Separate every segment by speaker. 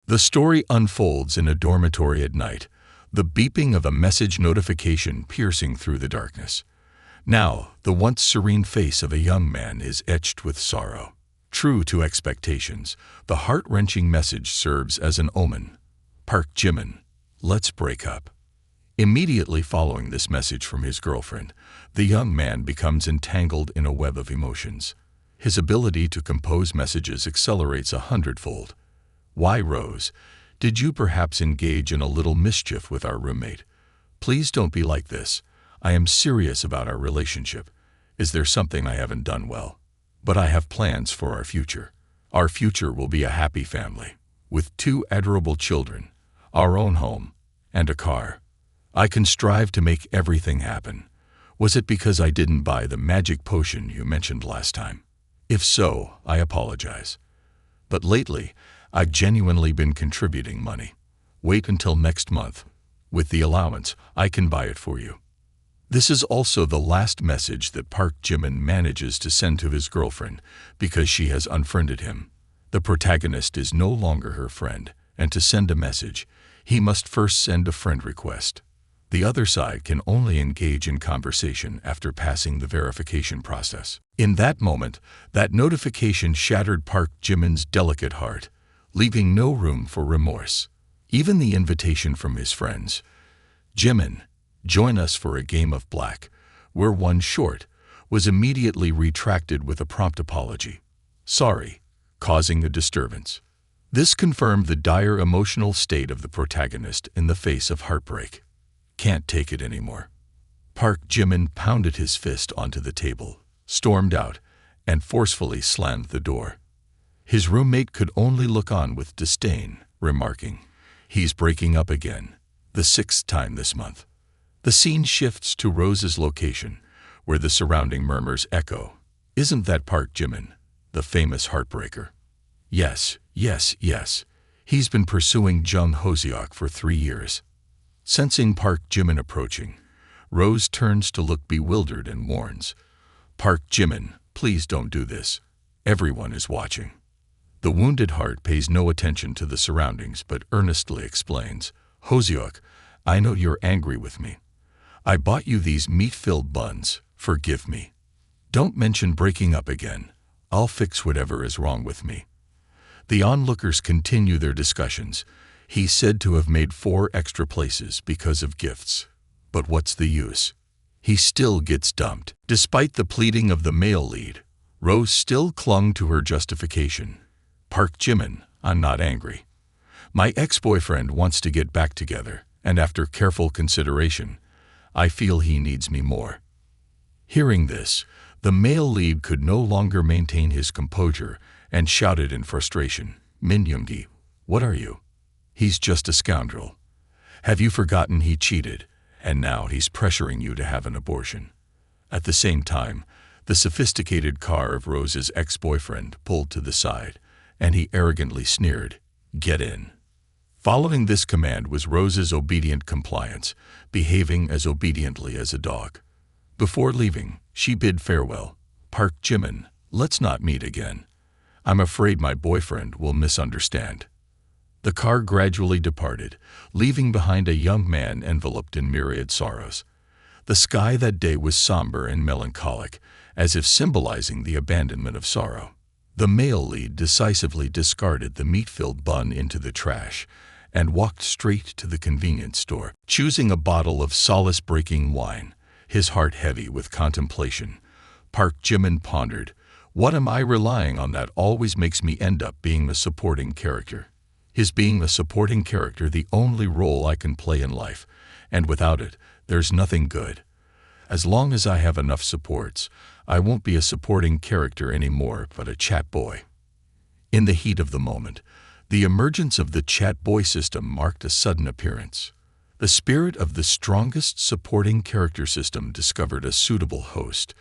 Speaker 1: The story unfolds in a dormitory at night, the beeping of a message notification piercing through the darkness. Now, the once serene face of a young man is etched with sorrow. True to expectations, the heart-wrenching message serves as an omen. Park Jimin, let's break up. Immediately following this message from his girlfriend, the young man becomes entangled in a web of emotions. His ability to compose messages accelerates 100-fold. Why, Rose? Did you perhaps engage in a little mischief with our roommate? Please don't be like this. I am serious about our relationship. Is there something I haven't done well? But I have plans for our future. Our future will be a happy family, with 2 adorable children, our own home, and a car. I can strive to make everything happen. Was it because I didn't buy the magic potion you mentioned last time? If so, I apologize. But lately, I've genuinely been contributing money. Wait until next month. With the allowance, I can buy it for you. This is also the last message that Park Jimin manages to send to his girlfriend because she has unfriended him. The protagonist is no longer her friend, and to send a message, he must first send a friend request. The other side can only engage in conversation after passing the verification process. In that moment, that notification shattered Park Jimin's delicate heart, leaving no room for remorse. Even the invitation from his friends, Jimin, join us for a game of black, we're one short, was immediately retracted with a prompt apology. Sorry, causing a disturbance. This confirmed the dire emotional state of the protagonist in the face of heartbreak. Can't take it anymore. Park Jimin pounded his fist onto the table, stormed out, and forcefully slammed the door. His roommate could only look on with disdain, remarking, "He's breaking up again, the 6th time this month." The scene shifts to Rose's location, where the surrounding murmurs echo. Isn't that Park Jimin, the famous heartbreaker? Yes, yes, yes. He's been pursuing Jung Hoseok for 3 years. Sensing Park Jimin approaching, Rose turns to look bewildered and warns, "Park Jimin, please don't do this. Everyone is watching." The wounded heart pays no attention to the surroundings but earnestly explains, "Hoseok, I know you're angry with me. I bought you these meat-filled buns, forgive me. Don't mention breaking up again. I'll fix whatever is wrong with me." The onlookers continue their discussions. He's said to have made 4 extra places because of gifts. But what's the use? He still gets dumped. Despite the pleading of the male lead, Rose still clung to her justification. "Park Jimin, I'm not angry. My ex-boyfriend wants to get back together, and after careful consideration, I feel he needs me more." Hearing this, the male lead could no longer maintain his composure and shouted in frustration, "Min Yoongi, what are you? He's just a scoundrel. Have you forgotten he cheated, and now he's pressuring you to have an abortion?" At the same time, the sophisticated car of Rose's ex-boyfriend pulled to the side, and he arrogantly sneered, "Get in." Following this command was Rose's obedient compliance, behaving as obediently as a dog. Before leaving, she bid farewell. "Park Jimin, let's not meet again. I'm afraid my boyfriend will misunderstand." The car gradually departed, leaving behind a young man enveloped in myriad sorrows. The sky that day was somber and melancholic, as if symbolizing the abandonment of sorrow. The male lead decisively discarded the meat-filled bun into the trash and walked straight to the convenience store, choosing a bottle of solace-breaking wine, his heart heavy with contemplation. Park Jimin pondered, "What am I relying on that always makes me end up being the supporting character? Is being the supporting character the only role I can play in life, and without it, there's nothing good? As long as I have enough supports, I won't be a supporting character anymore but a chat boy." In the heat of the moment, the emergence of the chat boy system marked a sudden appearance. The spirit of the strongest supporting character system discovered a suitable host,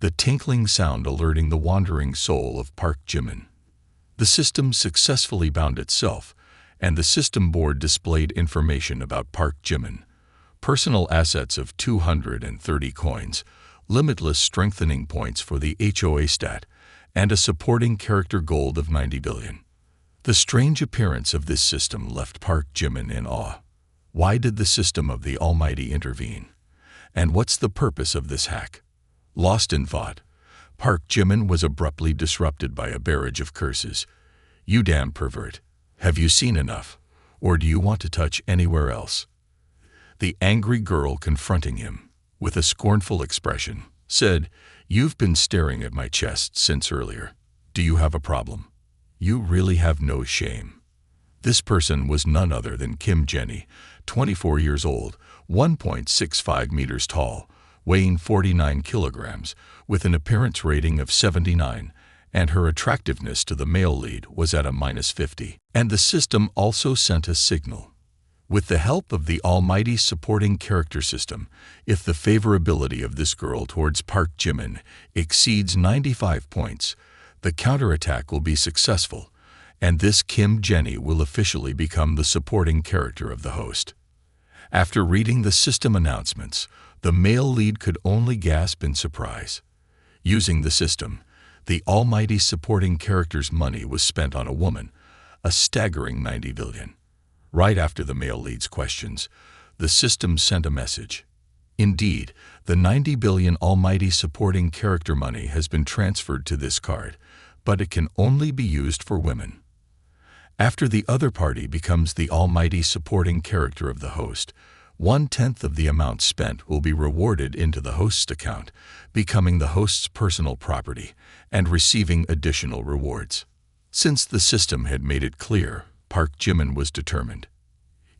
Speaker 1: the tinkling sound alerting the wandering soul of Park Jimin. The system successfully bound itself, and the system board displayed information about Park Jimin: personal assets of 230 coins, limitless strengthening points for the HOA stat, and a supporting character gold of 90 billion. The strange appearance of this system left Park Jimin in awe. Why did the system of the Almighty intervene? And what's the purpose of this hack? Lost in thought, Park Jimin was abruptly disrupted by a barrage of curses. "You damn pervert! Have you seen enough? Or do you want to touch anywhere else?" The angry girl confronting him, with a scornful expression, said, "You've been staring at my chest since earlier. Do you have a problem? You really have no shame." This person was none other than Kim Jenny, 24 years old, 1.65 meters tall, weighing 49 kilograms, with an appearance rating of 79, and her attractiveness to the male lead was at a -50. And the system also sent a signal. With the help of the almighty supporting character system, if the favorability of this girl towards Park Jimin exceeds 95 points, the counterattack will be successful, and this Kim Jenny will officially become the supporting character of the host. After reading the system announcements, the male lead could only gasp in surprise. Using the system, the almighty supporting character's money was spent on a woman, a staggering 90 billion. Right after the male lead's questions, the system sent a message. Indeed, the 90 billion almighty supporting character money has been transferred to this card, but it can only be used for women. After the other party becomes the almighty supporting character of the host, 1/10 of the amount spent will be rewarded into the host's account, becoming the host's personal property and receiving additional rewards. Since the system had made it clear, Park Jimin was determined.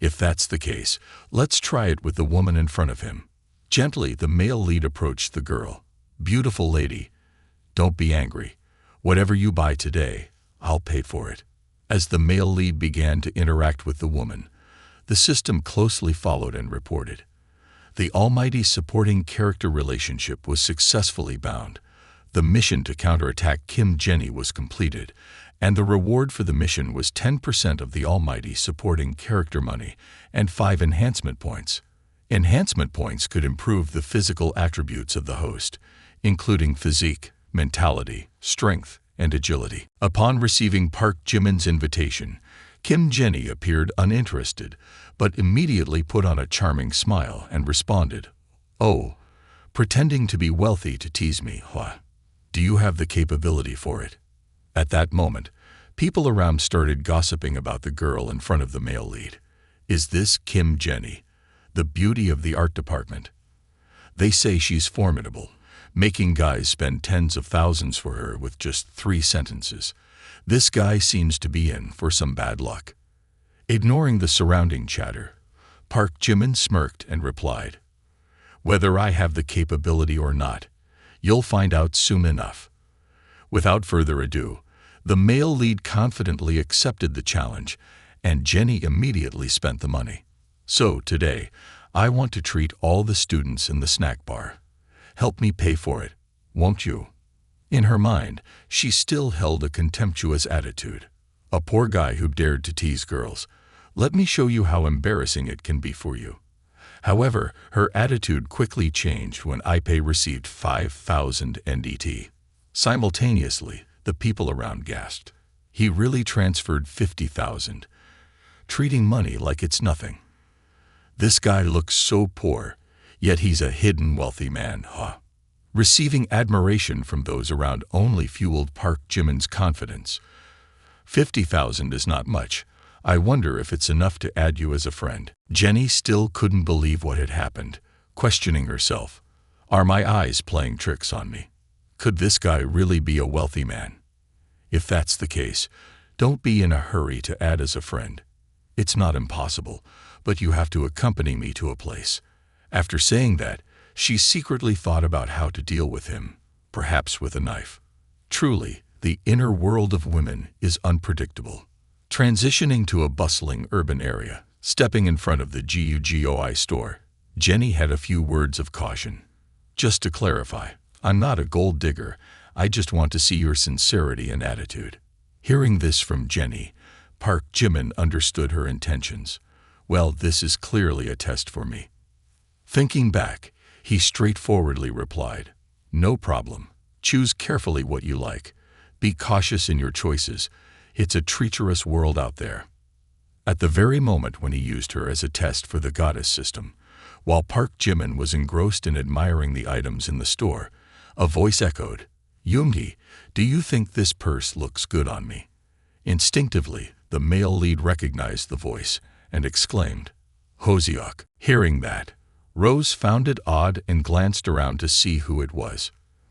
Speaker 1: If that's the case, let's try it with the woman in front of him. Gently, the male lead approached the girl. "Beautiful lady, don't be angry. Whatever you buy today, I'll pay for it." As the male lead began to interact with the woman, the system closely followed and reported. The almighty supporting character relationship was successfully bound. The mission to counterattack Kim Jenny was completed, and the reward for the mission was 10% of the almighty supporting character money and 5 enhancement points. Enhancement points could improve the physical attributes of the host, including physique, mentality, strength, and agility. Upon receiving Park Jimin's invitation, Kim Jenny appeared uninterested, but immediately put on a charming smile and responded, "Oh, pretending to be wealthy to tease me, huh? Do you have the capability for it?" At that moment, people around started gossiping about the girl in front of the male lead. Is this Kim Jenny, the beauty of the art department? They say she's formidable, making guys spend tens of thousands for her with just 3 sentences. This guy seems to be in for some bad luck. Ignoring the surrounding chatter, Park Jimin smirked and replied, "Whether I have the capability or not, you'll find out soon enough." Without further ado, the male lead confidently accepted the challenge, and Jenny immediately spent the money. "So today, I want to treat all the students in the snack bar. Help me pay for it, won't you?" In her mind, she still held a contemptuous attitude. "A poor guy who dared to tease girls. Let me show you how embarrassing it can be for you." However, her attitude quickly changed when Ipe received 5,000 NDT. Simultaneously, the people around gasped. He really transferred 50,000, treating money like it's nothing. This guy looks so poor, yet he's a hidden wealthy man, huh? Receiving admiration from those around only fueled Park Jimin's confidence. 50,000 is not much. I wonder if it's enough to add you as a friend." Jenny still couldn't believe what had happened, questioning herself. Are my eyes playing tricks on me? Could this guy really be a wealthy man? If that's the case, don't be in a hurry to add as a friend. It's not impossible, but you have to accompany me to a place. After saying that, she secretly thought about how to deal with him, perhaps with a knife. Truly, the inner world of women is unpredictable. Transitioning to a bustling urban area, stepping in front of the GUGOI store, Jenny had a few words of caution. "Just to clarify, I'm not a gold digger. I just want to see your sincerity and attitude." Hearing this from Jenny, Park Jimin understood her intentions. Well, this is clearly a test for me. Thinking back, he straightforwardly replied, "No problem. Choose carefully what you like. Be cautious in your choices. It's a treacherous world out there. At the very moment when he used her as a test for the goddess system, while Park Jimin was engrossed in admiring the items in the store, a voice echoed, "Yoongi, do you think this purse looks good on me?" Instinctively, the male lead recognized the voice and exclaimed, "Hoseok." Hearing that, Rose found it odd and glanced around to see who it was.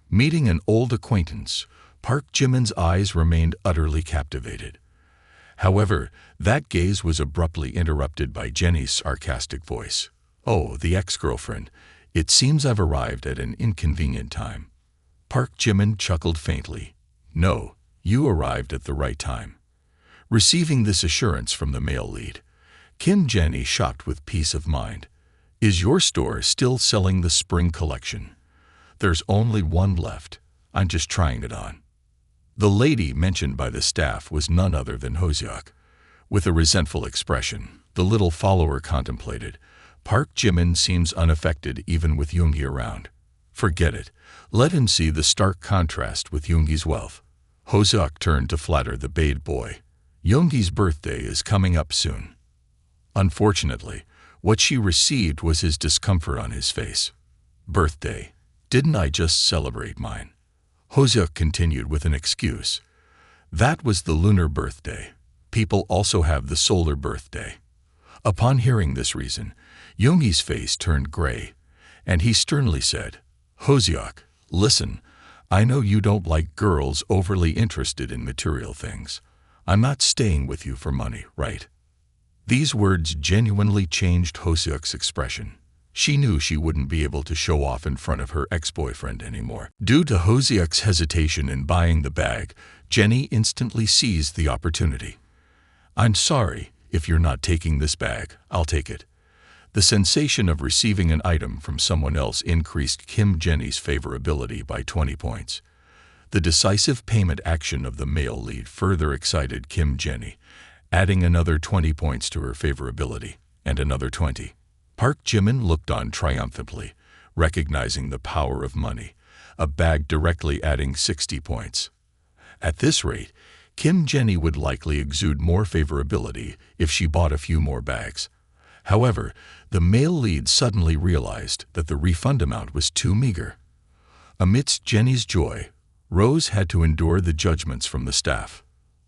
Speaker 1: Meeting an old acquaintance, Park Jimin's eyes remained utterly captivated. However, that gaze was abruptly interrupted by Jenny's sarcastic voice. "Oh, the ex-girlfriend. It seems I've arrived at an inconvenient time." Park Jimin chuckled faintly. "No, you arrived at the right time." Receiving this assurance from the male lead, Kim Jenny shopped with peace of mind. "Is your store still selling the spring collection?" "There's only one left. I'm just trying it on." The lady mentioned by the staff was none other than Hoseok. With a resentful expression, the little follower contemplated. Park Jimin seems unaffected even with Yoongi around. Forget it. Let him see the stark contrast with Yoongi's wealth. Hoseok turned to flatter the bade boy. Yoongi's birthday is coming up soon. Unfortunately, what she received was his discomfort on his face. "Birthday? Didn't I just celebrate mine?" Hoseok continued with an excuse. "That was the lunar birthday. People also have the solar birthday." Upon hearing this reason, Yoongi's face turned gray, and he sternly said, "Hoseok, listen, I know you don't like girls overly interested in material things. I'm not staying with you for money, right?" These words genuinely changed Hoseok's expression. She knew she wouldn't be able to show off in front of her ex-boyfriend anymore. Due to Hoseok's hesitation in buying the bag, Jenny instantly seized the opportunity. "I'm sorry, if you're not taking this bag, I'll take it." The sensation of receiving an item from someone else increased Kim Jenny's favorability by 20 points. The decisive payment action of the male lead further excited Kim Jenny, adding another 20 points to her favorability, and another 20. Park Jimin looked on triumphantly, recognizing the power of money, a bag directly adding 60 points. At this rate, Kim Jenny would likely exude more favorability if she bought a few more bags. However, the male lead suddenly realized that the refund amount was too meager. Amidst Jenny's joy, Rose had to endure the judgments from the staff.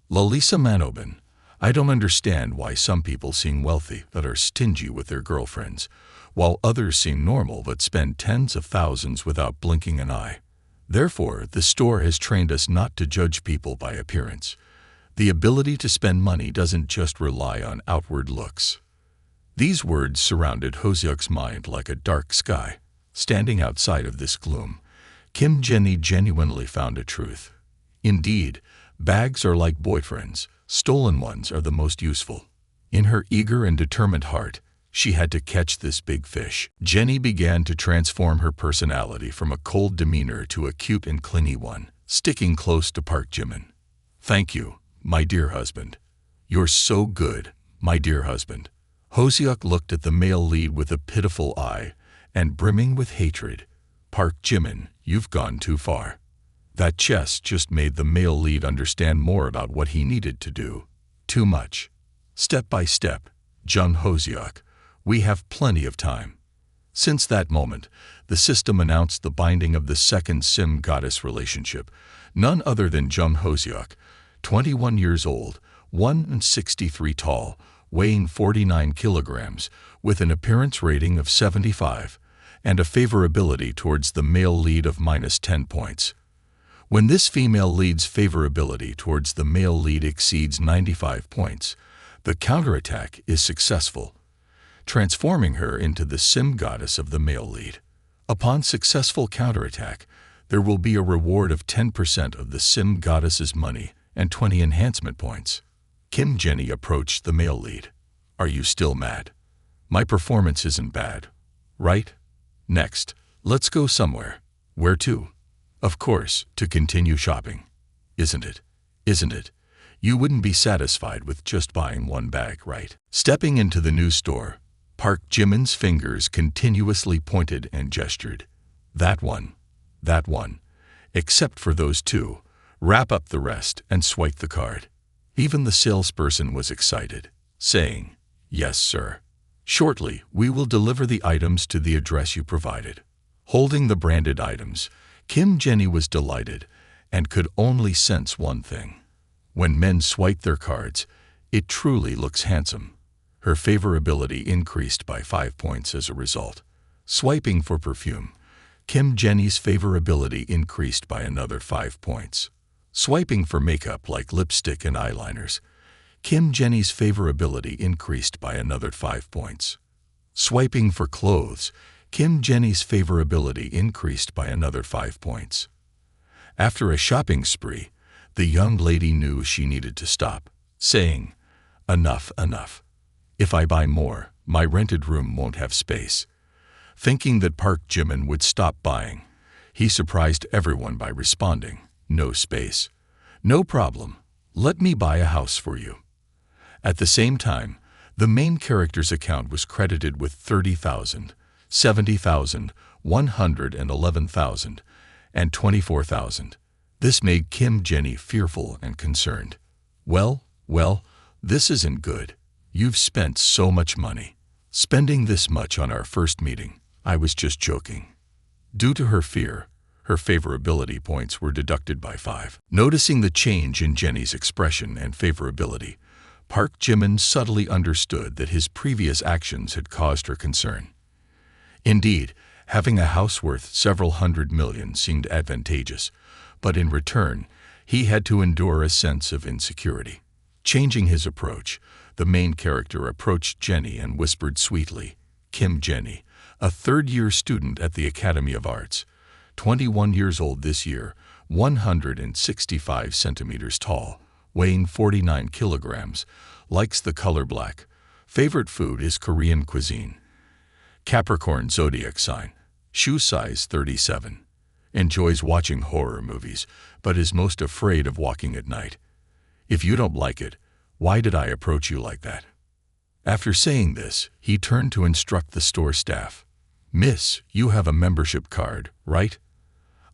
Speaker 1: "Lalisa Manobin, I don't understand why some people seem wealthy but are stingy with their girlfriends, while others seem normal but spend tens of thousands without blinking an eye. Therefore, the store has trained us not to judge people by appearance. The ability to spend money doesn't just rely on outward looks." These words surrounded Hoseok's mind like a dark sky. Standing outside of this gloom, Kim Jenny genuinely found a truth. Indeed, bags are like boyfriends. Stolen ones are the most useful. In her eager and determined heart, she had to catch this big fish. Jenny began to transform her personality from a cold demeanor to a cute and clingy one, sticking close to Park Jimin. "Thank you, my dear husband. You're so good, my dear husband." Hoseok looked at the male lead with a pitiful eye, and brimming with hatred. "Park Jimin, you've gone too far." That chest just made the male lead understand more about what he needed to do. Too much. Step by step, Jung Hoseok. We have plenty of time. Since that moment, the system announced the binding of the second Sim goddess relationship, none other than Jung Hoseok, 21 years old, 163 tall, weighing 49 kilograms, with an appearance rating of 75, and a favorability towards the male lead of -10 points. When this female lead's favorability towards the male lead exceeds 95 points, the counterattack is successful, transforming her into the sim goddess of the male lead. Upon successful counterattack, there will be a reward of 10% of the sim goddess's money and 20 enhancement points. Kim Jenny approached the male lead. "Are you still mad? My performance isn't bad, right? Next, let's go somewhere. Where to?" "Of course, to continue shopping. Isn't it? Isn't it? You wouldn't be satisfied with just buying one bag, right?" Stepping into the new store, Park Jimin's fingers continuously pointed and gestured. That one. Except for those two. Wrap up the rest and swipe the card." Even the salesperson was excited, saying, "Yes, sir. Shortly, we will deliver the items to the address you provided." Holding the branded items, Kim Jenny was delighted and could only sense one thing. When men swipe their cards, it truly looks handsome. Her favorability increased by 5 points as a result. Swiping for perfume, Kim Jenny's favorability increased by another 5 points. Swiping for makeup like lipstick and eyeliners, Kim Jenny's favorability increased by another 5 points. Swiping for clothes, Kim Jenny's favorability increased by another 5 points. After a shopping spree, the young lady knew she needed to stop, saying, "Enough, enough. If I buy more, my rented room won't have space." Thinking that Park Jimin would stop buying, he surprised everyone by responding, "No space. No problem. Let me buy a house for you." At the same time, the main character's account was credited with 30,000, 70,000, 111,000, and 24,000. This made Kim Jenny fearful and concerned. Well, this isn't good. You've spent so much money. Spending this much on our first meeting, I was just joking." Due to her fear, her favorability points were deducted by 5. Noticing the change in Jenny's expression and favorability, Park Jimin subtly understood that his previous actions had caused her concern. Indeed, having a house worth several hundred million seemed advantageous, but in return, he had to endure a sense of insecurity. Changing his approach, the main character approached Jenny and whispered sweetly, "Kim Jenny, a third-year student at the Academy of Arts, 21 years old this year, 165 centimeters tall, weighing 49 kilograms, likes the color black, favorite food is Korean cuisine, Capricorn zodiac sign, shoe size 37, enjoys watching horror movies, but is most afraid of walking at night. If you don't like it, why did I approach you like that?" After saying this, he turned to instruct the store staff. "Miss, you have a membership card, right?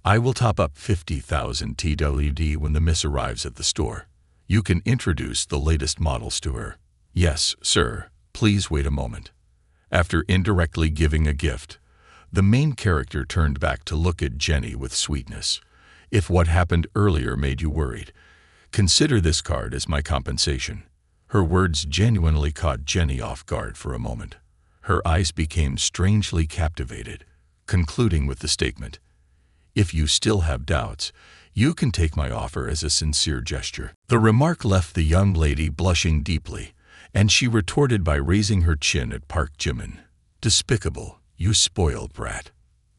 Speaker 1: I will top up 50,000 TWD when the miss arrives at the store. You can introduce the latest models to her." "Yes, sir. Please wait a moment." After indirectly giving a gift, the main character turned back to look at Jenny with sweetness. "If what happened earlier made you worried, consider this card as my compensation." Her words genuinely caught Jenny off guard for a moment. Her eyes became strangely captivated, concluding with the statement, "If you still have doubts, you can take my offer as a sincere gesture." The remark left the young lady blushing deeply, and she retorted by raising her chin at Park Jimin. "Despicable, you spoiled brat."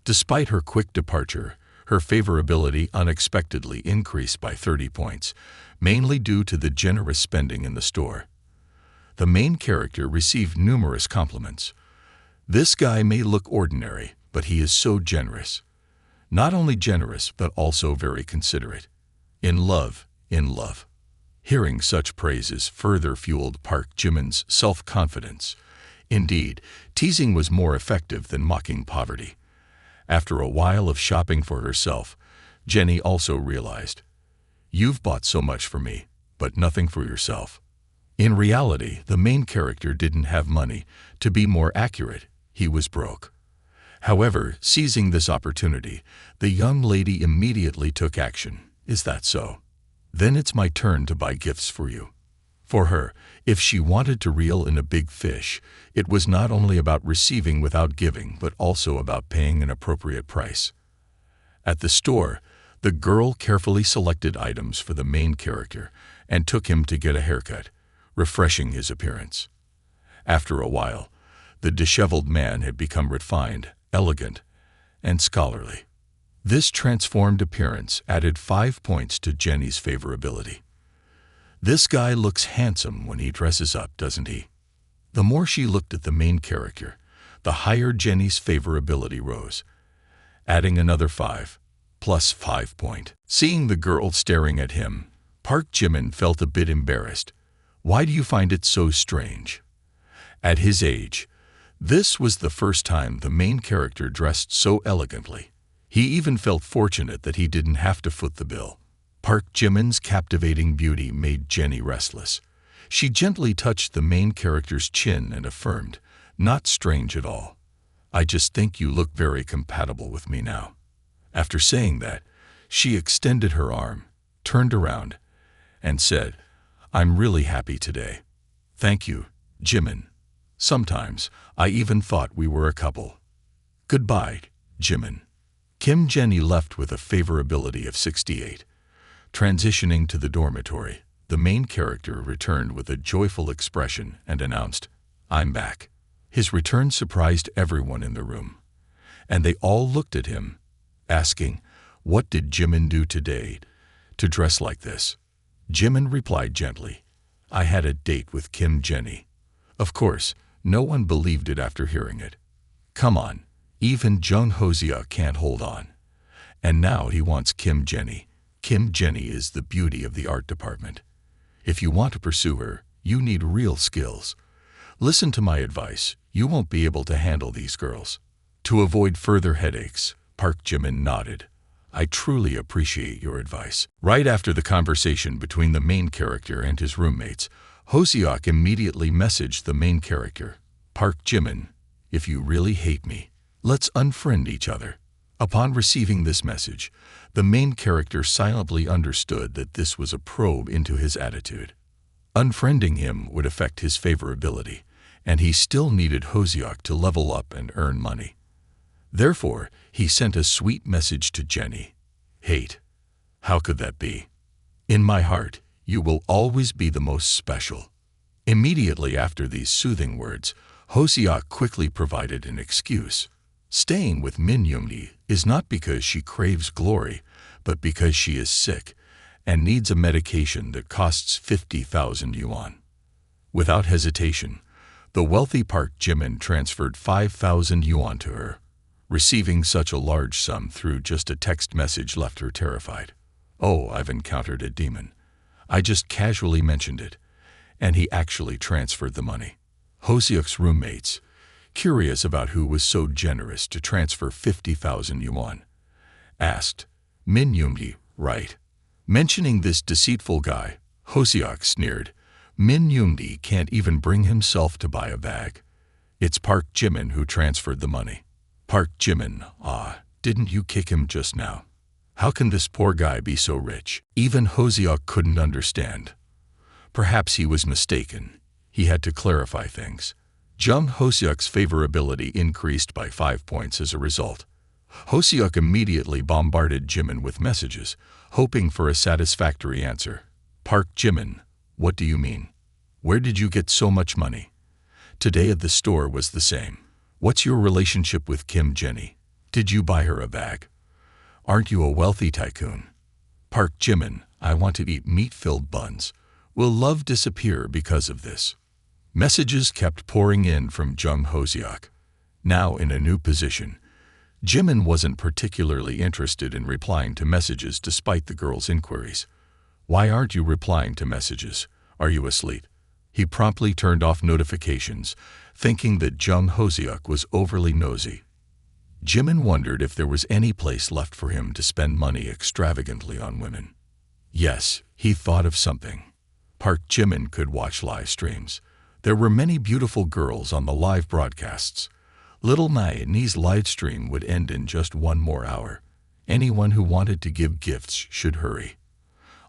Speaker 1: Despite her quick departure, her favorability unexpectedly increased by 30 points, mainly due to the generous spending in the store. The main character received numerous compliments. "This guy may look ordinary, but he is so generous. Not only generous, but also very considerate. In love, in love." Hearing such praises further fueled Park Jimin's self-confidence. Indeed, teasing was more effective than mocking poverty. After a while of shopping for herself, Jenny also realized, "You've bought so much for me, but nothing for yourself." In reality, the main character didn't have money. To be more accurate, he was broke. However, seizing this opportunity, the young lady immediately took action. "Is that so? Then it's my turn to buy gifts for you." For her, if she wanted to reel in a big fish, it was not only about receiving without giving, but also about paying an appropriate price. At the store, the girl carefully selected items for the main character and took him to get a haircut, refreshing his appearance. After a while, the disheveled man had become refined, elegant, and scholarly. This transformed appearance added 5 points to Jenny's favorability. "This guy looks handsome when he dresses up, doesn't he?" The more she looked at the main character, the higher Jenny's favorability rose, adding another 5, plus 5 point. Seeing the girl staring at him, Park Jimin felt a bit embarrassed. Why do you find it so strange? At his age, this was the first time the main character dressed so elegantly. He even felt fortunate that he didn't have to foot the bill. Park Jimin's captivating beauty made Jenny restless. She gently touched the main character's chin and affirmed, "Not strange at all. I just think you look very compatible with me now." After saying that, she extended her arm, turned around, and said, "I'm really happy today. Thank you, Jimin. Sometimes I even thought we were a couple. Goodbye, Jimin." Kim Jenny left with a favorability of 68. Transitioning to the dormitory, the main character returned with a joyful expression and announced, "I'm back." His return surprised everyone in the room, and they all looked at him, asking, "What did Jimin do today to dress like this?" Jimin replied gently, "I had a date with Kim Jenny." Of course, no one believed it after hearing it. Come on, even Jung Hosea can't hold on. And now he wants Kim Jenny. Kim Jenny is the beauty of the art department. If you want to pursue her, you need real skills. Listen to my advice, you won't be able to handle these girls. To avoid further headaches, Park Jimin nodded. "I truly appreciate your advice." Right after the conversation between the main character and his roommates, Hoseok immediately messaged the main character, "Park Jimin, if you really hate me, let's unfriend each other." Upon receiving this message, the main character silently understood that this was a probe into his attitude. Unfriending him would affect his favorability, and he still needed Hoseok to level up and earn money. Therefore, he sent a sweet message to Jenny. "Hate? How could that be? In my heart, you will always be the most special." Immediately after these soothing words, Hoseok quickly provided an excuse. Staying with Min Yoongi is not because she craves glory, but because she is sick and needs a medication that costs 50,000 yuan. Without hesitation, the wealthy Park Jimin transferred 5,000 yuan to her. Receiving such a large sum through just a text message left her terrified. "Oh, I've encountered a demon. I just casually mentioned it, and he actually transferred the money." Hoseok's roommates, curious about who was so generous to transfer 50,000 yuan, asked, "Min Yoongi, right?" Mentioning this deceitful guy, Hoseok sneered, "Min Yoongi can't even bring himself to buy a bag. It's Park Jimin who transferred the money." Park Jimin, didn't you kick him just now? How can this poor guy be so rich? Even Hoseok couldn't understand. Perhaps he was mistaken. He had to clarify things. Jung Hoseok's favorability increased by 5 points as a result. Hoseok immediately bombarded Jimin with messages, hoping for a satisfactory answer. "Park Jimin, what do you mean? Where did you get so much money? Today at the store was the same. What's your relationship with Kim Jenny? Did you buy her a bag? Aren't you a wealthy tycoon? Park Jimin, I want to eat meat-filled buns. Will love disappear because of this?" Messages kept pouring in from Jung Hoseok. Now in a new position, Jimin wasn't particularly interested in replying to messages despite the girl's inquiries. "Why aren't you replying to messages? Are you asleep?" He promptly turned off notifications, thinking that Jung Hoseok was overly nosy. Jimin wondered if there was any place left for him to spend money extravagantly on women. Yes, he thought of something. Park Jimin could watch live streams. There were many beautiful girls on the live broadcasts. Little Nai's live stream would end in just 1 more hour. Anyone who wanted to give gifts should hurry.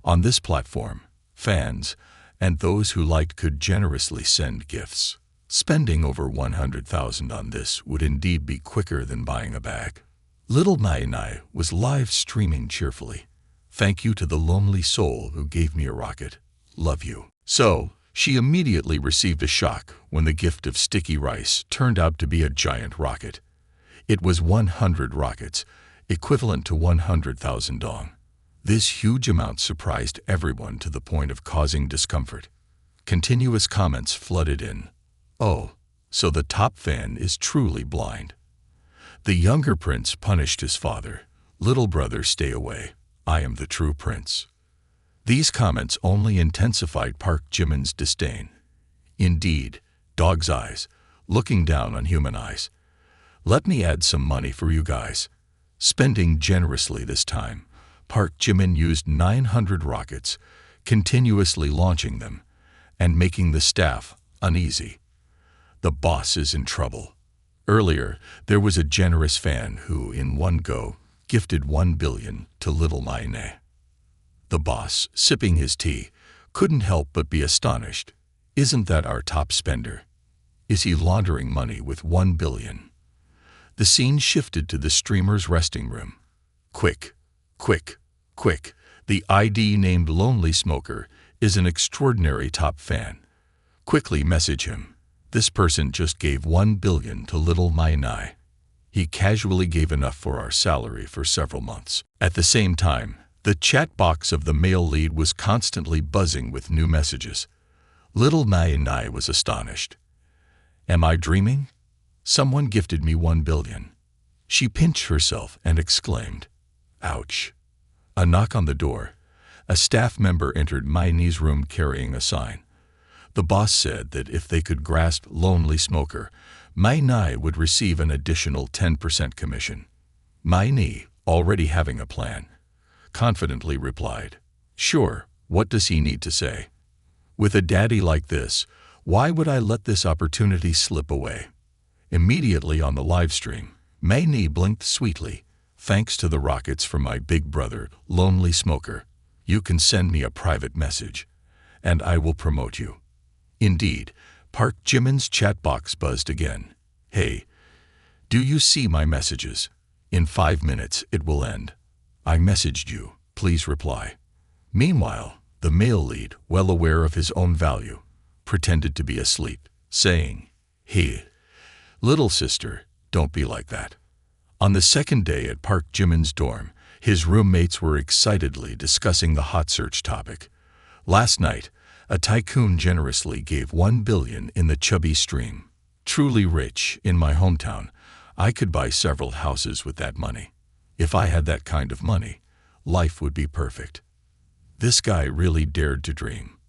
Speaker 1: On this platform, fans and those who liked could generously send gifts. Spending over 100,000 on this would indeed be quicker than buying a bag. Little Nai was live streaming cheerfully. "Thank you to the lonely soul who gave me a rocket. Love you." So, she immediately received a shock when the gift of sticky rice turned out to be a giant rocket. It was 100 rockets, equivalent to 100,000 dong. This huge amount surprised everyone to the point of causing discomfort. Continuous comments flooded in. "Oh, so the top fan is truly blind. The younger prince punished his father. Little brother, stay away. I am the true prince." These comments only intensified Park Jimin's disdain. Indeed, dog's eyes, looking down on human eyes. "Let me add some money for you guys." Spending generously this time, Park Jimin used 900 rockets, continuously launching them, and making the staff uneasy. The boss is in trouble. Earlier, there was a generous fan who, in one go, gifted 1 billion to little Maine. The boss, sipping his tea, couldn't help but be astonished. Isn't that our top spender? Is he laundering money with 1 billion? The scene shifted to the streamer's resting room. Quick, quick, quick. The ID named Lonely Smoker is an extraordinary top fan. Quickly message him. This person just gave 1 billion to little Maine. He casually gave enough for our salary for several months. At the same time, the chat box of the male lead was constantly buzzing with new messages. Little Maine was astonished. Am I dreaming? Someone gifted me 1 billion. She pinched herself and exclaimed, ouch. A knock on the door. A staff member entered Maine's room carrying a sign. The boss said that if they could grasp Lonely Smoker, Maine would receive an additional 10% commission. Maine, already having a plan, confidently replied, sure, what does he need to say? With a daddy like this, why would I let this opportunity slip away? Immediately on the live stream, Maine blinked sweetly. Thanks to the rockets from my big brother, Lonely Smoker, you can send me a private message, and I will promote you. Indeed, Park Jimin's chat box buzzed again. Hey, do you see my messages? In 5 minutes it will end. I messaged you, please reply. Meanwhile, the male lead, well aware of his own value, pretended to be asleep, saying, hey, little sister, don't be like that. On the second day at Park Jimin's dorm, his roommates were excitedly discussing the hot search topic. Last night, a tycoon generously gave 1 billion in the chubby stream. Truly rich, in my hometown, I could buy several houses with that money. If I had that kind of money, life would be perfect. This guy really dared to dream.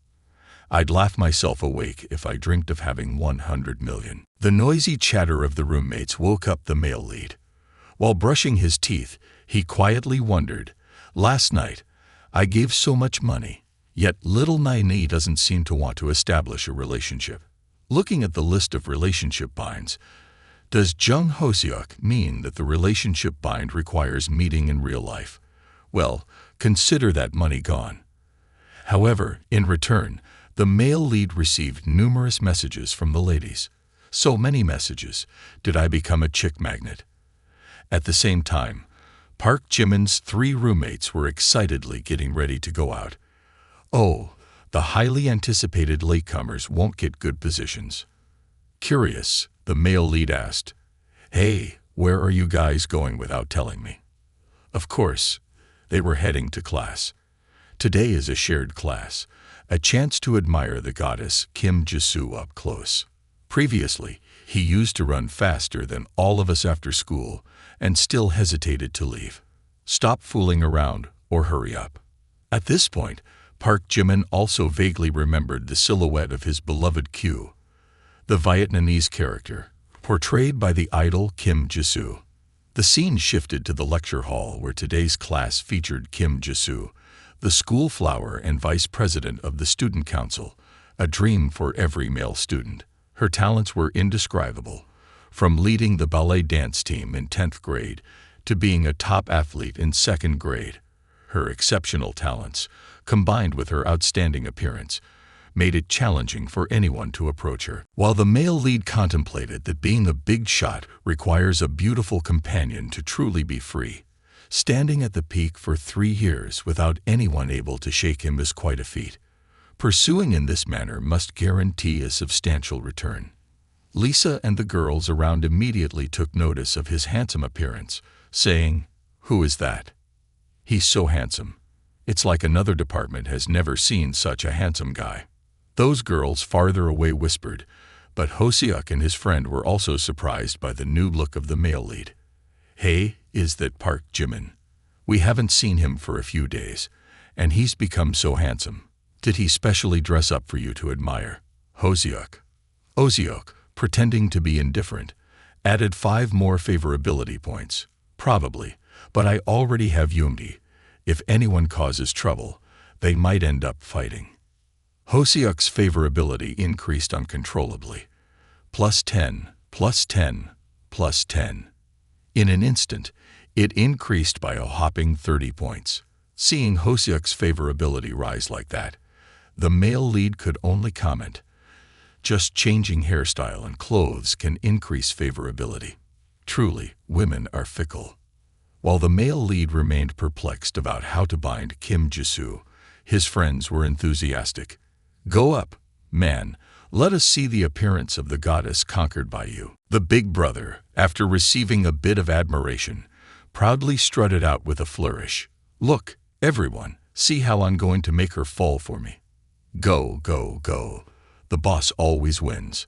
Speaker 1: I'd laugh myself awake if I dreamt of having 100 million. The noisy chatter of the roommates woke up the male lead. While brushing his teeth, he quietly wondered, last night, I gave so much money, yet little Maine doesn't seem to want to establish a relationship. Looking at the list of relationship binds, does Jung Hoseok mean that the relationship bind requires meeting in real life? Well, consider that money gone. However, in return, the male lead received numerous messages from the ladies. So many messages, did I become a chick magnet? At the same time, Park Jimin's 3 roommates were excitedly getting ready to go out. Oh, the highly anticipated latecomers won't get good positions. Curious, the male lead asked, hey, where are you guys going without telling me? Of course, they were heading to class. Today is a shared class, a chance to admire the goddess Kim Jisoo up close. Previously, he used to run faster than all of us after school and still hesitated to leave. Stop fooling around or hurry up. At this point, Park Jimin also vaguely remembered the silhouette of his beloved Q, the Vietnamese character, portrayed by the idol Kim Jisoo. The scene shifted to the lecture hall where today's class featured Kim Jisoo, the school flower and vice president of the student council, a dream for every male student. Her talents were indescribable, from leading the ballet dance team in 10th grade to being a top athlete in 2nd grade. Her exceptional talents, combined with her outstanding appearance, made it challenging for anyone to approach her. While the male lead contemplated that being a big shot requires a beautiful companion to truly be free, standing at the peak for 3 years without anyone able to shake him is quite a feat. Pursuing in this manner must guarantee a substantial return. Lisa and the girls around immediately took notice of his handsome appearance, saying, "Who is that? He's so handsome. It's like another department has never seen such a handsome guy." Those girls farther away whispered, but Hoseok and his friend were also surprised by the new look of the male lead. "Hey, is that Park Jimin? We haven't seen him for a few days, and he's become so handsome. Did he specially dress up for you to admire?" Hoseok, pretending to be indifferent, added 5 more favorability points. "Probably, but I already have Yoongi. If anyone causes trouble, they might end up fighting. Hoseok's favorability increased uncontrollably. +10, +10, +10. In an instant, it increased by a hopping 30 points. Seeing Hoseok's favorability rise like that, the male lead could only comment, "Just changing hairstyle and clothes can increase favorability. Truly, women are fickle." While the male lead remained perplexed about how to bind Kim Jisoo, his friends were enthusiastic. "Go up, man. Let us see the appearance of the goddess conquered by you." The big brother, after receiving a bit of admiration, proudly strutted out with a flourish. "Look, everyone, see how I'm going to make her fall for me. Go, go, go. The boss always wins."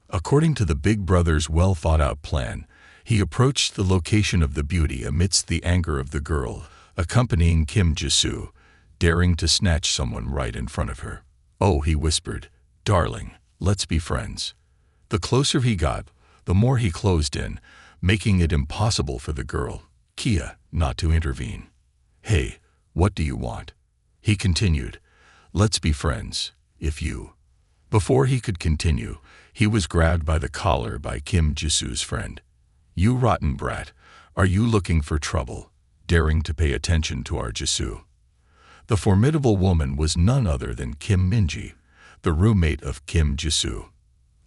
Speaker 1: According to the big brother's well-thought-out plan, he approached the location of the beauty amidst the anger of the girl, accompanying Kim Jisoo, daring to snatch someone right in front of her. "Oh," he whispered, "darling, let's be friends." The closer he got, the more he closed in, making it impossible for the girl, Kia, not to intervene. "Hey, what do you want?" he continued. "Let's be friends, if you—" Before he could continue, he was grabbed by the collar by Kim Jisoo's friend. "You rotten brat, are you looking for trouble, daring to pay attention to our Jisoo?" The formidable woman was none other than Kim Minji, the roommate of Kim Jisoo.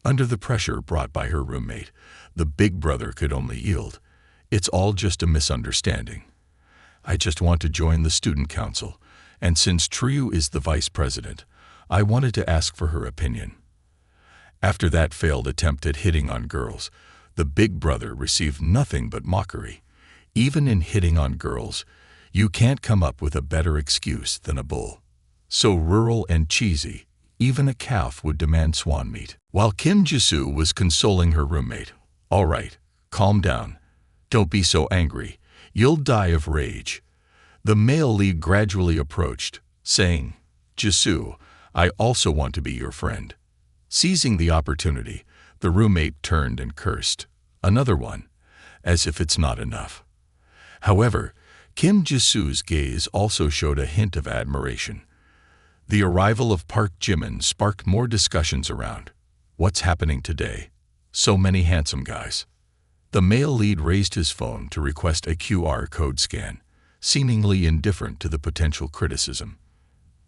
Speaker 1: Under the pressure brought by her roommate, the big brother could only yield. "It's all just a misunderstanding. I just want to join the student council, and since Triu is the vice president, I wanted to ask for her opinion." After that failed attempt at hitting on girls, the big brother received nothing but mockery. Even in hitting on girls, you can't come up with a better excuse than a bull. So rural and cheesy, even a calf would demand swan meat. While Kim Jisoo was consoling her roommate, "All right, calm down. Don't be so angry. You'll die of rage." The male lead gradually approached, saying, "Jisoo, I also want to be your friend." Seizing the opportunity, the roommate turned and cursed, "Another one," as if it's not enough. However, Kim Jisoo's gaze also showed a hint of admiration. The arrival of Park Jimin sparked more discussions around. "What's happening today? So many handsome guys." The male lead raised his phone to request a QR code scan, seemingly indifferent to the potential criticism.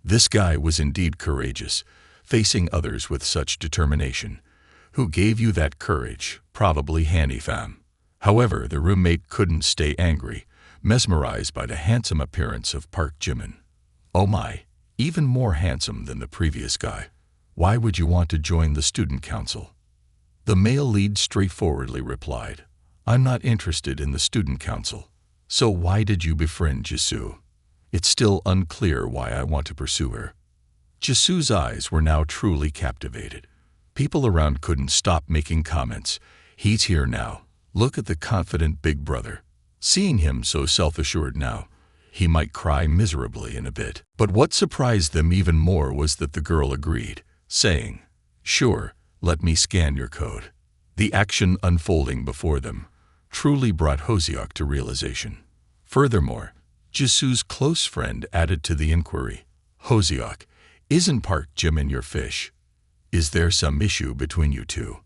Speaker 1: This guy was indeed courageous, facing others with such determination. "Who gave you that courage? Probably Hanny fam." However, the roommate couldn't stay angry, mesmerized by the handsome appearance of Park Jimin. "Oh my, even more handsome than the previous guy. Why would you want to join the student council?" The male lead straightforwardly replied, "I'm not interested in the student council." "So why did you befriend Jisoo?" "It's still unclear why I want to pursue her." Jisoo's eyes were now truly captivated. People around couldn't stop making comments. "He's here now. Look at the confident big brother." Seeing him so self-assured now, he might cry miserably in a bit. But what surprised them even more was that the girl agreed, saying, "Sure, let me scan your code." The action unfolding before them truly brought Hoseok to realization. Furthermore, Jisoo's close friend added to the inquiry, "Hoseok, isn't Park Jimin your fish? Is there some issue between you two?"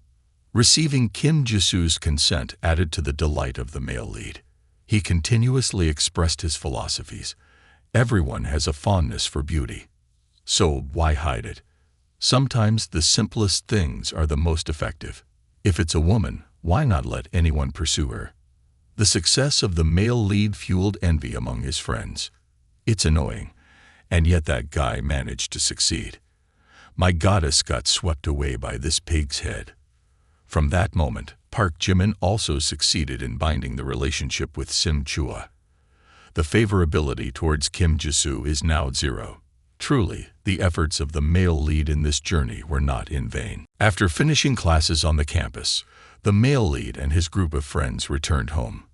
Speaker 1: Receiving Kim Jisoo's consent added to the delight of the male lead. He continuously expressed his philosophies. Everyone has a fondness for beauty. So why hide it? Sometimes the simplest things are the most effective. If it's a woman, why not let anyone pursue her? The success of the male lead fueled envy among his friends. "It's annoying, and yet that guy managed to succeed. My goddess got swept away by this pig's head." From that moment, Park Jimin also succeeded in binding the relationship with Sim Chua. The favorability towards Kim Jisoo is now 0. Truly, the efforts of the male lead in this journey were not in vain. After finishing classes on the campus, the male lead and his group of friends returned home.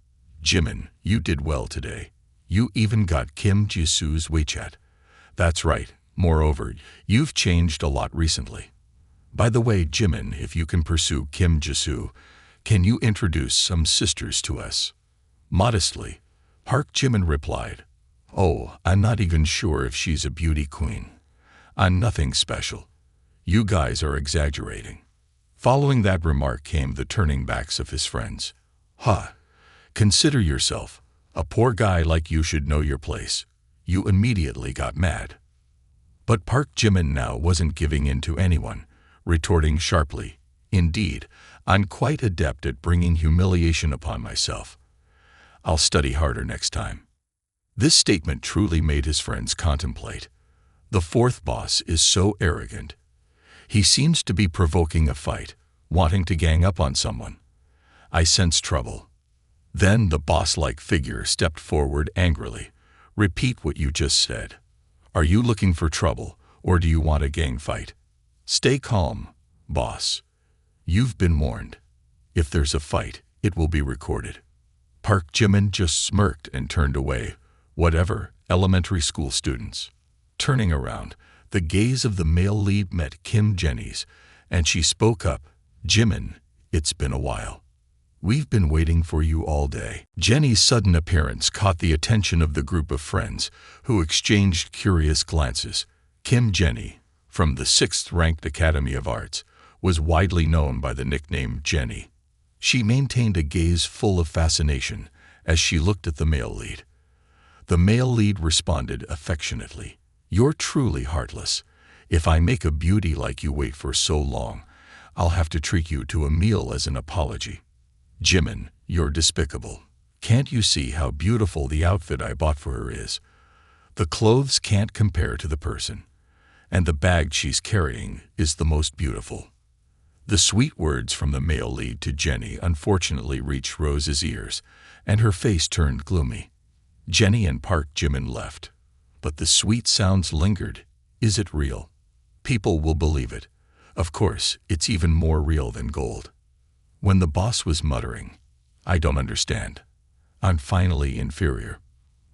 Speaker 1: "Jimin, you did well today. You even got Kim Jisoo's WeChat." "That's right. Moreover, you've changed a lot recently. By the way, Jimin, if you can pursue Kim Jisoo, can you introduce some sisters to us?" Modestly, Park Jimin replied, Oh, I'm not even sure if she's a beauty queen. I'm nothing special. You guys are exaggerating. Following that remark came the turning backs of his friends. Ha! Consider yourself. A poor guy like you should know your place. You immediately got mad. But Park Jimin now wasn't giving in to anyone, retorting sharply, "Indeed, I'm quite adept at bringing humiliation upon myself. I'll study harder next time." This statement truly made his friends contemplate. The fourth boss is so arrogant. He seems to be provoking a fight, wanting to gang up on someone. I sense trouble. Then the boss-like figure stepped forward angrily. "Repeat what you just said. Are you looking for trouble, or do you want a gang fight? Stay calm, boss. You've been warned. If there's a fight, it will be recorded." Park Jimin just smirked and turned away. Whatever, elementary school students. Turning around, the gaze of the male lead met Kim Jenny's, and she spoke up, "Jimin, it's been a while. We've been waiting for you all day." Jenny's sudden appearance caught the attention of the group of friends, who exchanged curious glances. Kim Jenny, from the 6th-ranked Academy of Arts, was widely known by the nickname Jenny. She maintained a gaze full of fascination as she looked at the male lead. The male lead responded affectionately, "You're truly heartless. If I make a beauty like you wait for so long, I'll have to treat you to a meal as an apology. Jimin, you're despicable. Can't you see how beautiful the outfit I bought for her is? The clothes can't compare to the person, and the bag she's carrying is the most beautiful." The sweet words from the male lead to Jenny unfortunately reached Rose's ears, and her face turned gloomy. Jenny and Park Jimin left, but the sweet sounds lingered. Is it real? People will believe it. Of course, it's even more real than gold. When the boss was muttering, "I don't understand. I'm finally inferior."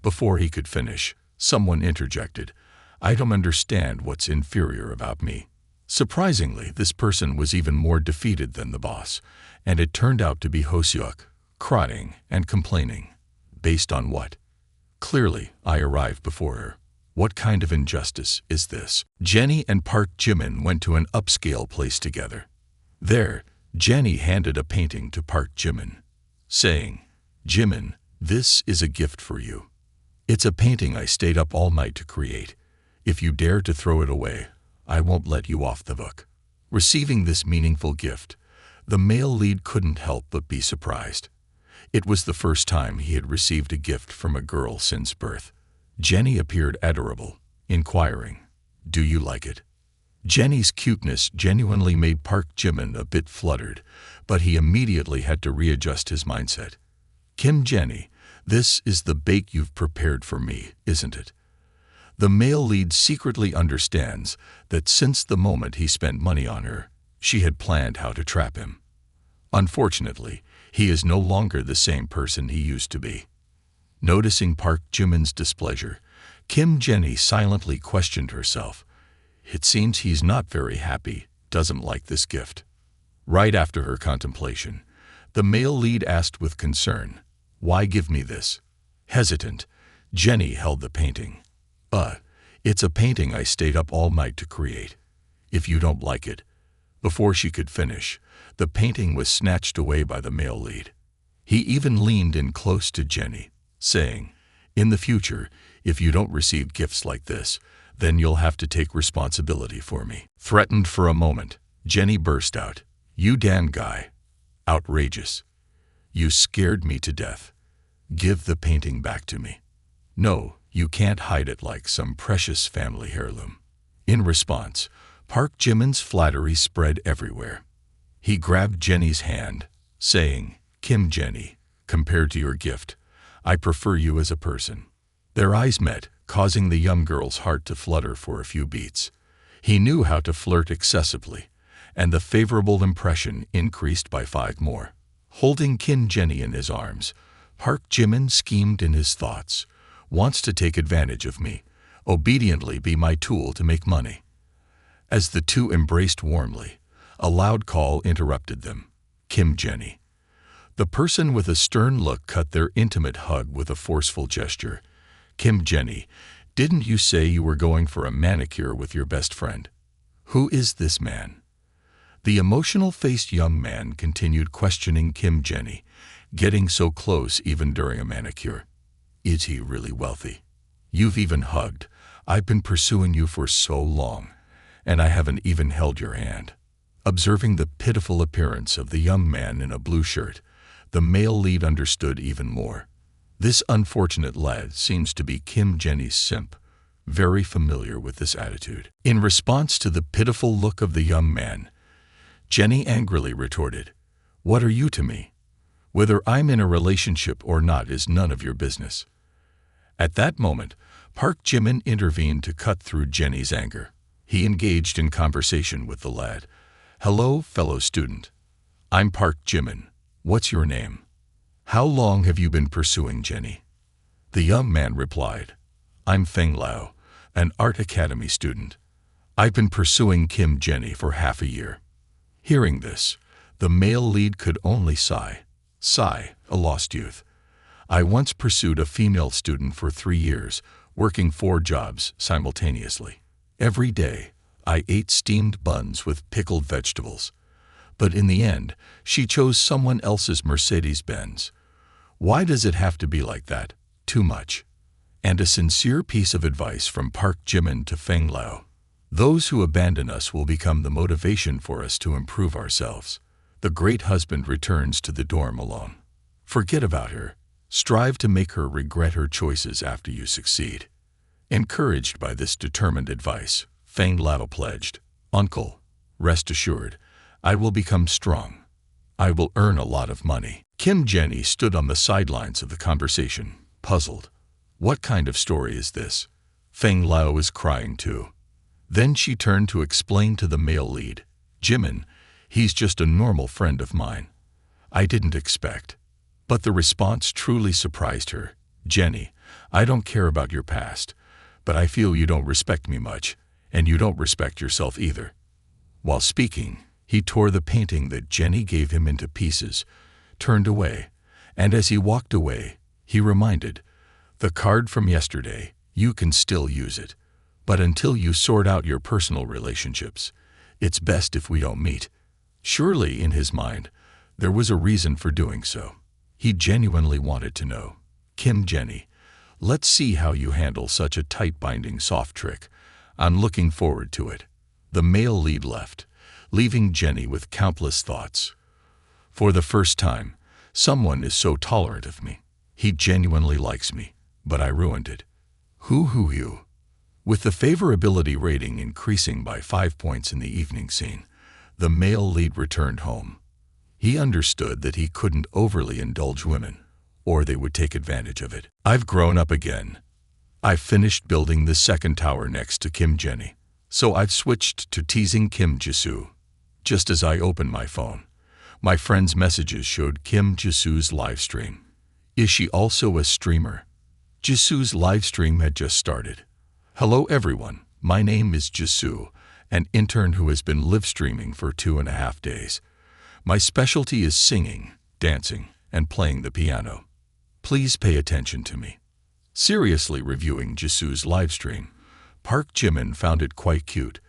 Speaker 1: Before he could finish, someone interjected, "I don't understand what's inferior about me." Surprisingly, this person was even more defeated than the boss, and it turned out to be Hoseok, crying and complaining. Based on what? Clearly, I arrived before her. What kind of injustice is this? Jenny and Park Jimin went to an upscale place together. There, Jenny handed a painting to Park Jimin, saying, "Jimin, this is a gift for you. It's a painting I stayed up all night to create. If you dare to throw it away, I won't let you off the hook." Receiving this meaningful gift, the male lead couldn't help but be surprised. It was the first time he had received a gift from a girl since birth. Jenny appeared adorable, inquiring, "Do you like it?" Jenny's cuteness genuinely made Park Jimin a bit fluttered, but he immediately had to readjust his mindset. "Kim Jenny, this is the bait you've prepared for me, isn't it?" The male lead secretly understands that since the moment he spent money on her, she had planned how to trap him. Unfortunately, he is no longer the same person he used to be. Noticing Park Jimin's displeasure, Kim Jenny silently questioned herself. It seems he's not very happy, doesn't like this gift. Right after her contemplation, the male lead asked with concern, "Why give me this?" Hesitant, Jenny held the painting. It's a painting I stayed up all night to create. If you don't like it." Before she could finish, the painting was snatched away by the male lead. He even leaned in close to Jenny, saying, "In the future, if you don't receive gifts like this, then you'll have to take responsibility for me." Threatened for a moment, Jenny burst out, "You damn guy. Outrageous. You scared me to death. Give the painting back to me. No, you can't hide it like some precious family heirloom." In response, Park Jimin's flattery spread everywhere. He grabbed Jenny's hand, saying, "Kim Jenny, compared to your gift, I prefer you as a person." Their eyes met, causing the young girl's heart to flutter for a few beats. He knew how to flirt excessively, and the favorable impression increased by 5 more. Holding Kim Jenny in his arms, Park Jimin schemed in his thoughts. Wants to take advantage of me, obediently be my tool to make money. As the two embraced warmly, a loud call interrupted them. Kim Jenny. The person with a stern look cut their intimate hug with a forceful gesture. Kim Jenny, didn't you say you were going for a manicure with your best friend? Who is this man? The emotional-faced young man continued questioning Kim Jenny, getting so close even during a manicure. Is he really wealthy? You've even hugged. I've been pursuing you for so long, and I haven't even held your hand. Observing the pitiful appearance of the young man in a blue shirt, the male lead understood even more. This unfortunate lad seems to be Kim Jenny's simp, very familiar with this attitude. In response to the pitiful look of the young man, Jenny angrily retorted, "What are you to me? Whether I'm in a relationship or not is none of your business." At that moment, Park Jimin intervened to cut through Jenny's anger. He engaged in conversation with the lad. "Hello, fellow student. I'm Park Jimin. What's your name? How long have you been pursuing Jenny?" The young man replied, "I'm Feng Lao, an art academy student. I've been pursuing Kim Jenny for half a year." Hearing this, the male lead could only sigh. Sigh, a lost youth. "I once pursued a female student for 3 years, working 4 jobs simultaneously. Every day, I ate steamed buns with pickled vegetables. But in the end, she chose someone else's Mercedes-Benz. Why does it have to be like that? Too much." And a sincere piece of advice from Park Jimin to Feng Lao. Those who abandon us will become the motivation for us to improve ourselves. The great husband returns to the dorm alone. Forget about her. Strive to make her regret her choices after you succeed. Encouraged by this determined advice, Feng Lao pledged, "Uncle, rest assured, I will become strong. I will earn a lot of money." Kim Jenny stood on the sidelines of the conversation, puzzled. What kind of story is this? Feng Lao is crying too. Then she turned to explain to the male lead, "Jimin, he's just a normal friend of mine." I didn't expect. But the response truly surprised her. "Jenny, I don't care about your past, but I feel you don't respect me much, and you don't respect yourself either." While speaking, he tore the painting that Jenny gave him into pieces, turned away, and as he walked away, he reminded, "The card from yesterday, you can still use it. But until you sort out your personal relationships, it's best if we don't meet." Surely, in his mind, there was a reason for doing so. He genuinely wanted to know. "Kim Jenny, let's see how you handle such a tight-binding soft trick. I'm looking forward to it." The male lead left, leaving Jenny with countless thoughts. For the first time, someone is so tolerant of me. He genuinely likes me, but I ruined it. You. With the favorability rating increasing by 5 points in the evening scene, the male lead returned home. He understood that he couldn't overly indulge women, or they would take advantage of it. "I've grown up again. I've finished building the second tower next to Kim Jenny, so I've switched to teasing Kim Jisoo. Just as I opened my phone, my friend's messages showed Kim Jisoo's live stream. Is she also a streamer? Jisoo's live stream had just started. Hello everyone, my name is Jisoo, an intern who has been live streaming for 2.5 days. My specialty is singing, dancing, and playing the piano. Please pay attention to me." Seriously reviewing Jisoo's live stream, Park Jimin found it quite cute.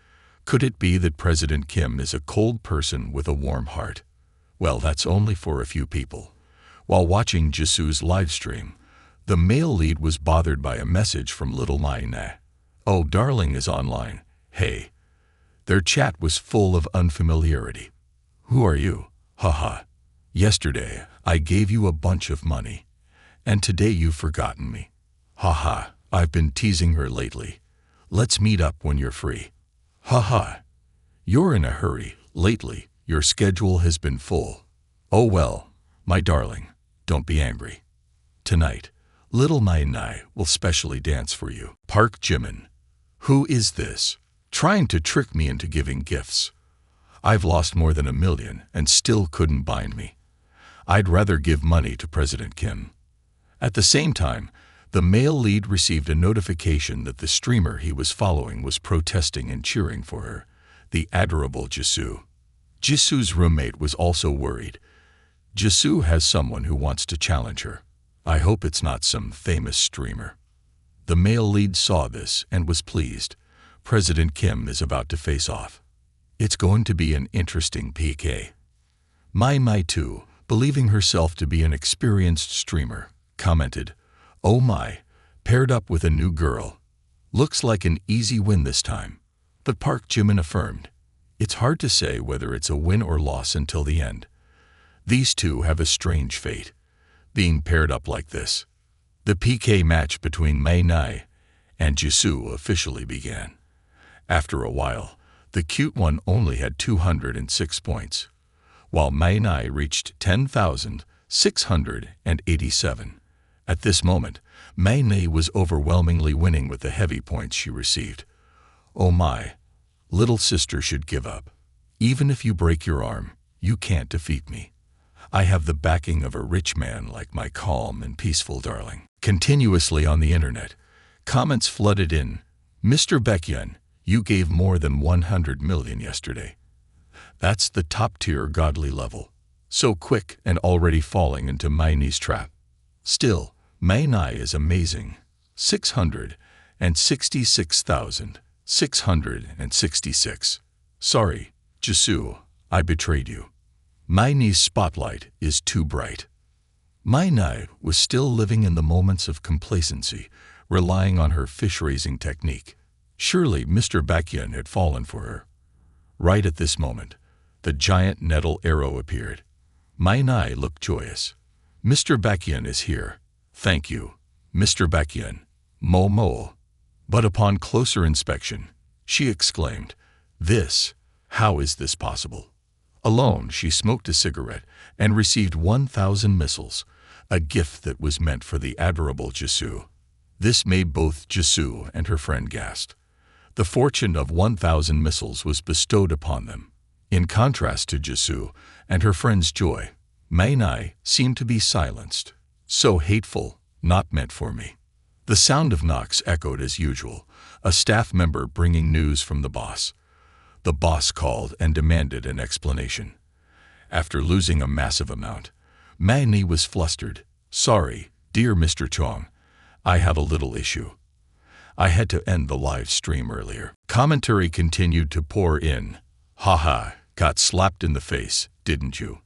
Speaker 1: Could it be that President Kim is a cold person with a warm heart? Well, that's only for a few people. While watching Jisoo's live stream, the male lead was bothered by a message from little Manhwa. "Oh, darling is online. Hey." Their chat was full of unfamiliarity. "Who are you? Haha. Yesterday, I gave you a bunch of money. And today you've forgotten me. Haha, I've been teasing her lately. Let's meet up when you're free. Haha. You're in a hurry. Lately, your schedule has been full. Oh well, my darling, don't be angry. Tonight, little Manhwa will specially dance for you." Park Jimin. Who is this? Trying to trick me into giving gifts. I've lost more than 1 million and still couldn't bind me. I'd rather give money to President Kim. At the same time, the male lead received a notification that the streamer he was following was protesting and cheering for her, the adorable Jisoo. Jisoo's roommate was also worried. Jisoo has someone who wants to challenge her. I hope it's not some famous streamer. The male lead saw this and was pleased. President Kim is about to face off. It's going to be an interesting PK. Mai too, believing herself to be an experienced streamer, commented, "Oh my, paired up with a new girl. Looks like an easy win this time." But Park Jimin affirmed, "It's hard to say whether it's a win or loss until the end. These two have a strange fate, being paired up like this." The PK match between Mai Nai and Jisoo officially began. After a while, the cute one only had 206 points, while Mai Nai reached 10,687. At this moment, Mai Nai was overwhelmingly winning with the heavy points she received. "Oh my, little sister should give up. Even if you break your arm, you can't defeat me. I have the backing of a rich man like my calm and peaceful darling." Continuously on the internet, comments flooded in. "Mr. Baekhyun, you gave more than 100 million yesterday. That's the top-tier godly level. So quick and already falling into Mai Nai's trap. Still, Mai Nai is amazing. 666,666. Sorry, Jisoo, I betrayed you. Mai Nai's spotlight is too bright." Mai Nai was still living in the moments of complacency, relying on her fish-raising technique. Surely Mr. Baekhyun had fallen for her. Right at this moment, the giant nettle arrow appeared. Mai Nai looked joyous. "Mr. Baekhyun is here. Thank you, Mr. Baekhyun. Mo. But upon closer inspection, she exclaimed, how is this possible?" Alone, she smoked a cigarette and received 1,000 missiles, a gift that was meant for the adorable Jisoo. This made both Jisoo and her friend gasp. The fortune of 1,000 missiles was bestowed upon them. In contrast to Jisoo and her friend's joy, Mai Nai seemed to be silenced. "So hateful, not meant for me." The sound of knocks echoed as usual, a staff member bringing news from the boss. The boss called and demanded an explanation. After losing a massive amount, Mai Nai was flustered. "Sorry, dear Mr. Chong, I have a little issue. I had to end the live stream earlier." Commentary continued to pour in. "Haha, got slapped in the face, didn't you?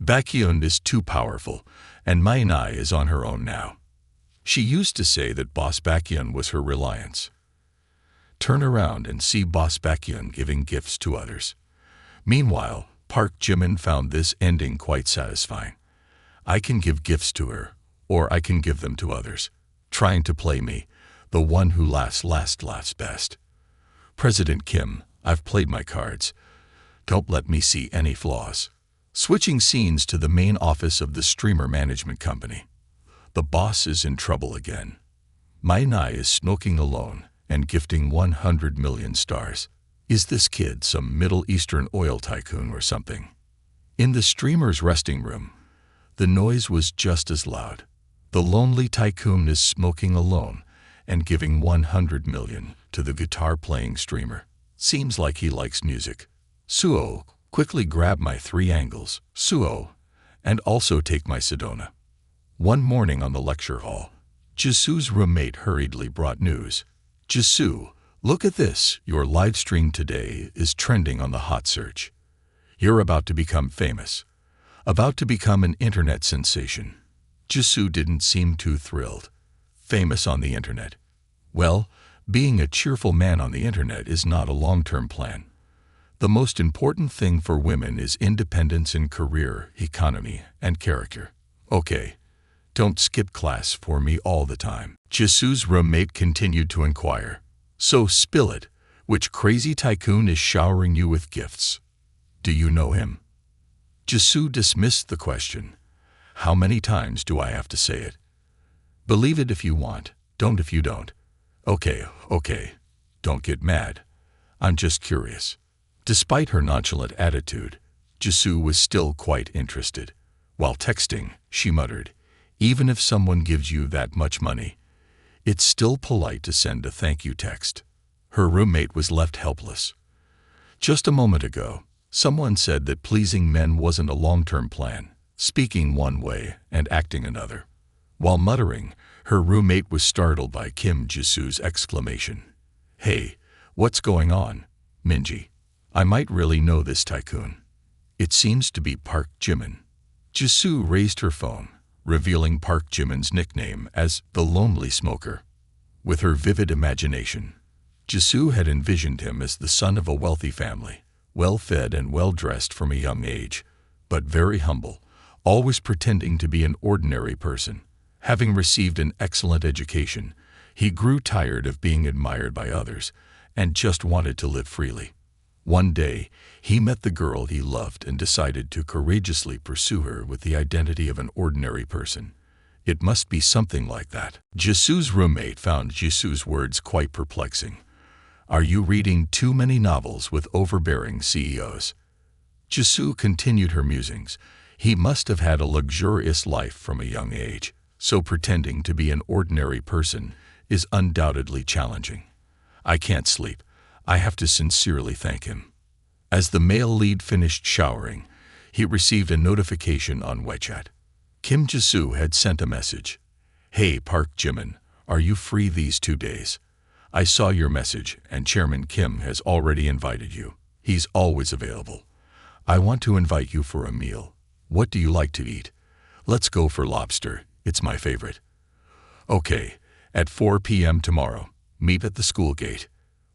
Speaker 1: Baekhyun is too powerful, and Mai Nai is on her own now. She used to say that Boss Baekhyun was her reliance. Turn around and see Boss Baekhyun giving gifts to others." Meanwhile, Park Jimin found this ending quite satisfying. "I can give gifts to her, or I can give them to others. Trying to play me, the one who laughs best. President Kim, I've played my cards. Don't let me see any flaws." Switching scenes to the main office of the streamer management company. The boss is in trouble again. Mai Nai is smoking alone and gifting 100 million stars. Is this kid some Middle Eastern oil tycoon or something? In the streamer's resting room, the noise was just as loud. The lonely tycoon is smoking alone and giving 100 million to the guitar-playing streamer. Seems like he likes music. "Suo, quickly grab my 3 angles, Suo, and also take my Sedona." One morning on the lecture hall, Jisoo's roommate hurriedly brought news. "Jisoo, look at this. Your live stream today is trending on the hot search. You're about to become famous. About to become an internet sensation." Jisoo didn't seem too thrilled. Famous on the internet? Well, being a cheerful man on the internet is not a long-term plan. The most important thing for women is independence in career, economy, and character. "Okay, don't skip class for me all the time." Jisoo's roommate continued to inquire. "So spill it. Which crazy tycoon is showering you with gifts? Do you know him?" Jisoo dismissed the question. "How many times do I have to say it? Believe it if you want, don't if you don't. Okay, don't get mad. I'm just curious." Despite her nonchalant attitude, Jisoo was still quite interested. While texting, she muttered, "Even if someone gives you that much money, it's still polite to send a thank you text." Her roommate was left helpless. Just a moment ago, someone said that pleasing men wasn't a long-term plan, speaking one way and acting another. While muttering, her roommate was startled by Kim Jisoo's exclamation. "Hey, what's going on, Minji? I might really know this Tycoon. It seems to be Park Jimin." Jisoo raised her phone, revealing Park Jimin's nickname as the Lonely Smoker. With her vivid imagination, Jisoo had envisioned him as the son of a wealthy family, well-fed and well-dressed from a young age, but very humble, always pretending to be an ordinary person. Having received an excellent education, he grew tired of being admired by others and just wanted to live freely. One day, he met the girl he loved and decided to courageously pursue her with the identity of an ordinary person. It must be something like that. Jisoo's roommate found Jisoo's words quite perplexing. "Are you reading too many novels with overbearing CEOs?" Jisoo continued her musings. He must have had a luxurious life from a young age, so pretending to be an ordinary person is undoubtedly challenging. "I can't sleep. I have to sincerely thank him." As the male lead finished showering, he received a notification on WeChat. Kim Jisoo had sent a message. "Hey Park Jimin, are you free these 2 days? I saw your message and Chairman Kim has already invited you. He's always available. I want to invite you for a meal. What do you like to eat? Let's go for lobster, it's my favorite." "Okay, at 4 p.m. tomorrow, meet at the school gate."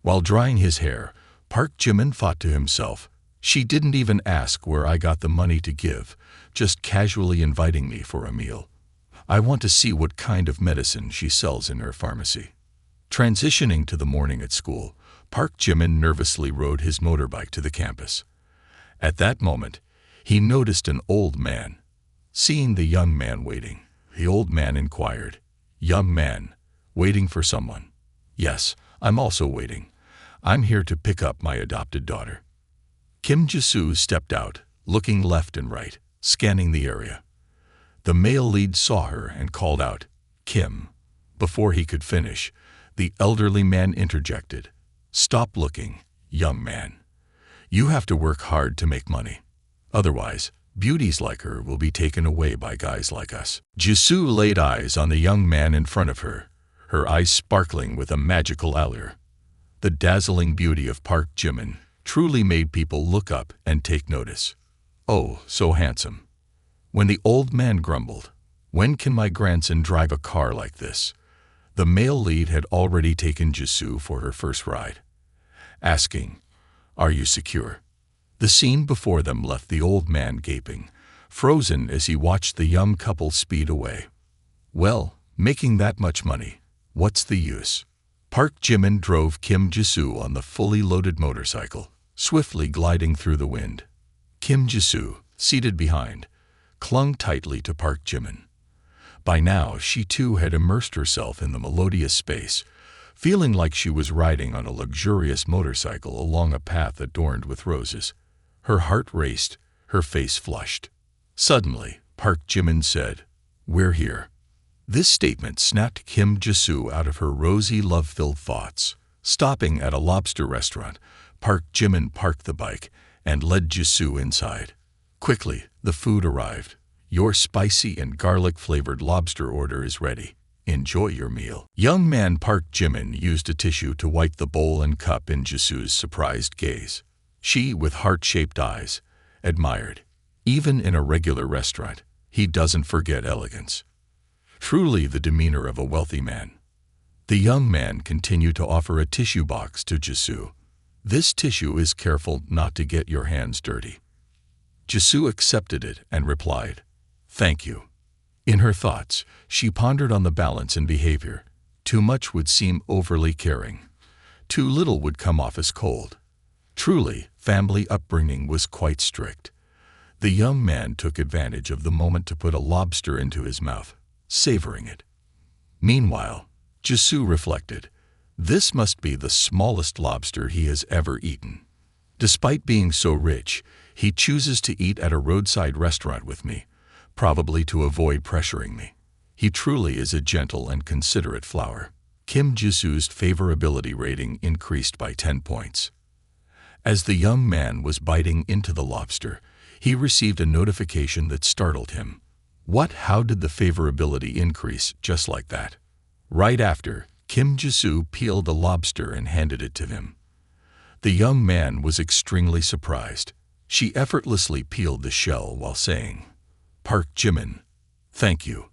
Speaker 1: While drying his hair, Park Jimin thought to himself, "She didn't even ask where I got the money to give, just casually inviting me for a meal. I want to see what kind of medicine she sells in her pharmacy." Transitioning to the morning at school, Park Jimin nervously rode his motorbike to the campus. At that moment, he noticed an old man. Seeing the young man waiting, the old man inquired, "Young man, waiting for someone?" "Yes, I'm also waiting. I'm here to pick up my adopted daughter." Kim Jisoo stepped out, looking left and right, scanning the area. The male lead saw her and called out, "Kim." Before he could finish, the elderly man interjected, "Stop looking, young man. You have to work hard to make money. Otherwise, beauties like her will be taken away by guys like us." Jisoo laid eyes on the young man in front of her, her eyes sparkling with a magical allure. The dazzling beauty of Park Jimin truly made people look up and take notice. "Oh, so handsome." When the old man grumbled, "When can my grandson drive a car like this?" the male lead had already taken Jisoo for her first ride. Asking, "Are you secure?" The scene before them left the old man gaping, frozen as he watched the young couple speed away. Well, making that much money, what's the use? Park Jimin drove Kim Jisoo on the fully loaded motorcycle, swiftly gliding through the wind. Kim Jisoo, seated behind, clung tightly to Park Jimin. By now, she too had immersed herself in the melodious space, feeling like she was riding on a luxurious motorcycle along a path adorned with roses. Her heart raced, her face flushed. Suddenly, Park Jimin said, "We're here." This statement snapped Kim Jisoo out of her rosy, love-filled thoughts. Stopping at a lobster restaurant, Park Jimin parked the bike and led Jisoo inside. Quickly, the food arrived. "Your spicy and garlic-flavored lobster order is ready. Enjoy your meal." Young man Park Jimin used a tissue to wipe the bowl and cup in Jisoo's surprised gaze. She, with heart-shaped eyes, admired. Even in a regular restaurant, he doesn't forget elegance. Truly the demeanor of a wealthy man. The young man continued to offer a tissue box to Jisoo. "This tissue is careful not to get your hands dirty." Jisoo accepted it and replied, "Thank you." In her thoughts, she pondered on the balance in behavior. Too much would seem overly caring. Too little would come off as cold. Truly, family upbringing was quite strict. The young man took advantage of the moment to put a lobster into his mouth, savoring it. Meanwhile, Jisoo reflected, this must be the smallest lobster he has ever eaten. Despite being so rich, he chooses to eat at a roadside restaurant with me, probably to avoid pressuring me. He truly is a gentle and considerate flower. Kim Jisoo's favorability rating increased by 10 points. As the young man was biting into the lobster, he received a notification that startled him. What? How did the favorability increase just like that? Right after, Kim Jisoo peeled a lobster and handed it to him. The young man was extremely surprised. She effortlessly peeled the shell while saying, "Park Jimin, thank you.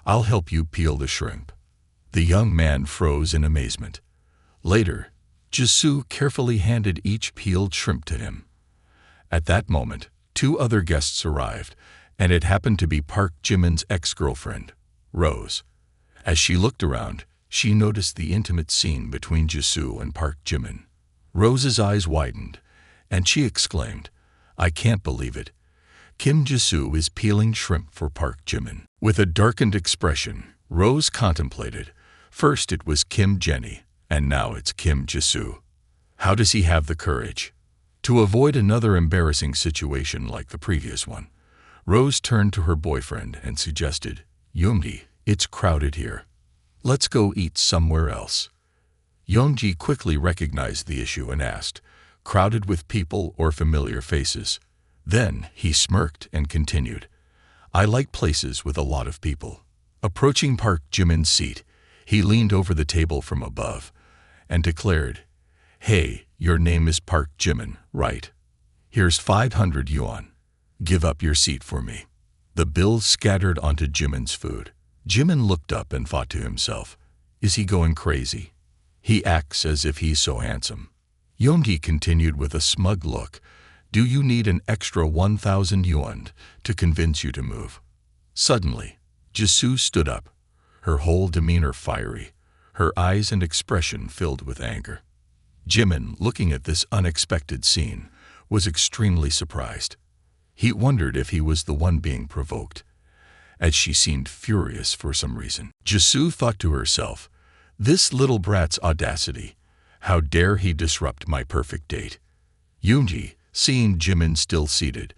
Speaker 1: I'll help you peel the shrimp." The young man froze in amazement. Later, Jisoo carefully handed each peeled shrimp to him. At that moment, 2 other guests arrived, and it happened to be Park Jimin's ex-girlfriend, Rose. As she looked around, she noticed the intimate scene between Jisoo and Park Jimin. Rose's eyes widened, and she exclaimed, "I can't believe it. Kim Jisoo is peeling shrimp for Park Jimin." With a darkened expression, Rose contemplated. First it was Kim Jenny, and now it's Kim Jisoo. How does he have the courage? To avoid another embarrassing situation like the previous one, Rose turned to her boyfriend and suggested, "Yoongi, it's crowded here. Let's go eat somewhere else." Yoongi quickly recognized the issue and asked, "Crowded with people or familiar faces?" Then he smirked and continued, "I like places with a lot of people." Approaching Park Jimin's seat, he leaned over the table from above and declared, "Hey, your name is Park Jimin, right? Here's 500 yuan. Give up your seat for me." The bills scattered onto Jimin's food. Jimin looked up and thought to himself, "Is he going crazy? He acts as if he's so handsome." Yoongi continued with a smug look, "Do you need an extra 1,000 yuan to convince you to move?" Suddenly, Jisoo stood up, her whole demeanor fiery, her eyes and expression filled with anger. Jimin, looking at this unexpected scene, was extremely surprised. He wondered if he was the one being provoked, as she seemed furious for some reason. Jisoo thought to herself, "This little brat's audacity. How dare he disrupt my perfect date?" Yoongi, seeing Jimin still seated,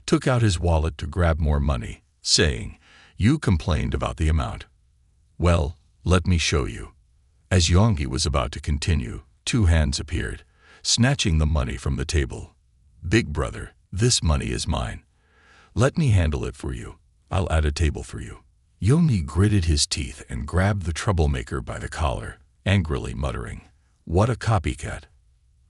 Speaker 1: took out his wallet to grab more money, saying, "You complained about the amount. Well, let me show you." As Yoongi was about to continue, 2 hands appeared, snatching the money from the table. "Big brother, this money is mine. Let me handle it for you. I'll add a table for you." Yoongi gritted his teeth and grabbed the troublemaker by the collar, angrily muttering, "What a copycat."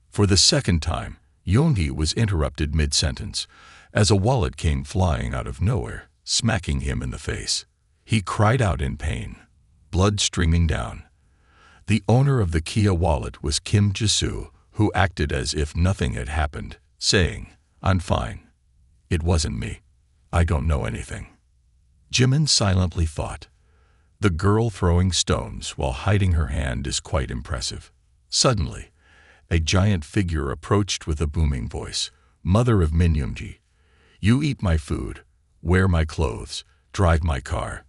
Speaker 1: For the second time, Yoongi was interrupted mid-sentence, as a wallet came flying out of nowhere, smacking him in the face. He cried out in pain, blood streaming down. The owner of the Kia wallet was Kim Jisoo, who acted as if nothing had happened, saying, "I'm fine. It wasn't me. I don't know anything." Jimin silently thought, "The girl throwing stones while hiding her hand is quite impressive." Suddenly, a giant figure approached with a booming voice, "Mother of Min Yoongi, you eat my food, wear my clothes, drive my car,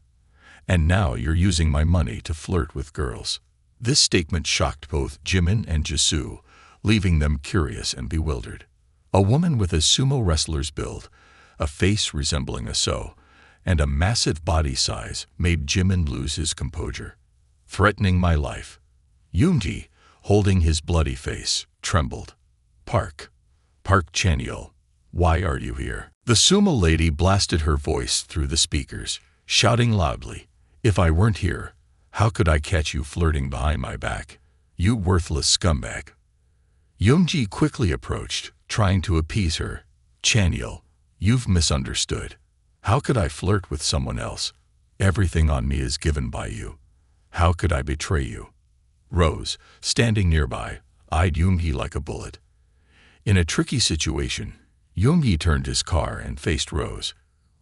Speaker 1: and now you're using my money to flirt with girls." This statement shocked both Jimin and Jisoo, leaving them curious and bewildered. A woman with a sumo wrestler's build, a face resembling a so, and a massive body size made Jimin lose his composure. "Threatening my life." Yoongi, holding his bloody face, trembled. Park Chanyeol, why are you here?" The sumo lady blasted her voice through the speakers, shouting loudly, "If I weren't here, how could I catch you flirting behind my back? You worthless scumbag." Yoongi quickly approached, trying to appease her. "Chanyeol, you've misunderstood. How could I flirt with someone else? Everything on me is given by you. How could I betray you?" Rose, standing nearby, eyed Yoongi like a bullet. In a tricky situation, Yoongi turned his car and faced Rose,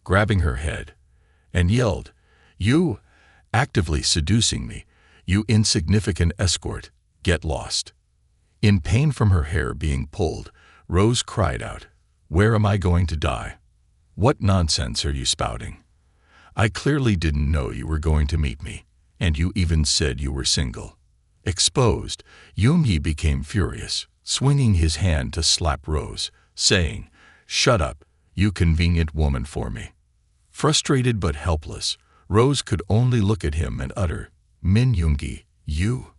Speaker 1: grabbing her head, and yelled, "You, actively seducing me, you insignificant escort, get lost." In pain from her hair being pulled, Rose cried out, "Where am I going to die? What nonsense are you spouting? I clearly didn't know you were going to meet me, and you even said you were single." Exposed, Yoongi became furious, swinging his hand to slap Rose, saying, "Shut up, you convenient woman for me." Frustrated but helpless, Rose could only look at him and utter, "Min Yoongi, you?"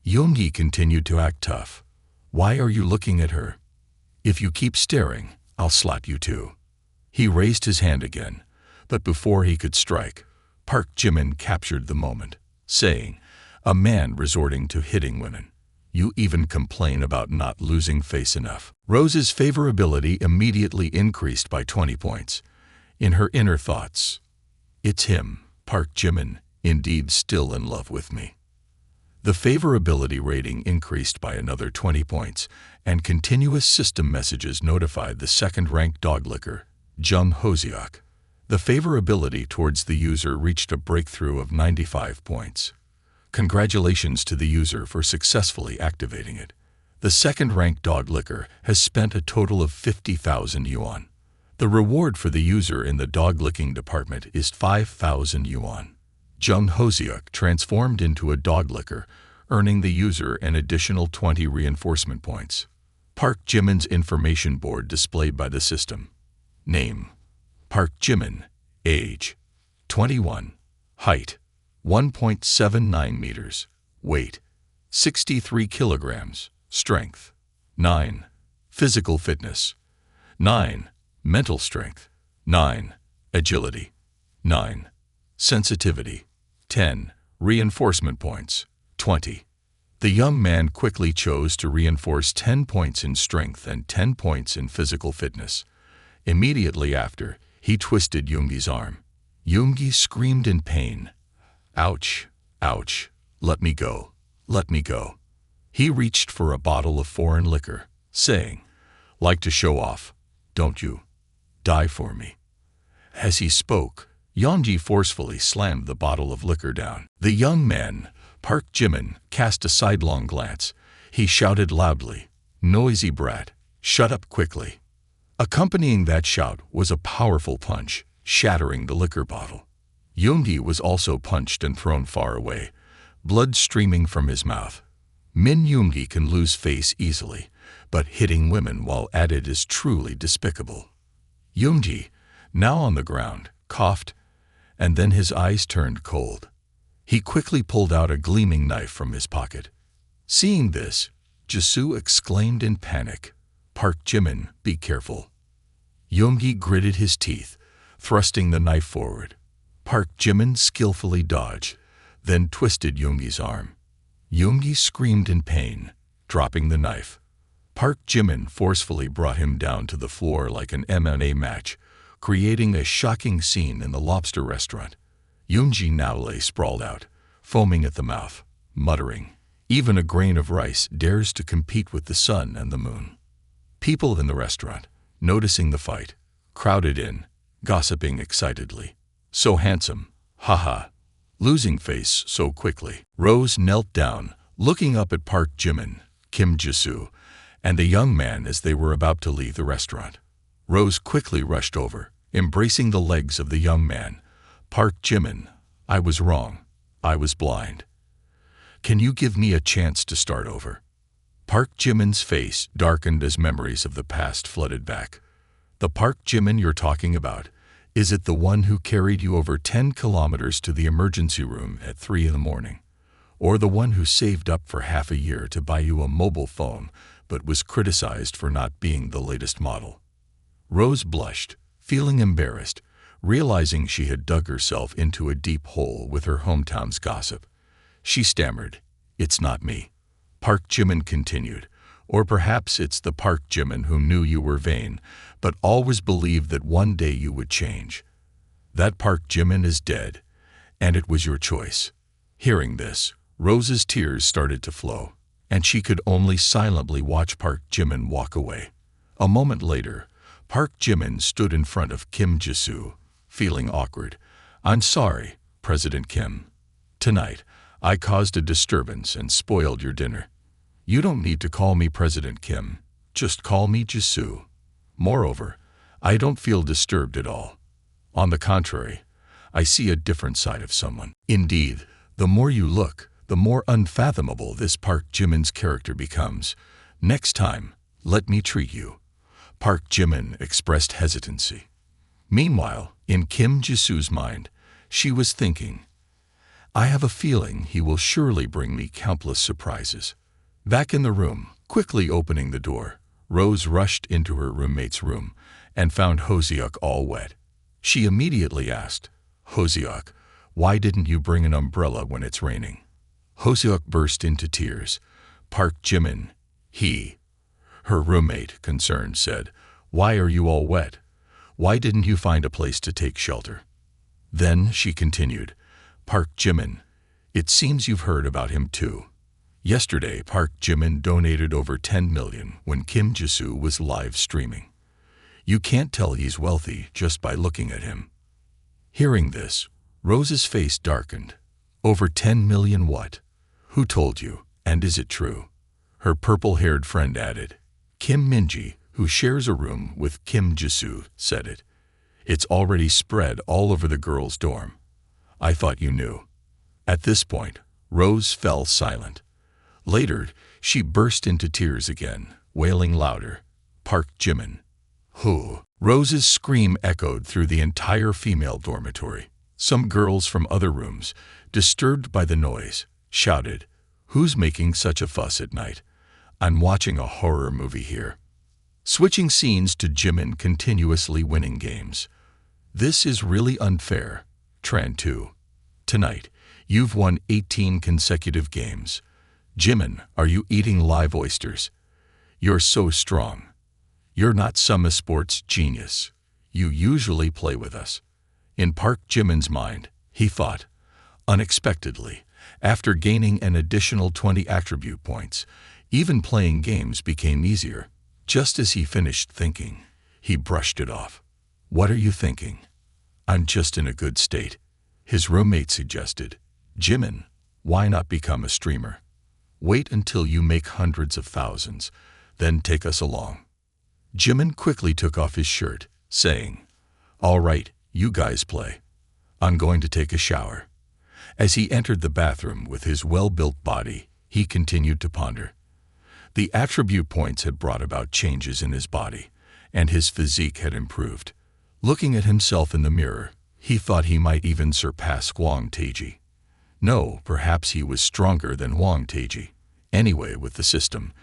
Speaker 1: Yoongi continued to act tough. "Why are you looking at her? If you keep staring, I'll slap you too." He raised his hand again, But before he could strike, Park Jimin captured the moment, saying, "A man resorting to hitting women. You even complain about not losing face enough." Rose's favorability immediately increased by 20 points. In her inner thoughts, "It's him, Park Jimin, indeed still in love with me." The favorability rating increased by another 20 points, and continuous system messages notified the second-ranked doglicker, Jung Hoseok. The favorability towards the user reached a breakthrough of 95 points. Congratulations to the user for successfully activating it. The second-ranked doglicker has spent a total of 50,000 yuan. The reward for the user in the dog-licking department is 5,000 yuan. Jung Hoseok transformed into a doglicker, earning the user an additional 20 reinforcement points. Park Jimin's information board displayed by the system. Name: Park Jimin. Age: 21. Height: 1.79 meters. Weight: 63 kilograms. Strength: 9. Physical fitness: 9. Mental strength: 9. Agility: 9. Sensitivity: 10. Reinforcement points: 20. The young man quickly chose to reinforce 10 points in strength and 10 points in physical fitness. Immediately after, he twisted Yoongi's arm. Yoongi screamed in pain. "Ouch, ouch, let me go, let me go." He reached for a bottle of foreign liquor, saying, "Like to show off, don't you? Die for me." As he spoke, Yoongi forcefully slammed the bottle of liquor down. The young man, Park Jimin, cast a sidelong glance. He shouted loudly, "Noisy brat, shut up quickly." Accompanying that shout was a powerful punch, shattering the liquor bottle. Yoongi was also punched and thrown far away, blood streaming from his mouth. Min Yoongi can lose face easily, but hitting women while at it is truly despicable. Yoongi, now on the ground, coughed, and then his eyes turned cold. He quickly pulled out a gleaming knife from his pocket. Seeing this, Jisoo exclaimed in panic, "Park Jimin, be careful." Yoongi gritted his teeth, thrusting the knife forward. Park Jimin skillfully dodged, then twisted Yoongi's arm. Yoongi screamed in pain, dropping the knife. Park Jimin forcefully brought him down to the floor like an MMA match, creating a shocking scene in the lobster restaurant. Yoongi now lay sprawled out, foaming at the mouth, muttering, "Even a grain of rice dares to compete with the sun and the moon." People in the restaurant, noticing the fight, crowded in, gossiping excitedly. "So handsome, haha. Losing face so quickly." Rose knelt down, looking up at Park Jimin, Kim Jisoo, and the young man as they were about to leave the restaurant. Rose quickly rushed over, embracing the legs of the young man. "Park Jimin, I was wrong. I was blind. Can you give me a chance to start over?" Park Jimin's face darkened as memories of the past flooded back. "The Park Jimin you're talking about, is it the one who carried you over 10 kilometers to the emergency room at 3 in the morning? Or the one who saved up for half a year to buy you a mobile phone but was criticized for not being the latest model?" Rose blushed, feeling embarrassed, realizing she had dug herself into a deep hole with her hometown's gossip. She stammered, "It's not me." Park Jimin continued, "Or perhaps it's the Park Jimin who knew you were vain, but always believed that one day you would change. That Park Jimin is dead, and it was your choice." Hearing this, Rose's tears started to flow, and she could only silently watch Park Jimin walk away. A moment later, Park Jimin stood in front of Kim Jisoo, feeling awkward. "I'm sorry, President Kim. Tonight, I caused a disturbance and spoiled your dinner. You don't need to call me President Kim, just call me Jisoo. Moreover, I don't feel disturbed at all. On the contrary, I see a different side of someone. Indeed, the more you look, the more unfathomable this Park Jimin's character becomes. Next time, let me treat you." Park Jimin expressed hesitancy. Meanwhile, in Kim Jisoo's mind, she was thinking, "I have a feeling he will surely bring me countless surprises." Back in the room, quickly opening the door, Rose rushed into her roommate's room and found Hoseok all wet. She immediately asked, Hoseok, why didn't you bring an umbrella when it's raining? Hoseok burst into tears. Park Jimin, her roommate, concerned, said, why are you all wet? Why didn't you find a place to take shelter? Then she continued, Park Jimin, it seems you've heard about him too. Yesterday, Park Jimin donated over 10 million when Kim Jisoo was live streaming. You can't tell he's wealthy just by looking at him. Hearing this, Rose's face darkened. Over 10 million what? Who told you, and is it true? Her purple-haired friend added. Kim Minji, who shares a room with Kim Jisoo, said it. It's already spread all over the girls' dorm. I thought you knew. At this point, Rose fell silent. Later, she burst into tears again, wailing louder. Park Jimin. Who? Rose's scream echoed through the entire female dormitory. Some girls from other rooms, disturbed by the noise, shouted, Who's making such a fuss at night? I'm watching a horror movie here. Switching scenes to Jimin continuously winning games. This is really unfair. Tran 2. Tonight, you've won 18 consecutive games. Jimin, are you eating live oysters? You're so strong. You're not some sports genius. You usually play with us. In Park Jimin's mind, he thought. Unexpectedly, after gaining an additional 20 attribute points, even playing games became easier. Just as he finished thinking, he brushed it off. What are you thinking? I'm just in a good state. His roommate suggested. Jimin, why not become a streamer? Wait until you make hundreds of thousands, then take us along. Jimin quickly took off his shirt, saying, All right, you guys play. I'm going to take a shower. As he entered the bathroom with his well-built body, he continued to ponder. The attribute points had brought about changes in his body, and his physique had improved. Looking at himself in the mirror, he thought he might even surpass Hwang Taiji. No, perhaps he was stronger than Hwang Taiji. Anyway, with the system,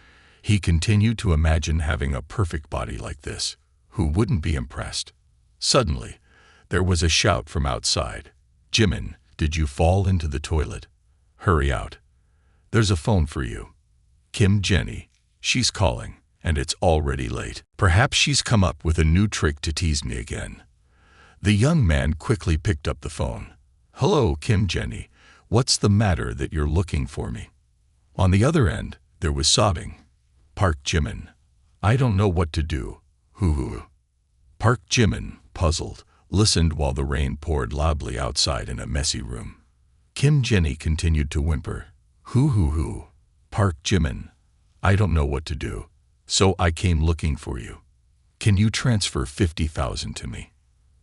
Speaker 1: he continued to imagine having a perfect body like this. Who wouldn't be impressed? Suddenly, there was a shout from outside. Jimin, did you fall into the toilet? Hurry out. There's a phone for you. Kim Jenny, she's calling, and it's already late. Perhaps she's come up with a new trick to tease me again. The young man quickly picked up the phone. Hello, Kim Jenny. What's the matter that you're looking for me? On the other end, there was sobbing. Park Jimin. I don't know what to do. Hoo. Park Jimin, puzzled, listened while the rain poured loudly outside in a messy room. Kim Jenny continued to whimper. Hoo. Park Jimin. I don't know what to do, so I came looking for you. Can you transfer 50,000 to me?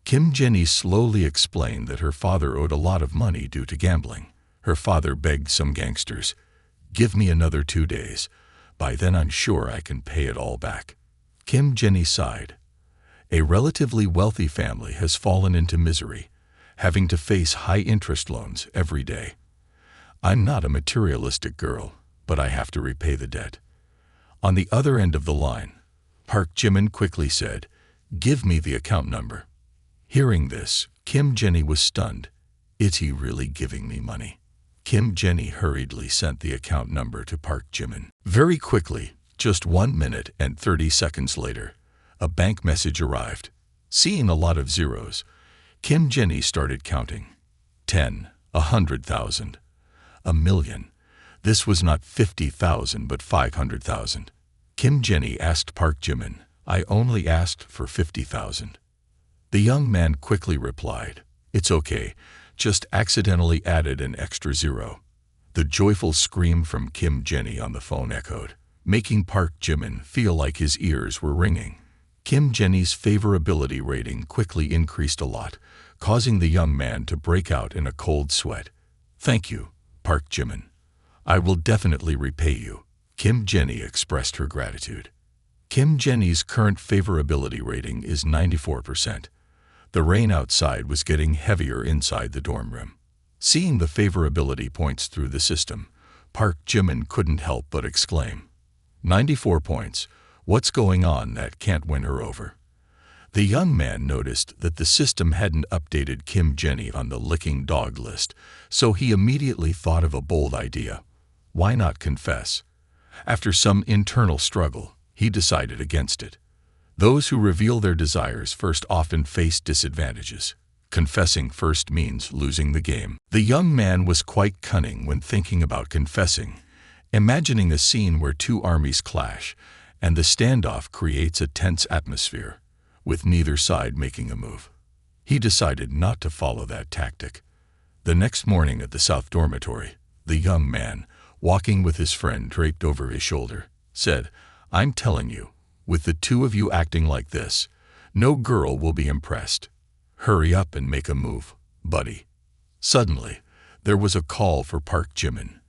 Speaker 1: Kim Jenny slowly explained that her father owed a lot of money due to gambling. Her father begged some gangsters, Give me another 2 days. By then I'm sure I can pay it all back. Kim Jenny sighed. A relatively wealthy family has fallen into misery, having to face high-interest loans every day. I'm not a materialistic girl, but I have to repay the debt. On the other end of the line, Park Jimin quickly said, Give me the account number. Hearing this, Kim Jenny was stunned. Is he really giving me money? Kim Jenny hurriedly sent the account number to Park Jimin. Very quickly, just 1 minute and 30 seconds later, a bank message arrived. Seeing a lot of zeros, Kim Jenny started counting. 10, 100,000, a million. This was not 50,000 but 500,000. Kim Jenny asked Park Jimin, I only asked for 50,000. The young man quickly replied, It's okay, just accidentally added an extra zero. The joyful scream from Kim Jenny on the phone echoed, making Park Jimin feel like his ears were ringing. Kim Jenny's favorability rating quickly increased a lot, causing the young man to break out in a cold sweat. Thank you, Park Jimin. I will definitely repay you. Kim Jenny expressed her gratitude. Kim Jenny's current favorability rating is 94%. The rain outside was getting heavier inside the dorm room. Seeing the favorability points through the system, Park Jimin couldn't help but exclaim, 94 points. What's going on that can't win her over? The young man noticed that the system hadn't updated Kim Jenny on the licking dog list, so he immediately thought of a bold idea. Why not confess? After some internal struggle, he decided against it. Those who reveal their desires first often face disadvantages. Confessing first means losing the game. The young man was quite cunning when thinking about confessing, imagining a scene where two armies clash, and the standoff creates a tense atmosphere, with neither side making a move. He decided not to follow that tactic. The next morning at the South Dormitory, the young man, walking with his friend draped over his shoulder, said, "I'm telling you, with the two of you acting like this, no girl will be impressed. Hurry up and make a move, buddy." Suddenly, there was a call for Park Jimin,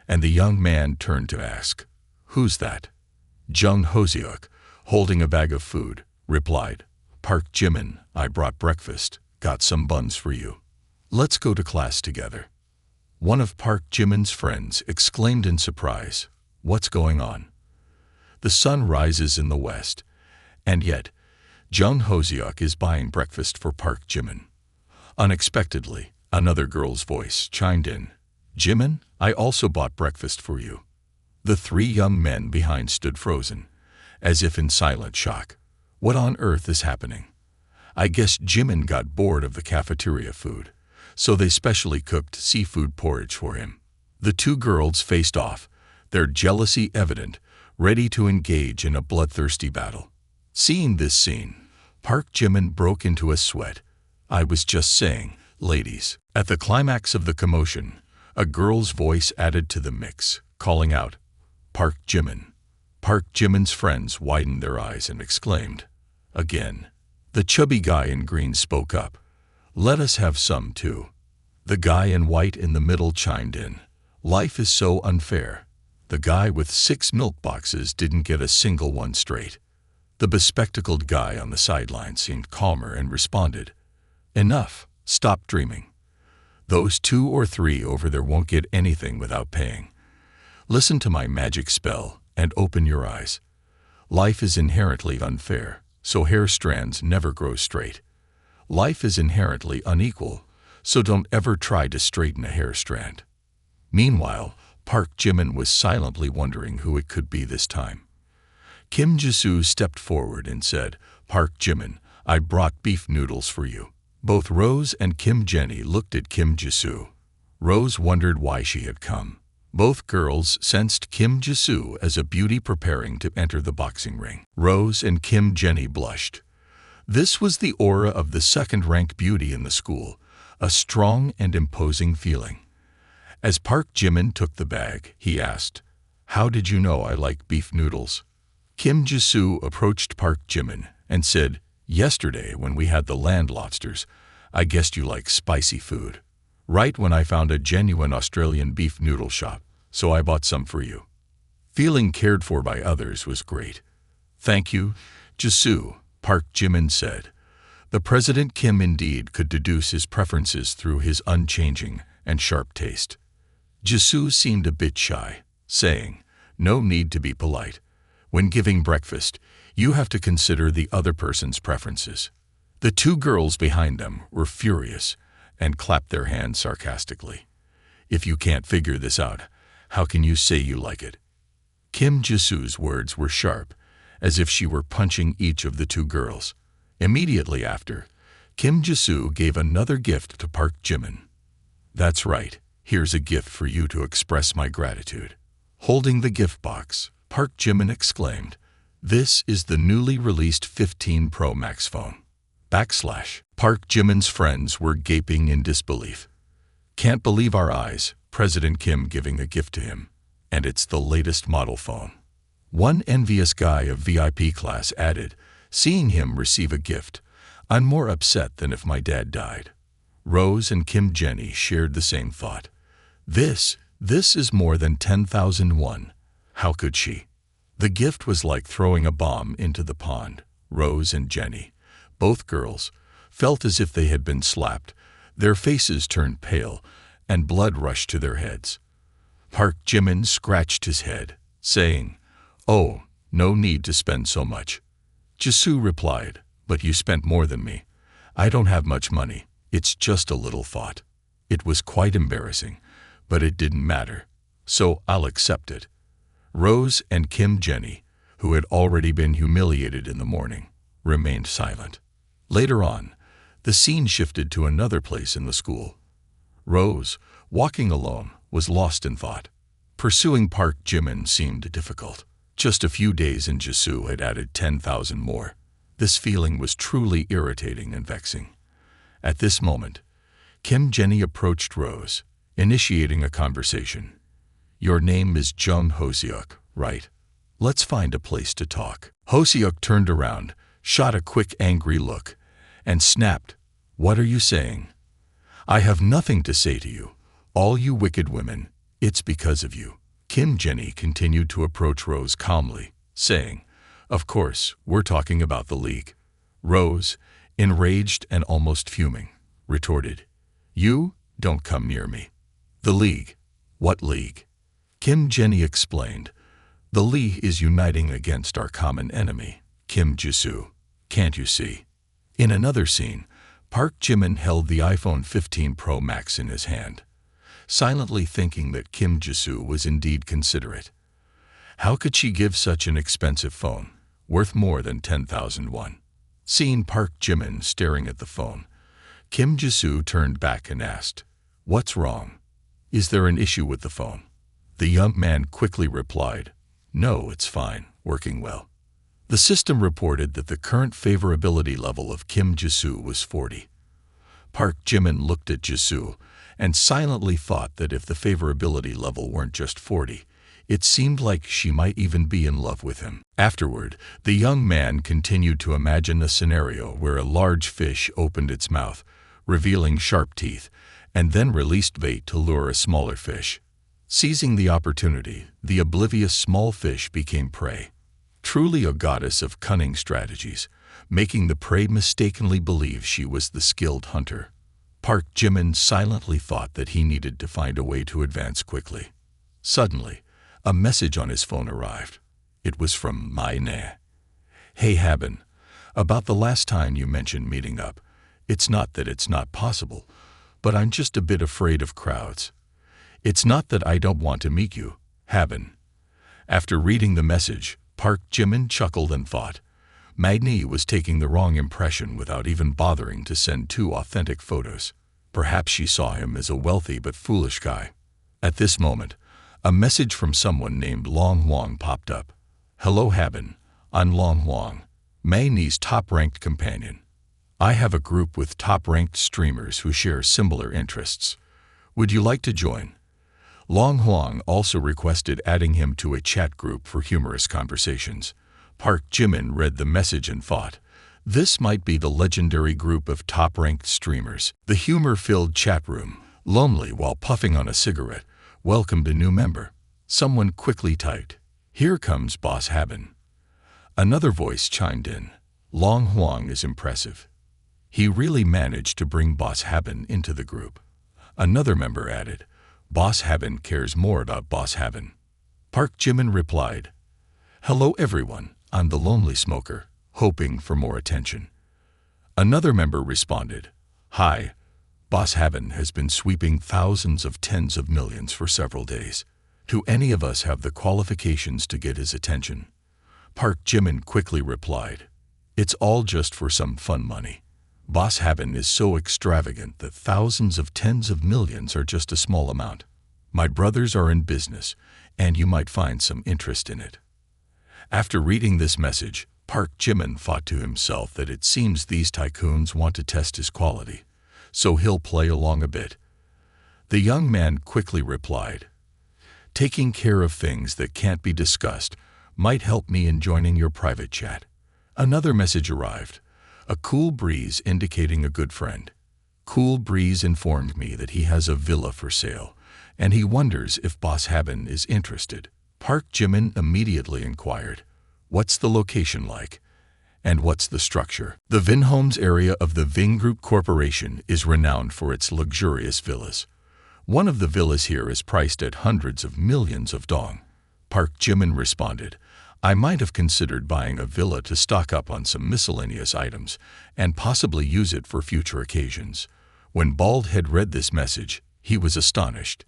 Speaker 1: and the young man turned to ask, "Who's that?" Jung Hoseok, holding a bag of food, replied, "Park Jimin, I brought breakfast, got some buns for you. Let's go to class together." One of Park Jimin's friends exclaimed in surprise, "What's going on? The sun rises in the west, and yet Jung Hoseok is buying breakfast for Park Jimin." Unexpectedly, another girl's voice chimed in, "Jimin, I also bought breakfast for you." The three young men behind stood frozen, as if in silent shock. What on earth is happening? I guess Jimin got bored of the cafeteria food, so they specially cooked seafood porridge for him. The two girls faced off, their jealousy evident, ready to engage in a bloodthirsty battle. Seeing this scene, Park Jimin broke into a sweat. "I was just saying, ladies." At the climax of the commotion, a girl's voice added to the mix, calling out, "Park Jimin." Park Jimin's friends widened their eyes and exclaimed, "Again." The chubby guy in green spoke up, "Let us have some too." The guy in white in the middle chimed in, "Life is so unfair." The guy with 6 milk boxes didn't get a single one straight. The bespectacled guy on the sideline seemed calmer and responded, "Enough, stop dreaming. Those 2 or 3 over there won't get anything without paying. Listen to my magic spell and open your eyes. Life is inherently unfair, so hair strands never grow straight. Life is inherently unequal, so don't ever try to straighten a hair strand." Meanwhile, Park Jimin was silently wondering who it could be this time. Kim Jisoo stepped forward and said, "Park Jimin, I brought beef noodles for you." Both Rose and Kim Jenny looked at Kim Jisoo. Rose wondered why she had come. Both girls sensed Kim Jisoo as a beauty preparing to enter the boxing ring. Rose and Kim Jenny blushed. This was the aura of the second-rank beauty in the school, a strong and imposing feeling. As Park Jimin took the bag, he asked, "How did you know I like beef noodles?" Kim Jisoo approached Park Jimin and said, "Yesterday when we had the land lobsters, I guessed you like spicy food. Right when I found a genuine Australian beef noodle shop, so I bought some for you." Feeling cared for by others was great. "Thank you, Jisoo," Park Jimin said. The President Kim indeed could deduce his preferences through his unchanging and sharp taste. Jisoo seemed a bit shy, saying, "No need to be polite. When giving breakfast, you have to consider the other person's preferences." The two girls behind them were furious and clapped their hands sarcastically. "If you can't figure this out, how can you say you like it?" Kim Jisoo's words were sharp, as if she were punching each of the two girls. Immediately after, Kim Jisoo gave another gift to Park Jimin. "That's right, here's a gift for you to express my gratitude." Holding the gift box, Park Jimin exclaimed, "This is the newly released 15 Pro Max phone." Park Jimin's friends were gaping in disbelief. "Can't believe our eyes, President Kim giving a gift to him. And it's the latest model phone." One envious guy of VIP class added, seeing him receive a gift, "I'm more upset than if my dad died." Rose and Kim Jenny shared the same thought. This is more than 10,000 won. How could she? The gift was like throwing a bomb into the pond. Rose and Jenny, both girls, felt as if they had been slapped. Their faces turned pale, and blood rushed to their heads. Park Jimin scratched his head, saying, "Oh, no need to spend so much." Jisoo replied, But you spent more than me. I don't have much money. It's just a little thought. It was quite embarrassing, but it didn't matter. So I'll accept it. Rose and Kim Jenny, who had already been humiliated in the morning, remained silent. Later on, the scene shifted to another place in the school. Rose, walking alone, was lost in thought. Pursuing Park Jimin seemed difficult. Just a few days in Jisoo had added 10,000 more. This feeling was truly irritating and vexing. At this moment, Kim Jenny approached Rose, initiating a conversation. Your name is Jung Hoseok, right? Let's find a place to talk. Hoseok turned around, shot a quick angry look, and snapped, What are you saying? I have nothing to say to you. All you wicked women, it's because of you. Kim Jenny continued to approach Rose calmly, saying, Of course, we're talking about the league. Rose, enraged and almost fuming, retorted, You don't come near me. The league? What league? Kim Jenny explained, The league is uniting against our common enemy, Kim Jisoo. Can't you see? In another scene, Park Jimin held the iPhone 15 Pro Max in his hand, silently thinking that Kim Jisoo was indeed considerate. How could she give such an expensive phone, worth more than 10,000 won? Seeing Park Jimin staring at the phone, Kim Jisoo turned back and asked, What's wrong? Is there an issue with the phone? The young man quickly replied, No, it's fine, working well. The system reported that the current favorability level of Kim Jisoo was 40. Park Jimin looked at Jisoo and silently thought that if the favorability level weren't just 40, it seemed like she might even be in love with him. Afterward, the young man continued to imagine a scenario where a large fish opened its mouth, revealing sharp teeth, and then released bait to lure a smaller fish. Seizing the opportunity, the oblivious small fish became prey. Truly a goddess of cunning strategies, making the prey mistakenly believe she was the skilled hunter. Park Jimin silently thought that he needed to find a way to advance quickly. Suddenly, a message on his phone arrived. It was from Manhwa. Hey Haben, about the last time you mentioned meeting up. It's not that it's not possible, but I'm just a bit afraid of crowds. It's not that I don't want to meet you, Haben. After reading the message, Park Jimin chuckled and thought, Manhwa was taking the wrong impression without even bothering to send 2 authentic photos. Perhaps she saw him as a wealthy but foolish guy. At this moment, a message from someone named Long Huang popped up. Hello Haben, I'm Long Huang, Manhwa's top-ranked companion. I have a group with top-ranked streamers who share similar interests. Would you like to join? Long Huang also requested adding him to a chat group for humorous conversations. Park Jimin read the message and thought, this might be the legendary group of top-ranked streamers. The humor-filled chat room, lonely while puffing on a cigarette, welcomed a new member. Someone quickly typed, Here comes Boss Haben. Another voice chimed in, Long Huang is impressive. He really managed to bring Boss Haben into the group. Another member added, Boss Haben cares more about Boss Haben. Park Jimin replied, Hello everyone, I'm the lonely smoker, hoping for more attention. Another member responded, Hi, Boss Haben has been sweeping thousands of tens of millions for several days. Do any of us have the qualifications to get his attention? Park Jimin quickly replied, It's all just for some fun money. Boss Haben is so extravagant that thousands of tens of millions are just a small amount. My brothers are in business, and you might find some interest in it. After reading this message, Park Jimin thought to himself that it seems these tycoons want to test his quality, so he'll play along a bit. The young man quickly replied, Taking care of things that can't be discussed might help me in joining your private chat. Another message arrived. A cool breeze indicating a good friend. Cool breeze informed me that he has a villa for sale, and he wonders if Boss Haben is interested. Park Jimin immediately inquired, What's the location like? And what's the structure? The Vinhomes area of the Vingroup Corporation is renowned for its luxurious villas. One of the villas here is priced at hundreds of millions of dong. Park Jimin responded, I might have considered buying a villa to stock up on some miscellaneous items and possibly use it for future occasions. When Baldhead read this message, he was astonished.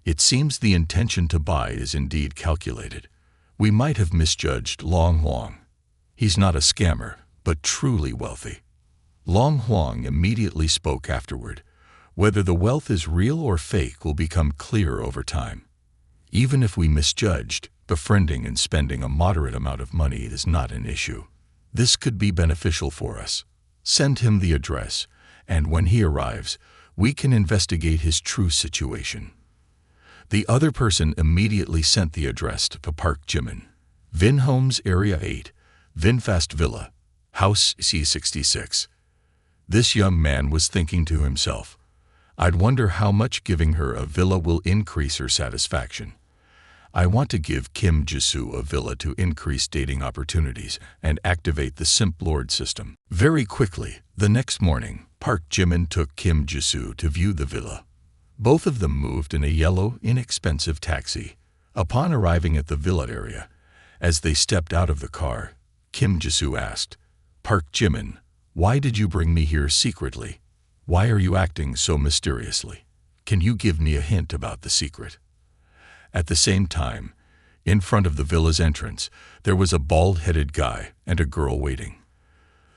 Speaker 1: It seems the intention to buy is indeed calculated. We might have misjudged Long Huang. He's not a scammer, but truly wealthy. Long Huang immediately spoke afterward. Whether the wealth is real or fake will become clear over time. Even if we misjudged, befriending and spending a moderate amount of money is not an issue. This could be beneficial for us. Send him the address, and when he arrives, we can investigate his true situation. The other person immediately sent the address to Park Jimin, Vinhomes Area 8, Vinfast Villa, House C66. This young man was thinking to himself, I'd wonder how much giving her a villa will increase her satisfaction. I want to give Kim Jisoo a villa to increase dating opportunities and activate the Simp Lord system. Very quickly, the next morning, Park Jimin took Kim Jisoo to view the villa. Both of them moved in a yellow, inexpensive taxi. Upon arriving at the villa area, as they stepped out of the car, Kim Jisoo asked, Park Jimin, why did you bring me here secretly? Why are you acting so mysteriously? Can you give me a hint about the secret? At the same time, in front of the villa's entrance, there was a bald-headed guy and a girl waiting.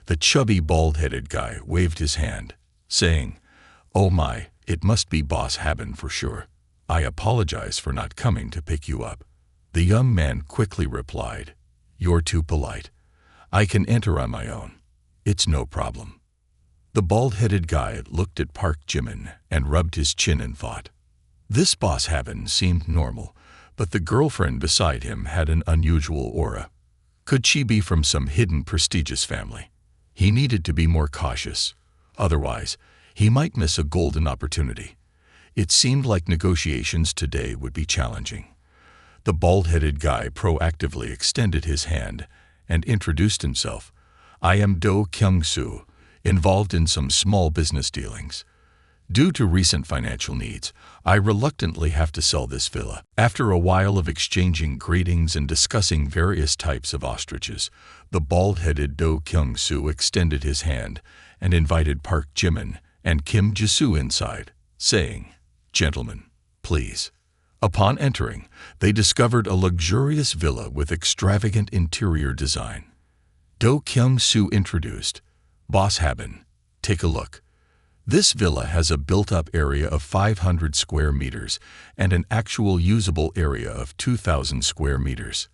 Speaker 1: The chubby bald-headed guy waved his hand, saying, Oh my, it must be Boss Haben for sure. I apologize for not coming to pick you up. The young man quickly replied, You're too polite. I can enter on my own. It's no problem. The bald-headed guy looked at Park Jimin and rubbed his chin in thought. This Boss Haben seemed normal, but the girlfriend beside him had an unusual aura. Could she be from some hidden prestigious family? He needed to be more cautious. Otherwise, he might miss a golden opportunity. It seemed like negotiations today would be challenging. The bald-headed guy proactively extended his hand and introduced himself. I am Do Kyung-soo, involved in some small business dealings. Due to recent financial needs, I reluctantly have to sell this villa. After a while of exchanging greetings and discussing various types of ostriches, the bald-headed Do Kyung-soo extended his hand and invited Park Jimin and Kim Jisoo inside, saying, Gentlemen, please. Upon entering, they discovered a luxurious villa with extravagant interior design. Do Kyung-soo introduced, Boss Haben, take a look. This villa has a built-up area of 500 square meters and an actual usable area of 2,000 square meters.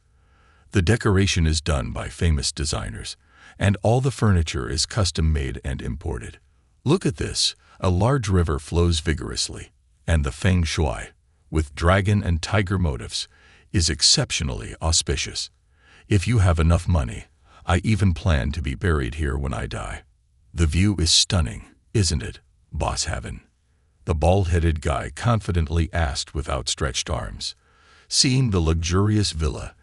Speaker 1: The decoration is done by famous designers, and all the furniture is custom-made and imported. Look at this, a large river flows vigorously, and the feng shui, with dragon and tiger motifs, is exceptionally auspicious. If you have enough money, I even plan to be buried here when I die. The view is stunning, isn't it, Boss Haben? The bald-headed guy confidently asked with outstretched arms. Seeing the luxurious villa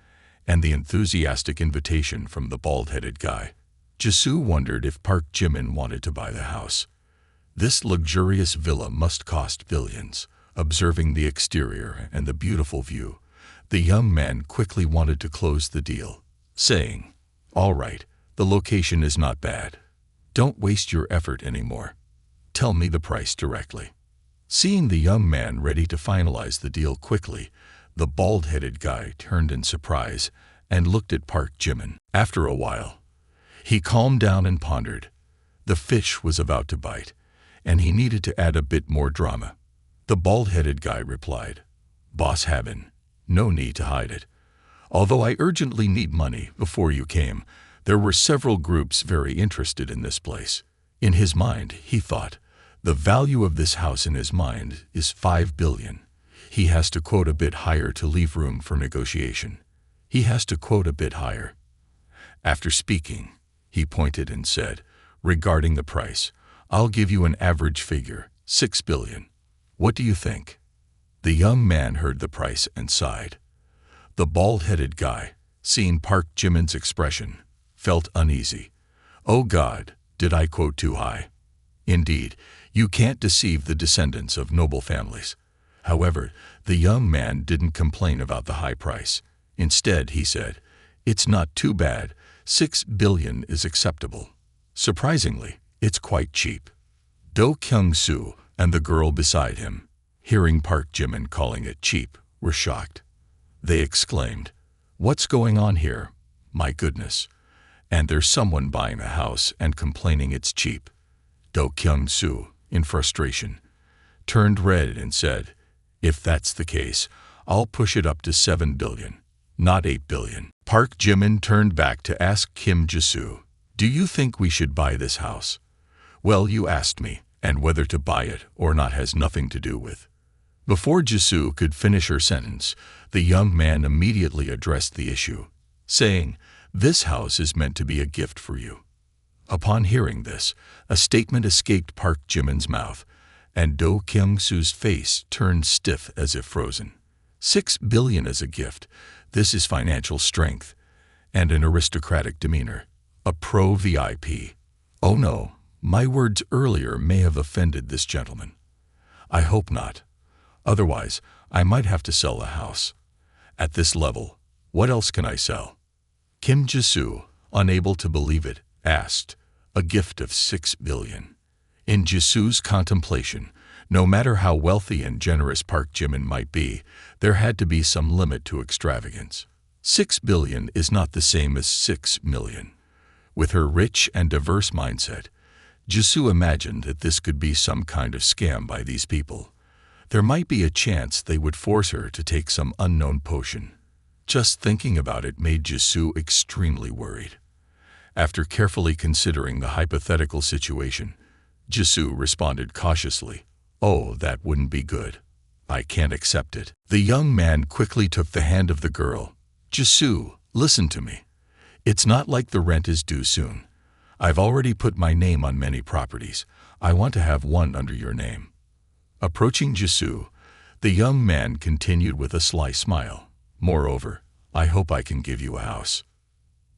Speaker 1: and the enthusiastic invitation from the bald-headed guy, Jisoo wondered if Park Jimin wanted to buy the house. This luxurious villa must cost billions. Observing the exterior and the beautiful view, the young man quickly wanted to close the deal, saying, All right, the location is not bad. Don't waste your effort anymore. Tell me the price directly. Seeing the young man ready to finalize the deal quickly, the bald-headed guy turned in surprise and looked at Park Jimin. After a while, he calmed down and pondered. The fish was about to bite, and he needed to add a bit more drama. The bald-headed guy replied, Boss Haben, no need to hide it. Although I urgently need money before you came, there were several groups very interested in this place. In his mind, he thought, the value of this house in his mind is 5 billion. He has to quote a bit higher to leave room for negotiation. He has to quote a bit higher. After speaking, he pointed and said, Regarding the price, I'll give you an average figure, 6 billion. What do you think? The young man heard the price and sighed. The bald-headed guy, seeing Park Jimin's expression, felt uneasy. Oh God, did I quote too high? Indeed, you can't deceive the descendants of noble families. However, the young man didn't complain about the high price. Instead, he said, It's not too bad. 6 billion is acceptable. Surprisingly, it's quite cheap. Do Kyung-soo and the girl beside him, hearing Park Jimin calling it cheap, were shocked. They exclaimed, "What's going on here? My goodness. And there's someone buying a house and complaining it's cheap." Do Kyung-soo, in frustration, turned red and said, "If that's the case, I'll push it up to 7 billion, not 8 billion. Park Jimin turned back to ask Kim Ji-soo, "Do you think we should buy this house?" "Well, you asked me, and whether to buy it or not has nothing to do with." Before Ji-soo could finish her sentence, the young man immediately addressed the issue, saying, "This house is meant to be a gift for you." Upon hearing this, a statement escaped Park Jimin's mouth, and Do Kyung-soo's face turned stiff as if frozen. 6 billion as a gift. This is financial strength and an aristocratic demeanor. A pro VIP. Oh no, my words earlier may have offended this gentleman. I hope not. Otherwise, I might have to sell the house. At this level, what else can I sell? Kim Ji-soo, unable to believe it, asked, "A gift of 6 billion. In Ji-soo's contemplation, no matter how wealthy and generous Park Jimin might be, there had to be some limit to extravagance. 6 billion is not the same as 6 million. With her rich and diverse mindset, Ji-soo imagined that this could be some kind of scam by these people. There might be a chance they would force her to take some unknown potion. Just thinking about it made Ji-soo extremely worried. After carefully considering the hypothetical situation, Ji-soo responded cautiously, "Oh, that wouldn't be good. I can't accept it." The young man quickly took the hand of the girl. "Ji-soo, listen to me. It's not like the rent is due soon. I've already put my name on many properties. I want to have one under your name." Approaching Ji-soo, the young man continued with a sly smile, "Moreover, I hope I can give you a house."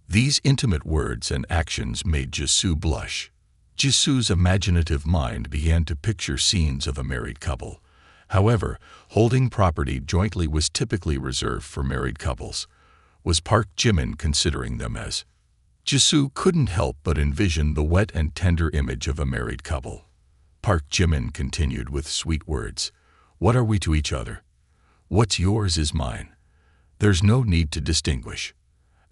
Speaker 1: These intimate words and actions made Ji-soo blush. Ji-soo's imaginative mind began to picture scenes of a married couple. However, holding property jointly was typically reserved for married couples. Was Park Jimin considering them as? Ji-soo couldn't help but envision the wet and tender image of a married couple. Park Jimin continued with sweet words, "What are we to each other? What's yours is mine. There's no need to distinguish."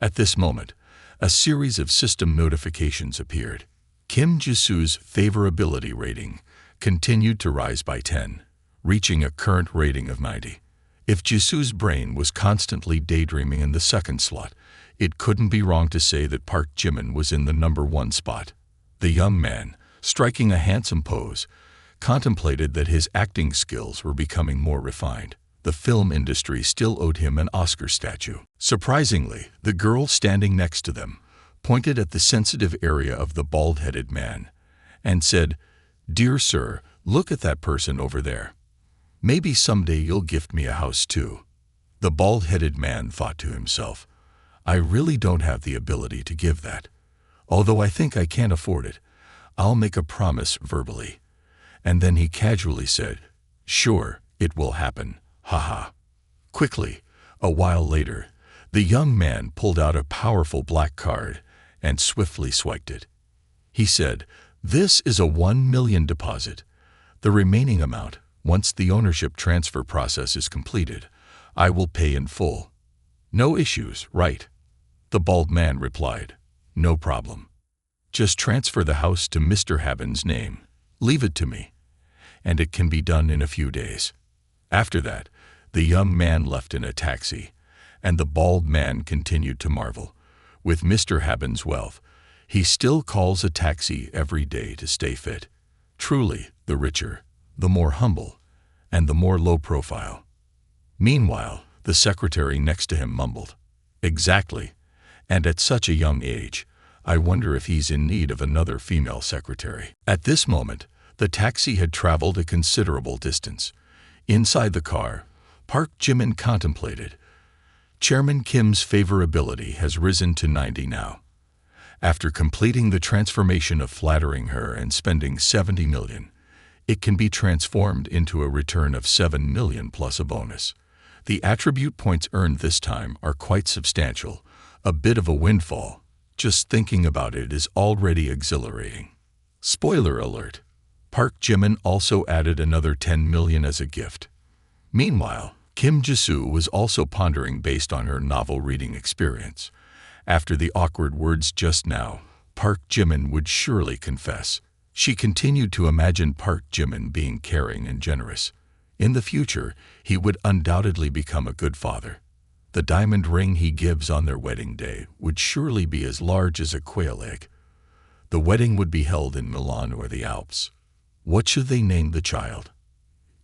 Speaker 1: At this moment, a series of system notifications appeared. Kim Ji-soo's favorability rating continued to rise by 10, reaching a current rating of 90. If Ji-soo's brain was constantly daydreaming in the second slot, it couldn't be wrong to say that Park Jimin was in the number 1 spot. The young man, striking a handsome pose, contemplated that his acting skills were becoming more refined. The film industry still owed him an Oscar statue. Surprisingly, the girl standing next to them pointed at the sensitive area of the bald-headed man and said, "Dear sir, look at that person over there. Maybe someday you'll gift me a house too." The bald-headed man thought to himself, "I really don't have the ability to give that. Although I think I can afford it, I'll make a promise verbally." And then he casually said, "Sure, it will happen. Haha." Quickly, a while later, the young man pulled out a powerful black card and swiftly swiped it. He said, "This is a 1 million deposit. The remaining amount, once the ownership transfer process is completed, I will pay in full." "No issues, right?" The bald man replied, "No problem. Just transfer the house to Mr. Haben's name. Leave it to me, and it can be done in a few days." After that, the young man left in a taxi, and the bald man continued to marvel. With Mr. Haben's wealth, he still calls a taxi every day to stay fit. Truly, the richer, the more humble, and the more low profile. Meanwhile, the secretary next to him mumbled, "Exactly, and at such a young age. I wonder if he's in need of another female secretary." At this moment, the taxi had traveled a considerable distance. Inside the car, Park Jimin contemplated. Chairman Kim's favorability has risen to 90 now. After completing the transformation of flattering her and spending 70 million, it can be transformed into a return of 7 million plus a bonus. The attribute points earned this time are quite substantial, A bit of a windfall. Just thinking about it is already exhilarating. Spoiler alert. Park Jimin also added another 10 million as a gift. Meanwhile, Kim Jisoo was also pondering based on her novel reading experience. After the awkward words just now, Park Jimin would surely confess. She continued to imagine Park Jimin being caring and generous. In the future, he would undoubtedly become a good father. The diamond ring he gives on their wedding day would surely be as large as a quail egg. The wedding would be held in Milan or the Alps. What should they name the child?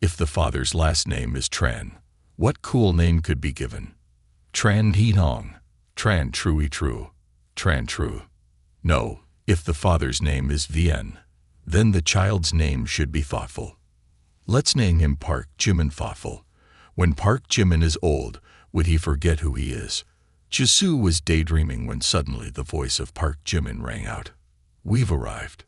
Speaker 1: If the father's last name is Tran, what cool name could be given? Tran Hinong, Tran Trui Tru, Tran Tru. No, if the father's name is Vien, then the child's name should be thoughtful. Let's name him Park Jimin Thoughtful. When Park Jimin is old, would he forget who he is? Jisoo was daydreaming when suddenly the voice of Park Jimin rang out. We've arrived.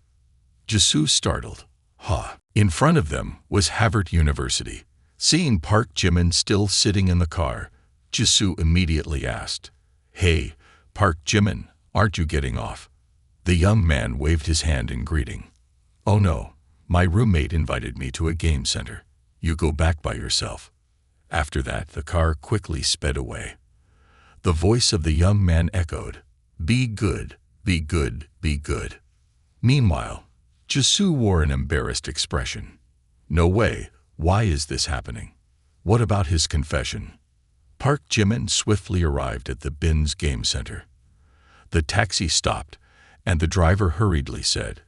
Speaker 1: Jisoo startled. Ha! In front of them was Harvard University. Seeing Park Jimin still sitting in the car, Jisoo immediately asked, Hey, Park Jimin, aren't you getting off? The young man waved his hand in greeting. Oh no, my roommate invited me to a game center. You go back by yourself. After that, the car quickly sped away. The voice of the young man echoed, Be good, be good, be good. Meanwhile, Jisoo wore an embarrassed expression. No way, why is this happening? What about his confession? Park Jimin swiftly arrived at the Bin's game center. The taxi stopped, and the driver hurriedly said,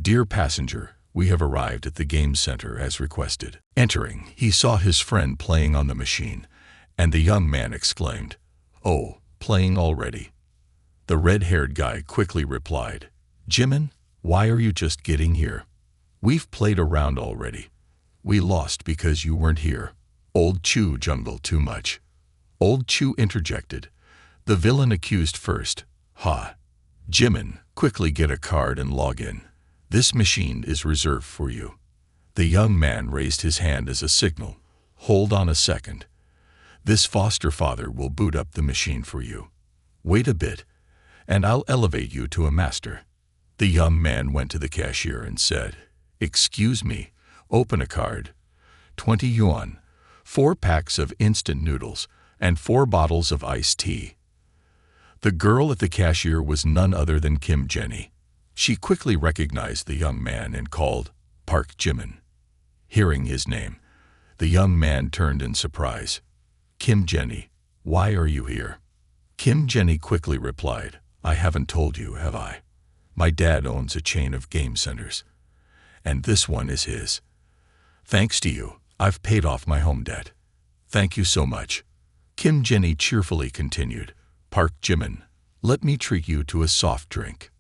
Speaker 1: Dear passenger, we have arrived at the game center as requested. Entering, he saw his friend playing on the machine, and the young man exclaimed, Oh, playing already? The red-haired guy quickly replied, Jimin, why are you just getting here? We've played around already. We lost because you weren't here. Old Chu jungled too much. Old Chu interjected. The villain accused first. Ha! Jimin, quickly get a card and log in. This machine is reserved for you. The young man raised his hand as a signal. Hold on a second. This foster father will boot up the machine for you. Wait a bit, and I'll elevate you to a master. The young man went to the cashier and said, Excuse me, open a card. 20 yuan, 4 packs of instant noodles, and 4 bottles of iced tea. The girl at the cashier was none other than Kim Jenny. She quickly recognized the young man and called, Park Jimin. Hearing his name, the young man turned in surprise. Kim Jenny, why are you here? Kim Jenny quickly replied, I haven't told you, have I? My dad owns a chain of game centers, and this one is his. Thanks to you, I've paid off my home debt. Thank you so much. Kim Jenny cheerfully continued, Park Jimin, let me treat you to a soft drink.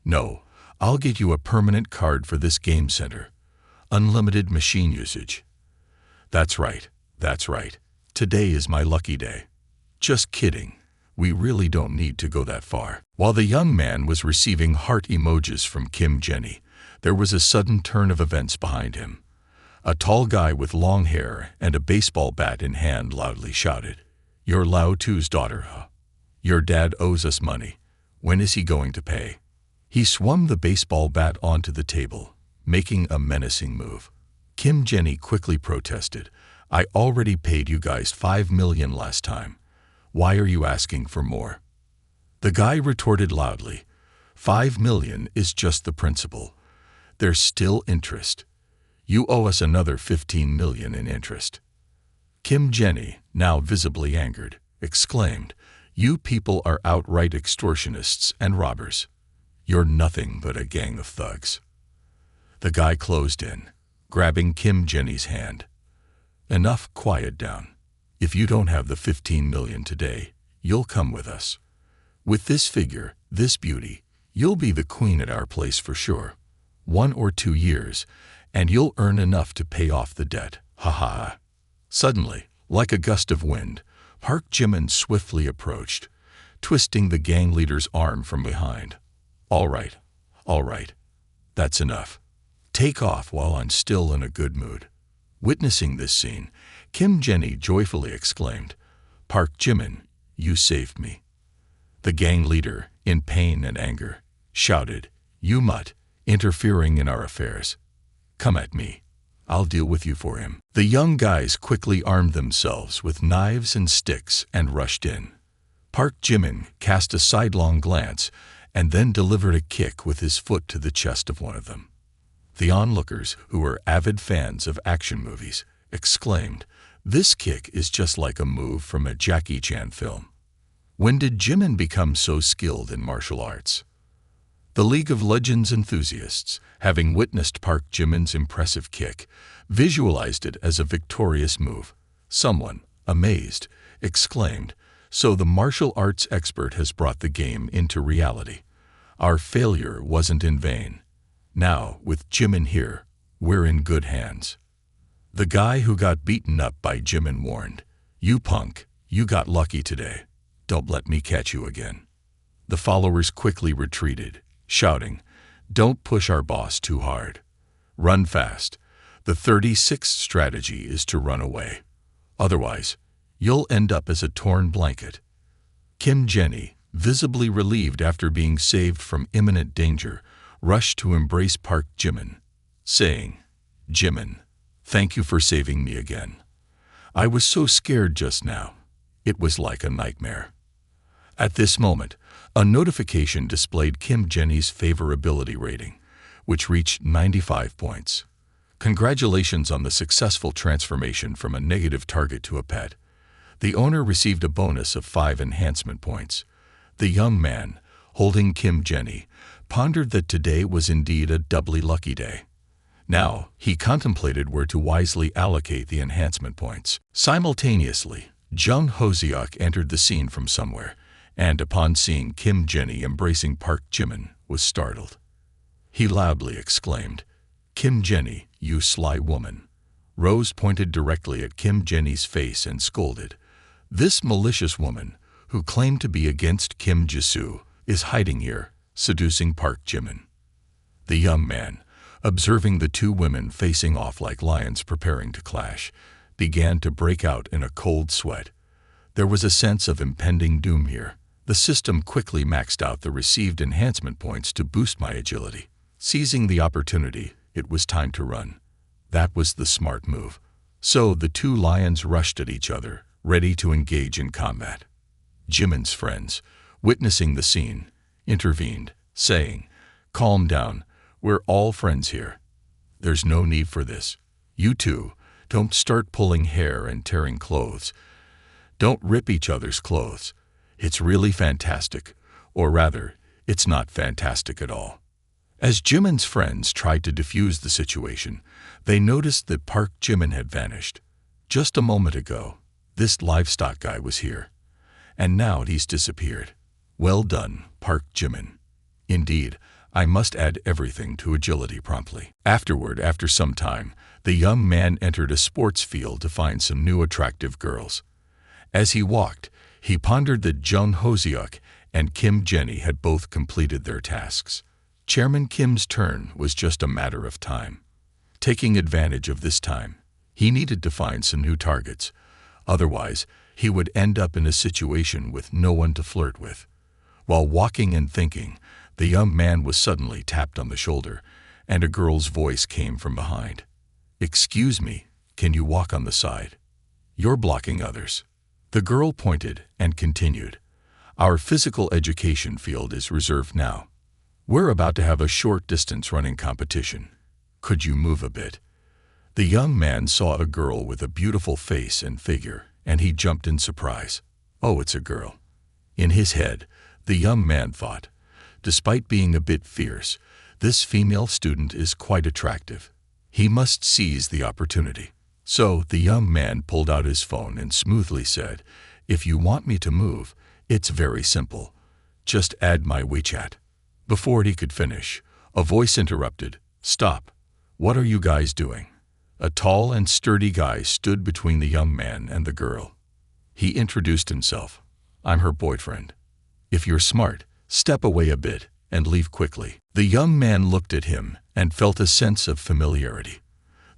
Speaker 1: No, I'll get you a permanent card for this game center. Unlimited machine usage. That's right, that's right. Today is my lucky day. Just kidding. We really don't need to go that far. While the young man was receiving heart emojis from Kim Jenny, there was a sudden turn of events behind him. A tall guy with long hair and a baseball bat in hand loudly shouted, You're Lao Tu's daughter, huh? Your dad owes us money. When is he going to pay? He swung the baseball bat onto the table, making a menacing move. Kim Jenny quickly protested, I already paid you guys 5 million last time. Why are you asking for more? The guy retorted loudly, 5 million is just the principal. There's still interest. You owe us another 15 million in interest. Kim Jenny, now visibly angered, exclaimed, You people are outright extortionists and robbers. You're nothing but a gang of thugs. The guy closed in, grabbing Kim Jenny's hand. Enough, quiet down. If you don't have the 15 million today, you'll come with us. With this figure, this beauty, you'll be the queen at our place for sure. 1 or 2 years, and you'll earn enough to pay off the debt. Ha ha. Suddenly, like a gust of wind, Park Jimin swiftly approached, twisting the gang leader's arm from behind. All right. That's enough. Take off while I'm still in a good mood. Witnessing this scene, Kim Jenny joyfully exclaimed, Park Jimin, you saved me. The gang leader, in pain and anger, shouted, "You mutt, interfering in our affairs. Come at me. I'll deal with you for him." The young guys quickly armed themselves with knives and sticks and rushed in. Park Jimin cast a sidelong glance and then delivered a kick with his foot to the chest of one of them. The onlookers, who were avid fans of action movies, exclaimed, "This kick is just like a move from a Jackie Chan film. When did Jimin become so skilled in martial arts?" The League of Legends enthusiasts, having witnessed Park Jimin's impressive kick, visualized it as a victorious move. Someone, amazed, exclaimed, "So the martial arts expert has brought the game into reality. Our failure wasn't in vain. Now, with Jimin here, we're in good hands." The guy who got beaten up by Jimin warned, "You punk, you got lucky today. Don't let me catch you again." The followers quickly retreated, shouting, "Don't push our boss too hard. Run fast. The 36th strategy is to run away. Otherwise, you'll end up as a torn blanket." Kim Jenny, visibly relieved after being saved from imminent danger, rushed to embrace Park Jimin, saying, "Jimin, thank you for saving me again. I was so scared just now. It was like a nightmare." At this moment, a notification displayed Kim Jenny's favorability rating, which reached 95 points. Congratulations on the successful transformation from a negative target to a pet. The owner received a bonus of 5 enhancement points. The young man, holding Kim Jenny, pondered that today was indeed a doubly lucky day. Now, he contemplated where to wisely allocate the enhancement points. Simultaneously, Jung Hoseok entered the scene from somewhere, and upon seeing Kim Jenny embracing Park Jimin, was startled. He loudly exclaimed, "Kim Jenny, you sly woman." Rose pointed directly at Kim Jenny's face and scolded, "This malicious woman, who claimed to be against Kim Jisoo, is hiding here, seducing Park Jimin." The young man, observing the two women facing off like lions preparing to clash, began to break out in a cold sweat. There was a sense of impending doom here. The system quickly maxed out the received enhancement points to boost my agility. Seizing the opportunity, it was time to run. That was the smart move. So the two lions rushed at each other, ready to engage in combat. Jimin's friends, witnessing the scene, intervened, saying, "Calm down, we're all friends here. There's no need for this. You two, don't start pulling hair and tearing clothes. Don't rip each other's clothes. It's really fantastic, or rather, it's not fantastic at all." As Jimin's friends tried to defuse the situation, they noticed that Park Jimin had vanished. Just a moment ago, this livestock guy was here, and now he's disappeared. Well done, Park Jimin. Indeed, I must add everything to agility promptly. After some time, the young man entered a sports field to find some new attractive girls. As he walked, he pondered that Jung Hoseok and Kim Jenny had both completed their tasks. Chairman Kim's turn was just a matter of time. Taking advantage of this time, he needed to find some new targets. Otherwise, he would end up in a situation with no one to flirt with. While walking and thinking, the young man was suddenly tapped on the shoulder, and a girl's voice came from behind. "Excuse me, can you walk on the side? You're blocking others." The girl pointed and continued, "Our physical education field is reserved now. We're about to have a short distance running competition. Could you move a bit?" The young man saw a girl with a beautiful face and figure, and he jumped in surprise. Oh, it's a girl. In his head, the young man thought, despite being a bit fierce, this female student is quite attractive. He must seize the opportunity. So the young man pulled out his phone and smoothly said, "If you want me to move, it's very simple. Just add my WeChat." Before he could finish, a voice interrupted, "Stop. What are you guys doing?" A tall and sturdy guy stood between the young man and the girl. He introduced himself. "I'm her boyfriend. If you're smart, step away a bit and leave quickly." The young man looked at him and felt a sense of familiarity.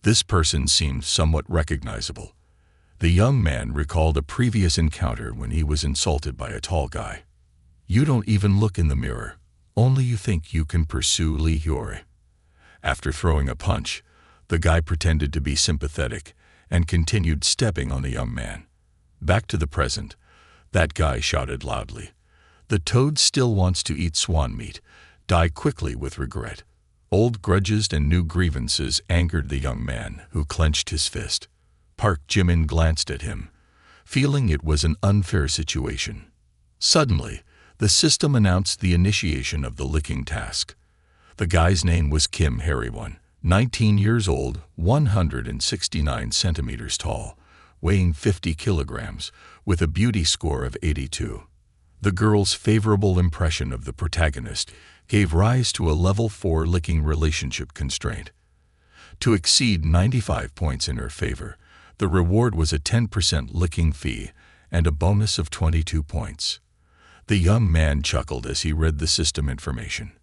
Speaker 1: This person seemed somewhat recognizable. The young man recalled a previous encounter when he was insulted by a tall guy. You don't even look in the mirror. Only you think you can pursue Lee Hyori. After throwing a punch, the guy pretended to be sympathetic and continued stepping on the young man. Back to the present, that guy shouted loudly. The toad still wants to eat swan meat. Die quickly with regret. Old grudges and new grievances angered the young man, who clenched his fist. Park Jimin glanced at him, feeling it was an unfair situation. Suddenly, the system announced the initiation of the licking task. The guy's name was Kim Harry-won, 19 years old, 169 centimeters tall, weighing 50 kilograms, with a beauty score of 82. The girl's favorable impression of the protagonist gave rise to a level 4 licking relationship constraint. To exceed 95 points in her favor, the reward was a 10% licking fee and a bonus of 22 points. The young man chuckled as he read the system information.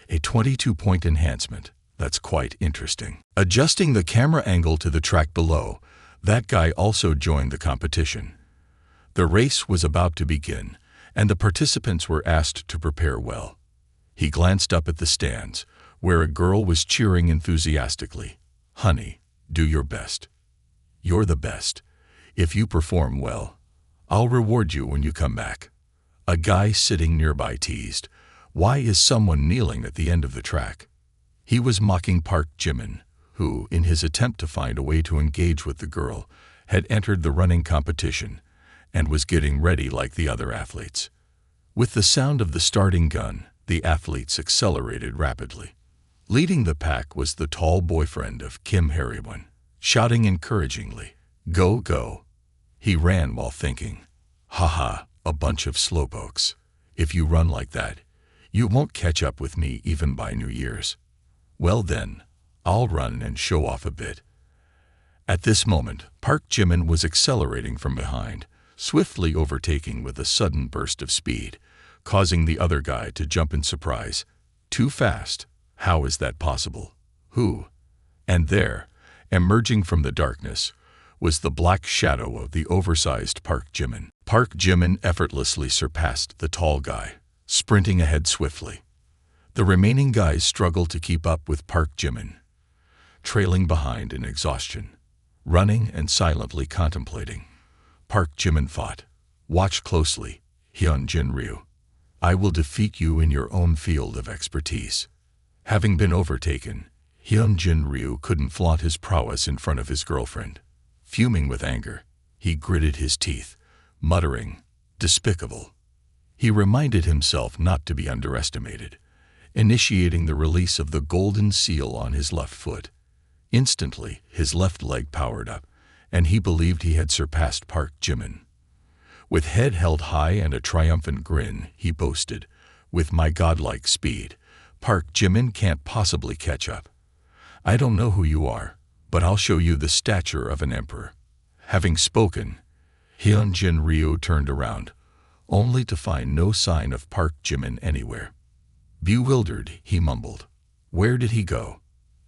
Speaker 1: A 22-point enhancement. That's quite interesting. Adjusting the camera angle to the track below, that guy also joined the competition. The race was about to begin, and the participants were asked to prepare well. He glanced up at the stands, where a girl was cheering enthusiastically. Honey, do your best. You're the best. If you perform well, I'll reward you when you come back. A guy sitting nearby teased, why is someone kneeling at the end of the track? He was mocking Park Jimin, who, in his attempt to find a way to engage with the girl, had entered the running competition and was getting ready like the other athletes. With the sound of the starting gun, the athletes accelerated rapidly. Leading the pack was the tall boyfriend of Kim Harry-won, shouting encouragingly, "Go, go." He ran while thinking, "Haha, a bunch of slowpokes. If you run like that, you won't catch up with me even by New Year's. Well then, I'll run and show off a bit." At this moment, Park Jimin was accelerating from behind, swiftly overtaking with a sudden burst of speed, causing the other guy to jump in surprise. Too fast? How is that possible? Who? And there, emerging from the darkness, was the black shadow of the oversized Park Jimin. Park Jimin effortlessly surpassed the tall guy, sprinting ahead swiftly. The remaining guys struggled to keep up with Park Jimin, trailing behind in exhaustion, running and silently contemplating. Park Jimin fought. Watch closely, Hyun-jin Ryu. I will defeat you in your own field of expertise. Having been overtaken, Hyun-jin Ryu couldn't flaunt his prowess in front of his girlfriend. Fuming with anger, he gritted his teeth, muttering, "Despicable." He reminded himself not to be underestimated, initiating the release of the golden seal on his left foot. Instantly, his left leg powered up, and he believed he had surpassed Park Jimin. With head held high and a triumphant grin, he boasted, "With my godlike speed, Park Jimin can't possibly catch up. I don't know who you are, but I'll show you the stature of an emperor." Having spoken, Hyun-jin Ryu turned around, only to find no sign of Park Jimin anywhere. Bewildered, he mumbled, "Where did he go?"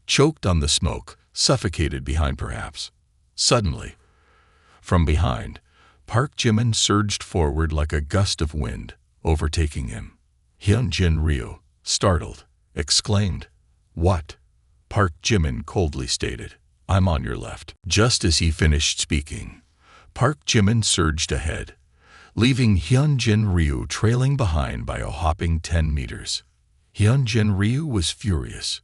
Speaker 1: Choked on the smoke, suffocated behind perhaps. Suddenly, from behind, Park Jimin surged forward like a gust of wind, overtaking him. Hyun-jin Ryu, startled, exclaimed, "What?" Park Jimin coldly stated, "I'm on your left." Just as he finished speaking, Park Jimin surged ahead, leaving Hyun-jin Ryu trailing behind by a hopping 10 meters. Hyun-jin Ryu was furious,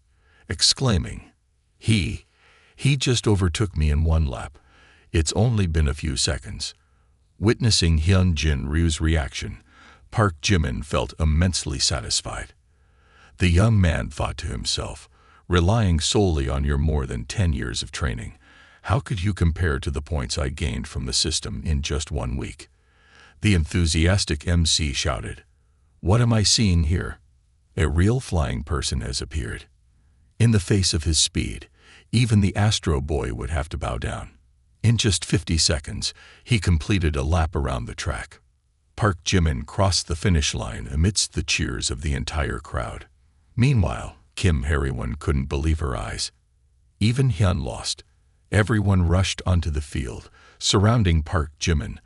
Speaker 1: exclaiming, He just overtook me in one lap. It's only been a few seconds." Witnessing Hyun-jin Ryu's reaction, Park Jimin felt immensely satisfied. The young man thought to himself, "Relying solely on your more than 10 years of training, how could you compare to the points I gained from the system in just 1 week?" The enthusiastic MC shouted, "What am I seeing here? A real flying person has appeared." In the face of his speed, even the Astro Boy would have to bow down. In just 50 seconds, he completed a lap around the track. Park Jimin crossed the finish line amidst the cheers of the entire crowd. Meanwhile, Kim Harry-won couldn't believe her eyes. Even Hyun lost. Everyone rushed onto the field, surrounding Park Jimin,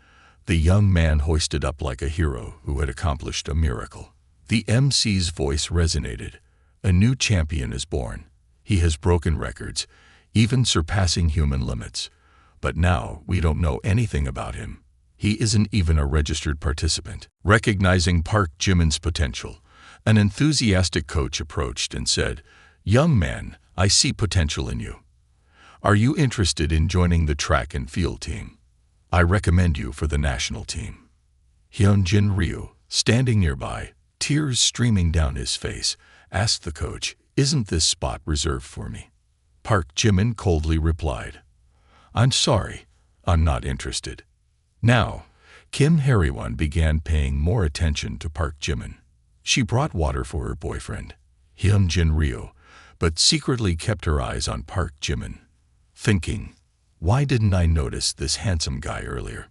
Speaker 1: The young man hoisted up like a hero who had accomplished a miracle. The MC's voice resonated. A new champion is born. He has broken records, even surpassing human limits. But now we don't know anything about him. He isn't even a registered participant. Recognizing Park Jimin's potential, an enthusiastic coach approached and said, "Young man, I see potential in you. Are you interested in joining the track and field team? I recommend you for the national team." Hyunjin Ryu, standing nearby, tears streaming down his face, asked the coach, "Isn't this spot reserved for me?" Park Jimin coldly replied, "I'm sorry, I'm not interested." Now, Kim Hae-won began paying more attention to Park Jimin. She brought water for her boyfriend, Hyunjin Ryu, but secretly kept her eyes on Park Jimin, thinking, "Why didn't I notice this handsome guy earlier?"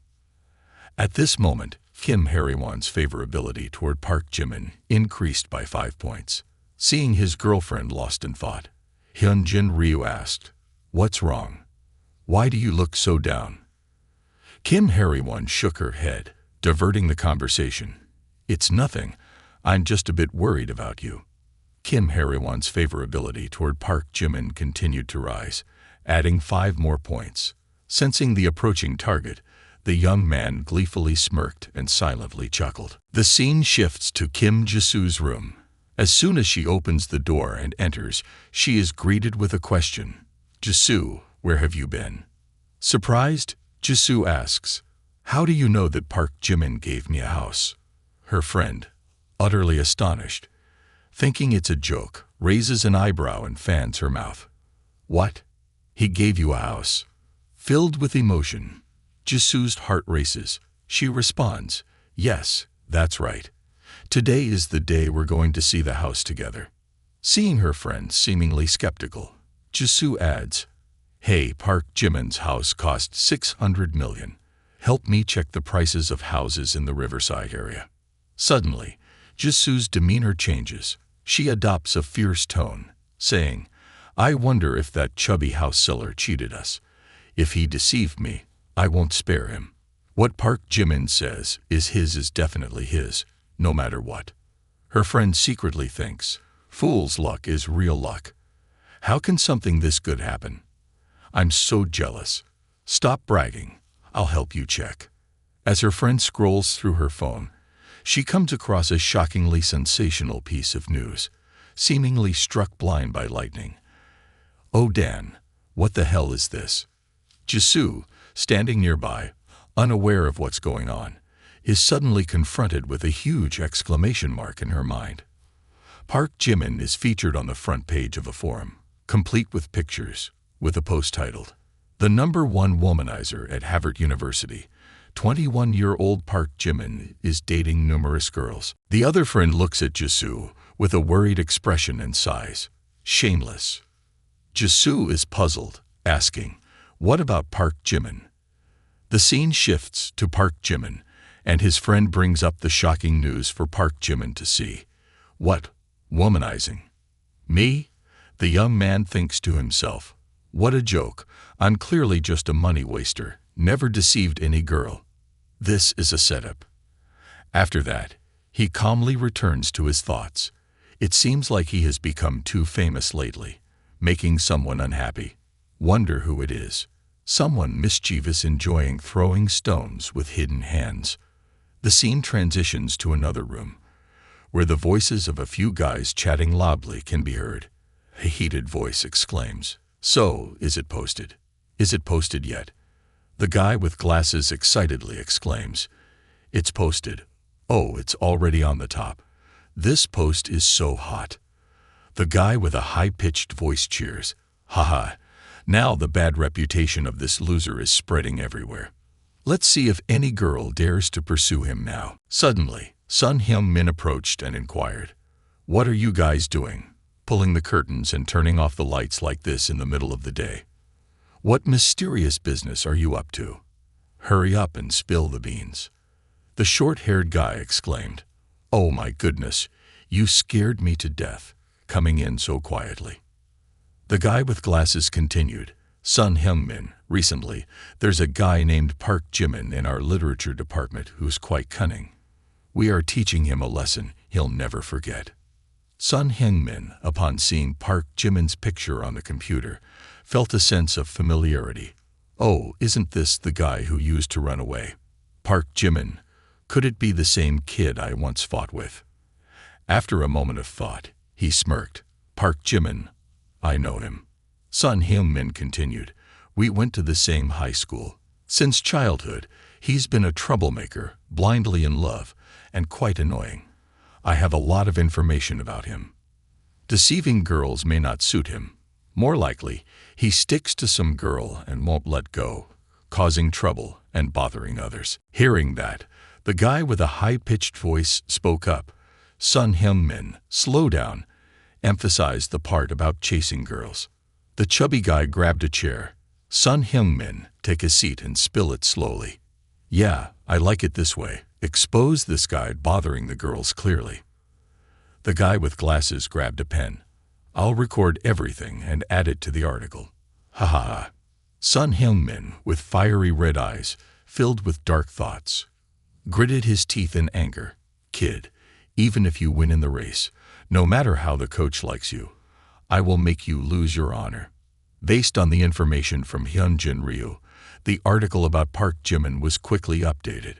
Speaker 1: At this moment, Kim Hae-won's favorability toward Park Jimin increased by 5 points. Seeing his girlfriend lost in thought, Hyunjin Ryu asked, "What's wrong? Why do you look so down?" Kim Hae-won shook her head, diverting the conversation. "It's nothing. I'm just a bit worried about you." Kim Hae-won's favorability toward Park Jimin continued to rise, adding 5 more points. Sensing the approaching target, the young man gleefully smirked and silently chuckled. The scene shifts to Kim Jisoo's room. As soon as she opens the door and enters, she is greeted with a question. "Jisoo, where have you been?" Surprised, Jisoo asks, "How do you know that Park Jimin gave me a house?" Her friend, utterly astonished, thinking it's a joke, raises an eyebrow and fans her mouth. "What? He gave you a house?" Filled with emotion, Jisoo's heart races. She responds, "Yes, that's right. Today is the day we're going to see the house together." Seeing her friend seemingly skeptical, Jisoo adds, "Hey, Park Jimin's house cost 600 million. Help me check the prices of houses in the Riverside area." Suddenly, Jisoo's demeanor changes. She adopts a fierce tone, saying, "I wonder if that chubby house seller cheated us. If he deceived me, I won't spare him. What Park Jimin says is definitely his, no matter what." Her friend secretly thinks, "Fool's luck is real luck. How can something this good happen? I'm so jealous. Stop bragging. I'll help you check." As her friend scrolls through her phone, she comes across a shockingly sensational piece of news, seemingly struck blind by lightning. "Oh Dan, what the hell is this?" Jisoo, standing nearby, unaware of what's going on, is suddenly confronted with a huge exclamation mark in her mind. Park Jimin is featured on the front page of a forum, complete with pictures, with a post titled, "The #1 womanizer at Harvard University. 21-year-old Park Jimin is dating numerous girls." The other friend looks at Jisoo with a worried expression and sighs, "Shameless." Jisoo is puzzled, asking, "What about Park Jimin?" The scene shifts to Park Jimin, and his friend brings up the shocking news for Park Jimin to see. "What? Womanizing? Me?" The young man thinks to himself, "What a joke. I'm clearly just a money waster, never deceived any girl. This is a setup." After that, he calmly returns to his thoughts. It seems like he has become too famous lately, making someone unhappy. Wonder who it is. Someone mischievous enjoying throwing stones with hidden hands. The scene transitions to another room, where the voices of a few guys chatting loudly can be heard. A heated voice exclaims, "So, is it posted? Is it posted yet?" The guy with glasses excitedly exclaims, "It's posted. Oh, it's already on the top. This post is so hot." The guy with a high-pitched voice cheers, "Haha, now the bad reputation of this loser is spreading everywhere. Let's see if any girl dares to pursue him now." Suddenly, Sun Hyung-min approached and inquired, "What are you guys doing, pulling the curtains and turning off the lights like this in the middle of the day? What mysterious business are you up to? Hurry up and spill the beans." The short-haired guy exclaimed, "Oh my goodness, you scared me to death, coming in so quietly." The guy with glasses continued, Sun Hyungmin, recently, there's a guy named Park Jimin in our literature department who's quite cunning. We are teaching him a lesson he'll never forget. Sun Hyungmin, upon seeing Park Jimin's picture on the computer, felt a sense of familiarity. Oh, isn't this the guy who used to run away? Park Jimin, could it be the same kid I once fought with? After a moment of thought, he smirked. Park Jimin, I know him. Sun Hyungmin continued, we went to the same high school. Since childhood, he's been a troublemaker, blindly in love, and quite annoying. I have a lot of information about him. Deceiving girls may not suit him. More likely, he sticks to some girl and won't let go, causing trouble and bothering others. Hearing that, the guy with a high-pitched voice spoke up. Sun Hyungmin, slow down, emphasized the part about chasing girls. The chubby guy grabbed a chair. Sun Hyungmin, take a seat and spill it slowly. Yeah, I like it this way. Expose this guy bothering the girls clearly. The guy with glasses grabbed a pen. I'll record everything and add it to the article. Ha ha ha. Sun Hyungmin, with fiery red eyes, filled with dark thoughts, gritted his teeth in anger. Kid, even if you win in the race, no matter how the coach likes you, I will make you lose your honor. Based on the information from Hyunjin Ryu, the article about Park Jimin was quickly updated.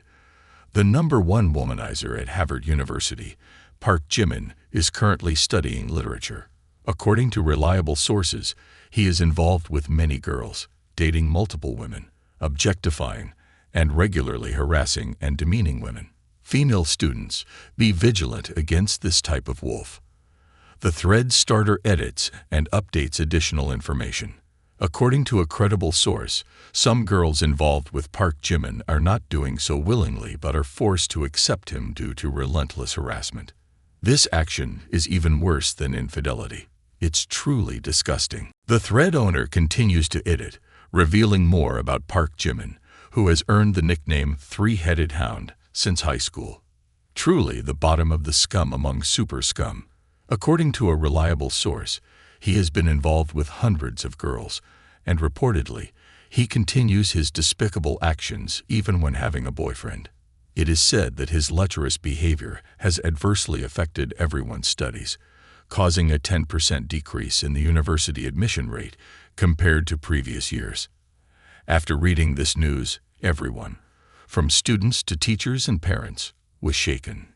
Speaker 1: The #1 womanizer at Harvard University, Park Jimin, is currently studying literature. According to reliable sources, he is involved with many girls, dating multiple women, objectifying, and regularly harassing and demeaning women. Female students, be vigilant against this type of wolf. The thread starter edits and updates additional information. According to a credible source, some girls involved with Park Jimin are not doing so willingly but are forced to accept him due to relentless harassment. This action is even worse than infidelity. It's truly disgusting. The thread owner continues to edit, revealing more about Park Jimin, who has earned the nickname Three-Headed Hound since high school. Truly the bottom of the scum among super scum. According to a reliable source, he has been involved with hundreds of girls, and reportedly, he continues his despicable actions even when having a boyfriend. It is said that his lecherous behavior has adversely affected everyone's studies, causing a 10% decrease in the university admission rate compared to previous years. After reading this news, everyone, from students to teachers and parents, was shaken.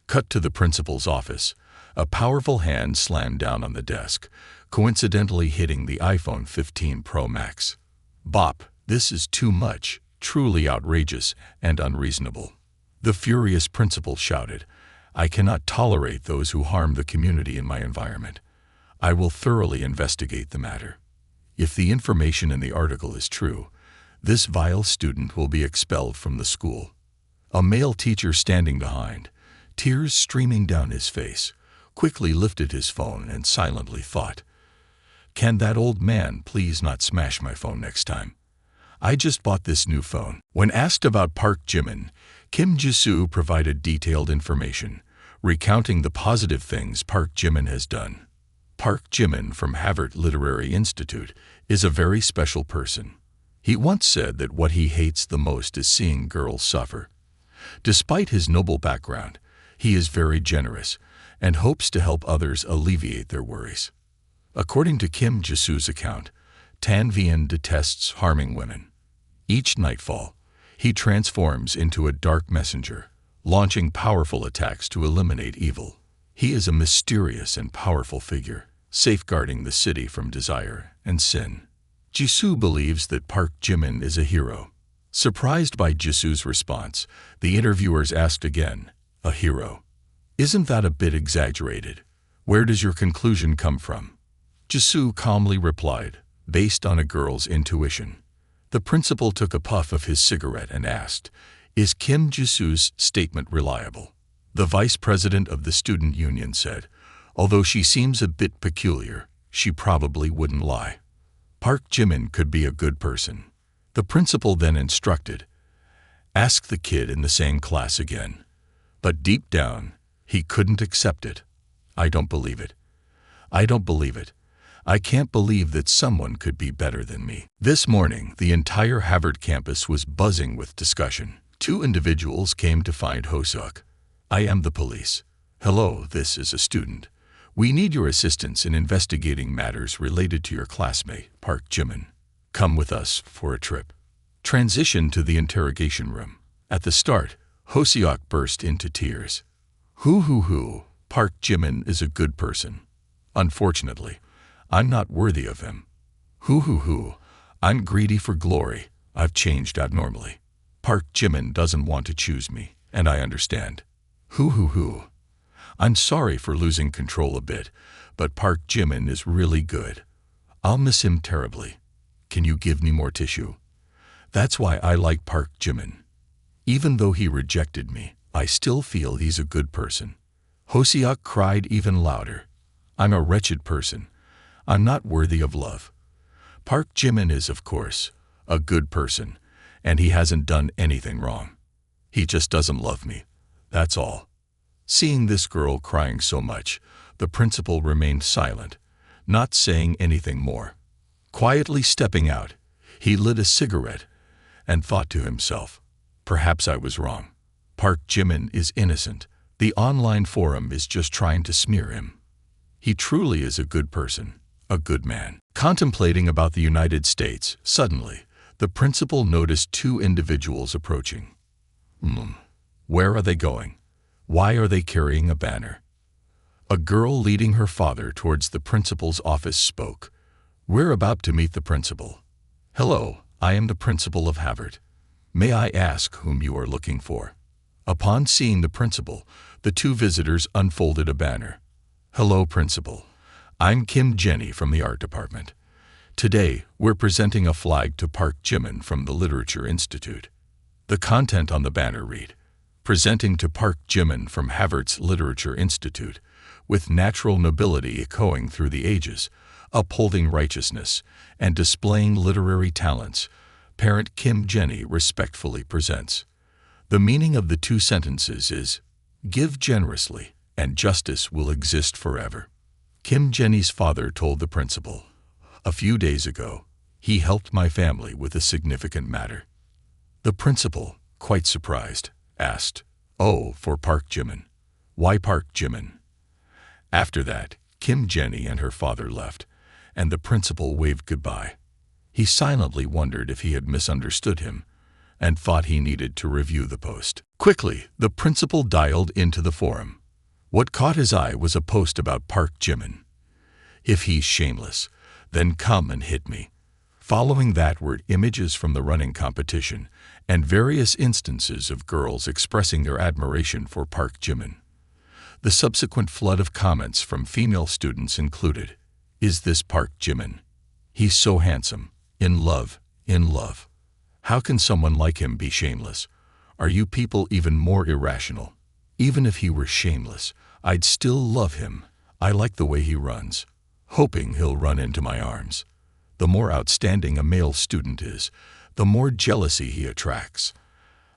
Speaker 1: Cut to the principal's office. A powerful hand slammed down on the desk, coincidentally hitting the iPhone 15 Pro Max. Bop, this is too much, truly outrageous and unreasonable. The furious principal shouted, I cannot tolerate those who harm the community in my environment. I will thoroughly investigate the matter. If the information in the article is true, this vile student will be expelled from the school. A male teacher standing behind, tears streaming down his face, quickly lifted his phone and silently thought, can that old man please not smash my phone next time? I just bought this new phone. When asked about Park Jimin, Kim Ji-soo provided detailed information, recounting the positive things Park Jimin has done. Park Jimin from Harvard Literary Institute is a very special person. He once said that what he hates the most is seeing girls suffer. Despite his noble background, he is very generous and hopes to help others alleviate their worries. According to Kim Ji-soo's account, Tan Vian detests harming women. Each nightfall, he transforms into a dark messenger, launching powerful attacks to eliminate evil. He is a mysterious and powerful figure, safeguarding the city from desire and sin. Ji-soo believes that Park Jimin is a hero. Surprised by Ji-soo's response, the interviewers asked again, a hero? Isn't that a bit exaggerated? Where does your conclusion come from? Ji-soo calmly replied, based on a girl's intuition. The principal took a puff of his cigarette and asked, is Kim Ji-soo's statement reliable? The vice president of the student union said, although she seems a bit peculiar, she probably wouldn't lie. Park Jimin could be a good person. The principal then instructed, ask the kid in the same class again. But deep down, he couldn't accept it. I don't believe it. I don't believe it. I can't believe that someone could be better than me. This morning, the entire Harvard campus was buzzing with discussion. Two individuals came to find Hoseok. I am the police. Hello, this is a student. We need your assistance in investigating matters related to your classmate, Park Jimin. Come with us for a trip. Transition to the interrogation room. At the start, Hoseok burst into tears. Park Jimin is a good person. Unfortunately, I'm not worthy of him. I'm greedy for glory. I've changed abnormally. Park Jimin doesn't want to choose me, and I understand. I'm sorry for losing control a bit, but Park Jimin is really good. I'll miss him terribly. Can you give me more tissue? That's why I like Park Jimin. Even though he rejected me, I still feel he's a good person. Hoseok cried even louder. I'm a wretched person. I'm not worthy of love. Park Jimin is, of course, a good person, and he hasn't done anything wrong. He just doesn't love me. That's all. Seeing this girl crying so much, the principal remained silent, not saying anything more. Quietly stepping out, he lit a cigarette and thought to himself, perhaps I was wrong. Park Jimin is innocent. The online forum is just trying to smear him. He truly is a good person, a good man. Contemplating about the United States, suddenly, the principal noticed two individuals approaching. Where are they going? Why are they carrying a banner? A girl leading her father towards the principal's office spoke. We're about to meet the principal. Hello, I am the principal of Harvard. May I ask whom you are looking for? Upon seeing the principal, the two visitors unfolded a banner. Hello, principal. I'm Kim Jenny from the art department. Today, we're presenting a flag to Park Jimin from the Literature Institute. The content on the banner read, presenting to Park Jimin from Harvard's Literature Institute, with natural nobility echoing through the ages, upholding righteousness, and displaying literary talents, parent Kim Jenny respectfully presents. The meaning of the two sentences is, give generously, and justice will exist forever. Kim Jenny's father told the principal, a few days ago, he helped my family with a significant matter. The principal, quite surprised, asked, oh, for Park Jimin. Why Park Jimin? After that, Kim Jenny and her father left, and the principal waved goodbye. He silently wondered if he had misunderstood him, and thought he needed to review the post. Quickly, the principal dialed into the forum. What caught his eye was a post about Park Jimin. If he's shameless, then come and hit me. Following that were images from the running competition and various instances of girls expressing their admiration for Park Jimin. The subsequent flood of comments from female students included, is this Park Jimin? He's so handsome. In love. How can someone like him be shameless? Are you people even more irrational? Even if he were shameless, I'd still love him. I like the way he runs, hoping he'll run into my arms. The more outstanding a male student is, the more jealousy he attracts.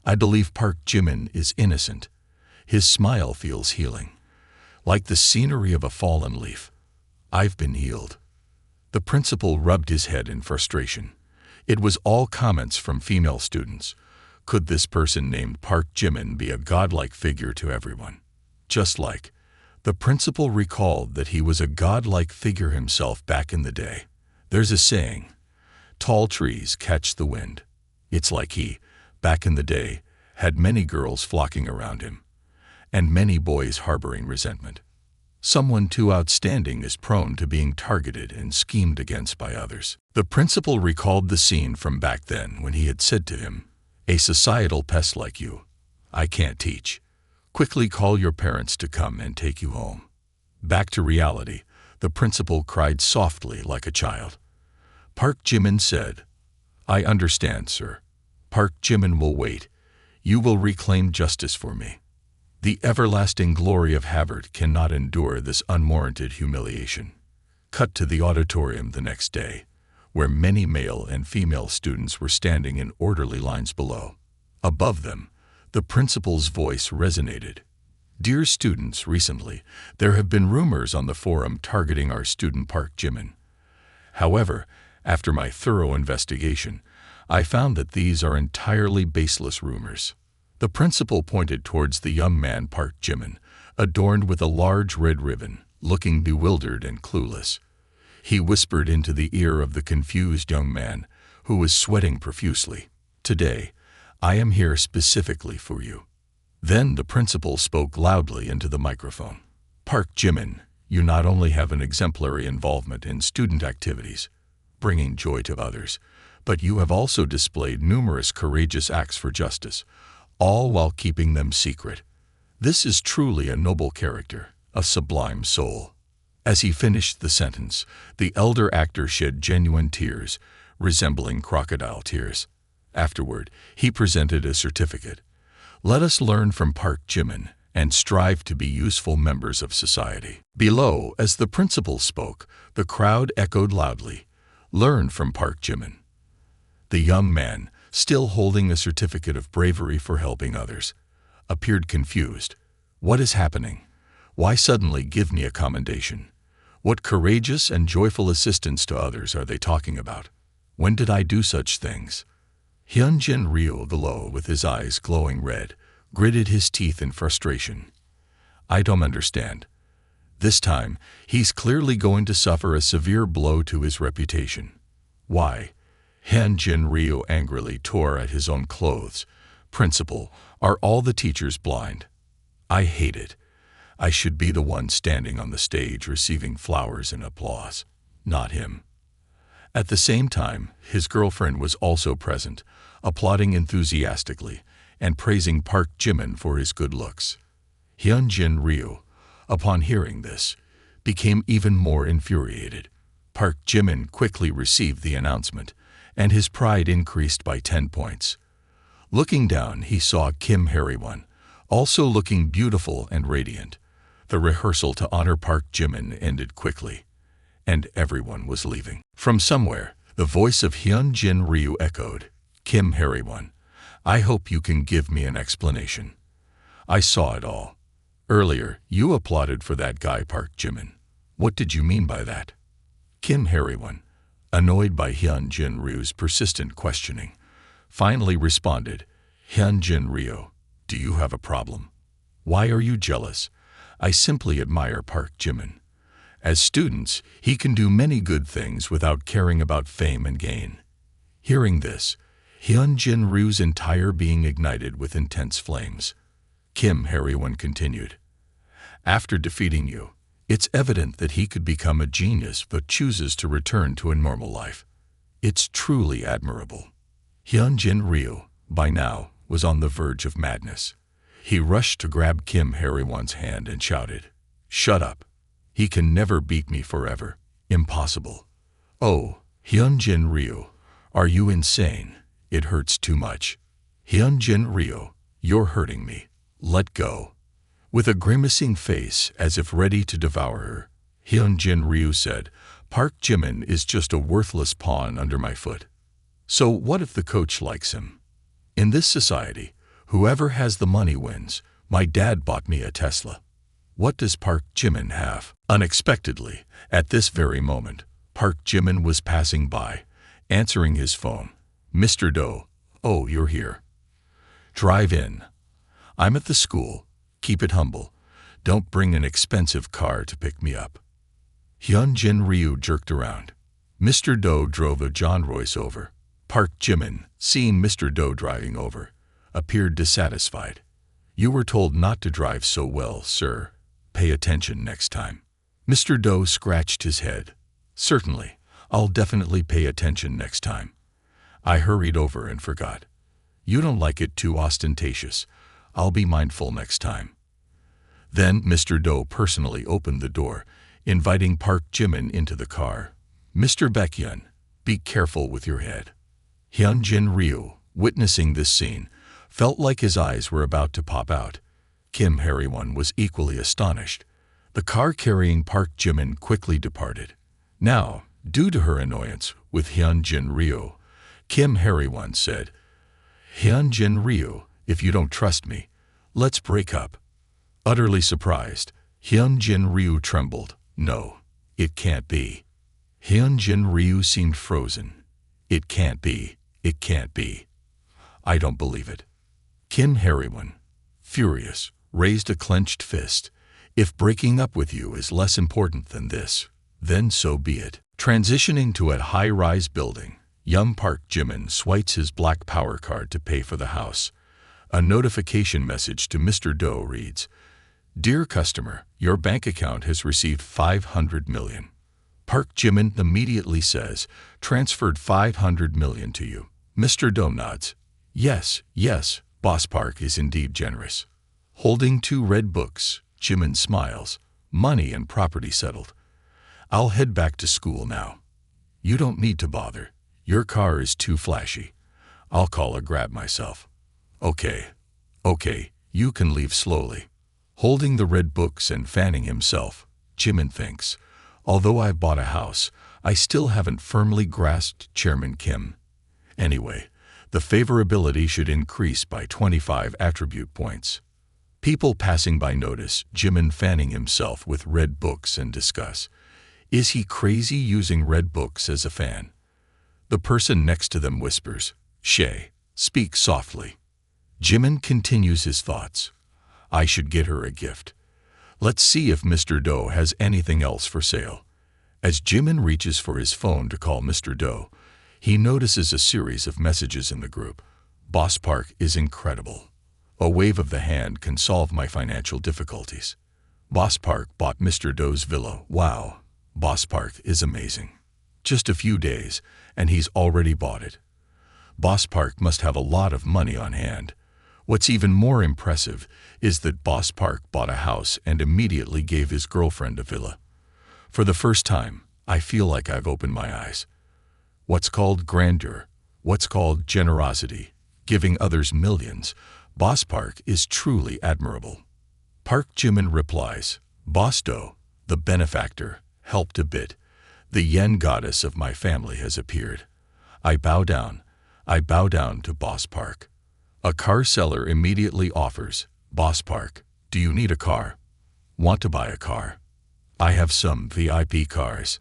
Speaker 1: I believe Park Jimin is innocent. His smile feels healing, like the scenery of a fallen leaf. I've been healed. The principal rubbed his head in frustration. It was all comments from female students. Could this person named Park Jimin be a godlike figure to everyone? Just like, the principal recalled that he was a godlike figure himself back in the day. There's a saying, tall trees catch the wind. It's like he, back in the day, had many girls flocking around him, and many boys harboring resentment. Someone too outstanding is prone to being targeted and schemed against by others. The principal recalled the scene from back then when he had said to him, a societal pest like you, I can't teach. Quickly call your parents to come and take you home. Back to reality, the principal cried softly like a child. Park Jimin said, I understand, sir. Park Jimin will wait. You will reclaim justice for me. The everlasting glory of Harvard cannot endure this unwarranted humiliation. Cut to the auditorium the next day, where many male and female students were standing in orderly lines below. Above them, the principal's voice resonated. Dear students, recently, there have been rumors on the forum targeting our student Park Jimin. However, after my thorough investigation, I found that these are entirely baseless rumors. The principal pointed towards the young man Park Jimin, adorned with a large red ribbon, looking bewildered and clueless. He whispered into the ear of the confused young man, who was sweating profusely, "Today, I am here specifically for you." Then the principal spoke loudly into the microphone. "Park Jimin, you not only have an exemplary involvement in student activities, bringing joy to others, but you have also displayed numerous courageous acts for justice, all while keeping them secret. This is truly a noble character, a sublime soul." As he finished the sentence, the elder actor shed genuine tears, resembling crocodile tears. Afterward, he presented a certificate. "Let us learn from Park Jimin and strive to be useful members of society." Below, as the principal spoke, the crowd echoed loudly, "Learn from Park Jimin." The young man, still holding a certificate of bravery for helping others, appeared confused. "What is happening? Why suddenly give me a commendation? What courageous and joyful assistance to others are they talking about? When did I do such things?" Hyunjin Ryo below, with his eyes glowing red, gritted his teeth in frustration. "I don't understand. This time, he's clearly going to suffer a severe blow to his reputation. Why?" Hyunjin Ryo angrily tore at his own clothes. "Principal, are all the teachers blind? I hate it. I should be the one standing on the stage receiving flowers and applause, not him." At the same time, his girlfriend was also present, applauding enthusiastically and praising Park Jimin for his good looks. Hyunjin Ryo, upon hearing this, became even more infuriated. Park Jimin quickly received the announcement, and his pride increased by 10 points. Looking down, he saw Kim Hae-won, also looking beautiful and radiant. The rehearsal to honor Park Jimin ended quickly, and everyone was leaving. From somewhere, the voice of Hyunjin Ryo echoed, "Kim Hae-won, I hope you can give me an explanation. I saw it all. Earlier, you applauded for that guy Park Jimin. What did you mean by that?" Kim Hae-won, annoyed by Hyunjin Ryo's persistent questioning, finally responded, "Hyunjin Ryo, do you have a problem? Why are you jealous? I simply admire Park Jimin. As students, he can do many good things without caring about fame and gain." Hearing this, Hyunjin Ryo's entire being ignited with intense flames. Kim Hae-won continued, "After defeating you, it's evident that he could become a genius but chooses to return to a normal life. It's truly admirable." Hyunjin Ryo, by now, was on the verge of madness. He rushed to grab Kim Hae-won's hand and shouted, "Shut up! He can never beat me forever. Impossible." "Oh, Hyunjin Ryo, are you insane? It hurts too much." "Hyunjin Ryo, you're hurting me. Let go." With a grimacing face as if ready to devour her, Hyunjin Ryo said, "Park Jimin is just a worthless pawn under my foot. So what if the coach likes him? In this society, whoever has the money wins. My dad bought me a Tesla. What does Park Jimin have?" Unexpectedly, at this very moment, Park Jimin was passing by, answering his phone. "Mr. Do, oh, you're here. Drive in. I'm at the school. Keep it humble. Don't bring an expensive car to pick me up." Hyunjin Ryo jerked around. Mr. Do drove a John Royce over. Park Jimin, seeing Mr. Do driving over, appeared dissatisfied. "You were told not to drive so well, sir. Pay attention next time." Mr. Do scratched his head. "Certainly, I'll definitely pay attention next time. I hurried over and forgot. You don't like it too ostentatious. I'll be mindful next time." Then Mr. Do personally opened the door, inviting Park Jimin into the car. "Mr. Baekhyun, be careful with your head." Hyunjin Ryo, witnessing this scene, felt like his eyes were about to pop out. Kim Hae-won was equally astonished. The car carrying Park Jimin quickly departed. Now, due to her annoyance with Hyunjin Ryo, Kim Hae-won said, "Hyunjin Ryo, if you don't trust me, let's break up." Utterly surprised, Hyunjin Ryo trembled. "No, it can't be." Hyunjin Ryu seemed frozen. It can't be. It can't be. I don't believe it. Kim Harrywan, furious, raised a clenched fist. If breaking up with you is less important than this, then so be it. Transitioning to a high-rise building, young Park Jimin swipes his black power card to pay for the house. A notification message to Mr. Do reads, "Dear customer, your bank account has received 500 million. Park Jimin immediately says, "Transferred 500 million to you." Mr. Do nods. Yes, yes, Boss Park is indeed generous. Holding 2 red books, Jimin smiles. Money and property settled. I'll head back to school now. You don't need to bother. Your car is too flashy. I'll call a grab myself. Okay, you can leave slowly. Holding the red books and fanning himself, Jimin thinks, although I've bought a house, I still haven't firmly grasped Chairman Kim. Anyway, the favorability should increase by 25 attribute points. People passing by notice Jimin fanning himself with red books and discuss. Is he crazy using red books as a fan? The person next to them whispers, "Shay, speak softly." Jimin continues his thoughts. I should get her a gift. Let's see if Mr. Do has anything else for sale. As Jimin reaches for his phone to call Mr. Do, he notices a series of messages in the group. Boss Park is incredible. A wave of the hand can solve my financial difficulties. Boss Park bought Mr. Do's villa. Wow, Boss Park is amazing. Just a few days, and he's already bought it. Boss Park must have a lot of money on hand. What's even more impressive is that Boss Park bought a house and immediately gave his girlfriend a villa. For the first time, I feel like I've opened my eyes. What's called grandeur, what's called generosity, giving others millions, Boss Park is truly admirable. Park Jimin replies, Boss Do, the benefactor, helped a bit. The yen goddess of my family has appeared. I bow down to Boss Park. A car seller immediately offers, Boss Park, do you need a car? Want to buy a car? I have some VIP cars.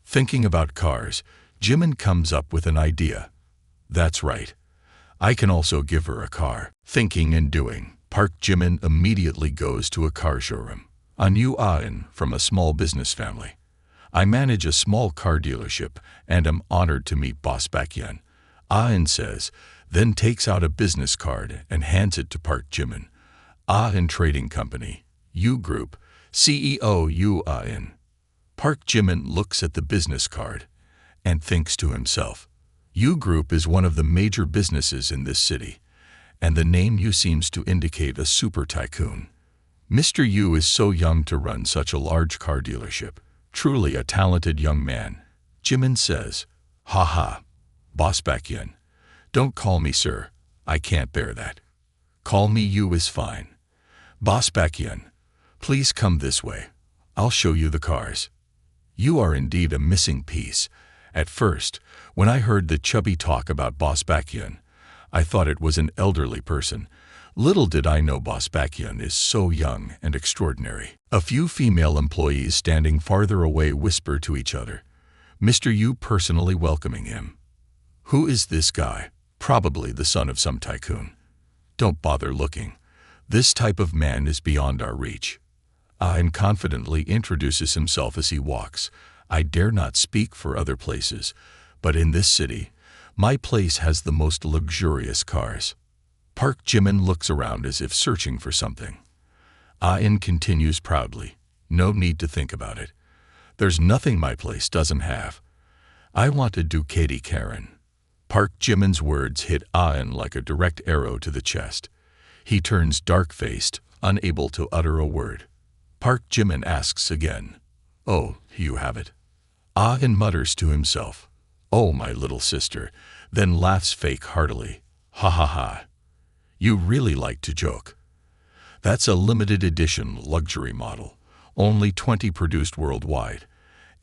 Speaker 1: Thinking about cars, Jimin comes up with an idea. That's right. I can also give her a car. Thinking and doing, Park Jimin immediately goes to a car showroom. A new Ain from a small business family. I manage a small car dealership and am honored to meet Boss Bakyen. Ain says, then takes out a business card and hands it to Park Jimin. Ain Trading Company, U Group, CEO U Ain. Park Jimin looks at the business card and thinks to himself, U Group is one of the major businesses in this city, and the name U seems to indicate a super tycoon. Mr. Yu is so young to run such a large car dealership, truly a talented young man. Jimin says, haha, Boss Bakyen. Don't call me sir, I can't bear that. Call me Yu is fine. Boss Bakyen, please come this way. I'll show you the cars. You are indeed a missing piece. At first, when I heard the chubby talk about Boss Bakyen, I thought it was an elderly person. Little did I know Boss Bakyen is so young and extraordinary. A few female employees standing farther away whisper to each other, Mr. Yu personally welcoming him. Who is this guy? Probably the son of some tycoon. Don't bother looking. This type of man is beyond our reach. Ain confidently introduces himself as he walks. I dare not speak for other places, but in this city, my place has the most luxurious cars. Park Jimin looks around as if searching for something. Ain continues proudly. No need to think about it. There's nothing my place doesn't have. I want a Ducati Karen. Park Jimin's words hit Ain like a direct arrow to the chest. He turns dark-faced, unable to utter a word. Park Jimin asks again, Oh, you have it? Ain mutters to himself, Oh, my little sister, then laughs fake heartily. Ha ha ha. You really like to joke. That's a limited edition luxury model, only 20 produced worldwide,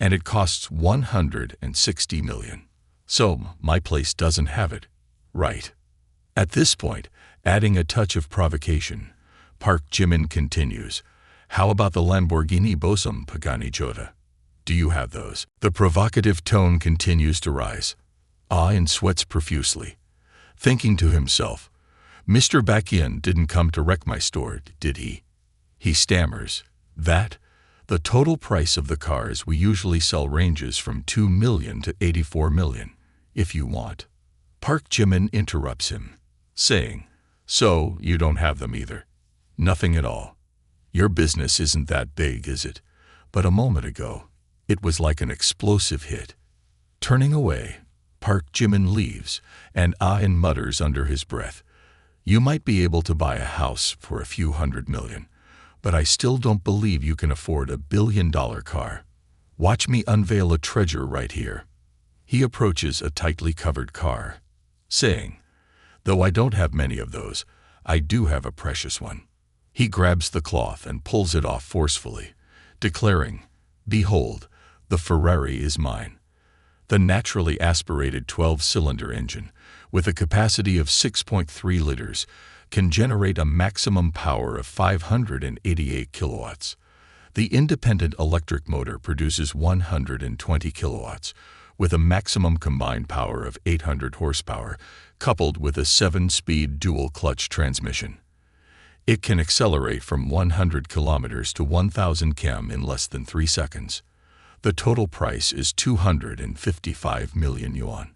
Speaker 1: and it costs 160 million. So, my place doesn't have it, right? At this point, adding a touch of provocation, Park Jimin continues, How about the Lamborghini Bosum Pagani Jota? Do you have those? The provocative tone continues to rise. Ah-in sweats profusely, thinking to himself, Mr. Baekhyun didn't come to wreck my store, did he? He stammers, that? The total price of the cars we usually sell ranges from 2 million to 84 million, if you want. Park Jimin interrupts him, saying, so you don't have them either? Nothing at all. Your business isn't that big, is it? But a moment ago, it was like an explosive hit. Turning away, Park Jimin leaves, and Ah-in mutters under his breath, you might be able to buy a house for a few $100 million, but I still don't believe you can afford a $1 billion car. Watch me unveil a treasure right here. He approaches a tightly covered car, saying, though I don't have many of those, I do have a precious one. He grabs the cloth and pulls it off forcefully, declaring, behold, the Ferrari is mine. The naturally aspirated 12-cylinder engine, with a capacity of 6.3 liters, can generate a maximum power of 588 kilowatts. The independent electric motor produces 120 kilowatts, with a maximum combined power of 800 horsepower, coupled with a 7-speed dual-clutch transmission. It can accelerate from 100 kilometers to 1,000 km in less than 3 seconds. The total price is 255 million yuan.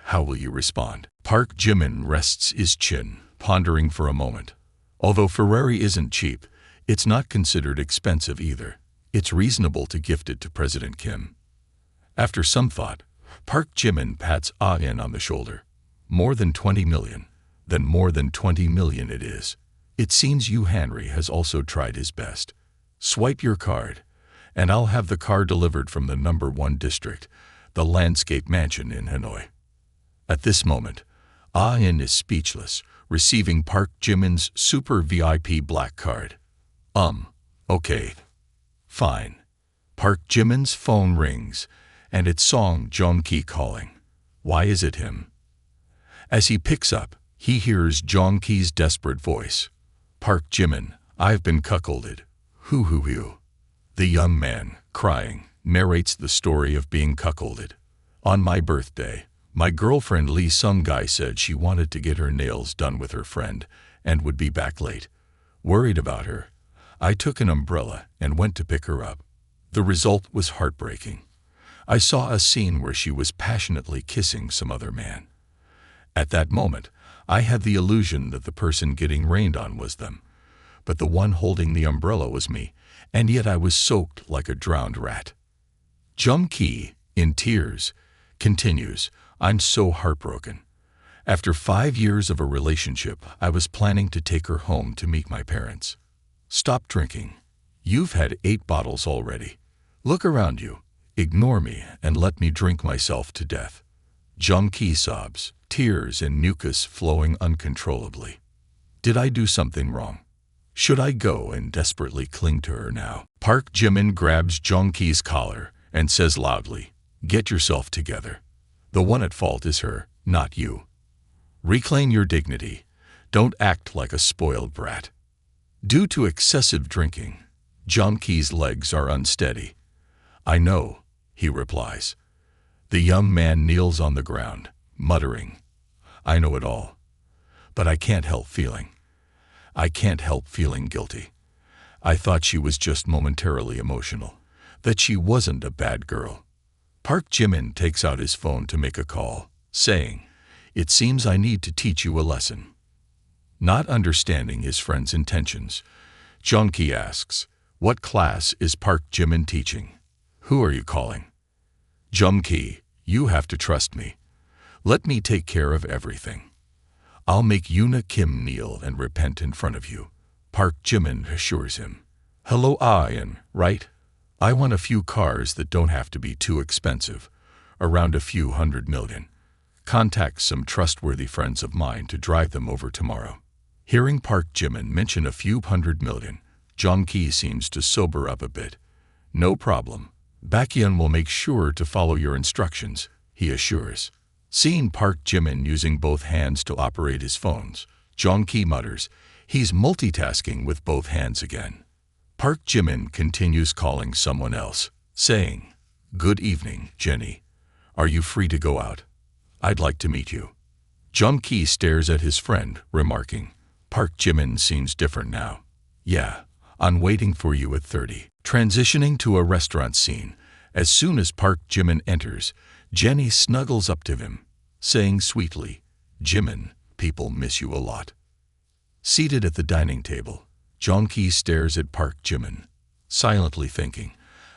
Speaker 1: How will you respond? Park Jimin rests his chin, pondering for a moment. Although Ferrari isn't cheap, it's not considered expensive either. It's reasonable to gift it to President Kim. After some thought, Park Jimin pats Ah-in on the shoulder. More than 20 million. Then more than 20 million it is. It seems you Henry has also tried his best. Swipe your card, and I'll have the car delivered from the number 1 district, the landscape mansion in Hanoi. At this moment, Ah-in is speechless, receiving Park Jimin's super VIP black card. Okay. Fine. Park Jimin's phone rings, and it's Song Joong-ki calling. Why is it him? As he picks up, he hears Joong-ki's desperate voice. Park Jimin, I've been cuckolded. Hoo. The young man, crying, narrates the story of being cuckolded. On my birthday, my girlfriend Lee Sung-gai said she wanted to get her nails done with her friend and would be back late. Worried about her, I took an umbrella and went to pick her up. The result was heartbreaking. I saw a scene where she was passionately kissing some other man. At that moment, I had the illusion that the person getting rained on was them, but the one holding the umbrella was me, and yet I was soaked like a drowned rat. Joong-ki, in tears, continues, I'm so heartbroken. After 5 years of a relationship, I was planning to take her home to meet my parents. Stop drinking. You've had 8 bottles already. Look around you. Ignore me and let me drink myself to death. Joong-ki sobs, tears and mucus flowing uncontrollably. Did I do something wrong? Should I go and desperately cling to her now? Park Jimin grabs Joong-ki's collar and says loudly, get yourself together. The one at fault is her, not you. Reclaim your dignity. Don't act like a spoiled brat. Due to excessive drinking, Joong-ki's legs are unsteady. I know, he replies. The young man kneels on the ground, muttering, I know it all. But I can't help feeling guilty. I thought she was just momentarily emotional, that she wasn't a bad girl. Park Jimin takes out his phone to make a call, saying, it seems I need to teach you a lesson. Not understanding his friend's intentions, Joong-ki asks, what class is Park Jimin teaching? Who are you calling? Joong-ki, you have to trust me. Let me take care of everything. I'll make Yoona Kim kneel and repent in front of you, Park Jimin assures him. Hello Ah-in, right? I want a few cars that don't have to be too expensive, around a few $100 million. Contact some trustworthy friends of mine to drive them over tomorrow. Hearing Park Jimin mention a few $100 million, Joong-ki seems to sober up a bit. No problem. Baekhyun will make sure to follow your instructions, he assures. Seeing Park Jimin using both hands to operate his phones, Joong-ki mutters, he's multitasking with both hands again. Park Jimin continues calling someone else, saying, Good evening, Jenny. Are you free to go out? I'd like to meet you. Jung-ki stares at his friend, remarking, Park Jimin seems different now. Yeah, I'm waiting for you at 30. Transitioning to a restaurant scene, as soon as Park Jimin enters, Jenny snuggles up to him, saying sweetly, Jimin, people miss you a lot. Seated at the dining table, Jung-ki stares at Park Jimin, silently thinking,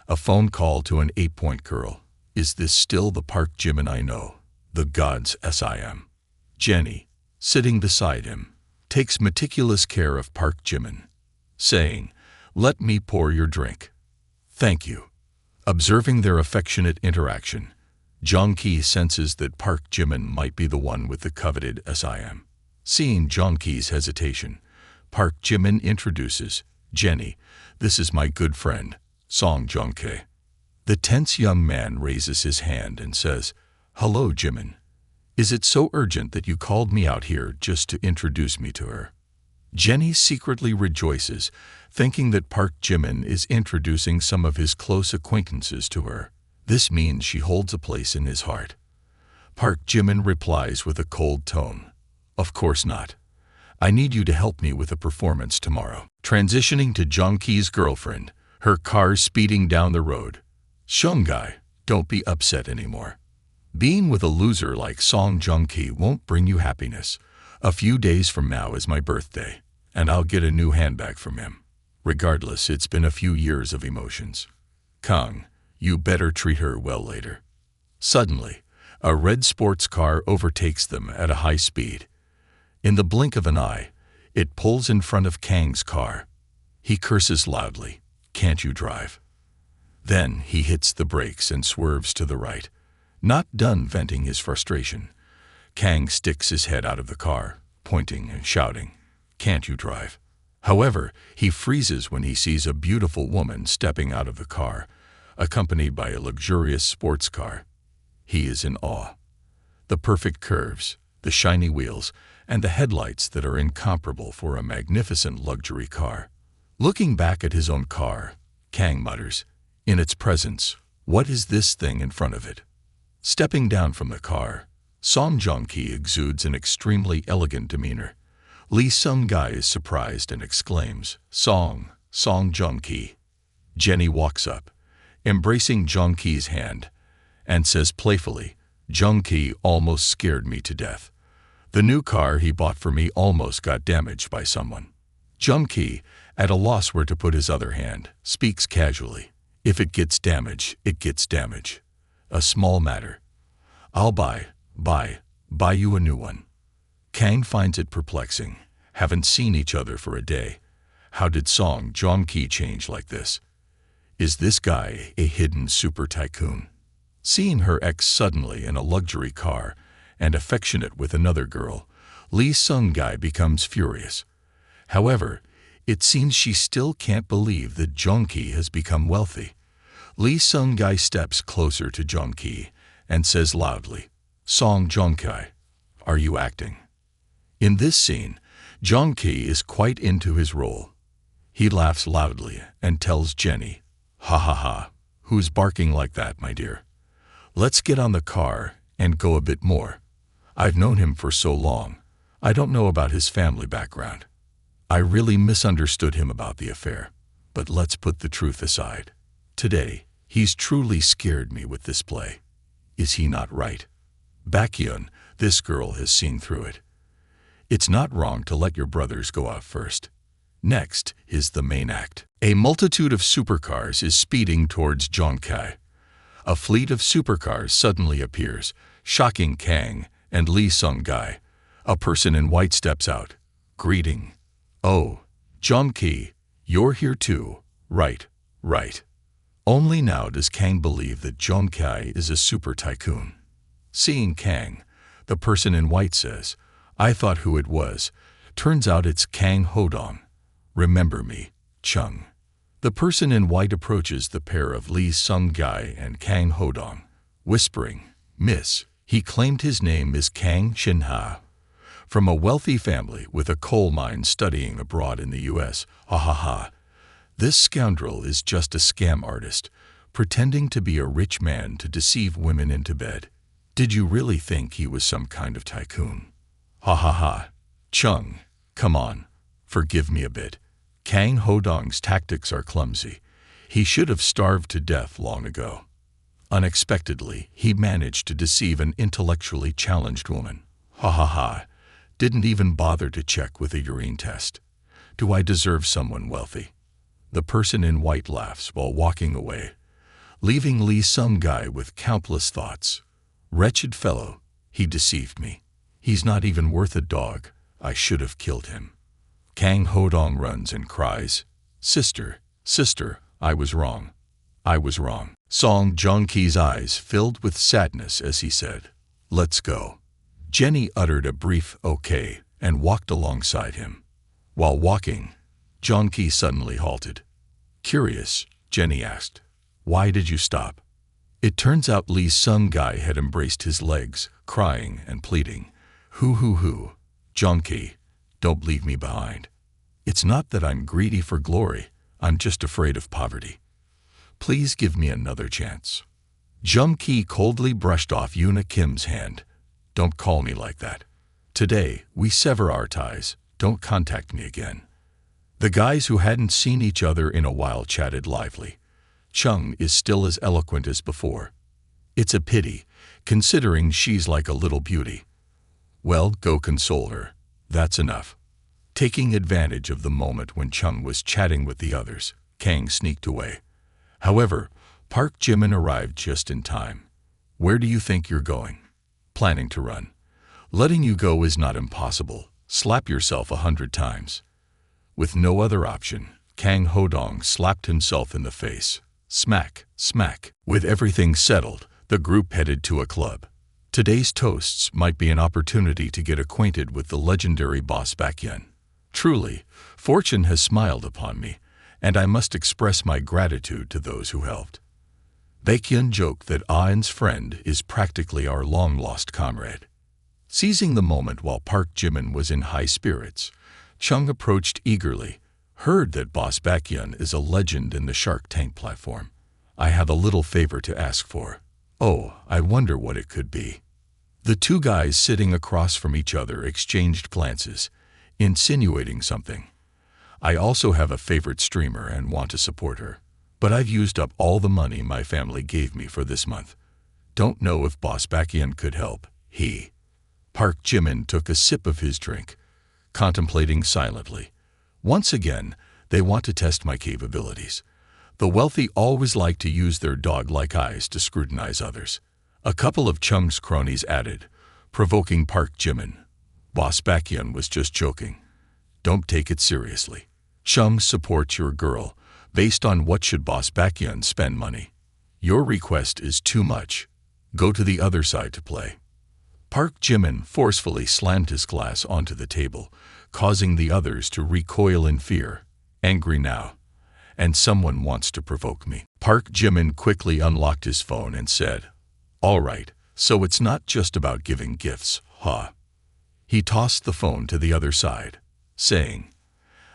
Speaker 1: a phone call to an 8-point girl. Is this still the Park Jimin I know? The gods sim. Jenny, sitting beside him, takes meticulous care of Park Jimin, saying, Let me pour your drink. Thank you. Observing their affectionate interaction, Jung-ki senses that Park Jimin might be the one with the coveted sim. Seeing Jung-ki's hesitation, Park Jimin introduces, Jenny, this is my good friend, Song Jung-ki. The tense young man raises his hand and says, Hello, Jimin. Is it so urgent that you called me out here just to introduce me to her? Jenny secretly rejoices, thinking that Park Jimin is introducing some of his close acquaintances to her. This means she holds a place in his heart. Park Jimin replies with a cold tone, Of course not. I need you to help me with a performance tomorrow. Transitioning to Jung-ki's girlfriend, her car speeding down the road. Shungai, don't be upset anymore. Being with a loser like Song Jung-ki won't bring you happiness. A few days from now is my birthday, and I'll get a new handbag from him. Regardless, it's been a few years of emotions. Kang, you better treat her well later. Suddenly, a red sports car overtakes them at a high speed. In the blink of an eye, it pulls in front of Kang's car. He curses loudly, Can't you drive? Then he hits the brakes and swerves to the right. Not done venting his frustration, Kang sticks his head out of the car, pointing and shouting, Can't you drive? However, he freezes when he sees a beautiful woman stepping out of the car, accompanied by a luxurious sports car. He is in awe. The perfect curves, the shiny wheels, and the headlights that are incomparable for a magnificent luxury car. Looking back at his own car, Kang mutters, In its presence, what is this thing in front of it? Stepping down from the car, Song Jung-ki exudes an extremely elegant demeanor. Lee Sung-gi is surprised and exclaims, Song Jung-ki. Jenny walks up, embracing Jung-ki's hand, and says playfully, Jung-ki almost scared me to death. The new car he bought for me almost got damaged by someone. Jung-ki, at a loss where to put his other hand, speaks casually, If it gets damaged, it gets damaged. A small matter. I'll buy you a new one. Kang finds it perplexing. Haven't seen each other for a day. How did Song Jung-ki change like this? Is this guy a hidden super tycoon? Seeing her ex suddenly in a luxury car and affectionate with another girl, Lee Sung-gi becomes furious. However, it seems she still can't believe that Jung-ki has become wealthy. Lee Sung-gi steps closer to Jung-ki and says loudly, Song Jung-ki, are you acting? In this scene, Jung-ki is quite into his role. He laughs loudly and tells Jenny, Ha ha ha, who's barking like that, my dear? Let's get on the car and go a bit more. I've known him for so long, I don't know about his family background. I really misunderstood him about the affair, but let's put the truth aside. Today, he's truly scared me with this play. Is he not right? Baekhyun, this girl has seen through it. It's not wrong to let your brothers go out first. Next is the main act. A multitude of supercars is speeding towards Jung-ki. A fleet of supercars suddenly appears, shocking Kang and Lee Sung-gi. A person in white steps out, greeting. Oh, Jung-ki, you're here too, right. Only now does Kang believe that Jung-ki is a super tycoon. Seeing Kang, the person in white says, I thought who it was. Turns out it's Kang Hodong. Remember me, Chung. The person in white approaches the pair of Lee Sung-gi and Kang Hodong, whispering, Miss, he claimed his name is Kang Shin-ha. From a wealthy family with a coal mine studying abroad in the U.S. Ha ha ha. This scoundrel is just a scam artist, pretending to be a rich man to deceive women into bed. Did you really think he was some kind of tycoon? Ha ha ha. Chung, come on, forgive me a bit. Kang Hodong's tactics are clumsy. He should have starved to death long ago. Unexpectedly, he managed to deceive an intellectually challenged woman. Ha ha ha. Didn't even bother to check with a urine test. Do I deserve someone wealthy? The person in white laughs while walking away, leaving Lee some guy with countless thoughts. Wretched fellow, he deceived me. He's not even worth a dog. I should have killed him. Kang Hodong runs and cries, Sister, sister, I was wrong. I was wrong. Song Joong-ki's eyes filled with sadness as he said, Let's go. Jenny uttered a brief okay and walked alongside him. While walking, Joong-ki suddenly halted. Curious, Jenny asked, Why did you stop? It turns out Lee's some guy had embraced his legs, crying and pleading. Hoo. Joong-ki, don't leave me behind. It's not that I'm greedy for glory, I'm just afraid of poverty. Please give me another chance. Joong-ki coldly brushed off Yoona Kim's hand. Don't call me like that. Today, we sever our ties. Don't contact me again. The guys who hadn't seen each other in a while chatted lively. Chung is still as eloquent as before. It's a pity, considering she's like a little beauty. Well, go console her. That's enough. Taking advantage of the moment when Chung was chatting with the others, Kang sneaked away. However, Park Jimin arrived just in time. Where do you think you're going? Planning to run. Letting you go is not impossible. Slap yourself 100 times. With no other option, Kang Hodong slapped himself in the face. Smack, smack. With everything settled, the group headed to a club. Today's toasts might be an opportunity to get acquainted with the legendary boss Baekhyun. Truly, fortune has smiled upon me, and I must express my gratitude to those who helped. Baekhyun joked that Ah's friend is practically our long-lost comrade. Seizing the moment while Park Jimin was in high spirits, Chung approached eagerly, heard that Boss Baekhyun is a legend in the Shark Tank platform. I have a little favor to ask for. Oh, I wonder what it could be. The two guys sitting across from each other exchanged glances, insinuating something. I also have a favorite streamer and want to support her, but I've used up all the money my family gave me for this month. Don't know if Boss Baekhyun could help. Park Jimin took a sip of his drink, contemplating silently. Once again, they want to test my capabilities. The wealthy always like to use their dog-like eyes to scrutinize others. A couple of Chung's cronies added, provoking Park Jimin. Boss Baekhyun was just joking. Don't take it seriously. Chung supports your girl. Based on what should Boss Baekhyun spend money? Your request is too much. Go to the other side to play. Park Jimin forcefully slammed his glass onto the table, causing the others to recoil in fear. Angry now. And someone wants to provoke me. Park Jimin quickly unlocked his phone and said, All right, so it's not just about giving gifts, huh? He tossed the phone to the other side, saying,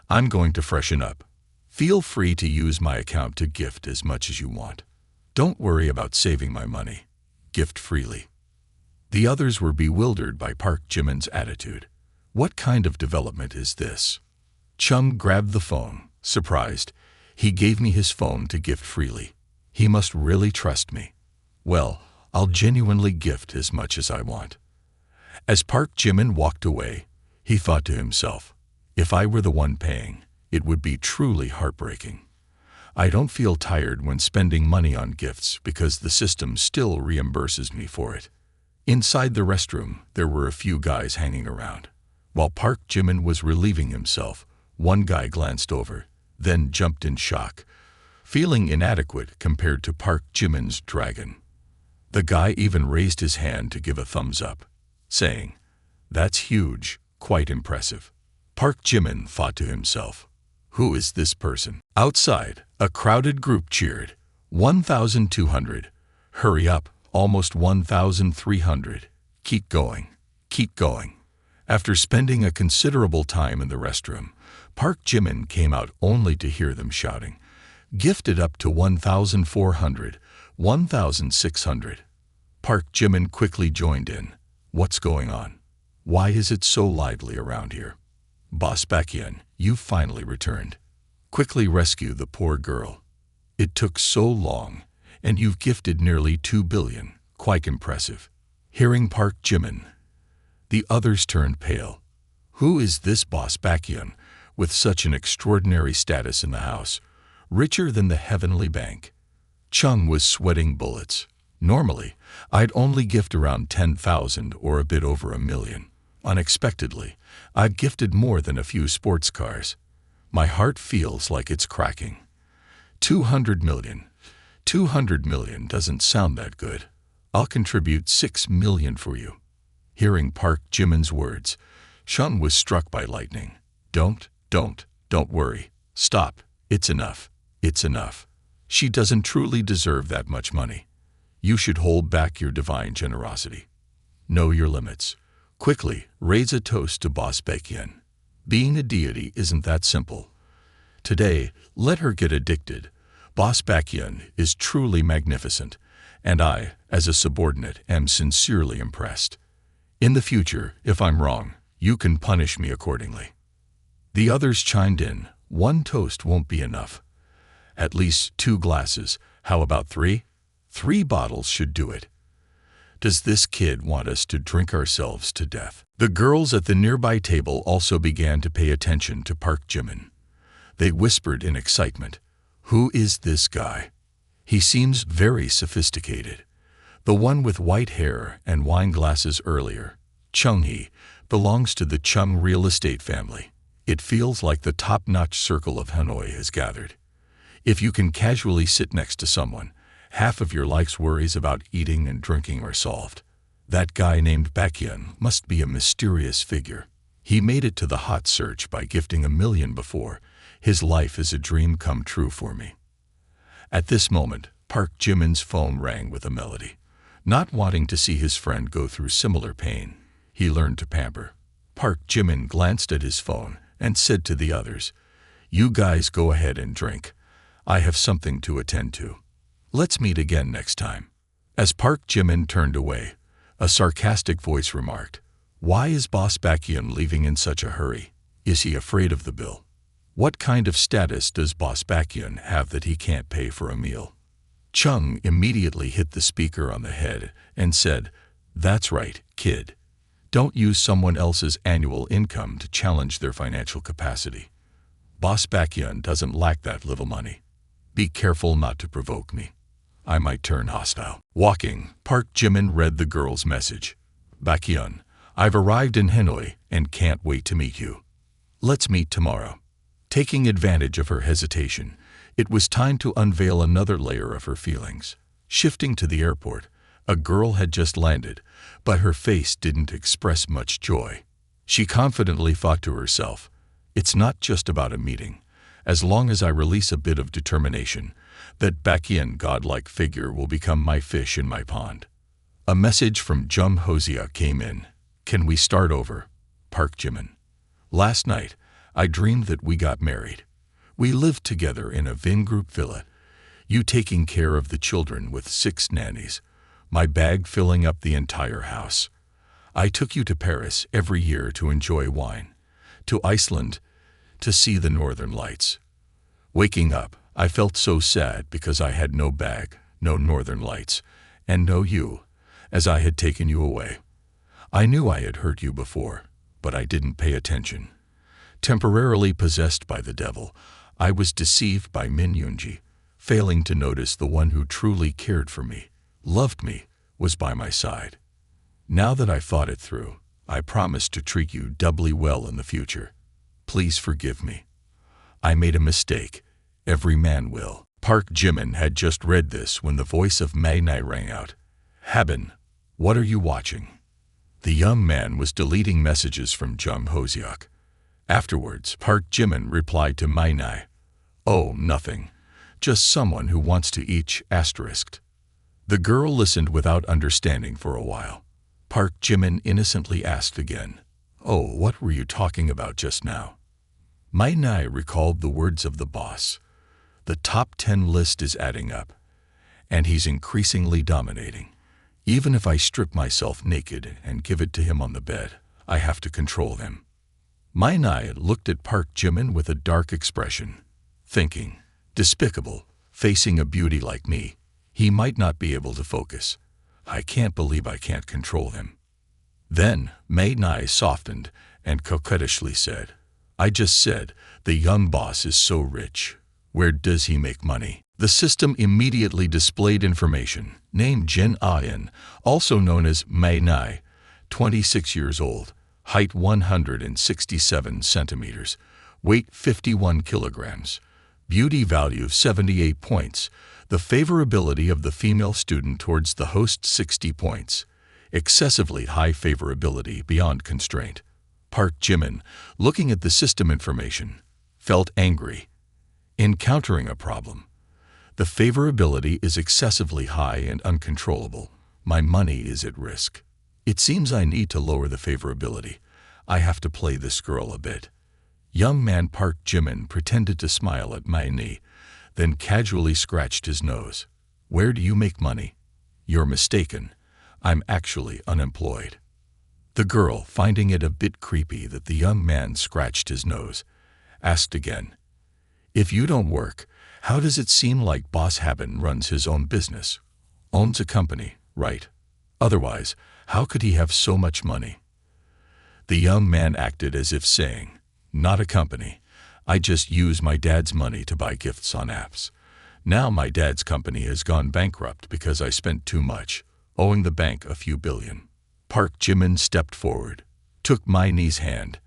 Speaker 1: I'm going to freshen up. Feel free to use my account to gift as much as you want. Don't worry about saving my money. Gift freely. The others were bewildered by Park Jimin's attitude. What kind of development is this? Chung grabbed the phone, surprised. He gave me his phone to gift freely. He must really trust me. Well, I'll genuinely gift as much as I want. As Park Jimin walked away, he thought to himself, if I were the one paying, it would be truly heartbreaking. I don't feel tired when spending money on gifts because the system still reimburses me for it. Inside the restroom, there were a few guys hanging around. While Park Jimin was relieving himself, one guy glanced over, then jumped in shock, feeling inadequate compared to Park Jimin's dragon. The guy even raised his hand to give a thumbs up, saying, That's huge, quite impressive. Park Jimin thought to himself, Who is this person? Outside, a crowded group cheered. 1,200. Hurry up, almost 1,300. Keep going. Keep going. After spending a considerable time in the restroom, Park Jimin came out only to hear them shouting, Gifted up to 1,400, 1,600. Park Jimin quickly joined in. What's going on? Why is it so lively around here? Boss Baekhyun, you finally returned. Quickly rescue the poor girl. It took so long, and you've gifted nearly 2 billion. Quite impressive. Hearing Park Jimin, the others turned pale. Who is this Boss Baekhyun with such an extraordinary status in the house, richer than the heavenly bank? Chung was sweating bullets. Normally, I'd only gift around 10,000 or a bit over 1 million. Unexpectedly, I've gifted more than a few sports cars. My heart feels like it's cracking. 200 million. 200 million doesn't sound that good. I'll contribute 6 million for you. Hearing Park Jimin's words, Chung was struck by lightning. Don't worry. Stop. It's enough. It's enough. She doesn't truly deserve that much money. You should hold back your divine generosity. Know your limits. Quickly, raise a toast to Boss Baekhyun. Being a deity isn't that simple. Today, let her get addicted. Boss Baekhyun is truly magnificent, and I, as a subordinate, am sincerely impressed. In the future, if I'm wrong, you can punish me accordingly. The others chimed in. 1 toast won't be enough. At least 2 glasses. How about 3? 3 bottles should do it. Does this kid want us to drink ourselves to death? The girls at the nearby table also began to pay attention to Park Jimin. They whispered in excitement, "Who is this guy? He seems very sophisticated." The one with white hair and wine glasses earlier, Chung-hee, belongs to the Chung real estate family. It feels like the top-notch circle of Hanoi has gathered. If you can casually sit next to someone, half of your life's worries about eating and drinking are solved. That guy named Baekhyun must be a mysterious figure. He made it to the hot search by gifting 1 million before. His life is a dream come true for me. At this moment, Park Jimin's phone rang with a melody. Not wanting to see his friend go through similar pain, he learned to pamper. Park Jimin glanced at his phone and said to the others, "You guys go ahead and drink. I have something to attend to. Let's meet again next time." As Park Jimin turned away, a sarcastic voice remarked, "Why is Boss Baekhyun leaving in such a hurry? Is he afraid of the bill? What kind of status does Boss Baekhyun have that he can't pay for a meal?" Chung immediately hit the speaker on the head and said, "That's right, kid. Don't use someone else's annual income to challenge their financial capacity. Boss Baekhyun doesn't lack that little money. Be careful not to provoke me. I might turn hostile." Walking, Park Jimin read the girl's message. "Baekhyun, I've arrived in Hanoi and can't wait to meet you. Let's meet tomorrow." Taking advantage of her hesitation, it was time to unveil another layer of her feelings. Shifting to the airport, a girl had just landed, but her face didn't express much joy. She confidently thought to herself, "It's not just about a meeting. As long as I release a bit of determination, that Baekhyun godlike figure will become my fish in my pond." A message from Jung Hosia came in. "Can we start over? Park Jimin. Last night, I dreamed that we got married. We lived together in a Vingroup villa, you taking care of the children with 6 nannies, my bag filling up the entire house. I took you to Paris every year to enjoy wine, to Iceland to see the northern lights. Waking up, I felt so sad because I had no bag, no northern lights, and no you, as I had taken you away. I knew I had hurt you before, but I didn't pay attention. Temporarily possessed by the devil, I was deceived by Min Yoonji, failing to notice the one who truly cared for me, loved me, was by my side. Now that I thought it through, I promise to treat you doubly well in the future. Please forgive me. I made a mistake. Every man will." Park Jimin had just read this when the voice of Mai-nai rang out. "Haben, what are you watching?" The young man was deleting messages from Jung Hoseok. Afterwards, Park Jimin replied to Mai-nai, "Oh, nothing. Just someone who wants to eat **." The girl listened without understanding for a while. Park Jimin innocently asked again, "Oh, what were you talking about just now?" Mai-nai recalled the words of the boss. The top 10 list is adding up, and he's increasingly dominating. Even if I strip myself naked and give it to him on the bed, I have to control him. Manhwa looked at Park Jimin with a dark expression, thinking, despicable, facing a beauty like me. He might not be able to focus. I can't believe I can't control him. Then Manhwa softened and coquettishly said, I just said, the young boss is so rich. Where does he make money? The system immediately displayed information, named Jin Ah-in, also known as Manhwa, 26 years old, height 167 centimeters, weight 51 kilograms, beauty value 78 points, the favorability of the female student towards the host 60 points, excessively high favorability beyond constraint. Park Jimin, looking at the system information, felt angry. Encountering a problem. The favorability is excessively high and uncontrollable. My money is at risk. It seems I need to lower the favorability. I have to play this girl a bit. Young man Park Jimin pretended to smile at Manhwa, then casually scratched his nose. Where do you make money? You're mistaken. I'm actually unemployed. The girl, finding it a bit creepy that the young man scratched his nose, asked again, if you don't work, how does it seem like Boss Haben runs his own business? Owns a company, right? Otherwise, how could he have so much money? The young man acted as if saying, not a company. I just use my dad's money to buy gifts on apps. Now my dad's company has gone bankrupt because I spent too much, owing the bank a few billion. Park Jimin stepped forward, took Manhwa's hand,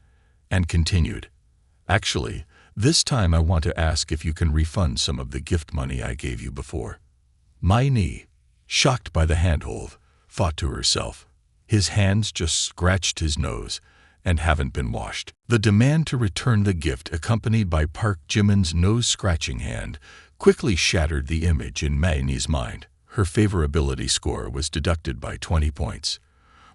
Speaker 1: and continued, actually, this time I want to ask if you can refund some of the gift money I gave you before. Manhwa, shocked by the handhold, thought to herself, his hands just scratched his nose and haven't been washed. The demand to return the gift accompanied by Park Jimin's nose-scratching hand quickly shattered the image in Manhwa's mind. Her favorability score was deducted by 20 points.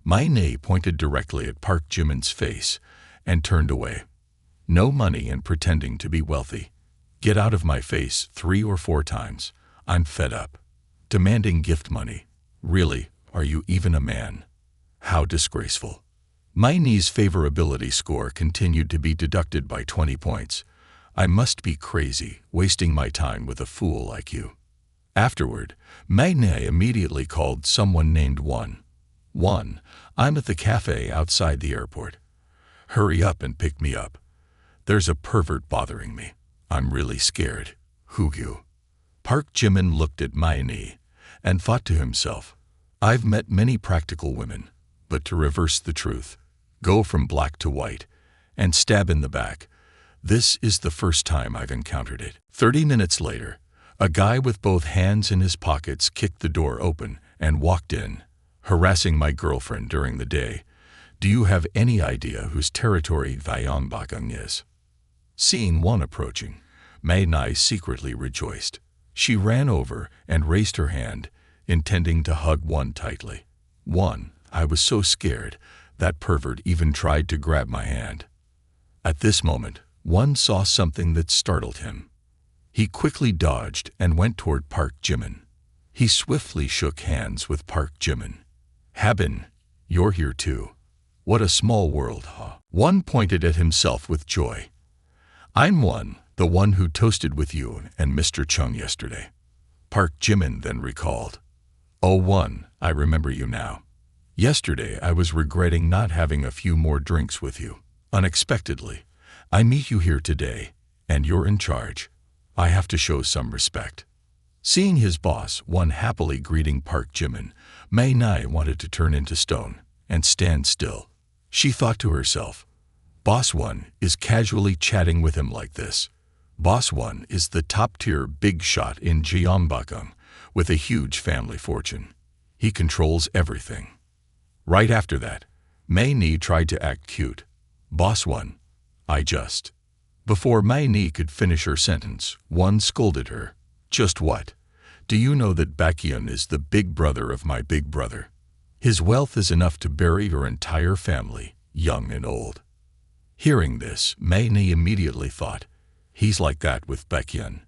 Speaker 1: Manhwa pointed directly at Park Jimin's face and turned away. No money and pretending to be wealthy. Get out of my face 3 or 4 times. I'm fed up. Demanding gift money. Really, are you even a man? How disgraceful. Manhwa's favorability score continued to be deducted by 20 points. I must be crazy, wasting my time with a fool like you. Afterward, Manhwa immediately called someone named One. I'm at the cafe outside the airport. Hurry up and pick me up. There's a pervert bothering me. I'm really scared. Hugyu. Park Jimin looked at Manhwa and thought to himself, I've met many practical women, but to reverse the truth, go from black to white, and stab in the back, this is the first time I've encountered it. 30 minutes later, a guy with both hands in his pockets kicked the door open and walked in, harassing my girlfriend during the day. Do you have any idea whose territory Gyeongbokgung is? Seeing One approaching, Manhwa secretly rejoiced. She ran over and raised her hand, intending to hug One tightly. One, I was so scared, that pervert even tried to grab my hand. At this moment, One saw something that startled him. He quickly dodged and went toward Park Jimin. He swiftly shook hands with Park Jimin. Haben, you're here too. What a small world, huh? One pointed at himself with joy. I'm One, the one who toasted with you and Mr. Chung yesterday. Park Jimin then recalled. Oh One, I remember you now. Yesterday I was regretting not having a few more drinks with you. Unexpectedly, I meet you here today, and you're in charge. I have to show some respect. Seeing his boss, One happily greeting Park Jimin, Manhwa wanted to turn into stone and stand still. She thought to herself, Boss One is casually chatting with him like this. Boss One is the top-tier big shot in Gyeongbokgung with a huge family fortune. He controls everything. Right after that, Manhwa tried to act cute. Boss One, I just... Before Manhwa could finish her sentence, One scolded her. Just what? Do you know that Baekhyun is the big brother of my big brother? His wealth is enough to bury your entire family, young and old. Hearing this, Manhwa immediately thought, he's like that with Baekhyun.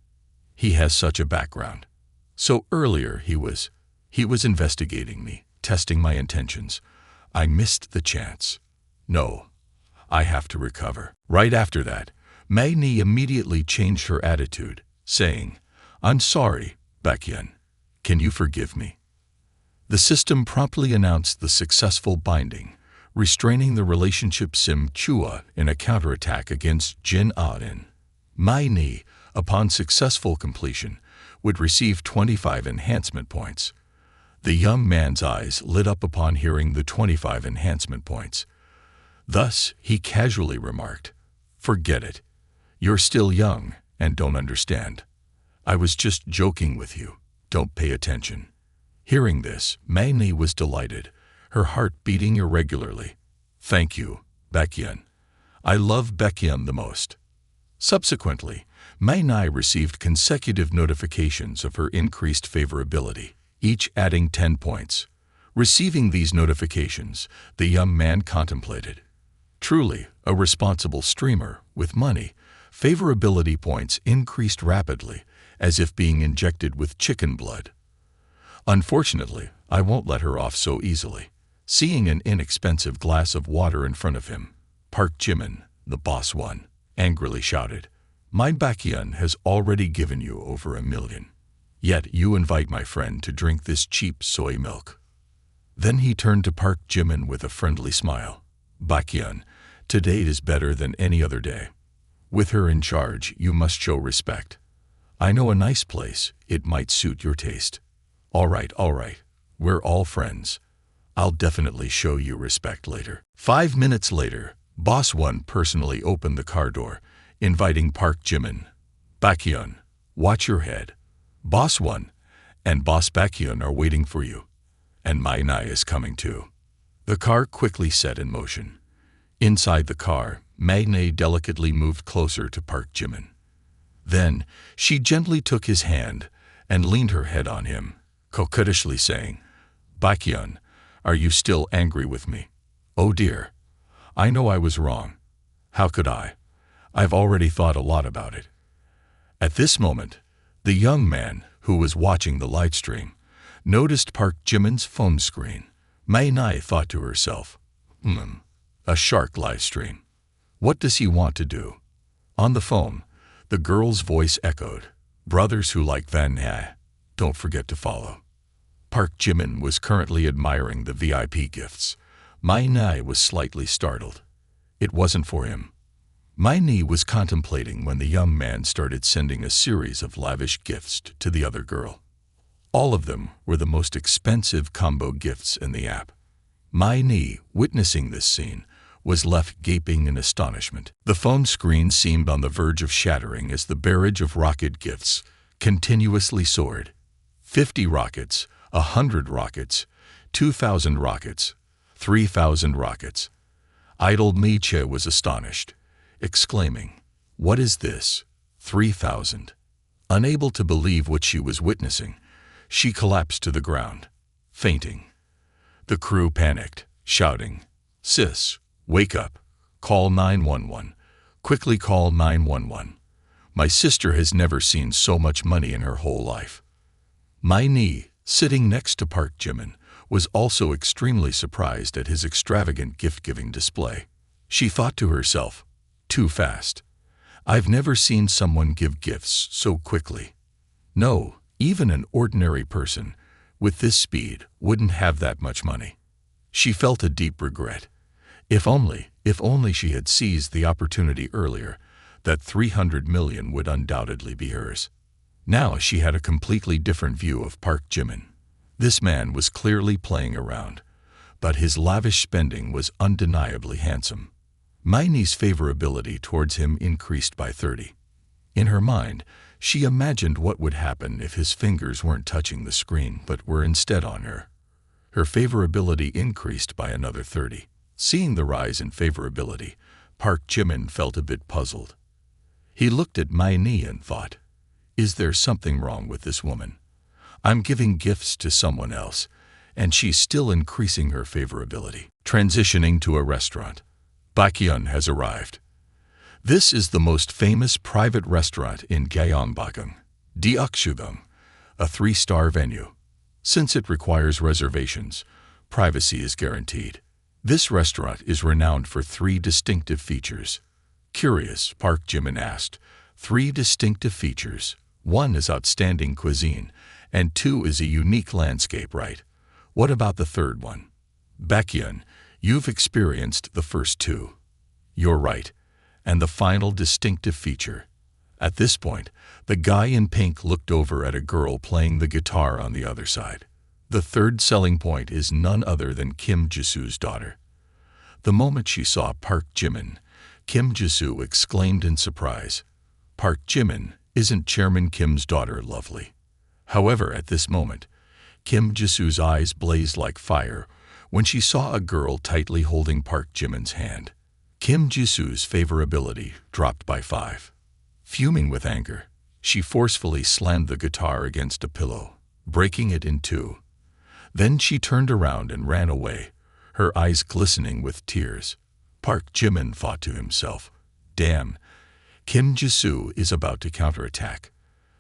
Speaker 1: He has such a background. So earlier he was investigating me, testing my intentions. I missed the chance. No, I have to recover. Right after that, Mei Ni immediately changed her attitude, saying, "I'm sorry, Baekhyun. Can you forgive me?" The system promptly announced the successful binding, restraining the relationship Sim Chua in a counterattack against Jin Ah-in. Mei Ni, upon successful completion, would receive 25 enhancement points. The young man's eyes lit up upon hearing the 25 enhancement points. Thus, he casually remarked, "Forget it. You're still young and don't understand. I was just joking with you. Don't pay attention." Hearing this, Mei Ni was delighted, her heart beating irregularly. "Thank you, Baekhyun. I love Baekhyun the most." Subsequently, Mei Ni received consecutive notifications of her increased favorability, each adding 10 points. Receiving these notifications, the young man contemplated. Truly, a responsible streamer, with money, favorability points increased rapidly, as if being injected with chicken blood. Unfortunately, I won't let her off so easily. Seeing an inexpensive glass of water in front of him, Park Jimin, the boss one, angrily shouted, "My Baekhyun has already given you over 1 million. Yet you invite my friend to drink this cheap soy milk." Then he turned to Park Jimin with a friendly smile. "Baekhyun, today is better than any other day. With her in charge, you must show respect. I know a nice place, it might suit your taste." All right, we're all friends. I'll definitely show you respect later." 5 minutes later, Boss One personally opened the car door, inviting Park Jimin. "Baekhyun, watch your head. Boss One and Boss Baekhyun are waiting for you. And Mei Ni is coming too." The car quickly set in motion. Inside the car, Mei Ni delicately moved closer to Park Jimin. Then, she gently took his hand and leaned her head on him, coquettishly saying, "Baekhyun, are you still angry with me? Oh dear. I know I was wrong. How could I? I've already thought a lot about it." At this moment, the young man, who was watching the live stream, noticed Park Jimin's phone screen. Mei Ni thought to herself, a shark live stream. What does he want to do? On the phone, the girl's voice echoed, "Brothers who like Manhwa, don't forget to follow." Park Jimin was currently admiring the VIP gifts. Mei Ni was slightly startled. It wasn't for him. Mei Ni was contemplating when the young man started sending a series of lavish gifts to the other girl. All of them were the most expensive combo gifts in the app. Mei Ni, witnessing this scene, was left gaping in astonishment. The phone screen seemed on the verge of shattering as the barrage of rocket gifts continuously soared. 50 rockets, 100 rockets, 2,000 rockets, 3,000 rockets. Idol Miche was astonished, exclaiming, "What is this? 3,000. Unable to believe what she was witnessing, she collapsed to the ground, fainting. The crew panicked, shouting, "Sis, wake up. Call 911. Quickly call 911. My sister has never seen so much money in her whole life." Mei Ni, sitting next to Park Jimin, was also extremely surprised at his extravagant gift-giving display. She thought to herself, "Too fast. I've never seen someone give gifts so quickly. No, even an ordinary person with this speed wouldn't have that much money." She felt a deep regret. If only she had seized the opportunity earlier, that 300 million would undoubtedly be hers. Now she had a completely different view of Park Jimin. This man was clearly playing around, but his lavish spending was undeniably handsome. Mei Ni's favorability towards him increased by 30. In her mind, she imagined what would happen if his fingers weren't touching the screen but were instead on her. Her favorability increased by another 30. Seeing the rise in favorability, Park Jimin felt a bit puzzled. He looked at Mei Ni and thought, "Is there something wrong with this woman? I'm giving gifts to someone else, and she's still increasing her favorability." Transitioning to a restaurant, Baekhyun has arrived. This is the most famous private restaurant in Gyeongbokgung. Deokshugam, a 3-star venue. Since it requires reservations, privacy is guaranteed. This restaurant is renowned for 3 distinctive features. Curious, Park Jimin asked. 3 distinctive features. 1 is outstanding cuisine, and 2 is a unique landscape, right? What about the third one? Baekhyun, you've experienced the first 2. You're right. And the final distinctive feature. At this point, the guy in pink looked over at a girl playing the guitar on the other side. The third selling point is none other than Kim Jisoo's daughter. The moment she saw Park Jimin, Kim Jisoo exclaimed in surprise, "Park Jimin, isn't Chairman Kim's daughter lovely?" However, at this moment, Kim Jisoo's eyes blazed like fire when she saw a girl tightly holding Park Jimin's hand. Kim Jisoo's favorability dropped by 5. Fuming with anger, she forcefully slammed the guitar against a pillow, breaking it in 2. Then she turned around and ran away, her eyes glistening with tears. Park Jimin thought to himself, "Damn, Kim Jisoo is about to counterattack."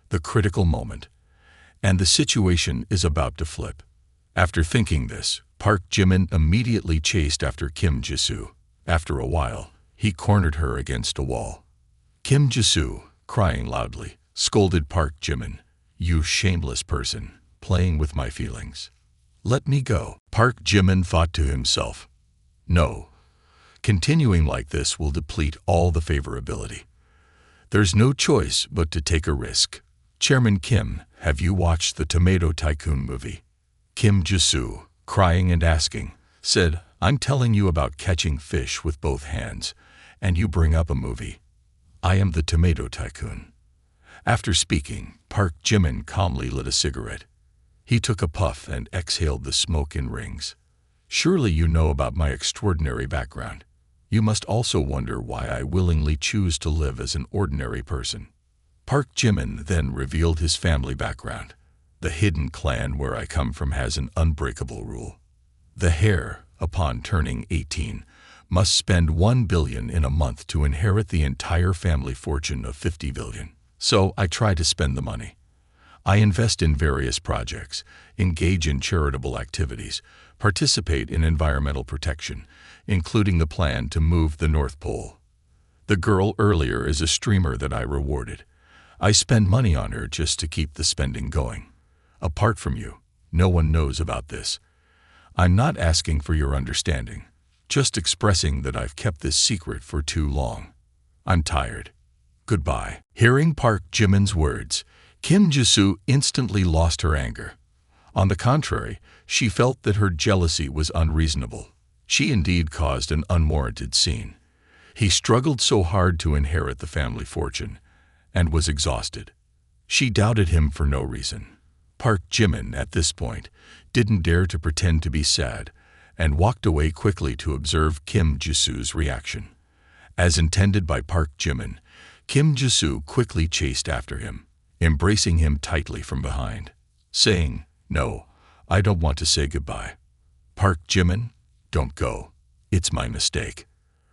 Speaker 1: The critical moment. And the situation is about to flip. After thinking this, Park Jimin immediately chased after Kim Jisoo. After a while, he cornered her against a wall. Kim Jisoo, crying loudly, scolded Park Jimin, "You shameless person, playing with my feelings. Let me go." Park Jimin thought to himself, "No. Continuing like this will deplete all the favorability. There's no choice but to take a risk." "Chairman Kim, have you watched the Tomato Tycoon movie?" Kim Jisoo, crying and asking, said, "I'm telling you about catching fish with both hands, and you bring up a movie. I am the Tomato Tycoon." After speaking, Park Jimin calmly lit a cigarette. He took a puff and exhaled the smoke in rings. "Surely you know about my extraordinary background. You must also wonder why I willingly choose to live as an ordinary person." Park Jimin then revealed his family background. "The hidden clan where I come from has an unbreakable rule. The heir, upon turning 18, must spend 1 billion in a month to inherit the entire family fortune of 50 billion. So I try to spend the money. I invest in various projects, engage in charitable activities, participate in environmental protection, including the plan to move the North Pole. The girl earlier is a streamer that I rewarded. I spend money on her just to keep the spending going. Apart from you, no one knows about this. I'm not asking for your understanding, just expressing that I've kept this secret for too long. I'm tired. Goodbye." Hearing Park Jimin's words, Kim Jisoo instantly lost her anger. On the contrary, she felt that her jealousy was unreasonable. She indeed caused an unwarranted scene. He struggled so hard to inherit the family fortune, and was exhausted. She doubted him for no reason. Park Jimin, at this point, didn't dare to pretend to be sad, and walked away quickly to observe Kim Jisoo's reaction. As intended by Park Jimin, Kim Jisoo quickly chased after him, embracing him tightly from behind, saying, "No, I don't want to say goodbye. Park Jimin, don't go. It's my mistake."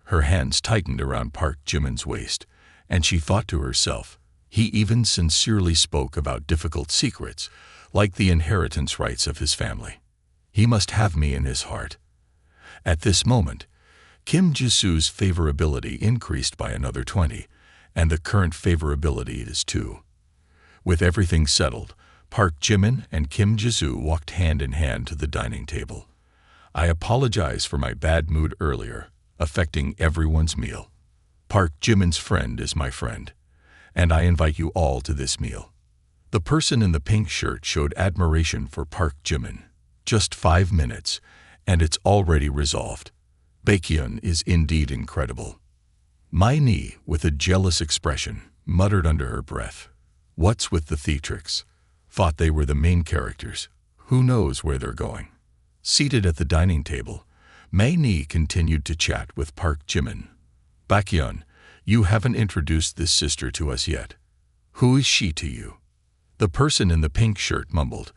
Speaker 1: Her hands tightened around Park Jimin's waist, and she thought to herself, he even sincerely spoke about difficult secrets, like the inheritance rights of his family. He must have me in his heart. At this moment, Kim Jisoo's favorability increased by another 20, and the current favorability is 2. With everything settled, Park Jimin and Kim Jisoo walked hand in hand to the dining table. "I apologize for my bad mood earlier, affecting everyone's meal. Park Jimin's friend is my friend, and I invite you all to this meal." The person in the pink shirt showed admiration for Park Jimin. "Just 5 minutes, and it's already resolved. Baekhyun is indeed incredible." Mai Ni, with a jealous expression, muttered under her breath, "What's with the theatrics? Thought they were the main characters. Who knows where they're going?" Seated at the dining table, Mai Ni continued to chat with Park Jimin. "Baekhyun, you haven't introduced this sister to us yet. Who is she to you?" The person in the pink shirt mumbled,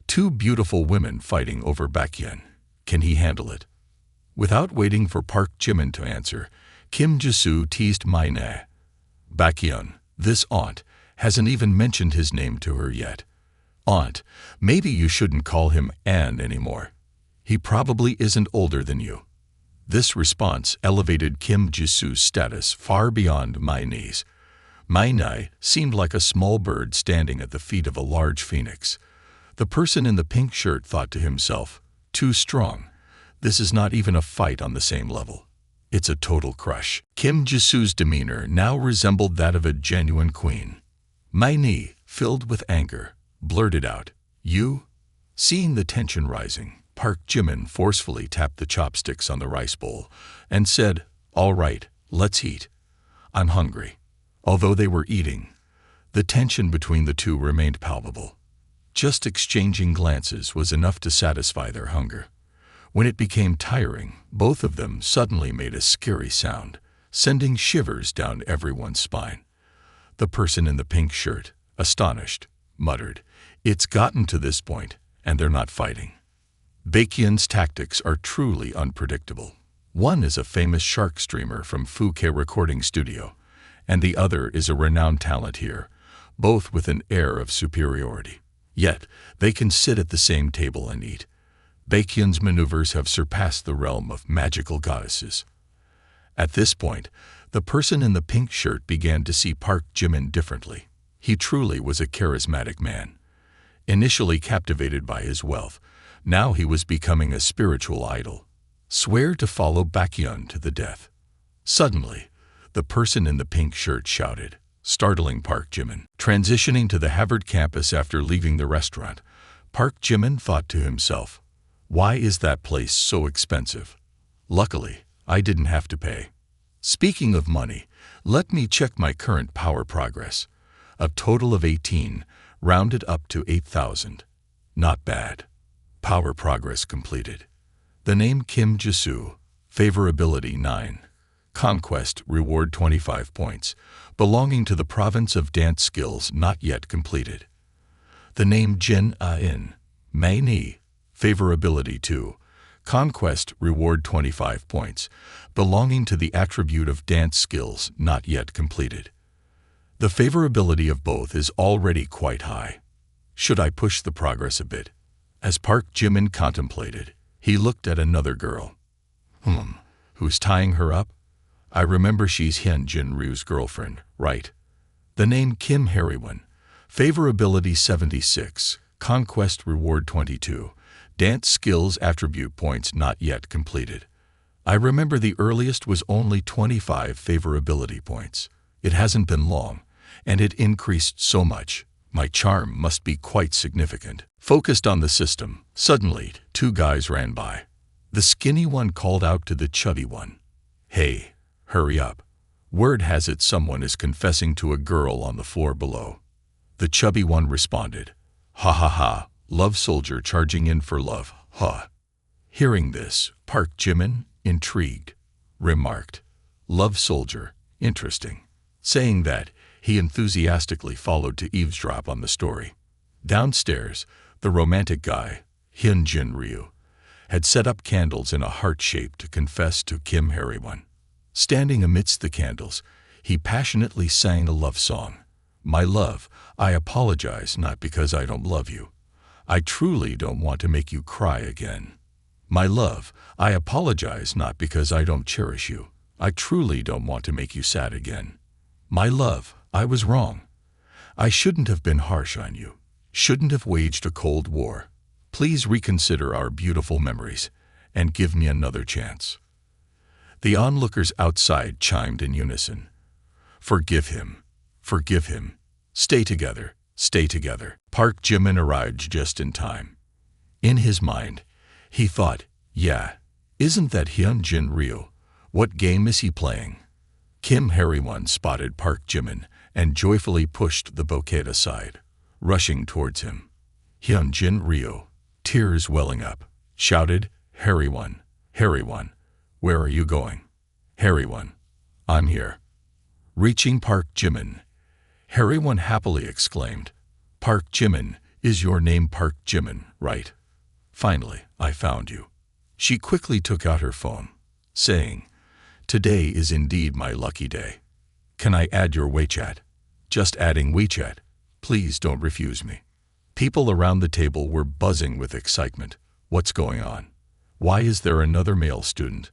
Speaker 1: "2 beautiful women fighting over Baekhyun. Can he handle it?" Without waiting for Park Jimin to answer, Kim Jisoo teased Mai Ne. "Baekhyun, this aunt Hasn't even mentioned his name to her yet. Aunt, maybe you shouldn't call him Anne anymore. He probably isn't older than you. This response elevated Kim Jisu's status far beyond my knees. My Nai seemed like a small bird standing at the feet of a large phoenix. The person in the pink shirt thought to himself, too strong. This is not even a fight on the same level. It's a total crush. Kim Jisu's demeanor now resembled that of a genuine queen. My Ni, filled with anger, blurted out, "You?" Seeing the tension rising, Park Jimin forcefully tapped the chopsticks on the rice bowl and said, "All right, let's eat. I'm hungry." Although they were eating, the tension between the two remained palpable. Just exchanging glances was enough to satisfy their hunger. When it became tiring, both of them suddenly made a scary sound, sending shivers down everyone's spine. The person in the pink shirt, astonished, muttered, "It's gotten to this point, and they're not fighting." Baekhyun's tactics are truly unpredictable. One is a famous shark streamer from Phuket Recording Studio, and the other is a renowned talent here, both with an air of superiority. Yet, they can sit at the same table and eat. Baekhyun's maneuvers have surpassed the realm of magical goddesses. At this point, the person in the pink shirt began to see Park Jimin differently. He truly was a charismatic man. Initially captivated by his wealth, now he was becoming a spiritual idol. Swear to follow Baekhyun to the death. Suddenly, the person in the pink shirt shouted, startling Park Jimin. Transitioning to the Harvard campus after leaving the restaurant, Park Jimin thought to himself, "Why is that place so expensive? Luckily, I didn't have to pay." Speaking of money, let me check my current power progress. A total of 18, rounded up to 8,000. Not bad. Power progress completed. The name Kim Jisu, favorability 9. Conquest reward 25 points, belonging to the province of dance skills not yet completed. The name Jin A-in, Mei Ni, favorability 2. Conquest reward 25 points, belonging to the attribute of dance skills not yet completed. The favorability of both is already quite high. Should I push the progress a bit? As Park Jimin contemplated, he looked at another girl. Who's tying her up? I remember she's Hyun Jin Ryu's girlfriend, right? The name Kim Hariwon, favorability 76, conquest reward 22, dance skills attribute points not yet completed. I remember the earliest was only 25 favorability points. It hasn't been long, and it increased so much. My charm must be quite significant. Focused on the system, suddenly, two guys ran by. The skinny one called out to the chubby one, "Hey, hurry up. Word has it someone is confessing to a girl on the floor below." The chubby one responded, "Ha ha ha, love soldier charging in for love, ha." Hearing this, Park Jimin, intrigued, remarked, "Love soldier, interesting." Saying that, he enthusiastically followed to eavesdrop on the story. Downstairs, the romantic guy, Hyun Jin Ryu, had set up candles in a heart shape to confess to Kim Hariwon. Standing amidst the candles, he passionately sang a love song. "My love, I apologize not because I don't love you. I truly don't want to make you cry again. My love, I apologize not because I don't cherish you. I truly don't want to make you sad again. My love, I was wrong. I shouldn't have been harsh on you. Shouldn't have waged a cold war. Please reconsider our beautiful memories and give me another chance." The onlookers outside chimed in unison. "Forgive him. Forgive him. Stay together. Stay together." Park Jimin arrived just in time. In his mind, he thought, "Yeah, isn't that Hyun Jin Ryu? What game is he playing?" Kim Hariwon spotted Park Jimin and joyfully pushed the bouquet aside, rushing towards him. Hyun Jin Ryu, tears welling up, shouted, "Hariwon, Hariwon, where are you going?" "Hariwon, I'm here." Reaching Park Jimin, Hariwon happily exclaimed, "Park Jimin, is your name Park Jimin, right? Finally, I found you." She quickly took out her phone, saying, "Today is indeed my lucky day. Can I add your WeChat?" just adding WeChat. Please don't refuse me. People around the table were buzzing with excitement. What's going on? Why is there another male student?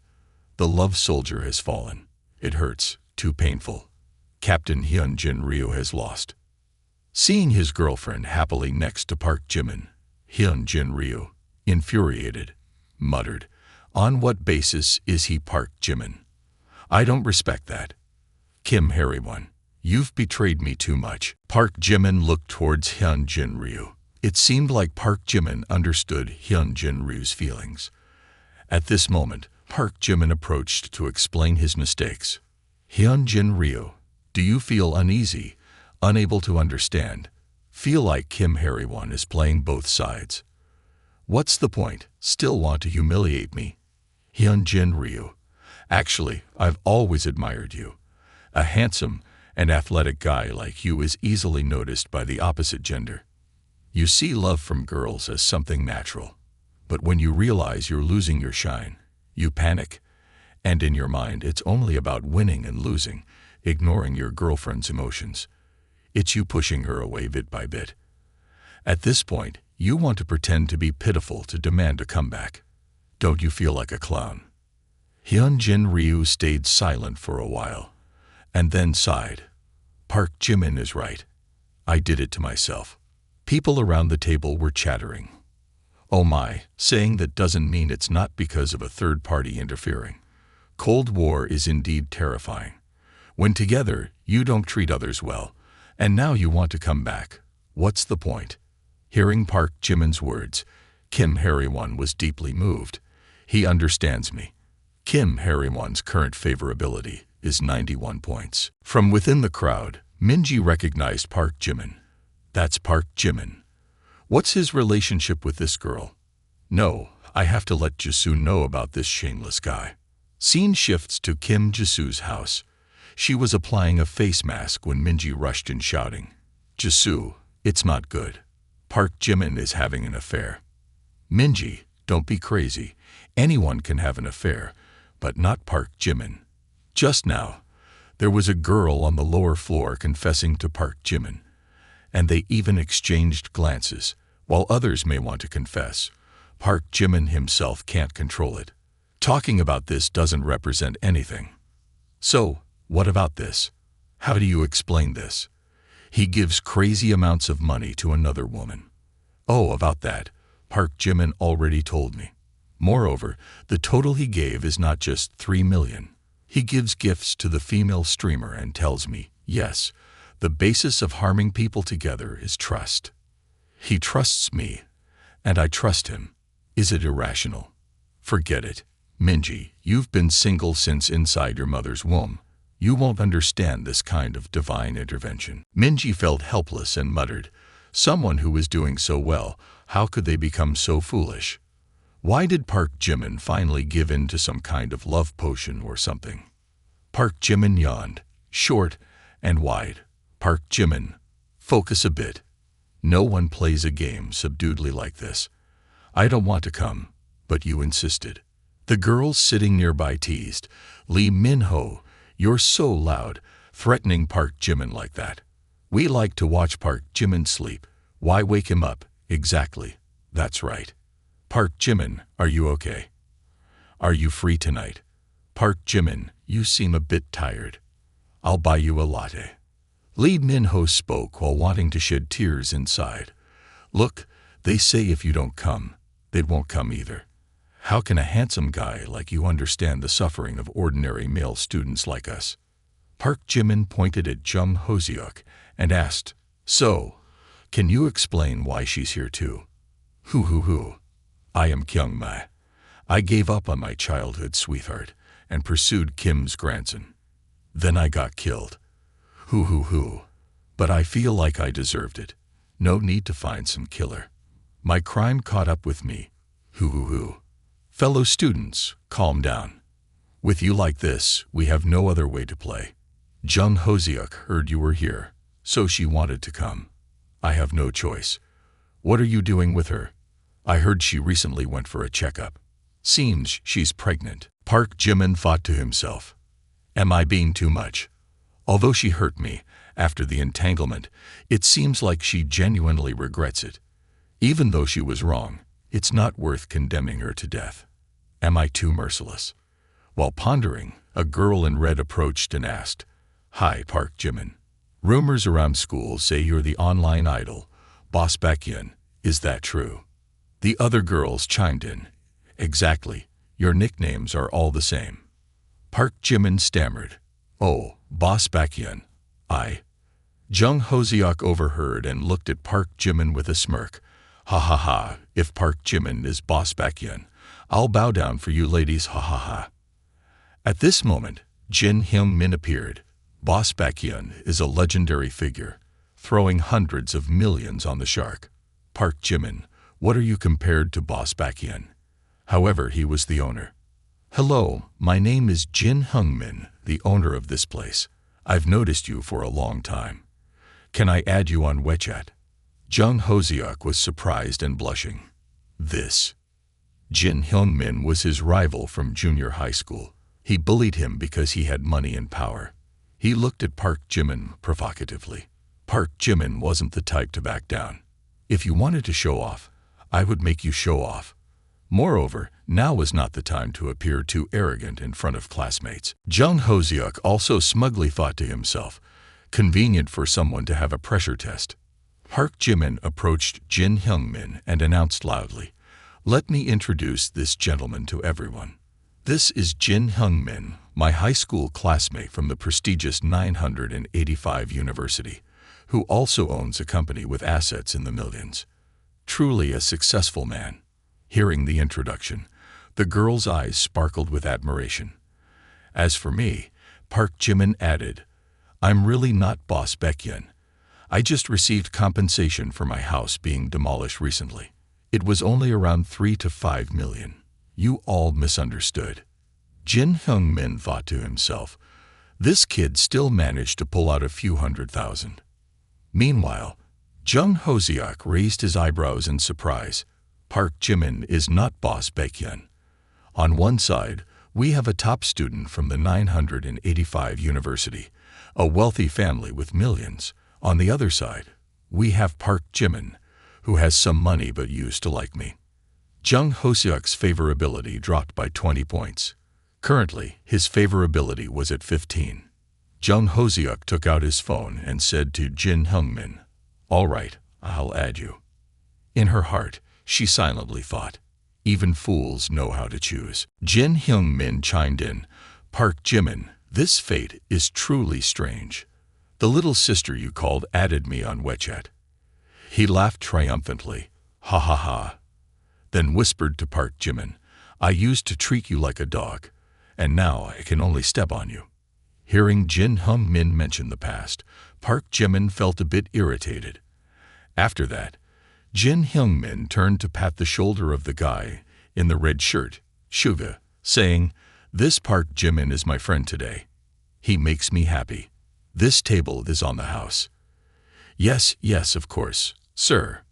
Speaker 1: The love soldier has fallen. It hurts. Too painful. Captain Hyunjin Ryu has lost. Seeing his girlfriend happily next to Park Jimin, Hyunjin Ryu, infuriated, muttered, "On what basis is he Park Jimin? I don't respect that. Kim Harry-won, you've betrayed me too much." Park Jimin looked towards Hyunjin Ryu. It seemed like Park Jimin understood Hyunjin Ryu's feelings. At this moment, Park Jimin approached to explain his mistakes. "Hyunjin Ryu, do you feel uneasy, unable to understand? Feel like Kim Harry-won is playing both sides? What's the point? Still want to humiliate me?" Hyunjin Ryu, "Actually, I've always admired you. A handsome and athletic guy like you is easily noticed by the opposite gender. You see love from girls as something natural. But when you realize you're losing your shine, you panic. And in your mind, it's only about winning and losing, ignoring your girlfriend's emotions. It's you pushing her away bit by bit. At this point, you want to pretend to be pitiful to demand a comeback. Don't you feel like a clown?" Hyunjin Ryu stayed silent for a while, and then sighed. "Park Jimin is right. I did it to myself." People around the table were chattering. "Oh my, saying that doesn't mean it's not because of a third party interfering. Cold War is indeed terrifying. When together, you don't treat others well, and now you want to come back. What's the point?" Hearing Park Jimin's words, Kim Harry-won was deeply moved. "He understands me. Kim Harry-won's current favorability is 91 points. From within the crowd, Minji recognized Park Jimin. "That's Park Jimin. What's his relationship with this girl? No, I have to let Jisoo know about this shameless guy." Scene shifts to Kim Jisoo's house. She was applying a face mask when Minji rushed in shouting, "Jisoo, it's not good. Park Jimin is having an affair." "Minji, don't be crazy. Anyone can have an affair, but not Park Jimin." Just now, there was a girl on the lower floor confessing to Park Jimin, and they even exchanged glances. While others may want to confess, Park Jimin himself can't control it. Talking about this doesn't represent anything. So, what about this? How do you explain this? He gives crazy amounts of money to another woman. Oh, about that, Park Jimin already told me. Moreover, the total he gave is not just 3 million. He gives gifts to the female streamer and tells me, yes, the basis of harming people together is trust. He trusts me, and I trust him. Is it irrational? Forget it. Minji, you've been single since inside your mother's womb. You won't understand this kind of divine intervention. Minji felt helpless and muttered, "Someone who was doing so well, how could they become so foolish? Why did Park Jimin finally give in to some kind of love potion or something?" Park Jimin yawned, short and wide. "Park Jimin, focus a bit. No one plays a game subduedly like this. I don't want to come, but you insisted." The girls sitting nearby teased, "Lee Min-ho, you're so loud, threatening Park Jimin like that. We like to watch Park Jimin sleep. Why wake him up?" "Exactly. That's right. Park Jimin, are you okay? Are you free tonight? Park Jimin, you seem a bit tired. I'll buy you a latte." Lee Min-ho spoke while wanting to shed tears inside. "Look, they say if you don't come, they won't come either. How can a handsome guy like you understand the suffering of ordinary male students like us?" Park Jimin pointed at Jung Ho-seok and asked, "So, can you explain why she's here too?" Hoo. I am Kyung-ma. I gave up on my childhood sweetheart and pursued Kim's grandson. Then I got killed. Hoo. But I feel like I deserved it. No need to find some killer. My crime caught up with me. Hoo. Fellow students, calm down. With you like this, we have no other way to play. Jung Ho-seok heard you were here, so she wanted to come. I have no choice. What are you doing with her? I heard she recently went for a checkup. Seems she's pregnant." Park Jimin thought to himself, "Am I being too much? Although she hurt me after the entanglement, it seems like she genuinely regrets it. Even though she was wrong, it's not worth condemning her to death. Am I too merciless? While pondering, a girl in red approached and asked, "Hi, Park Jimin. Rumors around school say you're the online idol, Boss Baekhyun. Is that true?" The other girls chimed in. "Exactly. Your nicknames are all the same." Park Jimin stammered, "Oh, Boss Baekhyun. Jung Hoseok overheard and looked at Park Jimin with a smirk. "Ha ha ha, if Park Jimin is Boss Baekhyun, I'll bow down for you ladies, ha ha ha." At this moment, Jin Hyung-min appeared. Boss Baekhyun is a legendary figure, throwing hundreds of millions on the shark. Park Jimin, what are you compared to Boss Baekhyun? However, he was the owner. "Hello, my name is Jin Hyung-min, the owner of this place. I've noticed you for a long time. Can I add you on WeChat?" Jung Hoseok was surprised and blushing. This Jin Hyung-min was his rival from junior high school. He bullied him because he had money and power. He looked at Park Jimin provocatively. Park Jimin wasn't the type to back down. "If you wanted to show off, I would make you show off. Moreover, now was not the time to appear too arrogant in front of classmates." Jung Hoseok also smugly thought to himself, convenient for someone to have a pressure test. Park Jimin approached Jin Hyung-min and announced loudly, "Let me introduce this gentleman to everyone. This is Jin Hyung-min, my high school classmate from the prestigious 985 University, who also owns a company with assets in the millions. Truly a successful man." Hearing the introduction, the girl's eyes sparkled with admiration. As for me, Park Jimin added, "I'm really not Boss Baekhyun. I just received compensation for my house being demolished recently. It was only around 3 to 5 million. You all misunderstood." Jin Hyung-min thought to himself, this kid still managed to pull out a few $100,000. Meanwhile, Jung Hoseok raised his eyebrows in surprise. Park Jimin is not Boss Baekhyun. On one side, we have a top student from the 985 University, a wealthy family with millions. On the other side, we have Park Jimin, who has some money but used to like me. Jung Hoseok's favorability dropped by 20 points. Currently, his favorability was at 15. Jung Hoseok took out his phone and said to Jin Hyung-min, "All right, I'll add you." In her heart, she silently thought, even fools know how to choose. Jin Hyung-min chimed in, "Park Jimin, this fate is truly strange. The little sister you called added me on WeChat." He laughed triumphantly, "Ha ha ha." Then whispered to Park Jimin, "I used to treat you like a dog, and now I can only step on you." Hearing Jin Hyung-min mention the past, Park Jimin felt a bit irritated. After that, Jin Hyung-min turned to pat the shoulder of the guy in the red shirt, Shuga, saying, "This Park Jimin is my friend today. He makes me happy. This table is on the house." "Yes, yes, of course, sir."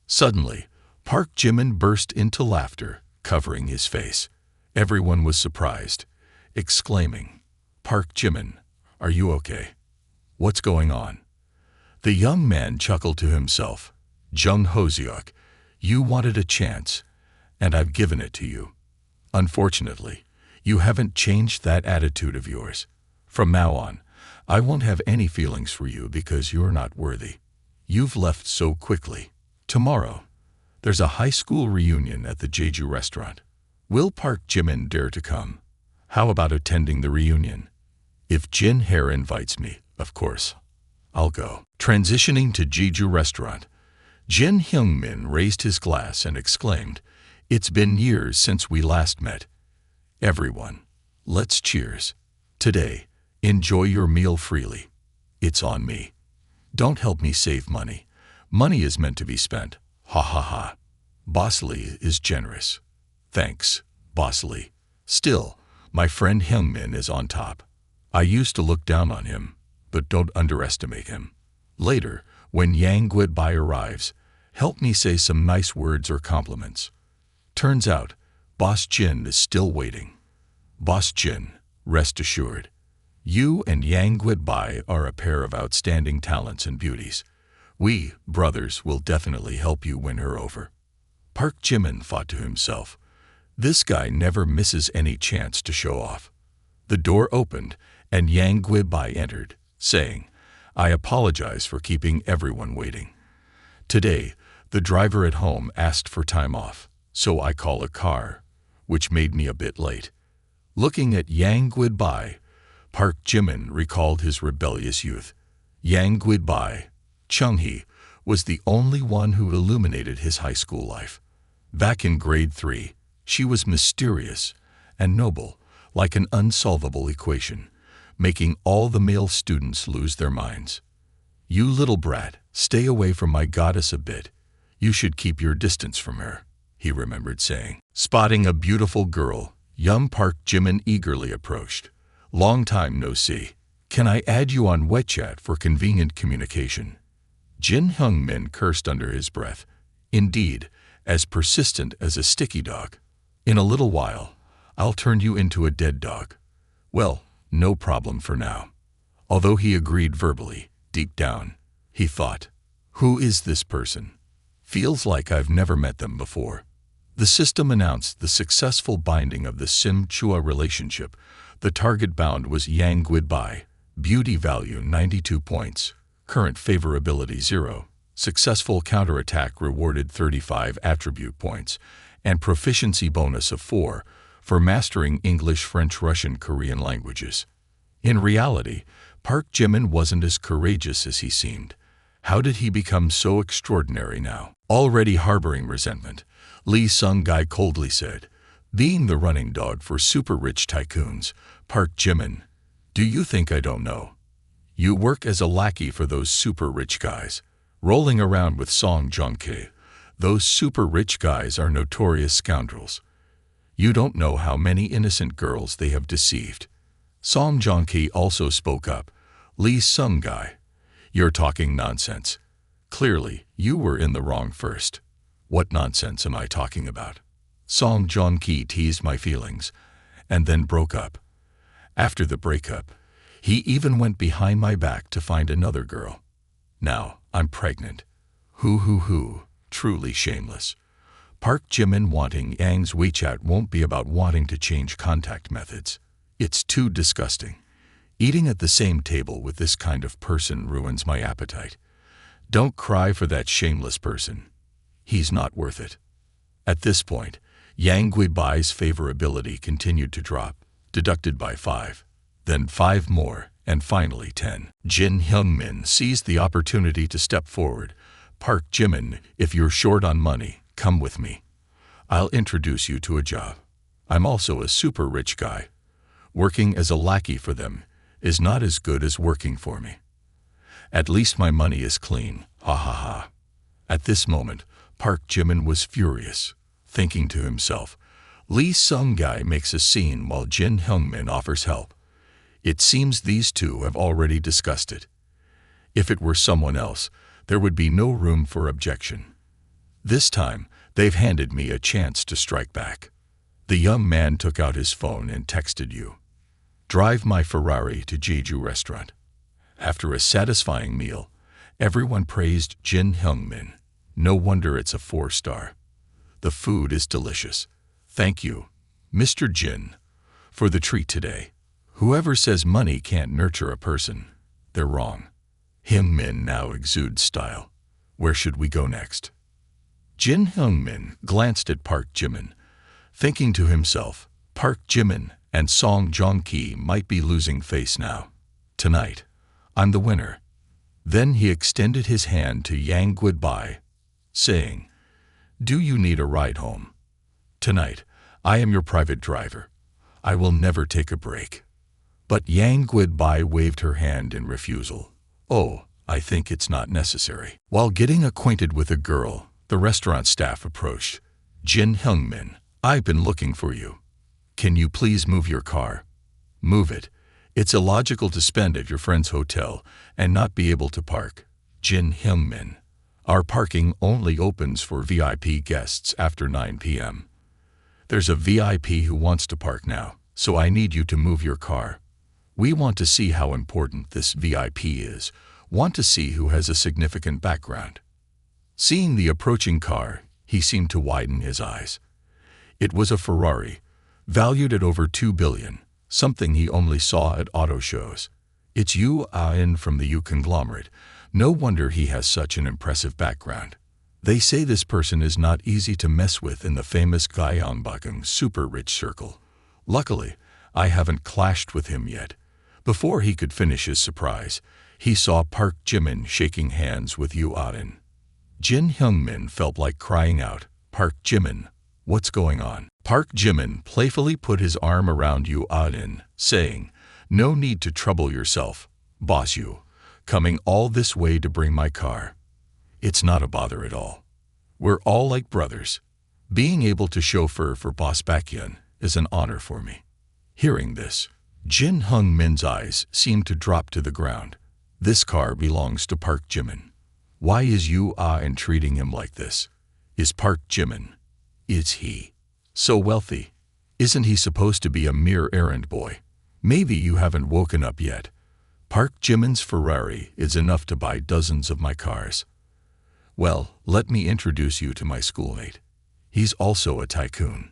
Speaker 1: Suddenly, Park Jimin burst into laughter, covering his face. Everyone was surprised, exclaiming, "Park Jimin, are you okay? What's going on?" The young man chuckled to himself, "Jung Hoseok, you wanted a chance, and I've given it to you. Unfortunately, you haven't changed that attitude of yours. From now on, I won't have any feelings for you because you're not worthy. You've left so quickly. Tomorrow, there's a high school reunion at the Jeju restaurant. Will Park Jimin dare to come? How about attending the reunion? If Jin Hae invites me, of course, I'll go." Transitioning to Jeju restaurant, Jin Hyung-min raised his glass and exclaimed, "It's been years since we last met. Everyone, let's cheers. Today, enjoy your meal freely. It's on me. Don't help me save money. Money is meant to be spent. Ha ha ha. Boss Lee is generous. Thanks, Boss Lee. Still, my friend Hyung-min is on top. I used to look down on him, but don't underestimate him. Later, when Yang Guibai arrives, help me say some nice words or compliments. Turns out, Boss Jin is still waiting. Boss Jin, rest assured, You and Yang Guibai are a pair of outstanding talents and beauties. We, brothers, will definitely help you win her over." Park Jimin thought to himself, "This guy never misses any chance to show off." The door opened, and Yang Guibai entered, saying, "I apologize for keeping everyone waiting. Today, the driver at home asked for time off, so I call a car, which made me a bit late." Looking at Yang Guibai, Park Jimin recalled his rebellious youth. Yang Guibai, Chung-hee, was the only one who illuminated his high school life. Back in grade 3, she was mysterious and noble, like an unsolvable equation, making all the male students lose their minds. "You little brat, stay away from my goddess a bit. You should keep your distance from her," he remembered saying. Spotting a beautiful girl, young Park Jimin eagerly approached. "Long time no see. Can I add you on WeChat for convenient communication?" Jin Hyung-min cursed under his breath. Indeed, as persistent as a sticky dog. "In a little while, I'll turn you into a dead dog." Well, no problem for now. Although he agreed verbally, deep down, he thought, "Who is this person? Feels like I've never met them before." The system announced the successful binding of the Sim-Chua relationship. The target bound was Yang Guibai, beauty value 92 points, current favorability 0, successful counterattack rewarded 35 attribute points, and proficiency bonus of 4 for mastering English, French, Russian, Korean languages. In reality, Park Jimin wasn't as courageous as he seemed. How did he become so extraordinary now? Already harboring resentment, Lee Sung-gai coldly said, "Being the running dog for super-rich tycoons, Park Jimin, do you think I don't know? You work as a lackey for those super-rich guys, rolling around with Song Joong-ki. Those super-rich guys are notorious scoundrels. You don't know how many innocent girls they have deceived." Song Joong-ki also spoke up. "Lee Sung-gai, you're talking nonsense. Clearly, you were in the wrong first." "What nonsense am I talking about?" Song Joong-ki teased my feelings, and then broke up. After the breakup, he even went behind my back to find another girl. Now, I'm pregnant. Truly shameless. Park Jimin wanting Yang's WeChat won't be about wanting to change contact methods. It's too disgusting. Eating at the same table with this kind of person ruins my appetite. Don't cry for that shameless person. He's not worth it. At this point, Yang Guibai's favorability continued to drop, deducted by 5, then 5 more, and finally 10. Jin Hyung-min seized the opportunity to step forward. "Park Jimin, if you're short on money, come with me. I'll introduce you to a job. I'm also a super rich guy. Working as a lackey for them is not as good as working for me. At least my money is clean, ha ha ha." At this moment, Park Jimin was furious, thinking to himself, Lee Sung-gai makes a scene while Jin Hyung-min offers help. It seems these two have already discussed it. If it were someone else, there would be no room for objection. This time, they've handed me a chance to strike back. The young man took out his phone and texted you. "Drive my Ferrari to Jeju restaurant." After a satisfying meal, everyone praised Jin Hyung-min. No wonder it's a 4-star. The food is delicious. Thank you, Mr. Jin, for the treat today. Whoever says money can't nurture a person, they're wrong. Hyung-min now exudes style. Where should we go next? Jin Hyung-min glanced at Park Jimin, thinking to himself, Park Jimin and Song Joong-ki might be losing face now. Tonight, I'm the winner. Then he extended his hand to Yang Guibai, saying, "Do you need a ride home? Tonight, I am your private driver. I will never take a break." But Yang Guibai waved her hand in refusal. "Oh, I think it's not necessary." While getting acquainted with a girl, the restaurant staff approached. "Jin Hyung-min, I've been looking for you. Can you please move your car?" "Move it. It's illogical to spend at your friend's hotel and not be able to park." Jin Hyung-min, "Our parking only opens for VIP guests after 9 p.m. There's a VIP who wants to park now, so I need you to move your car." We want to see how important this VIP is, want to see who has a significant background. Seeing the approaching car, he seemed to widen his eyes. It was a Ferrari, valued at over $2 billion, something he only saw at auto shows. It's Yu-in from the Yu conglomerate. No wonder he has such an impressive background. They say this person is not easy to mess with in the famous Gyeongbokgung super-rich circle. Luckily, I haven't clashed with him yet. Before he could finish his surprise, he saw Park Jimin shaking hands with Yu-in. Jin Hyungmin felt like crying out, "Park Jimin, what's going on?" Park Jimin playfully put his arm around Yu-in, saying, "No need to trouble yourself, boss Yu, coming all this way to bring my car. It's not a bother at all. We're all like brothers. Being able to chauffeur for Boss Baekhyun is an honor for me." Hearing this, Jin Hyungmin's eyes seemed to drop to the ground. This car belongs to Park Jimin. Why is Yu-in treating him like this? Is Park Jimin, is he so wealthy? Isn't he supposed to be a mere errand boy? Maybe you haven't woken up yet. Park Jimin's Ferrari is enough to buy dozens of my cars. Well, let me introduce you to my schoolmate. He's also a tycoon.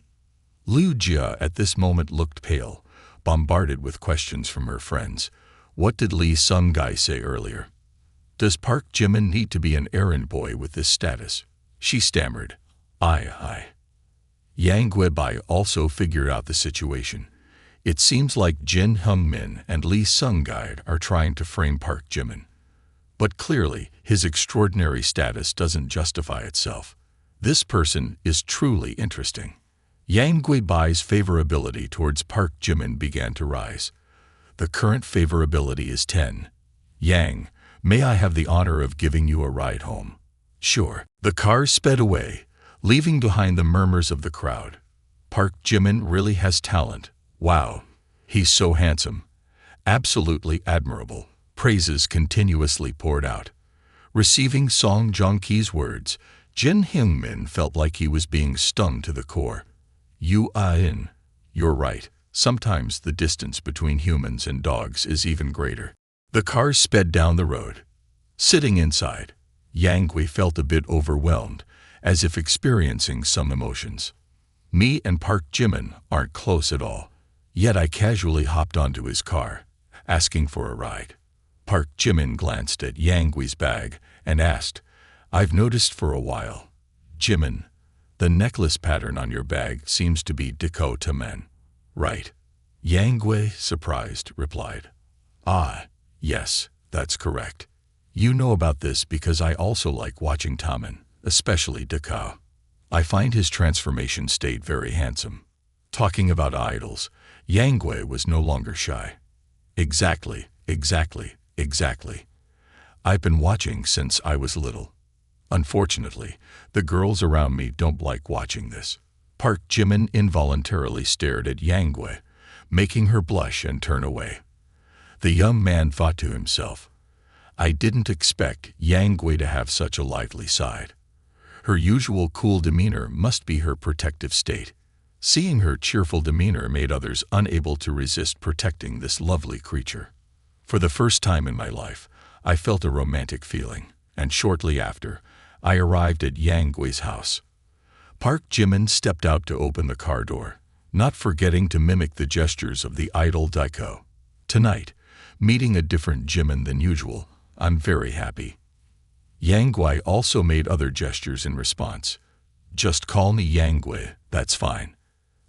Speaker 1: Liu Jia at this moment looked pale, bombarded with questions from her friends. What did Lee Sung-gai say earlier? Does Park Jimin need to be an errand boy with this status? She stammered, I. Yang Guibai also figured out the situation. It seems like Jin Hyungmin and Lee Sung-gai are trying to frame Park Jimin. But clearly, his extraordinary status doesn't justify itself. This person is truly interesting. Yang Guibai's favorability towards Park Jimin began to rise. The current favorability is 10. Yang, may I have the honor of giving you a ride home? Sure. The car sped away, leaving behind the murmurs of the crowd. Park Jimin really has talent. Wow. He's so handsome. Absolutely admirable. Praises continuously poured out. Receiving Song Joong-ki's words, Jin Hyungmin felt like he was being stung to the core. Yu-in, you're right. Sometimes the distance between humans and dogs is even greater. The car sped down the road. Sitting inside, Yang Gui felt a bit overwhelmed, as if experiencing some emotions. Me and Park Jimin aren't close at all, yet I casually hopped onto his car, asking for a ride. Park Jimin glanced at Yang Gui's bag and asked, I've noticed for a while. Jimin, the necklace pattern on your bag seems to be déco to men. Right. Yang Gui, surprised, replied. Ah, yes, that's correct. You know about this because I also like watching Taman, especially déco. I find his transformation state very handsome. Talking about idols, Yang Gui was no longer shy. Exactly. I've been watching since I was little. Unfortunately, the girls around me don't like watching this. Park Jimin involuntarily stared at Yang Gui, making her blush and turn away. The young man thought to himself, I didn't expect Yang Gui to have such a lively side. Her usual cool demeanor must be her protective state. Seeing her cheerful demeanor made others unable to resist protecting this lovely creature. For the first time in my life, I felt a romantic feeling, and shortly after, I arrived at Yang Gui's house. Park Jimin stepped out to open the car door, not forgetting to mimic the gestures of the idol Daiko. Tonight, meeting a different Jimin than usual, I'm very happy. Yang Gui also made other gestures in response. Just call me Yang Gui, that's fine.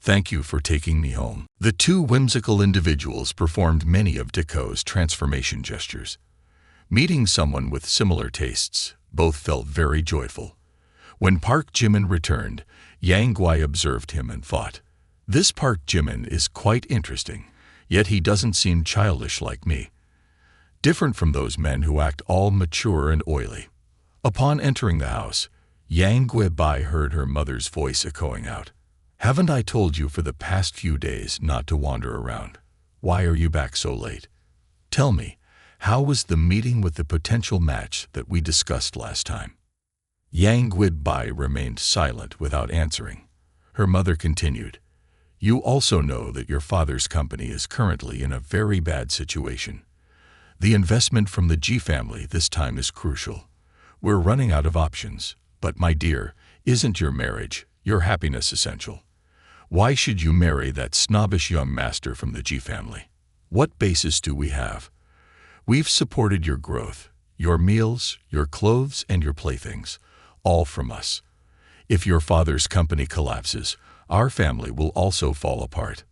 Speaker 1: Thank you for taking me home. The two whimsical individuals performed many of Daiko's transformation gestures. Meeting someone with similar tastes, both felt very joyful. When Park Jimin returned, Yang Gui observed him and thought, this Park Jimin is quite interesting, yet he doesn't seem childish like me. Different from those men who act all mature and oily. Upon entering the house, Yang Guibai heard her mother's voice echoing out. Haven't I told you for the past few days not to wander around? Why are you back so late? Tell me, how was the meeting with the potential match that we discussed last time? Yang Guibai remained silent without answering. Her mother continued, You also know that your father's company is currently in a very bad situation. The investment from the G family this time is crucial. We're running out of options. But my dear, isn't your marriage, your happiness essential? Why should you marry that snobbish young master from the G family? What basis do we have? We've supported your growth, your meals, your clothes, and your playthings, all from us. If your father's company collapses, our family will also fall apart.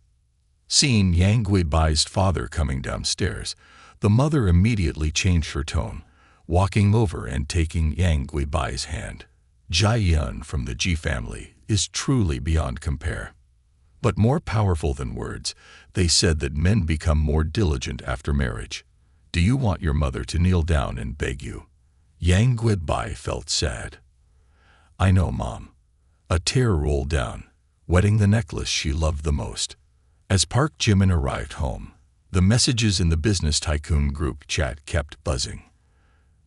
Speaker 1: Seeing Yang Guibai's father coming downstairs, the mother immediately changed her tone, walking over and taking Yang Guibai's hand. Jai Yun from the G family is truly beyond compare. But more powerful than words, they said that men become more diligent after marriage. Do you want your mother to kneel down and beg you? Yang Guibai felt sad. I know, Mom. A tear rolled down, wetting the necklace she loved the most. As Park Jimin arrived home, the messages in the Business Tycoon group chat kept buzzing.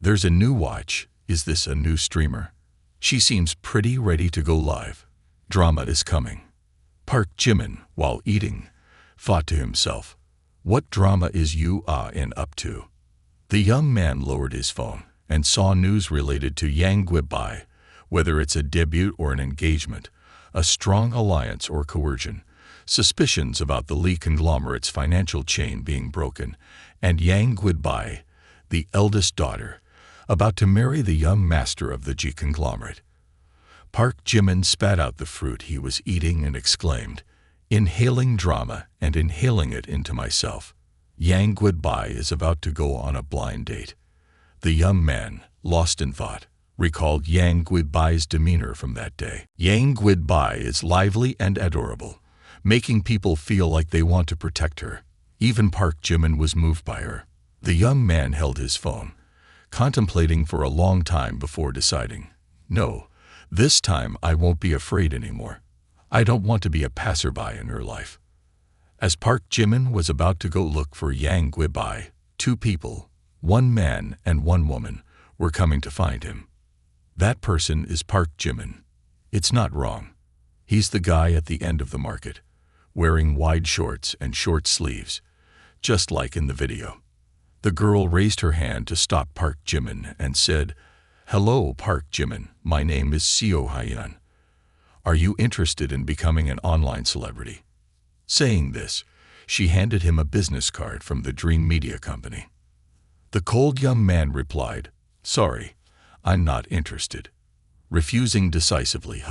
Speaker 1: There's a new watch. Is this a new streamer? She seems pretty ready to go live. Drama is coming. Park Jimin, while eating, thought to himself, what drama is you in up to? The young man lowered his phone and saw news related to Yang Guibai, whether it's a debut or an engagement, a strong alliance or coercion, suspicions about the Lee conglomerate's financial chain being broken, and Yang Guibai, the eldest daughter, about to marry the young master of the G conglomerate. Park Jimin spat out the fruit he was eating and exclaimed, inhaling drama and inhaling it into myself. Yang Guibai is about to go on a blind date. The young man, lost in thought, recalled Yang Guibai's demeanor from that day. Yang Guibai is lively and adorable, making people feel like they want to protect her. Even Park Jimin was moved by her. The young man held his phone, contemplating for a long time before deciding, no, this time I won't be afraid anymore. I don't want to be a passerby in her life. As Park Jimin was about to go look for Yang Guibai, two people, one man and one woman, were coming to find him. That person is Park Jimin. It's not wrong. He's the guy at the end of the market, wearing wide shorts and short sleeves, just like in the video. The girl raised her hand to stop Park Jimin and said, Hello, Park Jimin. My name is Seo Hyun. Are you interested in becoming an online celebrity? Saying this, she handed him a business card from the Dream Media Company. The cold young man replied, Sorry, I'm not interested. Refusing decisively,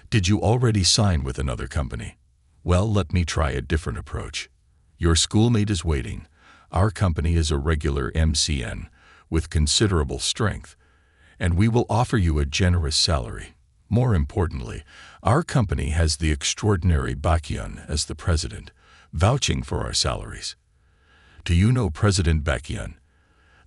Speaker 1: Did you already sign with another company? Well, let me try a different approach. Your schoolmate is waiting. Our company is a regular MCN with considerable strength, and we will offer you a generous salary. More importantly, our company has the extraordinary Baekhyun as the president, vouching for our salaries. Do you know President Baekhyun,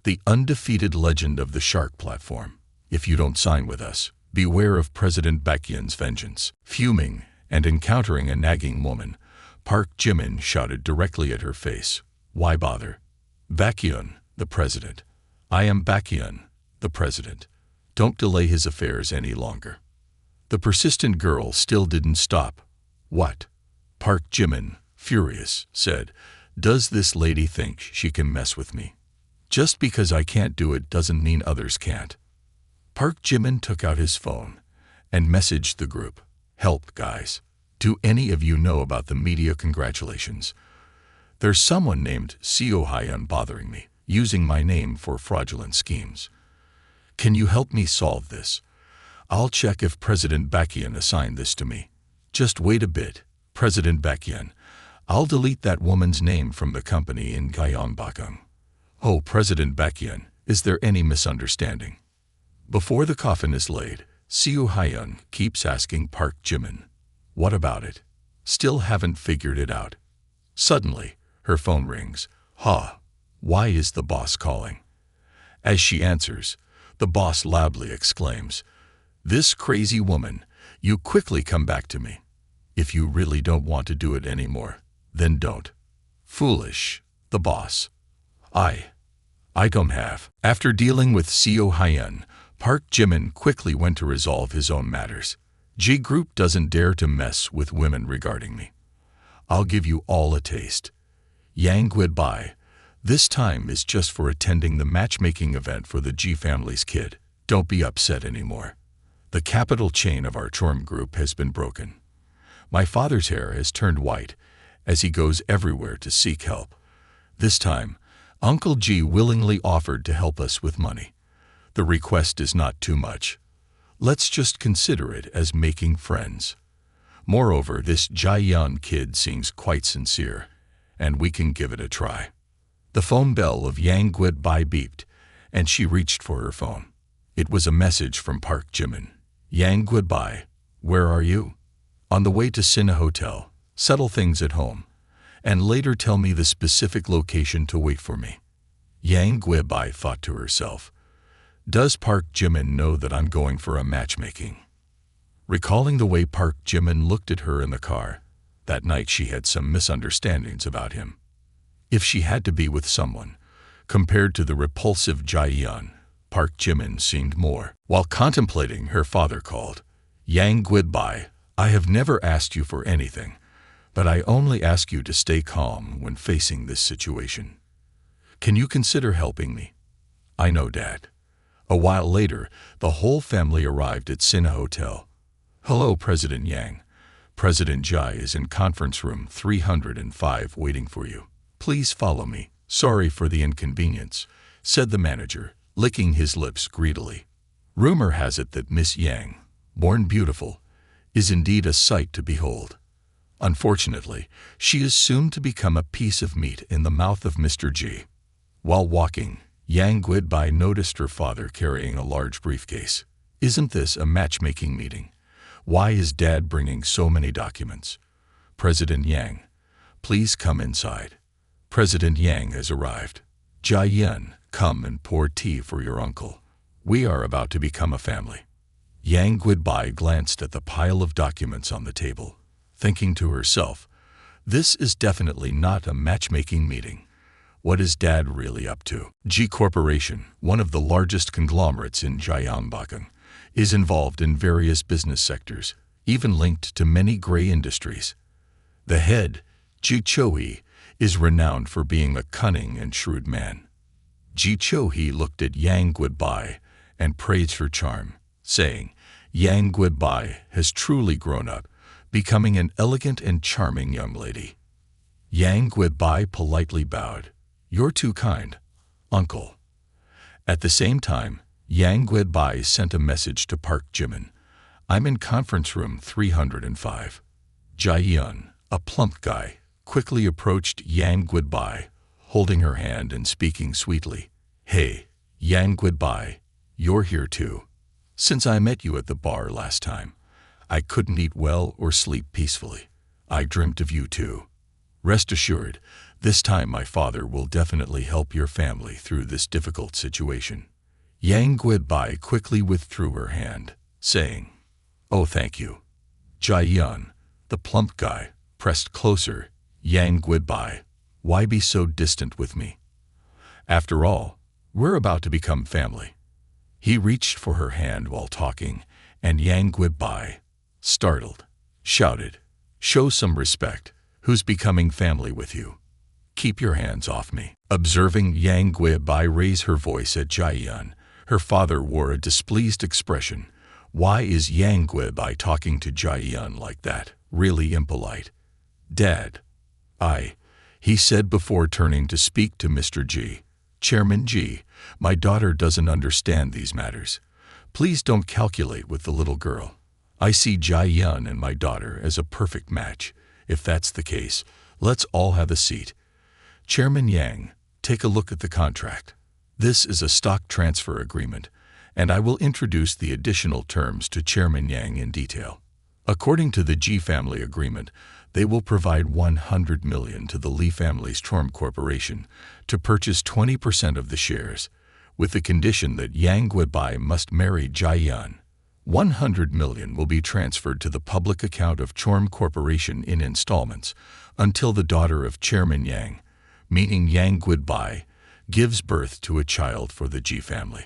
Speaker 1: the undefeated legend of the Shark platform? If you don't sign with us, beware of President Baekhyun's vengeance. Fuming and encountering a nagging woman, Park Jimin shouted directly at her face, Why bother? Baekhyun, the president. I am Baekhyun, the president. Don't delay his affairs any longer. The persistent girl still didn't stop. What? Park Jimin, furious, said, Does this lady think she can mess with me? Just because I can't do it doesn't mean others can't. Park Jimin took out his phone and messaged the group, Help, guys. Do any of you know about the media? Congratulations. There's someone named Seo Hyun bothering me, using my name for fraudulent schemes. Can you help me solve this? I'll check if President Baekhyun assigned this to me. Just wait a bit, President Baekhyun. I'll delete that woman's name from the company in Gyeongbokgung. Oh, President Baekhyun, is there any misunderstanding? Before the coffin is laid, Seo Hyun keeps asking Park Jimin, What about it? Still haven't figured it out. Suddenly, her phone rings. Why is the boss calling? As she answers, the boss loudly exclaims, This crazy woman, you quickly come back to me. If you really don't want to do it anymore, then don't. Foolish, the boss. I don't have. After dealing with Seo Hyun, Park Jimin quickly went to resolve his own matters. G Group doesn't dare to mess with women regarding me. I'll give you all a taste. Yang goodbye. This time is just for attending the matchmaking event for the G family's kid. Don't be upset anymore. The capital chain of our charm group has been broken. My father's hair has turned white as he goes everywhere to seek help. This time, Uncle G willingly offered to help us with money. The request is not too much. Let's just consider it as making friends. Moreover, this Jaeyeon kid seems quite sincere, and we can give it a try. The phone bell of Yang goodbye beeped, and she reached for her phone. It was a message from Park Jimin. Yang goodbye, where are you? On the way to Sina Hotel. Settle things at home, and later tell me the specific location to wait for me. Yang goodbye thought to herself. Does Park Jimin know that I'm going for a matchmaking? Recalling the way Park Jimin looked at her in the car, that night she had some misunderstandings about him. If she had to be with someone, compared to the repulsive Jaeyeon, Park Jimin seemed more. While contemplating, her father called. Yang goodbye, I have never asked you for anything, but I only ask you to stay calm when facing this situation. Can you consider helping me? I know, Dad. A while later, the whole family arrived at Sina Hotel. Hello, President Yang. President Jai is in conference room 305 waiting for you. Please follow me. Sorry for the inconvenience, said the manager, licking his lips greedily. Rumor has it that Miss Yang, born beautiful, is indeed a sight to behold. Unfortunately, she is soon to become a piece of meat in the mouth of Mr. G. While walking, Yang goodbye noticed her father carrying a large briefcase. Isn't this a matchmaking meeting? Why is Dad bringing so many documents? President Yang, please come inside. President Yang has arrived. Jaeyeon, come and pour tea for your uncle. We are about to become a family. Yang goodbye glanced at the pile of documents on the table, thinking to herself, this is definitely not a matchmaking meeting. What is Dad really up to? G Corporation, one of the largest conglomerates in Gyeongbokgung, is involved in various business sectors, even linked to many gray industries. The head, Ji Cho-hee, is renowned for being a cunning and shrewd man. Ji Cho-hee looked at Yang goodbye and praised her charm, saying, Yang goodbye has truly grown up, becoming an elegant and charming young lady. Yang goodbye politely bowed. You're too kind, uncle. At the same time, Yang goodbye sent a message to Park Jimin. I'm in conference room 305. Jaeyeon, a plump guy, quickly approached Yang goodbye, holding her hand and speaking sweetly. Hey, Yang goodbye, you're here too. Since I met you at the bar last time, I couldn't eat well or sleep peacefully. I dreamt of you too. Rest assured, this time my father will definitely help your family through this difficult situation. Yang goodbye quickly withdrew her hand, saying, Oh, thank you. Jaeyeon, the plump guy, pressed closer. Yang goodbye, why be so distant with me? After all, we're about to become family. He reached for her hand while talking, and Yang goodbye, startled, shouted, Show some respect. Who's becoming family with you? Keep your hands off me. Observing Yang goodbye raise her voice at Jaeyeon, her father wore a displeased expression. Why is Yang goodbye talking to Jaeyeon like that? Really impolite. Dad. He said before turning to speak to Mr. G. Chairman G, my daughter doesn't understand these matters. Please don't calculate with the little girl. I see Jaeyeon and my daughter as a perfect match. If that's the case, let's all have a seat. Chairman Yang, take a look at the contract. This is a stock transfer agreement, and I will introduce the additional terms to Chairman Yang in detail. According to the G family agreement, they will provide 100 million to the Lee family's Charm Corporation to purchase 20% of the shares, with the condition that Yang goodbye must marry Jaeyeon. 100 million will be transferred to the public account of Charm Corporation in installments until the daughter of Chairman Yang, meaning Yang goodbye, gives birth to a child for the G family.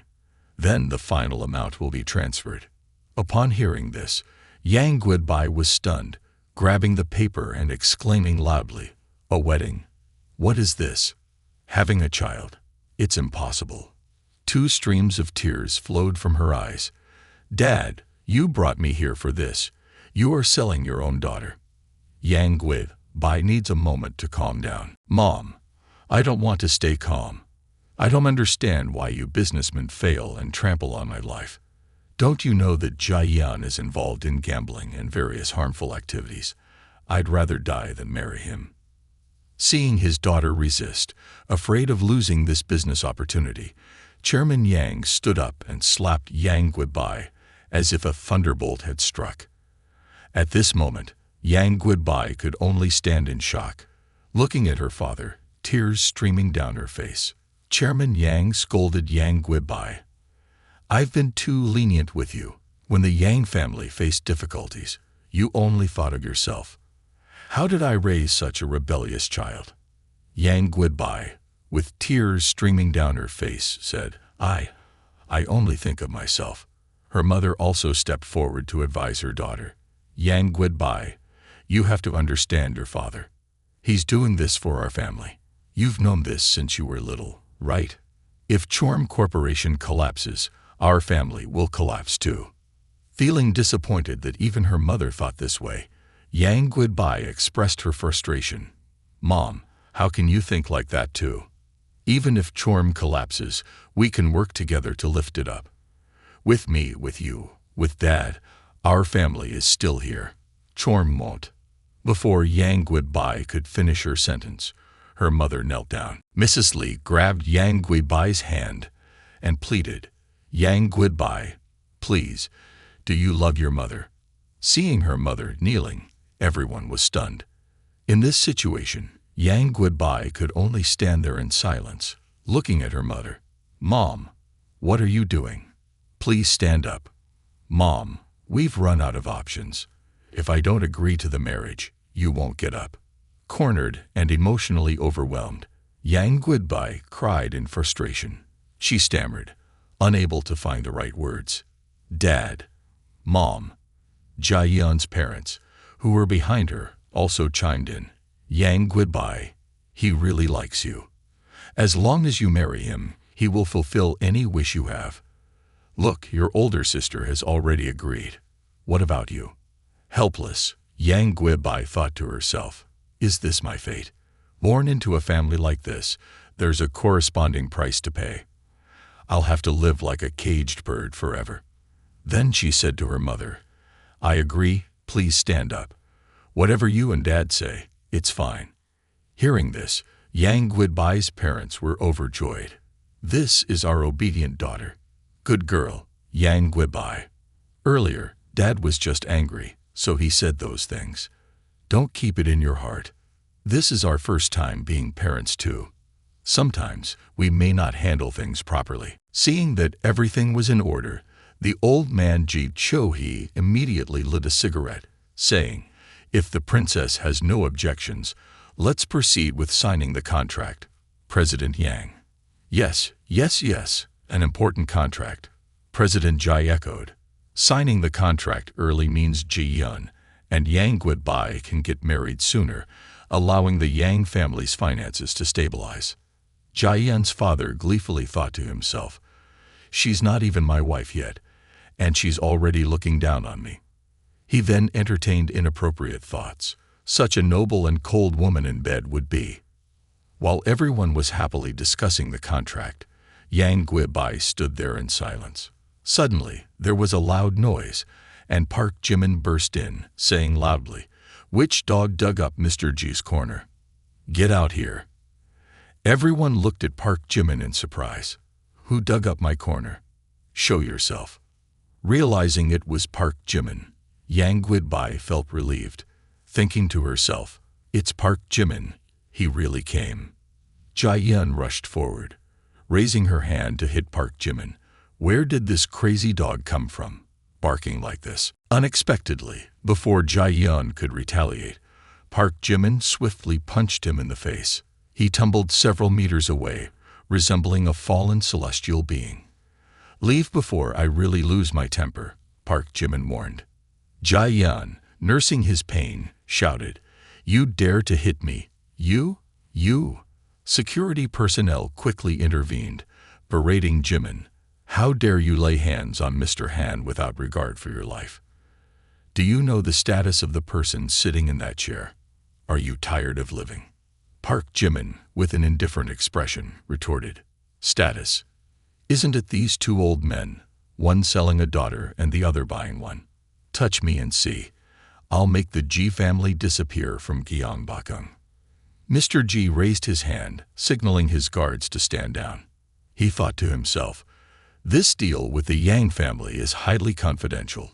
Speaker 1: Then the final amount will be transferred. Upon hearing this, Yang goodbye was stunned, grabbing the paper and exclaiming loudly, "A wedding? What is this? Having a child? It's impossible." 2 streams of tears flowed from her eyes. "Dad, you brought me here for this. You are selling your own daughter." Yang Gui-bai needs a moment to calm down. "Mom, I don't want to stay calm. I don't understand why you businessmen fail and trample on my life. Don't you know that Jian is involved in gambling and various harmful activities? I'd rather die than marry him." Seeing his daughter resist, afraid of losing this business opportunity, Chairman Yang stood up and slapped Yang Gui-bai as if a thunderbolt had struck. At this moment, Yang Gui-bai could only stand in shock, looking at her father, tears streaming down her face. Chairman Yang scolded Yang Gui-bai. "I've been too lenient with you. When the Yang family faced difficulties, you only thought of yourself. How did I raise such a rebellious child?" Yang Gui-bai, with tears streaming down her face, said, I only think of myself." Her mother also stepped forward to advise her daughter. "Yang Gui-bai, you have to understand your father. He's doing this for our family. You've known this since you were little, right? If Chorm Corporation collapses, our family will collapse too." Feeling disappointed that even her mother thought this way, Yang Gui-bai expressed her frustration. "Mom, how can you think like that too? Even if Chorm collapses, we can work together to lift it up. With me, with you, with Dad, our family is still here. Chorm won't." Before Yang Gui-bai could finish her sentence, her mother knelt down. Mrs. Li grabbed Yang Gui-bai's hand and pleaded, "Yang Gui-bai, please, do you love your mother?" Seeing her mother kneeling, everyone was stunned. In this situation, Yang Gui-bai could only stand there in silence, looking at her mother. "Mom, what are you doing? Please stand up. Mom, we've run out of options. If I don't agree to the marriage, you won't get up." Cornered and emotionally overwhelmed, Yang Gui-bai cried in frustration. She stammered, unable to find the right words. Dad, Mom, Jian's parents, who were behind her, also chimed in. "Yang Gui-bai, he really likes you. As long as you marry him, he will fulfill any wish you have. Look, your older sister has already agreed. What about you?" Helpless, Yang Gui-bai thought to herself, "Is this my fate? Born into a family like this, there's a corresponding price to pay. I'll have to live like a caged bird forever." Then she said to her mother, "I agree, please stand up. Whatever you and Dad say, it's fine." Hearing this, Yang Gui-bai's parents were overjoyed. "This is our obedient daughter. Good girl, Yang Gui-bai. Earlier, Dad was just angry, so he said those things. Don't keep it in your heart. This is our first time being parents too. Sometimes we may not handle things properly." Seeing that everything was in order, the old man Ji Cho-hee immediately lit a cigarette, saying, "If the princess has no objections, let's proceed with signing the contract." President Yang. Yes, an important contract." President Jai echoed. Signing the contract early means Ji-yun and Yang Gui-bai can get married sooner, allowing the Yang family's finances to stabilize. Jai-yun's father gleefully thought to himself, "She's not even my wife yet, and she's already looking down on me." He then entertained inappropriate thoughts. Such a noble and cold woman in bed would be. While everyone was happily discussing the contract, Yang Gui-bai stood there in silence. Suddenly, there was a loud noise, and Park Jimin burst in, saying loudly, "Which dog dug up Mr. G's corner? Get out here." Everyone looked at Park Jimin in surprise. "Who dug up my corner? Show yourself." Realizing it was Park Jimin, Yang Gui-bai felt relieved, thinking to herself, "It's Park Jimin, he really came." Jai-yun rushed forward, raising her hand to hit Park Jimin. Where did this crazy dog come from, barking like this? Unexpectedly, before Jai-yun could retaliate, Park Jimin swiftly punched him in the face. He tumbled several meters away, resembling a fallen celestial being. "Leave before I really lose my temper," Park Jimin warned. Jai-yun, nursing his pain, shouted, "You dare to hit me? You? You?" Security personnel quickly intervened, berating Jimin. "How dare you lay hands on Mr. Han without regard for your life? Do you know the status of the person sitting in that chair? Are you tired of living?" Park Jimin, with an indifferent expression, retorted, "Status? Isn't it these two old men, one selling a daughter and the other buying one? Touch me and see. I'll make the G family disappear from Gyeongbokgung." Mr. G raised his hand, signaling his guards to stand down. He thought to himself, "This deal with the Yang family is highly confidential.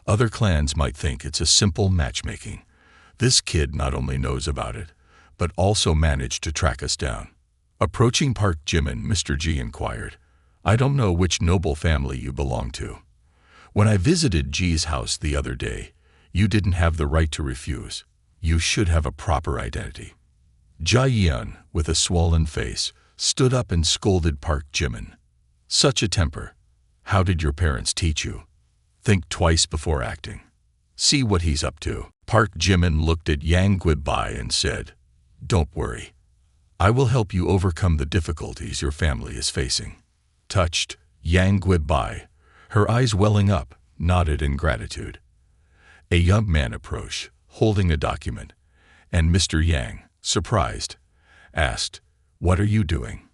Speaker 1: Other clans might think it's a simple matchmaking. This kid not only knows about it, but also managed to track us down." Approaching Park Jimin, Mr. G inquired, "I don't know which noble family you belong to. When I visited G's house the other day, you didn't have the right to refuse. You should have a proper identity." Jae-yeon, with a swollen face, stood up and scolded Park Jimin. "Such a temper. How did your parents teach you? Think twice before acting. See what he's up to." Park Jimin looked at Yang Guibai and said, "Don't worry. I will help you overcome the difficulties your family is facing." Touched, Yang Guibai, her eyes welling up, nodded in gratitude. A young man approached, holding a document, and Mr. Yang, surprised, asked, "What are you doing?"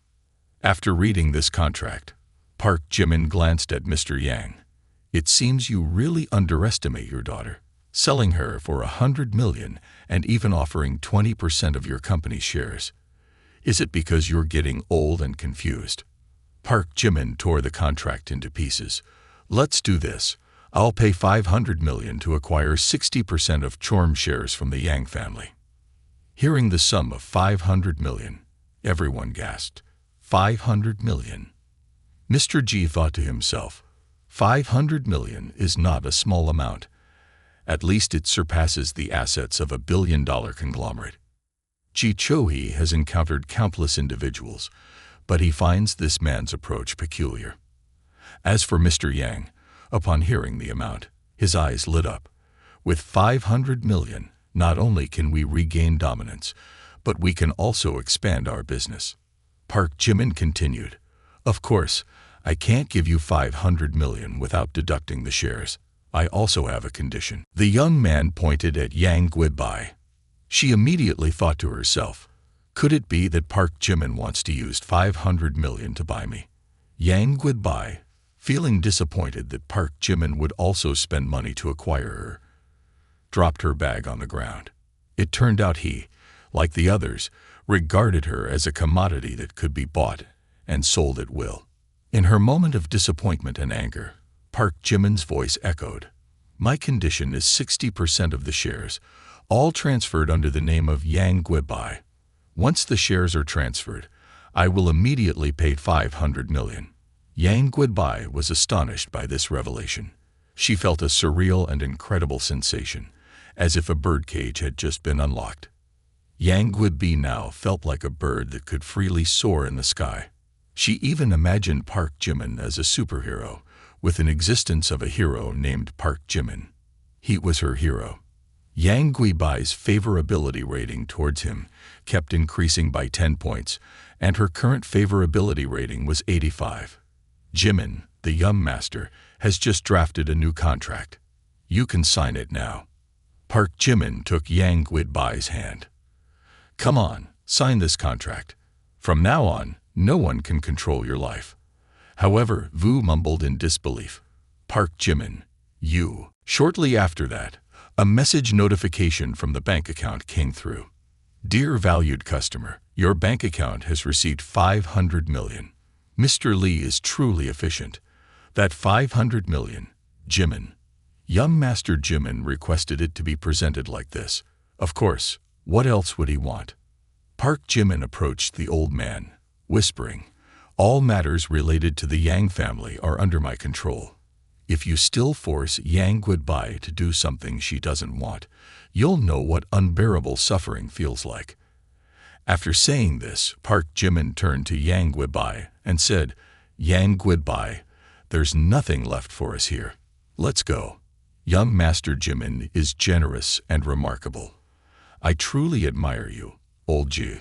Speaker 1: After reading this contract, Park Jimin glanced at Mr. Yang. "It seems you really underestimate your daughter, selling her for 100 million and even offering 20% of your company's shares. Is it because you're getting old and confused?" Park Jimin tore the contract into pieces. "Let's do this. I'll pay 500 million to acquire 60% of Chorm shares from the Yang family." Hearing the sum of 500 million, everyone gasped. 500 million. Mr. G thought to himself, 500 million is not a small amount. At least it surpasses the assets of a billion-dollar conglomerate. Ji Cho-hee has encountered countless individuals, but he finds this man's approach peculiar. As for Mr. Yang, upon hearing the amount, his eyes lit up. With 500 million, not only can we regain dominance, but we can also expand our business. Park Jimin continued, "Of course, I can't give you 500 million without deducting the shares. I also have a condition." The young man pointed at Yang Guibai. She immediately thought to herself, "Could it be that Park Jimin wants to use 500 million to buy me?" Yang Guibai, feeling disappointed that Park Jimin would also spend money to acquire her, dropped her bag on the ground. It turned out he, like the others, regarded her as a commodity that could be bought and sold at will. In her moment of disappointment and anger, Park Jimin's voice echoed, "My condition is 60% of the shares, all transferred under the name of Yang Guibai. Once the shares are transferred, I will immediately pay 500 million. Yang Guibai was astonished by this revelation. She felt a surreal and incredible sensation, as if a birdcage had just been unlocked. Yang Guibai now felt like a bird that could freely soar in the sky. She even imagined Park Jimin as a superhero, with an existence of a hero named Park Jimin. He was her hero. Yang Guibai's favorability rating towards him kept increasing by 10 points, and her current favorability rating was 85. Jimin, the young master, has just drafted a new contract. You can sign it now." Park Jimin took Yang Guibai's hand. "Come on, sign this contract. From now on, no one can control your life." However, Vu mumbled in disbelief. "Park Jimin, you." Shortly after that, a message notification from the bank account came through. "Dear valued customer, your bank account has received 500 million. Mr. Lee is truly efficient. That 500 million, Jimin." Young Master Jimin requested it to be presented like this. Of course, what else would he want? Park Jimin approached the old man, whispering, "All matters related to the Yang family are under my control. If you still force Yang Guibai to do something she doesn't want, you'll know what unbearable suffering feels like." After saying this, Park Jimin turned to Yang Guibai and said, "Yang Guibai, there's nothing left for us here. Let's go." Young Master Jimin is generous and remarkable. I truly admire you, old Ji.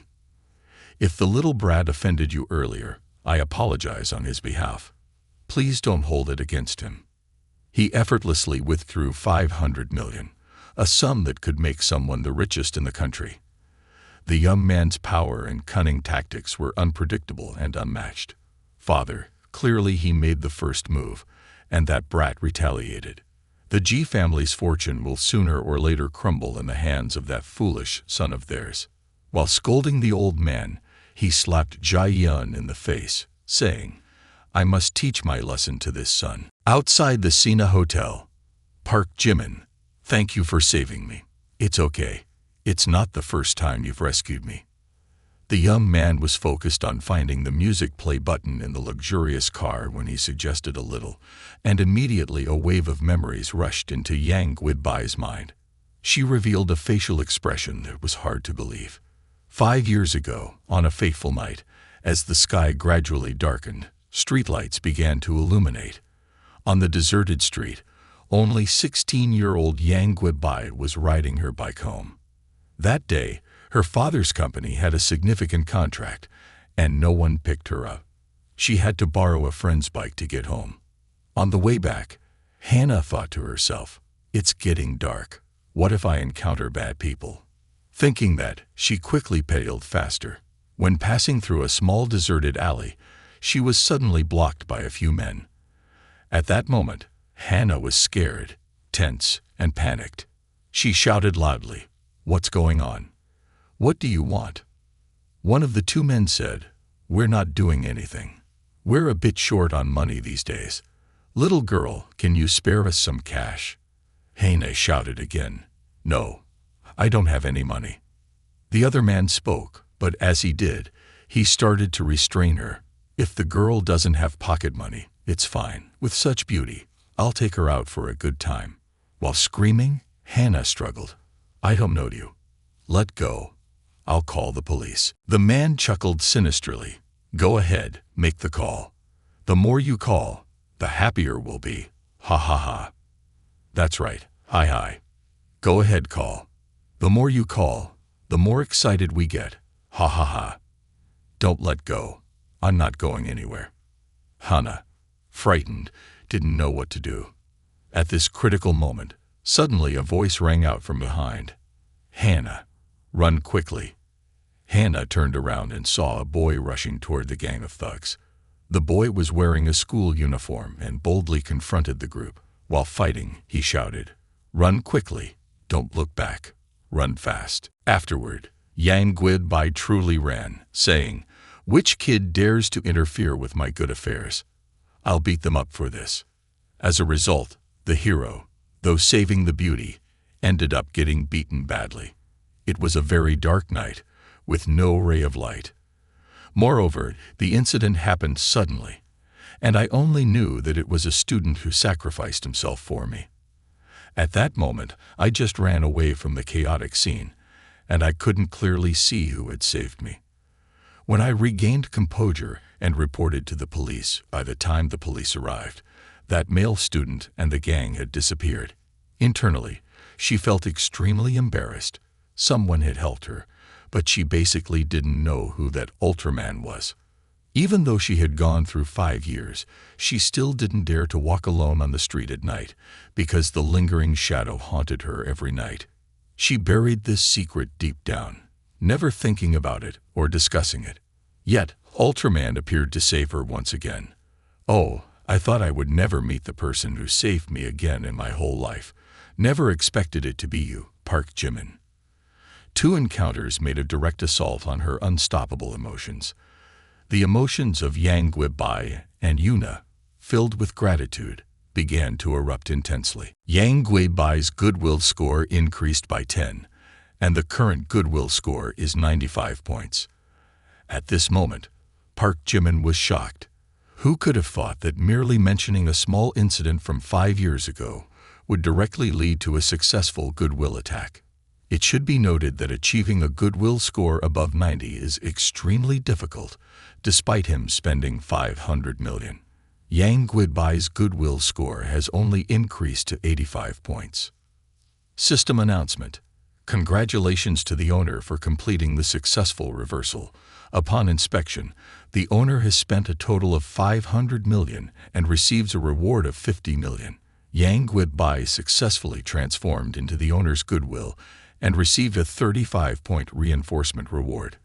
Speaker 1: If the little brat offended you earlier, I apologize on his behalf. Please don't hold it against him. He effortlessly withdrew 500 million, a sum that could make someone the richest in the country. The young man's power and cunning tactics were unpredictable and unmatched. Father, clearly he made the first move, and that brat retaliated. The Ji family's fortune will sooner or later crumble in the hands of that foolish son of theirs. While scolding the old man, he slapped Jia-yun in the face, saying, I must teach my lesson to this son. Outside the Sina Hotel, Park Jimin, thank you for saving me. It's okay. It's not the first time you've rescued me. The young man was focused on finding the music play button in the luxurious car when he suggested a little, and immediately a wave of memories rushed into Yang Guidbai's mind. She revealed a facial expression that was hard to believe. 5 years ago, on a fateful night, as the sky gradually darkened, streetlights began to illuminate. On the deserted street, only 16-year-old Yang Guidbai was riding her bike home. That day, her father's company had a significant contract, and no one picked her up. She had to borrow a friend's bike to get home. On the way back, Hannah thought to herself, it's getting dark. What if I encounter bad people? Thinking that, she quickly pedaled faster. When passing through a small deserted alley, she was suddenly blocked by a few men. At that moment, Hannah was scared, tense, and panicked. She shouted loudly, "What's going on? What do you want?" One of the two men said, "We're not doing anything. We're a bit short on money these days. Little girl, can you spare us some cash?" Hannah shouted again, "No, I don't have any money." The other man spoke, but as he did, he started to restrain her. "If the girl doesn't have pocket money, it's fine. With such beauty, I'll take her out for a good time." While screaming, Hannah struggled. "I don't know you. Let go. I'll call the police." The man chuckled sinisterly. "Go ahead, make the call. The more you call, the happier we'll be. Ha ha ha." "That's right. Hi hi. Go ahead, call. The more you call, the more excited we get. Ha ha ha. Don't let go. I'm not going anywhere." Hannah, frightened, didn't know what to do. At this critical moment, suddenly a voice rang out from behind. "Hannah, run quickly." Hannah turned around and saw a boy rushing toward the gang of thugs. The boy was wearing a school uniform and boldly confronted the group. While fighting, he shouted, "Run quickly. Don't look back. Run fast." Afterward, Yang Guidbai truly ran, saying, "Which kid dares to interfere with my good affairs? I'll beat them up for this." As a result, the hero, though saving the beauty, ended up getting beaten badly. It was a very dark night, with no ray of light. Moreover, the incident happened suddenly, and I only knew that it was a student who sacrificed himself for me. At that moment, I just ran away from the chaotic scene, and I couldn't clearly see who had saved me. When I regained composure and reported to the police, by the time the police arrived, that male student and the gang had disappeared. Internally, she felt extremely embarrassed. Someone had helped her, but she basically didn't know who that Ultraman was. Even though she had gone through 5 years, she still didn't dare to walk alone on the street at night, because the lingering shadow haunted her every night. She buried this secret deep down, never thinking about it or discussing it. Yet, Ultraman appeared to save her once again. "Oh, I thought I would never meet the person who saved me again in my whole life. Never expected it to be you, Park Jimin." 2 encounters made a direct assault on her unstoppable emotions. The emotions of Yang Guidbai and Yuna, filled with gratitude, began to erupt intensely. Yang Guidbai's goodwill score increased by 10, and the current goodwill score is 95 points. At this moment, Park Jimin was shocked. Who could have thought that merely mentioning a small incident from 5 years ago would directly lead to a successful goodwill attack? It should be noted that achieving a goodwill score above 90 is extremely difficult, despite him spending 500 million. Yang Guidbai's goodwill score has only increased to 85 points. System announcement. Congratulations to the owner for completing the successful reversal. Upon inspection, the owner has spent a total of 500 million and receives a reward of 50 million. Yang Guidbai successfully transformed into the owner's goodwill and received a 35-point reinforcement reward.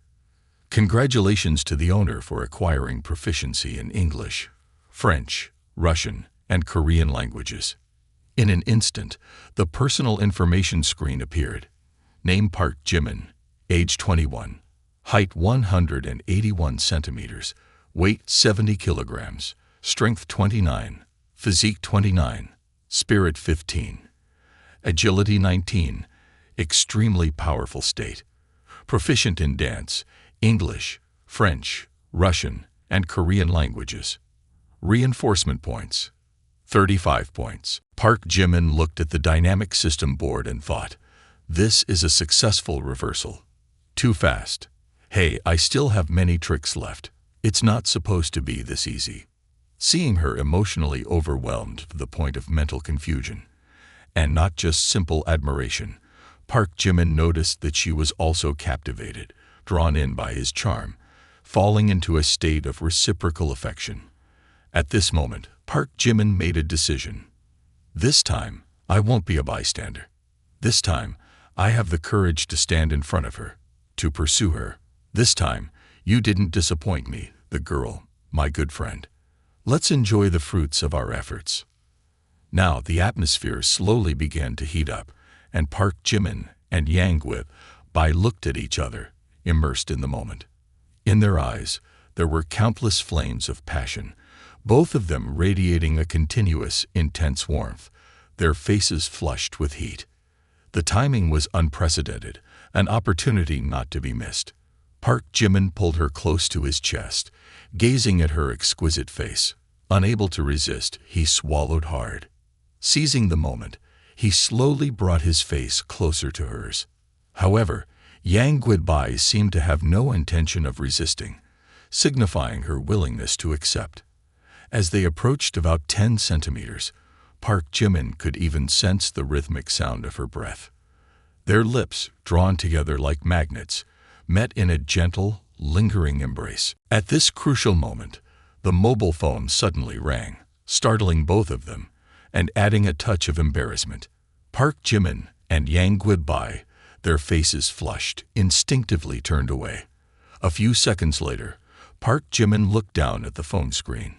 Speaker 1: Congratulations to the owner for acquiring proficiency in English, French, Russian, and Korean languages. In an instant, the personal information screen appeared. Name Park Jimin, age 21, height 181 centimeters, weight 70 kilograms, strength 29, physique 29, spirit 15, agility 19, extremely powerful state, proficient in dance, English, French, Russian, and Korean languages. Reinforcement points, 35 points. Park Jimin looked at the dynamic system board and thought, this is a successful reversal. Too fast. Hey, I still have many tricks left. It's not supposed to be this easy. Seeing her emotionally overwhelmed to the point of mental confusion, and not just simple admiration, Park Jimin noticed that she was also captivated, drawn in by his charm, falling into a state of reciprocal affection. At this moment, Park Jimin made a decision. This time, I won't be a bystander. This time, I have the courage to stand in front of her, to pursue her. This time, you didn't disappoint me, the girl, my good friend. Let's enjoy the fruits of our efforts. Now the atmosphere slowly began to heat up, and Park Jimin and Yang Guidbai looked at each other, immersed in the moment. In their eyes, there were countless flames of passion, both of them radiating a continuous, intense warmth, their faces flushed with heat. The timing was unprecedented, an opportunity not to be missed. Park Jimin pulled her close to his chest, gazing at her exquisite face. Unable to resist, he swallowed hard. Seizing the moment, he slowly brought his face closer to hers. However, Yang Guidbai seemed to have no intention of resisting, signifying her willingness to accept. As they approached about 10 centimeters, Park Jimin could even sense the rhythmic sound of her breath. Their lips, drawn together like magnets, met in a gentle, lingering embrace. At this crucial moment, the mobile phone suddenly rang, startling both of them, and adding a touch of embarrassment. Park Jimin and Yang Guidbai, their faces flushed, instinctively turned away. A few seconds later, Park Jimin looked down at the phone screen.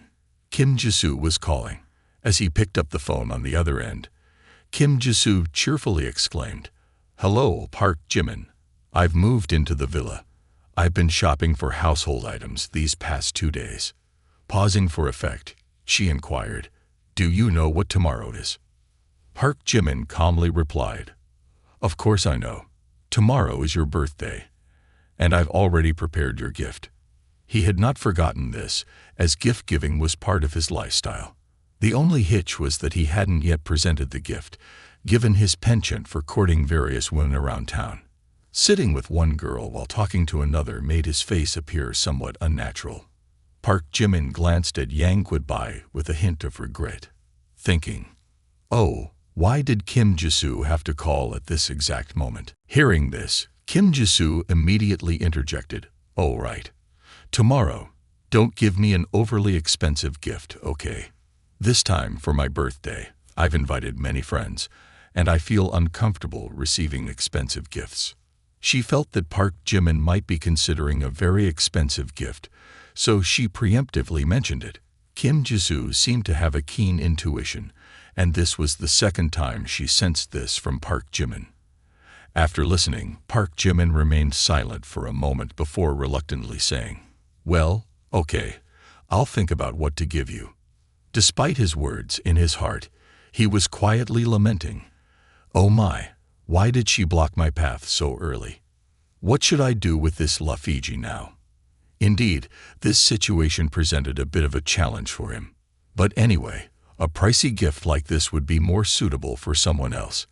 Speaker 1: Kim Jisoo was calling. As he picked up the phone on the other end, Kim Jisoo cheerfully exclaimed, "Hello, Park Jimin. I've moved into the villa. I've been shopping for household items these past 2 days." Pausing for effect, she inquired, "Do you know what tomorrow is?" Park Jimin calmly replied, "Of course I know. Tomorrow is your birthday, and I've already prepared your gift." He had not forgotten this, as gift-giving was part of his lifestyle. The only hitch was that he hadn't yet presented the gift, given his penchant for courting various women around town. Sitting with one girl while talking to another made his face appear somewhat unnatural. Park Jimin glanced at Yang Guidbai with a hint of regret, thinking, "Oh, why did Kim Jisoo have to call at this exact moment?" Hearing this, Kim Jisoo immediately interjected, "Oh right. Tomorrow, don't give me an overly expensive gift, okay? This time, for my birthday, I've invited many friends, and I feel uncomfortable receiving expensive gifts." She felt that Park Jimin might be considering a very expensive gift, so she preemptively mentioned it. Kim Jisoo seemed to have a keen intuition, and this was the second time she sensed this from Park Jimin. After listening, Park Jimin remained silent for a moment before reluctantly saying, "Well, okay, I'll think about what to give you." Despite his words, in his heart, he was quietly lamenting, "Oh my, why did she block my path so early? What should I do with this La Fiji now?" Indeed, this situation presented a bit of a challenge for him. But anyway, a pricey gift like this would be more suitable for someone else.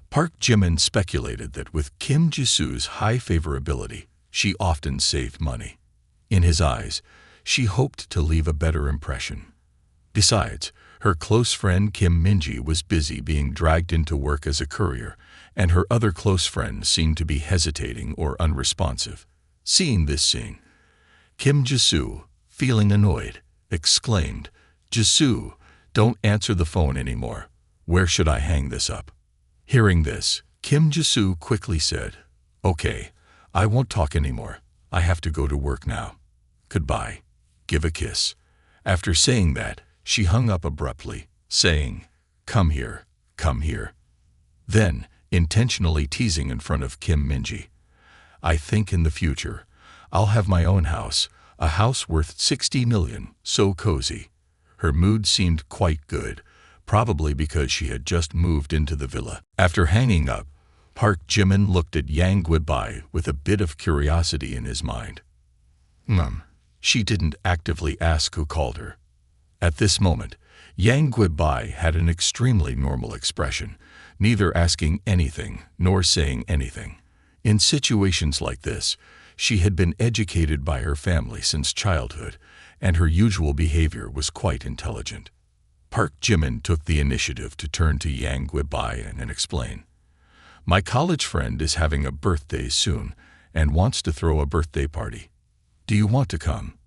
Speaker 1: Park Jimin speculated that with Kim Jisoo's high favorability, she often saved money. In his eyes, she hoped to leave a better impression. Besides, her close friend Kim Minji was busy being dragged into work as a courier, and her other close friend seemed to be hesitating or unresponsive. Seeing this scene, Kim Jisoo, feeling annoyed, exclaimed, "Jisoo, don't answer the phone anymore. Where should I hang this up?" Hearing this, Kim Jisoo quickly said, "Okay, I won't talk anymore. I have to go to work now. Goodbye. Give a kiss." After saying that, she hung up abruptly, saying, "Come here, come here." Then, intentionally teasing in front of Kim Minji, "I think in the future, I'll have my own house, a house worth 60 million, so cozy." Her mood seemed quite good, probably because she had just moved into the villa. After hanging up, Park Jimin looked at Yang Guibai with a bit of curiosity in his mind. She didn't actively ask who called her. At this moment, Yang Guibai had an extremely normal expression, neither asking anything nor saying anything. In situations like this, she had been educated by her family since childhood, and her usual behavior was quite intelligent. Park Jimin took the initiative to turn to Yang Guibai and explain, "My college friend is having a birthday soon and wants to throw a birthday party. Do you want to come?"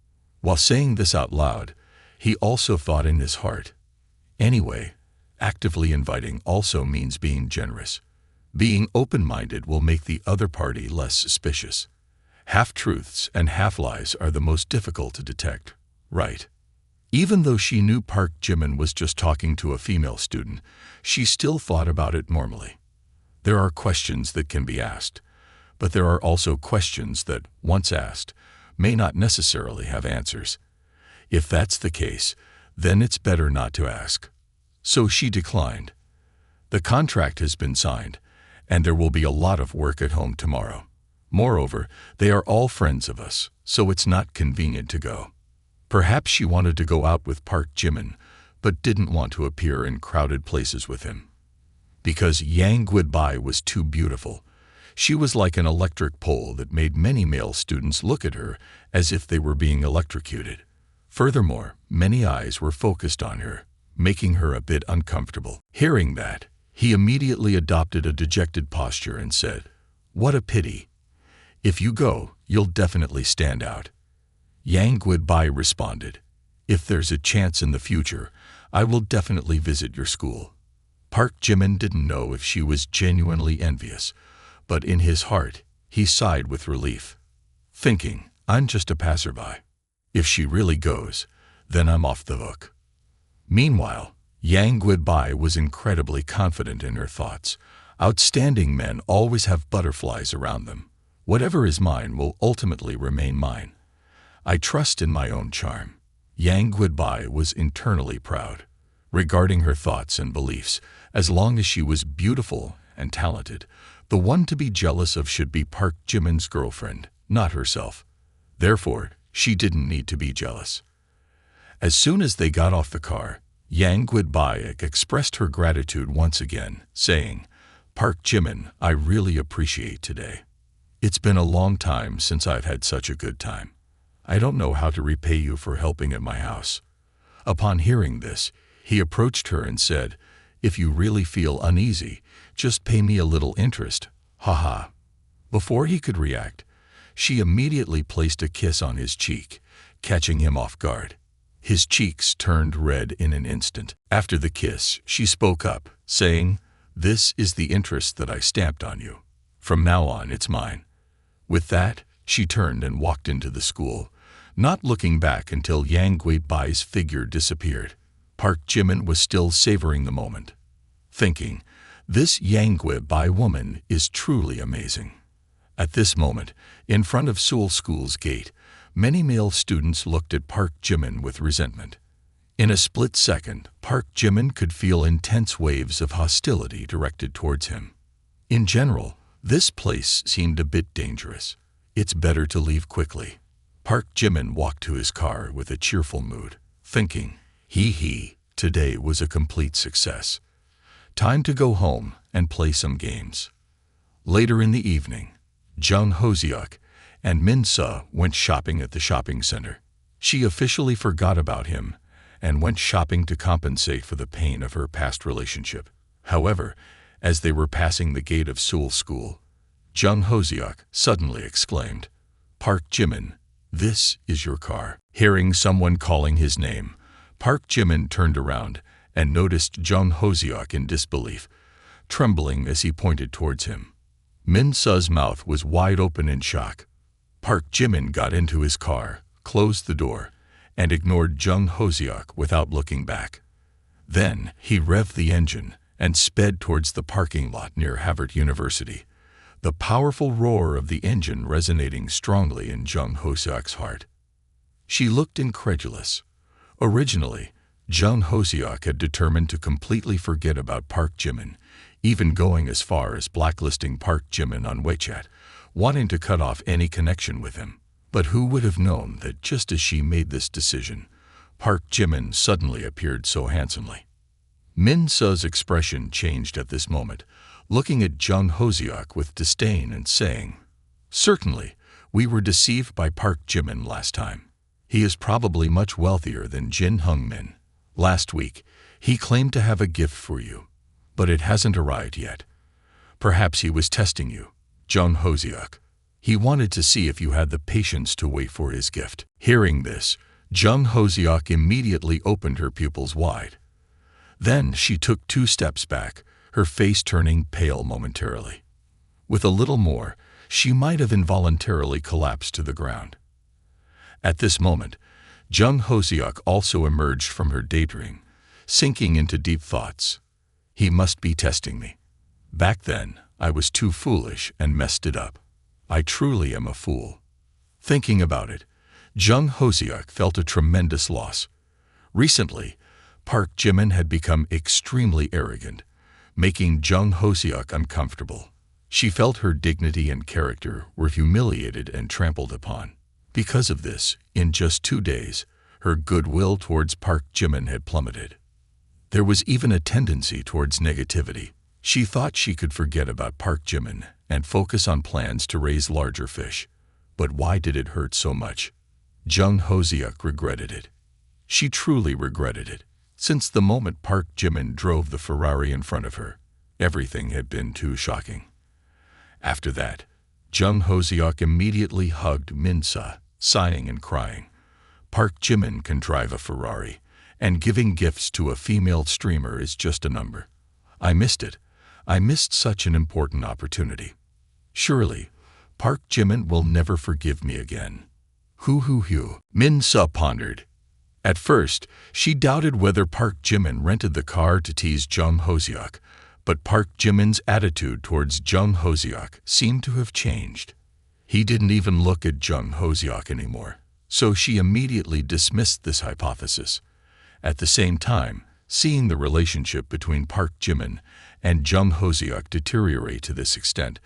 Speaker 1: While saying this out loud, he also thought in his heart, "Anyway, actively inviting also means being generous. Being open-minded will make the other party less suspicious. Half-truths and half-lies are the most difficult to detect, right?" Even though she knew Park Jimin was just talking to a female student, she still thought about it normally. There are questions that can be asked, but there are also questions that, once asked, may not necessarily have answers. If that's the case, then it's better not to ask. So she declined. "The contract has been signed, and there will be a lot of work at home tomorrow. Moreover, they are all friends of us, so it's not convenient to go." Perhaps she wanted to go out with Park Jimin, but didn't want to appear in crowded places with him. Because Yang Guibai was too beautiful, she was like an electric pole that made many male students look at her as if they were being electrocuted. Furthermore, many eyes were focused on her, making her a bit uncomfortable. Hearing that, he immediately adopted a dejected posture and said, "What a pity. If you go, you'll definitely stand out." Yang Guibai responded, "If there's a chance in the future, I will definitely visit your school." Park Jimin didn't know if she was genuinely envious, but in his heart, he sighed with relief, thinking, "I'm just a passerby. If she really goes, then I'm off the hook." Meanwhile, Yang Guibai was incredibly confident in her thoughts. Outstanding men always have butterflies around them. Whatever is mine will ultimately remain mine. I trust in my own charm. Yang Guibai was internally proud. Regarding her thoughts and beliefs, as long as she was beautiful and talented, the one to be jealous of should be Park Jimin's girlfriend, not herself. Therefore, she didn't need to be jealous. As soon as they got off the car, Yang Guibai expressed her gratitude once again, saying, "Park Jimin, I really appreciate today. It's been a long time since I've had such a good time. I don't know how to repay you for helping at my house." Upon hearing this, he approached her and said, "If you really feel uneasy, just pay me a little interest, haha." Before he could react, she immediately placed a kiss on his cheek, catching him off guard. His cheeks turned red in an instant. After the kiss, she spoke up, saying, "This is the interest that I stamped on you. From now on, it's mine." With that, she turned and walked into the school, not looking back until Yang Guibai's figure disappeared. Park Jimin was still savoring the moment, thinking, "This Yang Guibai woman is truly amazing." At this moment, in front of Seoul School's gate, many male students looked at Park Jimin with resentment. In a split second, Park Jimin could feel intense waves of hostility directed towards him. In general, this place seemed a bit dangerous. It's better to leave quickly. Park Jimin walked to his car with a cheerful mood, thinking, today was a complete success. Time to go home and play some games. Later in the evening, Jung Hoseok and Min-seo went shopping at the shopping center. She officially forgot about him and went shopping to compensate for the pain of her past relationship. However, as they were passing the gate of Seoul School, Jung Hoseok suddenly exclaimed, "Park Jimin, this is your car." Hearing someone calling his name, Park Jimin turned around and noticed Jung Hoseok in disbelief, trembling as he pointed towards him. Min Su's mouth was wide open in shock. Park Jimin got into his car, closed the door, and ignored Jung Hoseok without looking back. Then he revved the engine and sped towards the parking lot near Harvard University, the powerful roar of the engine resonating strongly in Jung Hoseok's heart. She looked incredulous. Originally, Jung Hoseok had determined to completely forget about Park Jimin, even going as far as blacklisting Park Jimin on WeChat, wanting to cut off any connection with him. But who would have known that just as she made this decision, Park Jimin suddenly appeared so handsomely. Min Su's expression changed at this moment, looking at Jung Hoseok with disdain and saying, "Certainly, we were deceived by Park Jimin last time. He is probably much wealthier than Jin Hung Min. Last week, he claimed to have a gift for you, but it hasn't arrived yet. Perhaps he was testing you, Jung Hoseok. He wanted to see if you had the patience to wait for his gift." Hearing this, Jung Hoseok immediately opened her pupils wide. Then she took 2 steps back, her face turning pale momentarily. With a little more, she might have involuntarily collapsed to the ground. At this moment, Jung Hoseok also emerged from her daydream, sinking into deep thoughts. He must be testing me. Back then, I was too foolish and messed it up. I truly am a fool. Thinking about it, Jung Hoseok felt a tremendous loss. Recently, Park Jimin had become extremely arrogant, making Jung Hoseok uncomfortable. She felt her dignity and character were humiliated and trampled upon. Because of this, in just 2 days, her goodwill towards Park Jimin had plummeted. There was even a tendency towards negativity. She thought she could forget about Park Jimin and focus on plans to raise larger fish. But why did it hurt so much? Jung Hoseok regretted it. She truly regretted it. Since the moment Park Jimin drove the Ferrari in front of her, everything had been too shocking. After that, Jung Hoseok immediately hugged Min Su, sighing and crying. Park Jimin can drive a Ferrari, and giving gifts to a female streamer is just a number. I missed it. I missed such an important opportunity. Surely, Park Jimin will never forgive me again. Hu. Min Su pondered. At first, she doubted whether Park Jimin rented the car to tease Jung Hoseok, but Park Jimin's attitude towards Jung Hoseok seemed to have changed. He didn't even look at Jung Hoseok anymore, so she immediately dismissed this hypothesis. At the same time, seeing the relationship between Park Jimin and Jung Hoseok deteriorate to this extent,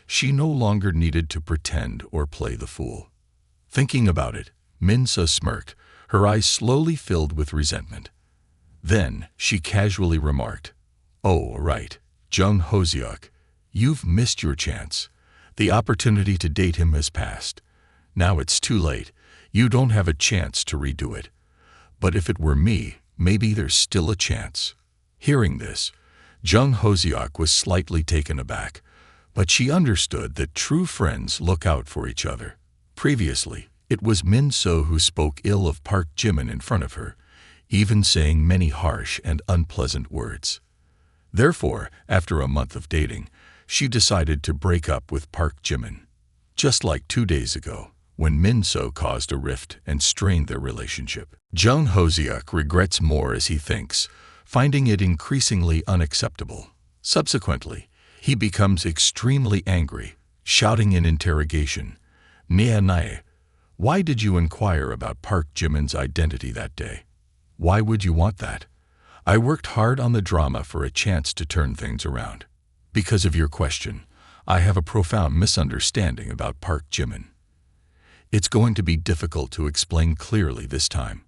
Speaker 1: she no longer needed to pretend or play the fool. Thinking about it, Min Su smirked, her eyes slowly filled with resentment. Then she casually remarked, "Oh, right, Jung Hoseok, you've missed your chance. The opportunity to date him has passed. Now it's too late. You don't have a chance to redo it. But if it were me, maybe there's still a chance." Hearing this, Jung Hoseok was slightly taken aback, but she understood that true friends look out for each other. Previously, it was Min Su who spoke ill of Park Jimin in front of her, even saying many harsh and unpleasant words. Therefore, after a month of dating, she decided to break up with Park Jimin. Just like 2 days ago, when Min Su caused a rift and strained their relationship. Jung Hoseok regrets more as he thinks, finding it increasingly unacceptable. Subsequently, he becomes extremely angry, shouting in interrogation, "Nae, why did you inquire about Park Jimin's identity that day? Why would you want that? I worked hard on the drama for a chance to turn things around. Because of your question, I have a profound misunderstanding about Park Jimin. It's going to be difficult to explain clearly this time."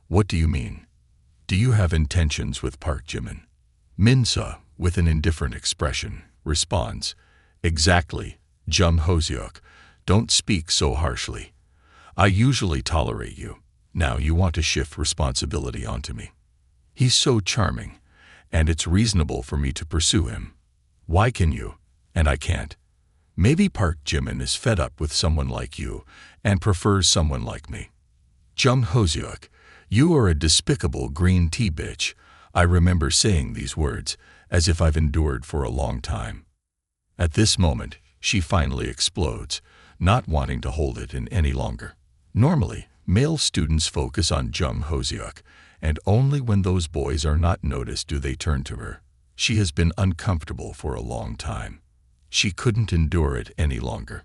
Speaker 1: "What do you mean? Do you have intentions with Park Jimin?" Min Su, with an indifferent expression, responds, "Exactly, Jung Hoseok, don't speak so harshly. I usually tolerate you. Now you want to shift responsibility onto me. He's so charming, and it's reasonable for me to pursue him. Why can you, and I can't? Maybe Park Jimin is fed up with someone like you and prefers someone like me. Jung Ho-seok, you are a despicable green tea bitch. I remember saying these words as if I've endured for a long time. At this moment, she finally explodes, not wanting to hold it in any longer. Normally, male students focus on Jung Ho-seok, and only when those boys are not noticed do they turn to her. She has been uncomfortable for a long time. She couldn't endure it any longer.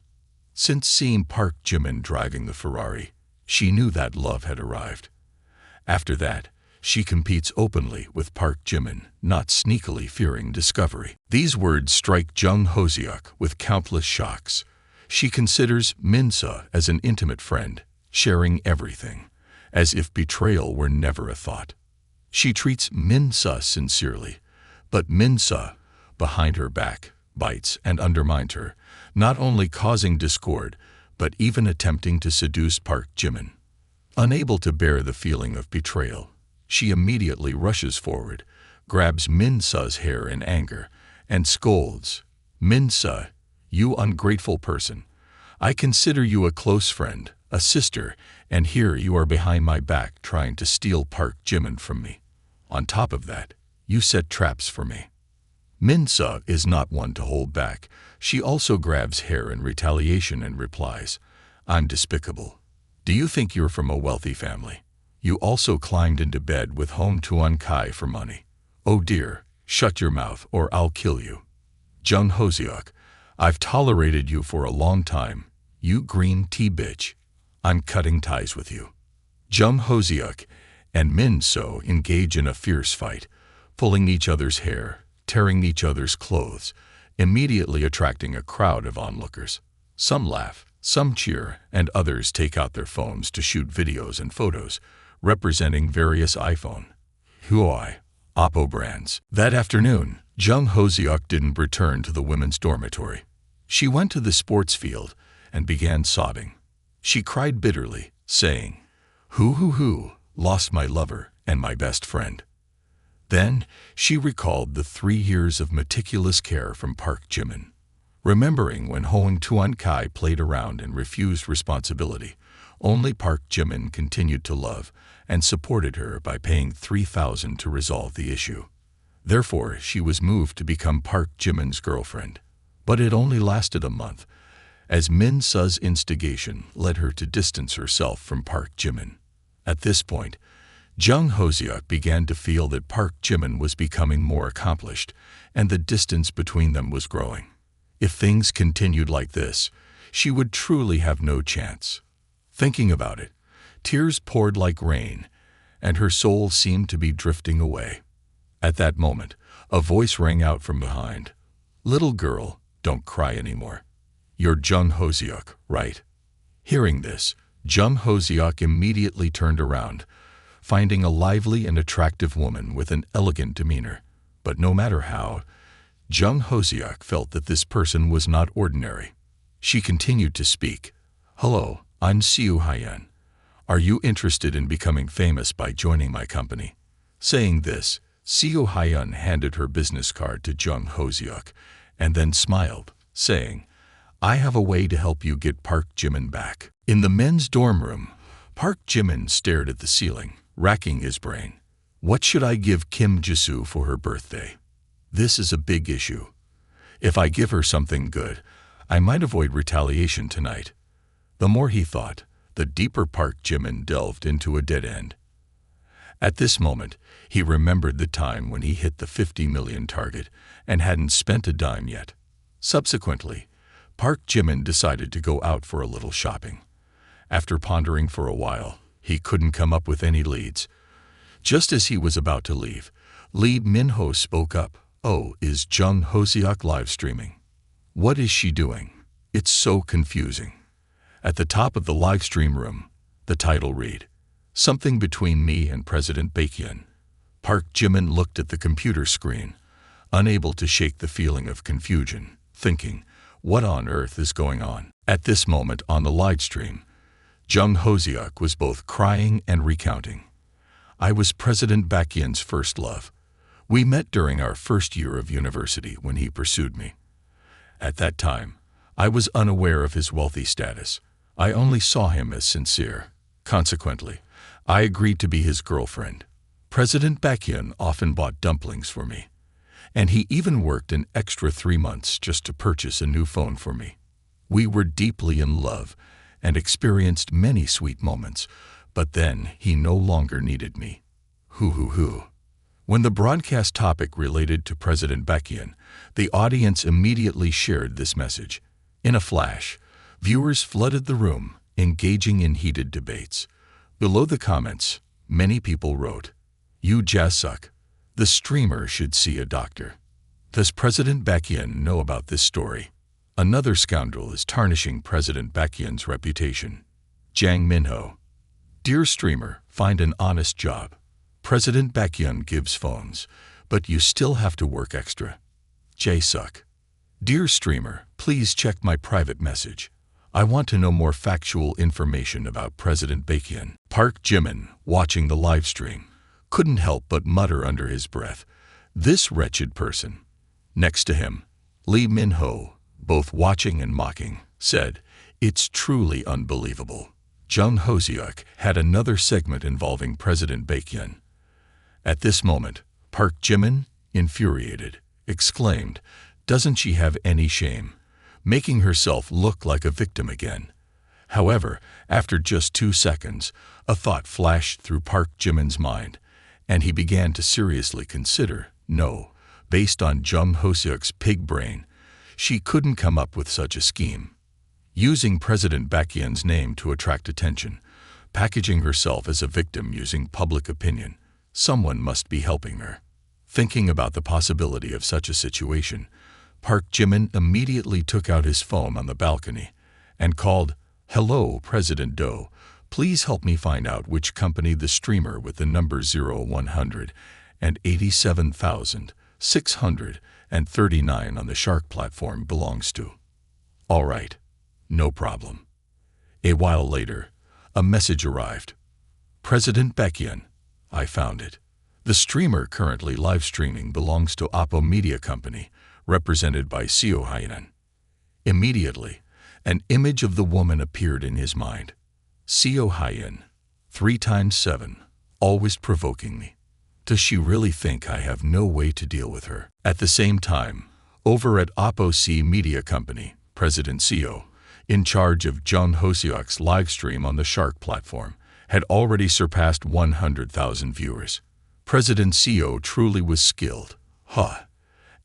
Speaker 1: Since seeing Park Jimin driving the Ferrari, she knew that love had arrived. After that, she competes openly with Park Jimin, not sneakily fearing discovery. These words strike Jung Ho-seok with countless shocks. She considers Min-seo as an intimate friend, sharing everything, as if betrayal were never a thought. She treats Min-seo sincerely, but Min-seo, behind her back, bites and undermines her, not only causing discord, but even attempting to seduce Park Jimin. Unable to bear the feeling of betrayal, she immediately rushes forward, grabs Min-seo's hair in anger, and scolds, "Min-seo, you ungrateful person. I consider you a close friend, a sister, and here you are behind my back trying to steal Park Jimin from me. On top of that, you set traps for me." Min-seo is not one to hold back. She also grabs hair in retaliation and replies, "I'm despicable. Do you think you're from a wealthy family? You also climbed into bed with Hong Tuan-kai for money. Oh dear, shut your mouth or I'll kill you. Jung Ho-seok, I've tolerated you for a long time. You green tea bitch. I'm cutting ties with you." Jung Ho-seok and Min-seo engage in a fierce fight, pulling each other's hair, tearing each other's clothes, immediately attracting a crowd of onlookers. Some laugh, some cheer, and others take out their phones to shoot videos and photos, representing various iPhone, Huawei, Oppo brands. That afternoon, Jung Ho-seok didn't return to the women's dormitory. She went to the sports field and began sobbing. She cried bitterly, saying, "Hoo, lost my lover and my best friend." Then she recalled the 3 years of meticulous care from Park Jimin. Remembering when Hong Tuan-kai played around and refused responsibility, only Park Jimin continued to love and supported her by paying 3,000 to resolve the issue. Therefore, she was moved to become Park Jimin's girlfriend. But it only lasted a month, as Min-seo's instigation led her to distance herself from Park Jimin. At this point, Jung Ho-seok began to feel that Park Jimin was becoming more accomplished, and the distance between them was growing. If things continued like this, she would truly have no chance. Thinking about it, tears poured like rain, and her soul seemed to be drifting away. At that moment, a voice rang out from behind. "Little girl, don't cry anymore. You're Jung Ho-seok, right?" Hearing this, Jung Ho-seok immediately turned around, finding a lively and attractive woman with an elegant demeanor. But no matter how, Jung Ho-seok felt that this person was not ordinary. She continued to speak. "Hello, I'm Seo Hyun. Are you interested in becoming famous by joining my company?" Saying this, Seo Hyun handed her business card to Jung Ho-seok and then smiled, saying, "I have a way to help you get Park Jimin back." In the men's dorm room, Park Jimin stared at the ceiling, racking his brain. What should I give Kim Jisoo for her birthday? This is a big issue. If I give her something good, I might avoid retaliation tonight. The more he thought, the deeper Park Jimin delved into a dead end. At this moment, he remembered the time when he hit the 50 million target and hadn't spent a dime yet. Subsequently, Park Jimin decided to go out for a little shopping. After pondering for a while, he couldn't come up with any leads. Just as he was about to leave, Lee Min-ho spoke up. "Oh, is Jung Ho-seok live streaming? What is she doing? It's so confusing." At the top of the live stream room, the title read, "Something between me and President Baekhyun." Park Jimin looked at the computer screen, unable to shake the feeling of confusion, thinking, what on earth is going on? At this moment on the live stream, Jung Hoseok was both crying and recounting. I was President Baekhyun's first love. We met during our first year of university when he pursued me. At that time, I was unaware of his wealthy status. I only saw him as sincere. Consequently, I agreed to be his girlfriend. President Baekhyun often bought dumplings for me, and he even worked an extra 3 months just to purchase a new phone for me. We were deeply in love and experienced many sweet moments, but then he no longer needed me. Hoo. When the broadcast topic related to President Baekhyun, the audience immediately shared this message. In a flash, viewers flooded the room, engaging in heated debates. Below the comments, many people wrote, "You jazz suck. The streamer should see a doctor." Does President Baekhyun know about this story? Another scoundrel is tarnishing President Baekhyun's reputation. Jang Minho. Dear streamer, find an honest job. President Baekhyun gives phones, but you still have to work extra. Jae-suk. Dear streamer, please check my private message. I want to know more factual information about President Baekhyun. Park Jimin, watching the live stream, couldn't help but mutter under his breath, "This wretched person." Next to him, Lee Min-ho, both watching and mocking, said, "It's truly unbelievable." Jung Hoseok had another segment involving President Baekhyun. At this moment, Park Jimin, infuriated, exclaimed, "Doesn't she have any shame?" making herself look like a victim again. However, after just 2 seconds, a thought flashed through Park Jimin's mind, and he began to seriously consider, no, based on Jung Hoseok's pig brain, she couldn't come up with such a scheme. Using President Baekhyun's name to attract attention, packaging herself as a victim using public opinion, someone must be helping her. Thinking about the possibility of such a situation, Park Jimin immediately took out his phone on the balcony and called, "Hello, President Do. Please help me find out which company the streamer with the number 0100 and 87,639 on the Shark platform belongs to." "All right, no problem." A while later, a message arrived. "President Baekhyun, I found it. The streamer currently live streaming belongs to Oppo Media Company, represented by Seo Hyeon." Immediately, an image of the woman appeared in his mind. Seo Hyeon, 3 times 7, always provoking me. Does she really think I have no way to deal with her? At the same time, over at Oppo Media Company, President Seo, in charge of Jung Hoseok's livestream on the Shark platform, had already surpassed 100,000 viewers. President Seo truly was skilled.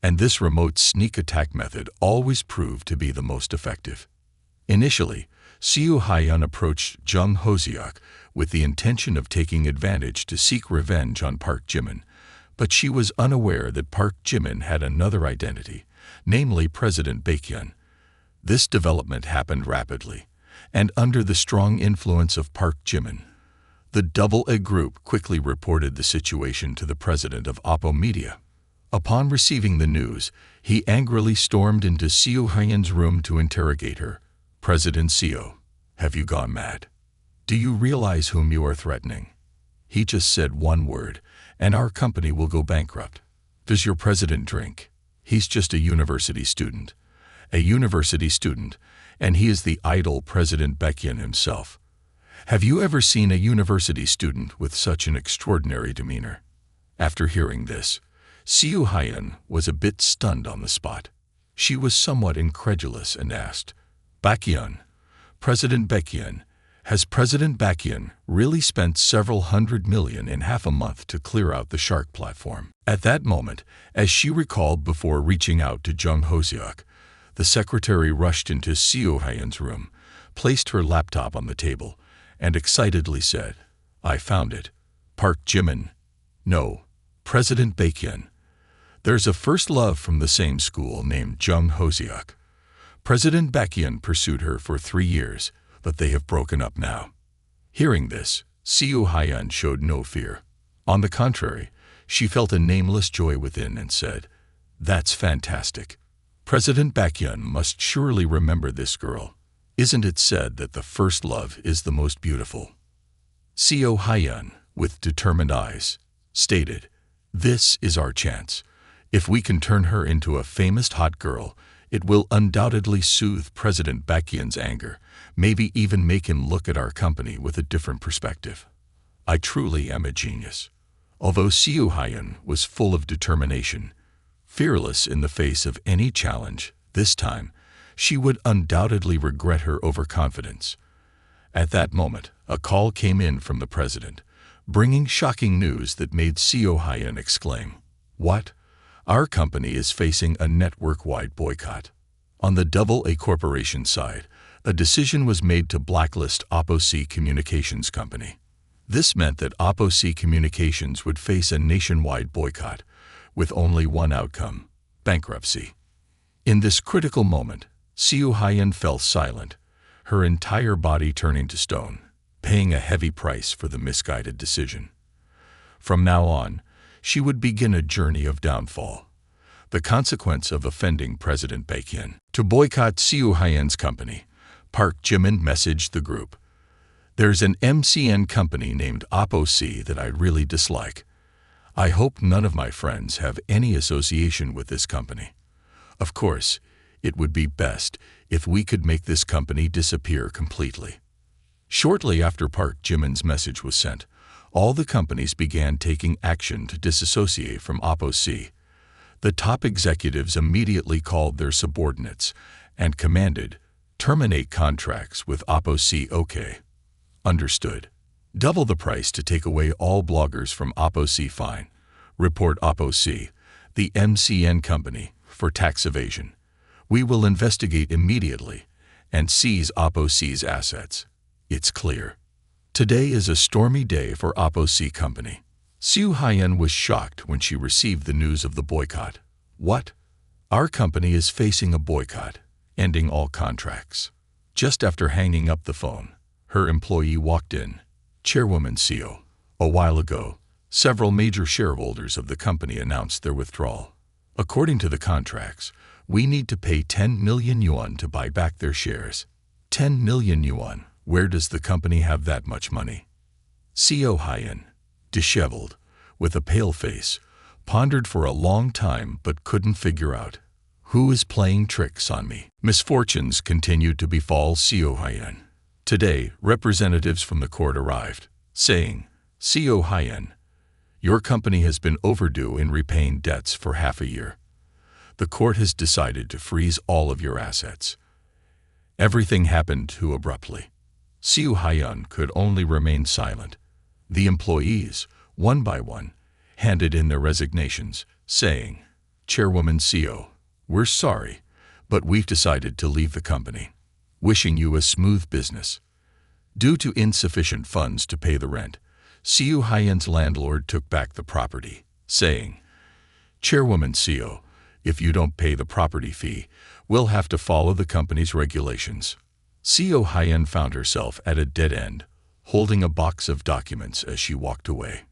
Speaker 1: And this remote sneak attack method always proved to be the most effective. Initially, Seo Hyeon approached Jung Hoseok with the intention of taking advantage to seek revenge on Park Jimin, but she was unaware that Park Jimin had another identity, namely President Baekhyun. This development happened rapidly, and under the strong influence of Park Jimin, the Double A group quickly reported the situation to the president of Oppo Media. Upon receiving the news, he angrily stormed into Seo Hyeon's room to interrogate her. "President Seo, have you gone mad? Do you realize whom you are threatening? He just said one word, and our company will go bankrupt. Does your president drink? He's just a university student. A university student, and he is the idol President Baekhyun himself. Have you ever seen a university student with such an extraordinary demeanor?" After hearing this, Seo Hyeon was a bit stunned on the spot. She was somewhat incredulous and asked, "Baekhyun, President Baekhyun, has President Baekhyun really spent several hundred million in half a month to clear out the Shark platform?" At that moment, as she recalled before reaching out to Jung Hoseok, the secretary rushed into Seo Hyeon's room, placed her laptop on the table, and excitedly said, "I found it. Park Jimin. No, President Baekhyun. There's a first love from the same school named Jung Hoseok. President Baekhyun pursued her for 3 years, but they have broken up now." Hearing this, Seo Hyeon showed no fear. On the contrary, she felt a nameless joy within and said, "That's fantastic. President Baekhyun must surely remember this girl. Isn't it said that the first love is the most beautiful? Seo Hyun, with determined eyes, stated, "This is our chance. If we can turn her into a famous hot girl, it will undoubtedly soothe President Baekhyun's anger, maybe even make him look at our company with a different perspective. I truly am a genius." Although Seo Hyun was full of determination, fearless in the face of any challenge, this time, she would undoubtedly regret her overconfidence. At that moment, a call came in from the president, bringing shocking news that made Seo Hyun exclaim, "What? Our company is facing a network-wide boycott." On the AA Corporation side, a decision was made to blacklist OPPO Communications Company. This meant that OPPO Communications would face a nationwide boycott, with only one outcome: bankruptcy. In this critical moment, Seo Hyun fell silent, her entire body turning to stone, paying a heavy price for the misguided decision. From now on, she would begin a journey of downfall, the consequence of offending President Baekhyun. To boycott Seo Hyun's company, Park Jimin messaged the group, "There's an MCN company named OPPO that I really dislike. I hope none of my friends have any association with this company. Of course, it would be best if we could make this company disappear completely." Shortly after Park Jimin's message was sent, all the companies began taking action to disassociate from OPPO. The top executives immediately called their subordinates and commanded, "Terminate contracts with OPPO. Okay. Understood. Double the price to take away all bloggers from OPPO. Fine. Report OPPO, the MCN company, for tax evasion. We will investigate immediately and seize OPPO's assets. It's clear." Today is a stormy day for OPPO company. Seo Hyun was shocked when she received the news of the boycott. "What? Our company is facing a boycott, ending all contracts." Just after hanging up the phone, her employee walked in. "Chairwoman Seo, a while ago, several major shareholders of the company announced their withdrawal. According to the contracts, we need to pay 10 million yuan to buy back their shares." 10 million yuan? Where does the company have that much money? Seo Hyun, disheveled, with a pale face, pondered for a long time but couldn't figure out, who is playing tricks on me? Misfortunes continued to befall Seo Hyun. Today, representatives from the court arrived, saying, "Seo Hyun, your company has been overdue in repaying debts for half a year. The court has decided to freeze all of your assets." Everything happened too abruptly. Seo Hyun could only remain silent. The employees, one by one, handed in their resignations, saying, "Chairwoman Seo, we're sorry, but we've decided to leave the company. Wishing you a smooth business." Due to insufficient funds to pay the rent, Seo Hyun's landlord took back the property, saying, "Chairwoman Seo, if you don't pay the property fee, we'll have to follow the company's regulations." Seo Hyun found herself at a dead end, holding a box of documents as she walked away.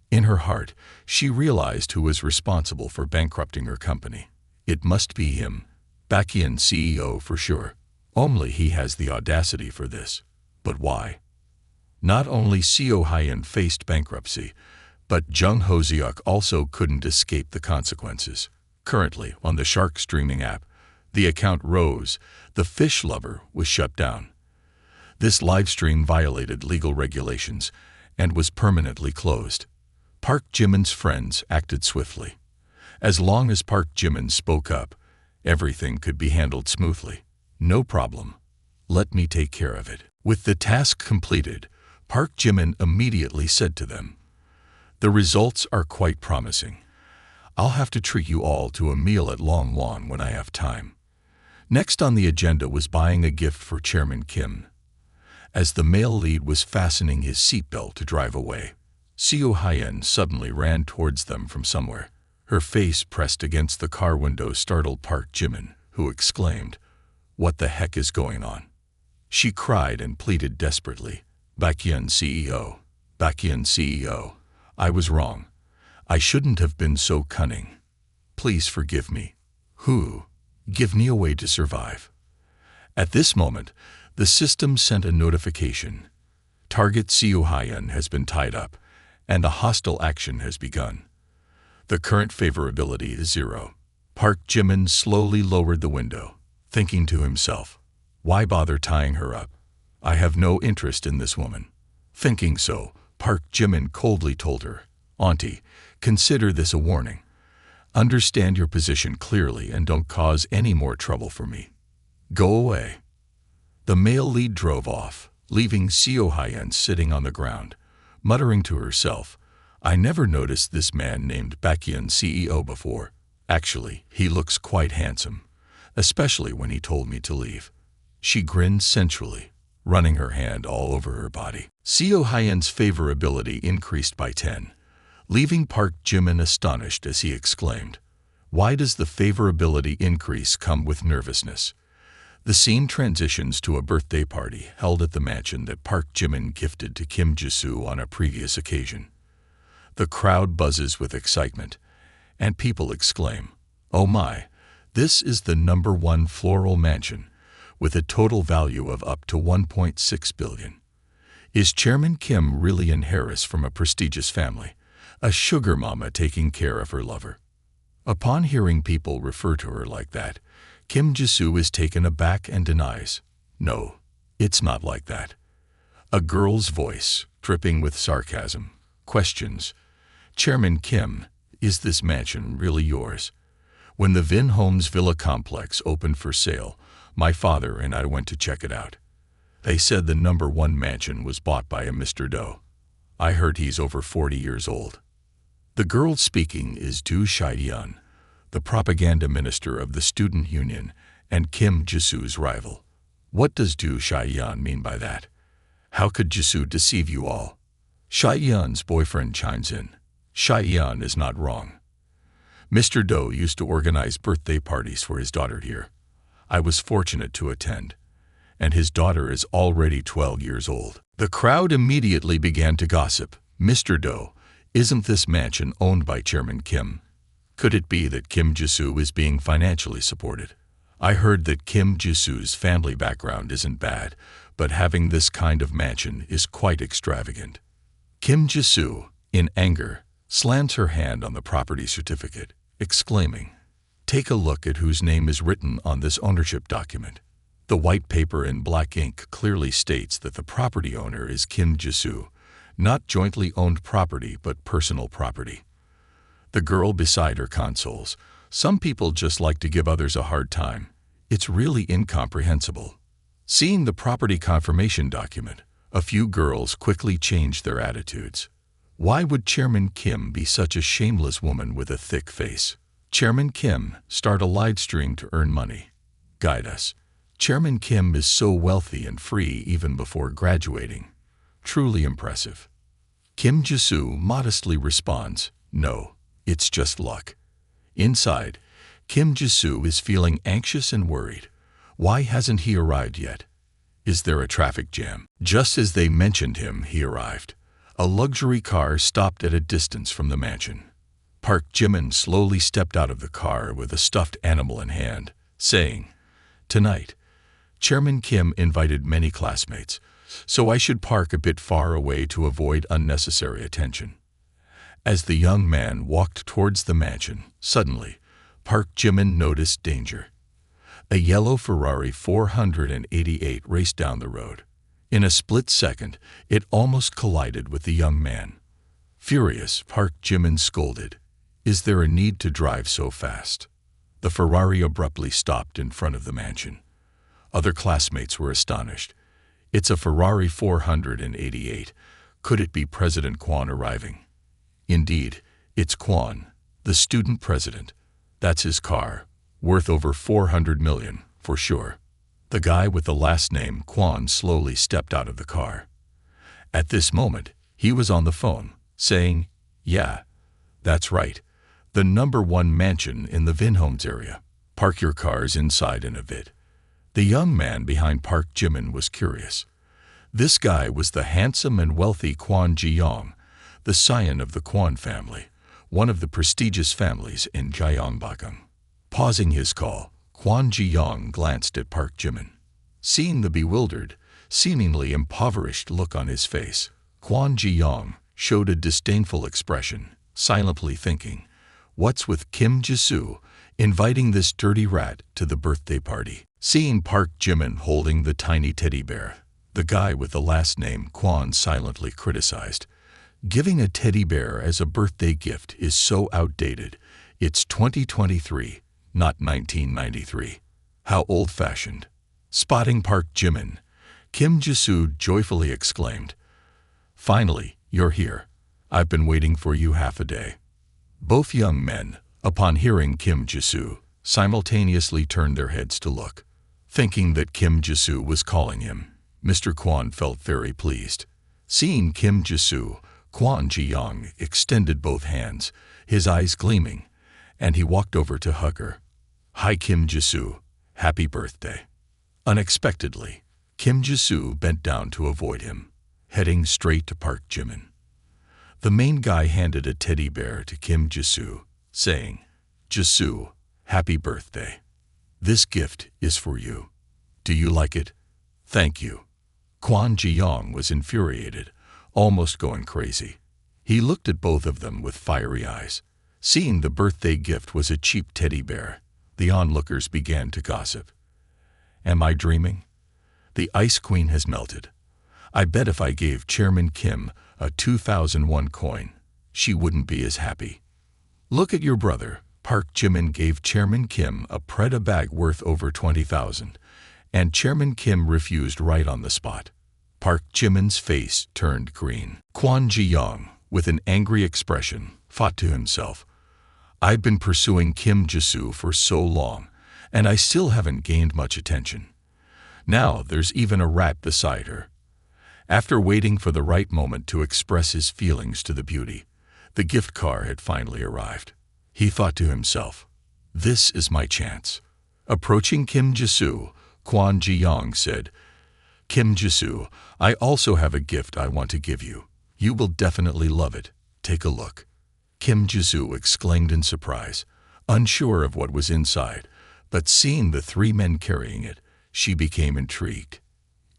Speaker 1: In her heart, she realized who was responsible for bankrupting her company. It must be him, Baekhyun CEO for sure. Only he has the audacity for this. But why? Not only Seo Hyun faced bankruptcy, but Jung Ho-seok also couldn't escape the consequences. Currently, on the Shark streaming app, the account Rose, the fish lover, was shut down. This livestream violated legal regulations and was permanently closed. Park Jimin's friends acted swiftly. As long as Park Jimin spoke up, everything could be handled smoothly. "No problem. Let me take care of it." With the task completed, Park Jimin immediately said to them, "The results are quite promising. I'll have to treat you all to a meal at Longwon when I have time." Next on the agenda was buying a gift for Chairman Kim. As the male lead was fastening his seatbelt to drive away, Seo Hyun suddenly ran towards them from somewhere. Her face pressed against the car window startled Park Jimin, who exclaimed, "What the heck is going on?" She cried and pleaded desperately, "Baekhyun CEO, Baekhyun CEO, I was wrong. I shouldn't have been so cunning. Please forgive me. Who? Give me a way to survive." At this moment, The system sent a notification. Target Seo Hyun has been tied up, and a hostile action has begun. The current favorability is 0. Park Jimin slowly lowered the window, thinking to himself, why bother tying her up? I have no interest in this woman. Thinking so, Park Jimin coldly told her, Auntie, consider this a warning. Understand your position clearly and don't cause any more trouble for me. Go away. The male lead drove off, leaving Seo Hyun sitting on the ground, muttering to herself, I never noticed this man named Baekhyun CEO before. Actually, he looks quite handsome, especially when he told me to leave. She grinned sensually, running her hand all over her body. Seo Hyun's favorability increased by 10, leaving Park Jimin astonished as he exclaimed, why does the favorability increase come with nervousness? The scene transitions to a birthday party held at the mansion that Park Jimin gifted to Kim Ji-soo on a previous occasion. The crowd buzzes with excitement, and people exclaim, oh my, this is the #1 floral mansion, with a total value of up to 1.6 billion. Is Chairman Kim really an heiress from a prestigious family, a sugar mama taking care of her lover? Upon hearing people refer to her like that, Kim Ji-soo is taken aback and denies, no, it's not like that. A girl's voice, dripping with sarcasm, questions, Chairman Kim, is this mansion really yours? When the Vin Homes Villa complex opened for sale, my father and I went to check it out. They said the #1 mansion was bought by a Mr. Do. I heard he's over 40 years old. The girl speaking is Do Shai-yeon, the propaganda minister of the student union and Kim Ji-soo's rival. What does Do Shai-yeon mean by that? How could Ji-soo deceive you all? Shai-yeon's boyfriend chimes in. Shai-yeon is not wrong. Mr. Do used to organize birthday parties for his daughter here. I was fortunate to attend, and his daughter is already 12 years old. The crowd immediately began to gossip. Mr. Do, isn't this mansion owned by Chairman Kim? Could it be that Kim Ji-soo is being financially supported? I heard that Kim Ji-soo's family background isn't bad, but having this kind of mansion is quite extravagant. Kim Ji-soo, in anger, slams her hand on the property certificate, exclaiming, take a look at whose name is written on this ownership document. The white paper in black ink clearly states that the property owner is Kim Ji-soo, not jointly owned property but personal property. The girl beside her consoles, some people just like to give others a hard time. It's really incomprehensible. Seeing the property confirmation document, a few girls quickly changed their attitudes. Why would Chairman Kim be such a shameless woman with a thick face? Chairman Kim, start a live stream to earn money. Guide us. Chairman Kim is so wealthy and free even before graduating. Truly impressive. Kim Ji-soo modestly responds, no, it's just luck. Inside, Kim Ji-soo is feeling anxious and worried. Why hasn't he arrived yet? Is there a traffic jam? Just as they mentioned him, he arrived. A luxury car stopped at a distance from the mansion. Park Jimin slowly stepped out of the car with a stuffed animal in hand, saying, tonight, Chairman Kim invited many classmates, so I should park a bit far away to avoid unnecessary attention. As the young man walked towards the mansion, suddenly, Park Jimin noticed danger. A yellow Ferrari 488 raced down the road. In a split second, it almost collided with the young man. Furious, Park Jimin scolded, is there a need to drive so fast? The Ferrari abruptly stopped in front of the mansion. Other classmates were astonished. It's a Ferrari 488. Could it be President Kwon arriving? Indeed, it's Kwon, the student president. That's his car, worth over 400 million, for sure. The guy with the last name Kwon slowly stepped out of the car. At this moment, he was on the phone, saying, yeah, that's right, the #1 mansion in the Vinhomes area. Park your cars inside in a bit. The young man behind Park Jimin was curious. This guy was the handsome and wealthy Kwon Ji-young, the scion of the Kwon family, one of the prestigious families in Gyeongbokgung. Pausing his call, Kwon Ji-young glanced at Park Jimin. Seeing the bewildered, seemingly impoverished look on his face, Kwon Ji-young showed a disdainful expression, silently thinking, "What's with Kim Ji-soo inviting this dirty rat to the birthday party?" Seeing Park Jimin holding the tiny teddy bear, the guy with the last name Kwon silently criticized, "Giving a teddy bear as a birthday gift is so outdated. It's 2023, not 1993. How old-fashioned." Spotting Park Jimin, Kim Ji-soo joyfully exclaimed, "Finally, you're here. I've been waiting for you half a day." Both young men, upon hearing Kim Ji-soo, simultaneously turned their heads to look. Thinking that Kim Ji-soo was calling him, Mr. Kwon felt very pleased. Seeing Kim Ji-soo, Kwon Ji-young extended both hands, his eyes gleaming, and he walked over to hug her. "Hi Kim Ji-soo, happy birthday." Unexpectedly, Kim Ji-soo bent down to avoid him, heading straight to Park Jimin. The main guy handed a teddy bear to Kim Ji-soo, saying, "Ji-soo, happy birthday. This gift is for you. Do you like it?" "Thank you." Kwon Ji-young was infuriated, almost going crazy. He looked at both of them with fiery eyes. Seeing the birthday gift was a cheap teddy bear, the onlookers began to gossip. "Am I dreaming? The Ice Queen has melted. I bet if I gave Chairman Kim a 2001 coin, she wouldn't be as happy." "Look at your brother." Park Jimin gave Chairman Kim a Prada bag worth over 20,000, and Chairman Kim refused right on the spot. Park Jimin's face turned green. Kwon Ji-young, with an angry expression, thought to himself, "I've been pursuing Kim Ji-soo for so long, and I still haven't gained much attention. Now there's even a rat beside her." After waiting for the right moment to express his feelings to the beauty, the gift car had finally arrived. He thought to himself, "This is my chance." Approaching Kim Ji-soo, Kwon Ji-young said, "Kim Ji-soo, I also have a gift I want to give you. You will definitely love it. Take a look." Kim Ji-soo exclaimed in surprise, unsure of what was inside, but seeing the three men carrying it, she became intrigued.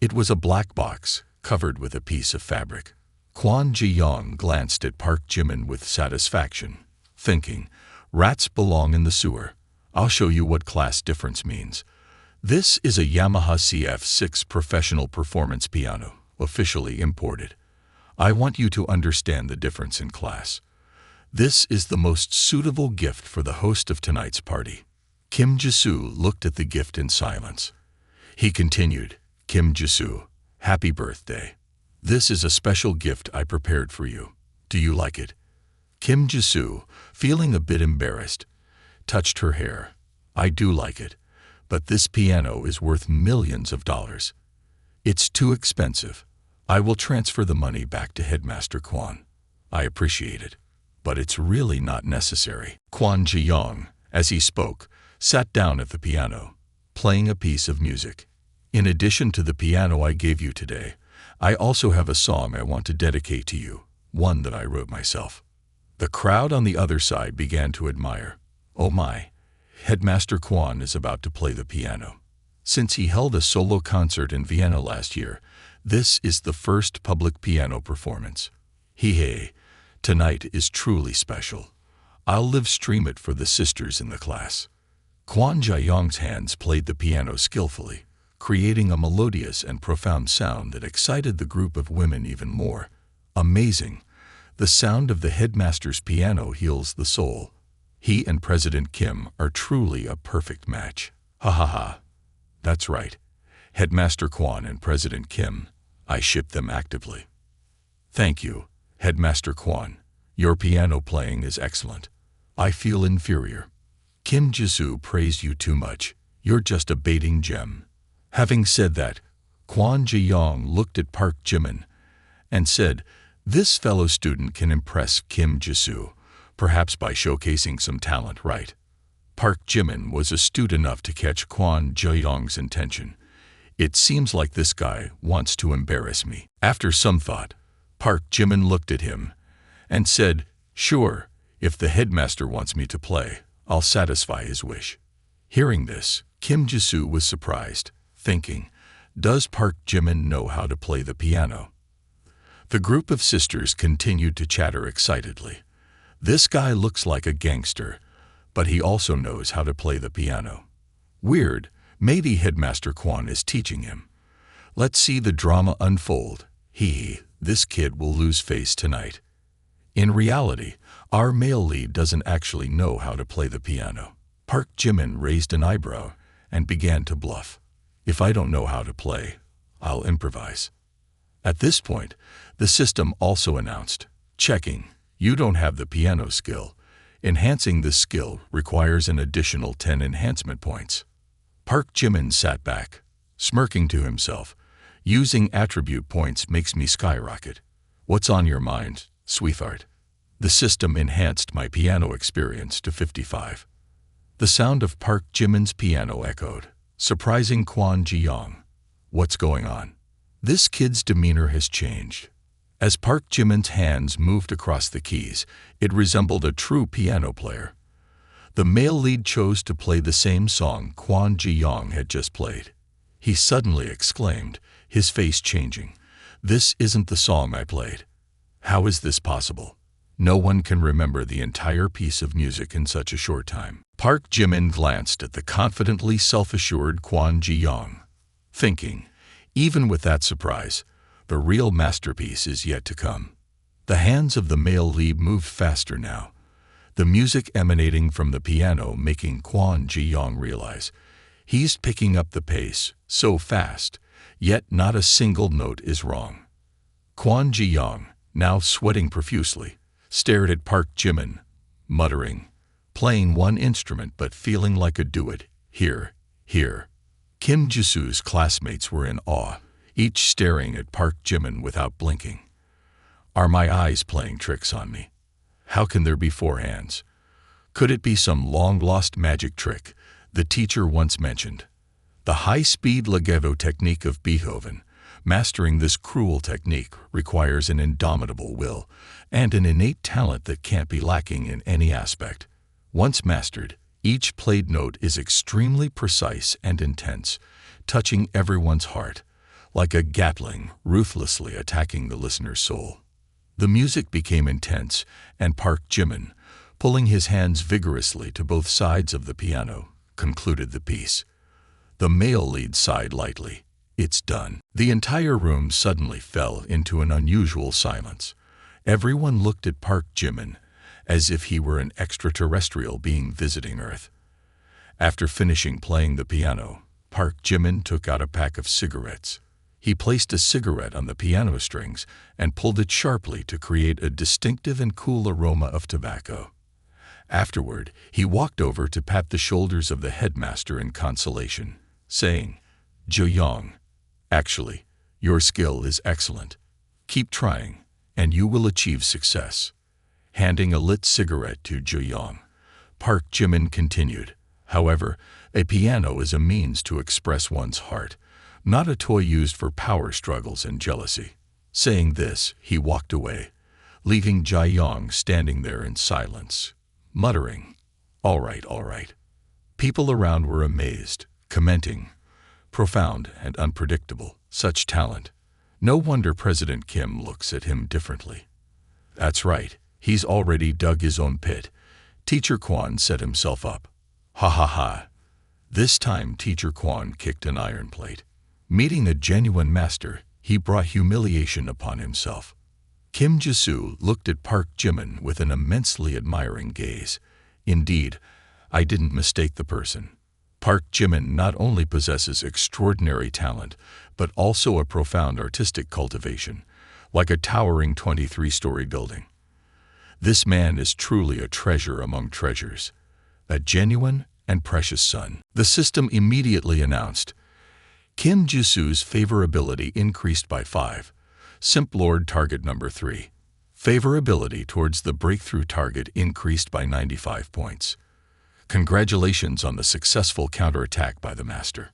Speaker 1: It was a black box, covered with a piece of fabric. Kwon Ji-young glanced at Park Jimin with satisfaction, thinking, "Rats belong in the sewer. I'll show you what class difference means." This is a Yamaha CF6 professional performance piano, officially imported. I want you to understand the difference in class. This is the most suitable gift for the host of tonight's party. Kim Ji-soo looked at the gift in silence. He continued, "Kim Ji-soo, happy birthday. This is a special gift I prepared for you. Do you like it?" Kim Ji-soo, feeling a bit embarrassed, touched her hair. "I do like it, but this piano is worth millions of dollars. It's too expensive. I will transfer the money back to Headmaster Kwon. I appreciate it, but it's really not necessary." Kwon Ji-young, as he spoke, sat down at the piano, playing a piece of music. "In addition to the piano I gave you today, I also have a song I want to dedicate to you, one that I wrote myself." The crowd on the other side began to admire. "Oh my, Headmaster Kwon is about to play the piano." Since he held a solo concert in Vienna last year, this is the first public piano performance. Hey, tonight is truly special. I'll live stream it for the sisters in the class." Kwon Ji-young's hands played the piano skillfully, creating a melodious and profound sound that excited the group of women even more. Amazing! The sound of the headmaster's piano heals the soul. He and President Kim are truly a perfect match. Ha ha ha. That's right. Headmaster Kwon and President Kim. I ship them actively. Thank you, Headmaster Kwon. Your piano playing is excellent. I feel inferior. Kim Ji-soo praised you too much. You're just a baiting gem. Having said that, Kwon Ji-young looked at Park Jimin and said, "This fellow student can impress Kim Ji-soo, perhaps by showcasing some talent, right?" Park Jimin was astute enough to catch Kwon Ji-young's intention. "It seems like this guy wants to embarrass me." After some thought, Park Jimin looked at him and said, "Sure, if the headmaster wants me to play, I'll satisfy his wish." Hearing this, Kim Ji-soo was surprised, thinking, Does Park Jimin know how to play the piano? The group of sisters continued to chatter excitedly. This guy looks like a gangster, but he also knows how to play the piano. Weird, maybe Headmaster Kwon is teaching him. Let's see the drama unfold. This kid will lose face tonight. In reality, our male lead doesn't actually know how to play the piano. Park Jimin raised an eyebrow and began to bluff. If I don't know how to play, I'll improvise. At this point, the system also announced, checking, you don't have the piano skill. Enhancing this skill requires an additional 10 enhancement points. Park Jimin sat back, smirking to himself. Using attribute points makes me skyrocket. What's on your mind, sweetheart? The system enhanced my piano experience to 55. The sound of Park Jimin's piano echoed, surprising Kwon Ji-young. What's going on? This kid's demeanor has changed. As Park Jimin's hands moved across the keys, it resembled a true piano player. The male lead chose to play the same song Kwon Ji-young had just played. He suddenly exclaimed, his face changing. This isn't the song I played. How is this possible? No one can remember the entire piece of music in such a short time. Park Jimin glanced at the confidently self-assured Kwon Ji-young, thinking, even with that surprise, the real masterpiece is yet to come. The hands of the male lead moved faster now, the music emanating from the piano making Kwon Ji-young realize he's picking up the pace so fast, yet not a single note is wrong. Kwon Ji-young, now sweating profusely, stared at Park Jimin, muttering, playing one instrument but feeling like a duet, here. Kim Jisoo's classmates were in awe, each staring at Park Jimin without blinking. Are my eyes playing tricks on me? How can there be four hands? Could it be some long-lost magic trick the teacher once mentioned? The high-speed legato technique of Beethoven. Mastering this cruel technique requires an indomitable will and an innate talent that can't be lacking in any aspect. Once mastered, each played note is extremely precise and intense, touching everyone's heart, like a Gatling ruthlessly attacking the listener's soul. The music became intense, and Park Jimin, pulling his hands vigorously to both sides of the piano, concluded the piece. The male lead sighed lightly. It's done. The entire room suddenly fell into an unusual silence. Everyone looked at Park Jimin as if he were an extraterrestrial being visiting Earth. After finishing playing the piano, Park Jimin took out a pack of cigarettes. He placed a cigarette on the piano strings and pulled it sharply to create a distinctive and cool aroma of tobacco. Afterward, he walked over to pat the shoulders of the headmaster in consolation, saying, Jo-young, actually, your skill is excellent. Keep trying, and you will achieve success. Handing a lit cigarette to Jo-young, Park Jimin continued, however, a piano is a means to express one's heart, not a toy used for power struggles and jealousy. Saying this, he walked away, leaving Jo-young standing there in silence, muttering, all right. People around were amazed, commenting, profound and unpredictable, such talent. No wonder President Kim looks at him differently. That's right, he's already dug his own pit. Teacher Kwon set himself up. Ha. This time Teacher Kwon kicked an iron plate. Meeting a genuine master, he brought humiliation upon himself. Kim Jisoo looked at Park Jimin with an immensely admiring gaze. Indeed, I didn't mistake the person. Park Jimin not only possesses extraordinary talent, but also a profound artistic cultivation, like a towering 23-story building. This man is truly a treasure among treasures, a genuine and precious son. The system immediately announced, Kim Jisoo's favorability increased by 5. Simp Lord target number 3. Favorability towards the breakthrough target increased by 95 points. Congratulations on the successful counterattack by the master.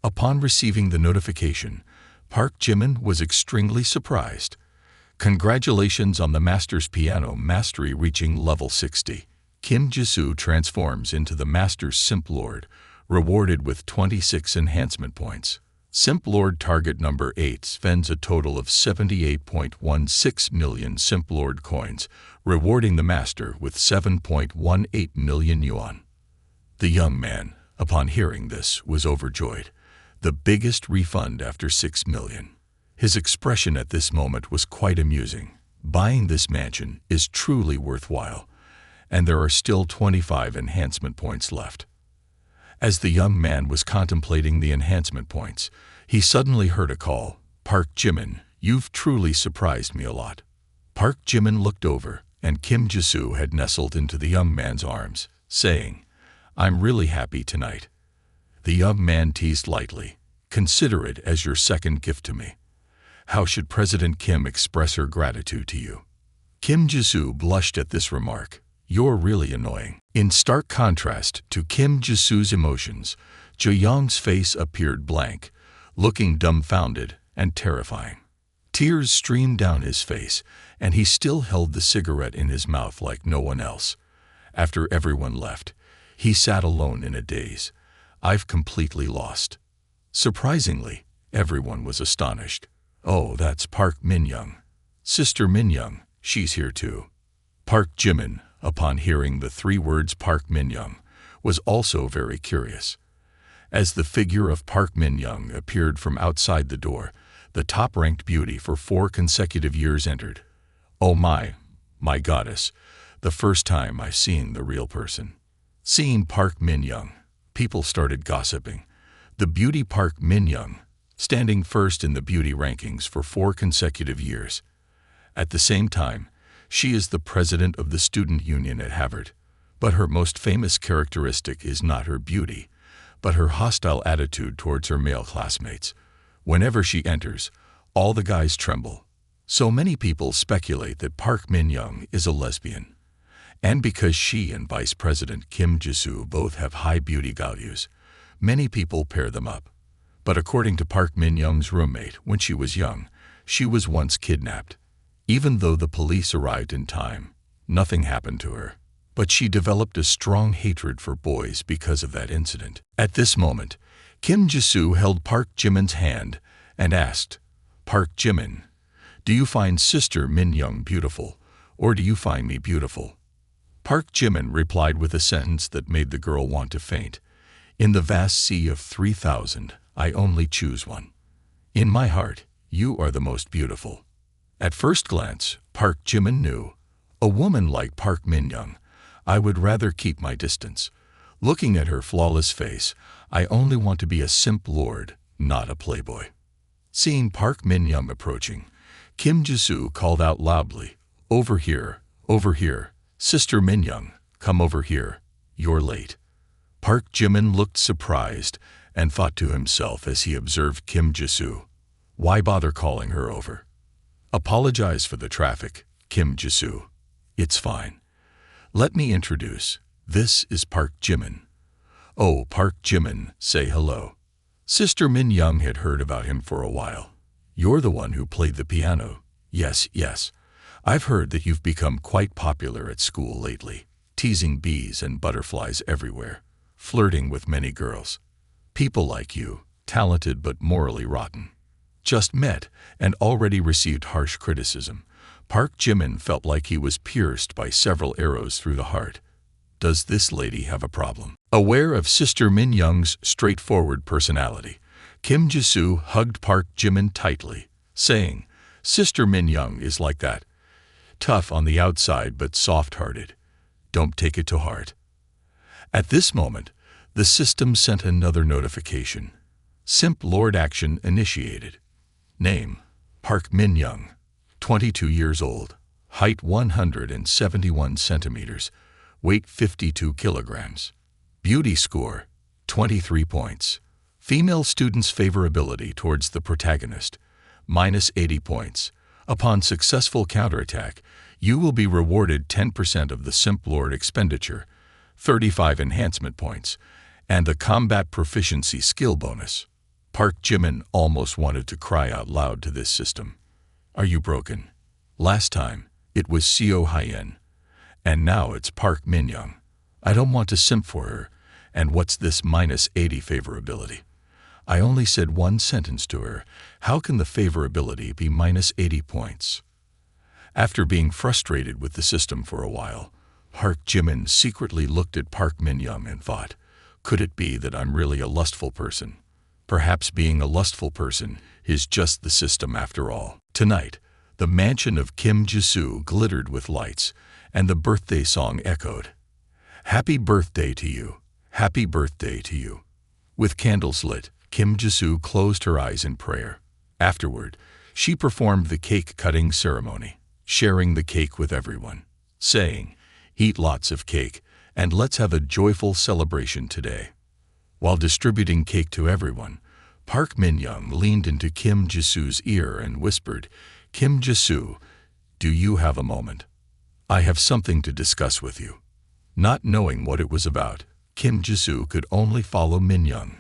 Speaker 1: Upon receiving the notification, Park Jimin was extremely surprised. Congratulations on the master's piano mastery reaching level 60. Kim Jisoo transforms into the master's Simp Lord, rewarded with 26 enhancement points. Simp Lord target number 8 spends a total of 78.16 million Simp Lord coins, rewarding the master with 7.18 million yuan. The young man, upon hearing this, was overjoyed. The biggest refund after 6 million. His expression at this moment was quite amusing. Buying this mansion is truly worthwhile, and there are still 25 enhancement points left. As the young man was contemplating the enhancement points, he suddenly heard a call. Park Jimin, you've truly surprised me a lot. Park Jimin looked over, and Kim Jisoo had nestled into the young man's arms, saying, I'm really happy tonight. The young man teased lightly, consider it as your second gift to me. How should President Kim express her gratitude to you? Kim Jisoo blushed at this remark. You're really annoying. In stark contrast to Kim Jisoo's emotions, Jo Young's face appeared blank, looking dumbfounded and terrifying. Tears streamed down his face, and he still held the cigarette in his mouth like no one else. After everyone left, he sat alone in a daze. I've completely lost. Surprisingly, everyone was astonished. Oh, that's Park Min-young. Sister Min-young, she's here too. Park Jimin, upon hearing the 3 words Park Min-young, was also very curious. As the figure of Park Min-young appeared from outside the door, the top-ranked beauty for 4 consecutive years entered. Oh my goddess, the first time I've seen the real person. Seeing Park Min-young, people started gossiping. The beauty Park Min-young, standing first in the beauty rankings for 4 consecutive years. At the same time, she is the president of the student union at Harvard. But her most famous characteristic is not her beauty, but her hostile attitude towards her male classmates. Whenever she enters, all the guys tremble. So many people speculate that Park Min-young is a lesbian. And because she and Vice President Kim Jisoo both have high beauty values, many people pair them up. But according to Park Min-young's roommate, when she was young, she was once kidnapped. Even though the police arrived in time, nothing happened to her. But she developed a strong hatred for boys because of that incident. At this moment, Kim Jisoo held Park Jimin's hand and asked, Park Jimin, do you find Sister Min-young beautiful, or do you find me beautiful? Park Jimin replied with a sentence that made the girl want to faint. In the vast sea of 3,000, I only choose one. In my heart, you are the most beautiful. At first glance, Park Jimin knew, a woman like Park Min-young, I would rather keep my distance. Looking at her flawless face, I only want to be a simp lord, not a playboy. Seeing Park Min-young approaching, Kim Jisoo called out loudly, over here, Sister Min-young, come over here, you're late. Park Jimin looked surprised and thought to himself as he observed Kim Jisoo, why bother calling her over? Apologize for the traffic, Kim Jisoo. It's fine. Let me introduce. This is Park Jimin. Oh, Park Jimin, say hello. Sister Min-young had heard about him for a while. You're the one who played the piano. Yes. I've heard that you've become quite popular at school lately, teasing bees and butterflies everywhere, flirting with many girls. People like you, talented but morally rotten. Just met and already received harsh criticism. Park Jimin felt like he was pierced by several arrows through the heart. Does this lady have a problem? Aware of Sister Min-young's straightforward personality, Kim Jisoo hugged Park Jimin tightly, saying, Sister Min-young is like that. Tough on the outside but soft-hearted. Don't take it to heart. At this moment, the system sent another notification. Simp Lord action initiated. Name, Park Min-young, 22 years old, height 171 centimeters, weight 52 kilograms. Beauty score, 23 points. Female students' favorability towards the protagonist, minus 80 points. Upon successful counterattack, you will be rewarded 10% of the Simp Lord expenditure, 35 enhancement points, and the combat proficiency skill bonus. Park Jimin almost wanted to cry out loud to this system. Are you broken? Last time, it was Seo Hyen, and now it's Park Min-young. I don't want to simp for her, and what's this minus 80 favorability? I only said one sentence to her. How can the favorability be minus 80 points? After being frustrated with the system for a while, Park Jimin secretly looked at Park Min-young and thought, could it be that I'm really a lustful person? Perhaps being a lustful person is just the system after all. Tonight, the mansion of Kim Ji-soo glittered with lights, and the birthday song echoed. Happy birthday to you. Happy birthday to you. With candles lit, Kim Ji-soo closed her eyes in prayer. Afterward, she performed the cake-cutting ceremony, sharing the cake with everyone, saying, eat lots of cake, and let's have a joyful celebration today. While distributing cake to everyone, Park Min-young leaned into Kim Ji-soo's ear and whispered, Kim Ji-soo, do you have a moment? I have something to discuss with you. Not knowing what it was about, Kim Ji-soo could only follow Min-young.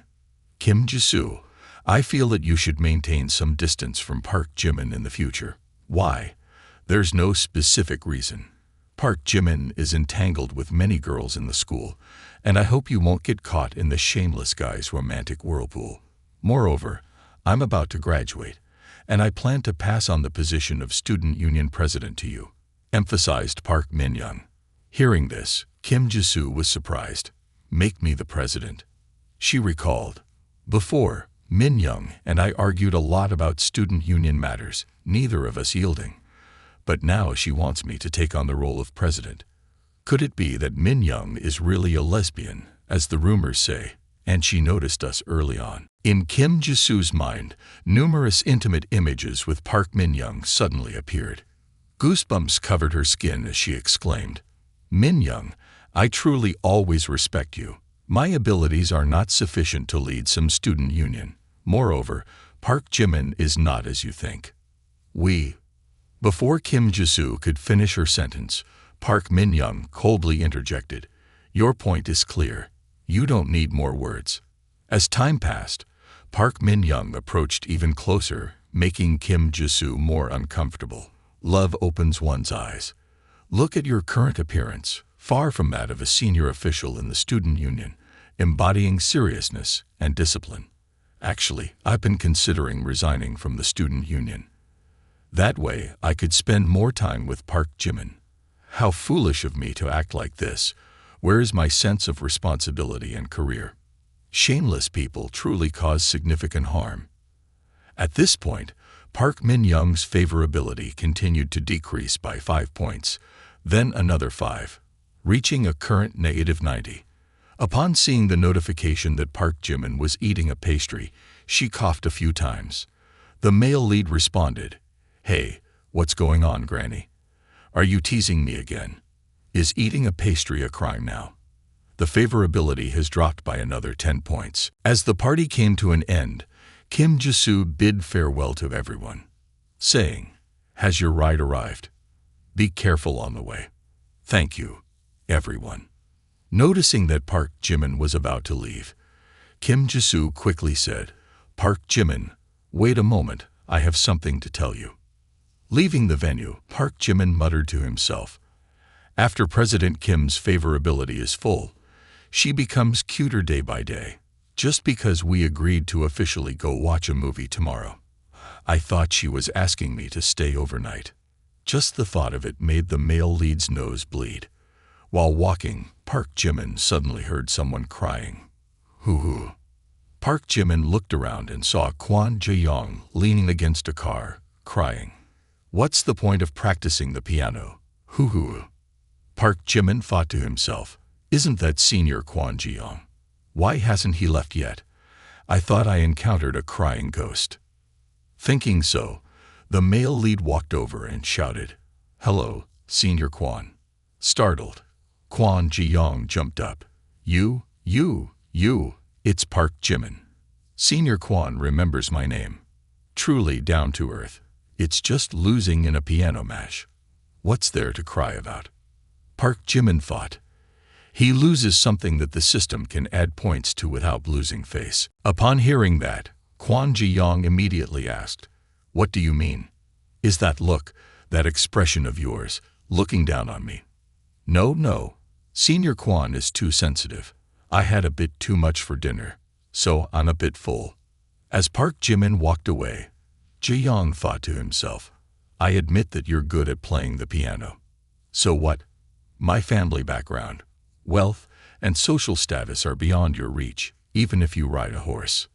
Speaker 1: Kim Ji-soo, I feel that you should maintain some distance from Park Jimin in the future. Why? There's no specific reason. Park Jimin is entangled with many girls in the school, and I hope you won't get caught in the shameless guy's romantic whirlpool. Moreover, I'm about to graduate, and I plan to pass on the position of student union president to you, emphasized Park Min-young. Hearing this, Kim Ji-soo was surprised. Make me the president. She recalled. Before, Min-young and I argued a lot about student union matters, neither of us yielding. But now she wants me to take on the role of president. Could it be that Min-young is really a lesbian, as the rumors say, and she noticed us early on? In Kim Ji-soo's mind, numerous intimate images with Park Min-young suddenly appeared. Goosebumps covered her skin as she exclaimed, Min-young, I truly always respect you. My abilities are not sufficient to lead some student union. Moreover, Park Jimin is not as you think. Before Kim Ji-soo could finish her sentence, Park Min-young coldly interjected, your point is clear. You don't need more words. As time passed, Park Min-young approached even closer, making Kim Ji-soo more uncomfortable. Love opens one's eyes. Look at your current appearance, far from that of a senior official in the student union, embodying seriousness and discipline. Actually, I've been considering resigning from the student union. That way, I could spend more time with Park Jimin. How foolish of me to act like this. Where is my sense of responsibility and career? Shameless people truly cause significant harm. At this point, Park Min-young's favorability continued to decrease by 5 points, then another 5, reaching a current negative 90. Upon seeing the notification that Park Jimin was eating a pastry, she coughed a few times. The male lead responded, Hey, what's going on, Granny? Are you teasing me again? Is eating a pastry a crime now? The favorability has dropped by another 10 points. As the party came to an end, Kim Ji-soo bid farewell to everyone, saying, Has your ride arrived? Be careful on the way. Thank you, everyone. Noticing that Park Jimin was about to leave, Kim Ji-soo quickly said, Park Jimin, wait a moment, I have something to tell you. Leaving the venue, Park Jimin muttered to himself, After President Kim's favorability is full, she becomes cuter day by day, just because we agreed to officially go watch a movie tomorrow. I thought she was asking me to stay overnight. Just the thought of it made the male lead's nose bleed. While walking, Park Jimin suddenly heard someone crying. Hoo-hoo. Park Jimin looked around and saw Kwon Jae-young leaning against a car, crying. What's the point of practicing the piano? Hoo-hoo. Park Jimin thought to himself, Isn't that senior Kwon Jae-young? Why hasn't he left yet? I thought I encountered a crying ghost. Thinking so, the male lead walked over and shouted, Hello, Senior Kwon. Startled, Kwon Jae-young jumped up. You, it's Park Jimin. Senior Kwon remembers my name. Truly down to earth. It's just losing in a piano match. What's there to cry about? Park Jimin thought. He loses something that the system can add points to without losing face. Upon hearing that, Kwon Jae-young immediately asked, What do you mean? Is that look, that expression of yours, looking down on me? No. Senior Kwon is too sensitive. I had a bit too much for dinner, so I'm a bit full. As Park Jimin walked away, Ji-young thought to himself, I admit that you're good at playing the piano. So what? My family background, wealth, and social status are beyond your reach, even if you ride a horse.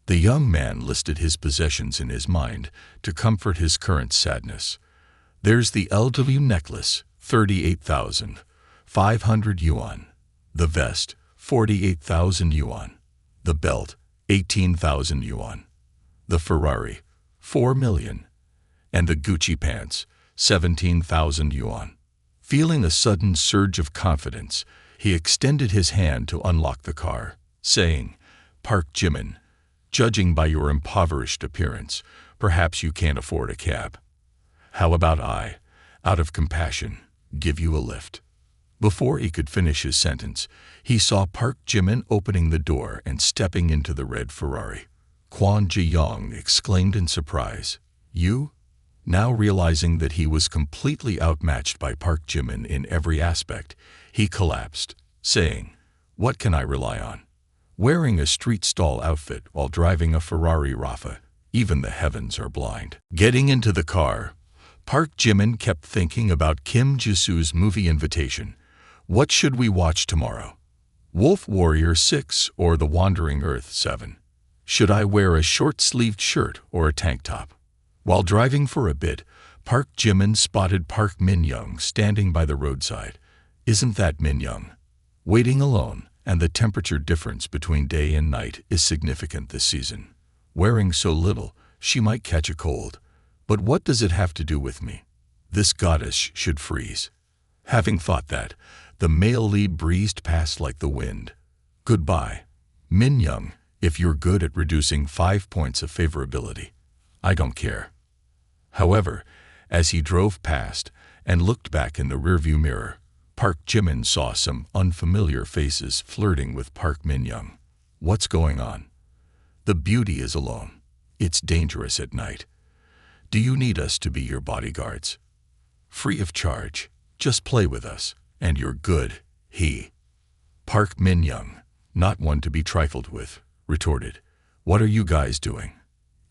Speaker 1: The young man listed his possessions in his mind to comfort his current sadness. There's the LW necklace, 38,500 yuan. The vest, 48,000 yuan. The belt, 18,000 yuan. The Ferrari, 4 million. And the Gucci pants, 17,000 yuan. Feeling a sudden surge of confidence, he extended his hand to unlock the car, saying, Park Jimin, judging by your impoverished appearance, perhaps you can't afford a cab. How about I, out of compassion, give you a lift? Before he could finish his sentence, he saw Park Jimin opening the door and stepping into the red Ferrari. Kwon Ji-young exclaimed in surprise, You? Now realizing that he was completely outmatched by Park Jimin in every aspect, he collapsed, saying, What can I rely on? Wearing a street stall outfit while driving a Ferrari Rafa, even the heavens are blind. Getting into the car, Park Jimin kept thinking about Kim Jisoo's movie invitation. What should we watch tomorrow? Wolf Warrior 6 or The Wandering Earth 7? Should I wear a short-sleeved shirt or a tank top? While driving for a bit, Park Jimin spotted Park Min-young standing by the roadside. Isn't that Min-young? Waiting alone, and the temperature difference between day and night is significant this season. Wearing so little, she might catch a cold. But what does it have to do with me? This goddess should freeze. Having thought that, the male lead breezed past like the wind. Goodbye, Min-young, if you're good at reducing 5 points of favorability. I don't care. However, as he drove past and looked back in the rearview mirror, Park Jimin saw some unfamiliar faces flirting with Park Min-young. What's going on? The beauty is alone. It's dangerous at night. Do you need us to be your bodyguards? Free of charge. Just play with us, and you're good, he. Park Min-young, not one to be trifled with, retorted. What are you guys doing?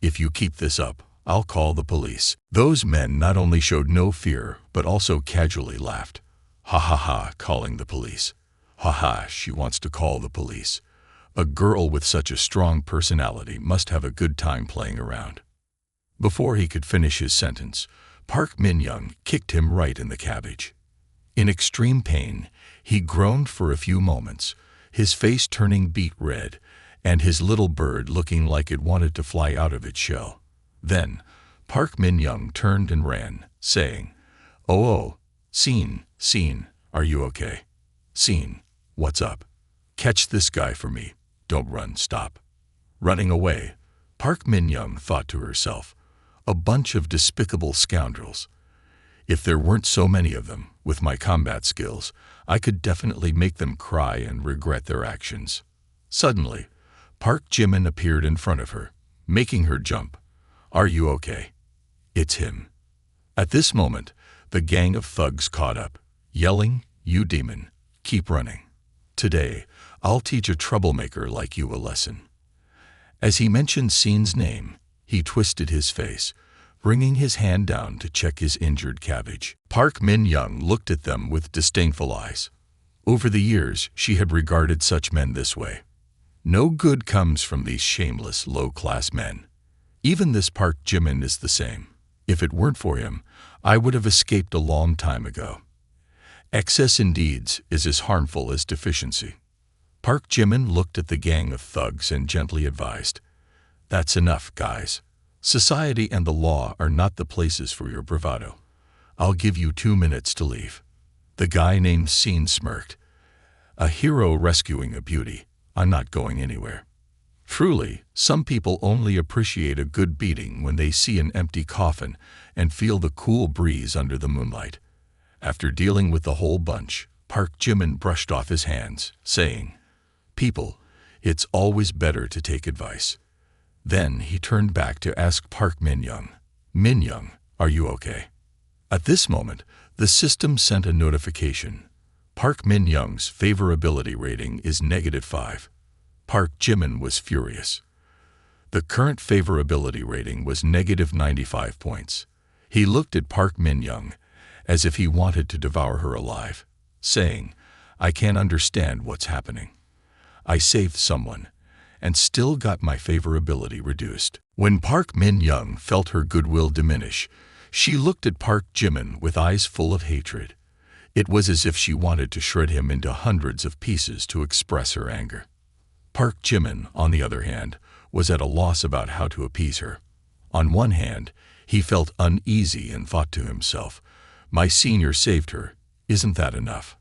Speaker 1: If you keep this up, I'll call the police. Those men not only showed no fear, but also casually laughed. Ha ha ha, calling the police. Ha ha, she wants to call the police. A girl with such a strong personality must have a good time playing around. Before he could finish his sentence, Park Min-young kicked him right in the cabbage. In extreme pain, he groaned for a few moments, his face turning beet red, and his little bird looking like it wanted to fly out of its shell. Then, Park Min-young turned and ran, saying, Oh, Scene, are you okay? Scene, what's up? Catch this guy for me. Don't run, stop. Running away, Park Min-young thought to herself, a bunch of despicable scoundrels. If there weren't so many of them, with my combat skills, I could definitely make them cry and regret their actions. Suddenly, Park Jimin appeared in front of her, making her jump. Are you okay? It's him. At this moment, the gang of thugs caught up, yelling, You demon, keep running. Today, I'll teach a troublemaker like you a lesson. As he mentioned Scene's name, he twisted his face, bringing his hand down to check his injured cabbage. Park Min-young looked at them with disdainful eyes. Over the years, she had regarded such men this way. No good comes from these shameless, low-class men. Even this Park Jimin is the same. If it weren't for him, I would have escaped a long time ago. Excess in deeds is as harmful as deficiency. Park Jimin looked at the gang of thugs and gently advised, That's enough, guys. Society and the law are not the places for your bravado. I'll give you 2 minutes to leave. The guy named Scene smirked. A hero rescuing a beauty. I'm not going anywhere. Truly, some people only appreciate a good beating when they see an empty coffin and feel the cool breeze under the moonlight. After dealing with the whole bunch, Park Jimin brushed off his hands, saying, People, it's always better to take advice. Then he turned back to ask Park Min-young, Min-young, are you okay? At this moment, the system sent a notification. Park Min-young's favorability rating is -5. Park Jimin was furious. The current favorability rating was negative 95 points. He looked at Park Min-young as if he wanted to devour her alive, saying, "I can't understand what's happening. I saved someone and still got my favorability reduced." When Park Min-young felt her goodwill diminish, she looked at Park Jimin with eyes full of hatred. It was as if she wanted to shred him into hundreds of pieces to express her anger. Park Jimin, on the other hand, was at a loss about how to appease her. On one hand, he felt uneasy and thought to himself, "My senior saved her. Isn't that enough?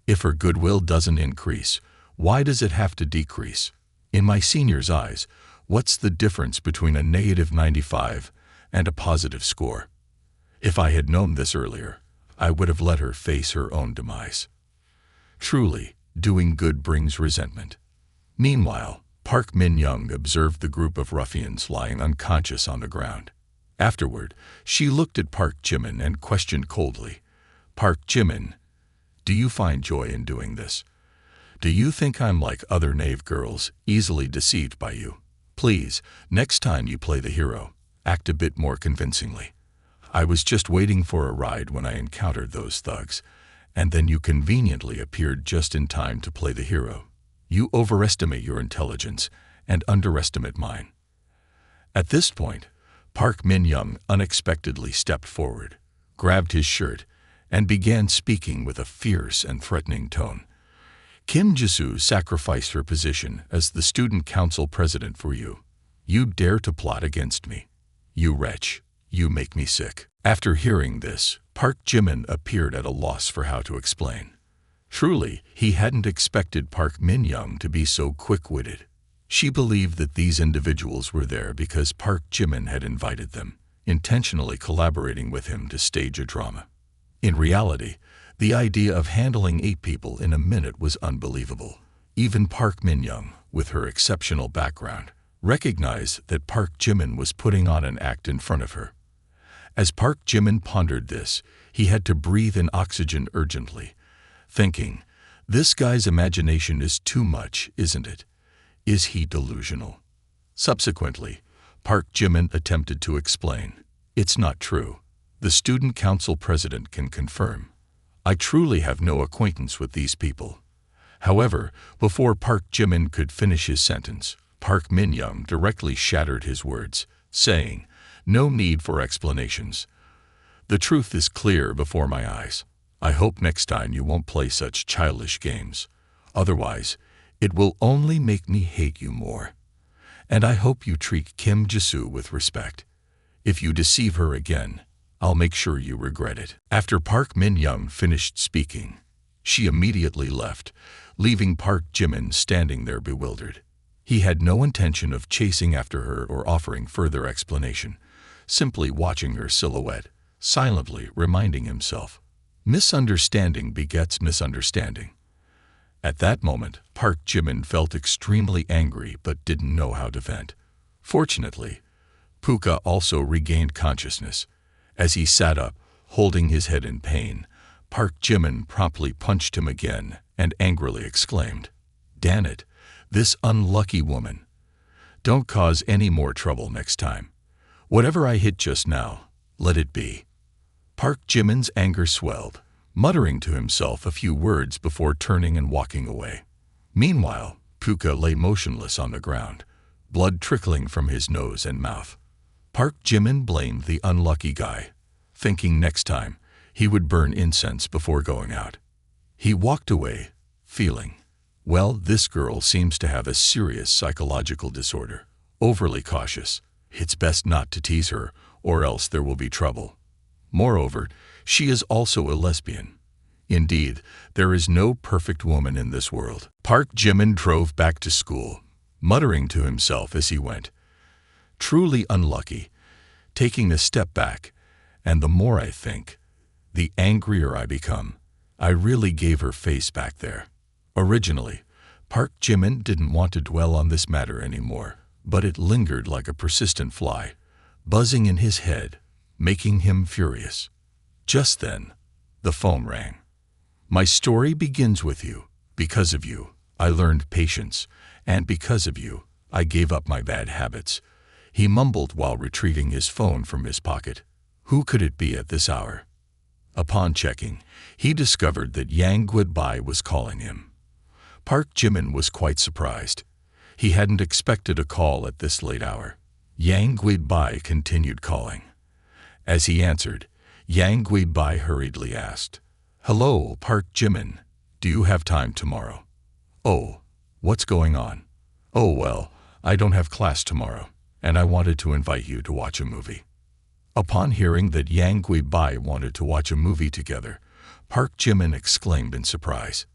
Speaker 1: If her goodwill doesn't increase, why does it have to decrease? In my senior's eyes, what's the difference between a negative 95 and a positive score? If I had known this earlier, I would have let her face her own demise." Truly, doing good brings resentment. Meanwhile, Park Min-young observed the group of ruffians lying unconscious on the ground. Afterward, she looked at Park Jimin and questioned coldly, "Park Jimin, do you find joy in doing this? Do you think I'm like other knave girls, easily deceived by you? Please, next time you play the hero, act a bit more convincingly. I was just waiting for a ride when I encountered those thugs, and then you conveniently appeared just in time to play the hero. You overestimate your intelligence and underestimate mine." At this point, Park Min-young unexpectedly stepped forward, grabbed his shirt, and began speaking with a fierce and threatening tone. "Kim Jisoo sacrificed her position as the student council president for you. You dare to plot against me? You wretch, you make me sick." After hearing this, Park Jimin appeared at a loss for how to explain. Truly, he hadn't expected Park Min-young to be so quick-witted. She believed that these individuals were there because Park Jimin had invited them, intentionally collaborating with him to stage a drama. In reality, the idea of handling 8 people in a minute was unbelievable. Even Park Min-young, with her exceptional background, recognized that Park Jimin was putting on an act in front of her. As Park Jimin pondered this, he had to breathe in oxygen urgently, thinking, "This guy's imagination is too much, isn't it? Is he delusional?" Subsequently, Park Jimin attempted to explain, "It's not true. The student council president can confirm. I truly have no acquaintance with these people." However, before Park Jimin could finish his sentence, Park Min-young directly shattered his words, saying, "No need for explanations. The truth is clear before my eyes. I hope next time you won't play such childish games. Otherwise, it will only make me hate you more. And I hope you treat Kim Jisoo with respect. If you deceive her again, I'll make sure you regret it." After Park Min-young finished speaking, she immediately left, leaving Park Jimin standing there bewildered. He had no intention of chasing after her or offering further explanation, simply watching her silhouette, silently reminding himself, misunderstanding begets misunderstanding. At that moment, Park Jimin felt extremely angry but didn't know how to vent. Fortunately, Puka also regained consciousness. As he sat up, holding his head in pain, Park Jimin promptly punched him again and angrily exclaimed, "Damn it, this unlucky woman. Don't cause any more trouble next time. Whatever I hit just now, let it be." Park Jimin's anger swelled, muttering to himself a few words before turning and walking away. Meanwhile, Puka lay motionless on the ground, blood trickling from his nose and mouth. Park Jimin blamed the unlucky guy, thinking next time he would burn incense before going out. He walked away, feeling, well, this girl seems to have a serious psychological disorder, overly cautious. It's best not to tease her, or else there will be trouble. Moreover, she is also a lesbian. Indeed, there is no perfect woman in this world. Park Jimin drove back to school, muttering to himself as he went, "Truly unlucky, taking a step back, and the more I think, the angrier I become. I really gave her face back there." Originally, Park Jimin didn't want to dwell on this matter anymore, but it lingered like a persistent fly, buzzing in his head, making him furious. Just then, the phone rang. "My story begins with you. Because of you, I learned patience, and because of you, I gave up my bad habits. He mumbled while retrieving his phone from his pocket. Who could it be at this hour? Upon checking, he discovered that Yang Guibai was calling him. Park Jimin was quite surprised. He hadn't expected a call at this late hour. Yang Guibai continued calling. As he answered, Yang Guibai hurriedly asked, "Hello, Park Jimin. Do you have time tomorrow?" "Oh, what's going on?" "Oh well, I don't have class tomorrow, and I wanted to invite you to watch a movie." Upon hearing that Yang Guibai wanted to watch a movie together, Park Jimin exclaimed in surprise.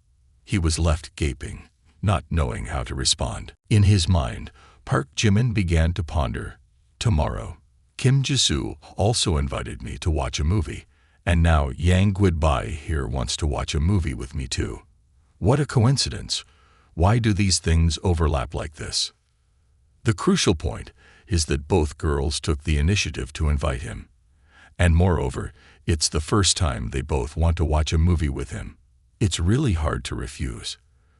Speaker 1: He was left gaping, not knowing how to respond. In his mind, Park Jimin began to ponder, "Tomorrow, Kim Jisoo also invited me to watch a movie, and now Yang Guibai here wants to watch a movie with me too. What a coincidence! Why do these things overlap like this?" The crucial point is that both girls took the initiative to invite him. And moreover, it's the first time they both want to watch a movie with him. It's really hard to refuse.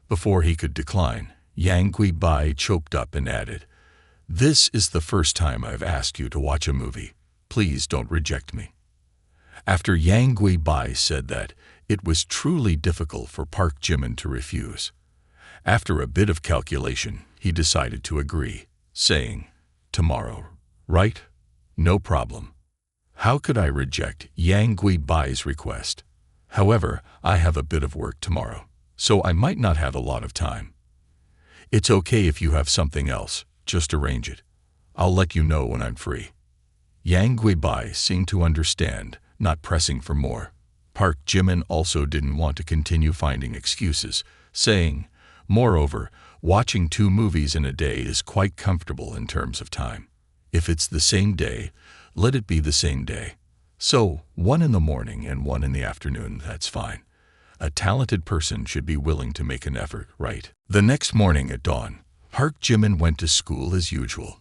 Speaker 1: Before he could decline, Yang Guibai choked up and added, "This is the first time I've asked you to watch a movie. Please don't reject me." After Yang Guibai said that, it was truly difficult for Park Jimin to refuse. After a bit of calculation, he decided to agree, saying, "Tomorrow, right? No problem. How could I reject Yang Guibai's request? However, I have a bit of work tomorrow, so I might not have a lot of time. It's okay if you have something else, just arrange it. I'll let you know when I'm free." Yang Guibai seemed to understand, not pressing for more. Park Jimin also didn't want to continue finding excuses, saying, "Moreover, watching 2 movies in a day is quite comfortable in terms of time. If it's the same day, let it be the same day. So, 1 in the morning and 1 in the afternoon, that's fine. A talented person should be willing to make an effort, right?" The next morning at dawn, Park Jimin went to school as usual.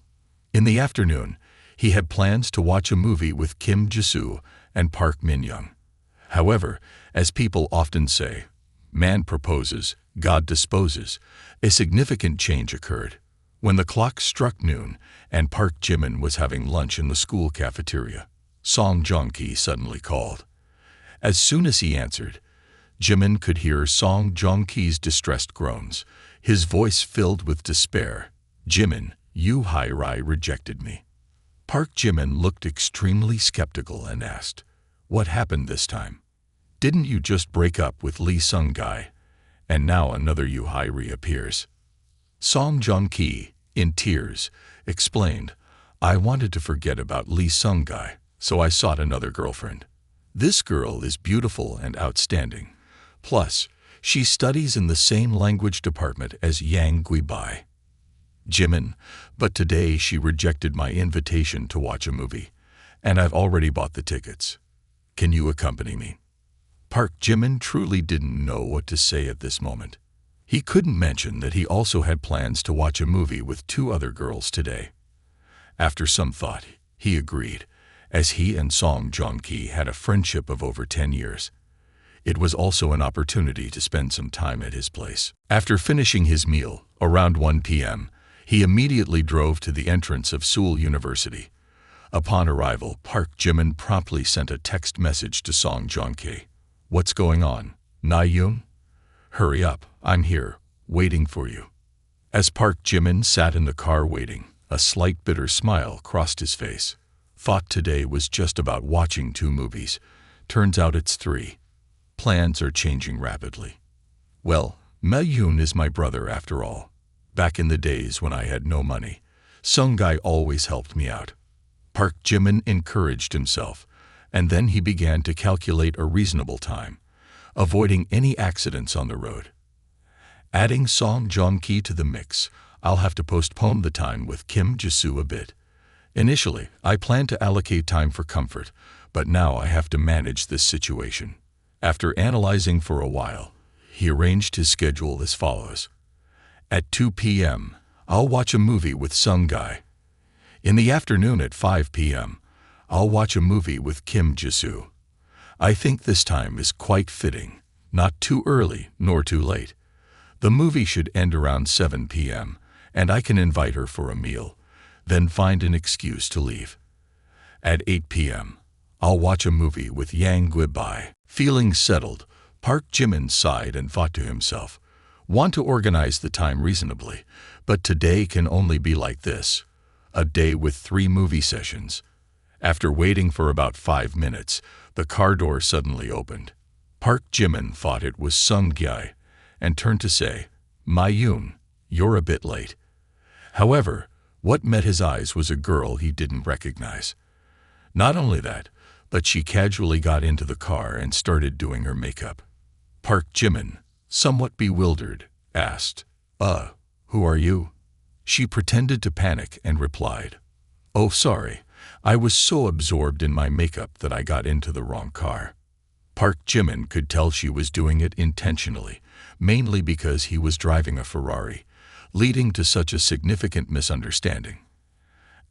Speaker 1: In the afternoon, he had plans to watch a movie with Kim Jisoo and Park Min-young. However, as people often say, man proposes, God disposes. A significant change occurred. When the clock struck noon and Park Jimin was having lunch in the school cafeteria, Song Joong-ki suddenly called. As soon as he answered, Jimin could hear Song Joong-ki's distressed groans, his voice filled with despair. "Jimin, you Hai-rai rejected me." Park Jimin looked extremely skeptical and asked, "What happened this time? Didn't you just break up with Lee Sung-gi, and now another Yu Hai reappears?" Song Joong-ki, in tears, explained, "I wanted to forget about Lee Sung-gi, so I sought another girlfriend. This girl is beautiful and outstanding. Plus, she studies in the same language department as Yang Guibai. Jimin, but today she rejected my invitation to watch a movie, and I've already bought the tickets. Can you accompany me?" Park Jimin truly didn't know what to say at this moment. He couldn't mention that he also had plans to watch a movie with 2 other girls today. After some thought, he agreed, as he and Song Joong-ki had a friendship of over 10 years. It was also an opportunity to spend some time at his place. After finishing his meal, around 1 p.m., he immediately drove to the entrance of Seoul University. Upon arrival, Park Jimin promptly sent a text message to Song Joong-ki. "What's going on, Na-yoon? Hurry up, I'm here, waiting for you." As Park Jimin sat in the car waiting, a slight bitter smile crossed his face. Thought today was just about watching 2 movies. Turns out it's 3. Plans are changing rapidly. Well, Na-yoon is my brother after all. Back in the days when I had no money, Sung-gi always helped me out. Park Jimin encouraged himself, and then he began to calculate a reasonable time, avoiding any accidents on the road. Adding Song Joong-ki to the mix, I'll have to postpone the time with Kim Jisoo a bit. Initially, I planned to allocate time for comfort, but now I have to manage this situation. After analyzing for a while, he arranged his schedule as follows. At 2 p.m., I'll watch a movie with Sung-gi. In the afternoon at 5 p.m., I'll watch a movie with Kim Jisoo. I think this time is quite fitting, not too early nor too late. The movie should end around 7 p.m., and I can invite her for a meal. then find an excuse to leave. At 8 p.m., I'll watch a movie with Yang Guibai. Feeling settled, Park Jimin sighed and thought to himself, want to organize the time reasonably, but today can only be like this. A day with 3 movie sessions. After waiting for about 5 minutes, the car door suddenly opened. Park Jimin thought it was Sung Gye and turned to say, "Mayun, you're a bit late." However, what met his eyes was a girl he didn't recognize. Not only that, but she casually got into the car and started doing her makeup. Park Jimin, somewhat bewildered, asked, who are you?" She pretended to panic and replied, "Oh, sorry, I was so absorbed in my makeup that I got into the wrong car." Park Jimin could tell she was doing it intentionally, mainly because he was driving a Ferrari, leading to such a significant misunderstanding.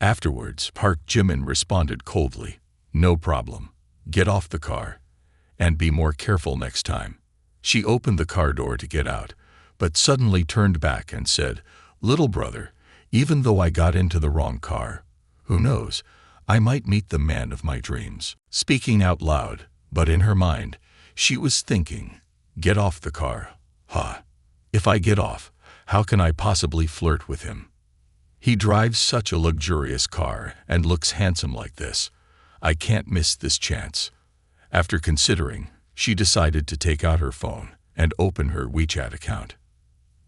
Speaker 1: Afterwards, Park Jimin responded coldly, "No problem. Get off the car. And be more careful next time." She opened the car door to get out, but suddenly turned back and said, "Little brother, even though I got into the wrong car, who knows, I might meet the man of my dreams." Speaking out loud, but in her mind, she was thinking, "Get off the car. Ha! If I get off, how can I possibly flirt with him? He drives such a luxurious car and looks handsome like this. I can't miss this chance." After considering, she decided to take out her phone and open her WeChat account.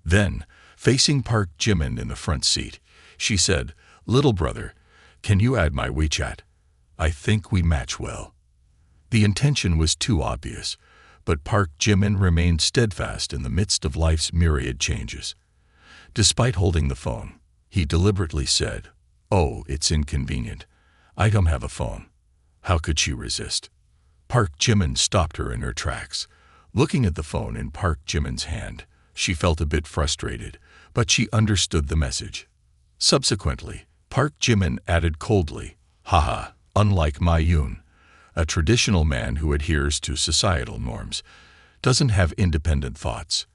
Speaker 1: Then, facing Park Jimin in the front seat, she said, "Little brother, can you add my WeChat? I think we match well." The intention was too obvious, but Park Jimin remained steadfast in the midst of life's myriad changes. Despite holding the phone, he deliberately said, "Oh, it's inconvenient. I don't have a phone." How could she resist? Park Jimin stopped her in her tracks. Looking at the phone in Park Jimin's hand, she felt a bit frustrated, but she understood the message. Subsequently, Park Jimin added coldly, "Haha, unlike Mayun, a traditional man who adheres to societal norms, doesn't have independent thoughts.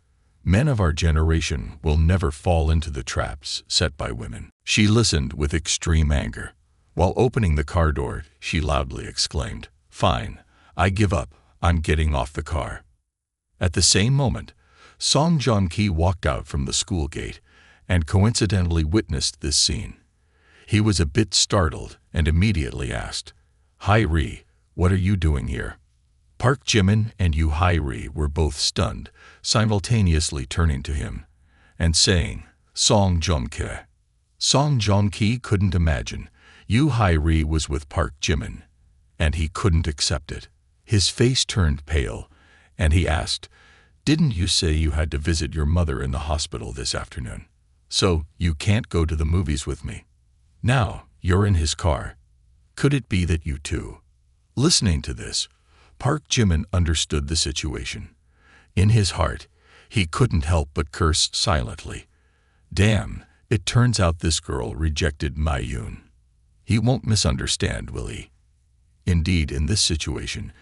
Speaker 1: Men of our generation will never fall into the traps set by women." She listened with extreme anger. While opening the car door, she loudly exclaimed, "Fine, I give up, I'm getting off the car." At the same moment, Song Joong-ki walked out from the school gate and coincidentally witnessed this scene. He was a bit startled and immediately asked, "Hi-ri, what are you doing here?" Park Jimin and Yoo Hai-ri were both stunned, simultaneously turning to him and saying, "Song Joong-ki." Song Joong-ki couldn't imagine Yoo Hai-ri was with Park Jimin, and he couldn't accept it. His face turned pale, and he asked, "Didn't you say you had to visit your mother in the hospital this afternoon? So you can't go to the movies with me? Now you're in his car. Could it be that you too?" Listening to this, Park Jimin understood the situation. In his heart, he couldn't help but curse silently. Damn, it turns out this girl rejected Mayun. He won't misunderstand, will he? Indeed, in this situation,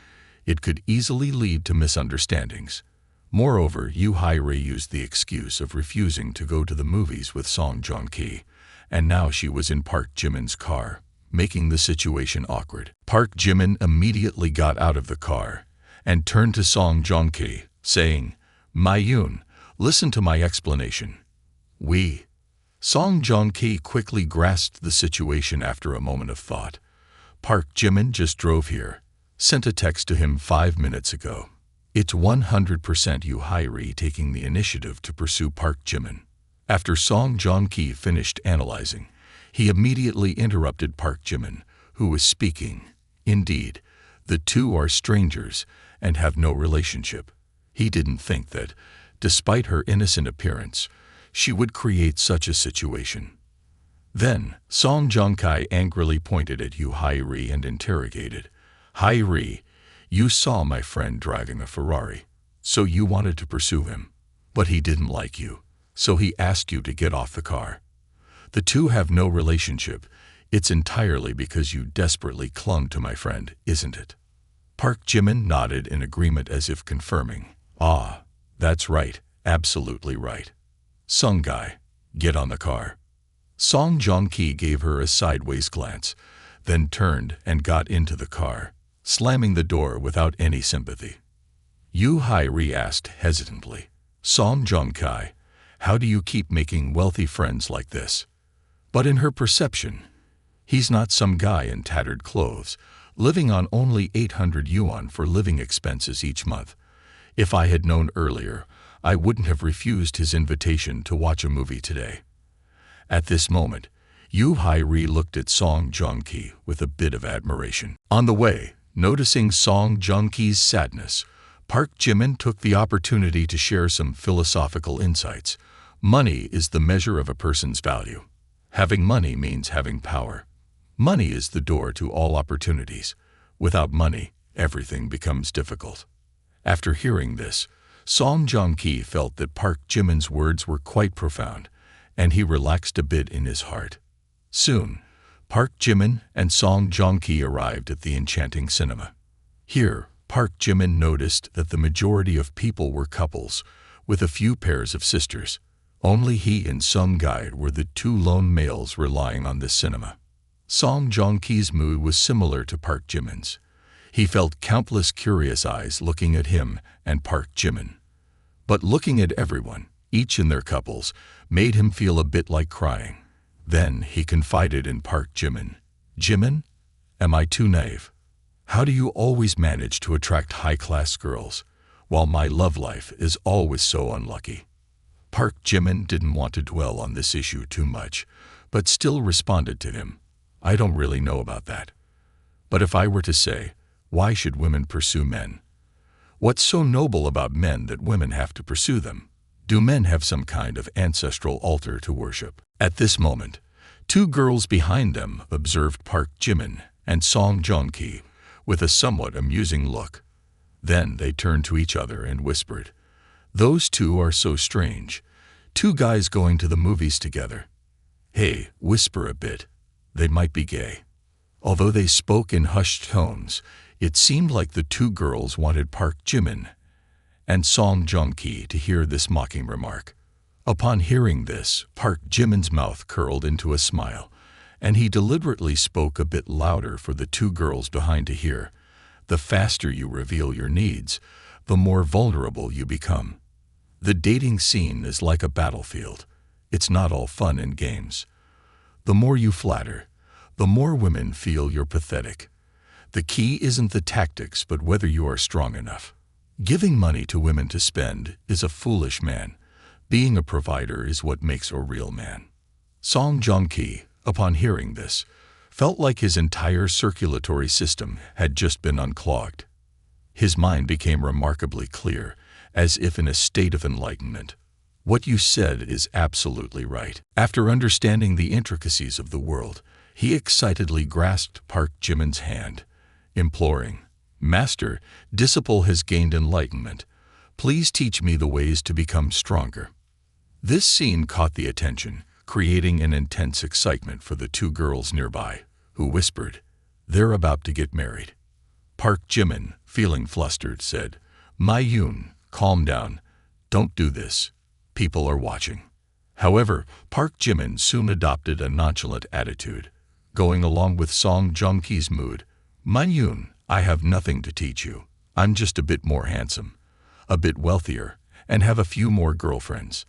Speaker 1: it could easily lead to misunderstandings. Moreover, Yoo Hai-ri used the excuse of refusing to go to the movies with Song Joong-ki, and now she was in Park Jimin's car, making the situation awkward. Park Jimin immediately got out of the car and turned to Song Joong-ki, saying, "Mayun, listen to my explanation." Song Joong-ki quickly grasped the situation after a moment of thought. Park Jimin just drove here. Sent a text to him 5 minutes ago. It's 100% Yoo Hai-ri taking the initiative to pursue Park Jimin. After Song Joong-ki finished analyzing, he immediately interrupted Park Jimin, who was speaking. Indeed, the two are strangers and have no relationship. He didn't think that, despite her innocent appearance, she would create such a situation. Then, Song Joong-ki angrily pointed at Yoo Hai-ri and interrogated, "Hai-ri, you saw my friend driving a Ferrari, so you wanted to pursue him. But he didn't like you, so he asked you to get off the car. The two have no relationship. It's entirely because you desperately clung to my friend, isn't it?" Park Jimin nodded in agreement as if confirming, "Ah, that's right, absolutely right. Sung Guy, get on the car." Song Joong-ki gave her a sideways glance, then turned and got into the car, slamming the door without any sympathy. Yoo Hae-ri asked hesitantly, "Song Joong-ki, how do you keep making wealthy friends like this?" But in her perception, he's not some guy in tattered clothes, living on only 800 yuan for living expenses each month. If I had known earlier, I wouldn't have refused his invitation to watch a movie today. At this moment, Yoo Hae-ri looked at Song Joong-ki with a bit of admiration. On the way, noticing Song Joong-ki's sadness, Park Jimin took the opportunity to share some philosophical insights. Money is the measure of a person's value. Having money means having power. Money is the door to all opportunities. Without money, everything becomes difficult. After hearing this, Song Joong-ki felt that Park Jimin's words were quite profound, and he relaxed a bit in his heart. Soon, Park Jimin and Song Joong-ki arrived at the enchanting cinema. Here, Park Jimin noticed that the majority of people were couples, with a few pairs of sisters. Only he and Sung Guide were the two lone males relying on this cinema. Song Joong-ki's mood was similar to Park Jimin's. He felt countless curious eyes looking at him and Park Jimin. But looking at everyone, each in their couples, made him feel a bit like crying. Then he confided in Park Jimin. "Jimin, am I too naive? How do you always manage to attract high-class girls, while my love life is always so unlucky?" Park Jimin didn't want to dwell on this issue too much, but still responded to him. "I don't really know about that. But if I were to say, why should women pursue men? What's so noble about men that women have to pursue them? Do men have some kind of ancestral altar to worship?" At this moment, two girls behind them observed Park Jimin and Song Joong-ki with a somewhat amusing look. Then they turned to each other and whispered, "Those two are so strange. Two guys going to the movies together. Hey, whisper a bit. They might be gay." Although they spoke in hushed tones, it seemed like the two girls wanted Park Jimin and Song Joong-ki to hear this mocking remark. Upon hearing this, Park Jimin's mouth curled into a smile, and he deliberately spoke a bit louder for the two girls behind to hear. "The faster you reveal your needs, the more vulnerable you become. The dating scene is like a battlefield. It's not all fun and games. The more you flatter, the more women feel you're pathetic. The key isn't the tactics, but whether you are strong enough. Giving money to women to spend is a foolish man. Being a provider is what makes a real man." Song Joong-ki, upon hearing this, felt like his entire circulatory system had just been unclogged. His mind became remarkably clear, as if in a state of enlightenment. "What you said is absolutely right." After understanding the intricacies of the world, he excitedly grasped Park Jimin's hand, imploring, "Master, disciple has gained enlightenment. Please teach me the ways to become stronger." This scene caught the attention, creating an intense excitement for the two girls nearby, who whispered, "They're about to get married." Park Jimin, feeling flustered, said, "My Yoon, calm down. Don't do this. People are watching." However, Park Jimin soon adopted a nonchalant attitude, going along with Song Joong-ki's mood. "My Yoon, I have nothing to teach you. I'm just a bit more handsome, a bit wealthier, and have a few more girlfriends.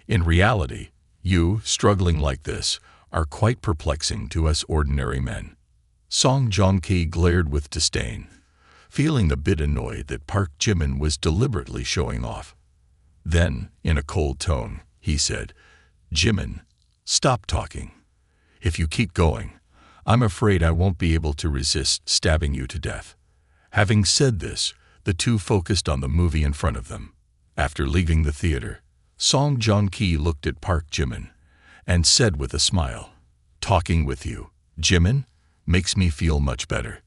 Speaker 1: In reality, you, struggling like this, are quite perplexing to us ordinary men." Song Joong-ki glared with disdain, feeling a bit annoyed that Park Jimin was deliberately showing off. Then, in a cold tone, he said, "Jimin, stop talking. If you keep going, I'm afraid I won't be able to resist stabbing you to death." Having said this, the two focused on the movie in front of them. After leaving the theater, Song Joong-ki looked at Park Jimin and said with a smile, "Talking with you, Jimin, makes me feel much better.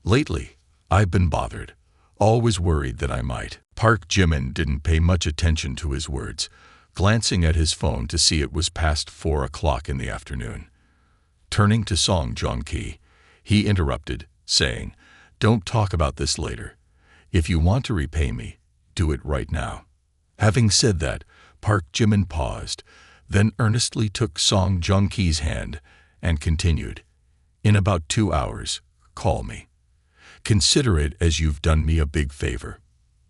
Speaker 1: Lately, I've been bothered, always worried that I might." Park Jimin didn't pay much attention to his words, glancing at his phone to see it was past 4 o'clock in the afternoon. Turning to Song Joong-ki, he interrupted, saying, "Don't talk about this later. If you want to repay me, do it right now." Having said that, Park Jimin paused, then earnestly took Song Joong-ki's hand and continued, "In about 2 hours, call me. Consider it as you've done me a big favor."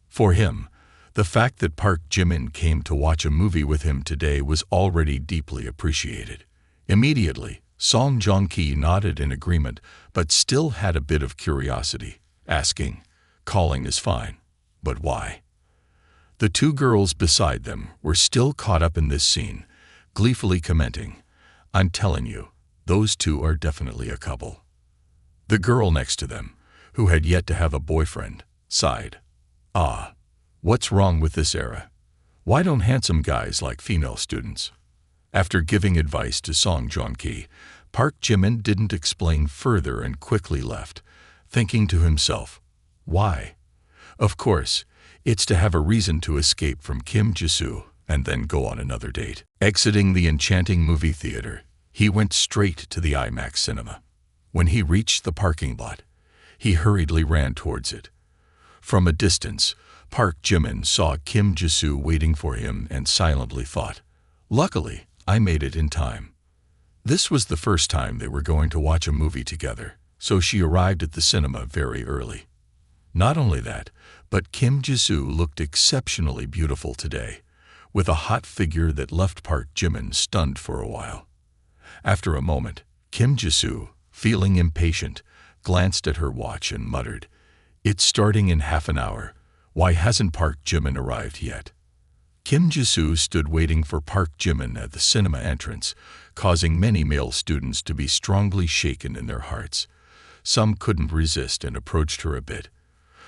Speaker 1: For him, the fact that Park Jimin came to watch a movie with him today was already deeply appreciated. Immediately, Song Joong-ki nodded in agreement, but still had a bit of curiosity, asking, "Calling is fine, but why?" The two girls beside them were still caught up in this scene, gleefully commenting, "I'm telling you, those two are definitely a couple." The girl next to them, who had yet to have a boyfriend, sighed, "Ah, what's wrong with this era? Why don't handsome guys like female students?" After giving advice to Song Joong-ki, Park Jimin didn't explain further and quickly left, thinking to himself, "Why? Of course, it's to have a reason to escape from Kim Ji-soo and then go on another date." Exiting the enchanting movie theater, he went straight to the IMAX cinema. When he reached the parking lot, he hurriedly ran towards it. From a distance, Park Jimin saw Kim Ji-soo waiting for him and silently thought, "Luckily, I made it in time." This was the first time they were going to watch a movie together, so she arrived at the cinema very early. Not only that, but Kim Ji-soo looked exceptionally beautiful today, with a hot figure that left Park Jimin stunned for a while. After a moment, Kim Ji-soo, feeling impatient, glanced at her watch and muttered, "It's starting in half an hour. Why hasn't Park Jimin arrived yet?" Kim Ji-soo stood waiting for Park Jimin at the cinema entrance, causing many male students to be strongly shaken in their hearts. Some couldn't resist and approached her a bit.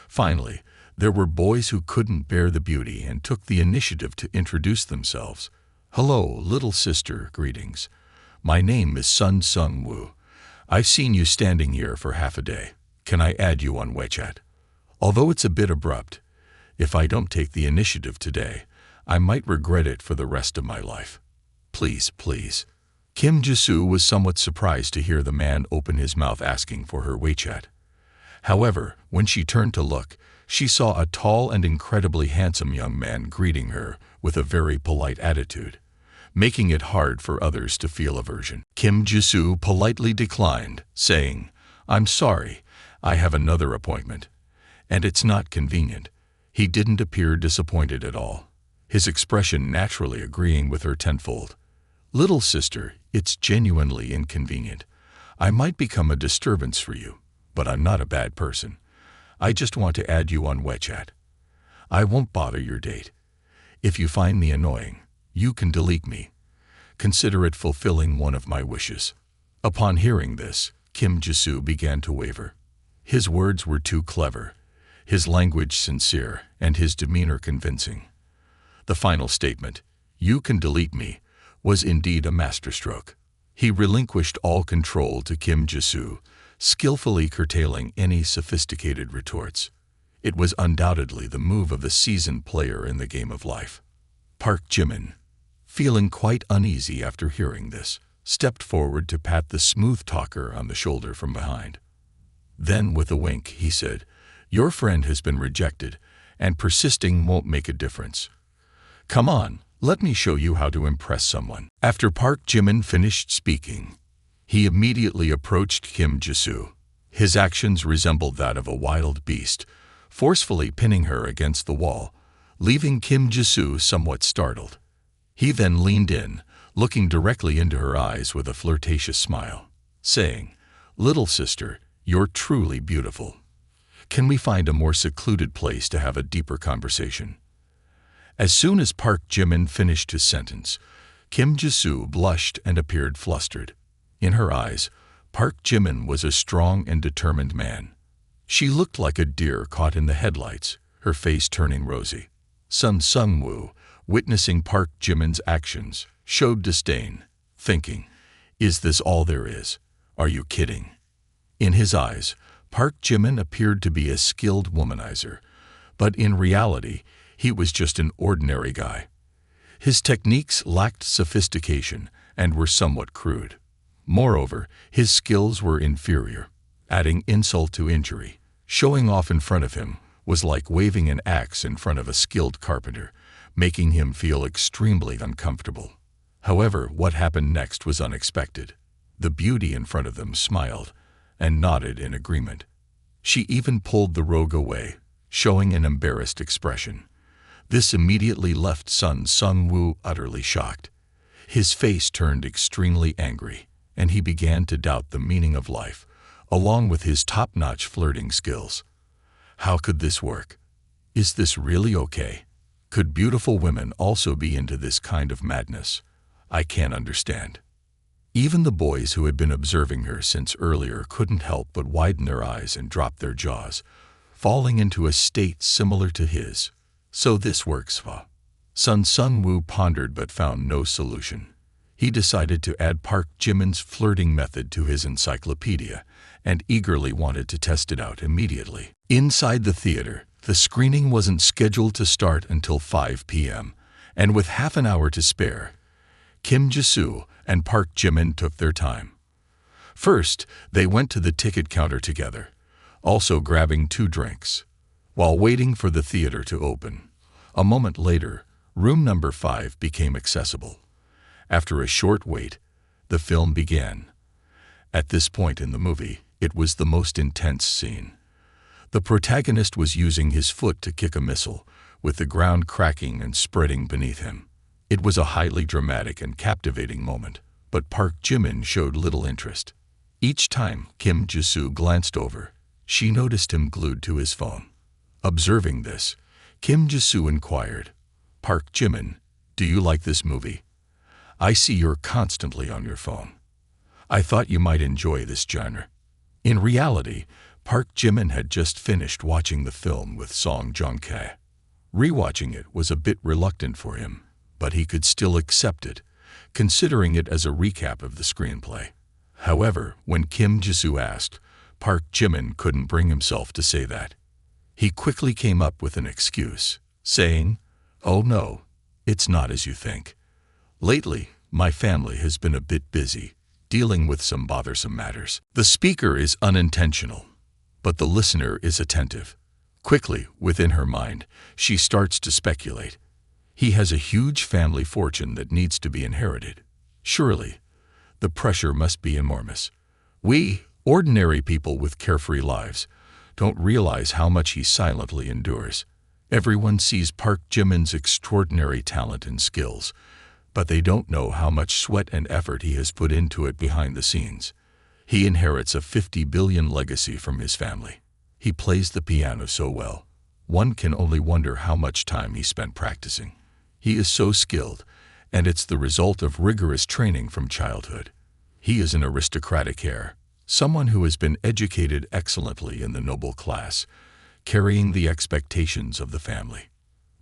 Speaker 1: Finally, there were boys who couldn't bear the beauty and took the initiative to introduce themselves. "Hello, little sister, greetings. My name is Sun Sung-woo. I've seen you standing here for half a day. Can I add you on WeChat? Although it's a bit abrupt, if I don't take the initiative today, I might regret it for the rest of my life. Please, please." Kim Ji-soo was somewhat surprised to hear the man open his mouth asking for her WeChat. However, when she turned to look, she saw a tall and incredibly handsome young man greeting her with a very polite attitude, making it hard for others to feel aversion. Kim Ji-soo politely declined, saying, "I'm sorry, I have another appointment, and it's not convenient." He didn't appear disappointed at all, his expression naturally agreeing with her tenfold. "Little sister, it's genuinely inconvenient. I might become a disturbance for you, but I'm not a bad person. I just want to add you on WeChat. I won't bother your date. If you find me annoying, you can delete me. Consider it fulfilling one of my wishes." Upon hearing this, Kim Ji-soo began to waver. His words were too clever, his language sincere, and his demeanor convincing. The final statement, "You can delete me," was indeed a masterstroke. He relinquished all control to Kim Ji-soo, skillfully curtailing any sophisticated retorts. It was undoubtedly the move of a seasoned player in the game of life. Park Jimin, feeling quite uneasy after hearing this, stepped forward to pat the smooth talker on the shoulder from behind. Then, with a wink, he said, "Your friend has been rejected, and persisting won't make a difference. Come on, let me show you how to impress someone." After Park Jimin finished speaking, he immediately approached Kim Ji-soo. His actions resembled that of a wild beast, forcefully pinning her against the wall, leaving Kim Ji-soo somewhat startled. He then leaned in, looking directly into her eyes with a flirtatious smile, saying, "Little sister, you're truly beautiful. Can we find a more secluded place to have a deeper conversation?" As soon as Park Jimin finished his sentence, Kim Ji-soo blushed and appeared flustered. In her eyes, Park Jimin was a strong and determined man. She looked like a deer caught in the headlights, her face turning rosy. Sun Sung-woo, witnessing Park Jimin's actions, showed disdain, thinking, "Is this all there is? Are you kidding?" In his eyes, Park Jimin appeared to be a skilled womanizer, but in reality, he was just an ordinary guy. His techniques lacked sophistication and were somewhat crude. Moreover, his skills were inferior, adding insult to injury. Showing off in front of him was like waving an axe in front of a skilled carpenter, making him feel extremely uncomfortable. However, what happened next was unexpected. The beauty in front of them smiled and nodded in agreement. She even pulled the robe away, showing an embarrassed expression. This immediately left Sun Sung-woo utterly shocked. His face turned extremely angry, and he began to doubt the meaning of life, along with his top-notch flirting skills. How could this work? Is this really okay? Could beautiful women also be into this kind of madness? I can't understand. Even the boys who had been observing her since earlier couldn't help but widen their eyes and drop their jaws, falling into a state similar to his. So this works, huh? Sun Sung-woo pondered but found no solution. He decided to add Park Jimin's flirting method to his encyclopedia and eagerly wanted to test it out immediately. Inside the theater, the screening wasn't scheduled to start until 5 p.m., and with half an hour to spare, Kim Ji-soo and Park Jimin took their time. First, they went to the ticket counter together, also grabbing 2 drinks. While waiting for the theater to open, a moment later, room number 5 became accessible. After a short wait, the film began. At this point in the movie, it was the most intense scene. The protagonist was using his foot to kick a missile, with the ground cracking and spreading beneath him. It was a highly dramatic and captivating moment, but Park Jimin showed little interest. Each time Kim Ji-soo glanced over, she noticed him glued to his phone. Observing this, Kim Ji-soo inquired, "Park Jimin, do you like this movie? I see you're constantly on your phone. I thought you might enjoy this genre." In reality, Park Jimin had just finished watching the film with Song Joong-ki. Rewatching it was a bit reluctant for him, but he could still accept it, considering it as a recap of the screenplay. However, when Kim Ji-soo asked, Park Jimin couldn't bring himself to say that. He quickly came up with an excuse, saying, "Oh no, it's not as you think. Lately, my family has been a bit busy, dealing with some bothersome matters." The speaker is unintentional, but the listener is attentive. Quickly, within her mind, she starts to speculate. He has a huge family fortune that needs to be inherited. Surely, the pressure must be enormous. We, ordinary people with carefree lives, don't realize how much he silently endures. Everyone sees Park Jimin's extraordinary talent and skills, but they don't know how much sweat and effort he has put into it behind the scenes. He inherits a 50 billion legacy from his family. He plays the piano so well. One can only wonder how much time he spent practicing. He is so skilled, and it's the result of rigorous training from childhood. He is an aristocratic heir, someone who has been educated excellently in the noble class, carrying the expectations of the family.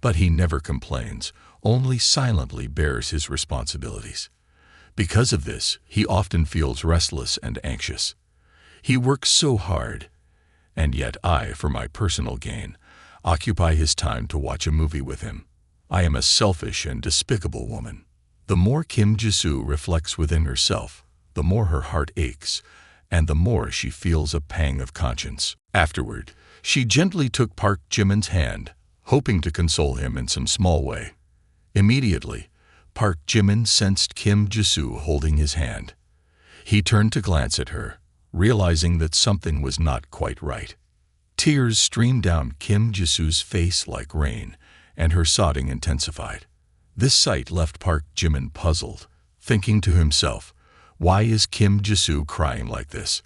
Speaker 1: But he never complains, only silently bears his responsibilities. Because of this, he often feels restless and anxious. He works so hard, and yet I, for my personal gain, occupy his time to watch a movie with him. I am a selfish and despicable woman. The more Kim Ji-soo reflects within herself, the more her heart aches, and the more she feels a pang of conscience. Afterward, she gently took Park Jimin's hand, hoping to console him in some small way. Immediately, Park Jimin sensed Kim Ji-soo holding his hand. He turned to glance at her, realizing that something was not quite right. Tears streamed down Kim Ji-soo's face like rain, and her sobbing intensified. This sight left Park Jimin puzzled, thinking to himself, why is Kim Ji-soo crying like this?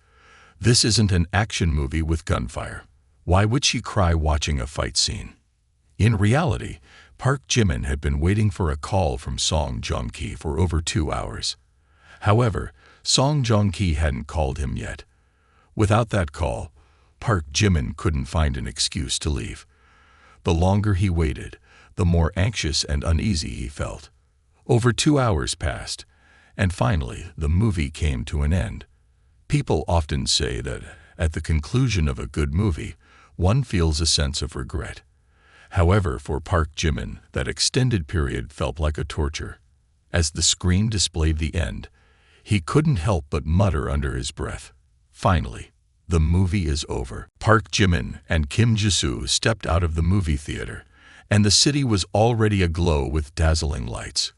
Speaker 1: This isn't an action movie with gunfire. Why would she cry watching a fight scene? In reality, Park Jimin had been waiting for a call from Song Joong-ki for over 2 hours. However, Song Joong-ki hadn't called him yet. Without that call, Park Jimin couldn't find an excuse to leave. The longer he waited, the more anxious and uneasy he felt. Over 2 hours passed, and finally the movie came to an end. People often say that at the conclusion of a good movie, one feels a sense of regret. However, for Park Jimin, that extended period felt like a torture. As the screen displayed the end, he couldn't help but mutter under his breath, "Finally, the movie is over." Park Jimin and Kim Ji-soo stepped out of the movie theater, and the city was already aglow with dazzling lights.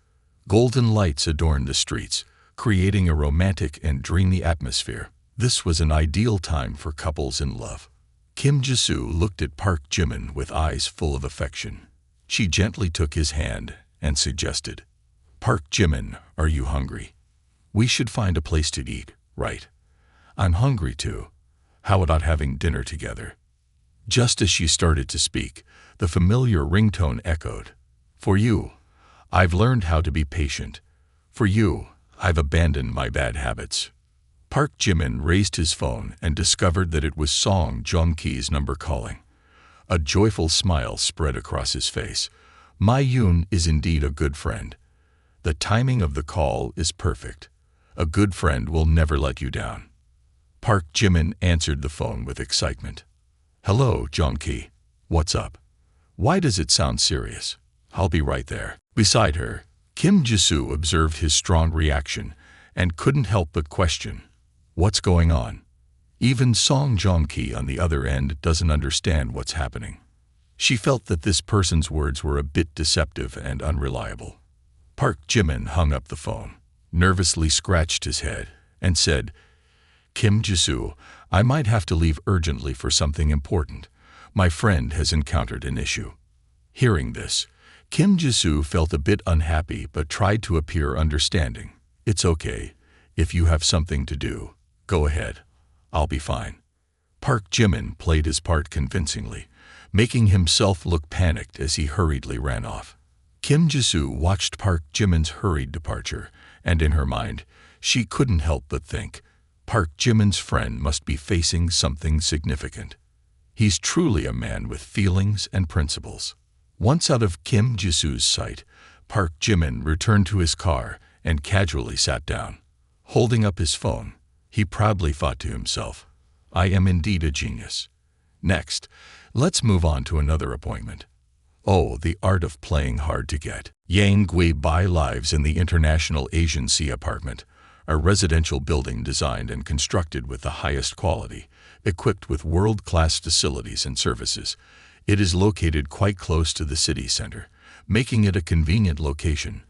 Speaker 1: Golden lights adorned the streets, creating a romantic and dreamy atmosphere. This was an ideal time for couples in love. Kim Ji-soo looked at Park Jimin with eyes full of affection. She gently took his hand and suggested, "Park Jimin, are you hungry? We should find a place to eat, right? I'm hungry too. How about having dinner together?" Just as she started to speak, the familiar ringtone echoed. "For you, I've learned how to be patient. For you, I've abandoned my bad habits." Park Jimin raised his phone and discovered that it was Song Joong-ki's number calling. A joyful smile spread across his face. "My Yoon is indeed a good friend. The timing of the call is perfect. A good friend will never let you down." Park Jimin answered the phone with excitement. "Hello, Joong-ki. What's up? Why does it sound serious? I'll be right there." Beside her, Kim Ji-soo observed his strong reaction and couldn't help but question, "What's going on?" Even Song Joong-ki on the other end doesn't understand what's happening. She felt that this person's words were a bit deceptive and unreliable. Park Jimin hung up the phone, nervously scratched his head, and said, "Kim Ji-soo, I might have to leave urgently for something important. My friend has encountered an issue." Hearing this, Kim Ji-soo felt a bit unhappy but tried to appear understanding. "It's okay. If you have something to do, go ahead. I'll be fine." Park Jimin played his part convincingly, making himself look panicked as he hurriedly ran off. Kim Ji-soo watched Park Jimin's hurried departure, and in her mind, she couldn't help but think, Park Jimin's friend must be facing something significant. He's truly a man with feelings and principles. Once out of Kim Ji-soo's sight, Park Jimin returned to his car and casually sat down. Holding up his phone, he proudly thought to himself, "I am indeed a genius." Next, let's move on to another appointment. Oh, the art of playing hard to get. Yang Gui-bai lives in the International Asian Sea apartment, a residential building designed and constructed with the highest quality, equipped with world-class facilities and services. It is located quite close to the city center, making it a convenient location.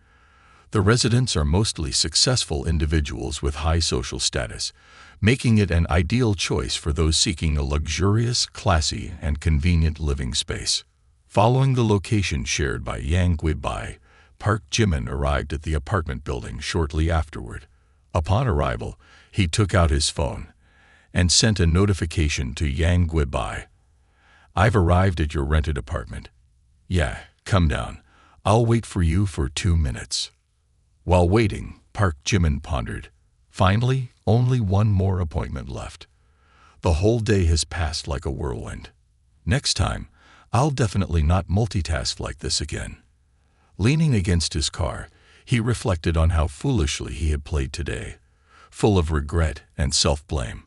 Speaker 1: The residents are mostly successful individuals with high social status, making it an ideal choice for those seeking a luxurious, classy, and convenient living space. Following the location shared by Yang Gui-bai, Park Jimin arrived at the apartment building shortly afterward. Upon arrival, he took out his phone and sent a notification to Yang Gui-bai. "I've arrived at your rented apartment. Yeah, come down. I'll wait for you for 2 minutes." While waiting, Park Jimin pondered. Finally, only one more appointment left. The whole day has passed like a whirlwind. Next time, I'll definitely not multitask like this again. Leaning against his car, he reflected on how foolishly he had played today, full of regret and self-blame.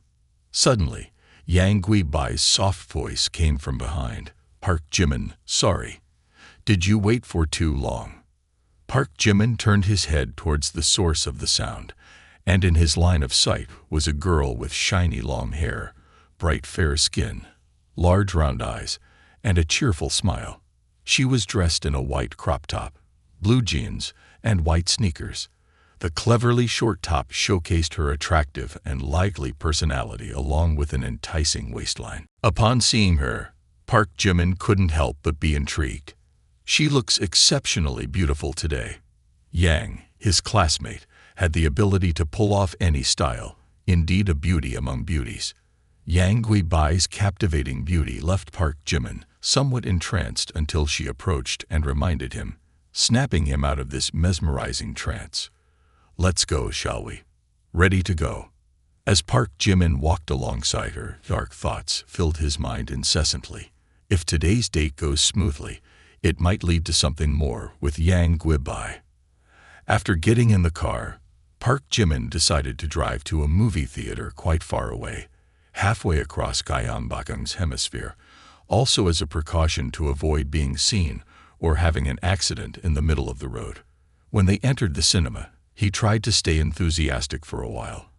Speaker 1: Suddenly, Yang Gui-bai's soft voice came from behind. "Park Jimin, sorry. Did you wait for too long?" Park Jimin turned his head towards the source of the sound, and in his line of sight was a girl with shiny long hair, bright fair skin, large round eyes, and a cheerful smile. She was dressed in a white crop top, blue jeans, and white sneakers. The cleverly short top showcased her attractive and lively personality along with an enticing waistline. Upon seeing her, Park Jimin couldn't help but be intrigued. She looks exceptionally beautiful today. Yang, his classmate, had the ability to pull off any style, indeed a beauty among beauties. Yang Gui-bai's captivating beauty left Park Jimin somewhat entranced until she approached and reminded him, snapping him out of this mesmerizing trance. "Let's go, shall we? Ready to go?" As Park Jimin walked alongside her, dark thoughts filled his mind incessantly. If today's date goes smoothly, it might lead to something more with Yang Gui-bai. After getting in the car, Park Jimin decided to drive to a movie theater quite far away, halfway across Gyeongbokgung's hemisphere, also as a precaution to avoid being seen or having an accident in the middle of the road. When they entered the cinema, he tried to stay enthusiastic for a while,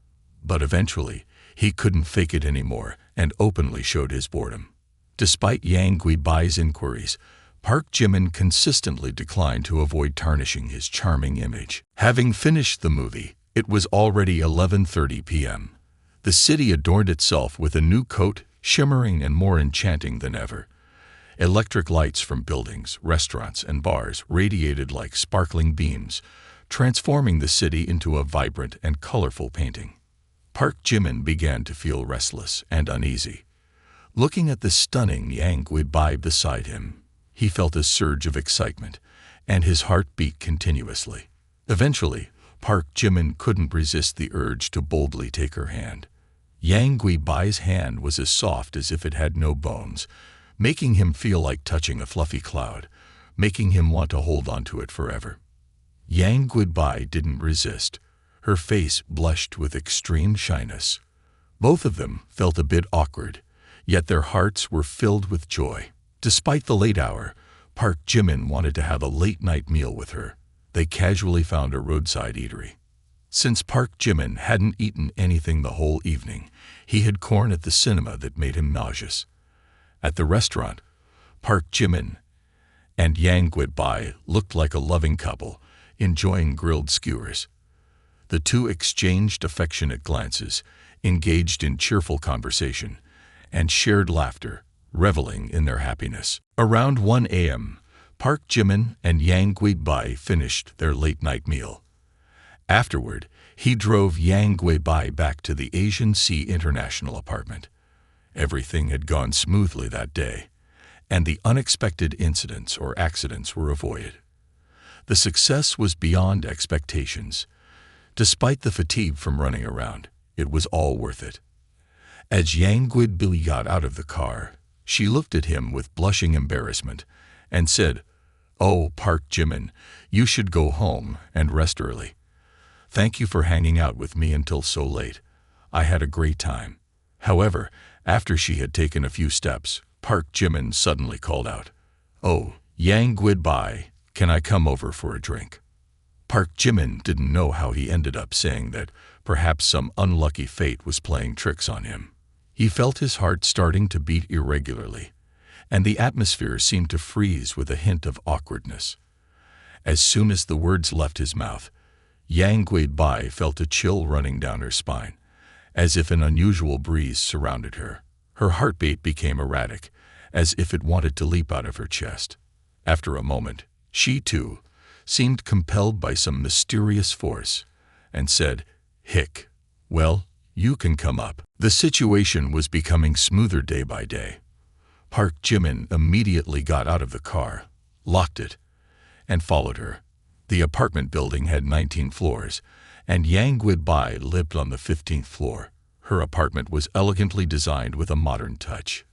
Speaker 1: but eventually he couldn't fake it anymore and openly showed his boredom. Despite Yang Gui-bai's inquiries, Park Jimin consistently declined to avoid tarnishing his charming image. Having finished the movie, it was already 11:30 p.m. The city adorned itself with a new coat, shimmering and more enchanting than ever. Electric lights from buildings, restaurants, and bars radiated like sparkling beams, transforming the city into a vibrant and colorful painting. Park Jimin began to feel restless and uneasy. Looking at the stunning Yang Guibai beside him, he felt a surge of excitement, and his heart beat continuously. Eventually, Park Jimin couldn't resist the urge to boldly take her hand. Yang Guibai's hand was as soft as if it had no bones, making him feel like touching a fluffy cloud, making him want to hold onto it forever. Yang Guibai didn't resist. Her face blushed with extreme shyness. Both of them felt a bit awkward, yet their hearts were filled with joy. Despite the late hour, Park Jimin wanted to have a late-night meal with her. They casually found a roadside eatery. Since Park Jimin hadn't eaten anything the whole evening, he had corn at the cinema that made him nauseous. At the restaurant, Park Jimin and Yang Guibai looked like a loving couple, enjoying grilled skewers. The two exchanged affectionate glances, engaged in cheerful conversation, and shared laughter, reveling in their happiness. Around 1 a.m., Park Jimin and Yang Guibai finished their late-night meal. Afterward, he drove Yang Guibai back to the Asian Sea International apartment. Everything had gone smoothly that day, and the unexpected incidents or accidents were avoided. The success was beyond expectations. Despite the fatigue from running around, it was all worth it. As Yang Guibai got out of the car, she looked at him with blushing embarrassment and said, "Oh, Park Jimin, you should go home and rest early. Thank you for hanging out with me until so late. I had a great time." However, after she had taken a few steps, Park Jimin suddenly called out, "Oh, Yang Guibai, can I come over for a drink?" Park Jimin didn't know how he ended up saying that. Perhaps some unlucky fate was playing tricks on him. He felt his heart starting to beat irregularly, and the atmosphere seemed to freeze with a hint of awkwardness. As soon as the words left his mouth, Yang Guibai felt a chill running down her spine, as if an unusual breeze surrounded her. Her heartbeat became erratic, as if it wanted to leap out of her chest. After a moment, she too seemed compelled by some mysterious force, and said, "Hick, well, you can come up." The situation was becoming smoother day by day. Park Jimin immediately got out of the car, locked it, and followed her. The apartment building had 19 floors, and Yang Guibai lived on the 15th floor. Her apartment was elegantly designed with a modern touch.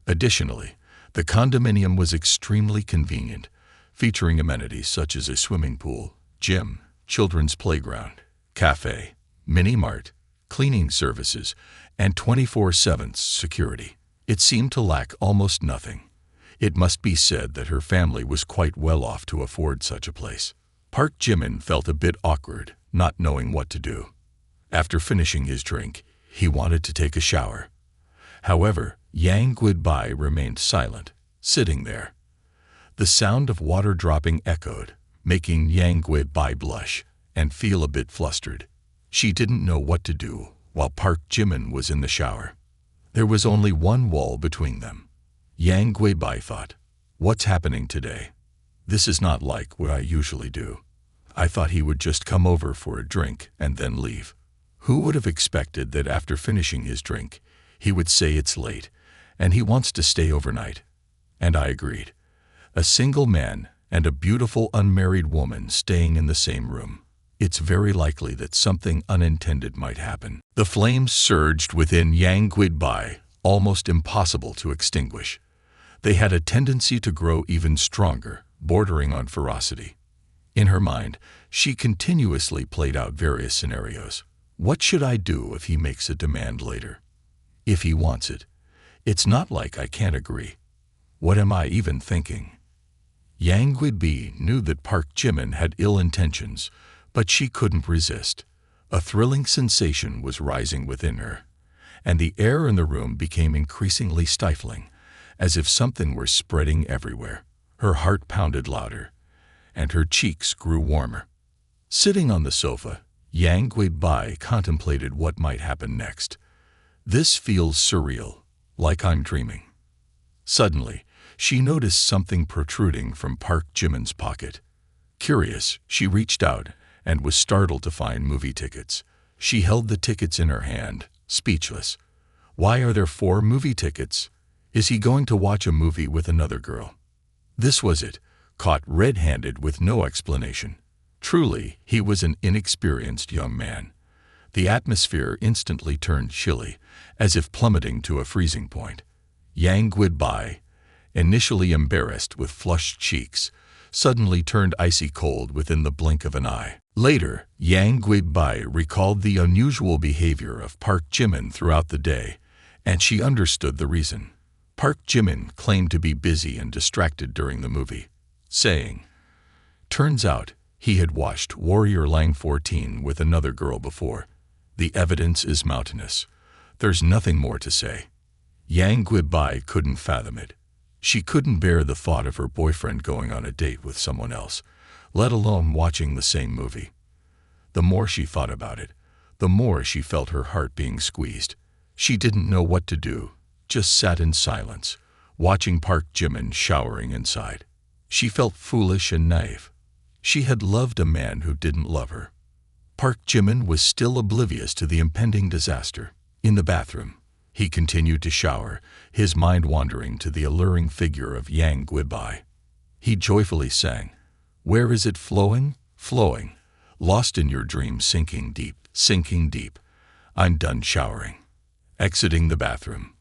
Speaker 1: Additionally, the condominium was extremely convenient, featuring amenities such as a swimming pool, gym, children's playground, cafe, mini-mart, cleaning services, and 24/7 security. It seemed to lack almost nothing. It must be said that her family was quite well off to afford such a place. Park Jimin felt a bit awkward, not knowing what to do. After finishing his drink, he wanted to take a shower. However, Yang Guibai remained silent, sitting there. The sound of water dropping echoed, making Yang Guibai blush and feel a bit flustered. She didn't know what to do while Park Jimin was in the shower. There was only one wall between them. Yang Guibai thought, "What's happening today? This is not like what I usually do. I thought he would just come over for a drink and then leave. Who would have expected that after finishing his drink, he would say it's late and he wants to stay overnight?" And I agreed. A single man and a beautiful unmarried woman staying in the same room. It's very likely that something unintended might happen. The flames surged within Yang Guibai, almost impossible to extinguish. They had a tendency to grow even stronger, bordering on ferocity. In her mind, she continuously played out various scenarios. What should I do if he makes a demand later? If he wants it, it's not like I can't agree. What am I even thinking? Yang Guibai knew that Park Jimin had ill intentions, but she couldn't resist. A thrilling sensation was rising within her, and the air in the room became increasingly stifling, as if something were spreading everywhere. Her heart pounded louder, and her cheeks grew warmer. Sitting on the sofa, Yang Guibai contemplated what might happen next. This feels surreal, like I'm dreaming. Suddenly, she noticed something protruding from Park Jimin's pocket. Curious, she reached out and was startled to find movie tickets. She held the tickets in her hand, speechless. Why are there 4 movie tickets? Is he going to watch a movie with another girl? This was it, caught red-handed with no explanation. Truly, he was an inexperienced young man. The atmosphere instantly turned chilly, as if plummeting to a freezing point. Yang Guibai, initially embarrassed with flushed cheeks, suddenly turned icy cold within the blink of an eye. Later, Yang Guibai recalled the unusual behavior of Park Jimin throughout the day, and she understood the reason. Park Jimin claimed to be busy and distracted during the movie, saying, "Turns out, he had watched Warrior Lang 14 with another girl before. The evidence is mountainous. There's nothing more to say." Yang Guibai couldn't fathom it. She couldn't bear the thought of her boyfriend going on a date with someone else, let alone watching the same movie. The more she thought about it, the more she felt her heart being squeezed. She didn't know what to do, just sat in silence, watching Park Jimin showering inside. She felt foolish and naive. She had loved a man who didn't love her. Park Jimin was still oblivious to the impending disaster. In the bathroom, he continued to shower, his mind wandering to the alluring figure of Yang Guibai. He joyfully sang, "Where is it flowing? Flowing. Lost in your dreams, sinking deep, sinking deep. I'm done showering." Exiting the bathroom,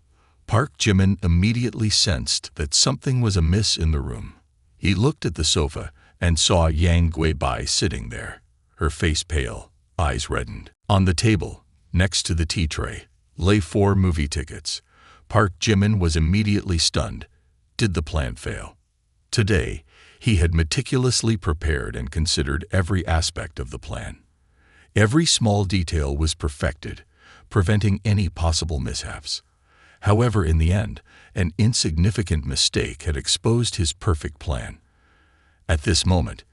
Speaker 1: Park Jimin immediately sensed that something was amiss in the room. He looked at the sofa and saw Yang Guibai sitting there, her face pale, eyes reddened. On the table, next to the tea tray, lay 4 movie tickets. Park Jimin was immediately stunned. Did the plan fail? Today, he had meticulously prepared and considered every aspect of the plan. Every small detail was perfected, preventing any possible mishaps. However, in the end, an insignificant mistake had exposed his perfect plan. At this moment,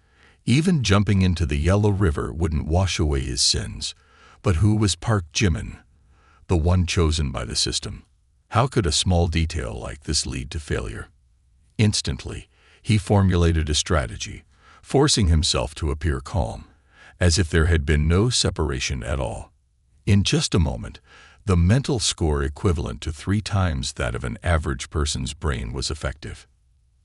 Speaker 1: even jumping into the Yellow River wouldn't wash away his sins. But who was Park Jimin? The one chosen by the system. How could a small detail like this lead to failure? Instantly, he formulated a strategy, forcing himself to appear calm, as if there had been no separation at all. In just a moment, the mental score equivalent to 3 times that of an average person's brain was effective.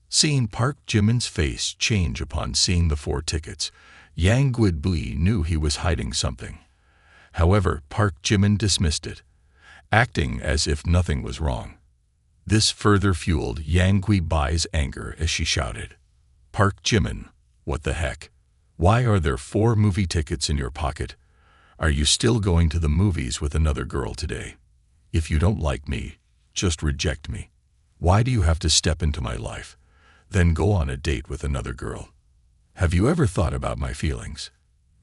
Speaker 1: Seeing Park Jimin's face change upon seeing the 4 tickets, Yang Guibai knew he was hiding something. However, Park Jimin dismissed it, acting as if nothing was wrong. This further fueled Yang Guibai's anger as she shouted, "Park Jimin, what the heck? Why are there 4 movie tickets in your pocket? Are you still going to the movies with another girl today? If you don't like me, just reject me. Why do you have to step into my life, then go on a date with another girl? Have you ever thought about my feelings?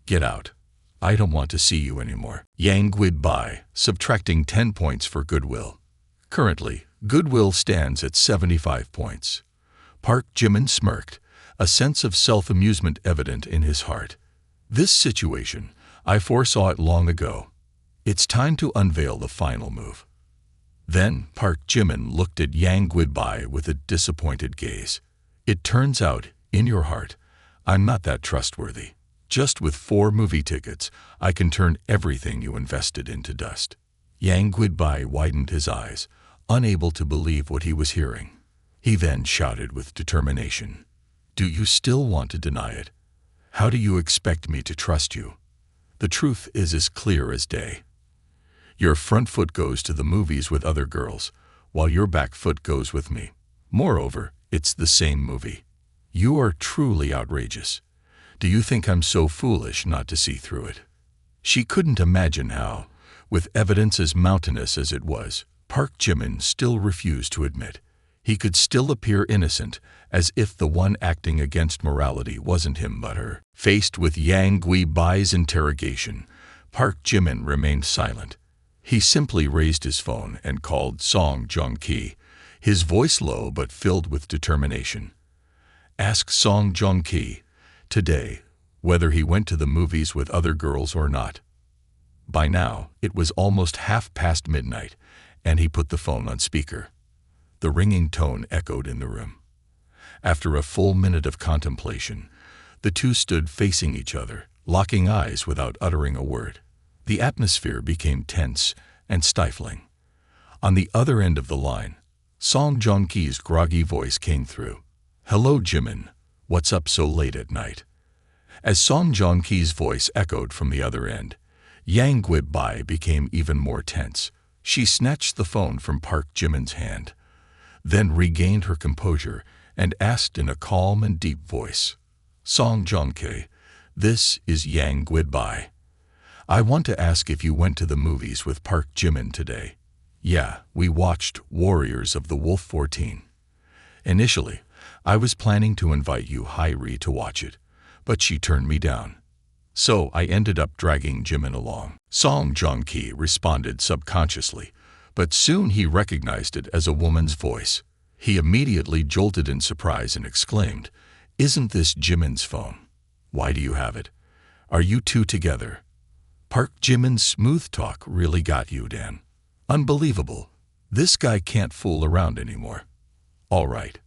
Speaker 1: Get out. I don't want to see you anymore." Yang Guibai, subtracting 10 points for goodwill. Currently, goodwill stands at 75 points. Park Jimin smirked, a sense of self-amusement evident in his heart. This situation, I foresaw it long ago. It's time to unveil the final move. Then Park Jimin looked at Yang Guibai with a disappointed gaze. "It turns out, in your heart, I'm not that trustworthy. Just with 4 movie tickets, I can turn everything you invested into dust." Yang Guibai widened his eyes, unable to believe what he was hearing. He then shouted with determination, "Do you still want to deny it? How do you expect me to trust you? The truth is as clear as day. Your front foot goes to the movies with other girls, while your back foot goes with me. Moreover, it's the same movie. You are truly outrageous. Do you think I'm so foolish not to see through it?" She couldn't imagine how, with evidence as mountainous as it was, Park Jimin still refused to admit. He could still appear innocent, as if the one acting against morality wasn't him but her. Faced with Yang Guibai's interrogation, Park Jimin remained silent. He simply raised his phone and called Song Joong-ki, his voice low but filled with determination. Ask Song Joong-ki today whether he went to the movies with other girls or not. By now, it was almost midnight, and he put the phone on speaker. The ringing tone echoed in the room. After a full minute of contemplation, the two stood facing each other, locking eyes without uttering a word. The atmosphere became tense and stifling. On the other end of the line, Song Joong-ki's groggy voice came through. "Hello, Jimin. What's up so late at night?" As Song Joong-ki's voice echoed from the other end, Yang Guibai became even more tense. She snatched the phone from Park Jimin's hand, then regained her composure and asked in a calm and deep voice, "Song Joong-ki, this is Yang Guibai. I want to ask if you went to the movies with Park Jimin today." "Yeah, we watched Warriors of the Wolf 14. Initially, I was planning to invite you Hairi to watch it, but she turned me down. So I ended up dragging Jimin along." Song Joong-ki responded subconsciously, but soon he recognized it as a woman's voice. He immediately jolted in surprise and exclaimed, "Isn't this Jimin's phone? Why do you have it? Are you two together?" Park Jimin's smooth talk really got you, Dan. Unbelievable. This guy can't fool around anymore. All right.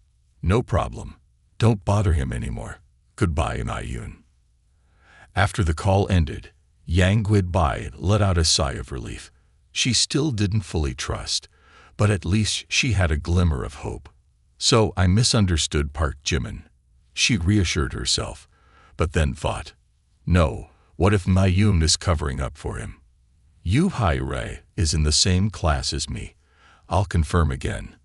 Speaker 1: No problem. Don't bother him anymore. Goodbye, Naeun. After the call ended, Yang Guibai let out a sigh of relief. She still didn't fully trust, but at least she had a glimmer of hope. "So I misunderstood Park Jimin," she reassured herself, but then thought, "No, what if Naeun is covering up for him? Yu Hairi is in the same class as me. I'll confirm again."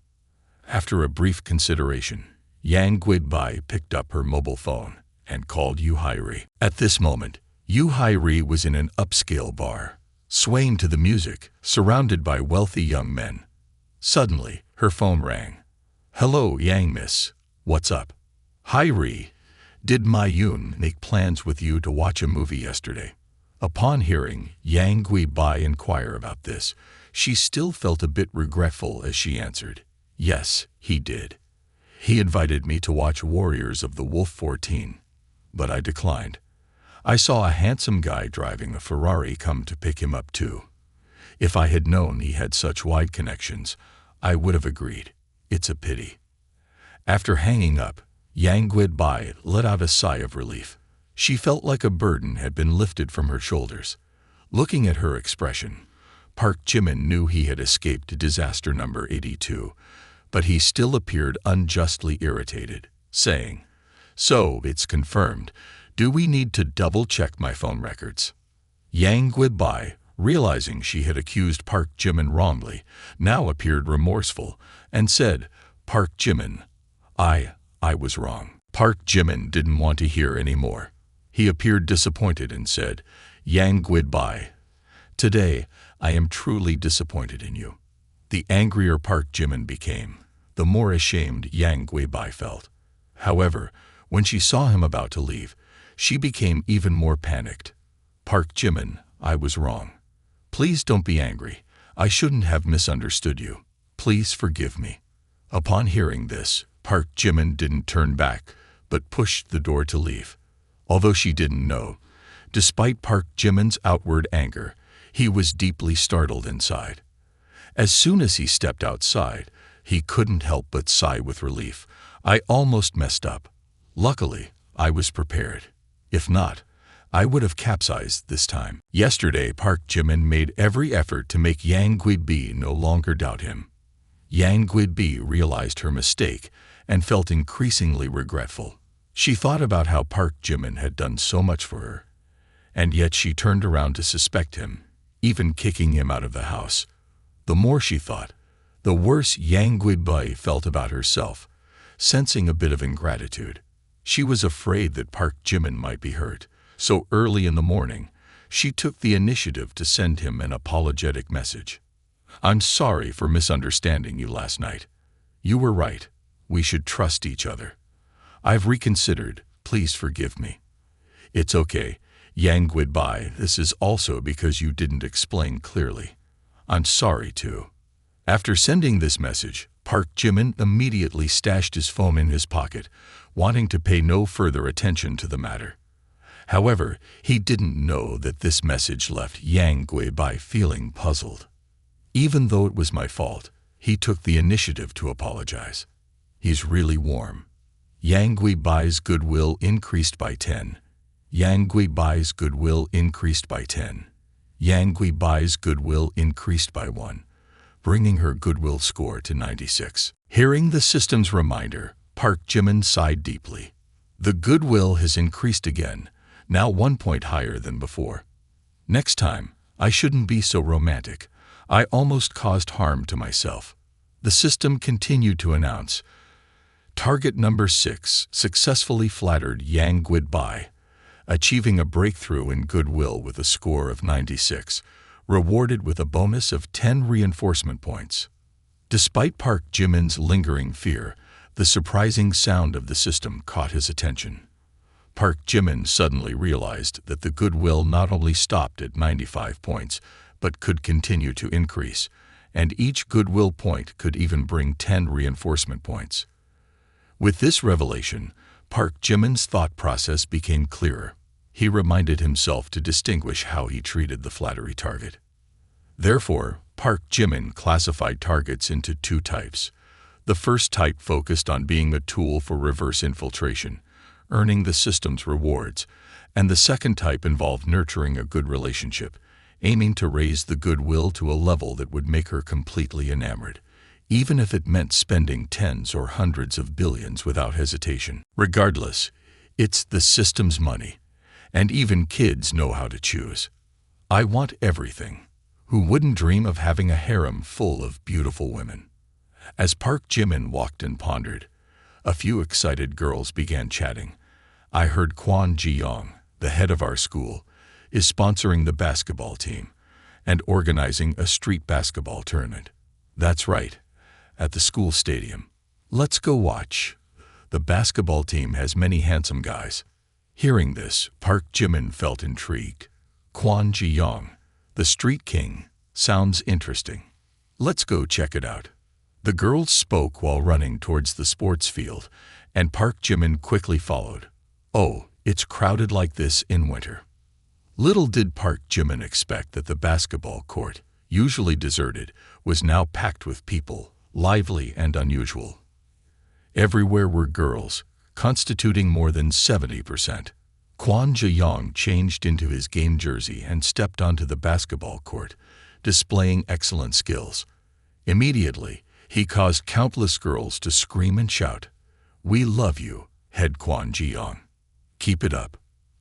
Speaker 1: After a brief consideration, Yang Guibai picked up her mobile phone and called Yu Hairi. At this moment, Yu Hairi was in an upscale bar, swaying to the music, surrounded by wealthy young men. Suddenly, her phone rang. "Hello, Yang Miss. What's up?" "Hairi, did Naeun make plans with you to watch a movie yesterday?" Upon hearing Yang Guibai inquire about this, she still felt a bit regretful as she answered, "Yes, he did. He invited me to watch Warriors of the Wolf 14, but I declined. I saw a handsome guy driving a Ferrari come to pick him up too. If I had known he had such wide connections, I would have agreed. It's a pity." After hanging up, Yang Guibai let out a sigh of relief. She felt like a burden had been lifted from her shoulders. Looking at her expression, Park Jimin knew he had escaped disaster number 82, but he still appeared unjustly irritated, saying, "So, it's confirmed. Do we need to double-check my phone records?" Yang Guibai, realizing she had accused Park Jimin wrongly, now appeared remorseful and said, "Park Jimin, I was wrong." Park Jimin didn't want to hear any more. He appeared disappointed and said, "Yang Guibai, today I am truly disappointed in you." The angrier Park Jimin became, the more ashamed Yang Guibai felt. However, when she saw him about to leave, she became even more panicked. "Park Jimin, I was wrong. Please don't be angry. I shouldn't have misunderstood you. Please forgive me." Upon hearing this, Park Jimin didn't turn back, but pushed the door to leave. Although she didn't know, despite Park Jimin's outward anger, he was deeply startled inside. As soon as he stepped outside, he couldn't help but sigh with relief. "I almost messed up. Luckily, I was prepared. If not, I would have capsized this time." Yesterday, Park Jimin made every effort to make Yang Guibai no longer doubt him. Yang Guibai realized her mistake and felt increasingly regretful. She thought about how Park Jimin had done so much for her, and yet she turned around to suspect him, even kicking him out of the house. The more she thought, the worse Yang Guibai felt about herself, sensing a bit of ingratitude. She was afraid that Park Jimin might be hurt, so early in the morning, she took the initiative to send him an apologetic message. "I'm sorry for misunderstanding you last night. You were right. We should trust each other. I've reconsidered. Please forgive me." "It's okay, Yang Guibai. This is also because you didn't explain clearly. I'm sorry too." After sending this message, Park Jimin immediately stashed his phone in his pocket, wanting to pay no further attention to the matter. However, he didn't know that this message left Yang Guibai feeling puzzled. Even though it was my fault, he took the initiative to apologize. He's really warm. Yang Guibai's goodwill increased by 10. Yang Guibai's goodwill increased by 10. Yang Guibai's goodwill increased by 1, bringing her goodwill score to 96. Hearing the system's reminder, Park Jimin sighed deeply. The goodwill has increased again, now 1 point higher than before. Next time, I shouldn't be so romantic. I almost caused harm to myself. The system continued to announce. Target number 6 successfully flattered Yang Guibai, achieving a breakthrough in goodwill with a score of 96, rewarded with a bonus of 10 reinforcement points. Despite Park Jimin's lingering fear, the surprising sound of the system caught his attention. Park Jimin suddenly realized that the goodwill not only stopped at 95 points, but could continue to increase, and each goodwill point could even bring 10 reinforcement points. With this revelation, Park Jimin's thought process became clearer. He reminded himself to distinguish how he treated the flattery target. Therefore, Park Jimin classified targets into 2 types. The first type focused on being a tool for reverse infiltration, earning the system's rewards, and the second type involved nurturing a good relationship, aiming to raise the goodwill to a level that would make her completely enamored, even if it meant spending tens or hundreds of billions without hesitation. Regardless, it's the system's money, and even kids know how to choose. I want everything. Who wouldn't dream of having a harem full of beautiful women? As Park Jimin walked and pondered, a few excited girls began chatting. I heard Kwon Ji-young, the head of our school, is sponsoring the basketball team and organizing a street basketball tournament. That's right, at the school stadium. Let's go watch. The basketball team has many handsome guys. Hearing this, Park Jimin felt intrigued. Kwon Ji-young, the street king, sounds interesting. Let's go check it out. The girls spoke while running towards the sports field, and Park Jimin quickly followed. Oh, it's crowded like this in winter. Little did Park Jimin expect that the basketball court, usually deserted, was now packed with people, lively and unusual. Everywhere were girls, constituting more than 70%. Kwon Ji-young changed into his game jersey and stepped onto the basketball court, displaying excellent skills. Immediately, he caused countless girls to scream and shout, "We love you, head Kwon Ji-young. Keep it up.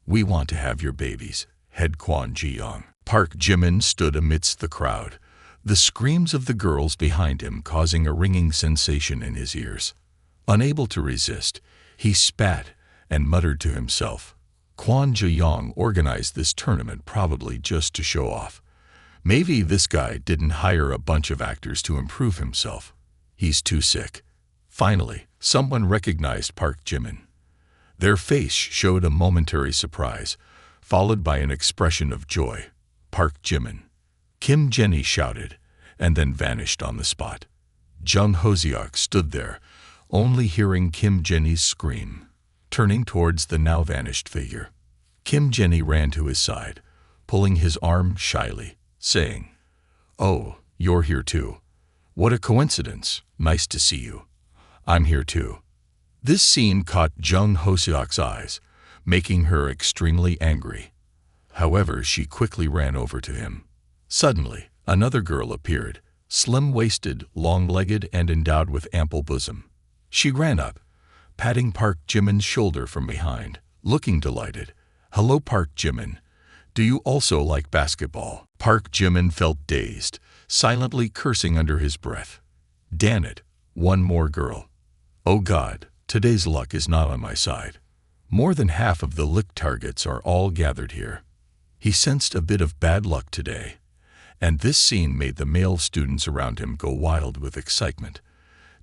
Speaker 1: We want to have your babies, head Kwon Ji-young." Park Jimin stood amidst the crowd, the screams of the girls behind him causing a ringing sensation in his ears. Unable to resist, he spat and muttered to himself. Kwon Ji-young organized this tournament probably just to show off. Maybe this guy didn't hire a bunch of actors to improve himself. He's too sick. Finally, someone recognized Park Jimin. Their face showed a momentary surprise, followed by an expression of joy. Park Jimin. Kim Jenny shouted, and then vanished on the spot. Jung Hoseok stood there, only hearing Kim Jenny's scream. Turning towards the now vanished figure, Kim Jenny ran to his side, pulling his arm shyly, saying, "Oh, you're here too. What a coincidence. Nice to see you. I'm here too." This scene caught Jung Hoseok's eyes, making her extremely angry. However, she quickly ran over to him. Suddenly, another girl appeared, slim-waisted, long-legged, and endowed with ample bosom. She ran up, patting Park Jimin's shoulder from behind, looking delighted. "Hello, Park Jimin. Do you also like basketball?" Park Jimin felt dazed, silently cursing under his breath. Damn it, one more girl. Oh God, today's luck is not on my side. More than half of the lick targets are all gathered here. He sensed a bit of bad luck today, and this scene made the male students around him go wild with excitement,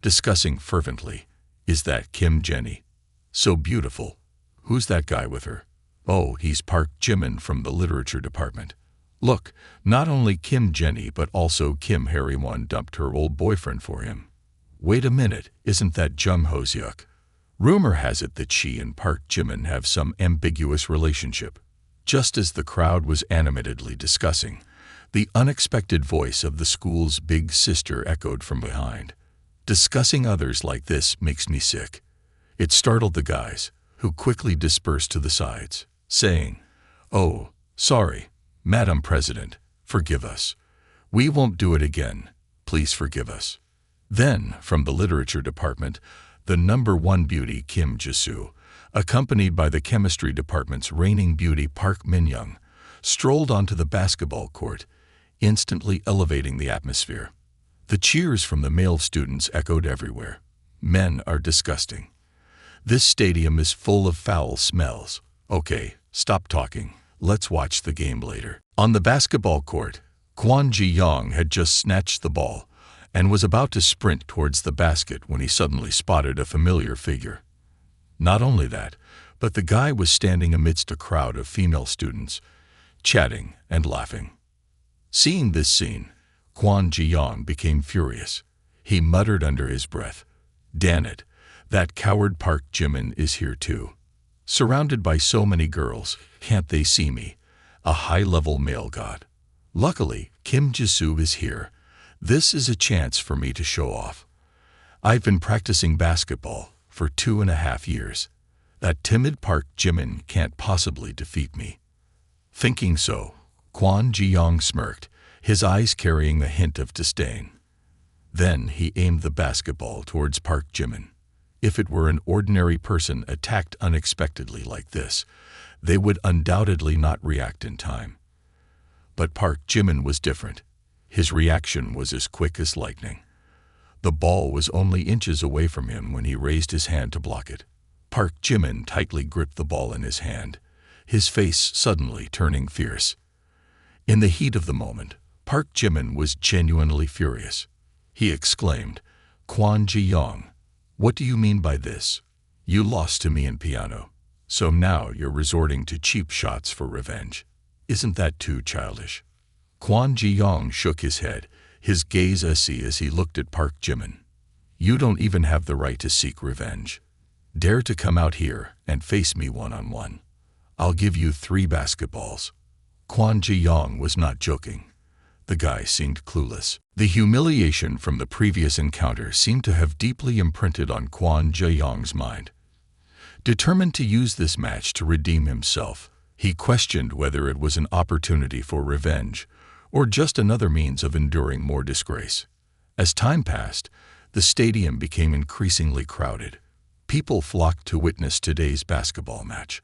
Speaker 1: discussing fervently, "Is that Kim Jenny? So beautiful. Who's that guy with her? Oh, he's Park Jimin from the literature department. Look, not only Kim Jenny but also Kim Harry-won dumped her old boyfriend for him. Wait a minute, isn't that Jung Hoseok? Rumor has it that she and Park Jimin have some ambiguous relationship. Just as the crowd was animatedly discussing, the unexpected voice of the school's big sister echoed from behind. Discussing others like this makes me sick. It startled the guys, who quickly dispersed to the sides, saying, "Oh, sorry, Madam President, forgive us. We won't do it again. Please forgive us." Then, from the literature department, the #1 beauty Kim Ji-soo, accompanied by the chemistry department's reigning beauty Park Min-young, strolled onto the basketball court, instantly elevating the atmosphere. The cheers from the male students echoed everywhere. Men are disgusting. This stadium is full of foul smells. Okay, stop talking. Let's watch the game later. On the basketball court, Kwon Ji-young had just snatched the ball and was about to sprint towards the basket when he suddenly spotted a familiar figure. Not only that, but the guy was standing amidst a crowd of female students, chatting and laughing. Seeing this scene, Kwon Ji-young became furious. He muttered under his breath, "Damn it, that coward Park Jimin is here too. Surrounded by so many girls, can't they see me, a high-level male god? Luckily, Kim Ji-soo is here. This is a chance for me to show off. I've been practicing basketball for 2.5 years. That timid Park Jimin can't possibly defeat me." Thinking so, Kwon Ji-young smirked, his eyes carrying a hint of disdain. Then he aimed the basketball towards Park Jimin. If it were an ordinary person attacked unexpectedly like this, they would undoubtedly not react in time. But Park Jimin was different. His reaction was as quick as lightning. The ball was only inches away from him when he raised his hand to block it. Park Jimin tightly gripped the ball in his hand, his face suddenly turning fierce. In the heat of the moment, Park Jimin was genuinely furious. He exclaimed, "Kwon Ji-young, what do you mean by this? You lost to me in piano, so now you're resorting to cheap shots for revenge. Isn't that too childish?" Kwon Ji-young shook his head, his gaze icy as he looked at Park Jimin. "You don't even have the right to seek revenge. Dare to come out here and face me one-on-one. I'll give you 3 basketballs." Kwon Ji-young was not joking. The guy seemed clueless. The humiliation from the previous encounter seemed to have deeply imprinted on Kwon Ji-young's mind. Determined to use this match to redeem himself, he questioned whether it was an opportunity for revenge or just another means of enduring more disgrace. As time passed, the stadium became increasingly crowded. People flocked to witness today's basketball match,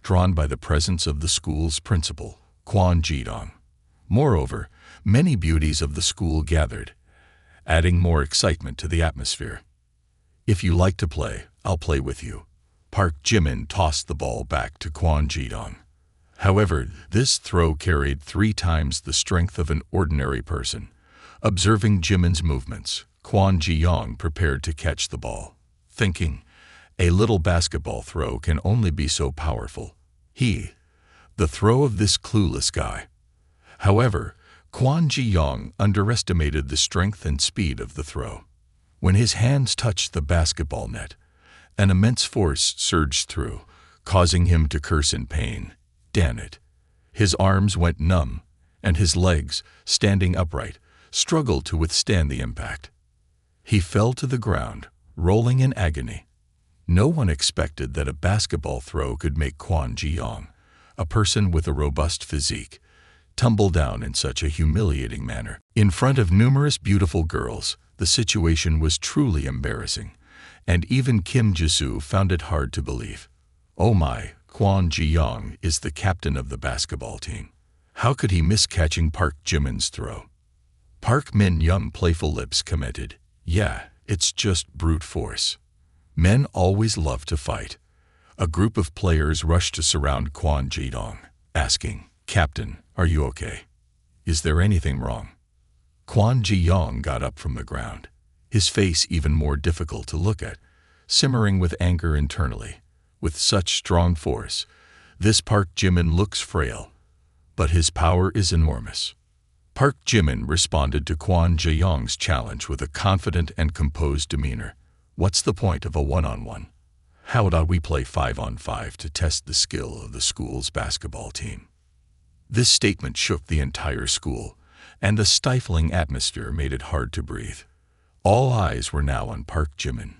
Speaker 1: drawn by the presence of the school's principal, Kwon Ji-young. Moreover, many beauties of the school gathered, adding more excitement to the atmosphere. "If you like to play, I'll play with you." Park Jimin tossed the ball back to Kwon Ji-young. However, this throw carried 3 times the strength of an ordinary person. Observing Jimin's movements, Kwon Ji-young prepared to catch the ball, thinking, "A little basketball throw can only be so powerful." The throw of this clueless guy. However, Kwon Ji-young underestimated the strength and speed of the throw. When his hands touched the basketball net, an immense force surged through, causing him to curse in pain. Damn it. His arms went numb, and his legs, standing upright, struggled to withstand the impact. He fell to the ground, rolling in agony. No one expected that a basketball throw could make Kwon Ji-young, a person with a robust physique, tumble down in such a humiliating manner. In front of numerous beautiful girls, the situation was truly embarrassing, and even Kim Ji-soo found it hard to believe. Oh my, Kwon Ji-young is the captain of the basketball team. How could he miss catching Park Jimin's throw? Park Min-young playful lips commented, "Yeah, it's just brute force. Men always love to fight." A group of players rushed to surround Kwon Ji-young, asking, "Captain, are you okay? Is there anything wrong?" Kwon Ji-young got up from the ground, his face even more difficult to look at, simmering with anger internally. With such strong force, this Park Jimin looks frail, but his power is enormous. Park Jimin responded to Kwon Ji-young's challenge with a confident and composed demeanor. "What's the point of a one-on-one? How about we play 5-on-5 to test the skill of the school's basketball team? This statement shook the entire school, and the stifling atmosphere made it hard to breathe. All eyes were now on Park Jimin.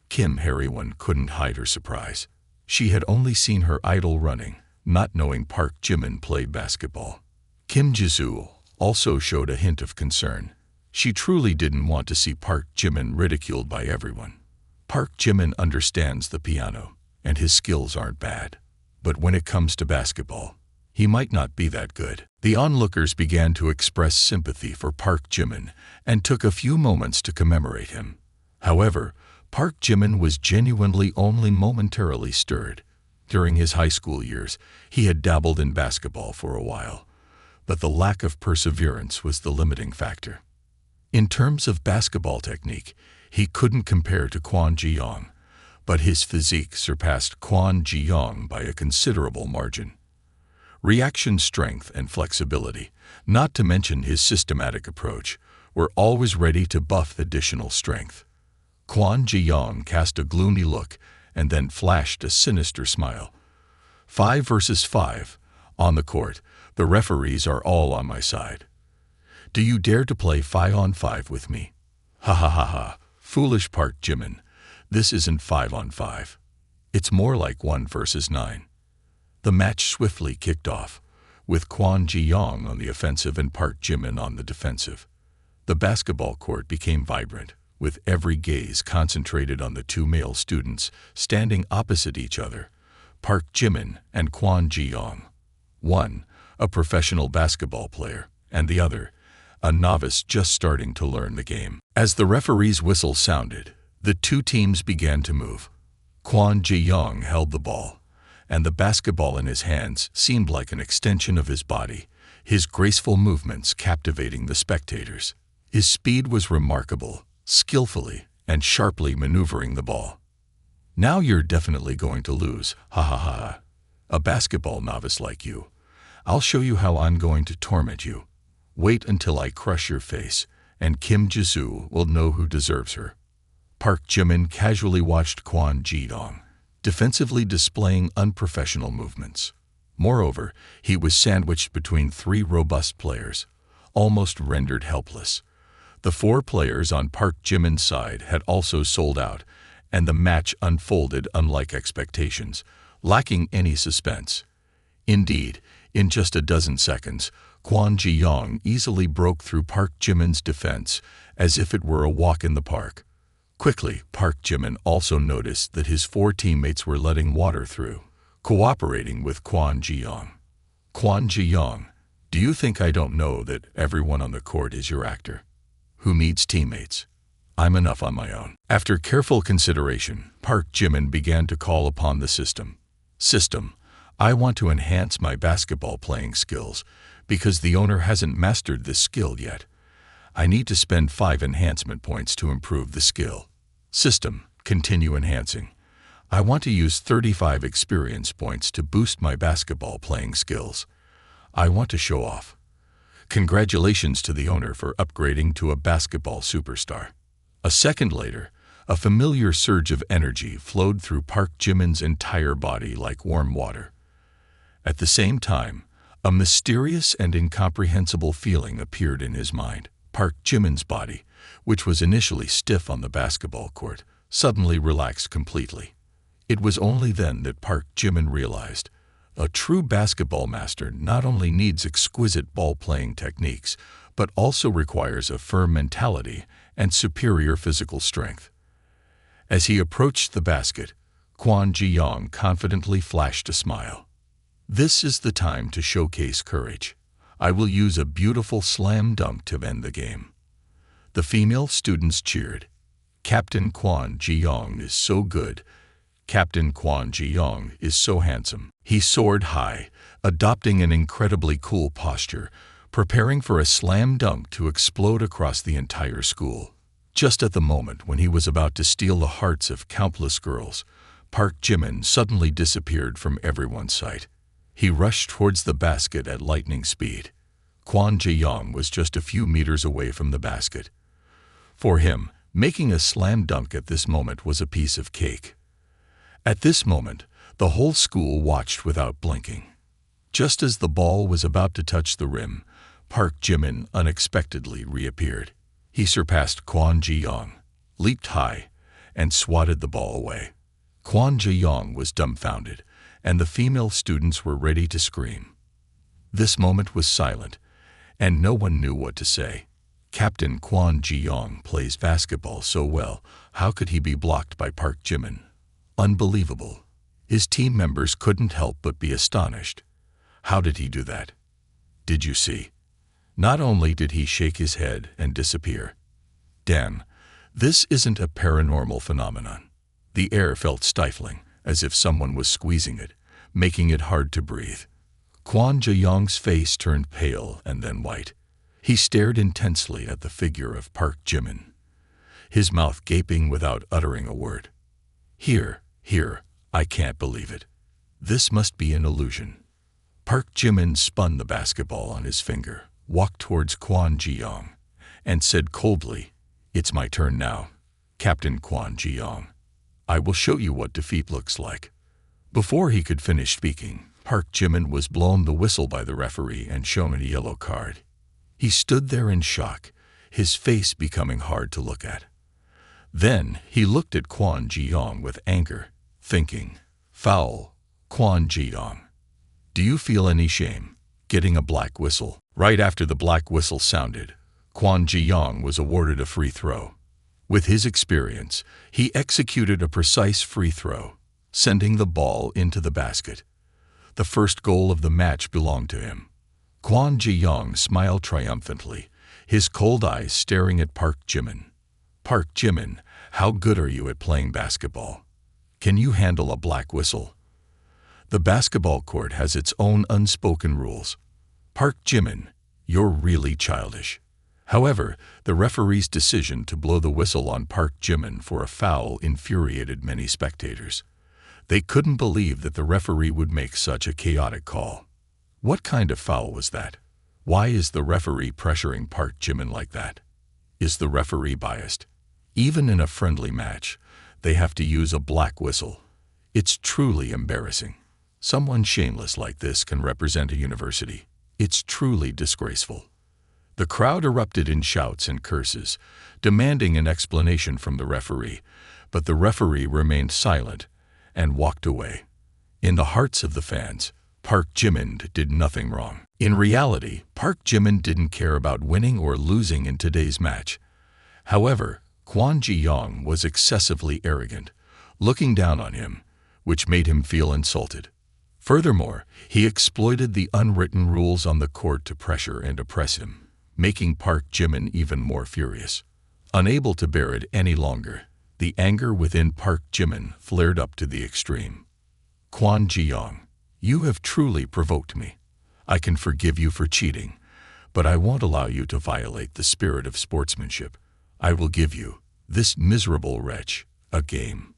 Speaker 1: Kim Hariwon couldn't hide her surprise. She had only seen her idol running, not knowing Park Jimin played basketball. Kim Jisoo also showed a hint of concern. She truly didn't want to see Park Jimin ridiculed by everyone. Park Jimin understands the piano, and his skills aren't bad. But when it comes to basketball, he might not be that good. The onlookers began to express sympathy for Park Jimin and took a few moments to commemorate him. However, Park Jimin was genuinely only momentarily stirred. During his high school years, he had dabbled in basketball for a while, but the lack of perseverance was the limiting factor. In terms of basketball technique, he couldn't compare to Kwon Ji-young, but his physique surpassed Kwon Ji-young by a considerable margin. Reaction strength and flexibility, not to mention his systematic approach, were always ready to buff additional strength. Kwon Ji-young cast a gloomy look and then flashed a sinister smile. 5 versus 5. On the court, the referees are all on my side. Do you dare to play 5-on-5 with me? Ha ha ha ha, foolish Park Jimin. This isn't 5-on-5. It's more like 1 versus 9. The match swiftly kicked off, with Kwon Ji-young on the offensive and Park Jimin on the defensive. The basketball court became vibrant, with every gaze concentrated on the two male students standing opposite each other, Park Jimin and Kwon Ji-young. One, a professional basketball player, and the other, a novice just starting to learn the game. As the referee's whistle sounded, the two teams began to move. Kwon Ji-young held the ball, and the basketball in his hands seemed like an extension of his body, his graceful movements captivating the spectators. His speed was remarkable, skillfully and sharply maneuvering the ball. Now you're definitely going to lose, ha ha ha. A basketball novice like you. I'll show you how I'm going to torment you. Wait until I crush your face, and Kim Jisoo will know who deserves her. Park Jimin casually watched Kwon Ji-young, defensively displaying unprofessional movements. Moreover, he was sandwiched between 3 robust players, almost rendered helpless. The 4 players on Park Jimin's side had also sold out, and the match unfolded unlike expectations, lacking any suspense. Indeed, in just a dozen seconds, Kwon Ji-young easily broke through Park Jimin's defense as if it were a walk in the park. Quickly, Park Jimin also noticed that his 4 teammates were letting water through, cooperating with Kwon Ji-young. Kwon Ji-young, do you think I don't know that everyone on the court is your actor? Who needs teammates? I'm enough on my own. After careful consideration, Park Jimin began to call upon the system. System, I want to enhance my basketball playing skills because the owner hasn't mastered this skill yet. I need to spend 5 enhancement points to improve the skill. System, continue enhancing. I want to use 35 experience points to boost my basketball playing skills. I want to show off. Congratulations to the owner for upgrading to a basketball superstar. A second later, a familiar surge of energy flowed through Park Jimin's entire body like warm water. At the same time, a mysterious and incomprehensible feeling appeared in his mind. Park Jimin's body, which was initially stiff on the basketball court, suddenly relaxed completely. It was only then that Park Jimin realized a true basketball master not only needs exquisite ball-playing techniques, but also requires a firm mentality and superior physical strength. As he approached the basket, Kwon Ji-young confidently flashed a smile. This is the time to showcase courage. I will use a beautiful slam dunk to end the game. The female students cheered. Captain Kwon Ji-young is so good. Captain Kwon Ji-young is so handsome. He soared high, adopting an incredibly cool posture, preparing for a slam dunk to explode across the entire school. Just at the moment when he was about to steal the hearts of countless girls, Park Jimin suddenly disappeared from everyone's sight. He rushed towards the basket at lightning speed. Kwon Ji-young was just a few meters away from the basket. For him, making a slam dunk at this moment was a piece of cake. At this moment, the whole school watched without blinking. Just as the ball was about to touch the rim, Park Jimin unexpectedly reappeared. He surpassed Kwon Ji-young, leaped high, and swatted the ball away. Kwon Ji-young was dumbfounded, and the female students were ready to scream. This moment was silent, and no one knew what to say. Captain Kwon Ji-young plays basketball so well, how could he be blocked by Park Jimin? Unbelievable. His team members couldn't help but be astonished. How did he do that? Did you see? Not only did he shake his head and disappear. Damn, this isn't a paranormal phenomenon. The air felt stifling, as if someone was squeezing it, making it hard to breathe. Kwon Ji-young's face turned pale and then white. He stared intensely at the figure of Park Jimin, his mouth gaping without uttering a word. Here, I can't believe it. This must be an illusion. Park Jimin spun the basketball on his finger, walked towards Kwon Ji-young, and said coldly, "It's my turn now, Captain Kwon Ji-young. I will show you what defeat looks like." Before he could finish speaking, Park Jimin was blown the whistle by the referee and shown a yellow card. He stood there in shock, his face becoming hard to look at. Then he looked at Kwon Ji-young with anger, thinking, "Foul, Kwon Ji-young. Do you feel any shame, getting a black whistle?" Right after the black whistle sounded, Kwon Ji-young was awarded a free throw. With his experience, he executed a precise free throw, sending the ball into the basket. The first goal of the match belonged to him. Kwon Ji-young smiled triumphantly, his cold eyes staring at Park Jimin. "Park Jimin, how good are you at playing basketball? Can you handle a black whistle?" The basketball court has its own unspoken rules. Park Jimin, you're really childish. However, the referee's decision to blow the whistle on Park Jimin for a foul infuriated many spectators. They couldn't believe that the referee would make such a chaotic call. What kind of foul was that? Why is the referee pressuring Park Jimin like that? Is the referee biased? Even in a friendly match, they have to use a black whistle. It's truly embarrassing. Someone shameless like this can represent a university. It's truly disgraceful. The crowd erupted in shouts and curses, demanding an explanation from the referee, but the referee remained silent and walked away. In the hearts of the fans, Park Jimin did nothing wrong. In reality, Park Jimin didn't care about winning or losing in today's match. However, Kwon Ji-young was excessively arrogant, looking down on him, which made him feel insulted. Furthermore, he exploited the unwritten rules on the court to pressure and oppress him, making Park Jimin even more furious. Unable to bear it any longer, the anger within Park Jimin flared up to the extreme. "Kwon Ji-young, you have truly provoked me. I can forgive you for cheating, but I won't allow you to violate the spirit of sportsmanship. I will give you, this miserable wretch, a game."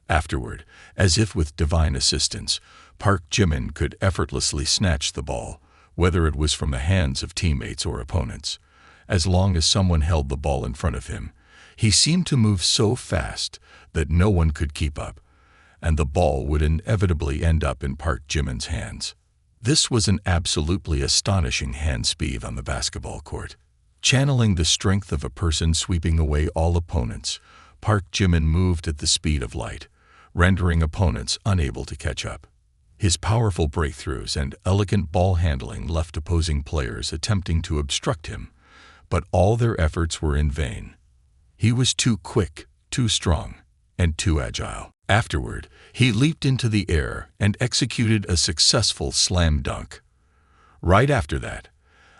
Speaker 1: Afterward, as if with divine assistance, Park Jimin could effortlessly snatch the ball, whether it was from the hands of teammates or opponents. As long as someone held the ball in front of him, he seemed to move so fast that no one could keep up, and the ball would inevitably end up in Park Jimin's hands. This was an absolutely astonishing hand speed on the basketball court. Channeling the strength of a person sweeping away all opponents, Park Jimin moved at the speed of light, rendering opponents unable to catch up. His powerful breakthroughs and elegant ball handling left opposing players attempting to obstruct him, but all their efforts were in vain. He was too quick, too strong, and too agile. Afterward, he leaped into the air and executed a successful slam dunk. Right after that,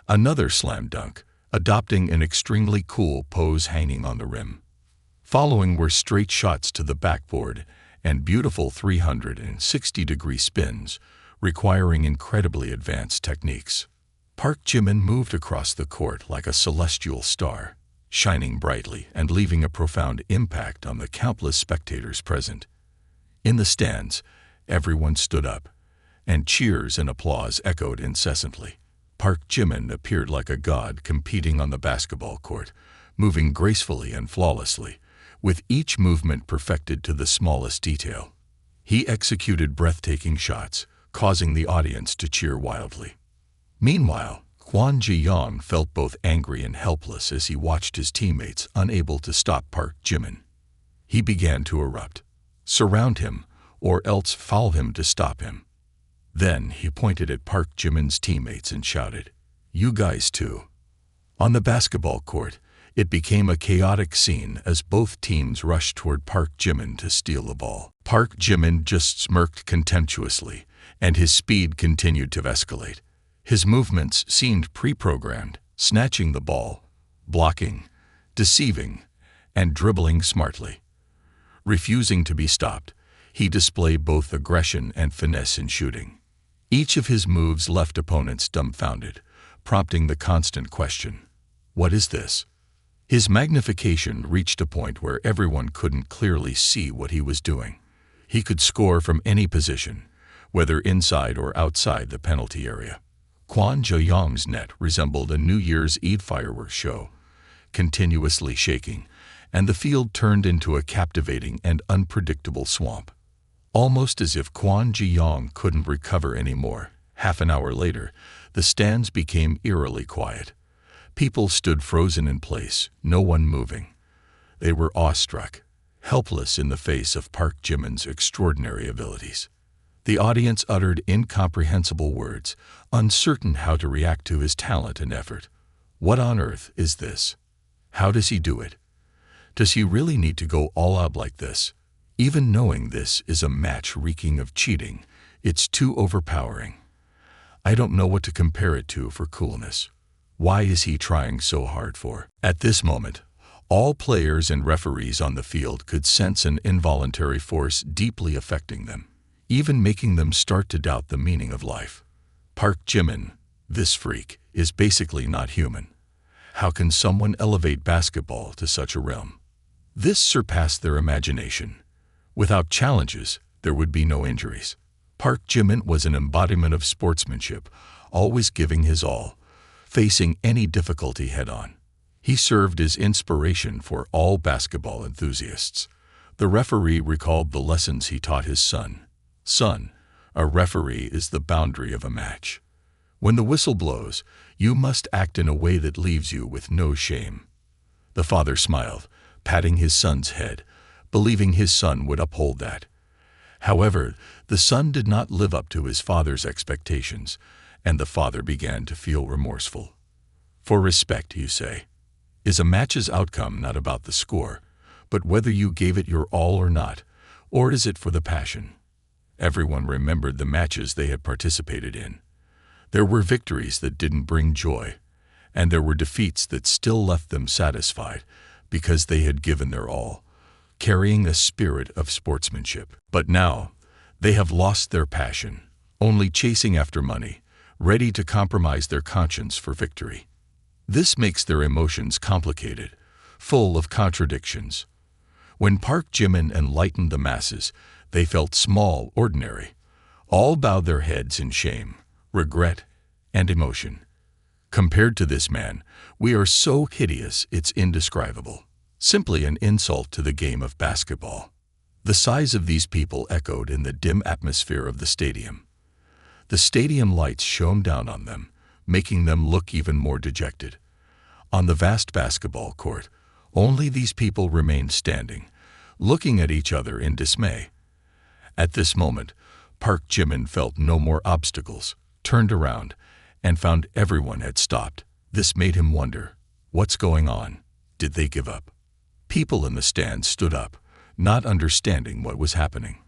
Speaker 1: another slam dunk, adopting an extremely cool pose hanging on the rim. Following were straight shots to the backboard and beautiful 360-degree spins, requiring incredibly advanced techniques. Park Jimin moved across the court like a celestial star, shining brightly and leaving a profound impact on the countless spectators present. In the stands, everyone stood up, and cheers and applause echoed incessantly. Park Jimin appeared like a god competing on the basketball court, moving gracefully and flawlessly, with each movement perfected to the smallest detail. He executed breathtaking shots, causing the audience to cheer wildly. Meanwhile, Kwon Ji-young felt both angry and helpless as he watched his teammates unable to stop Park Jimin. He began to erupt. Surround him, or else foul him to stop him. Then he pointed at Park Jimin's teammates and shouted, "You guys too." On the basketball court, it became a chaotic scene as both teams rushed toward Park Jimin to steal the ball. Park Jimin just smirked contemptuously, and his speed continued to escalate. His movements seemed pre-programmed, snatching the ball, blocking, deceiving, and dribbling smartly. Refusing to be stopped, he displayed both aggression and finesse in shooting. Each of his moves left opponents dumbfounded, prompting the constant question, "What is this?" His magnification reached a point where everyone couldn't clearly see what he was doing. He could score from any position, whether inside or outside the penalty area. Kwon Ji-young's net resembled a New Year's Eve fireworks show, continuously shaking, and the field turned into a captivating and unpredictable swamp. Almost as if Kwon Ji-young couldn't recover anymore, half an hour later, the stands became eerily quiet. People stood frozen in place, no one moving. They were awestruck, helpless in the face of Park Jimin's extraordinary abilities. The audience uttered incomprehensible words, uncertain how to react to his talent and effort. What on earth is this? How does he do it? Does he really need to go all out like this? Even knowing this is a match reeking of cheating, it's too overpowering. I don't know what to compare it to for coolness. Why is he trying so hard for? At this moment, all players and referees on the field could sense an involuntary force deeply affecting them, even making them start to doubt the meaning of life. Park Jimin, this freak, is basically not human. How can someone elevate basketball to such a realm? This surpassed their imagination. Without challenges, there would be no injuries. Park Jimin was an embodiment of sportsmanship, always giving his all, facing any difficulty head-on. He served as inspiration for all basketball enthusiasts. The referee recalled the lessons he taught his son. "Son, a referee is the boundary of a match. When the whistle blows, you must act in a way that leaves you with no shame." The father smiled, patting his son's head, believing his son would uphold that. However, the son did not live up to his father's expectations, and the father began to feel remorseful. For respect, you say. Is a match's outcome not about the score, but whether you gave it your all or not, or is it for the passion? Everyone remembered the matches they had participated in. There were victories that didn't bring joy, and there were defeats that still left them satisfied because they had given their all, carrying a spirit of sportsmanship. But now, they have lost their passion, only chasing after money, ready to compromise their conscience for victory. This makes their emotions complicated, full of contradictions. When Park Jimin enlightened the masses, they felt small, ordinary. All bowed their heads in shame, regret, and emotion. Compared to this man, we are so hideous it's indescribable. Simply an insult to the game of basketball. The size of these people echoed in the dim atmosphere of the stadium. The stadium lights shone down on them, making them look even more dejected. On the vast basketball court, only these people remained standing, looking at each other in dismay. At this moment, Park Jimin felt no more obstacles, turned around, and found everyone had stopped. This made him wonder, what's going on? Did they give up? People in the stands stood up, not understanding what was happening.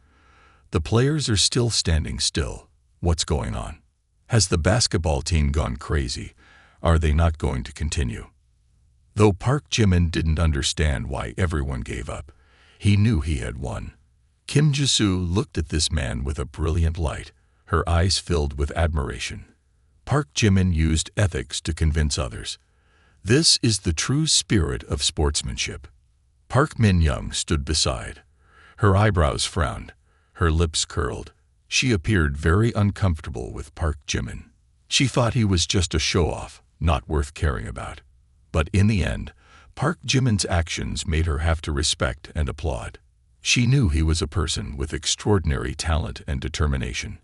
Speaker 1: The players are still standing still. What's going on? Has the basketball team gone crazy? Are they not going to continue? Though Park Jimin didn't understand why everyone gave up, he knew he had won. Kim Ji-soo looked at this man with a brilliant light, her eyes filled with admiration. Park Jimin used ethics to convince others. This is the true spirit of sportsmanship. Park Min-young stood beside. Her eyebrows frowned, her lips curled. She appeared very uncomfortable with Park Jimin. She thought he was just a show-off, not worth caring about. But in the end, Park Jimin's actions made her have to respect and applaud. She knew he was a person with extraordinary talent and determination.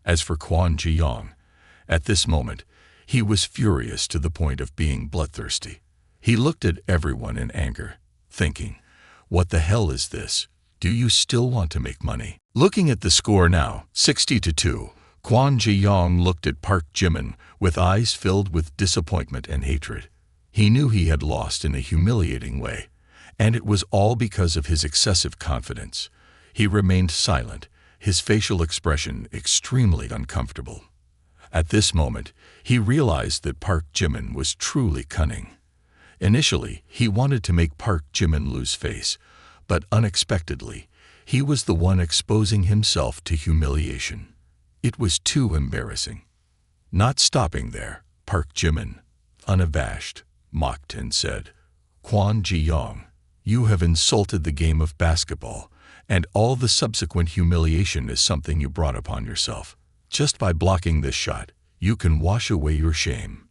Speaker 1: As for Kwon Ji-young, at this moment, he was furious to the point of being bloodthirsty. He looked at everyone in anger, thinking, "What the hell is this? Do you still want to make money?" Looking at the score now, 60-2, Kwon Ji-young looked at Park Jimin with eyes filled with disappointment and hatred. He knew he had lost in a humiliating way, and it was all because of his excessive confidence. He remained silent, his facial expression extremely uncomfortable. At this moment, he realized that Park Jimin was truly cunning. Initially, he wanted to make Park Jimin lose face, but unexpectedly, he was the one exposing himself to humiliation. It was too embarrassing. Not stopping there, Park Jimin, unabashed, mocked and said, "Kwon Ji-young, you have insulted the game of basketball, and all the subsequent humiliation is something you brought upon yourself. Just by blocking this shot, you can wash away your shame."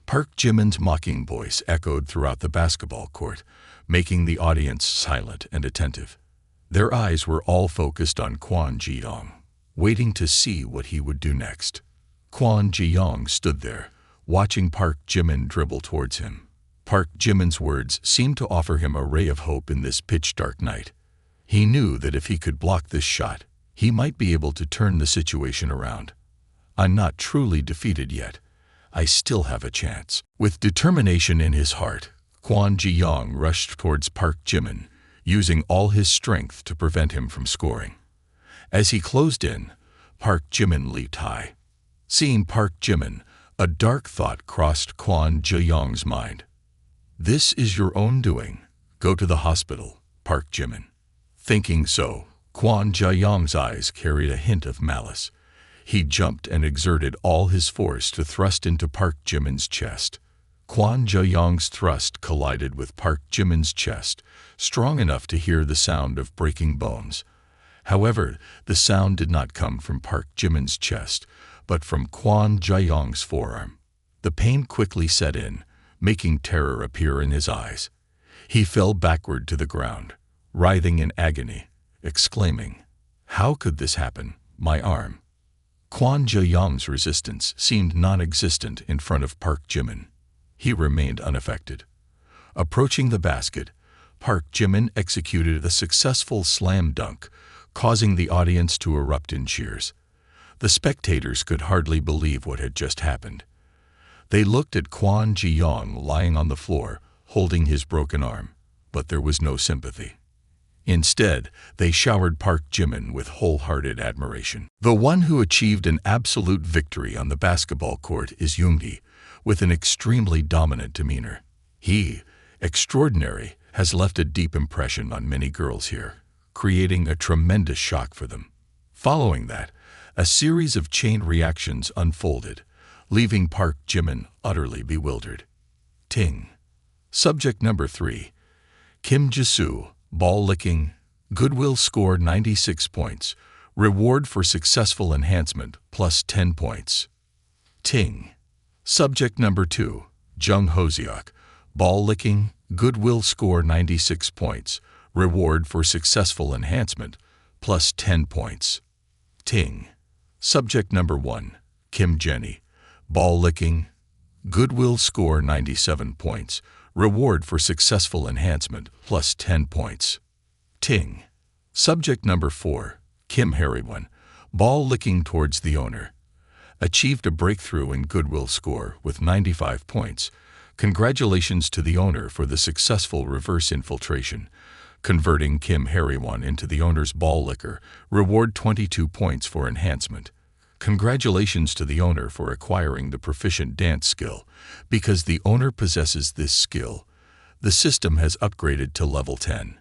Speaker 1: Park Jimin's mocking voice echoed throughout the basketball court, making the audience silent and attentive. Their eyes were all focused on Kwon Ji-young, waiting to see what he would do next. Kwon Ji-young stood there, watching Park Jimin dribble towards him. Park Jimin's words seemed to offer him a ray of hope in this pitch-dark night. He knew that if he could block this shot, he might be able to turn the situation around. "I'm not truly defeated yet. I still have a chance." With determination in his heart, Kwon Ji-young rushed towards Park Jimin, using all his strength to prevent him from scoring. As he closed in, Park Jimin leaped high. Seeing Park Jimin, a dark thought crossed Kwon Ji-young's mind. "This is your own doing. Go to the hospital, Park Jimin." Thinking so, Kwon Ji-young's eyes carried a hint of malice. He jumped and exerted all his force to thrust into Park Jimin's chest. Kwon Ji-young's thrust collided with Park Jimin's chest, strong enough to hear the sound of breaking bones. However, the sound did not come from Park Jimin's chest, but from Kwon Ji-young's forearm. The pain quickly set in, making terror appear in his eyes. He fell backward to the ground, writhing in agony, exclaiming, "How could this happen? My arm." Kwon Ji-young's resistance seemed non-existent in front of Park Jimin. He remained unaffected. Approaching the basket, Park Jimin executed a successful slam dunk, causing the audience to erupt in cheers. The spectators could hardly believe what had just happened. They looked at Kwon Ji-young lying on the floor, holding his broken arm, but there was no sympathy. Instead, they showered Park Jimin with wholehearted admiration. The one who achieved an absolute victory on the basketball court is Yoongi, with an extremely dominant demeanor. He, extraordinary, has left a deep impression on many girls here, creating a tremendous shock for them. Following that, a series of chain reactions unfolded, leaving Park Jimin utterly bewildered. Ting. Subject number 3. Kim Ji-soo, ball licking, goodwill score 96 points, reward for successful enhancement plus 10 points. Ting. Subject number 2. Jung Ho-seok, ball licking, goodwill score 96 points, reward for successful enhancement plus 10 points. Ting. Subject number 1. Kim Jenny, ball licking, goodwill score 97 points, reward for successful enhancement plus 10 points. Ting. Subject number 4. Kim Hae-won, ball licking towards the owner, achieved a breakthrough in goodwill score with 95 points. Congratulations to the owner for the successful reverse infiltration, converting Kim Hae-won into the owner's ball licker, reward 22 points for enhancement. Congratulations to the owner for acquiring the proficient dance skill. Because the owner possesses this skill, the system has upgraded to level 10.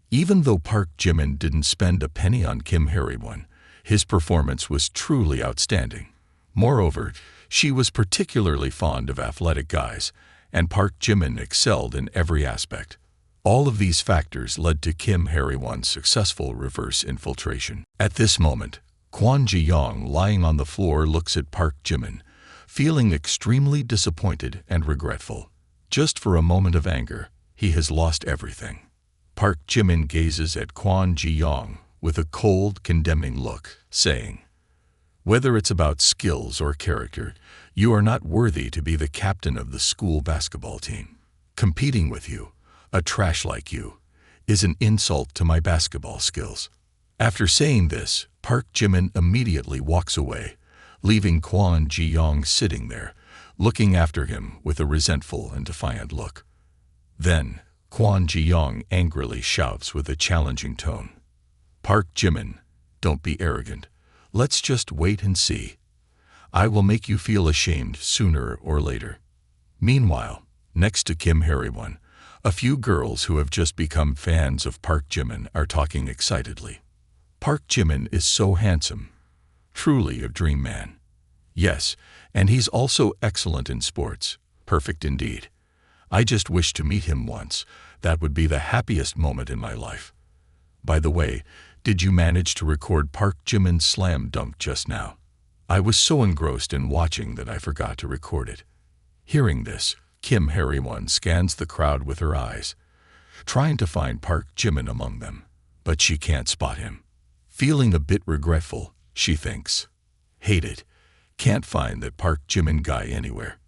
Speaker 1: Even though Park Jimin didn't spend a penny on Kim Hae-won, his performance was truly outstanding. Moreover, she was particularly fond of athletic guys, and Park Jimin excelled in every aspect. All of these factors led to Kim Hae-won's successful reverse infiltration. At this moment, Kwon Ji-young, lying on the floor, looks at Park Jimin, feeling extremely disappointed and regretful. Just for a moment of anger, he has lost everything. Park Jimin gazes at Kwon Ji-young with a cold, condemning look, saying, "Whether it's about skills or character, you are not worthy to be the captain of the school basketball team. Competing with you, a trash like you, is an insult to my basketball skills." After saying this, Park Jimin immediately walks away, leaving Kwon Ji-young sitting there, looking after him with a resentful and defiant look. Then, Kwon Ji-young angrily shouts with a challenging tone, "Park Jimin, don't be arrogant. Let's just wait and see. I will make you feel ashamed sooner or later." Meanwhile, next to Kim Hae-won, a few girls who have just become fans of Park Jimin are talking excitedly. "Park Jimin is so handsome. Truly a dream man. Yes, and he's also excellent in sports. Perfect indeed. I just wish to meet him once. That would be the happiest moment in my life. By the way, did you manage to record Park Jimin's slam dunk just now? I was so engrossed in watching that I forgot to record it." Hearing this, Kim Hae-won scans the crowd with her eyes, trying to find Park Jimin among them, but she can't spot him. Feeling a bit regretful, she thinks, "Hate it, can't find that Park Jimin guy anywhere."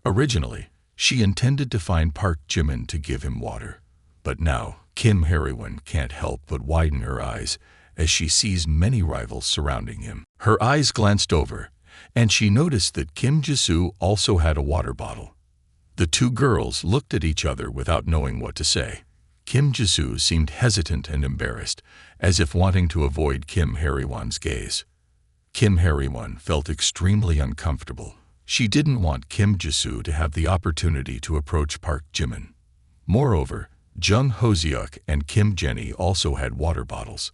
Speaker 1: Originally, she intended to find Park Jimin to give him water, but now Kim Hae-won can't help but widen her eyes as she sees many rivals surrounding him. Her eyes glanced over, and she noticed that Kim Ji-soo also had a water bottle. The two girls looked at each other without knowing what to say. Kim Ji-soo seemed hesitant and embarrassed, as if wanting to avoid Kim Hae-won's gaze. Kim Hae-won felt extremely uncomfortable. She didn't want Kim Ji-soo to have the opportunity to approach Park Jimin. Moreover, Jung Ho-seok and Kim Jenny also had water bottles.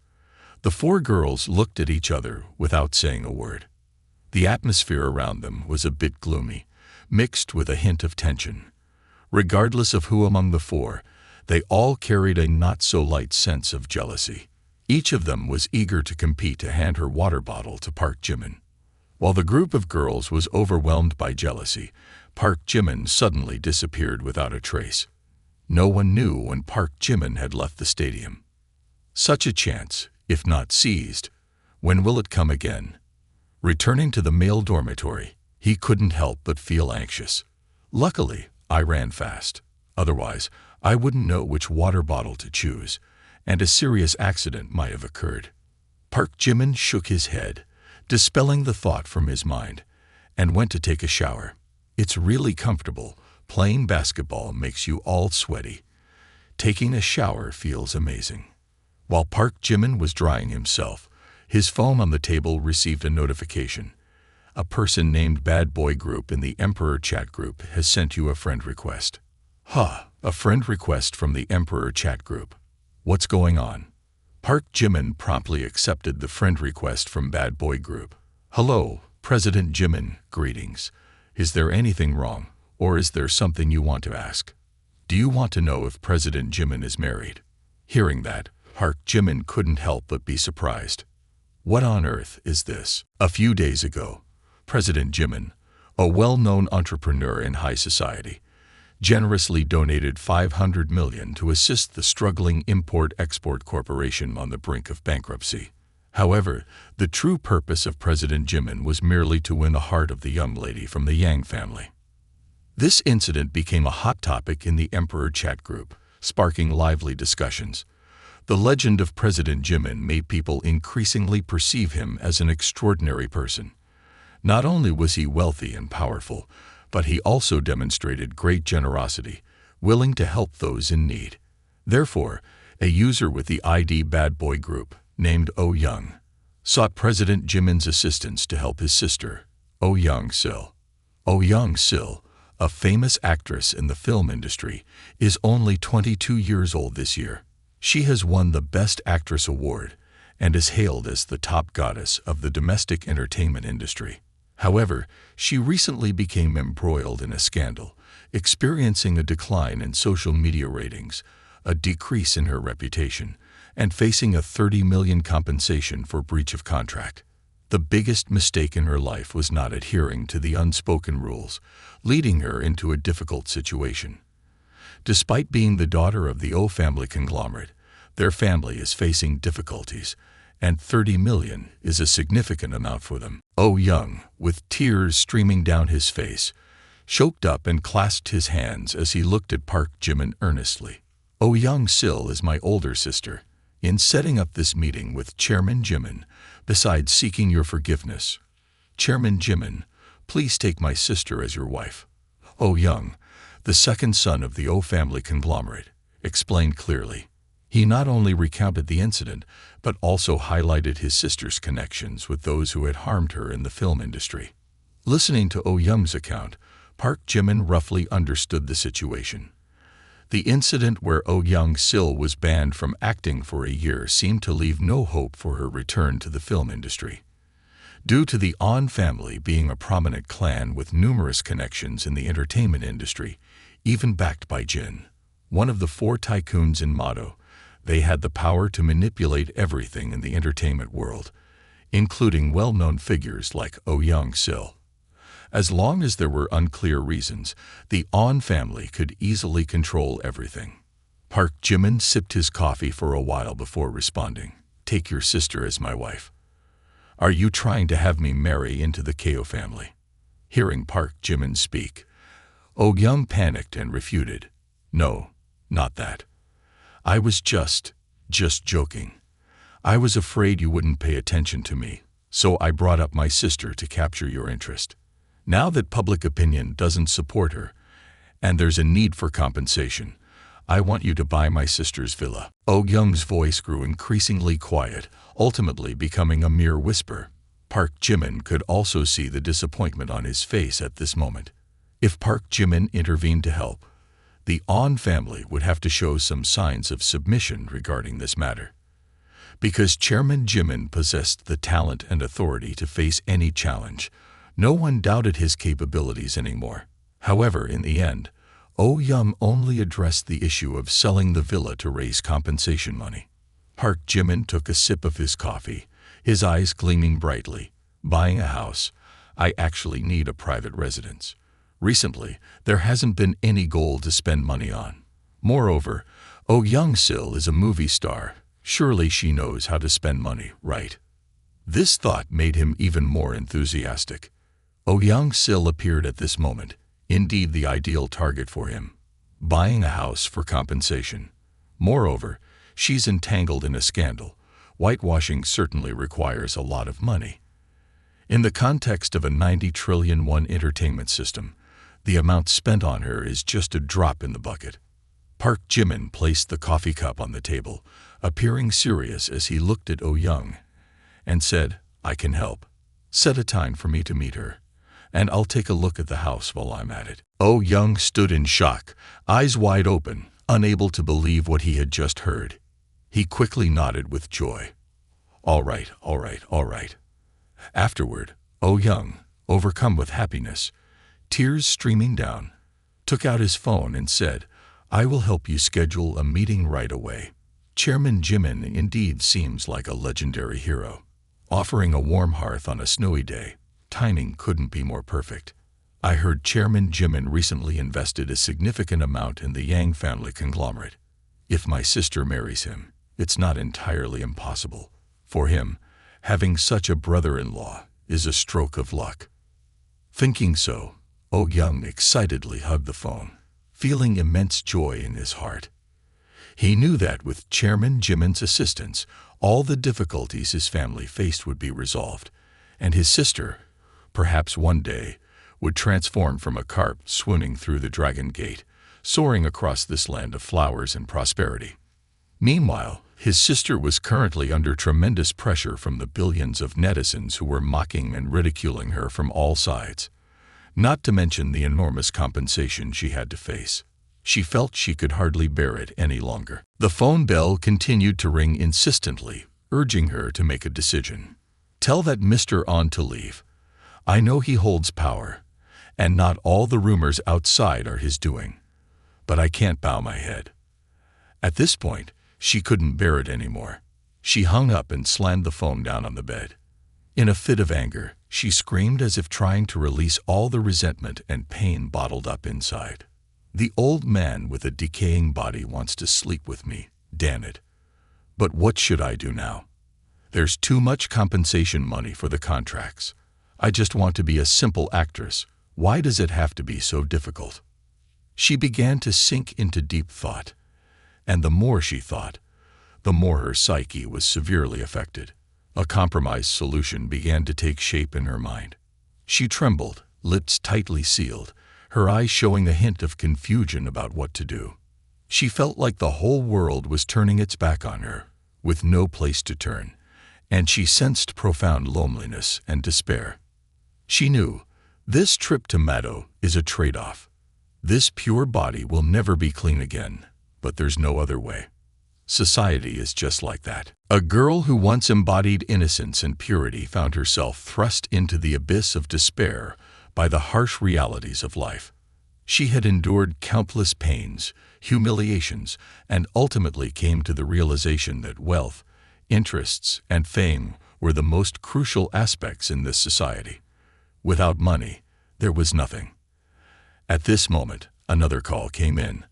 Speaker 1: The four girls looked at each other without saying a word. The atmosphere around them was a bit gloomy, mixed with a hint of tension. Regardless of who among the four, they all carried a not-so-light sense of jealousy. Each of them was eager to compete to hand her water bottle to Park Jimin. While the group of girls was overwhelmed by jealousy, Park Jimin suddenly disappeared without a trace. No one knew when Park Jimin had left the stadium. Such a chance, if not seized, when will it come again? Returning to the male dormitory, he couldn't help but feel anxious. Luckily, I ran fast. Otherwise, I wouldn't know which water bottle to choose, and a serious accident might have occurred. Park Jimin shook his head, dispelling the thought from his mind, and went to take a shower. It's really comfortable. Playing basketball makes you all sweaty. Taking a shower feels amazing. While Park Jimin was drying himself, his phone on the table received a notification. A person named Bad Boy Group in the Emperor chat group has sent you a friend request. A friend request from the Emperor chat group. What's going on? Park Jimin promptly accepted the friend request from Bad Boy Group. "Hello, President Jimin, greetings. Is there anything wrong, or is there something you want to ask? Do you want to know if President Jimin is married?" Hearing that, Park Jimin couldn't help but be surprised. What on earth is this? A few days ago, President Jimin, a well-known entrepreneur in high society, generously donated 500 million to assist the struggling Import-Export Corporation on the brink of bankruptcy. However, the true purpose of President Jimin was merely to win the heart of the young lady from the Yang family. This incident became a hot topic in the Emperor chat group, sparking lively discussions. The legend of President Jimin made people increasingly perceive him as an extraordinary person. Not only was he wealthy and powerful, but he also demonstrated great generosity, willing to help those in need. Therefore, a user with the ID Bad Boy Group, named Oh Young, sought President Jimin's assistance to help his sister, Oh Young-sil. Oh Young-sil, a famous actress in the film industry, is only 22 years old this year. She has won the Best Actress award and is hailed as the top goddess of the domestic entertainment industry. However, she recently became embroiled in a scandal, experiencing a decline in social media ratings, a decrease in her reputation, and facing a 30 million compensation for breach of contract. The biggest mistake in her life was not adhering to the unspoken rules, leading her into a difficult situation. Despite being the daughter of the O family conglomerate, their family is facing difficulties, and 30 million is a significant amount for them. Oh Young, with tears streaming down his face, choked up and clasped his hands as he looked at Park Jimin earnestly. Oh Young-sil is my older sister. In setting up this meeting with Chairman Jimin, besides seeking your forgiveness, Chairman Jimin, please take my sister as your wife. Oh Young, the second son of the O family conglomerate, explained clearly. He not only recounted the incident, but also highlighted his sister's connections with those who had harmed her in the film industry. Listening to Oh Young's account, Park Jimin roughly understood the situation. The incident where Oh Young-sil was banned from acting for a year seemed to leave no hope for her return to the film industry. Due to the On family being a prominent clan with numerous connections in the entertainment industry, even backed by Jin, one of the 4 tycoons in Mado, they had the power to manipulate everything in the entertainment world, including well-known figures like Oh Young-sil. As long as there were unclear reasons, the On family could easily control everything. Park Jimin sipped his coffee for a while before responding, "Take your sister as my wife. Are you trying to have me marry into the Ko family?" Hearing Park Jimin speak, Oh Young panicked and refuted, "No, not that. I was just joking. I was afraid you wouldn't pay attention to me, so I brought up my sister to capture your interest. Now that public opinion doesn't support her, and there's a need for compensation, I want you to buy my sister's villa." Oh Young's voice grew increasingly quiet, ultimately becoming a mere whisper. Park Jimin could also see the disappointment on his face at this moment. If Park Jimin intervened to help, the On family would have to show some signs of submission regarding this matter. Because Chairman Jimin possessed the talent and authority to face any challenge, no one doubted his capabilities anymore. However, in the end, Oh Young only addressed the issue of selling the villa to raise compensation money. Park Jimin took a sip of his coffee, his eyes gleaming brightly. "Buying a house, I actually need a private residence. Recently, there hasn't been any goal to spend money on. Moreover, Oh Young-sil is a movie star. Surely she knows how to spend money, right?" This thought made him even more enthusiastic. Oh Young-sil appeared at this moment, indeed the ideal target for him. Buying a house for compensation. Moreover, she's entangled in a scandal. Whitewashing certainly requires a lot of money. In the context of a 90 trillion won entertainment system, the amount spent on her is just a drop in the bucket. Park Jimin placed the coffee cup on the table, appearing serious as he looked at Oh Young, and said, "I can help. Set a time for me to meet her, and I'll take a look at the house while I'm at it." Oh Young stood in shock, eyes wide open, unable to believe what he had just heard. He quickly nodded with joy. All right. Afterward, Oh Young, overcome with happiness, tears streaming down, took out his phone and said, "I will help you schedule a meeting right away." Chairman Jimin indeed seems like a legendary hero. Offering a warm hearth on a snowy day, timing couldn't be more perfect. I heard Chairman Jimin recently invested a significant amount in the Yang family conglomerate. If my sister marries him, it's not entirely impossible. For him, having such a brother-in-law is a stroke of luck. Thinking so, Oh Young excitedly hugged the phone, feeling immense joy in his heart. He knew that with Chairman Jimin's assistance, all the difficulties his family faced would be resolved, and his sister, perhaps one day, would transform from a carp swooning through the Dragon Gate, soaring across this land of flowers and prosperity. Meanwhile, his sister was currently under tremendous pressure from the billions of netizens who were mocking and ridiculing her from all sides, not to mention the enormous compensation she had to face. She felt she could hardly bear it any longer. The phone bell continued to ring insistently, urging her to make a decision. "Tell that Mr. On to leave. I know he holds power, and not all the rumors outside are his doing. But I can't bow my head." At this point, she couldn't bear it anymore. She hung up and slammed the phone down on the bed. In a fit of anger, she screamed as if trying to release all the resentment and pain bottled up inside. The old man with a decaying body wants to sleep with me, damn it. But what should I do now? There's too much compensation money for the contracts. I just want to be a simple actress. Why does it have to be so difficult? She began to sink into deep thought, and the more she thought, the more her psyche was severely affected. A compromise solution began to take shape in her mind. She trembled, lips tightly sealed, her eyes showing the hint of confusion about what to do. She felt like the whole world was turning its back on her, with no place to turn, and she sensed profound loneliness and despair. She knew, this trip to Mado is a trade-off. This pure body will never be clean again, but there's no other way. Society is just like that. A girl who once embodied innocence and purity found herself thrust into the abyss of despair by the harsh realities of life. She had endured countless pains, humiliations, and ultimately came to the realization that wealth, interests, and fame were the most crucial aspects in this society. Without money, there was nothing. At this moment, another call came in.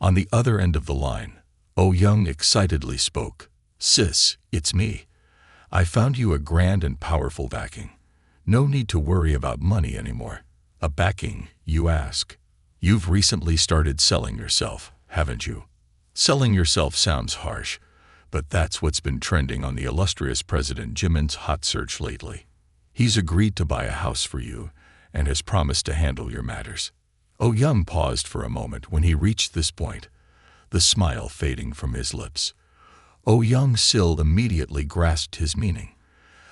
Speaker 1: On the other end of the line, Oh Young excitedly spoke. "Sis, it's me. I found you a grand and powerful backing. No need to worry about money anymore." "A backing, you ask? You've recently started selling yourself, haven't you?" Selling yourself sounds harsh, but that's what's been trending on the illustrious President Jimin's hot search lately. He's agreed to buy a house for you and has promised to handle your matters. Oh Young paused for a moment when he reached this point, the smile fading from his lips. Oh Young Sil immediately grasped his meaning.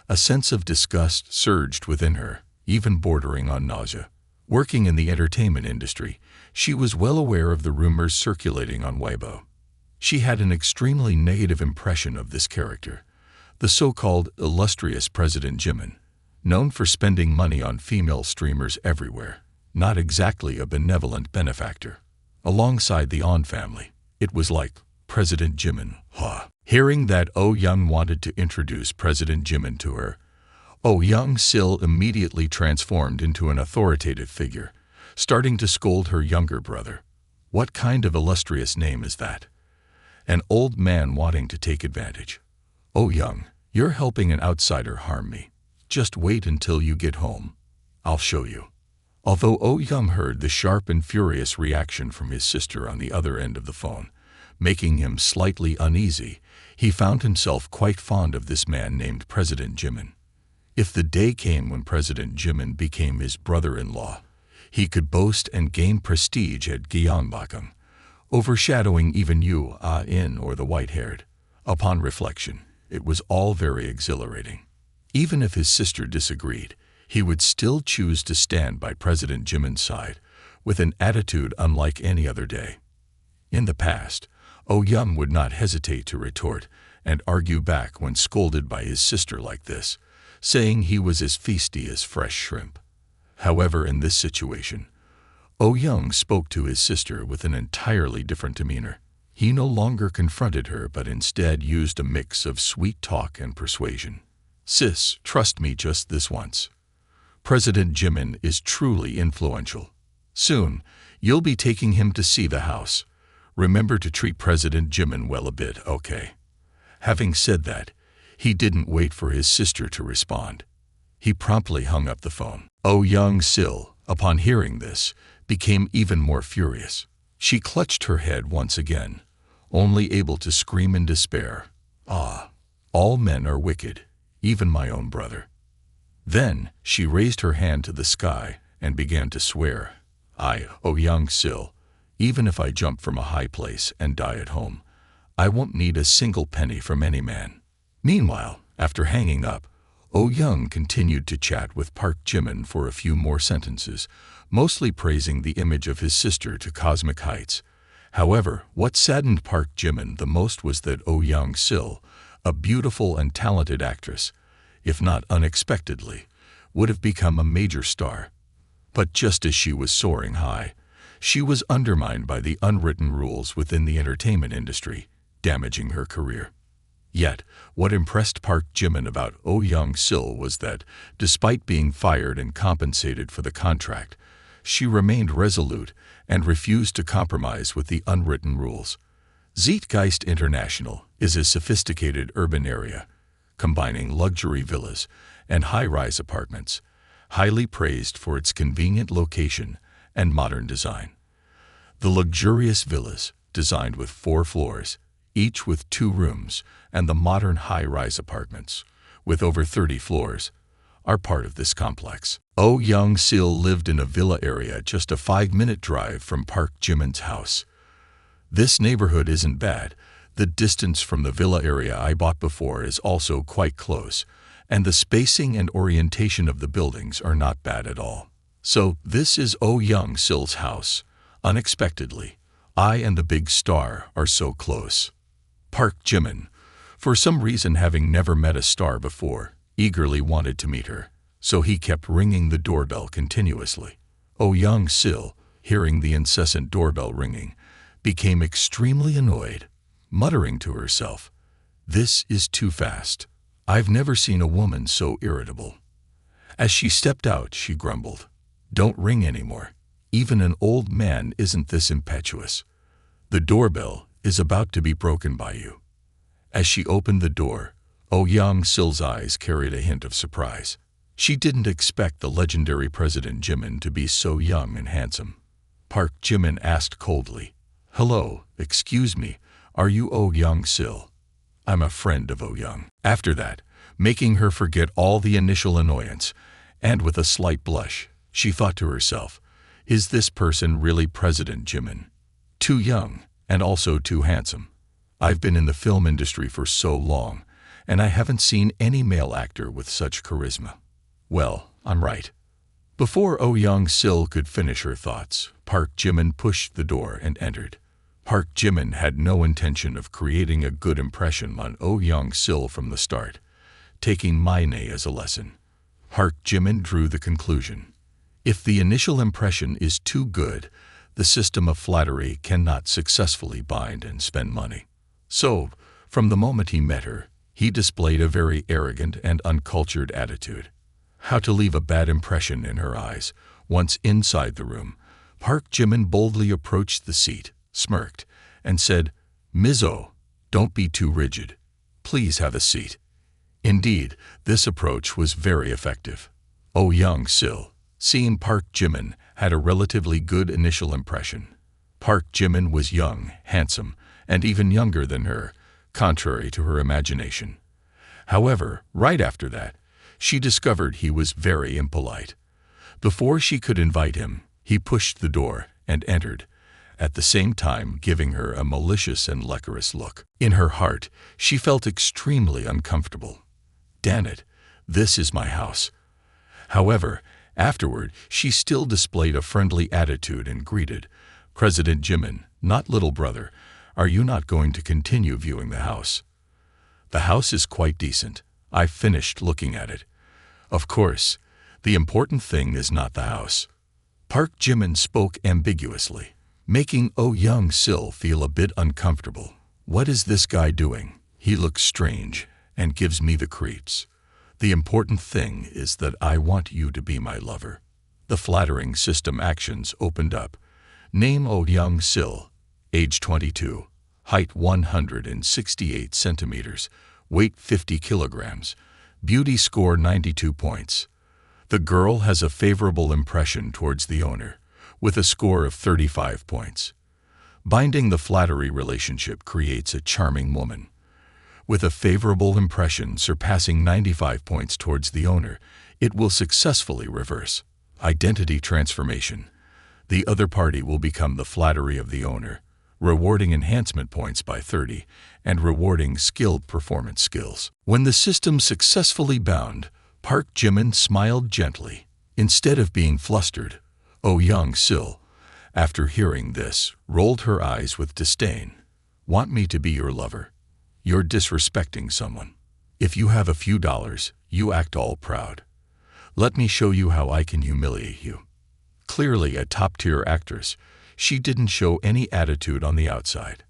Speaker 1: A sense of disgust surged within her, even bordering on nausea. Working in the entertainment industry, she was well aware of the rumors circulating on Weibo. She had an extremely negative impression of this character, the so-called illustrious President Jimin, known for spending money on female streamers everywhere, not exactly a benevolent benefactor. Alongside the On family, it was like President Jimin, huh? Hearing that Oh Young wanted to introduce President Jimin to her, Oh Young Sil immediately transformed into an authoritative figure, starting to scold her younger brother. What kind of illustrious name is that? An old man wanting to take advantage. Oh Young, you're helping an outsider harm me. Just wait until you get home. I'll show you. Although Oh Young heard the sharp and furious reaction from his sister on the other end of the phone, making him slightly uneasy, he found himself quite fond of this man named President Jimin. If the day came when President Jimin became his brother-in-law, he could boast and gain prestige at Gyeongbokgung, overshadowing even Yu Ah-in or the white-haired. Upon reflection, it was all very exhilarating. Even if his sister disagreed, he would still choose to stand by President Jimin's side, with an attitude unlike any other day. In the past, Oh Young would not hesitate to retort and argue back when scolded by his sister like this, saying he was as feisty as fresh shrimp. However, in this situation, Oh Young spoke to his sister with an entirely different demeanor. He no longer confronted her but instead used a mix of sweet talk and persuasion. "Sis, trust me just this once. President Jimin is truly influential. Soon, you'll be taking him to see the house. Remember to treat President Jimin well a bit, okay?" Having said that, he didn't wait for his sister to respond. He promptly hung up the phone. Oh Young Sil, upon hearing this, became even more furious. She clutched her head once again, only able to scream in despair. "Ah, all men are wicked, even my own brother." Then she raised her hand to the sky and began to swear, "Oh Young Sil, even if I jump from a high place and die at home, I won't need a single penny from any man." Meanwhile, after hanging up, Oh Young continued to chat with Park Jimin for a few more sentences, mostly praising the image of his sister to cosmic heights. However, what saddened Park Jimin the most was that Oh Young Sil, a beautiful and talented actress, if not unexpectedly, would have become a major star. But just as she was soaring high, she was undermined by the unwritten rules within the entertainment industry, damaging her career. Yet, what impressed Park Jimin about Oh Young Sil was that, despite being fired and compensated for the contract, she remained resolute and refused to compromise with the unwritten rules. Zeitgeist International is a sophisticated urban area, combining luxury villas and high-rise apartments, highly praised for its convenient location and modern design. The luxurious villas, designed with 4 floors, each with 2 rooms, and the modern high-rise apartments, with over 30 floors, are part of this complex. Oh Young-sil lived in a villa area just a 5-minute drive from Park Jimin's house. This neighborhood isn't bad. The distance from the villa area I bought before is also quite close, and the spacing and orientation of the buildings are not bad at all. So this is Oh Young-sil's house. Unexpectedly, I and the big star are so close. Park Jimin, for some reason having never met a star before, eagerly wanted to meet her, so he kept ringing the doorbell continuously. Oh Young-sil, hearing the incessant doorbell ringing, became extremely annoyed, muttering to herself, "This is too fast. I've never seen a woman so irritable." As she stepped out, she grumbled, "Don't ring anymore. Even an old man isn't this impetuous. The doorbell is about to be broken by you." As she opened the door, Oh Young-sil's eyes carried a hint of surprise. She didn't expect the legendary President Jimin to be so young and handsome. Park Jimin asked coldly, "Hello, excuse me, are you Oh Young-sil?" "I'm a friend of Oh Young." After that, making her forget all the initial annoyance, and with a slight blush, she thought to herself, "Is this person really President Jimin? Too young, and also too handsome. I've been in the film industry for so long, and I haven't seen any male actor with such charisma. Well, I'm right." Before Oh Young-sil could finish her thoughts, Park Jimin pushed the door and entered. Park Jimin had no intention of creating a good impression on Oh Young-sil from the start, taking Maine as a lesson. Park Jimin drew the conclusion: if the initial impression is too good, the system of flattery cannot successfully bind and spend money. So, from the moment he met her, he displayed a very arrogant and uncultured attitude. How to leave a bad impression in her eyes? Once inside the room, Park Jimin boldly approached the seat, smirked, and said, "Ms. Oh, don't be too rigid. Please have a seat." Indeed, this approach was very effective. Oh Young-sil, seeing Park Jimin, had a relatively good initial impression. Park Jimin was young, handsome, and even younger than her, contrary to her imagination. However, right after that, she discovered he was very impolite. Before she could invite him, he pushed the door and entered, at the same time giving her a malicious and lecherous look. In her heart, she felt extremely uncomfortable. Damn it, this is my house. However, afterward, she still displayed a friendly attitude and greeted, "President Jimin, not little brother, are you not going to continue viewing the house? The house is quite decent. I've finished looking at it. Of course, the important thing is not the house." Park Jimin spoke ambiguously, making Oh Young-sil feel a bit uncomfortable. What is this guy doing? He looks strange and gives me the creeps. The important thing is that I want you to be my lover. The flattering system actions opened up. Name Oh Young-sil, age 22, height 168 centimeters, weight 50 kilograms, beauty score 92 points. The girl has a favorable impression towards the owner, with a score of 35 points. Binding the flattery relationship creates a charming woman. With a favorable impression surpassing 95 points towards the owner, it will successfully reverse. Identity transformation. The other party will become the flattery of the owner, rewarding enhancement points by 30 and rewarding skilled performance skills. When the system successfully bound, Park Jimin smiled gently. Instead of being flustered, Oh Young-sil, after hearing this, rolled her eyes with disdain. "Want me to be your lover? You're disrespecting someone. If you have a few dollars, you act all proud. Let me show you how I can humiliate you." Clearly a top-tier actress, she didn't show any attitude on the outside.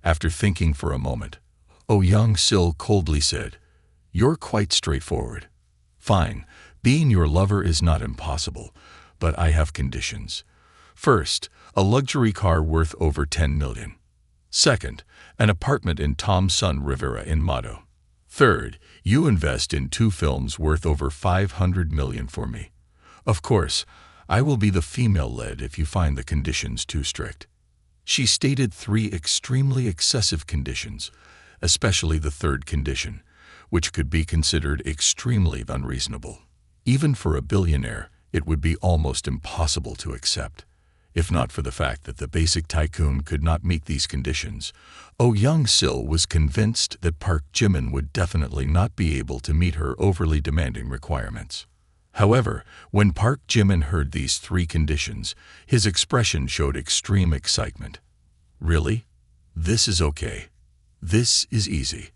Speaker 1: After thinking for a moment, Oh Young-sil coldly said, "You're quite straightforward. Fine, being your lover is not impossible, but I have conditions. First, a luxury car worth over 10 million. Second, an apartment in Tom Sun Rivera in Mado. Third, you invest in 2 films worth over 500 million for me. Of course, I will be the female lead if you find the conditions too strict. She stated 3 extremely excessive conditions, especially the third condition, which could be considered extremely unreasonable. Even for a billionaire, it would be almost impossible to accept. If not for the fact that the basic tycoon could not meet these conditions, Oh Young-sil was convinced that Park Jimin would definitely not be able to meet her overly demanding requirements. However, when Park Jimin heard these 3 conditions, his expression showed extreme excitement. Really? This is okay. This is easy.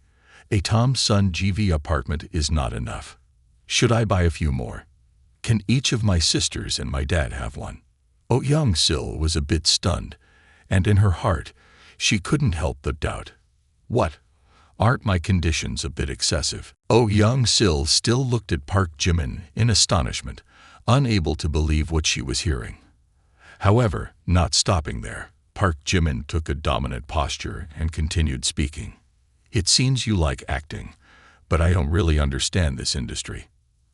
Speaker 1: A Tom Sun GV apartment is not enough. Should I buy a few more? Can each of my sisters and my dad have one? Oh Young-sil was a bit stunned, and in her heart, she couldn't help but doubt. What? Aren't my conditions a bit excessive? Oh Young-sil still looked at Park Jimin in astonishment, unable to believe what she was hearing. However, not stopping there, Park Jimin took a dominant posture and continued speaking. It seems you like acting, but I don't really understand this industry.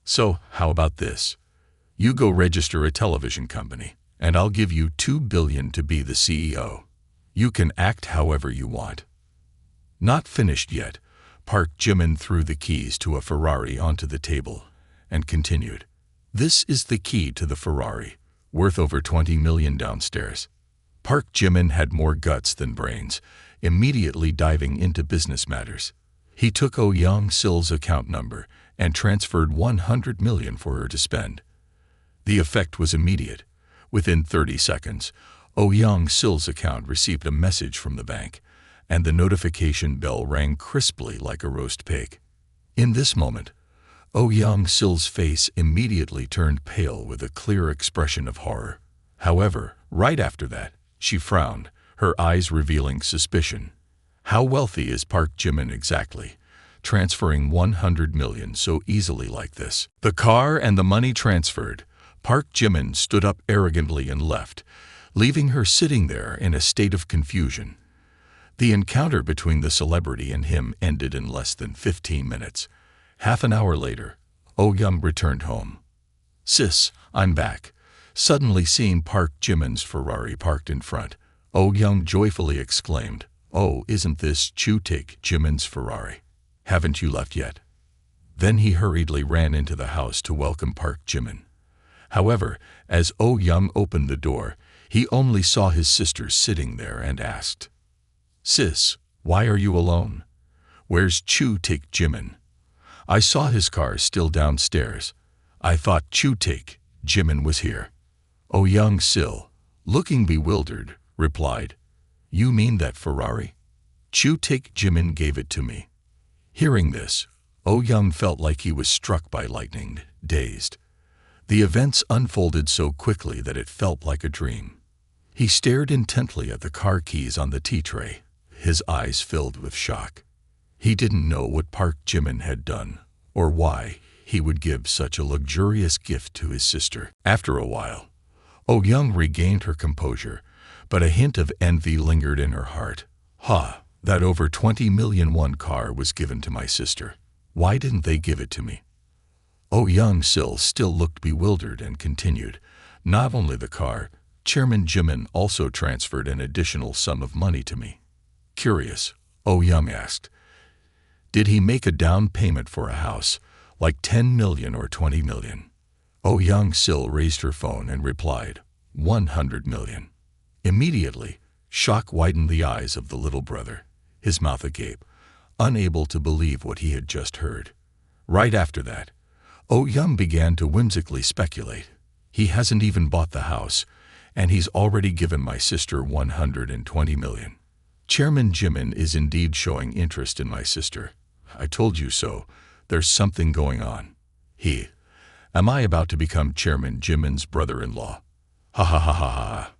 Speaker 1: So, how about this? You go register a television company, and I'll give you 2 billion to be the CEO. You can act however you want. Not finished yet, Park Jimin threw the keys to a Ferrari onto the table and continued. This is the key to the Ferrari, worth over 20 million downstairs. Park Jimin had more guts than brains, immediately diving into business matters. He took Oh Young-sil's account number and transferred 100 million for her to spend. The effect was immediate. Within 30 seconds, Oh Young-sil's account received a message from the bank, and the notification bell rang crisply like a roast pig. In this moment, Oh Young-sil's face immediately turned pale with a clear expression of horror. However, right after that, she frowned, her eyes revealing suspicion. How wealthy is Park Jimin exactly, transferring 100 million so easily like this? The car and the money transferred, Park Jimin stood up arrogantly and left, leaving her sitting there in a state of confusion. The encounter between the celebrity and him ended in less than 15 minutes. Half an hour later, Oh Young returned home. Sis, I'm back. Suddenly seeing Park Jimin's Ferrari parked in front, Oh Young joyfully exclaimed, Oh, isn't this Chutik Jimin's Ferrari? Haven't you left yet? Then he hurriedly ran into the house to welcome Park Jimin. However, as Oh Young opened the door, he only saw his sister sitting there and asked, Sis, why are you alone? Where's Chutik Jimin? I saw his car still downstairs. I thought Chutik Jimin was here. Oh Young-sil, looking bewildered, replied, You mean that Ferrari? Chutik Jimin gave it to me. Hearing this, Oh Young felt like he was struck by lightning, dazed. The events unfolded so quickly that it felt like a dream. He stared intently at the car keys on the tea tray, his eyes filled with shock. He didn't know what Park Jimin had done, or why he would give such a luxurious gift to his sister. After a while, Oh Young regained her composure, but a hint of envy lingered in her heart. That over 20 million won car was given to my sister. Why didn't they give it to me? Oh Young-sil still looked bewildered and continued. Not only the car, Chairman Jimin also transferred an additional sum of money to me. Curious, Oh Young asked, Did he make a down payment for a house, like 10 million or 20 million? Oh Young-sil raised her phone and replied, 100 million. Immediately, shock widened the eyes of the little brother, his mouth agape, unable to believe what he had just heard. Right after that, Oh Young began to whimsically speculate. He hasn't even bought the house, and he's already given my sister 120 million. Chairman Jimin is indeed showing interest in my sister. I told you so. There's something going on. Am I about to become Chairman Jimin's brother-in-law? Ha ha ha ha ha.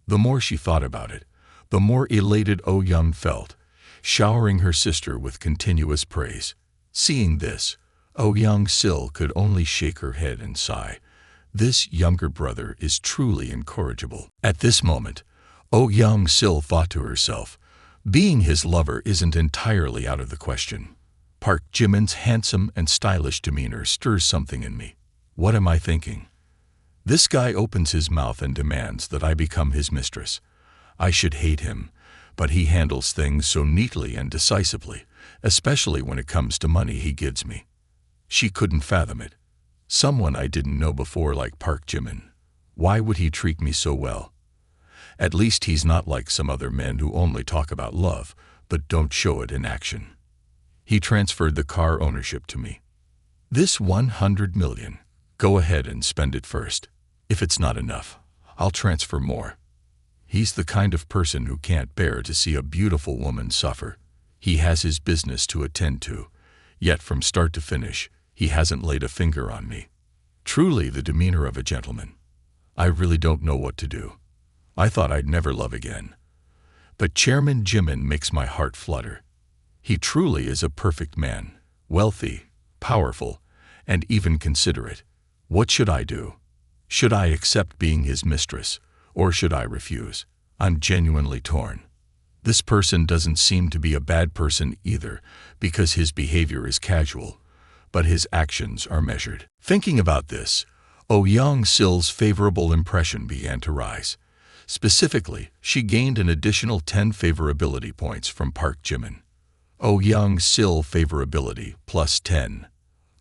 Speaker 1: The more she thought about it, the more elated Oh Young felt, showering her sister with continuous praise. Seeing this, Oh Young-sil could only shake her head and sigh. This younger brother is truly incorrigible. At this moment, Oh Young-sil thought to herself, being his lover isn't entirely out of the question. Park Jimin's handsome and stylish demeanor stirs something in me. What am I thinking? This guy opens his mouth and demands that I become his mistress. I should hate him, but he handles things so neatly and decisively, especially when it comes to money he gives me. She couldn't fathom it. Someone I didn't know before like Park Jimin. Why would he treat me so well? At least he's not like some other men who only talk about love, but don't show it in action. He transferred the car ownership to me. This 100 million, go ahead and spend it first. If it's not enough, I'll transfer more. He's the kind of person who can't bear to see a beautiful woman suffer. He has his business to attend to, yet from start to finish, he hasn't laid a finger on me. Truly the demeanor of a gentleman. I really don't know what to do. I thought I'd never love again. But Chairman Jimin makes my heart flutter. He truly is a perfect man, wealthy, powerful, and even considerate. What should I do? Should I accept being his mistress, or should I refuse? I'm genuinely torn. This person doesn't seem to be a bad person either, because his behavior is casual, but his actions are measured. Thinking about this, Oh Young-sil's favorable impression began to rise. Specifically, she gained an additional 10 favorability points from Park Jimin. Oh Young-sil favorability plus 10.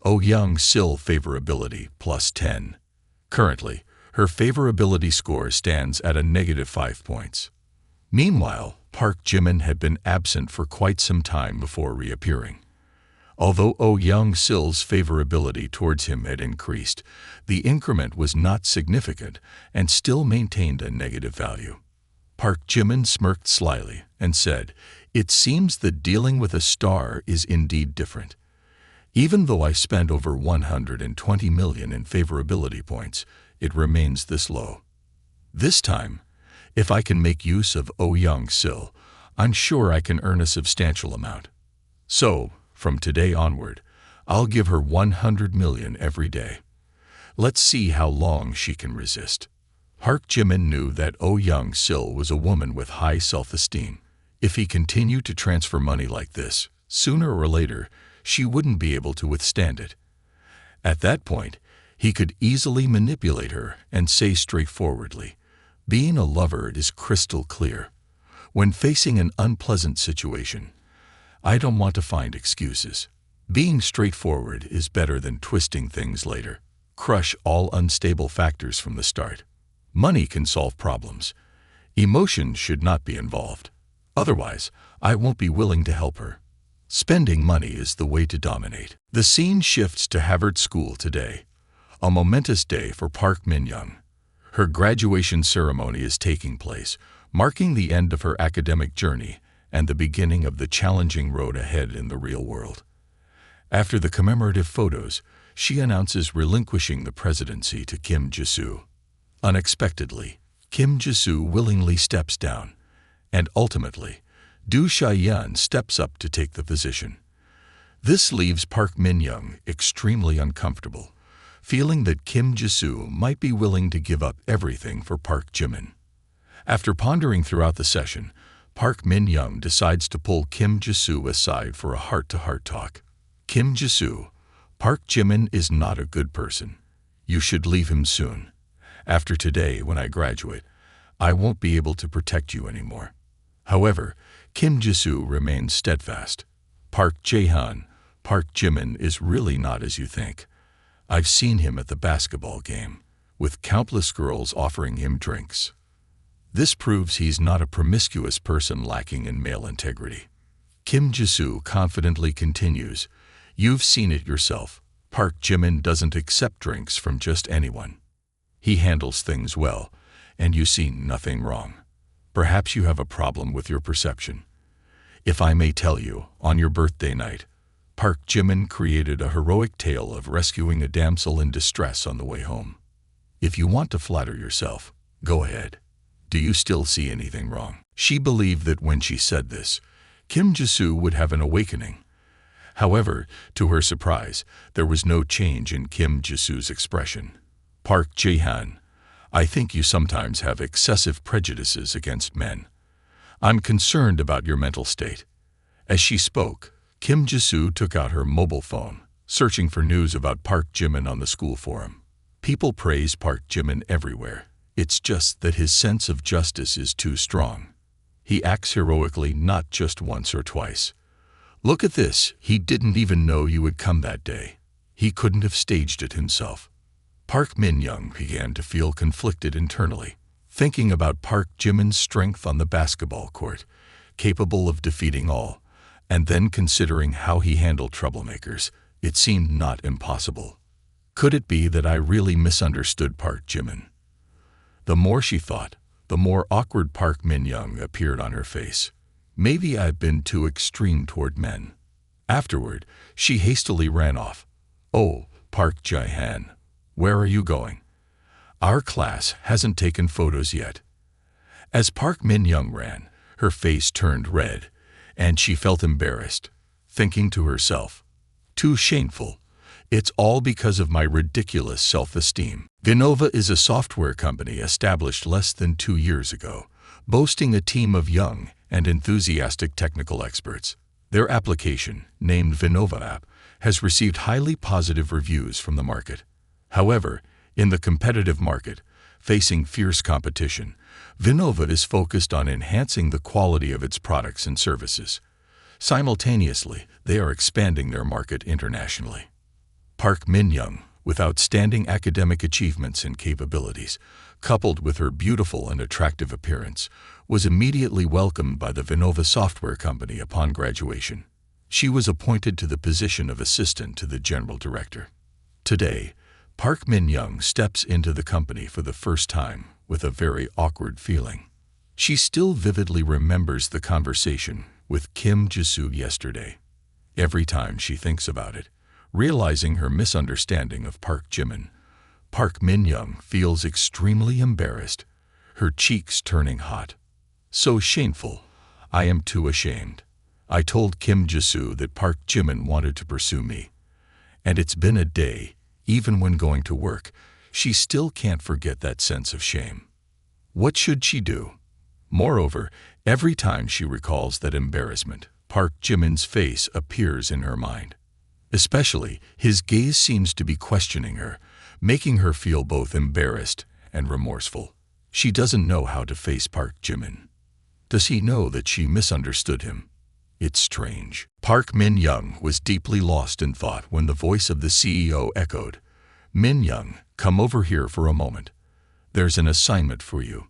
Speaker 1: Oh Young-sil favorability plus 10. Currently, her favorability score stands at a -5 points. Meanwhile, Park Jimin had been absent for quite some time before reappearing. Although Oh Young-sil's favorability towards him had increased, the increment was not significant and still maintained a negative value. Park Jimin smirked slyly and said, "It seems that dealing with a star is indeed different. Even though I spent over 120 million in favorability points, it remains this low. This time, if I can make use of Oh Young-sil, I'm sure I can earn a substantial amount. So, from today onward, I'll give her 100 million every day. Let's see how long she can resist." Park Jimin knew that Oh Young-sil was a woman with high self-esteem. If he continued to transfer money like this, sooner or later, she wouldn't be able to withstand it. At that point, he could easily manipulate her and say straightforwardly, "Being a lover is crystal clear. When facing an unpleasant situation, I don't want to find excuses. Being straightforward is better than twisting things later. Crush all unstable factors from the start. Money can solve problems. Emotions should not be involved. Otherwise, I won't be willing to help her." Spending money is the way to dominate. The scene shifts to Harvard School today, a momentous day for Park Min-young. Her graduation ceremony is taking place, marking the end of her academic journey and the beginning of the challenging road ahead in the real world. After the commemorative photos, she announces relinquishing the presidency to Kim Ji-soo. Unexpectedly, Kim Ji-soo willingly steps down, and ultimately, Do Sha-yeon steps up to take the position. This leaves Park Min-young extremely uncomfortable, feeling that Kim Ji-soo might be willing to give up everything for Park Jimin. After pondering throughout the session, Park Min-young decides to pull Kim Ji-soo aside for a heart-to-heart talk. "Kim Ji-soo, Park Jimin is not a good person. You should leave him soon. After today, when I graduate, I won't be able to protect you anymore." However, Kim Ji-soo remains steadfast. "Park Jae-han, Park Jimin is really not as you think. I've seen him at the basketball game, with countless girls offering him drinks. This proves he's not a promiscuous person lacking in male integrity." Kim Ji-soo confidently continues, "You've seen it yourself. Park Jimin doesn't accept drinks from just anyone. He handles things well, and you see nothing wrong. Perhaps you have a problem with your perception. If I may tell you, on your birthday night, Park Jimin created a heroic tale of rescuing a damsel in distress on the way home. If you want to flatter yourself, go ahead. Do you still see anything wrong?" She believed that when she said this, Kim Ji-soo would have an awakening. However, to her surprise, there was no change in Kim Ji-soo's expression. Park Jae-han, I think you sometimes have excessive prejudices against men. I'm concerned about your mental state. As she spoke, Kim Ji-soo took out her mobile phone, searching for news about Park Jimin on the school forum. People praise Park Jimin everywhere. It's just that his sense of justice is too strong. He acts heroically not just once or twice. Look at this, he didn't even know you would come that day. He couldn't have staged it himself. Park Min-young began to feel conflicted internally, thinking about Park Jimin's strength on the basketball court, capable of defeating all, and then considering how he handled troublemakers. It seemed not impossible. Could it be that I really misunderstood Park Jimin? The more she thought, the more awkward Park Min-young appeared on her face. Maybe I've been too extreme toward men. Afterward, she hastily ran off. Oh, Park Jae-han, where are you going? Our class hasn't taken photos yet. As Park Min-young ran, her face turned red, and she felt embarrassed, thinking to herself, too shameful. It's all because of my ridiculous self-esteem. Vinova is a software company established less than 2 years ago, boasting a team of young and enthusiastic technical experts. Their application, named Vinova App, has received highly positive reviews from the market. However, in the competitive market, facing fierce competition, Vinova is focused on enhancing the quality of its products and services. Simultaneously, they are expanding their market internationally. Park Min-young, with outstanding academic achievements and capabilities, coupled with her beautiful and attractive appearance, was immediately welcomed by the Vinova software company upon graduation. She was appointed to the position of assistant to the general director. Today, Park Min-young steps into the company for the first time with a very awkward feeling. She still vividly remembers the conversation with Kim Ji-soo yesterday. Every time she thinks about it, realizing her misunderstanding of Park Jimin, Park Min-young feels extremely embarrassed, her cheeks turning hot. So shameful. I am too ashamed. I told Kim Ji-soo that Park Jimin wanted to pursue me. And it's been a day, even when going to work, she still can't forget that sense of shame. What should she do? Moreover, every time she recalls that embarrassment, Park Jimin's face appears in her mind. Especially, his gaze seems to be questioning her, making her feel both embarrassed and remorseful. She doesn't know how to face Park Jimin. Does he know that she misunderstood him? It's strange. Park Min-young was deeply lost in thought when the voice of the CEO echoed, "Min-young, come over here for a moment. There's an assignment for you."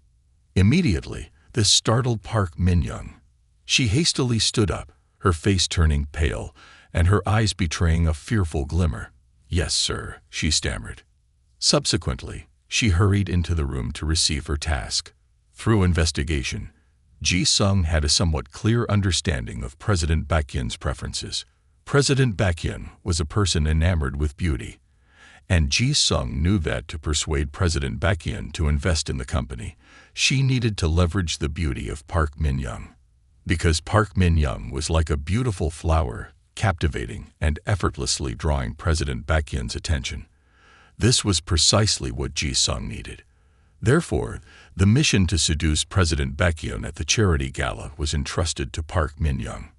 Speaker 1: Immediately, this startled Park Min-young. She hastily stood up, her face turning pale, and her eyes betraying a fearful glimmer. "Yes, sir," she stammered. Subsequently, she hurried into the room to receive her task. Through investigation, Ji-sung had a somewhat clear understanding of President Baekhyun's preferences. President Baekhyun was a person enamored with beauty, and Ji-sung knew that to persuade President Baekhyun to invest in the company, she needed to leverage the beauty of Park Min-young. Because Park Min-young was like a beautiful flower, captivating and effortlessly drawing President Baekhyun's attention. This was precisely what Ji-sung needed. Therefore, the mission to seduce President Baekhyun at the charity gala was entrusted to Park Min-young.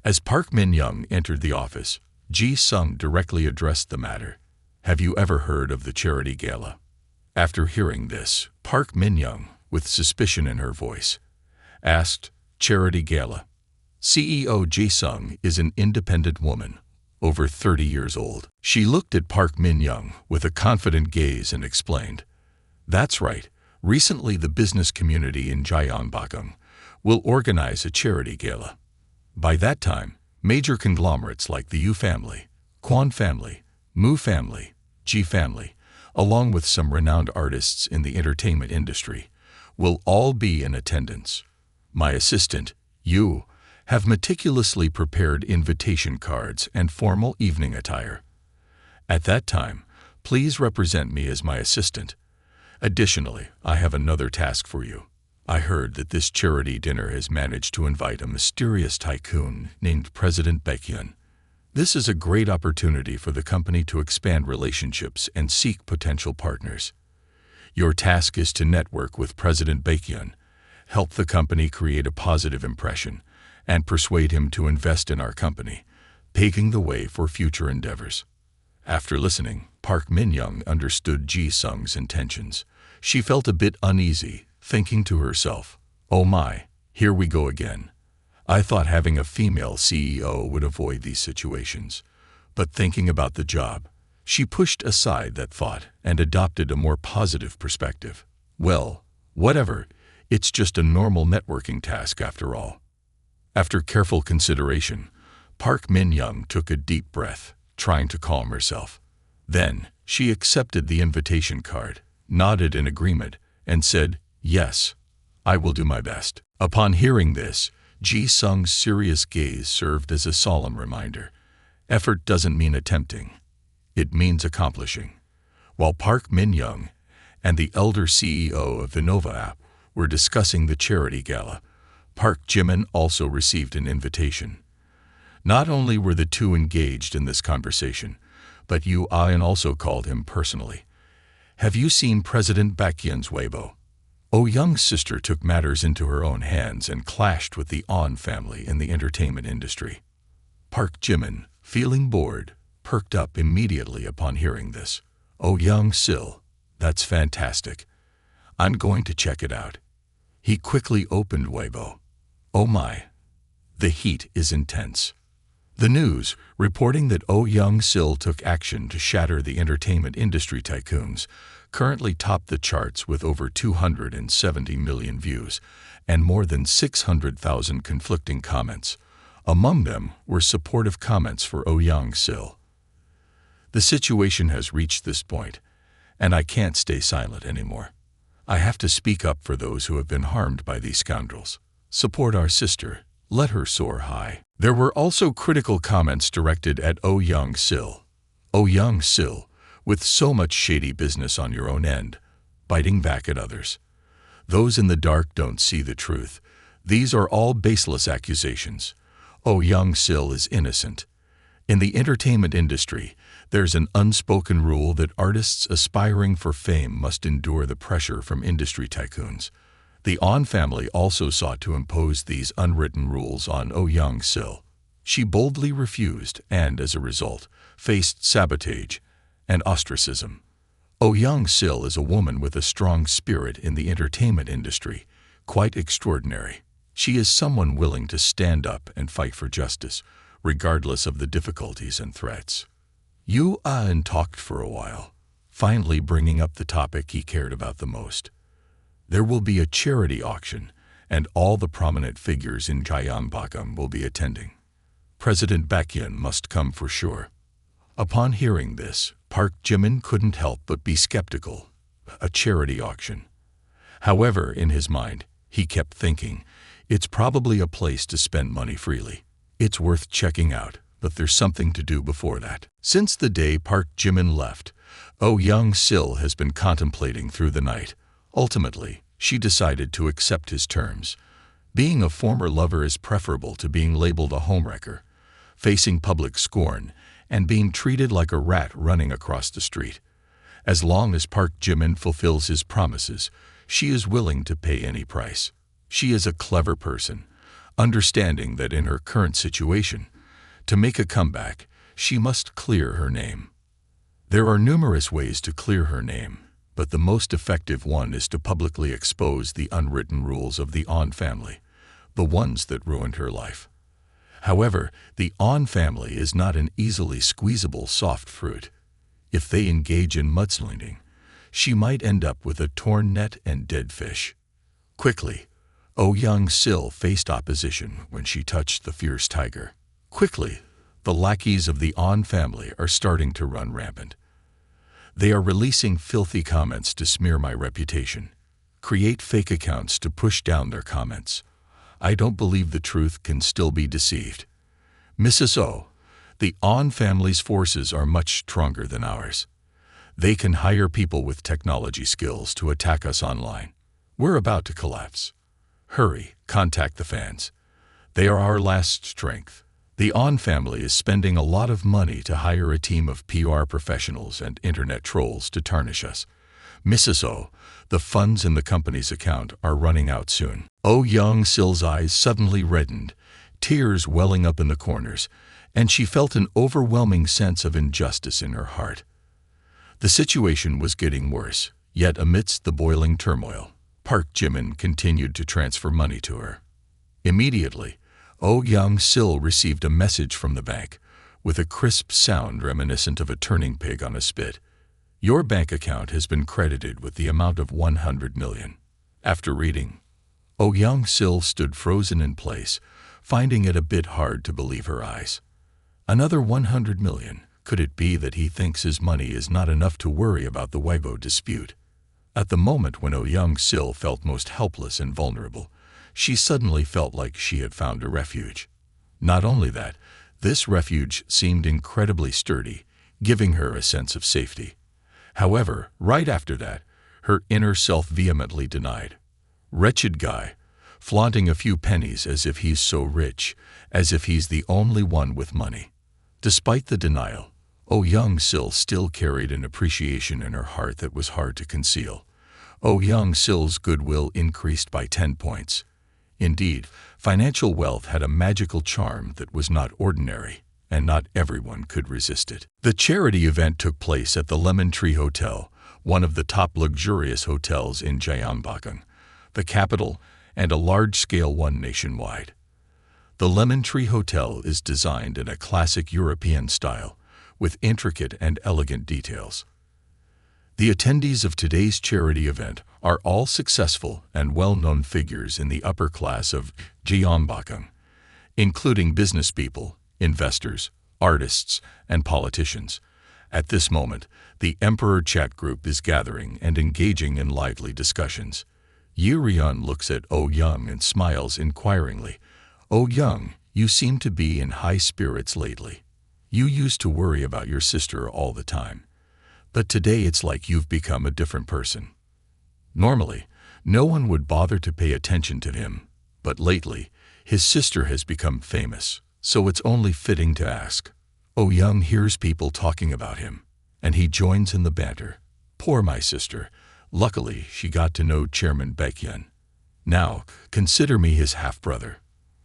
Speaker 1: As Park Min-young entered the office, Ji-sung directly addressed the matter. "Have you ever heard of the charity gala?" After hearing this, Park Min-young, with suspicion in her voice, asked, "Charity gala?" CEO Ji-sung is an independent woman, over 30 years old. She looked at Park Min-young with a confident gaze and explained, "That's right. Recently, the business community in Gyeongbokgung will organize a charity gala. By that time, major conglomerates like the Yu family, Kwon family, Mu family, Ji family, along with some renowned artists in the entertainment industry, will all be in attendance. My assistant, Yu, have meticulously prepared invitation cards and formal evening attire. At that time, please represent me as my assistant. Additionally, I have another task for you. I heard that this charity dinner has managed to invite a mysterious tycoon named President Baekhyun. This is a great opportunity for the company to expand relationships and seek potential partners. Your task is to network with President Baekhyun, help the company create a positive impression, and persuade him to invest in our company, paving the way for future endeavors. After listening, Park Min-young understood Ji-sung's intentions. She felt a bit uneasy, thinking to herself, "Oh my, here we go again. I thought having a female CEO would avoid these situations." But thinking about the job, she pushed aside that thought and adopted a more positive perspective. Well, whatever, it's just a normal networking task after all. After careful consideration, Park Min-young took a deep breath, trying to calm herself. Then, she accepted the invitation card, nodded in agreement, and said, "Yes, I will do my best." Upon hearing this, Ji-sung's serious gaze served as a solemn reminder. Effort doesn't mean attempting. It means accomplishing. While Park Min-young and the elder CEO of the Manhwa app were discussing the charity gala, Park Jimin also received an invitation. Not only were the two engaged in this conversation, but Yu Ayan also called him personally. "Have you seen President Baekhyun's Weibo?" Oh Young's sister took matters into her own hands and clashed with the On family in the entertainment industry. Park Jimin, feeling bored, perked up immediately upon hearing this. "Oh Young Sil, that's fantastic. I'm going to check it out." He quickly opened Weibo. Oh my, the heat is intense. The news, reporting that Oh Young-sil took action to shatter the entertainment industry tycoons, currently topped the charts with over 270 million views and more than 600,000 conflicting comments. Among them were supportive comments for Oh Young-sil. "The situation has reached this point, and I can't stay silent anymore. I have to speak up for those who have been harmed by these scoundrels. Support our sister. Let her soar high." There were also critical comments directed at Oh Young-sil. "Oh Young-sil, with so much shady business on your own end, biting back at others. Those in the dark don't see the truth. These are all baseless accusations. Oh Young-sil is innocent. In the entertainment industry, there's an unspoken rule that artists aspiring for fame must endure the pressure from industry tycoons. The On family also sought to impose these unwritten rules on Oh Young-sil. She boldly refused and, as a result, faced sabotage and ostracism. Oh Young-sil is a woman with a strong spirit in the entertainment industry, quite extraordinary. She is someone willing to stand up and fight for justice, regardless of the difficulties and threats." Yu Ayan talked for a while, finally bringing up the topic he cared about the most. "There will be a charity auction, and all the prominent figures in Gyeongbokgung will be attending. President Baekhyun must come for sure." Upon hearing this, Park Jimin couldn't help but be skeptical. A charity auction. However, in his mind, he kept thinking, it's probably a place to spend money freely. It's worth checking out, but there's something to do before that. Since the day Park Jimin left, Oh Young-sil has been contemplating through the night. Ultimately, she decided to accept his terms. Being a former lover is preferable to being labeled a homewrecker, facing public scorn, and being treated like a rat running across the street. As long as Park Jimin fulfills his promises, she is willing to pay any price. She is a clever person, understanding that in her current situation, to make a comeback, she must clear her name. There are numerous ways to clear her name, but the most effective one is to publicly expose the unwritten rules of the On family, the ones that ruined her life. However, the On family is not an easily squeezable soft fruit. If they engage in mudslinging, she might end up with a torn net and dead fish. Quickly, Oh Young-sil faced opposition when she touched the fierce tiger. Quickly, the lackeys of the On family are starting to run rampant. They are releasing filthy comments to smear my reputation, create fake accounts to push down their comments. I don't believe the truth can still be deceived. Mrs. O, the On family's forces are much stronger than ours. They can hire people with technology skills to attack us online. We're about to collapse. Hurry, contact the fans. They are our last strength. The An family is spending a lot of money to hire a team of PR professionals and internet trolls to tarnish us. Mrs. O, the funds in the company's account are running out soon. Oh Young-sil's eyes suddenly reddened, tears welling up in the corners, and she felt an overwhelming sense of injustice in her heart. The situation was getting worse, yet amidst the boiling turmoil, Park Jimin continued to transfer money to her. Immediately, Oh Young-sil received a message from the bank, with a crisp sound reminiscent of a turning pig on a spit. Your bank account has been credited with the amount of 100 million. After reading, Oh Young-sil stood frozen in place, finding it a bit hard to believe her eyes. Another 100 million. Could it be that he thinks his money is not enough to worry about the Weibo dispute? At the moment when Oh Young-sil felt most helpless and vulnerable, she suddenly felt like she had found a refuge. Not only that, this refuge seemed incredibly sturdy, giving her a sense of safety. However, right after that, her inner self vehemently denied. Wretched guy, flaunting a few pennies as if he's so rich, as if he's the only one with money. Despite the denial, Oh Young-sil still carried an appreciation in her heart that was hard to conceal. Oh Young-sil's goodwill increased by 10 points. Indeed, financial wealth had a magical charm that was not ordinary, and not everyone could resist it. The charity event took place at the Lemon Tree Hotel, one of the top luxurious hotels in Gyeongbokgung, the capital, and a large-scale one nationwide. The Lemon Tree Hotel is designed in a classic European style, with intricate and elegant details. The attendees of today's charity event are all successful and well-known figures in the upper class of Gyeongbokgung, including business people, investors, artists, and politicians. At this moment, the Emperor chat group is gathering and engaging in lively discussions. Yoo-ryun looks at Oh Young and smiles inquiringly. Oh Young, you seem to be in high spirits lately. You used to worry about your sister all the time. But today it's like you've become a different person. Normally, no one would bother to pay attention to him, but lately, his sister has become famous, so it's only fitting to ask. Oh Young hears people talking about him, and he joins in the banter. Poor my sister. Luckily, she got to know Chairman Baekhyun. Now, consider me his half-brother.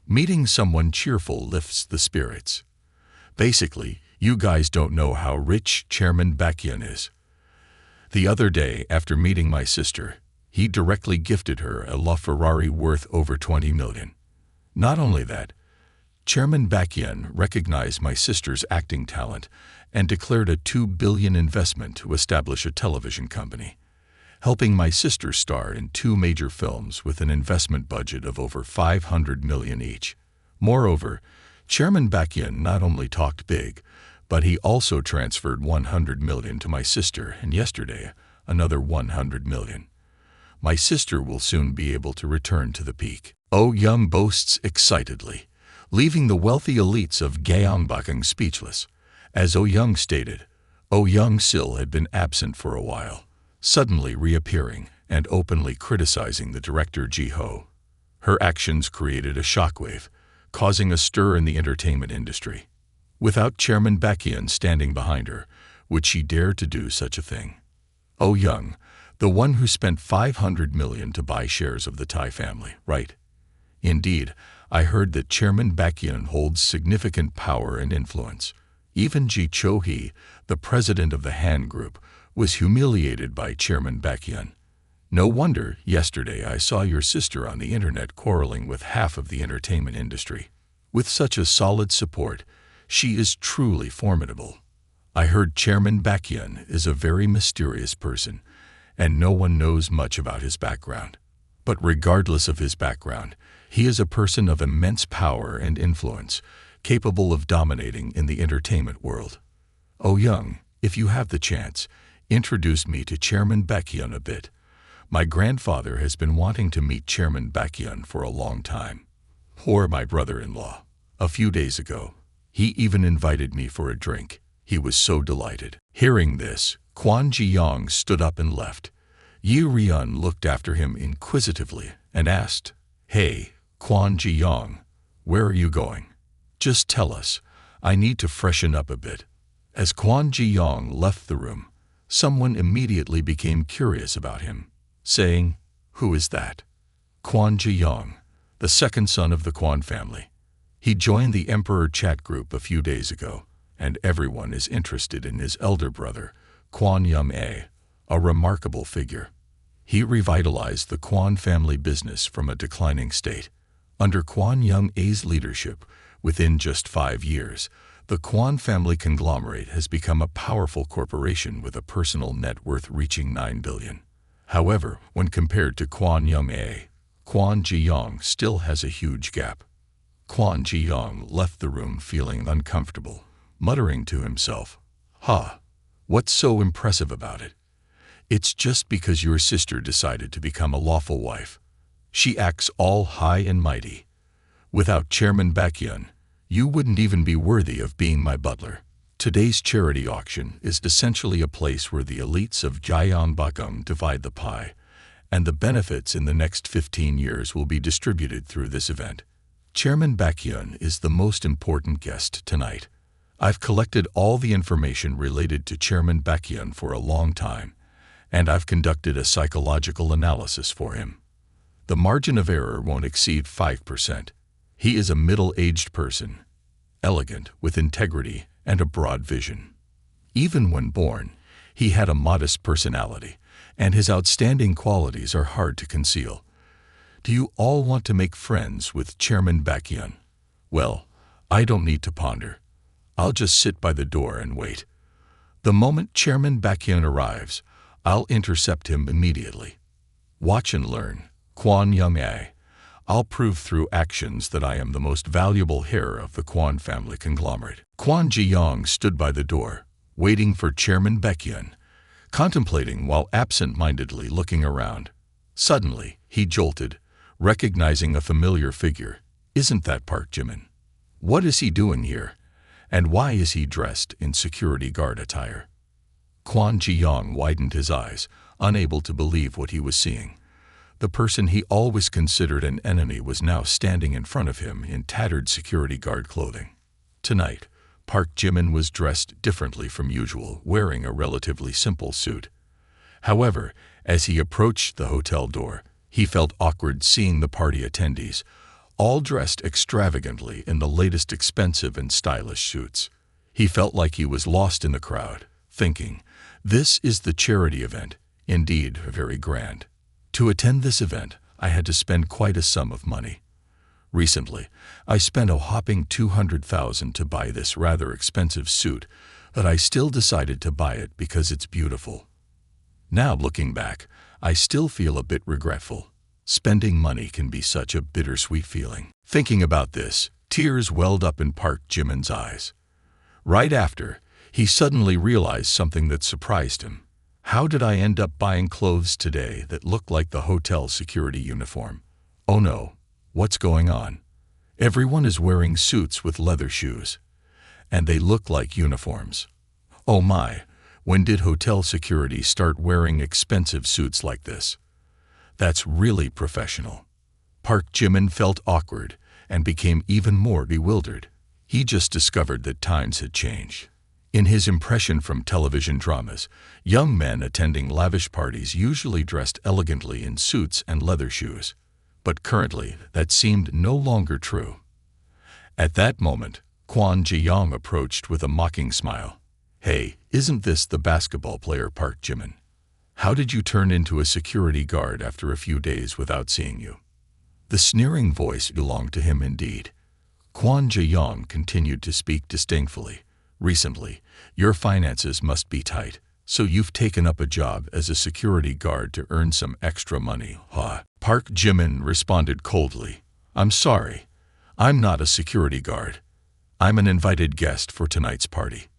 Speaker 1: Meeting someone cheerful lifts the spirits. Basically, you guys don't know how rich Chairman Baekhyun is. The other day, after meeting my sister, he directly gifted her a LaFerrari worth over 20 million. Not only that, Chairman Baekhyun recognized my sister's acting talent and declared a 2 billion investment to establish a television company, helping my sister star in 2 major films with an investment budget of over 500 million each. Moreover, Chairman Baekhyun not only talked big, but he also transferred 100 million to my sister, and yesterday, another 100 million. My sister will soon be able to return to the peak. Oh Young boasts excitedly, leaving the wealthy elites of Gyeongbokgung speechless. As Oh Young stated, Oh Young-sil had been absent for a while, suddenly reappearing and openly criticizing the director Ji-ho. Her actions created a shockwave, causing a stir in the entertainment industry. Without Chairman Baekhyun standing behind her, would she dare to do such a thing? Oh Young, the one who spent 500 million to buy shares of the Thai family, right? Indeed, I heard that Chairman Baekhyun holds significant power and influence. Even Ji Cho-hee, the president of the Han Group, was humiliated by Chairman Baekhyun. No wonder yesterday I saw your sister on the internet quarreling with half of the entertainment industry. With such a solid support, she is truly formidable. I heard Chairman Baekhyun is a very mysterious person, and no one knows much about his background. But regardless of his background, he is a person of immense power and influence, capable of dominating in the entertainment world. Oh Young, if you have the chance, introduce me to Chairman Baekhyun a bit. My grandfather has been wanting to meet Chairman Baekhyun for a long time. Poor my brother-in-law. A few days ago, he even invited me for a drink. He was so delighted. Hearing this, Kwon Ji-young stood up and left. Yoo-ryun looked after him inquisitively and asked, "Hey, Kwon Ji-young, where are you going?" Just tell us. I need to freshen up a bit." As Kwon Ji-young left the room, someone immediately became curious about him, saying, "Who is that?" Kwon Ji-young, the second son of the Kwon family. He joined the Emperor chat group a few days ago, and everyone is interested in his elder brother, Kwon Yum-ae, a remarkable figure. He revitalized the Kwon family business from a declining state. Under Kwon Yum-ae's leadership, within just 5 years, the Kwon family conglomerate has become a powerful corporation with a personal net worth reaching 9 billion. However, when compared to Kwon Yum-ae, Kwon Ji-young still has a huge gap. Kwon Ji-young left the room feeling uncomfortable, muttering to himself, what's so impressive about it? It's just because your sister decided to become a lawful wife. She acts all high and mighty. Without Chairman Baekhyun, you wouldn't even be worthy of being my butler. Today's charity auction is essentially a place where the elites of Gyeongbokgung divide the pie, and the benefits in the next 15 years will be distributed through this event. Chairman Baekhyun is the most important guest tonight. I've collected all the information related to Chairman Baekhyun for a long time, and I've conducted a psychological analysis for him. The margin of error won't exceed 5%. He is a middle-aged person, elegant, with integrity and a broad vision. Even when born, he had a modest personality, and his outstanding qualities are hard to conceal. Do you all want to make friends with Chairman Baekhyun? Well, I don't need to ponder. I'll just sit by the door and wait. The moment Chairman Baekhyun arrives, I'll intercept him immediately. Watch and learn, Kwon Yum-ae. I'll prove through actions that I am the most valuable heir of the Kwon family conglomerate. Kwon Ji-young stood by the door, waiting for Chairman Baekhyun, contemplating while absent-mindedly looking around. Suddenly, he jolted, recognizing a familiar figure. Isn't that Park Jimin? What is he doing here? And why is he dressed in security guard attire? Kwon Ji-young widened his eyes, unable to believe what he was seeing. The person he always considered an enemy was now standing in front of him in tattered security guard clothing. Tonight, Park Jimin was dressed differently from usual, wearing a relatively simple suit. However, as he approached the hotel door, he felt awkward seeing the party attendees, all dressed extravagantly in the latest expensive and stylish suits. He felt like he was lost in the crowd, thinking, this is the charity event, indeed very grand. To attend this event, I had to spend quite a sum of money. Recently, I spent a whopping 200,000 to buy this rather expensive suit, but I still decided to buy it because it's beautiful. Now looking back, I still feel a bit regretful. Spending money can be such a bittersweet feeling. Thinking about this, tears welled up in Park Jimin's eyes. Right after, he suddenly realized something that surprised him. How did I end up buying clothes today that look like the hotel security uniform? Oh no, what's going on? Everyone is wearing suits with leather shoes, and they look like uniforms. Oh my, when did hotel security start wearing expensive suits like this? That's really professional. Park Jimin felt awkward and became even more bewildered. He just discovered that times had changed. In his impression from television dramas, young men attending lavish parties usually dressed elegantly in suits and leather shoes. But currently, that seemed no longer true. At that moment, Kwon Ji-young approached with a mocking smile. Hey, isn't this the basketball player Park Jimin? How did you turn into a security guard after a few days without seeing you? The sneering voice belonged to him indeed. Kwon Ji-young continued to speak disdainfully. Recently, your finances must be tight, so you've taken up a job as a security guard to earn some extra money, huh? Park Jimin responded coldly. I'm sorry. I'm not a security guard. I'm an invited guest for tonight's party.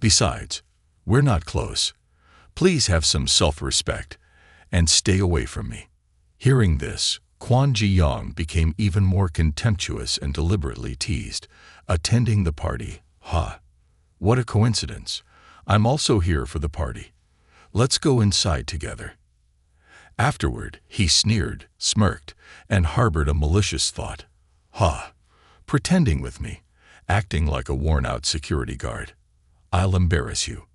Speaker 1: Besides, we're not close. Please have some self-respect and stay away from me. Hearing this, Kwon Ji-young became even more contemptuous and deliberately teased. Attending the party, huh? What a coincidence. I'm also here for the party. Let's go inside together. Afterward, he sneered, smirked, and harbored a malicious thought. Pretending with me. acting like a worn-out security guard. "I'll embarrass you."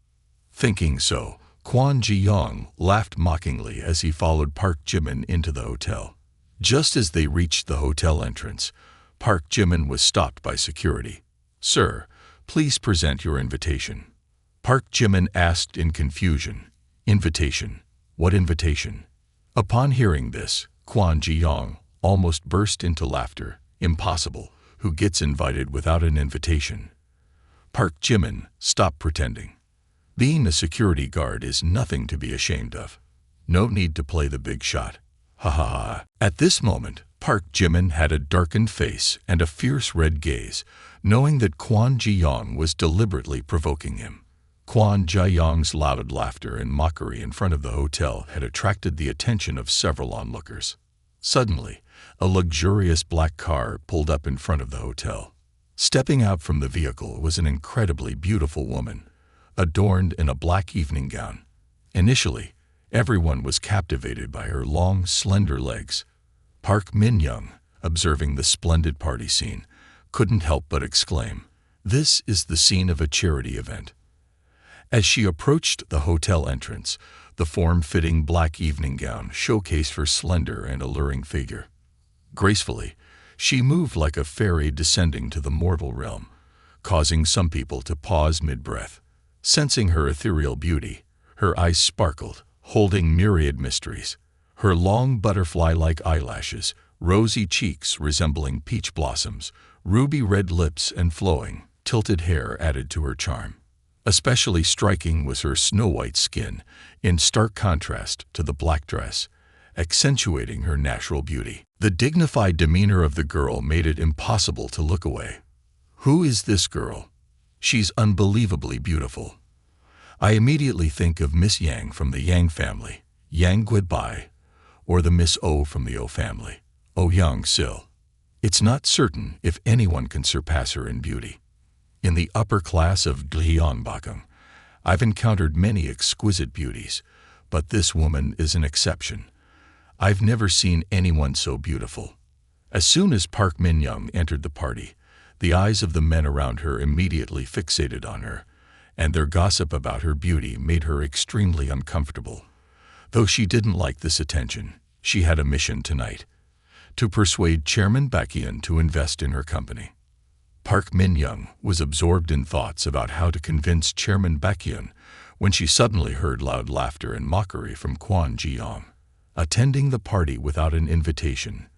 Speaker 1: Thinking so, Kwon Ji-young laughed mockingly as he followed Park Jimin into the hotel. Just as they reached the hotel entrance, Park Jimin was stopped by security. "Sir, please present your invitation." Park Jimin asked in confusion. "Invitation? What invitation?" Upon hearing this, Kwon Ji-young almost burst into laughter. "Impossible. Who gets invited without an invitation?" Park Jimin, stop pretending. Being a security guard is nothing to be ashamed of. No need to play the big shot. Ha ha ha. At this moment, Park Jimin had a darkened face and a fierce red gaze, knowing that Kwon Ji-young was deliberately provoking him. Kwon Ji-young's loud laughter and mockery in front of the hotel had attracted the attention of several onlookers. Suddenly, a luxurious black car pulled up in front of the hotel. Stepping out from the vehicle was an incredibly beautiful woman, adorned in a black evening gown. Initially, everyone was captivated by her long, slender legs. Park Min-young, observing the splendid party scene, couldn't help but exclaim, "This is the scene of a charity event." As she approached the hotel entrance, the form-fitting black evening gown showcased her slender and alluring figure. Gracefully, she moved like a fairy descending to the mortal realm, causing some people to pause mid-breath. Sensing her ethereal beauty, her eyes sparkled, holding myriad mysteries. Her long butterfly-like eyelashes, rosy cheeks resembling peach blossoms, ruby red lips and flowing, tilted hair added to her charm. Especially striking was her snow-white skin, in stark contrast to the black dress, accentuating her natural beauty. The dignified demeanor of the girl made it impossible to look away. Who is this girl? She's unbelievably beautiful. I immediately think of Miss Yang from the Yang family, Yang Guibai, or the Miss O from the O family, Oh Young-sil. It's not certain if anyone can surpass her in beauty. In the upper class of Gyeongbokgung, I've encountered many exquisite beauties, but this woman is an exception. I've never seen anyone so beautiful. As soon as Park Min-young entered the party, the eyes of the men around her immediately fixated on her, and their gossip about her beauty made her extremely uncomfortable. Though she didn't like this attention, she had a mission tonight: to persuade Chairman Baekhyun to invest in her company. Park Min-young was absorbed in thoughts about how to convince Chairman Baekhyun when she suddenly heard loud laughter and mockery from Kwon Ji-young. Attending the party without an invitation.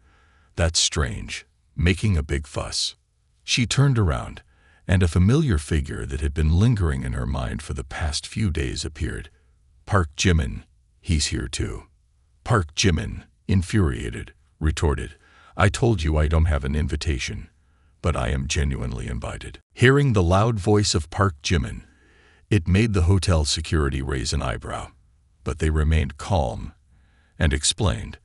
Speaker 1: That's strange, making a big fuss. She turned around, and a familiar figure that had been lingering in her mind for the past few days appeared. Park Jimin, he's here too. Park Jimin, infuriated, retorted, "I told you I don't have an invitation, but I am genuinely invited." Hearing the loud voice of Park Jimin, it made the hotel security raise an eyebrow, but they remained calm and explained,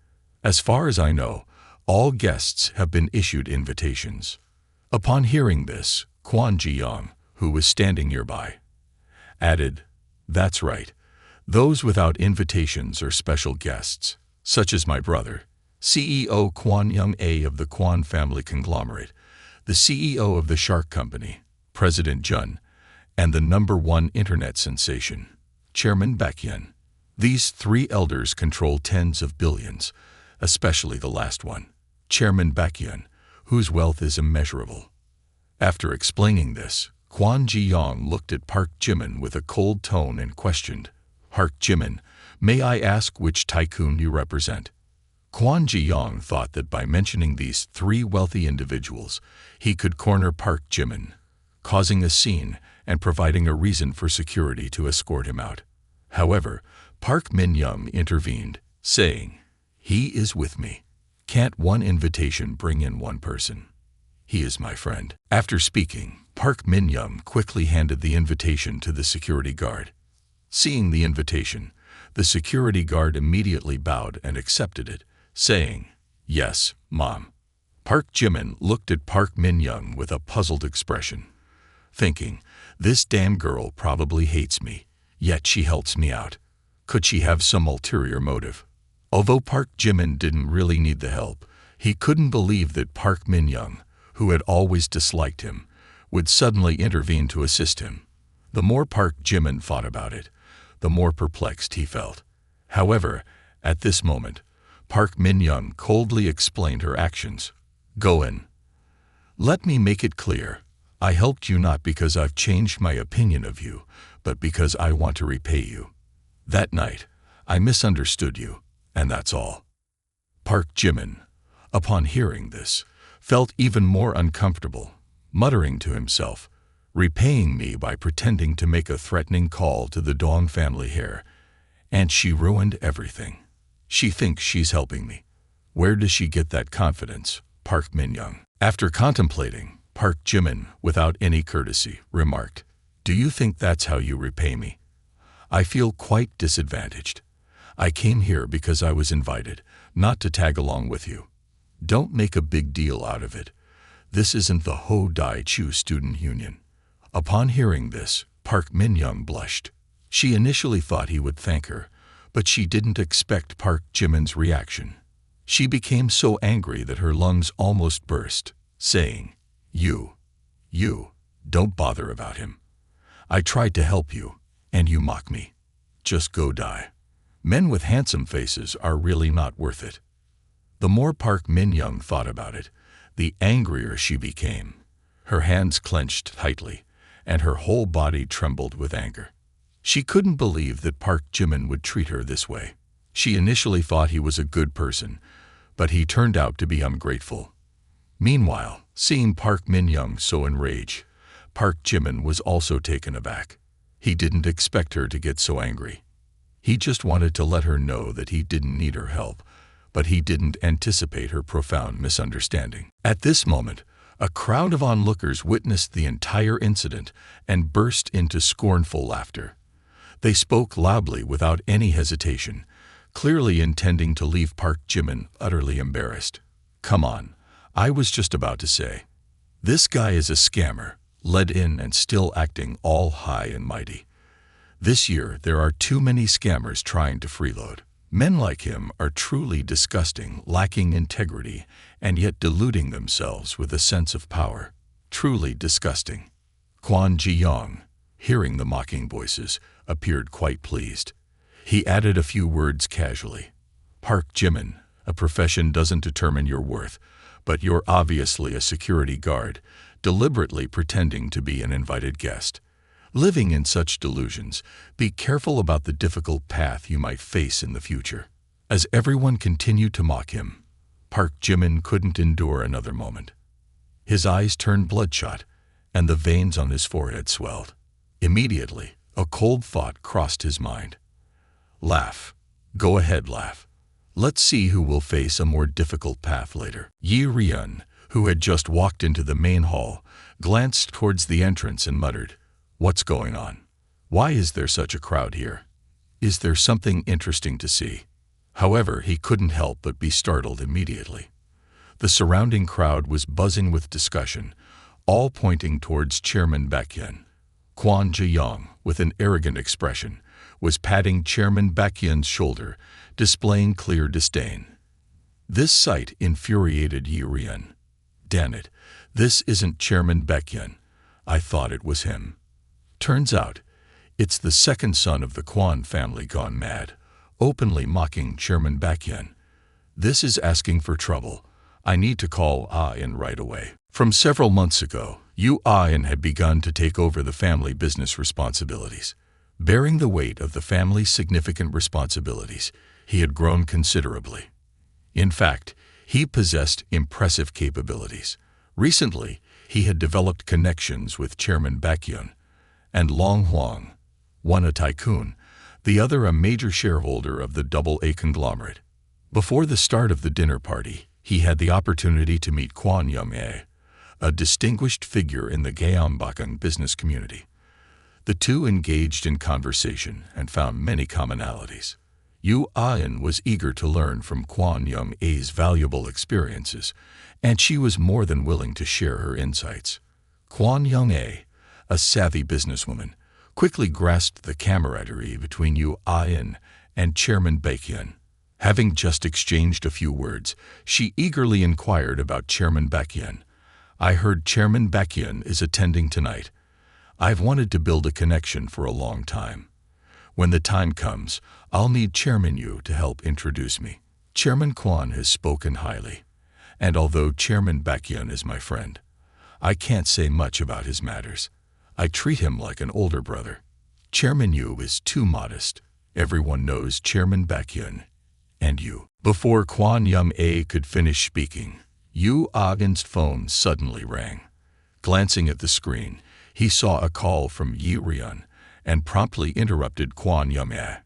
Speaker 1: "As far as I know, all guests have been issued invitations." Upon hearing this, Kwon Ji-young, who was standing nearby, added, "That's right. Those without invitations are special guests, such as my brother, CEO Kwon Young-a of the Kwon family conglomerate, the CEO of the Shark Company, President Jun, and the #1 internet sensation, Chairman Baekhyun. These three elders control tens of billions, especially the last one, Chairman Baekhyun, whose wealth is immeasurable." After explaining this, Kwon Ji-young looked at Park Jimin with a cold tone and questioned, "Park Jimin, may I ask which tycoon you represent?" Kwon Ji-young thought that by mentioning these three wealthy individuals, he could corner Park Jimin, causing a scene and providing a reason for security to escort him out. However, Park Min-young intervened, saying, "He is with me. Can't one invitation bring in one person? He is my friend." After speaking, Park Min-young quickly handed the invitation to the security guard. Seeing the invitation, the security guard immediately bowed and accepted it, saying, "Yes, Mom." Park Jimin looked at Park Min-young with a puzzled expression, thinking, "This damn girl probably hates me, yet she helps me out. Could she have some ulterior motive?" Although Park Jimin didn't really need the help, he couldn't believe that Park Min-young, who had always disliked him, would suddenly intervene to assist him. The more Park Jimin thought about it, the more perplexed he felt. However, at this moment, Park Min-young coldly explained her actions. "Go in. Let me make it clear. I helped you not because I've changed my opinion of you, but because I want to repay you. That night, I misunderstood you, and that's all." Park Jimin, upon hearing this, felt even more uncomfortable, muttering to himself, "Repaying me by pretending to make a threatening call to the Dong family here, and she ruined everything. She thinks she's helping me. Where does she get that confidence?" Park Min-young, after contemplating, Park Jimin, without any courtesy, remarked, "Do you think that's how you repay me? I feel quite disadvantaged. I came here because I was invited, not to tag along with you. Don't make a big deal out of it. This isn't the Ho Dai Chu Student Union." Upon hearing this, Park Min-young blushed. She initially thought he would thank her, but she didn't expect Park Jimin's reaction. She became so angry that her lungs almost burst, saying, You, don't bother about him. I tried to help you, and you mock me. Just go die. Men with handsome faces are really not worth it." The more Park Min-young thought about it, the angrier she became. Her hands clenched tightly, and her whole body trembled with anger. She couldn't believe that Park Jimin would treat her this way. She initially thought he was a good person, but he turned out to be ungrateful. Meanwhile, seeing Park Min-young so enraged, Park Jimin was also taken aback. He didn't expect her to get so angry. He just wanted to let her know that he didn't need her help, but he didn't anticipate her profound misunderstanding. At this moment, a crowd of onlookers witnessed the entire incident and burst into scornful laughter. They spoke loudly without any hesitation, clearly intending to leave Park Jimin utterly embarrassed. "Come on, I was just about to say. This guy is a scammer, led in and still acting all high and mighty. This year there are too many scammers trying to freeload. Men like him are truly disgusting, lacking integrity, and yet deluding themselves with a sense of power. Truly disgusting." Kwon Ji-young, hearing the mocking voices, appeared quite pleased. He added a few words casually. "Park Jimin, a profession doesn't determine your worth, but you're obviously a security guard, deliberately pretending to be an invited guest. Living in such delusions, be careful about the difficult path you might face in the future." As everyone continued to mock him, Park Jimin couldn't endure another moment. His eyes turned bloodshot, and the veins on his forehead swelled. Immediately, a cold thought crossed his mind. "Laugh. Go ahead, laugh. Let's see who will face a more difficult path later." Yi Ryun, who had just walked into the main hall, glanced towards the entrance and muttered, "What's going on? Why is there such a crowd here? Is there something interesting to see?" However, he couldn't help but be startled immediately. The surrounding crowd was buzzing with discussion, all pointing towards Chairman Baekhyun. Kwon Ji-young, with an arrogant expression, was patting Chairman Baekhyun's shoulder, displaying clear disdain. This sight infuriated Yi Ryun. "Damn it, this isn't Chairman Baekhyun. I thought it was him. Turns out, it's the second son of the Kwon family gone mad, openly mocking Chairman Baekhyun. This is asking for trouble. I need to call Ah-in right away." From several months ago, Yu Ah-in had begun to take over the family business responsibilities. Bearing the weight of the family's significant responsibilities, he had grown considerably. In fact, he possessed impressive capabilities. Recently, he had developed connections with Chairman Baekhyun and Long Huang, one a tycoon, the other a major shareholder of the AA conglomerate. Before the start of the dinner party, he had the opportunity to meet Kwon Young-ae, a distinguished figure in the Gyeongbokgung business community. The two engaged in conversation and found many commonalities. Yu Ah-in was eager to learn from Kwon Young-ae's valuable experiences, and she was more than willing to share her insights. Kwon Young-ae, a savvy businesswoman, quickly grasped the camaraderie between Yu Ah-in and Chairman Baekhyun. Having just exchanged a few words, she eagerly inquired about Chairman Baekhyun. I heard Chairman Baekhyun is attending tonight. I've wanted to build a connection for a long time. When the time comes, I'll need Chairman Yu to help introduce me. Chairman Kwon has spoken highly, and although Chairman Baekhyun is my friend, I can't say much about his matters. I treat him like an older brother. Chairman Yu is too modest. Everyone knows Chairman Baekhyun and Yu. Before Kwon Yum-ae could finish speaking, Yu Ah-in's phone suddenly rang. Glancing at the screen, he saw a call from Yi Ryun and promptly interrupted Kwon Yum-ae.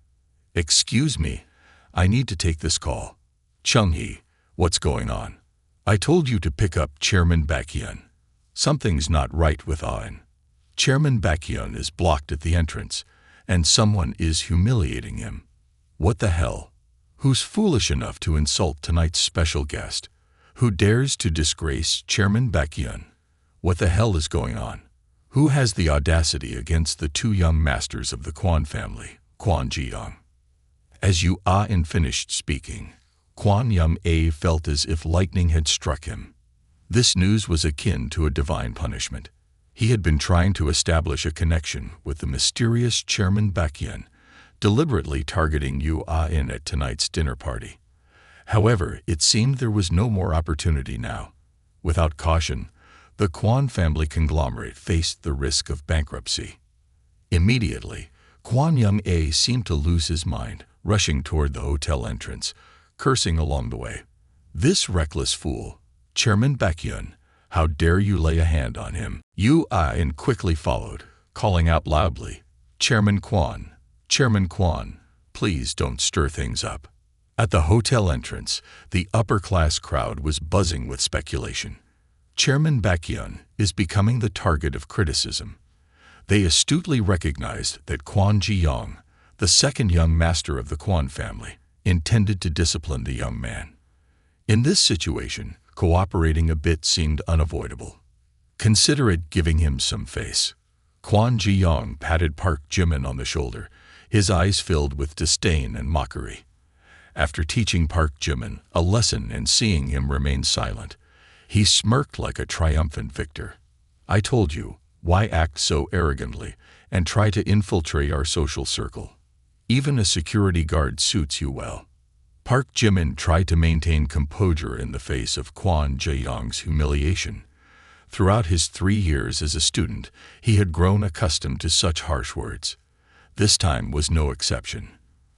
Speaker 1: "Excuse me, I need to take this call." "Chung-hee, what's going on?" "I told you to pick up Chairman Baekhyun. Something's not right with Ah-in. Chairman Baekhyun is blocked at the entrance, and someone is humiliating him." "What the hell? Who's foolish enough to insult tonight's special guest? Who dares to disgrace Chairman Baekhyun? What the hell is going on? Who has the audacity against the two young masters of the Kwon family, Kwon Ji-young?" As Yu Ah-in finished speaking, Kwon Yum-ae felt as if lightning had struck him. This news was akin to a divine punishment. He had been trying to establish a connection with the mysterious Chairman Baekhyun, deliberately targeting Yu Ah-in at tonight's dinner party. However, it seemed there was no more opportunity now. Without caution, the Kwon family conglomerate faced the risk of bankruptcy. Immediately, Kwon Yum-ae seemed to lose his mind, rushing toward the hotel entrance, cursing along the way. "This reckless fool! Chairman Baekhyun, how dare you lay a hand on him?" Yu Ah-in quickly followed, calling out loudly, Chairman Kwon, please don't stir things up." At the hotel entrance, the upper-class crowd was buzzing with speculation. Chairman Baekhyun is becoming the target of criticism. They astutely recognized that Kwon Ji-young, the second young master of the Kwon family, intended to discipline the young man. In this situation, cooperating a bit seemed unavoidable. Considerate giving him some face. Kwon Ji-young patted Park Jimin on the shoulder, his eyes filled with disdain and mockery. After teaching Park Jimin a lesson and seeing him remain silent, he smirked like a triumphant victor. "I told you, why act so arrogantly and try to infiltrate our social circle? Even a security guard suits you well." Park Jimin tried to maintain composure in the face of Kwon Ji-young's humiliation. Throughout his 3 years as a student, he had grown accustomed to such harsh words. This time was no exception.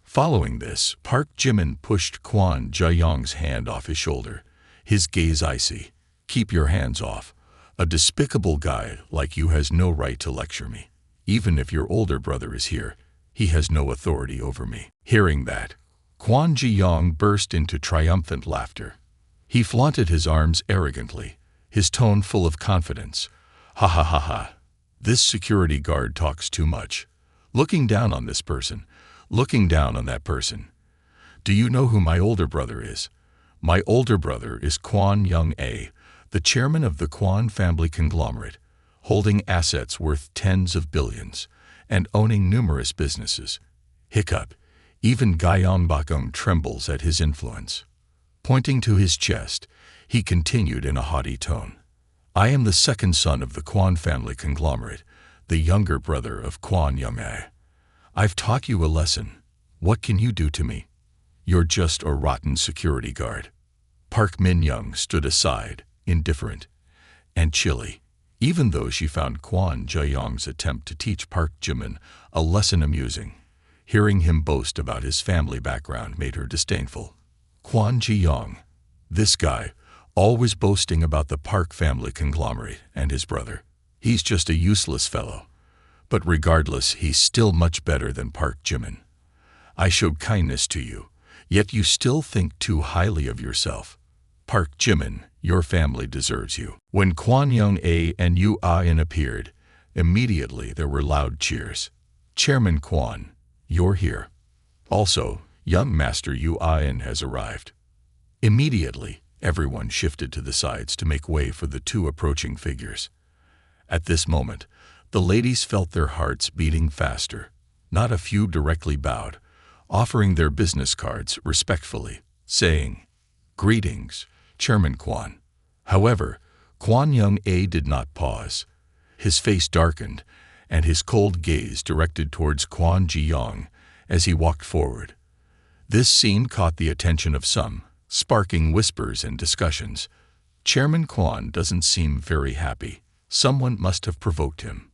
Speaker 1: Following this, Park Jimin pushed Kwon Ji-young's hand off his shoulder, his gaze icy. "Keep your hands off. A despicable guy like you has no right to lecture me. Even if your older brother is here, he has no authority over me." Hearing that, Kwon Ji-young burst into triumphant laughter. He flaunted his arms arrogantly, his tone full of confidence. "Ha ha ha ha. This security guard talks too much. Looking down on this person, looking down on that person. Do you know who my older brother is? My older brother is Kwon Young-ae, the chairman of the Kwon family conglomerate, holding assets worth tens of billions and owning numerous businesses." Hiccup. Even Gyeongbokgung trembles at his influence. Pointing to his chest, he continued in a haughty tone. "I am the second son of the Kwon family conglomerate, the younger brother of Kwon Yum-ae. I've taught you a lesson. What can you do to me? You're just a rotten security guard." Park Min-young stood aside, indifferent and chilly, even though she found Kwon Ji-young's attempt to teach Park Jimin a lesson amusing. Hearing him boast about his family background made her disdainful. Kwon Ji-young, this guy, always boasting about the Park family conglomerate and his brother. He's just a useless fellow. But regardless, he's still much better than Park Jimin. I showed kindness to you, yet you still think too highly of yourself. Park Jimin, your family deserves you." When Kwon Young-ae and Yu Ah-in appeared, immediately there were loud cheers. "Chairman Kwon, you're here. Also, young Master Yu Ah-in has arrived." Immediately, everyone shifted to the sides to make way for the two approaching figures. At this moment, the ladies felt their hearts beating faster. Not a few directly bowed, offering their business cards respectfully, saying, "Greetings, Chairman Kwon." However, Kwon Young-a did not pause. His face darkened, and his cold gaze directed towards Kwon Ji-young as he walked forward. This scene caught the attention of some, sparking whispers and discussions. Chairman Kwon doesn't seem very happy. Someone must have provoked him.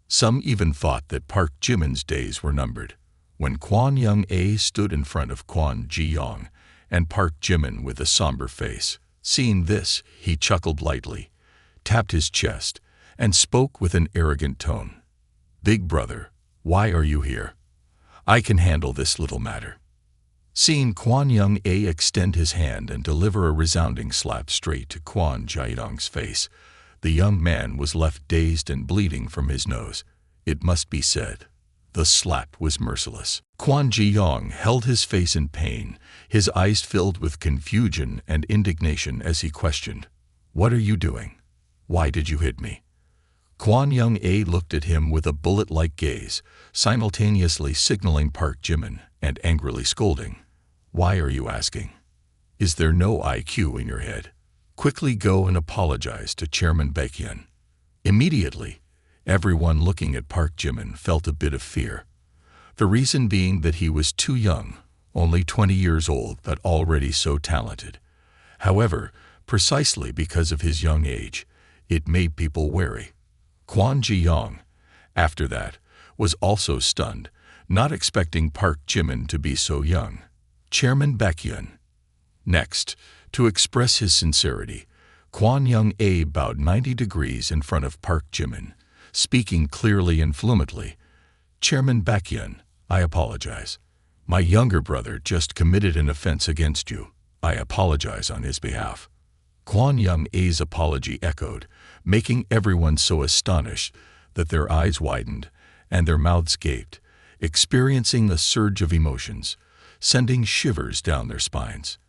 Speaker 1: Some even thought that Park Jimin's days were numbered. When Kwon Young-a stood in front of Kwon Ji-young and Park Jimin with a somber face, seeing this, he chuckled lightly, tapped his chest, and spoke with an arrogant tone. "Big brother, why are you here? I can handle this little matter." Seeing Kwon Young-a extend his hand and deliver a resounding slap straight to Kwon Ji-young's face, the young man was left dazed and bleeding from his nose. It must be said, the slap was merciless. Kwon Ji-young held his face in pain, his eyes filled with confusion and indignation as he questioned, "What are you doing? Why did you hit me?" Kwon Young-a looked at him with a bullet-like gaze, simultaneously signaling Park Jimin and angrily scolding, "Why are you asking? Is there no IQ in your head? Quickly go and apologize to Chairman Baekhyun." Immediately, everyone looking at Park Jimin felt a bit of fear. The reason being that he was too young, only 20 years old, but already so talented. However, precisely because of his young age, it made people wary. Kwon Ji-young, after that, was also stunned, not expecting Park Jimin to be so young. Chairman Baekhyun. Next, to express his sincerity, Kwon Young-a bowed 90 degrees in front of Park Jimin, speaking clearly and fluently. "Chairman Baekhyun, I apologize. My younger brother just committed an offense against you. I apologize on his behalf." Kwon Young-a's apology echoed, making everyone so astonished that their eyes widened and their mouths gaped, experiencing a surge of emotions, sending shivers down their spines.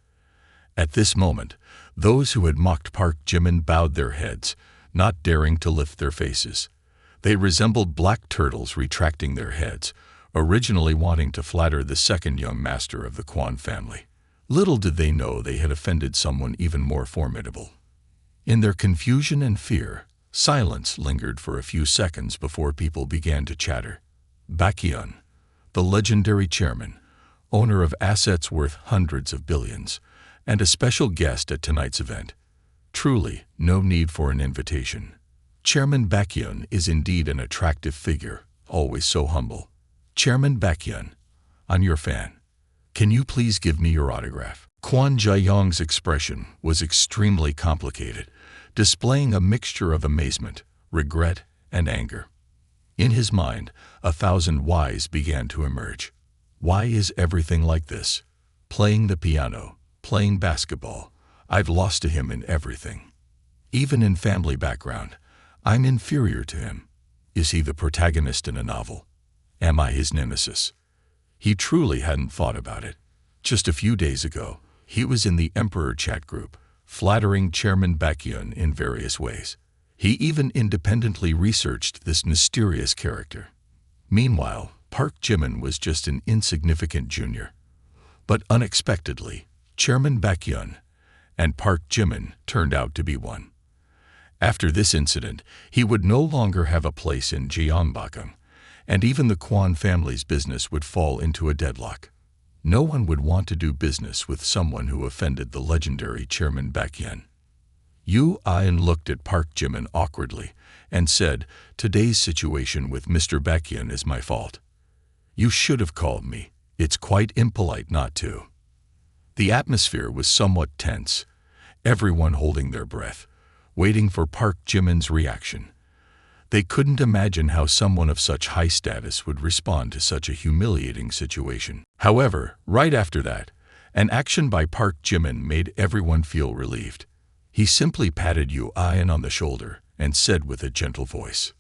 Speaker 1: At this moment, those who had mocked Park Jimin bowed their heads, not daring to lift their faces. They resembled black turtles retracting their heads, originally wanting to flatter the second young master of the Kwon family. Little did they know they had offended someone even more formidable. In their confusion and fear, silence lingered for a few seconds before people began to chatter. Baekhyun, the legendary chairman, owner of assets worth hundreds of billions, and a special guest at tonight's event. Truly, no need for an invitation. Chairman Baekhyun is indeed an attractive figure, always so humble. "Chairman Baekhyun, I'm your fan. Can you please give me your autograph?" Kwon Ji-young's expression was extremely complicated, displaying a mixture of amazement, regret, and anger. In his mind, 1,000 whys began to emerge. Why is everything like this? Playing the piano, playing basketball, I've lost to him in everything. Even in family background, I'm inferior to him. Is he the protagonist in a novel? Am I his nemesis? He truly hadn't thought about it. Just a few days ago, he was in the Emperor chat group, flattering Chairman Baekhyun in various ways. He even independently researched this mysterious character. Meanwhile, Park Jimin was just an insignificant junior. But unexpectedly, Chairman Baekhyun and Park Jimin turned out to be one. After this incident, he would no longer have a place in Jeonbakgung, and even the Kwon family's business would fall into a deadlock. No one would want to do business with someone who offended the legendary Chairman Baekhyun. Yu Ayan looked at Park Jimin awkwardly and said, "Today's situation with Mr. Baekhyun is my fault. You should have called me. It's quite impolite not to." The atmosphere was somewhat tense, everyone holding their breath, waiting for Park Jimin's reaction. They couldn't imagine how someone of such high status would respond to such a humiliating situation. However, right after that, an action by Park Jimin made everyone feel relieved. He simply patted Yu Ayan on the shoulder and said with a gentle voice,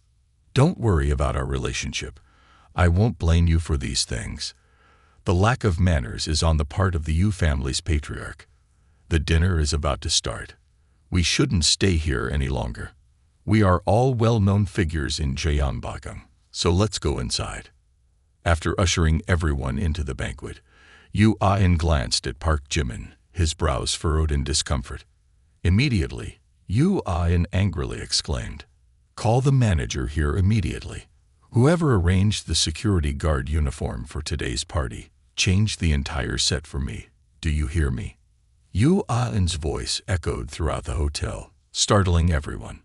Speaker 1: "Don't worry about our relationship. I won't blame you for these things. The lack of manners is on the part of the Yu family's patriarch. The dinner is about to start. We shouldn't stay here any longer. We are all well-known figures in Jeonbakgung, so let's go inside." After ushering everyone into the banquet, Yu Ayan glanced at Park Jimin, his brows furrowed in discomfort. Immediately, Yu-An angrily exclaimed. "Call the manager here immediately. Whoever arranged the security guard uniform for today's party, change the entire set for me. Do you hear me?" Yu-An's voice echoed throughout the hotel, startling everyone.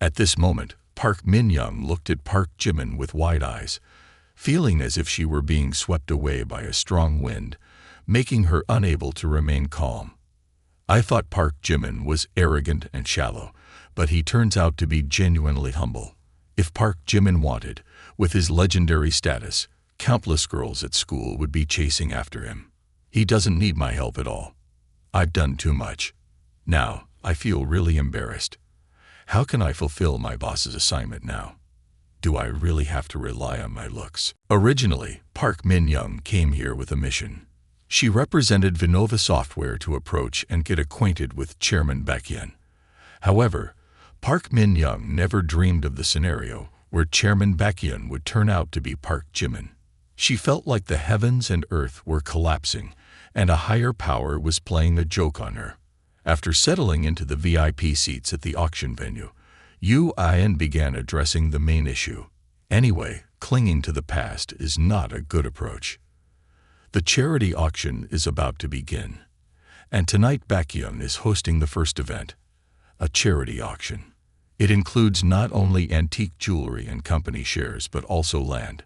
Speaker 1: At this moment, Park Min-young looked at Park Jimin with wide eyes, feeling as if she were being swept away by a strong wind, making her unable to remain calm. I thought Park Jimin was arrogant and shallow, but he turns out to be genuinely humble. If Park Jimin wanted, with his legendary status, countless girls at school would be chasing after him. He doesn't need my help at all. I've done too much. Now, I feel really embarrassed. How can I fulfill my boss's assignment now? Do I really have to rely on my looks? Originally, Park Min-young came here with a mission. She represented Vinova Software to approach and get acquainted with Chairman Baekhyun. However, Park Min-young never dreamed of the scenario where Chairman Baekhyun would turn out to be Park Jimin. She felt like the heavens and earth were collapsing, and a higher power was playing a joke on her. After settling into the VIP seats at the auction venue, Yu-An began addressing the main issue. Anyway, clinging to the past is not a good approach. The charity auction is about to begin, and tonight Baekhyun is hosting the first event, a charity auction. It includes not only antique jewelry and company shares but also land.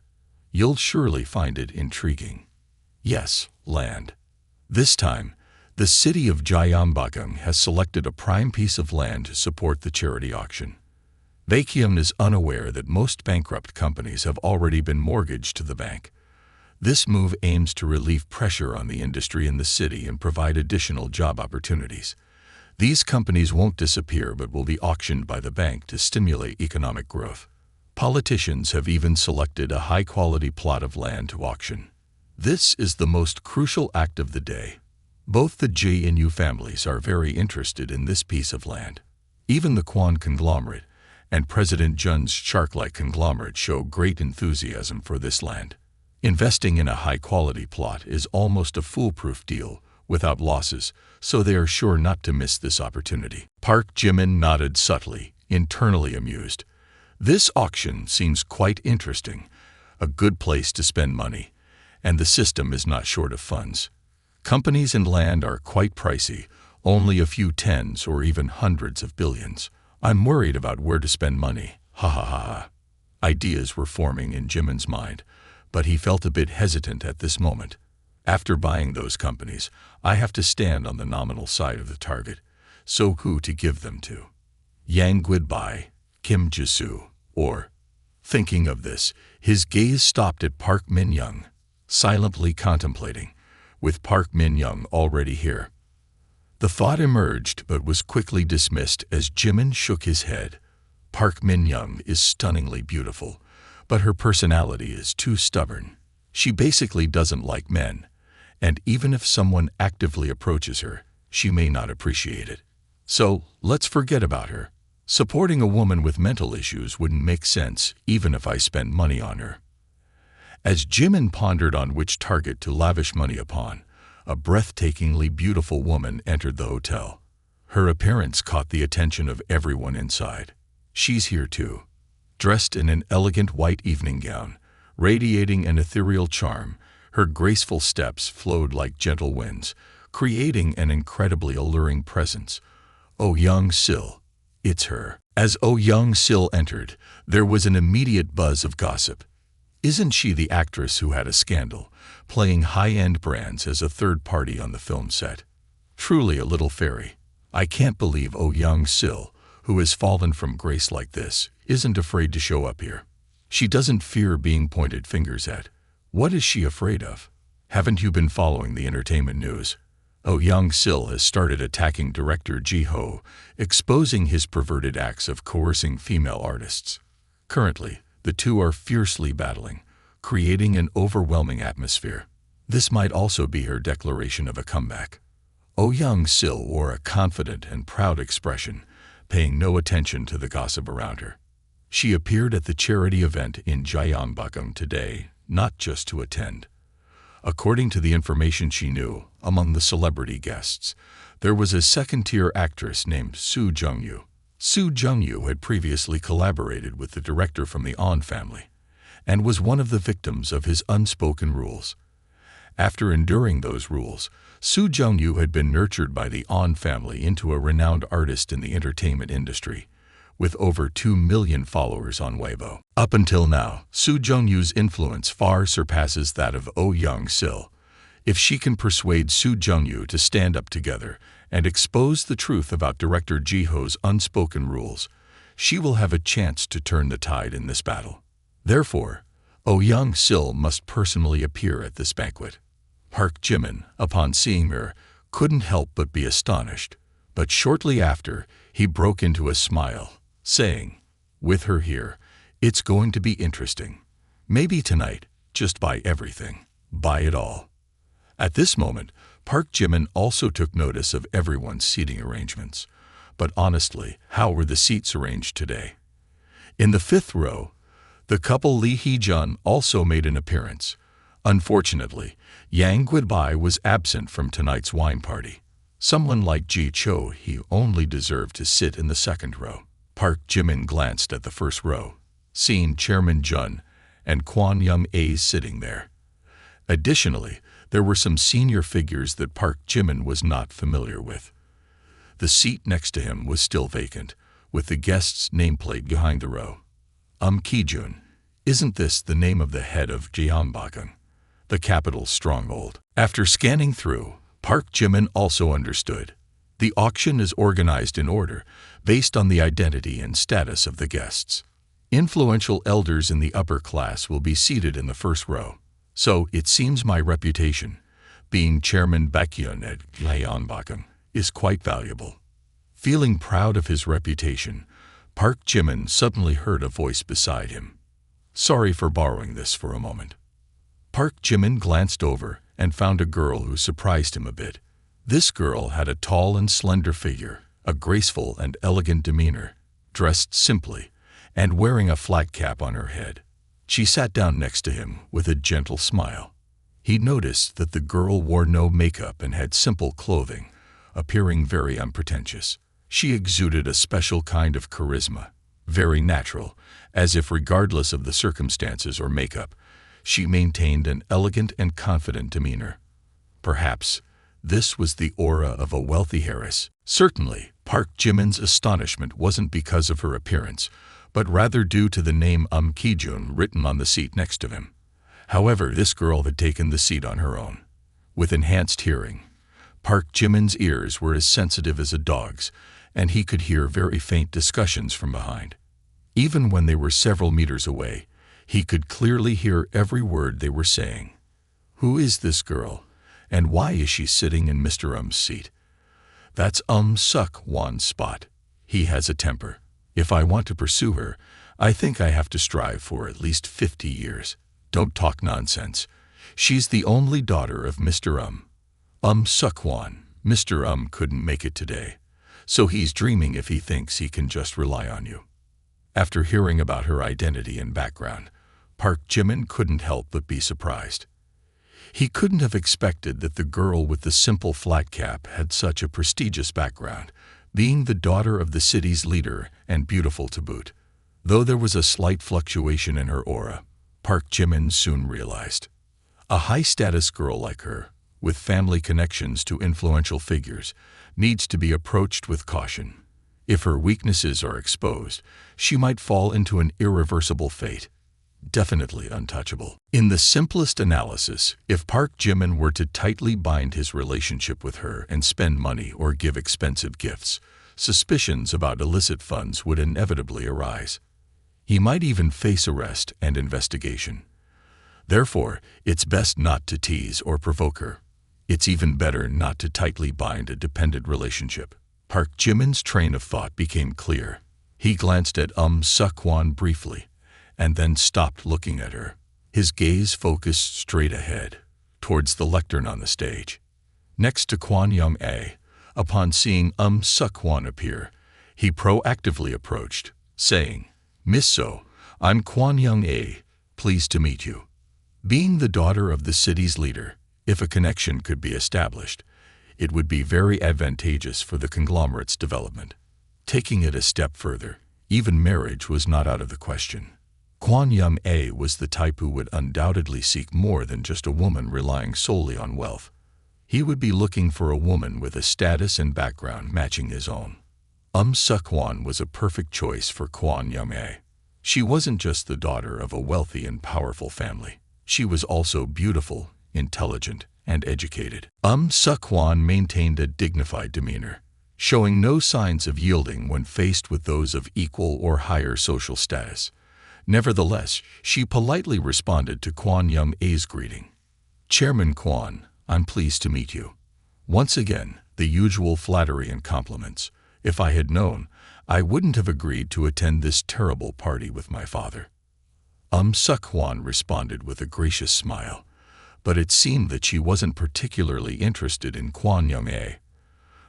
Speaker 1: You'll surely find it intriguing. Yes, land. This time, the city of Gyeongbokgung has selected a prime piece of land to support the charity auction. Baekhyun is unaware that most bankrupt companies have already been mortgaged to the bank. This move aims to relieve pressure on the industry in the city and provide additional job opportunities. These companies won't disappear but will be auctioned by the bank to stimulate economic growth. Politicians have even selected a high-quality plot of land to auction. This is the most crucial act of the day. Both the Ji and Yu families are very interested in this piece of land. Even the Kwon conglomerate and President Jun's shark-like conglomerate show great enthusiasm for this land. Investing in a high-quality plot is almost a foolproof deal without losses, so they are sure not to miss this opportunity. Park Jimin nodded subtly, internally amused. This auction seems quite interesting, a good place to spend money, and the system is not short of funds. Companies and land are quite pricey, only a few tens or even hundreds of billions. I'm worried about where to spend money. Ha ha ha ha. Ideas were forming in Jimin's mind, but he felt a bit hesitant at this moment. After buying those companies, I have to stand on the nominal side of the target, so who to give them to? Yang Guidbai, Kim Jisoo, or... Thinking of this, his gaze stopped at Park Min-young, silently contemplating, with Park Min-young already here. The thought emerged but was quickly dismissed as Jimin shook his head. Park Min-young is stunningly beautiful, but her personality is too stubborn. She basically doesn't like men, and even if someone actively approaches her, she may not appreciate it. So, let's forget about her. Supporting a woman with mental issues wouldn't make sense even if I spent money on her. As Jimin pondered on which target to lavish money upon, a breathtakingly beautiful woman entered the hotel. Her appearance caught the attention of everyone inside. She's here too. Dressed in an elegant white evening gown, radiating an ethereal charm, her graceful steps flowed like gentle winds, creating an incredibly alluring presence. Oh Young-sil. It's her. As Oh Young-sil entered, there was an immediate buzz of gossip. Isn't she the actress who had a scandal, playing high-end brands as a third party on the film set? Truly a little fairy. I can't believe Oh Young-sil, who has fallen from grace like this, isn't afraid to show up here. She doesn't fear being pointed fingers at. What is she afraid of? Haven't you been following the entertainment news? Oh Young-sil has started attacking director Ji-ho, exposing his perverted acts of coercing female artists. Currently, the two are fiercely battling, creating an overwhelming atmosphere. This might also be her declaration of a comeback. Oh Young-sil wore a confident and proud expression, paying no attention to the gossip around her. She appeared at the charity event in Gyeongbokgung today, not just to attend. According to the information she knew, among the celebrity guests, there was a second-tier actress named Soo Jung-yu. Soo Jung-yu had previously collaborated with the director from the On family and was one of the victims of his unspoken rules. After enduring those rules, Soo Jung-yu had been nurtured by the On family into a renowned artist in the entertainment industry, with over 2 million followers on Weibo. Up until now, Soo Jung-yu's influence far surpasses that of Oh Young-sil. If she can persuade Soo Jung-yu to stand up together and expose the truth about director Ji-ho's unspoken rules, she will have a chance to turn the tide in this battle. Therefore, Oh Young-sil must personally appear at this banquet. Park Jimin, upon seeing her, couldn't help but be astonished, but shortly after, he broke into a smile, saying, "With her here, it's going to be interesting. Maybe tonight, just buy everything. Buy it all." At this moment, Park Jimin also took notice of everyone's seating arrangements. But honestly, how were the seats arranged today? In the 5th row, the couple Lee Hee-jun also made an appearance. Unfortunately, Yang Guibai was absent from tonight's wine party. Someone like Ji Cho-hee only deserved to sit in the 2nd row. Park Jimin glanced at the 1st row, seeing Chairman Jun and Kwon Young-ae sitting there. Additionally, there were some senior figures that Park Jimin was not familiar with. The seat next to him was still vacant, with the guest's nameplate behind the row. Ki-jun, isn't this the name of the head of Jeonbakgung, the capital stronghold? After scanning through, Park Jimin also understood. The auction is organized in order, based on the identity and status of the guests. Influential elders in the upper class will be seated in the 1st row. So it seems my reputation, being Chairman Baekhyun at Jeonbakgung, is quite valuable. Feeling proud of his reputation, Park Jimin suddenly heard a voice beside him. "Sorry for borrowing this for a moment." Park Jimin glanced over and found a girl who surprised him a bit. This girl had a tall and slender figure, a graceful and elegant demeanor, dressed simply, and wearing a flat cap on her head. She sat down next to him with a gentle smile. He noticed that the girl wore no makeup and had simple clothing, appearing very unpretentious. She exuded a special kind of charisma, very natural, as if regardless of the circumstances or makeup, she maintained an elegant and confident demeanor. Perhaps this was the aura of a wealthy heiress. Certainly, Park Jimin's astonishment wasn't because of her appearance, but rather due to the name Ki-jun written on the seat next to him. However, this girl had taken the seat on her own. With enhanced hearing, Park Jimin's ears were as sensitive as a dog's, and he could hear very faint discussions from behind. Even when they were several meters away, he could clearly hear every word they were saying. Who is this girl, and why is she sitting in Mr. seat? That's Suk-won's spot. He has a temper. If I want to pursue her, I think I have to strive for at least 50 years. Don't talk nonsense. She's the only daughter of Mr. Suk-won. Mr. couldn't make it today, so he's dreaming if he thinks he can just rely on you. After hearing about her identity and background, Park Jimin couldn't help but be surprised. He couldn't have expected that the girl with the simple flat cap had such a prestigious background, being the daughter of the city's leader and beautiful to boot. Though there was a slight fluctuation in her aura, Park Jimin soon realized. A high-status girl like her, with family connections to influential figures, needs to be approached with caution. If her weaknesses are exposed, she might fall into an irreversible fate. Definitely untouchable. In the simplest analysis, if Park Jimin were to tightly bind his relationship with her and spend money or give expensive gifts, suspicions about illicit funds would inevitably arise. He might even face arrest and investigation. Therefore, it's best not to tease or provoke her. It's even better not to tightly bind a dependent relationship. Park Jimin's train of thought became clear. He glanced at Suk-won briefly, and then stopped looking at her. His gaze focused straight ahead, towards the lectern on the stage. Next to Kwon Young-ae, upon seeing Suk-won appear, he proactively approached, saying, "Miss So, I'm Kwon Young-ae, pleased to meet you." Being the daughter of the city's leader, if a connection could be established, it would be very advantageous for the conglomerate's development. Taking it a step further, even marriage was not out of the question. Kwon Yum-ae was the type who would undoubtedly seek more than just a woman relying solely on wealth. He would be looking for a woman with a status and background matching his own. Suk-won was a perfect choice for Kwon Yum-ae. She wasn't just the daughter of a wealthy and powerful family. She was also beautiful, intelligent, and educated. Suk-won maintained a dignified demeanor, showing no signs of yielding when faced with those of equal or higher social status. Nevertheless, she politely responded to Kwon Yum-ae's greeting. "Chairman Kwon, I'm pleased to meet you." Once again, the usual flattery and compliments. If I had known, I wouldn't have agreed to attend this terrible party with my father. Suk-won responded with a gracious smile, but it seemed that she wasn't particularly interested in Kwon Yum-ae.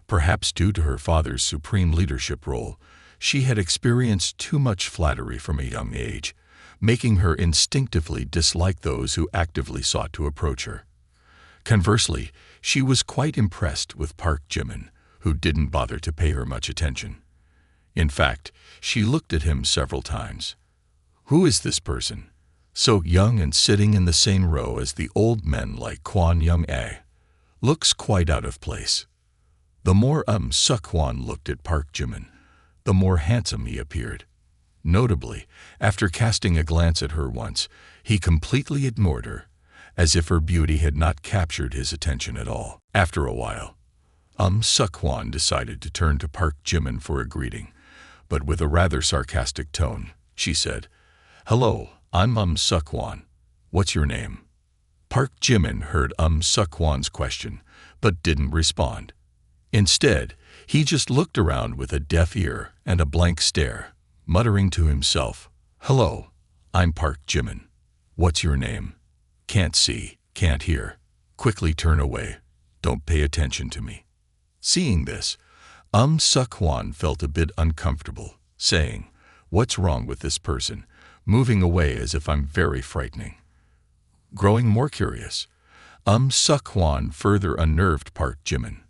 Speaker 1: Perhaps due to her father's supreme leadership role, she had experienced too much flattery from a young age, making her instinctively dislike those who actively sought to approach her. Conversely, she was quite impressed with Park Jimin, who didn't bother to pay her much attention. In fact, she looked at him several times. Who is this person? So young and sitting in the same row as the old men like Kwon Yum-ae. Looks quite out of place. The more Suk-won looked at Park Jimin, the more handsome he appeared. Notably, after casting a glance at her once, he completely ignored her, as if her beauty had not captured his attention at all. After a while, Suk-won decided to turn to Park Jimin for a greeting, but with a rather sarcastic tone, she said, "Hello, I'm Suk-won. What's your name?" Park Jimin heard Suk-won's question, but didn't respond. Instead, he just looked around with a deaf ear and a blank stare, muttering to himself, "Hello, I'm Park Jimin. What's your name? Can't see, can't hear. Quickly turn away. Don't pay attention to me." Seeing this, Suk-won felt a bit uncomfortable, saying, "What's wrong with this person? Moving away as if I'm very frightening." Growing more curious, Suk-won further unnerved Park Jimin.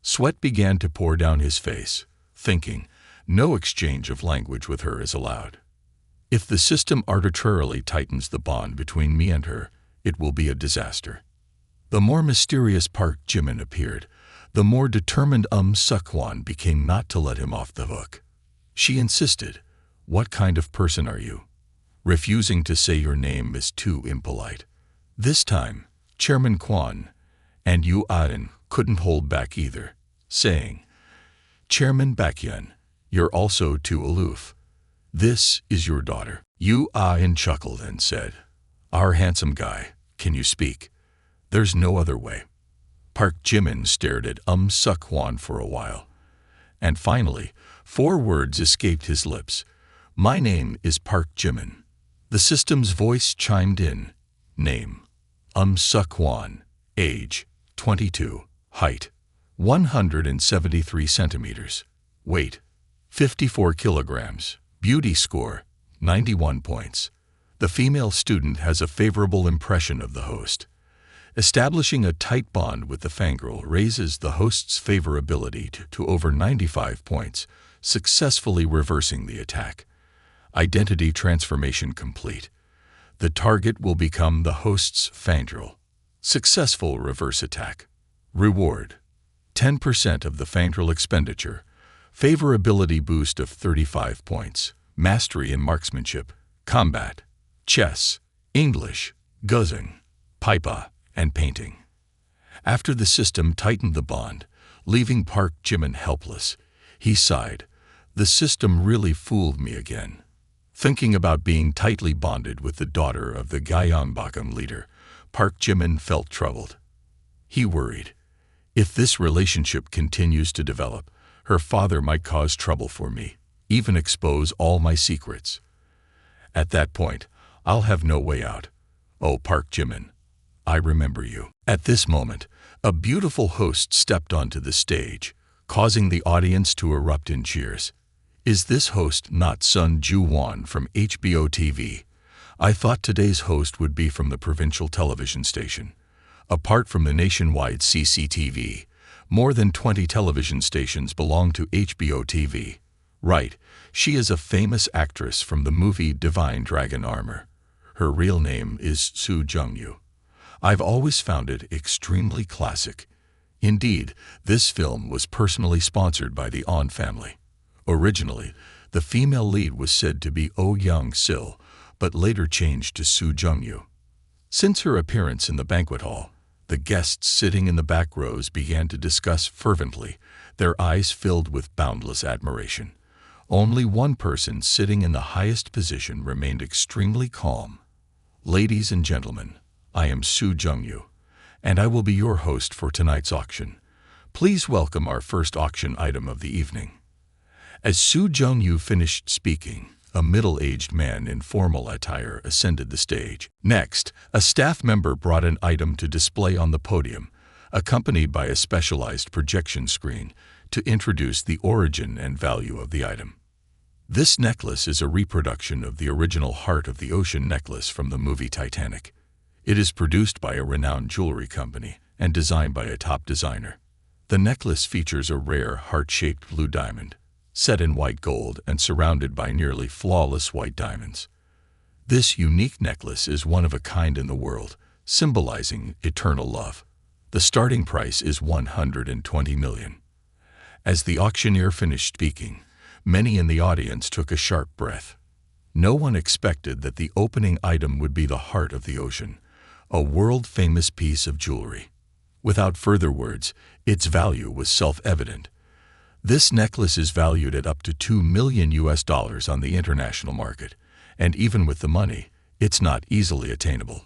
Speaker 1: Sweat began to pour down his face, thinking, no exchange of language with her is allowed. If the system arbitrarily tightens the bond between me and her, it will be a disaster. The more mysterious Park Jimin appeared, the more determined Suk-won became not to let him off the hook. She insisted, "What kind of person are you?" Refusing to say your name is too impolite. This time, Chairman Kwon and Yu Aden couldn't hold back either, saying, "Chairman Baekhyun, you're also too aloof. This is your daughter." Yu Aden chuckled and said, "Our handsome guy, can you speak? There's no other way." Park Jimin stared at Suk-won for a while, and finally, 4 words escaped his lips. "My name is Park Jimin." The system's voice chimed in. Name: Suk-won. Age: 22. Height: 173 centimeters. Weight: 54 kilograms. Beauty score: 91 points. The female student has a favorable impression of the host. Establishing a tight bond with the fangirl raises the host's favorability to over 95 points, successfully reversing the attack. Identity transformation complete. The target will become the host's fangirl. Successful reverse attack. Reward: 10% of the fangirl expenditure. Favorability boost of 35 points. Mastery in marksmanship, combat, chess, English, guzheng, paipa, and painting. After the system tightened the bond, leaving Park Jimin helpless, he sighed, "The system really fooled me again." Thinking about being tightly bonded with the daughter of the Gyeongbokgung leader, Park Jimin felt troubled. He worried, if this relationship continues to develop, her father might cause trouble for me, even expose all my secrets. At that point, I'll have no way out. Oh, Park Jimin, I remember you. At this moment, a beautiful host stepped onto the stage, causing the audience to erupt in cheers. Is this host not Sun Ju-won from HBO TV? I thought today's host would be from the provincial television station. Apart from the nationwide CCTV, more than 20 television stations belong to HBO TV. Right, she is a famous actress from the movie Divine Dragon Armor. Her real name is Soo Jung-yu. I've always found it extremely classic. Indeed, this film was personally sponsored by the On family. Originally, the female lead was said to be Oh Young-sil, but later changed to Soo Jung-yu. Since her appearance in the banquet hall, the guests sitting in the back rows began to discuss fervently, their eyes filled with boundless admiration. Only one person sitting in the highest position remained extremely calm. Ladies and gentlemen, I am Soo Jung-yu, and I will be your host for tonight's auction. Please welcome our first auction item of the evening. As Soo Jung-yu finished speaking, a middle-aged man in formal attire ascended the stage. Next, a staff member brought an item to display on the podium, accompanied by a specialized projection screen to introduce the origin and value of the item. This necklace is a reproduction of the original Heart of the Ocean necklace from the movie Titanic. It is produced by a renowned jewelry company and designed by a top designer. The necklace features a rare heart-shaped blue diamond, set in white gold and surrounded by nearly flawless white diamonds. This unique necklace is one of a kind in the world, symbolizing eternal love. The starting price is 120 million. As the auctioneer finished speaking, many in the audience took a sharp breath. No one expected that the opening item would be the Heart of the Ocean, a world-famous piece of jewelry. Without further words, its value was self-evident. This necklace is valued at up to $2 million on the international market, and even with the money, it's not easily attainable.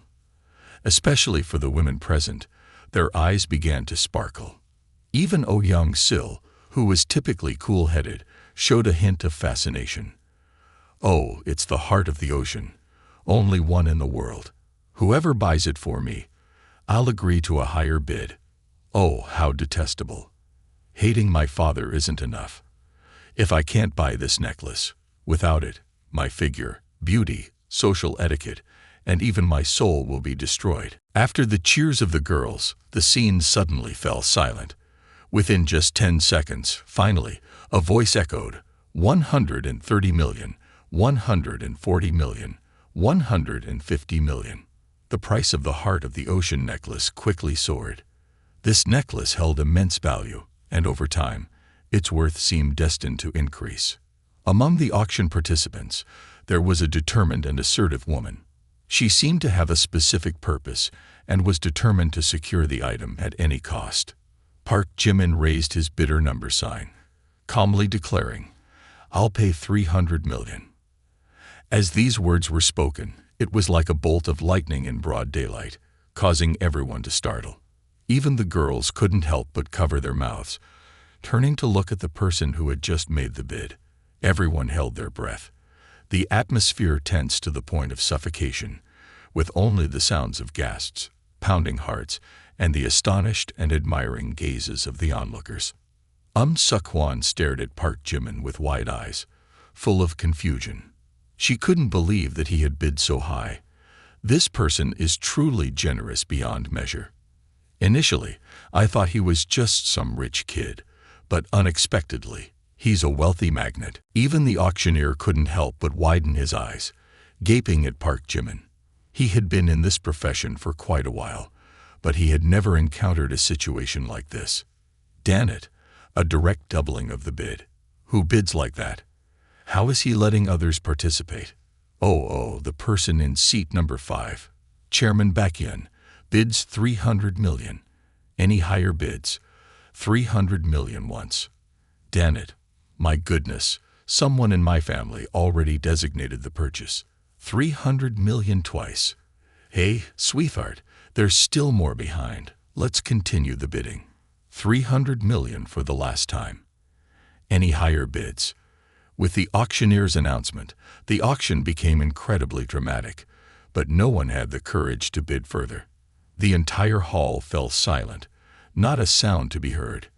Speaker 1: Especially for the women present, their eyes began to sparkle. Even Oh Young-sil, who was typically cool-headed, showed a hint of fascination. Oh, it's the Heart of the Ocean, only one in the world. Whoever buys it for me, I'll agree to a higher bid. Oh, how detestable. Hating my father isn't enough. If I can't buy this necklace, without it, my figure, beauty, social etiquette, and even my soul will be destroyed. After the cheers of the girls, the scene suddenly fell silent. Within just 10 seconds, finally, a voice echoed, 130 million, 140 million, 150 million. The price of the Heart of the Ocean necklace quickly soared. This necklace held immense value, and over time, its worth seemed destined to increase. Among the auction participants, there was a determined and assertive woman. She seemed to have a specific purpose and was determined to secure the item at any cost. Park Jimin raised his bidder number sign, calmly declaring, "I'll pay 300 million. As these words were spoken, it was like a bolt of lightning in broad daylight, causing everyone to startle. Even the girls couldn't help but cover their mouths, turning to look at the person who had just made the bid. Everyone held their breath. The atmosphere tensed to the point of suffocation, with only the sounds of gasps, pounding hearts, and the astonished and admiring gazes of the onlookers. Seok-hwan stared at Park Jimin with wide eyes, full of confusion. She couldn't believe that he had bid so high. This person is truly generous beyond measure. Initially, I thought he was just some rich kid, but unexpectedly, he's a wealthy magnate. Even the auctioneer couldn't help but widen his eyes, gaping at Park Jimin. He had been in this profession for quite a while, but he had never encountered a situation like this. Damn it, a direct doubling of the bid. Who bids like that? How is he letting others participate? Oh, the person in seat number 5, Chairman Baekhyun, bids 300 million. Any higher bids? 300 million once. Damn it. My goodness, someone in my family already designated the purchase. 300 million twice. Hey, sweetheart, there's still more behind. Let's continue the bidding. 300 million for the last time. Any higher bids? With the auctioneer's announcement, the auction became incredibly dramatic, but no one had the courage to bid further. The entire hall fell silent, not a sound to be heard.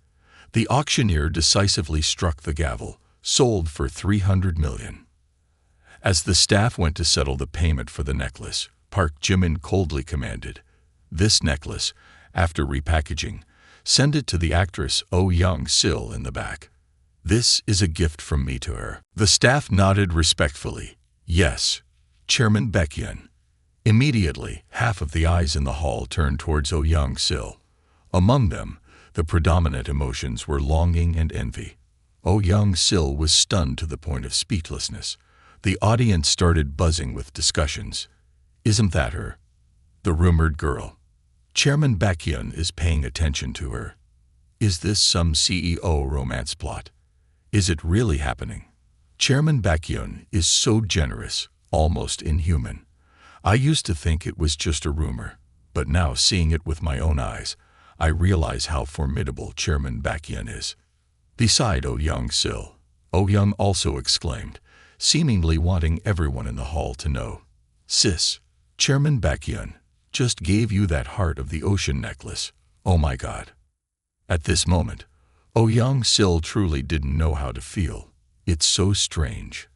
Speaker 1: The auctioneer decisively struck the gavel, sold for 300 million. As the staff went to settle the payment for the necklace, Park Jimin coldly commanded, "This necklace, after repackaging, send it to the actress Oh Young-sil in the back. This is a gift from me to her." The staff nodded respectfully. "Yes, Chairman Baekhyun." Immediately, half of the eyes in the hall turned towards Oh Young-sil. Among them, the predominant emotions were longing and envy. Oh Young-sil was stunned to the point of speechlessness. The audience started buzzing with discussions. "Isn't that her? The rumored girl? Chairman Baekhyun is paying attention to her. Is this some CEO romance plot? Is it really happening? Chairman Baekhyun is so generous, almost inhuman. I used to think it was just a rumor, but now seeing it with my own eyes, I realize how formidable Chairman Baekhyun is." Beside Oh Young-sil, Oh Young also exclaimed, seemingly wanting everyone in the hall to know, "Sis, Chairman Baekhyun just gave you that heart of the ocean necklace. Oh my God." At this moment, Oh Young-sil truly didn't know how to feel. It's so strange.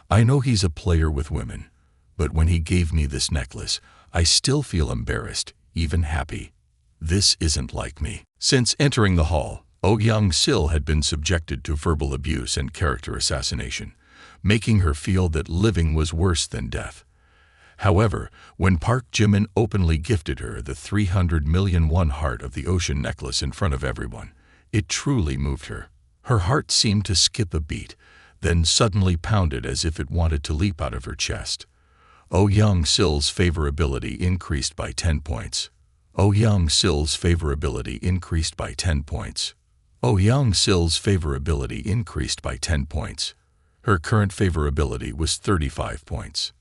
Speaker 1: I know he's a player with women, but when he gave me this necklace, I still feel embarrassed, even happy. This isn't like me. Since entering the hall, Oh Young-sil had been subjected to verbal abuse and character assassination, making her feel that living was worse than death. However, when Park Jimin openly gifted her the 300 million won heart of the ocean necklace in front of everyone, it truly moved her. Her heart seemed to skip a beat, then suddenly pounded as if it wanted to leap out of her chest. Oh Young-sil's favorability increased by 10 points. Oh Young-sil's favorability increased by 10 points. Oh Young-sil's favorability increased by 10 points. Her current favorability was 35 points.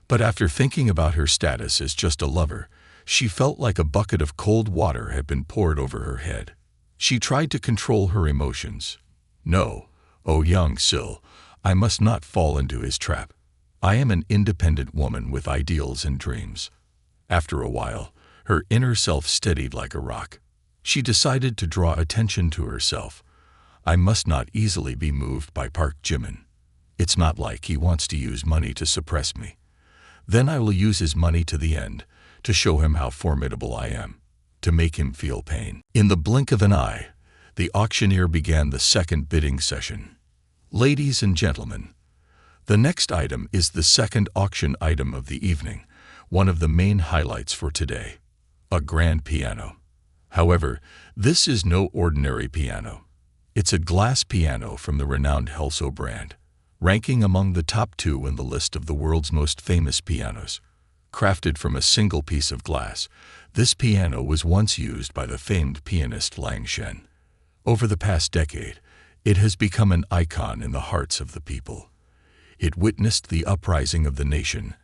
Speaker 1: But after thinking about her status as just a lover, she felt like a bucket of cold water had been poured over her head. She tried to control her emotions. "No, Oh Young-sil, I must not fall into his trap. I am an independent woman with ideals and dreams." After a while, her inner self steadied like a rock. She decided to draw attention to herself. "I must not easily be moved by Park Jimin. It's not like he wants to use money to suppress me. Then I will use his money to the end, to show him how formidable I am, to make him feel pain." In the blink of an eye, the auctioneer began the second bidding session. Ladies and gentlemen, the next item is the second auction item of the evening, one of the main highlights for today, a grand piano. However, this is no ordinary piano. It's a glass piano from the renowned Helso brand, ranking among the top 2 in the list of the world's most famous pianos. Crafted from a single piece of glass, this piano was once used by the famed pianist Lang Shen. Over the past decade, it has become an icon in the hearts of the people. It witnessed the uprising of the nation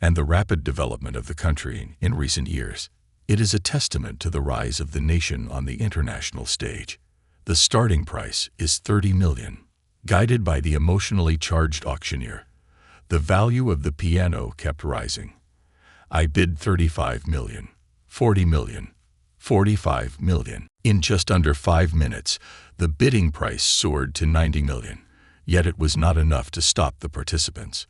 Speaker 1: and the rapid development of the country in recent years. It is a testament to the rise of the nation on the international stage. The starting price is 30 million. Guided by the emotionally charged auctioneer, the value of the piano kept rising. "I bid 35 million, 40 million, 45 million. In just under 5 minutes, the bidding price soared to 90 million, yet it was not enough to stop the participants.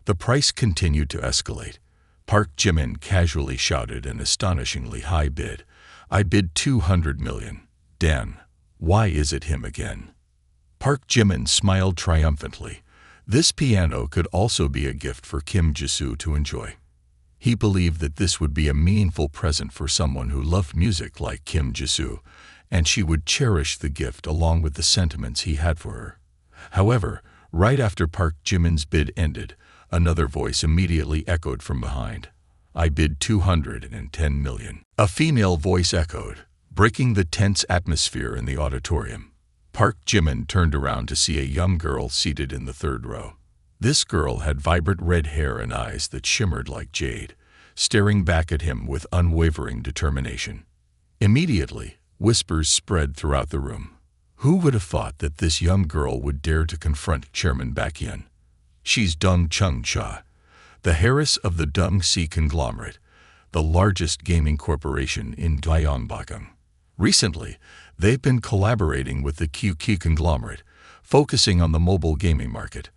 Speaker 1: The price continued to escalate. Park Jimin casually shouted an astonishingly high bid. "I bid 200 million. Damn, why is it him again?" Park Jimin smiled triumphantly. This piano could also be a gift for Kim Jisoo to enjoy. He believed that this would be a meaningful present for someone who loved music like Kim Jisoo, and she would cherish the gift along with the sentiments he had for her. However, right after Park Jimin's bid ended, another voice immediately echoed from behind. "I bid 210 million. A female voice echoed, breaking the tense atmosphere in the auditorium. Park Jimin turned around to see a young girl seated in the third row. This girl had vibrant red hair and eyes that shimmered like jade, staring back at him with unwavering determination. Immediately, whispers spread throughout the room. Who would have thought that this young girl would dare to confront Chairman Baekhyun? She's Dong Chung-cha, the heiress of the Dong-si conglomerate, the largest gaming corporation in Gyeongbokgung. Recently, they've been collaborating with the QQ conglomerate, focusing on the mobile gaming market.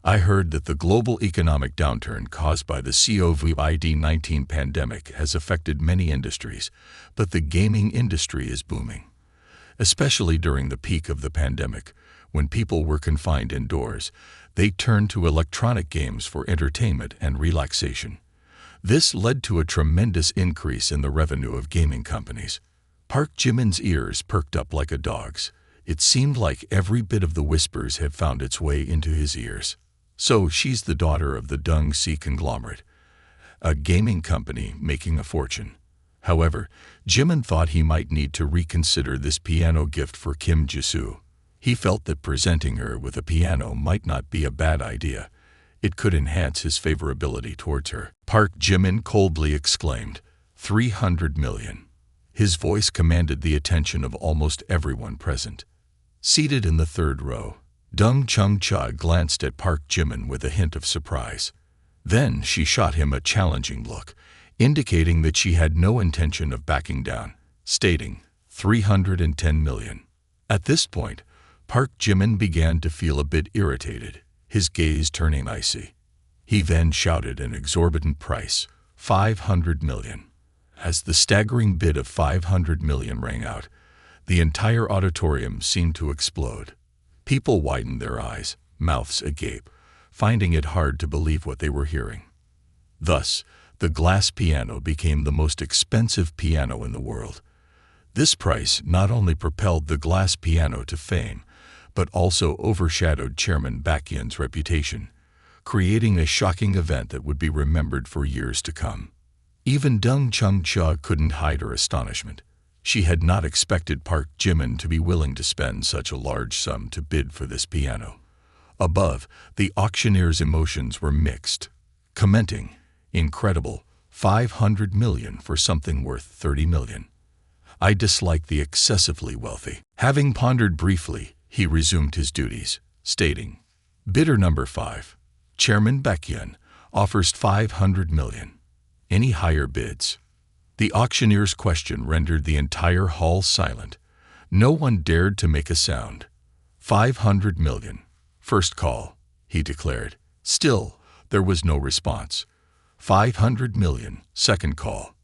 Speaker 1: I heard that the global economic downturn caused by the COVID-19 pandemic has affected many industries, but the gaming industry is booming. Especially during the peak of the pandemic, when people were confined indoors, they turned to electronic games for entertainment and relaxation. This led to a tremendous increase in the revenue of gaming companies. Park Jimin's ears perked up like a dog's. It seemed like every bit of the whispers had found its way into his ears. So she's the daughter of the Dung Si conglomerate, a gaming company making a fortune. However, Jimin thought he might need to reconsider this piano gift for Kim Jisoo. He felt that presenting her with a piano might not be a bad idea. It could enhance his favorability towards her. Park Jimin coldly exclaimed, 300 million. His voice commanded the attention of almost everyone present. Seated in the third row, Dung Chung-cha glanced at Park Jimin with a hint of surprise. Then she shot him a challenging look, indicating that she had no intention of backing down, stating, 310 million. At this point, Park Jimin began to feel a bit irritated, his gaze turning icy. He then shouted an exorbitant price, 500 million. As the staggering bid of 500 million rang out, the entire auditorium seemed to explode. People widened their eyes, mouths agape, finding it hard to believe what they were hearing. Thus, the glass piano became the most expensive piano in the world. This price not only propelled the glass piano to fame, but also overshadowed Chairman Baekhyun's reputation, creating a shocking event that would be remembered for years to come. Even Dung Chung-cha couldn't hide her astonishment. She had not expected Park Jimin to be willing to spend such a large sum to bid for this piano. Above, the auctioneer's emotions were mixed, commenting, incredible, 500 million for something worth 30 million. I dislike the excessively wealthy. Having pondered briefly, he resumed his duties, stating, bidder number 5, Chairman Baekhyun, offers 500 million. Any higher bids? The auctioneer's question rendered the entire hall silent. No one dared to make a sound. 500 million. First call, he declared. Still, there was no response. 500 million. Second call.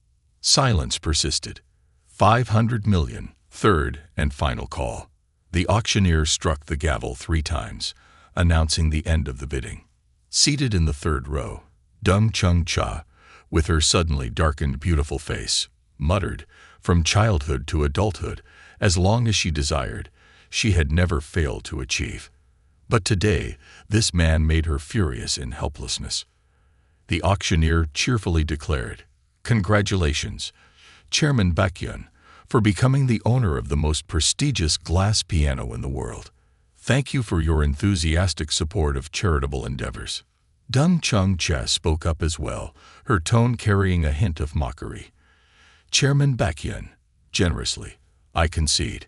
Speaker 1: Silence persisted. 500 million. Third and final call. The auctioneer struck the gavel 3 times, announcing the end of the bidding. Seated in the third row, Dung Chung-cha, with her suddenly darkened beautiful face, muttered, from childhood to adulthood, as long as she desired, she had never failed to achieve. But today, this man made her furious in helplessness. The auctioneer cheerfully declared, congratulations, Chairman Baekhyun, for becoming the owner of the most prestigious glass piano in the world. Thank you for your enthusiastic support of charitable endeavors. Dung Chung-cha spoke up as well, her tone carrying a hint of mockery. Chairman Baekhyun, generously, I concede.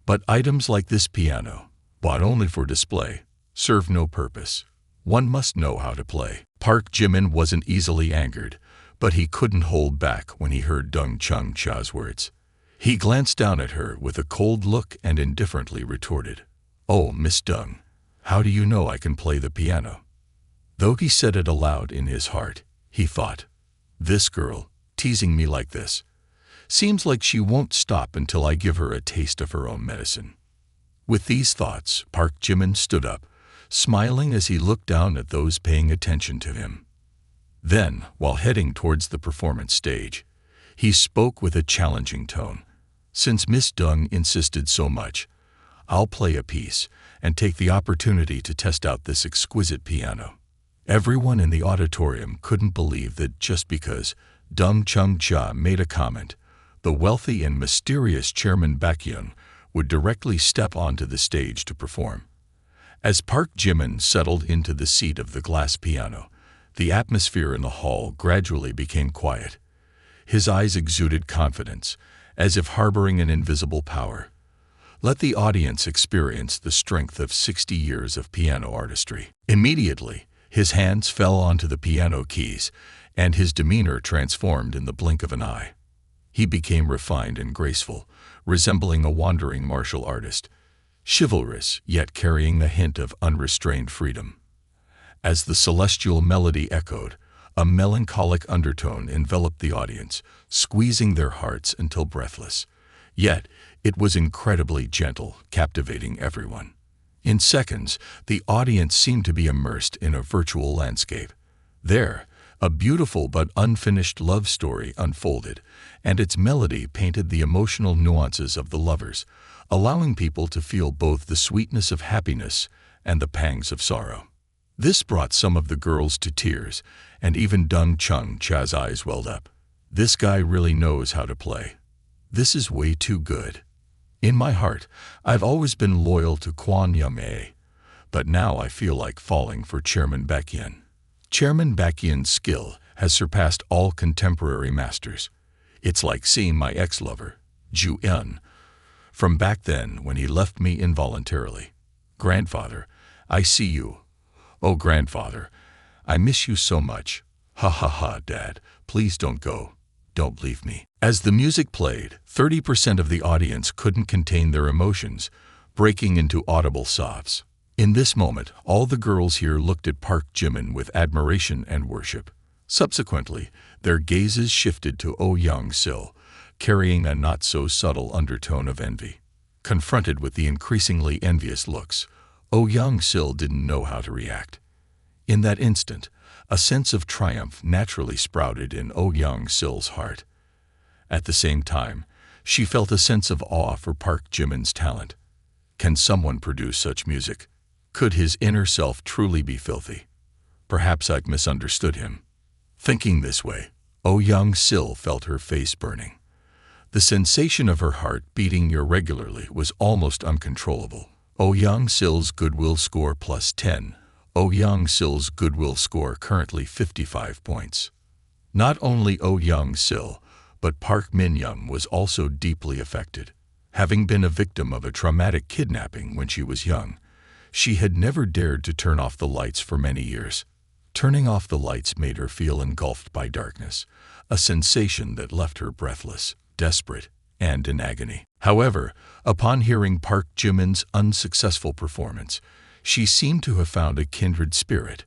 Speaker 1: But items like this piano, bought only for display, serve no purpose. One must know how to play. Park Jimin wasn't easily angered, but he couldn't hold back when he heard Dung Chung-cha's words. He glanced down at her with a cold look and indifferently retorted, Oh, Miss Dung, how do you know I can play the piano? Though he said it aloud in his heart, he thought, this girl, teasing me like this, seems like she won't stop until I give her a taste of her own medicine. With these thoughts, Park Jimin stood up, smiling as he looked down at those paying attention to him. Then, while heading towards the performance stage, he spoke with a challenging tone. Since Miss Dung insisted so much, I'll play a piece and take the opportunity to test out this exquisite piano. Everyone in the auditorium couldn't believe that just because Dung Chung-cha made a comment, the wealthy and mysterious Chairman Baekhyun would directly step onto the stage to perform. As Park Jimin settled into the seat of the glass piano, the atmosphere in the hall gradually became quiet. His eyes exuded confidence, as if harboring an invisible power. Let the audience experience the strength of 60 years of piano artistry. Immediately, his hands fell onto the piano keys, and his demeanor transformed in the blink of an eye. He became refined and graceful, resembling a wandering martial artist, chivalrous yet carrying the hint of unrestrained freedom. As the celestial melody echoed, a melancholic undertone enveloped the audience, squeezing their hearts until breathless. Yet, it was incredibly gentle, captivating everyone. In seconds, the audience seemed to be immersed in a virtual landscape. There, a beautiful but unfinished love story unfolded, and its melody painted the emotional nuances of the lovers, allowing people to feel both the sweetness of happiness and the pangs of sorrow. This brought some of the girls to tears, and even Dung Chung Cha's eyes welled up. This guy really knows how to play. This is way too good. In my heart, I've always been loyal to Kwon Yum-ae, but now I feel like falling for Chairman Baekhyun. Chairman Baekhyun's skill has surpassed all contemporary masters. It's like seeing my ex-lover, Ju Eun, from back then when he left me involuntarily. Grandfather, I see you. Oh, grandfather, I miss you so much. Ha ha ha, Dad, please don't go. Don't leave me. As the music played, 30% of the audience couldn't contain their emotions, breaking into audible sobs. In this moment, all the girls here looked at Park Jimin with admiration and worship. Subsequently, their gazes shifted to Oh Young-sil, carrying a not-so-subtle undertone of envy. Confronted with the increasingly envious looks, Oh Young-sil didn't know how to react. In that instant, a sense of triumph naturally sprouted in Oh Young-sil's heart. At the same time, she felt a sense of awe for Park Jimin's talent. Can someone produce such music? Could his inner self truly be filthy? Perhaps I'd misunderstood him. Thinking this way, Oh Young-sil felt her face burning. The sensation of her heart beating irregularly was almost uncontrollable. Oh Young-sil's goodwill score plus 10. Oh Young-sil's goodwill score currently 55 points. Not only Oh Young-sil, but Park Min-young was also deeply affected. Having been a victim of a traumatic kidnapping when she was young, she had never dared to turn off the lights for many years. Turning off the lights made her feel engulfed by darkness, a sensation that left her breathless, desperate, and in agony. However, upon hearing Park Jimin's unsuccessful performance, she seemed to have found a kindred spirit.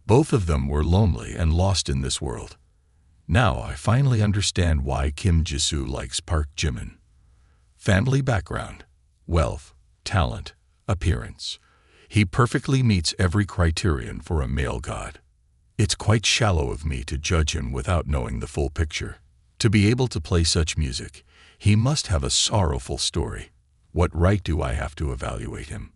Speaker 1: Both of them were lonely and lost in this world. Now I finally understand why Kim Jisoo likes Park Jimin. Family background, wealth, talent, appearance. He perfectly meets every criterion for a male god. It's quite shallow of me to judge him without knowing the full picture. To be able to play such music, he must have a sorrowful story. What right do I have to evaluate him?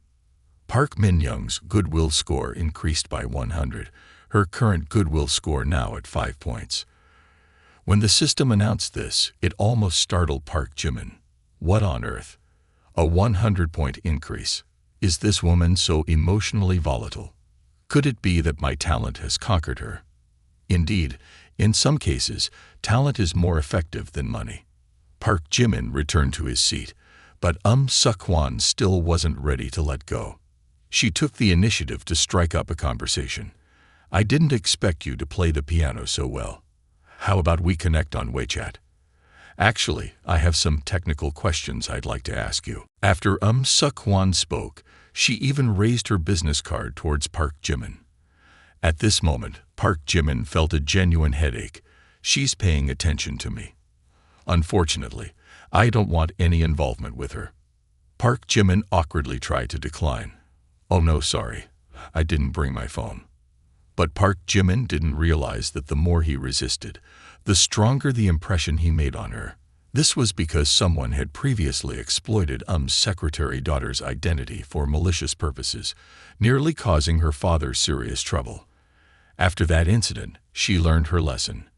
Speaker 1: Park Min-young's goodwill score increased by 100, her current goodwill score now at 5 points. When the system announced this, it almost startled Park Jimin. What on earth? A 100-point increase. Is this woman so emotionally volatile? Could it be that my talent has conquered her? Indeed, in some cases, talent is more effective than money. Park Jimin returned to his seat, but Suk-hwan still wasn't ready to let go. She took the initiative to strike up a conversation. I didn't expect you to play the piano so well. How about we connect on WeChat? Actually, I have some technical questions I'd like to ask you. After Suk-hwan spoke, she even raised her business card towards Park Jimin. At this moment, Park Jimin felt a genuine headache. She's paying attention to me. Unfortunately, I don't want any involvement with her. Park Jimin awkwardly tried to decline. Oh no, sorry, I didn't bring my phone. But Park Jimin didn't realize that the more he resisted, the stronger the impression he made on her. This was because someone had previously exploited secretary daughter's identity for malicious purposes, nearly causing her father serious trouble. After that incident, she learned her lesson.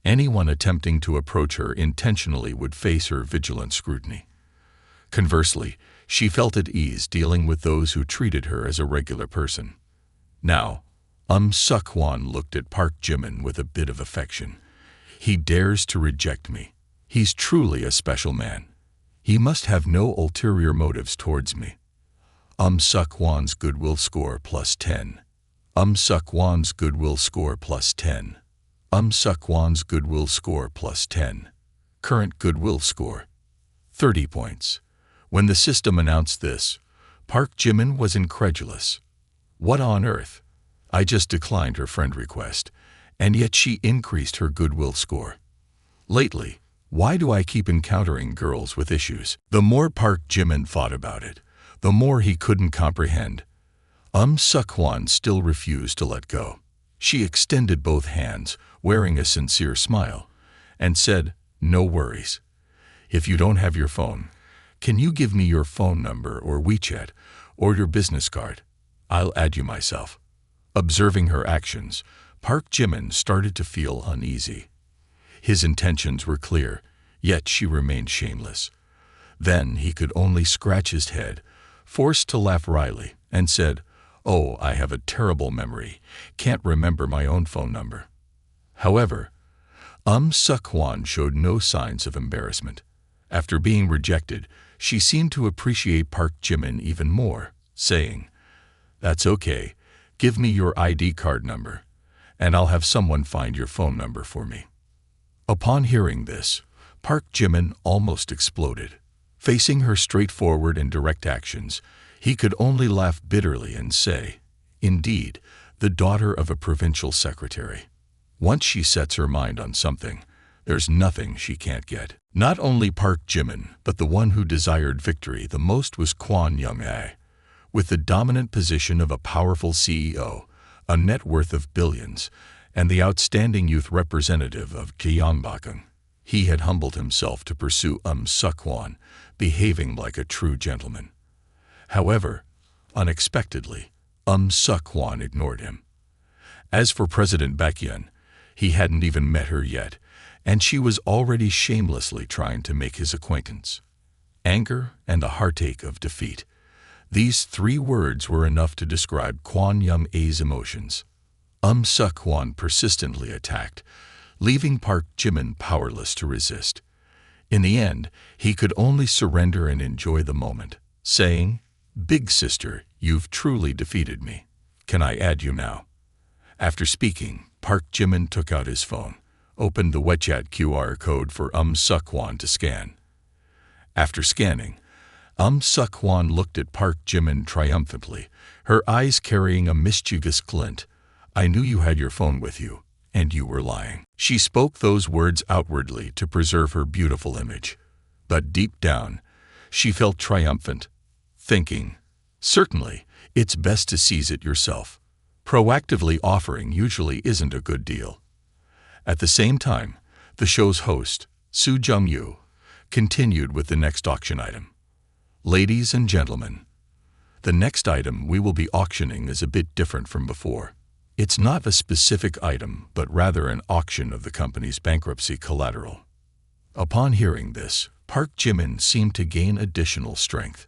Speaker 1: Anyone attempting to approach her intentionally would face her vigilant scrutiny. Conversely, she felt at ease dealing with those who treated her as a regular person. Now, Suk-hwan looked at Park Jimin with a bit of affection. He dares to reject me. He's truly a special man. He must have no ulterior motives towards me. Suk-hwan's goodwill score plus 10. Suk-hwan's goodwill score plus 10. Suk-hwan's goodwill score plus 10. Current goodwill score 30 points. When the system announced this, Park Jimin was incredulous. What on earth? I just declined her friend request, and yet she increased her goodwill score. Lately, why do I keep encountering girls with issues? The more Park Jimin thought about it, the more he couldn't comprehend. Seok-hwan still refused to let go. She extended both hands, wearing a sincere smile, and said, "No worries. If you don't have your phone, can you give me your phone number or WeChat or your business card? I'll add you myself." Observing her actions, Park Jimin started to feel uneasy. His intentions were clear, yet she remained shameless. Then he could only scratch his head, forced to laugh wryly, and said, "Oh, I have a terrible memory. Can't remember my own phone number." However, Seok-hwan showed no signs of embarrassment. After being rejected, she seemed to appreciate Park Jimin even more, saying, "That's okay. Give me your ID card number, and I'll have someone find your phone number for me." Upon hearing this, Park Jimin almost exploded. Facing her straightforward and direct actions, he could only laugh bitterly and say, "Indeed, the daughter of a provincial secretary. Once she sets her mind on something, there's nothing she can't get." Not only Park Jimin, but the one who desired victory the most was Kwon Young-ae. With the dominant position of a powerful CEO, a net worth of billions, and the outstanding youth representative of Gyeongbokgung, he had humbled himself to pursue Seok-hwan, behaving like a true gentleman. However, unexpectedly, Seok-hwan ignored him. As for President Baekhyun, he hadn't even met her yet, and she was already shamelessly trying to make his acquaintance. Anger and a heartache of defeat. These three words were enough to describe Kwon Young-ae's emotions. Seok-hwan persistently attacked, leaving Park Jimin powerless to resist. In the end, he could only surrender and enjoy the moment, saying, "Big sister, you've truly defeated me. Can I add you now?" After speaking, Park Jimin took out his phone, opened the WeChat QR code for Seok-hwan to scan. After scanning, Seok-hwan looked at Park Jimin triumphantly, her eyes carrying a mischievous glint. "I knew you had your phone with you, and you were lying." She spoke those words outwardly to preserve her beautiful image, but deep down, she felt triumphant, thinking, "Certainly, it's best to seize it yourself. Proactively offering usually isn't a good deal." At the same time, the show's host, Soo Jung-yu, continued with the next auction item. "Ladies and gentlemen, the next item we will be auctioning is a bit different from before. It's not a specific item, but rather an auction of the company's bankruptcy collateral." Upon hearing this, Park Jimin seemed to gain additional strength.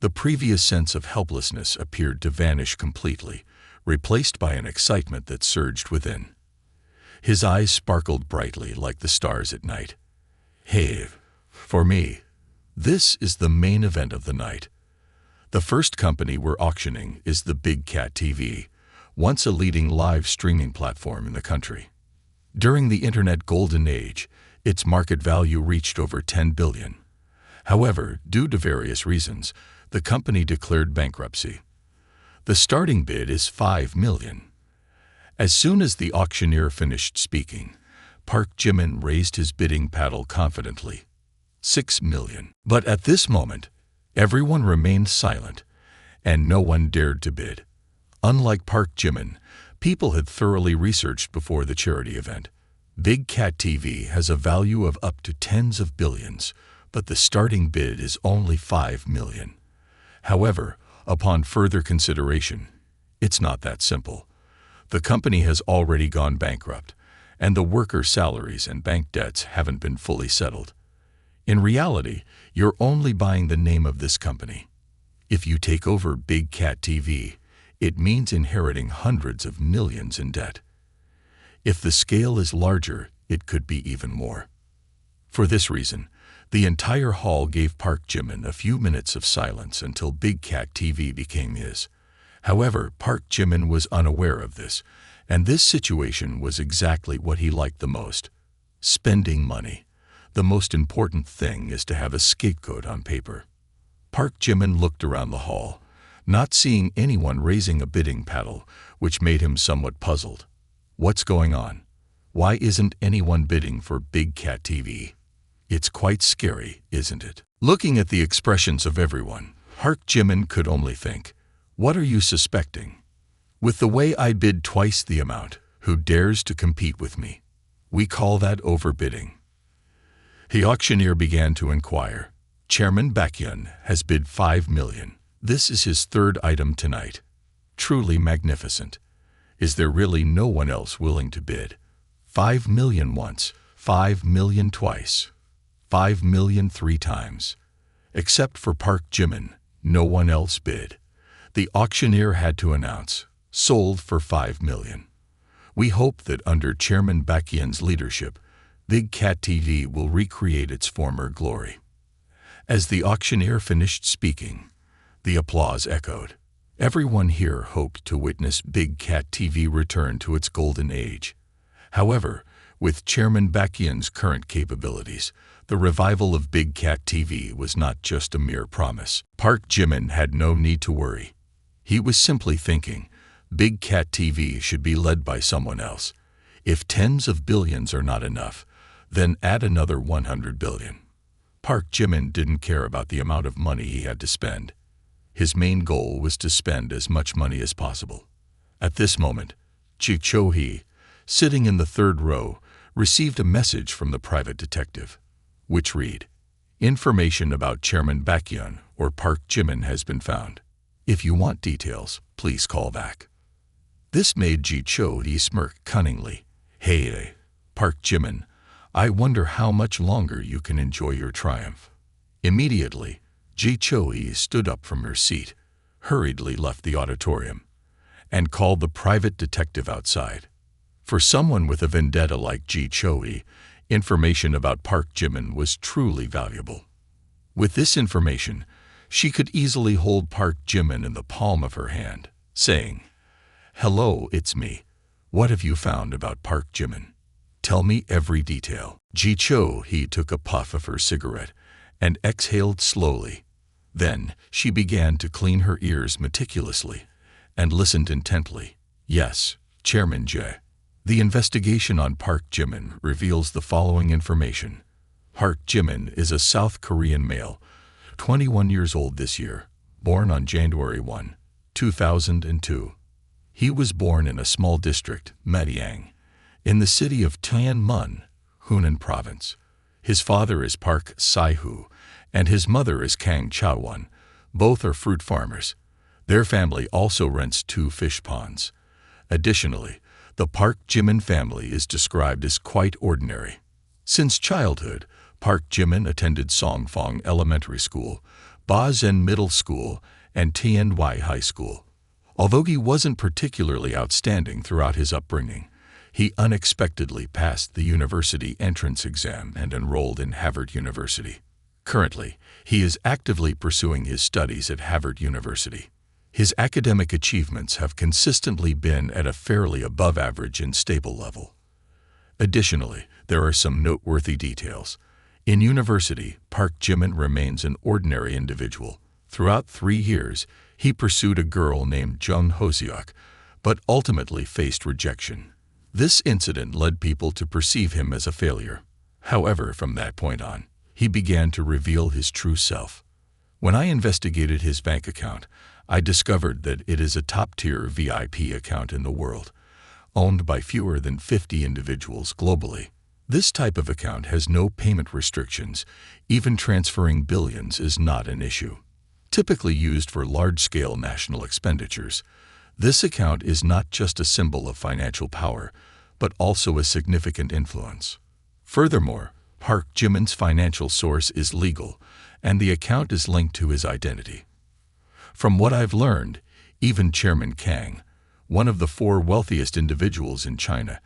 Speaker 1: The previous sense of helplessness appeared to vanish completely, replaced by an excitement that surged within. His eyes sparkled brightly like the stars at night. "Hey, for me, this is the main event of the night. The first company we're auctioning is the Big Cat TV, once a leading live streaming platform in the country. During the internet golden age, its market value reached over 10 billion. However, due to various reasons, the company declared bankruptcy. The starting bid is 5 million. As soon as the auctioneer finished speaking, Park Jimin raised his bidding paddle confidently. 6 million. But at this moment, everyone remained silent, and no one dared to bid. Unlike Park Jimin, people had thoroughly researched before the charity event. Big Cat TV has a value of up to tens of billions, but the starting bid is only 5 million. However, upon further consideration, it's not that simple. The company has already gone bankrupt, and the worker salaries and bank debts haven't been fully settled. In reality, you're only buying the name of this company. If you take over Big Cat TV, it means inheriting hundreds of millions in debt. If the scale is larger, it could be even more." For this reason, the entire hall gave Park Jimin a few minutes of silence until Big Cat TV became his. However, Park Jimin was unaware of this, and this situation was exactly what he liked the most. Spending money. The most important thing is to have a scapegoat on paper. Park Jimin looked around the hall. not seeing anyone raising a bidding paddle, which made him somewhat puzzled. What's going on? Why isn't anyone bidding for Big Cat TV? It's quite scary, isn't it? Looking at the expressions of everyone, Park Jimin could only think, what are you suspecting? With the way I bid twice the amount, who dares to compete with me? We call that overbidding. The auctioneer began to inquire. Chairman Baekhyun has bid 5 million. This is his third item tonight. Truly magnificent. Is there really no one else willing to bid? 5 million once, 5 million twice, 5 million 3 times. Except for Park Jimin, no one else bid. The auctioneer had to announce, sold for 5 million. We hope that under Chairman Baekhyun's leadership, Big Cat TV will recreate its former glory. As the auctioneer finished speaking, the applause echoed. Everyone here hoped to witness Big Cat TV return to its golden age. However, with Chairman Baekhyun's current capabilities, the revival of Big Cat TV was not just a mere promise. Park Jimin had no need to worry. He was simply thinking, Big Cat TV should be led by someone else. If tens of billions are not enough, then add another 100 billion. Park Jimin didn't care about the amount of money he had to spend. His main goal was to spend as much money as possible. At this moment, Ji Cho-hee, sitting in the third row, received a message from the private detective, which read, information about Chairman Baekhyun or Park Jimin has been found. If you want details, please call back. This made Ji Cho-hee smirk cunningly. Hey, Park Jimin, I wonder how much longer you can enjoy your triumph. Immediately, Ji Cho-hee stood up from her seat, hurriedly left the auditorium, and called the private detective outside. For someone with a vendetta like Ji Cho-hee, information about Park Jimin was truly valuable. With this information, she could easily hold Park Jimin in the palm of her hand, saying, hello, it's me. What have you found about Park Jimin? Tell me every detail. Ji Cho-hee took a puff of her cigarette and exhaled slowly. Then she began to clean her ears meticulously and listened intently. Yes, Chairman J. The investigation on Park Jimin reveals the following information. Park Jimin is a South Korean male, 21 years old this year, born on January 1, 2002. He was born in a small district, Madiang, in the city of Tianmun, Hunan Province. His father is Park Sai-hu, and his mother is Kang Chao-won. Both are fruit farmers. Their family also rents 2 fish ponds. Additionally, the Park Jimin family is described as quite ordinary. Since childhood, Park Jimin attended Songfang Elementary School, Ba Zhen Middle School, and Tianwai High School. Although he wasn't particularly outstanding throughout his upbringing, he unexpectedly passed the university entrance exam and enrolled in Harvard University. Currently, he is actively pursuing his studies at Harvard University. His academic achievements have consistently been at a fairly above-average and stable level. Additionally, there are some noteworthy details. In university, Park Jimin remains an ordinary individual. Throughout 3 years, he pursued a girl named Jung Ho-seok, but ultimately faced rejection. This incident led people to perceive him as a failure. However, from that point on, he began to reveal his true self. When I investigated his bank account, I discovered that it is a top-tier VIP account in the world, owned by fewer than 50 individuals globally. This type of account has no payment restrictions. Even transferring billions is not an issue. Typically used for large-scale national expenditures, this account is not just a symbol of financial power, but also a significant influence. Furthermore, Park Jimin's financial source is legal, and the account is linked to his identity. From what I've learned, even Chairman Kang, one of the 4 wealthiest individuals in China,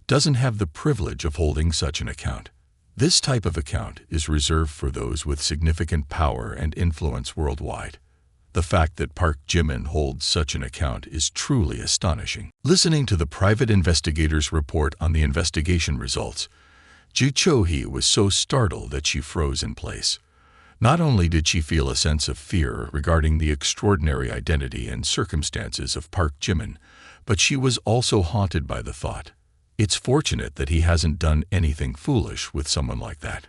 Speaker 1: doesn't have the privilege of holding such an account. This type of account is reserved for those with significant power and influence worldwide. The fact that Park Jimin holds such an account is truly astonishing. Listening to the private investigator's report on the investigation results, Ji Cho-hee was so startled that she froze in place. Not only did she feel a sense of fear regarding the extraordinary identity and circumstances of Park Jimin, but she was also haunted by the thought, it's fortunate that he hasn't done anything foolish with someone like that.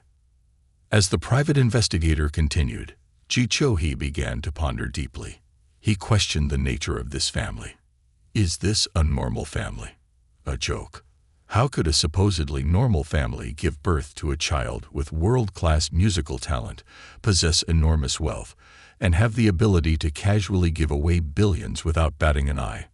Speaker 1: As the private investigator continued, Ji Cho-hee began to ponder deeply. He questioned the nature of this family. Is this a normal family? A joke? How could a supposedly normal family give birth to a child with world-class musical talent, possess enormous wealth, and have the ability to casually give away billions without batting an eye?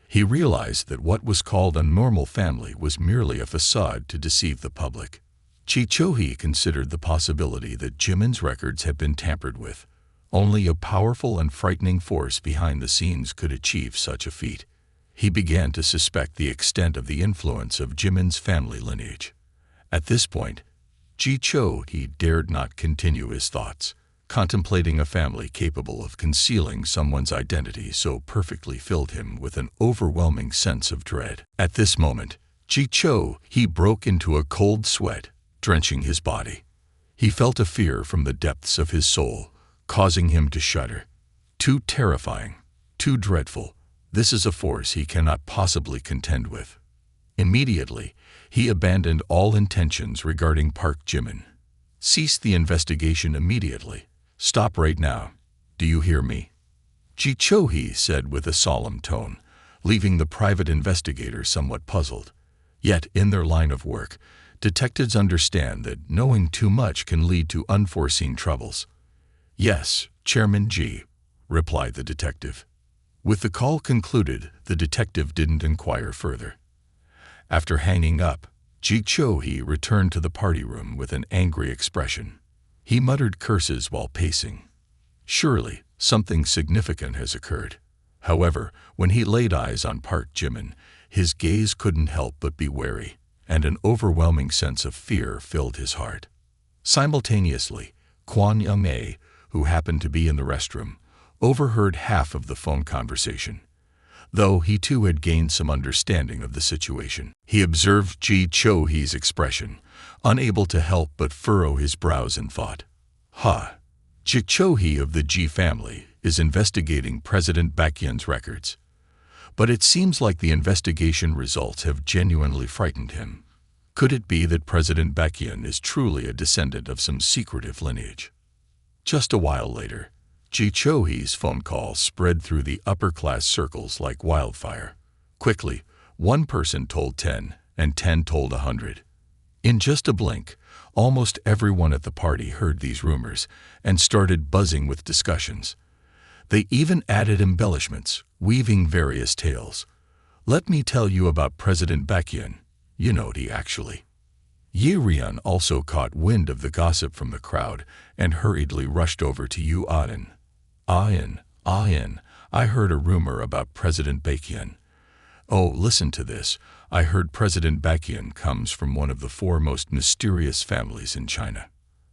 Speaker 1: He realized that what was called a normal family was merely a facade to deceive the public. Ji Cho-hee considered the possibility that Jimin's records had been tampered with. Only a powerful and frightening force behind the scenes could achieve such a feat. He began to suspect the extent of the influence of Jimin's family lineage. At this point, Ji Cho-hee dared not continue his thoughts. Contemplating a family capable of concealing someone's identity so perfectly filled him with an overwhelming sense of dread. At this moment, Ji Cho-hee broke into a cold sweat, drenching his body. He felt a fear from the depths of his soul, causing him to shudder. Too terrifying, too dreadful. This is a force he cannot possibly contend with. Immediately, he abandoned all intentions regarding Park Jimin. Cease the investigation immediately. Stop right now. Do you hear me? Ji Cho-hee said with a solemn tone, leaving the private investigator somewhat puzzled. Yet, in their line of work, detectives understand that knowing too much can lead to unforeseen troubles. Yes, Chairman Ji, replied the detective. With the call concluded, the detective didn't inquire further. After hanging up, Ji Cho-hee returned to the party room with an angry expression. He muttered curses while pacing. Surely, something significant has occurred. However, when he laid eyes on Park Jimin, his gaze couldn't help but be wary, and an overwhelming sense of fear filled his heart. Simultaneously, Kwon Young-ae, who happened to be in the restroom, overheard half of the phone conversation. Though he too had gained some understanding of the situation, he observed Ji Cho-hee's expression, unable to help but furrow his brows in thought. Ji Cho-hee of the Ji family is investigating President Baekhyun's records. But it seems like the investigation results have genuinely frightened him. Could it be that President Baekhyun is truly a descendant of some secretive lineage? Just a while later, Ji Cho-hee's phone call spread through the upper-class circles like wildfire. Quickly, one person told 10, and 10 told 100. In just a blink, almost everyone at the party heard these rumors and started buzzing with discussions. They even added embellishments, weaving various tales. Let me tell you about President Baekhyun. You know he actually. Yi Ryun also caught wind of the gossip from the crowd and hurriedly rushed over to Yu Aden. Ayin, I heard a rumor about President Baekhyun. Oh, listen to this. I heard President Baekhyun comes from one of the 4 most mysterious families in China.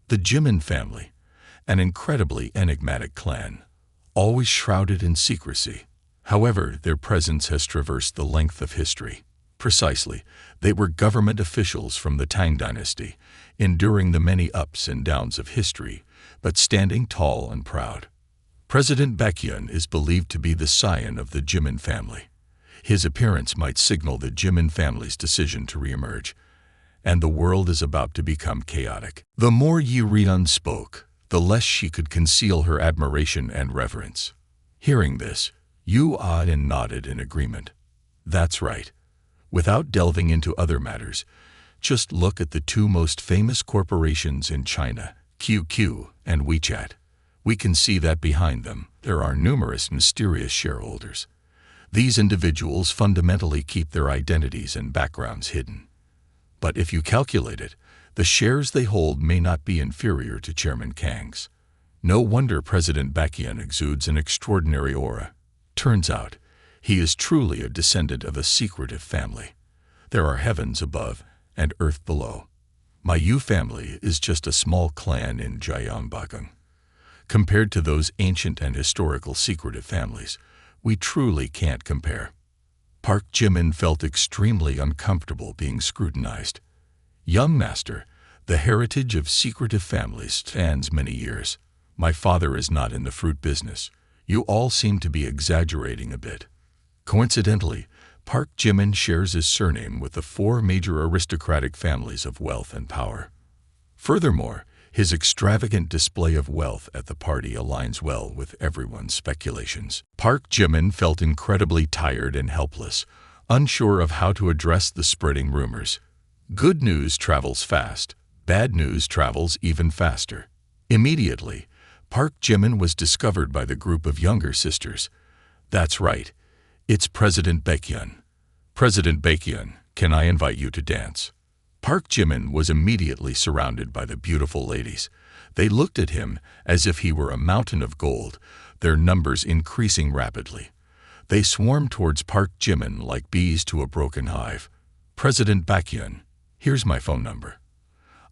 Speaker 1: The Jimin family, an incredibly enigmatic clan, always shrouded in secrecy. However, their presence has traversed the length of history. Precisely, they were government officials from the Tang dynasty, enduring the many ups and downs of history, but standing tall and proud. President Baekhyun is believed to be the scion of the Jimin family. His appearance might signal the Jimin family's decision to reemerge, and the world is about to become chaotic. The more Yi Ryun spoke, the less she could conceal her admiration and reverence. Hearing this, Yu Aden nodded in agreement. That's right. Without delving into other matters, just look at the 2 most famous corporations in China, QQ and WeChat. We can see that behind them, there are numerous mysterious shareholders. These individuals fundamentally keep their identities and backgrounds hidden. But if you calculate it, the shares they hold may not be inferior to Chairman Kang's. No wonder President Baekhyun exudes an extraordinary aura. Turns out, he is truly a descendant of a secretive family. There are heavens above and earth below. My Yu family is just a small clan in Gyeongbokgung. Compared to those ancient and historical secretive families, we truly can't compare. Park Jimin felt extremely uncomfortable being scrutinized. Young master, The heritage of secretive families spans many years. My father is not in the fruit business. You all seem to be exaggerating a bit. Coincidentally, Park Jimin shares his surname with the four major aristocratic families of wealth and power. Furthermore, his extravagant display of wealth at the party aligns well with everyone's speculations. Park Jimin felt incredibly tired and helpless, unsure of how to address the spreading rumors. Good news travels fast. Bad news travels even faster. Immediately, Park Jimin was discovered by the group of younger sisters. That's right. It's President Baekhyun. President Baekhyun, can I invite you to dance? Park Jimin was immediately surrounded by the beautiful ladies. They looked at him as if he were a mountain of gold, their numbers increasing rapidly. They swarmed towards Park Jimin like bees to a broken hive. President Baekhyun, here's my phone number.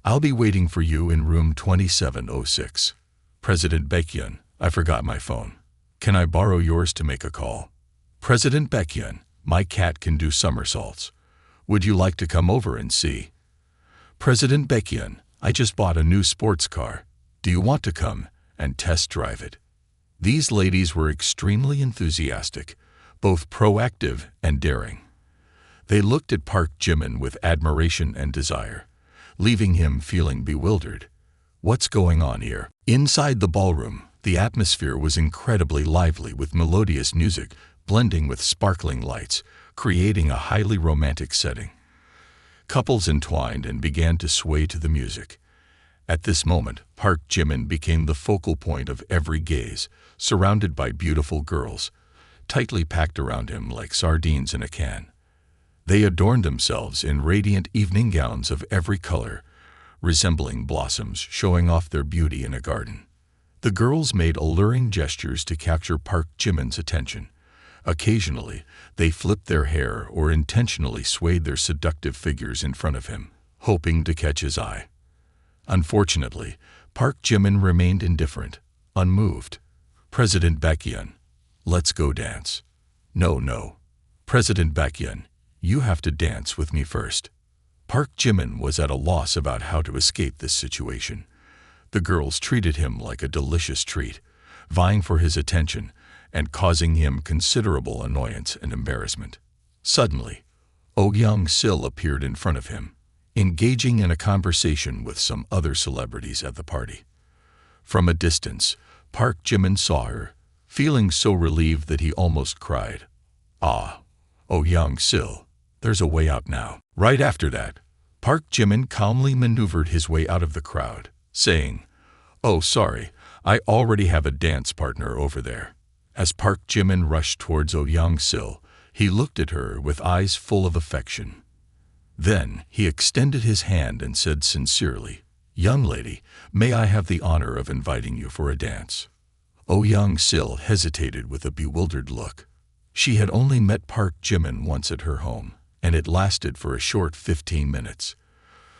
Speaker 1: I'll be waiting for you in room 2706. President Baekhyun, I forgot my phone. Can I borrow yours to make a call? President Baekhyun, my cat can do somersaults. Would you like to come over and see? President Baekhyun, I just bought a new sports car. Do you want to come and test drive it? These ladies were extremely enthusiastic, both proactive and daring. They looked at Park Jimin with admiration and desire, leaving him feeling bewildered. What's going on here? Inside the ballroom, the atmosphere was incredibly lively with melodious music blending with sparkling lights, creating a highly romantic setting. Couples entwined and began to sway to the music. At this moment, Park Jimin became the focal point of every gaze, surrounded by beautiful girls, tightly packed around him like sardines in a can. They adorned themselves in radiant evening gowns of every color, resembling blossoms showing off their beauty in a garden. The girls made alluring gestures to capture Park Jimin's attention. Occasionally, they flipped their hair or intentionally swayed their seductive figures in front of him, hoping to catch his eye. Unfortunately, Park Jimin remained indifferent, unmoved. President Baekhyun, let's go dance. No. President Baekhyun, you have to dance with me first. Park Jimin was at a loss about how to escape this situation. The girls treated him like a delicious treat, vying for his attention and causing him considerable annoyance and embarrassment. Suddenly, Oh Young-sil appeared in front of him, engaging in a conversation with some other celebrities at the party. From a distance, Park Jimin saw her, feeling so relieved that he almost cried. Ah, Oh Young-sil, there's a way out now. Right after that, Park Jimin calmly maneuvered his way out of the crowd, saying, "Oh, sorry, I already have a dance partner over there." As Park Jimin rushed towards Oh Young-sil, he looked at her with eyes full of affection. Then he extended his hand and said sincerely, "Young lady, may I have the honor of inviting you for a dance?" Oh Young-sil hesitated with a bewildered look. She had only met Park Jimin once at her home, and it lasted for a short 15 minutes.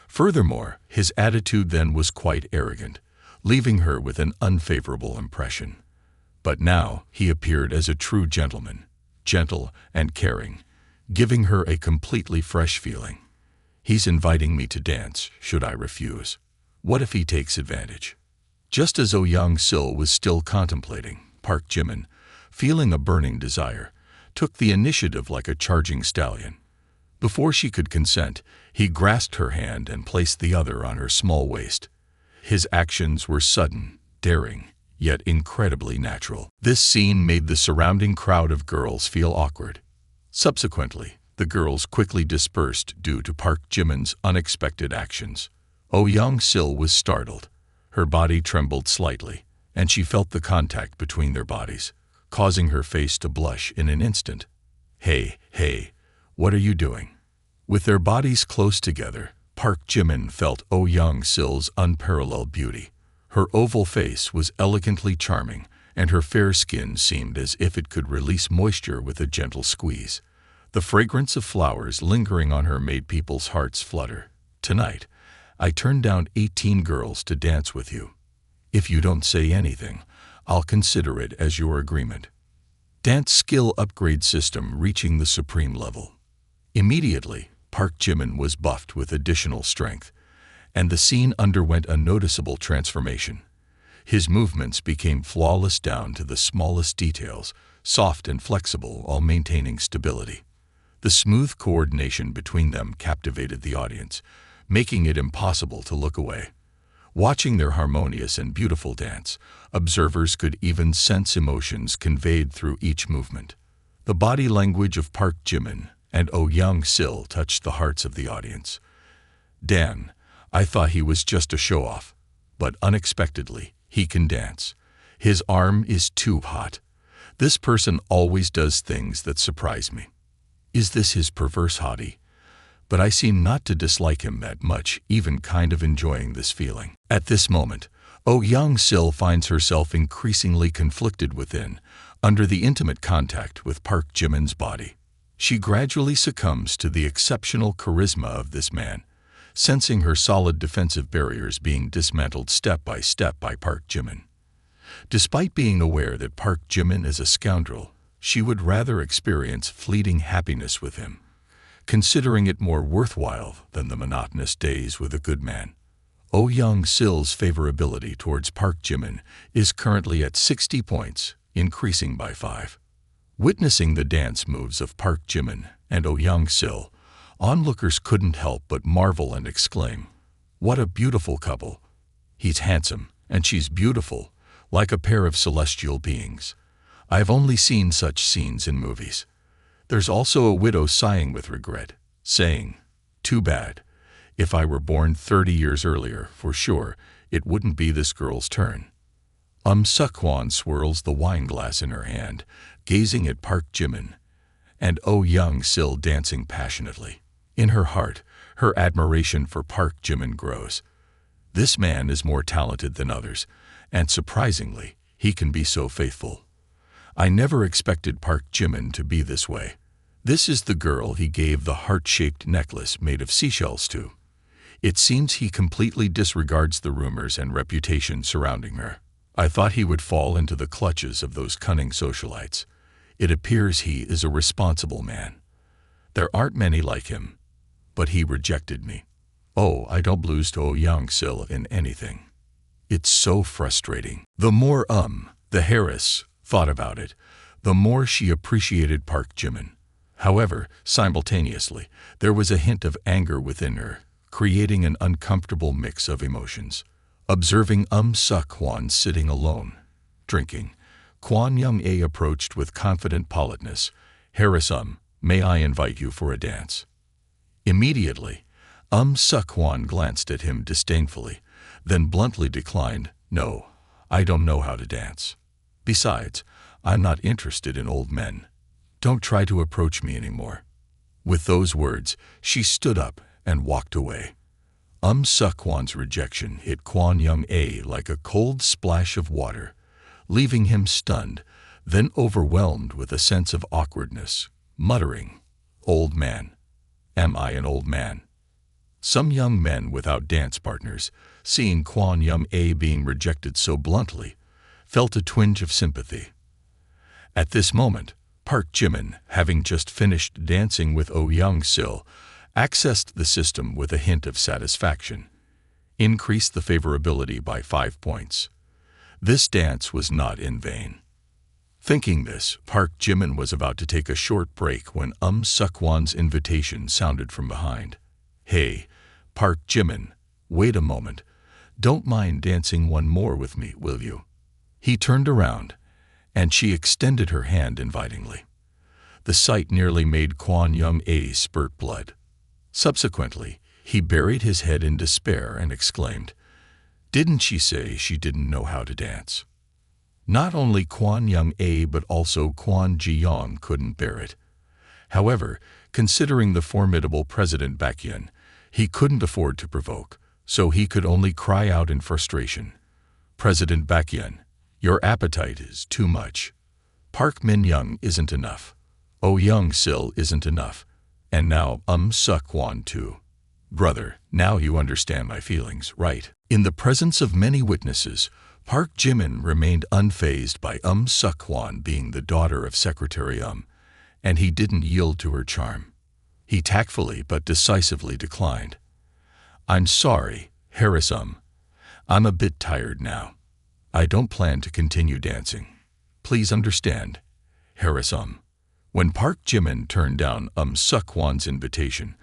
Speaker 1: Furthermore, his attitude then was quite arrogant, leaving her with an unfavorable impression. But now he appeared as a true gentleman, gentle and caring, giving her a completely fresh feeling. He's inviting me to dance, should I refuse? What if he takes advantage? Just as Oh Young-sil was still contemplating, Park Jimin, feeling a burning desire, took the initiative like a charging stallion. Before she could consent, he grasped her hand and placed the other on her small waist. His actions were sudden, daring, yet incredibly natural. This scene made the surrounding crowd of girls feel awkward. Subsequently, the girls quickly dispersed due to Park Jimin's unexpected actions. Oh Young-sil was startled. Her body trembled slightly, and she felt the contact between their bodies, causing her face to blush in an instant. Hey, what are you doing? With their bodies close together, Park Jimin felt Oh Young-sil's unparalleled beauty. Her oval face was elegantly charming, and her fair skin seemed as if it could release moisture with a gentle squeeze. The fragrance of flowers lingering on her made people's hearts flutter. Tonight, I turned down 18 girls to dance with you. If you don't say anything, I'll consider it as your agreement. Dance skill upgrade system reaching the supreme level. Immediately, Park Jimin was buffed with additional strength, and the scene underwent a noticeable transformation. His movements became flawless down to the smallest details, soft and flexible while maintaining stability. The smooth coordination between them captivated the audience, making it impossible to look away. Watching their harmonious and beautiful dance, observers could even sense emotions conveyed through each movement. The body language of Park Jimin and Oh Young-sil touched the hearts of the audience. "Dan, I thought he was just a show-off, but unexpectedly, he can dance. His arm is too hot. This person always does things that surprise me. Is this his perverse hottie? But I seem not to dislike him that much, even kind of enjoying this feeling." At this moment, Oh Young-sil finds herself increasingly conflicted within, under the intimate contact with Park Jimin's body. She gradually succumbs to the exceptional charisma of this man, sensing her solid defensive barriers being dismantled step by step by Park Jimin. Despite being aware that Park Jimin is a scoundrel, she would rather experience fleeting happiness with him, considering it more worthwhile than the monotonous days with a good man. Oh Young-sil's favorability towards Park Jimin is currently at 60 points, increasing by 5. Witnessing the dance moves of Park Jimin and Oh Young-sil, onlookers couldn't help but marvel and exclaim, "What a beautiful couple! He's handsome, and she's beautiful, like a pair of celestial beings. I've only seen such scenes in movies." There's also a widow sighing with regret, saying, "Too bad. If I were born 30 years earlier, for sure, it wouldn't be this girl's turn." Seok-hwan swirls the wine glass in her hand, gazing at Park Jimin, and Oh Young-sil dancing passionately. In her heart, her admiration for Park Jimin grows. This man is more talented than others, and surprisingly, he can be so faithful. I never expected Park Jimin to be this way. This is the girl he gave the heart-shaped necklace made of seashells to. It seems he completely disregards the rumors and reputation surrounding her. I thought he would fall into the clutches of those cunning socialites. It appears he is a responsible man. There aren't many like him, but he rejected me. Oh, I don't lose to Oh Young-sil in anything. It's so frustrating. The more the Harris thought about it, the more she appreciated Park Jimin. However, simultaneously, there was a hint of anger within her, creating an uncomfortable mix of emotions. Observing Seok-hwan sitting alone, drinking, Kwon Young-ae approached with confident politeness. "Harris, may I invite you for a dance?" Immediately, Seok-hwan glanced at him disdainfully, then bluntly declined, "No, I don't know how to dance. Besides, I'm not interested in old men. Don't try to approach me anymore." With those words, she stood up and walked away. Seok-hwan's rejection hit Kwon Young-ae like a cold splash of water, leaving him stunned, then overwhelmed with a sense of awkwardness, muttering, "Old man. Am I an old man?" Some young men without dance partners, seeing Kwon Young-ae being rejected so bluntly, felt a twinge of sympathy. At this moment, Park Jimin, having just finished dancing with Oh Young-sil, accessed the system with a hint of satisfaction, increased the favorability by 5 points. This dance was not in vain. Thinking this, Park Jimin was about to take a short break when Seok-hwan's invitation sounded from behind. "Hey, Park Jimin, wait a moment. Don't mind dancing one more with me, will you?" He turned around, and she extended her hand invitingly. The sight nearly made Kwon Young-ae spurt blood. Subsequently, he buried his head in despair and exclaimed, "Didn't she say she didn't know how to dance?" Not only Kwon Young-ae but also Kwon Ji-young couldn't bear it. However, considering the formidable President Baekhyun, he couldn't afford to provoke, so he could only cry out in frustration, "President Baekhyun, your appetite is too much. Park Min-young isn't enough. Oh Young-sil isn't enough. And now Seok-hwan too. Brother, now you understand my feelings, right?" In the presence of many witnesses, Park Jimin remained unfazed by Seok-hwan being the daughter of Secretary and he didn't yield to her charm. He tactfully but decisively declined. "I'm sorry, Harris, I'm a bit tired now. I don't plan to continue dancing. Please understand. Harris. When Park Jimin turned down Suk-won's invitation,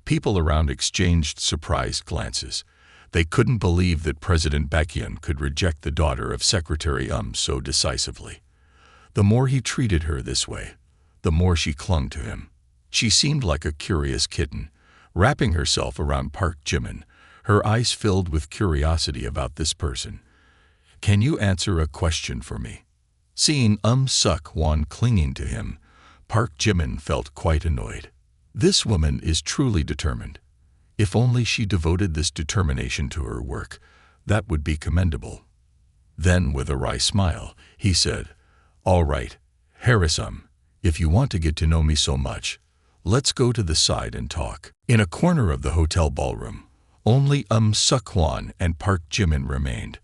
Speaker 1: people around exchanged surprised glances. They couldn't believe that President Baekhyun could reject the daughter of Secretary so decisively. The more he treated her this way, the more she clung to him. She seemed like a curious kitten, wrapping herself around Park Jimin, her eyes filled with curiosity about this person. Can you answer a question for me? Seeing Suk-won clinging to him, Park Jimin felt quite annoyed. This woman is truly determined. If only she devoted this determination to her work, that would be commendable. Then, with a wry smile, he said, "All right, Harris, if you want to get to know me so much, let's go to the side and talk." In a corner of the hotel ballroom, only Suk-won and Park Jimin remained.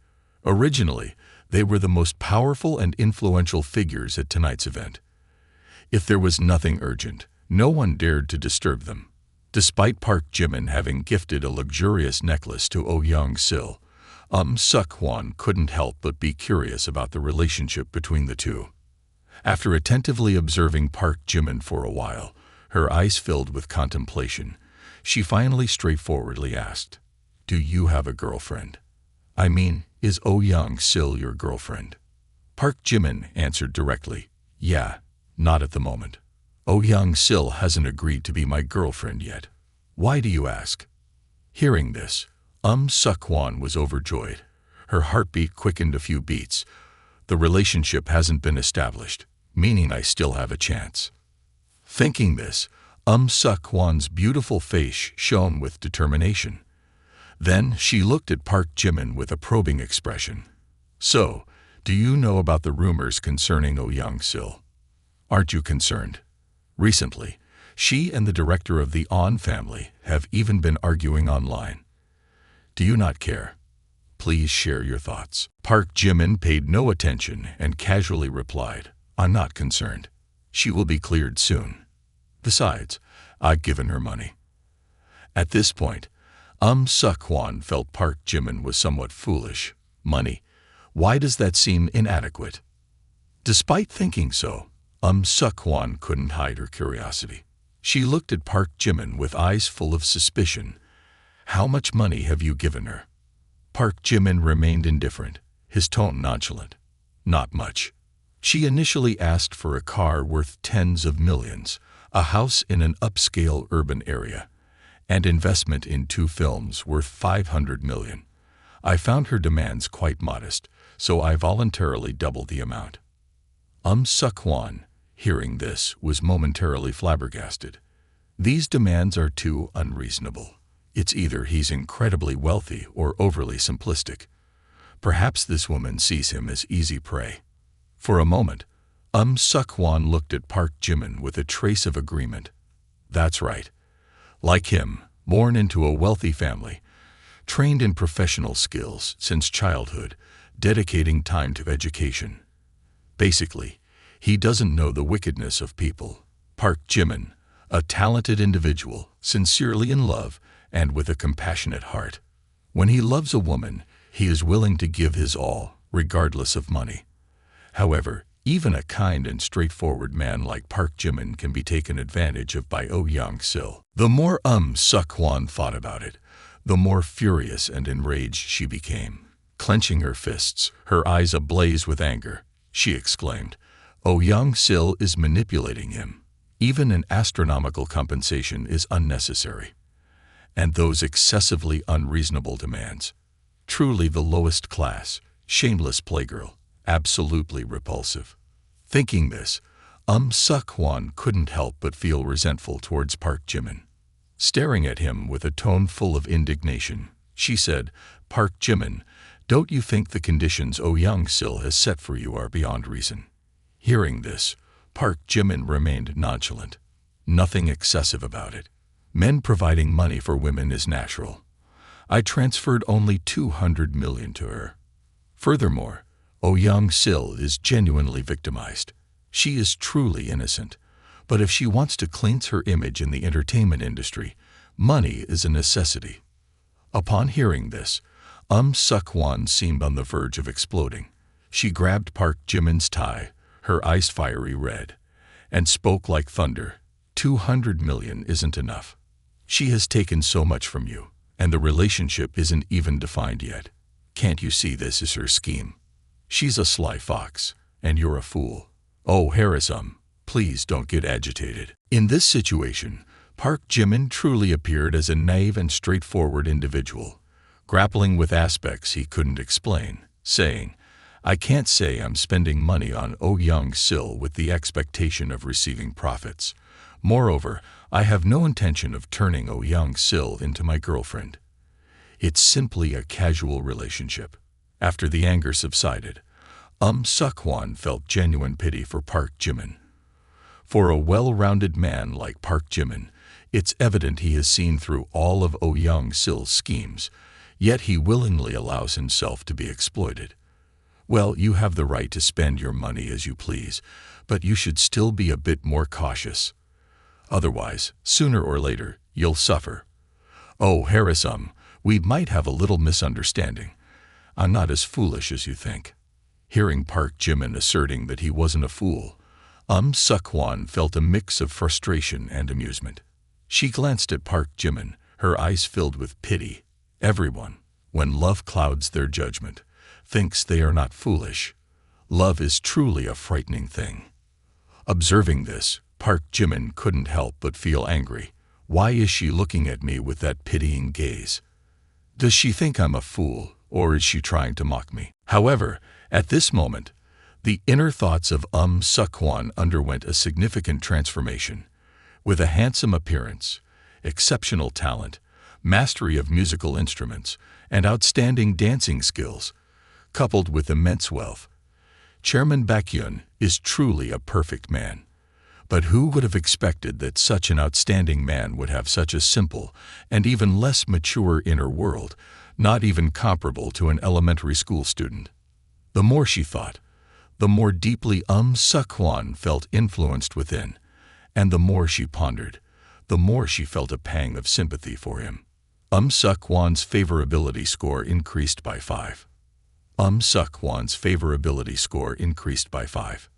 Speaker 1: Originally, they were the most powerful and influential figures at tonight's event. If there was nothing urgent, no one dared to disturb them. Despite Park Jimin having gifted a luxurious necklace to Oh Young-sil, Suk-won couldn't help but be curious about the relationship between the two. After attentively observing Park Jimin for a while, her eyes filled with contemplation, she finally straightforwardly asked, "Do you have a girlfriend? I mean, is Oh Young-sil your girlfriend?" Park Jimin answered directly, "Yeah, not at the moment. Oh Young-sil hasn't agreed to be my girlfriend yet. Why do you ask?" Hearing this, Suk-won was overjoyed. Her heartbeat quickened a few beats. The relationship hasn't been established, meaning I still have a chance. Thinking this, Suk-won's beautiful face shone with determination. Then she looked at Park Jimin with a probing expression. "So, do you know about the rumors concerning Oh Young-sil? Aren't you concerned? Recently, she and the director of the On family have even been arguing online. Do you not care? Please share your thoughts." Park Jimin paid no attention and casually replied, "I'm not concerned. She will be cleared soon. Besides, I've given her money." At this point, Suk-won felt Park Jimin was somewhat foolish. Money? Why does that seem inadequate? Despite thinking so, Suk-won couldn't hide her curiosity. She looked at Park Jimin with eyes full of suspicion. "How much money have you given her?" Park Jimin remained indifferent, his tone nonchalant. "Not much. She initially asked for a car worth tens of millions, a house in an upscale urban area, and investment in 2 films worth 500 million. I found her demands quite modest, so I voluntarily doubled the amount." Suk-won, hearing this, was momentarily flabbergasted. These demands are too unreasonable. It's either he's incredibly wealthy or overly simplistic. Perhaps this woman sees him as easy prey. For a moment, Suk-won looked at Park Jimin with a trace of agreement. That's right. Like him, born into a wealthy family, trained in professional skills since childhood, dedicating time to education. Basically, he doesn't know the wickedness of people. Park Jimin, a talented individual, sincerely in love and with a compassionate heart. When he loves a woman, he is willing to give his all, regardless of money. However, even a kind and straightforward man like Park Jimin can be taken advantage of by Oh Young-sil. The more Suk-won thought about it, the more furious and enraged she became. Clenching her fists, her eyes ablaze with anger, she exclaimed, "Oh Young-sil is manipulating him. Even an astronomical compensation is unnecessary. And those excessively unreasonable demands. Truly the lowest class, shameless playgirl, absolutely repulsive." Thinking this, Suk-won couldn't help but feel resentful towards Park Jimin. Staring at him with a tone full of indignation, she said, "Park Jimin, don't you think the conditions Oh Young-sil has set for you are beyond reason?" Hearing this, Park Jimin remained nonchalant. Nothing excessive about it. Men providing money for women is natural. I transferred only 200 million to her. Furthermore, Oh Young-sil is genuinely victimized. She is truly innocent. But if she wants to cleanse her image in the entertainment industry, money is a necessity. Upon hearing this, Suk-won seemed on the verge of exploding. She grabbed Park Jimin's tie, her eyes fiery red, and spoke like thunder. 200 million isn't enough. She has taken so much from you, and the relationship isn't even defined yet. Can't you see this is her scheme? She's a sly fox, and you're a fool. Oh, Harris, please don't get agitated. In this situation, Park Jimin truly appeared as a naive and straightforward individual, grappling with aspects he couldn't explain, saying, I can't say I'm spending money on Oh Young-sil with the expectation of receiving profits. Moreover, I have no intention of turning Oh Young-sil into my girlfriend. It's simply a casual relationship. After the anger subsided, Suk-won felt genuine pity for Park Jimin. For a well-rounded man like Park Jimin, it's evident he has seen through all of Oh Young-sil's schemes, yet he willingly allows himself to be exploited. Well, you have the right to spend your money as you please, but you should still be a bit more cautious. Otherwise, sooner or later, you'll suffer. Oh, Harris, we might have a little misunderstanding. I'm not as foolish as you think. Hearing Park Jimin asserting that he wasn't a fool, Suk-won felt a mix of frustration and amusement. She glanced at Park Jimin, her eyes filled with pity. Everyone, when love clouds their judgment, thinks they are not foolish. Love is truly a frightening thing. Observing this, Park Jimin couldn't help but feel angry. Why is she looking at me with that pitying gaze? Does she think I'm a fool, or is she trying to mock me? However, at this moment, the inner thoughts of Suk-won underwent a significant transformation. With a handsome appearance, exceptional talent, mastery of musical instruments, and outstanding dancing skills, coupled with immense wealth, Chairman Baekhyun is truly a perfect man. But who would have expected that such an outstanding man would have such a simple and even less mature inner world, not even comparable to an elementary school student? The more she thought, the more deeply Suk-won felt influenced within, and the more she pondered, the more she felt a pang of sympathy for him. Suk-won's favorability score increased by 5. Suk-won's favorability score increased by 5.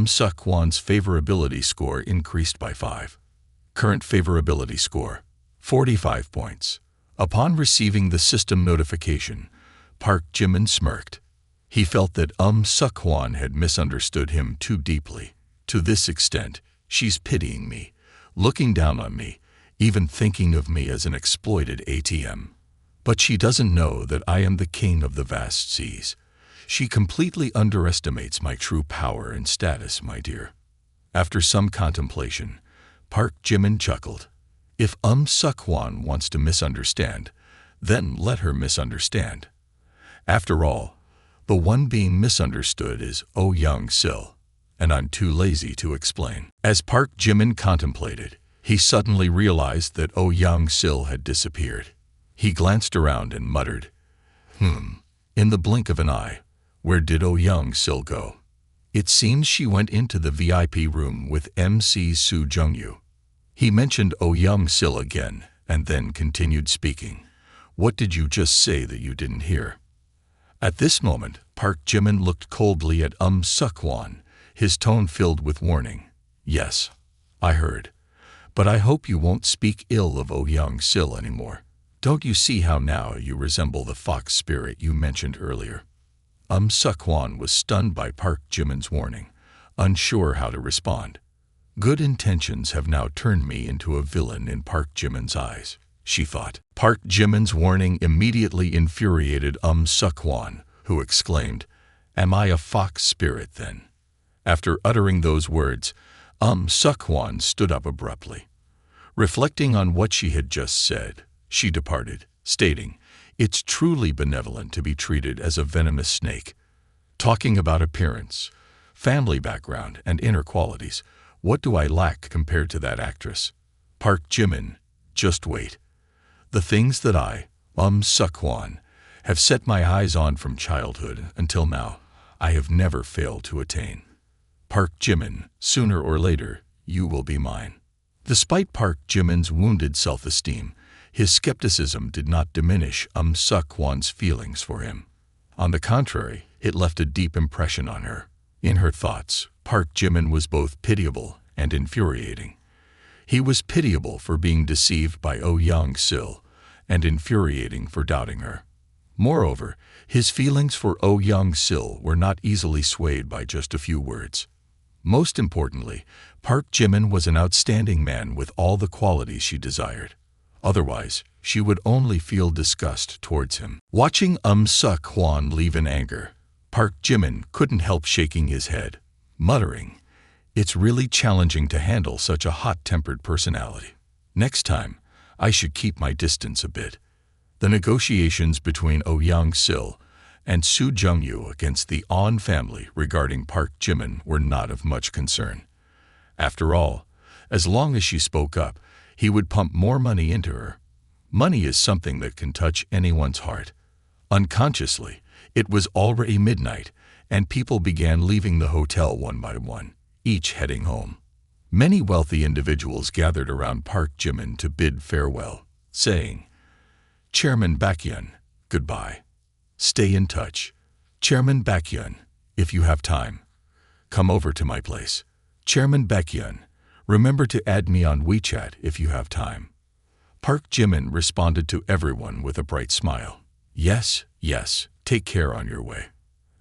Speaker 1: Suk-won's favorability score increased by 5. Current favorability score, 45 points. Upon receiving the system notification, Park Jimin smirked. He felt that Suk-won had misunderstood him too deeply. To this extent, she's pitying me, looking down on me, even thinking of me as an exploited ATM. But she doesn't know that I am the king of the vast seas. She completely underestimates my true power and status, my dear. After some contemplation, Park Jimin chuckled. If Suk-won wants to misunderstand, then let her misunderstand. After all, the one being misunderstood is Oh Young-sil, and I'm too lazy to explain. As Park Jimin contemplated, he suddenly realized that Oh Young-sil had disappeared. He glanced around and muttered, In the blink of an eye, where did Oh Young-sil go? It seems she went into the VIP room with MC Soo Jung-yu. He mentioned Oh Young-sil again, and then continued speaking. What did you just say that you didn't hear? At this moment, Park Jimin looked coldly at Suk-won, his tone filled with warning. Yes, I heard. But I hope you won't speak ill of Oh Young-sil anymore. Don't you see how now you resemble the fox spirit you mentioned earlier? Suk-won was stunned by Park Jimin's warning, unsure how to respond. Good intentions have now turned me into a villain in Park Jimin's eyes, she thought. Park Jimin's warning immediately infuriated Suk-won, who exclaimed, Am I a fox spirit then? After uttering those words, Suk-won stood up abruptly. Reflecting on what she had just said, she departed, stating, It's truly benevolent to be treated as a venomous snake. Talking about appearance, family background, and inner qualities, what do I lack compared to that actress? Park Jimin, just wait. The things that I, Suk-won, have set my eyes on from childhood until now, I have never failed to attain. Park Jimin, sooner or later, you will be mine. Despite Park Jimin's wounded self-esteem, his skepticism did not diminish Suk Hwan's feelings for him. On the contrary, it left a deep impression on her. In her thoughts, Park Jimin was both pitiable and infuriating. He was pitiable for being deceived by Oh Young-sil, and infuriating for doubting her. Moreover, his feelings for Oh Young-sil were not easily swayed by just a few words. Most importantly, Park Jimin was an outstanding man with all the qualities she desired. Otherwise, she would only feel disgust towards him. Watching Suk Hwan leave in anger, Park Jimin couldn't help shaking his head, muttering, "It's really challenging to handle such a hot-tempered personality. Next time, I should keep my distance a bit." The negotiations between Oh Young-sil and Soo Jung-yu against the On family regarding Park Jimin were not of much concern. After all, as long as she spoke up, he would pump more money into her. Money is something that can touch anyone's heart. Unconsciously, it was already midnight, and people began leaving the hotel one by one, each heading home. Many wealthy individuals gathered around Park Jimin to bid farewell, saying, "Chairman Baekhyun, goodbye. Stay in touch. Chairman Baekhyun, if you have time, come over to my place. Chairman Baekhyun, remember to add me on WeChat if you have time." Park Jimin responded to everyone with a bright smile. "Yes, yes, take care on your way."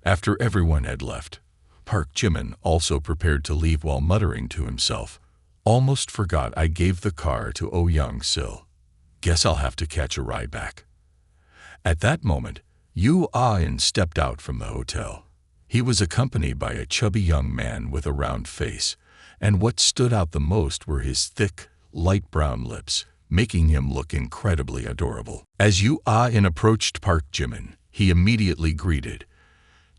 Speaker 1: After everyone had left, Park Jimin also prepared to leave while muttering to himself, "Almost forgot I gave the car to Oh Young-sil. Guess I'll have to catch a ride back." At that moment, Yoo Ah-in stepped out from the hotel. He was accompanied by a chubby young man with a round face, and what stood out the most were his thick, light brown lips, making him look incredibly adorable. As Yoo Ah-in approached Park Jimin, he immediately greeted,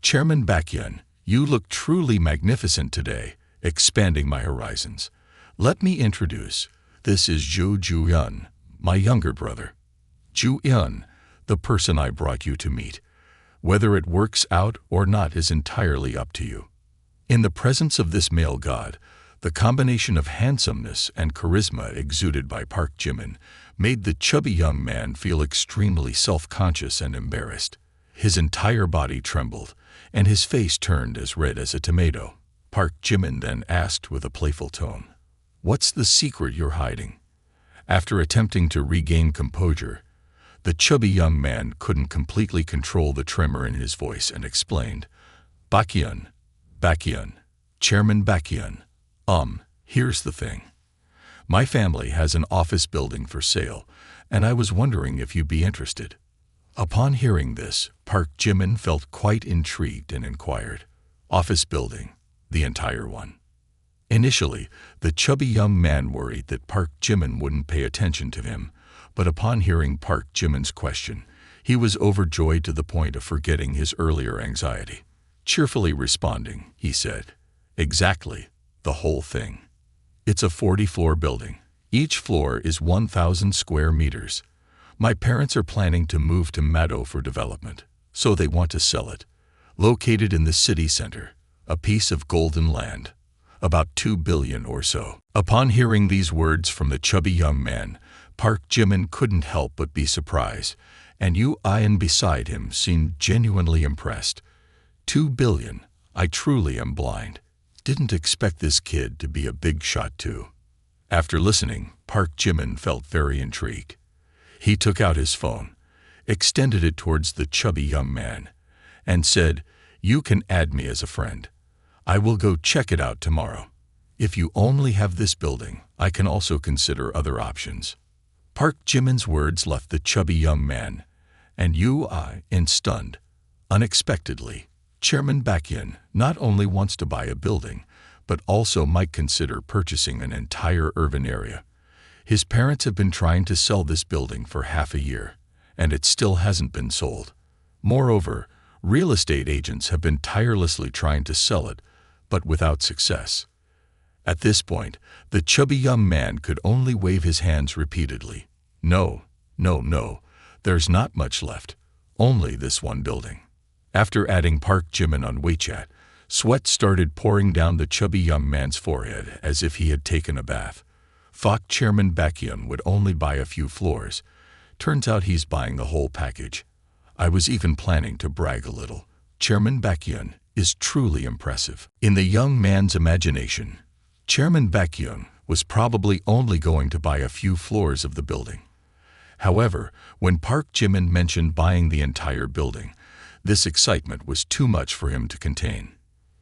Speaker 1: "Chairman Baekhyun, you look truly magnificent today, expanding my horizons. Let me introduce, this is Jo Ju-yeon, my younger brother. Ju-yeon, the person I brought you to meet. Whether it works out or not is entirely up to you." In the presence of this male god, the combination of handsomeness and charisma exuded by Park Jimin made the chubby young man feel extremely self-conscious and embarrassed. His entire body trembled, and his face turned as red as a tomato. Park Jimin then asked with a playful tone, "What's the secret you're hiding?" After attempting to regain composure, the chubby young man couldn't completely control the tremor in his voice and explained, Baekhyun, Chairman Baekhyun, here's the thing. My family has an office building for sale, and I was wondering if you'd be interested." Upon hearing this, Park Jimin felt quite intrigued and inquired, "Office building, the entire one?" Initially, the chubby young man worried that Park Jimin wouldn't pay attention to him, but upon hearing Park Jimin's question, he was overjoyed to the point of forgetting his earlier anxiety. Cheerfully responding, he said, "Exactly, the whole thing. It's a 40-floor building. Each floor is 1,000 square meters. My parents are planning to move to Mado for development, so they want to sell it. Located in the city center, a piece of golden land, about 2 billion or so." Upon hearing these words from the chubby young man, Park Jimin couldn't help but be surprised, and Yoo Ah-in beside him seemed genuinely impressed. 2 billion, I truly am blind. Didn't expect this kid to be a big shot too. After listening, Park Jimin felt very intrigued. He took out his phone, extended it towards the chubby young man, and said, "You can add me as a friend. I will go check it out tomorrow. If you only have this building, I can also consider other options." Park Jimin's words left the chubby young man and Yoo Ah-in stunned. Unexpectedly, Chairman Baekhyun not only wants to buy a building, but also might consider purchasing an entire urban area. His parents have been trying to sell this building for half a year, and it still hasn't been sold. Moreover, real estate agents have been tirelessly trying to sell it, but without success. At this point, the chubby young man could only wave his hands repeatedly. No, there's not much left. Only this one building." After adding Park Jimin on WeChat, sweat started pouring down the chubby young man's forehead as if he had taken a bath. Thought Chairman Baekhyun would only buy a few floors, Turns out he's buying the whole package. I was even planning to brag a little. Chairman Baekhyun is truly impressive. In the young man's imagination, Chairman Baekhyun was probably only going to buy a few floors of the building. However, when Park Jimin mentioned buying the entire building, this excitement was too much for him to contain.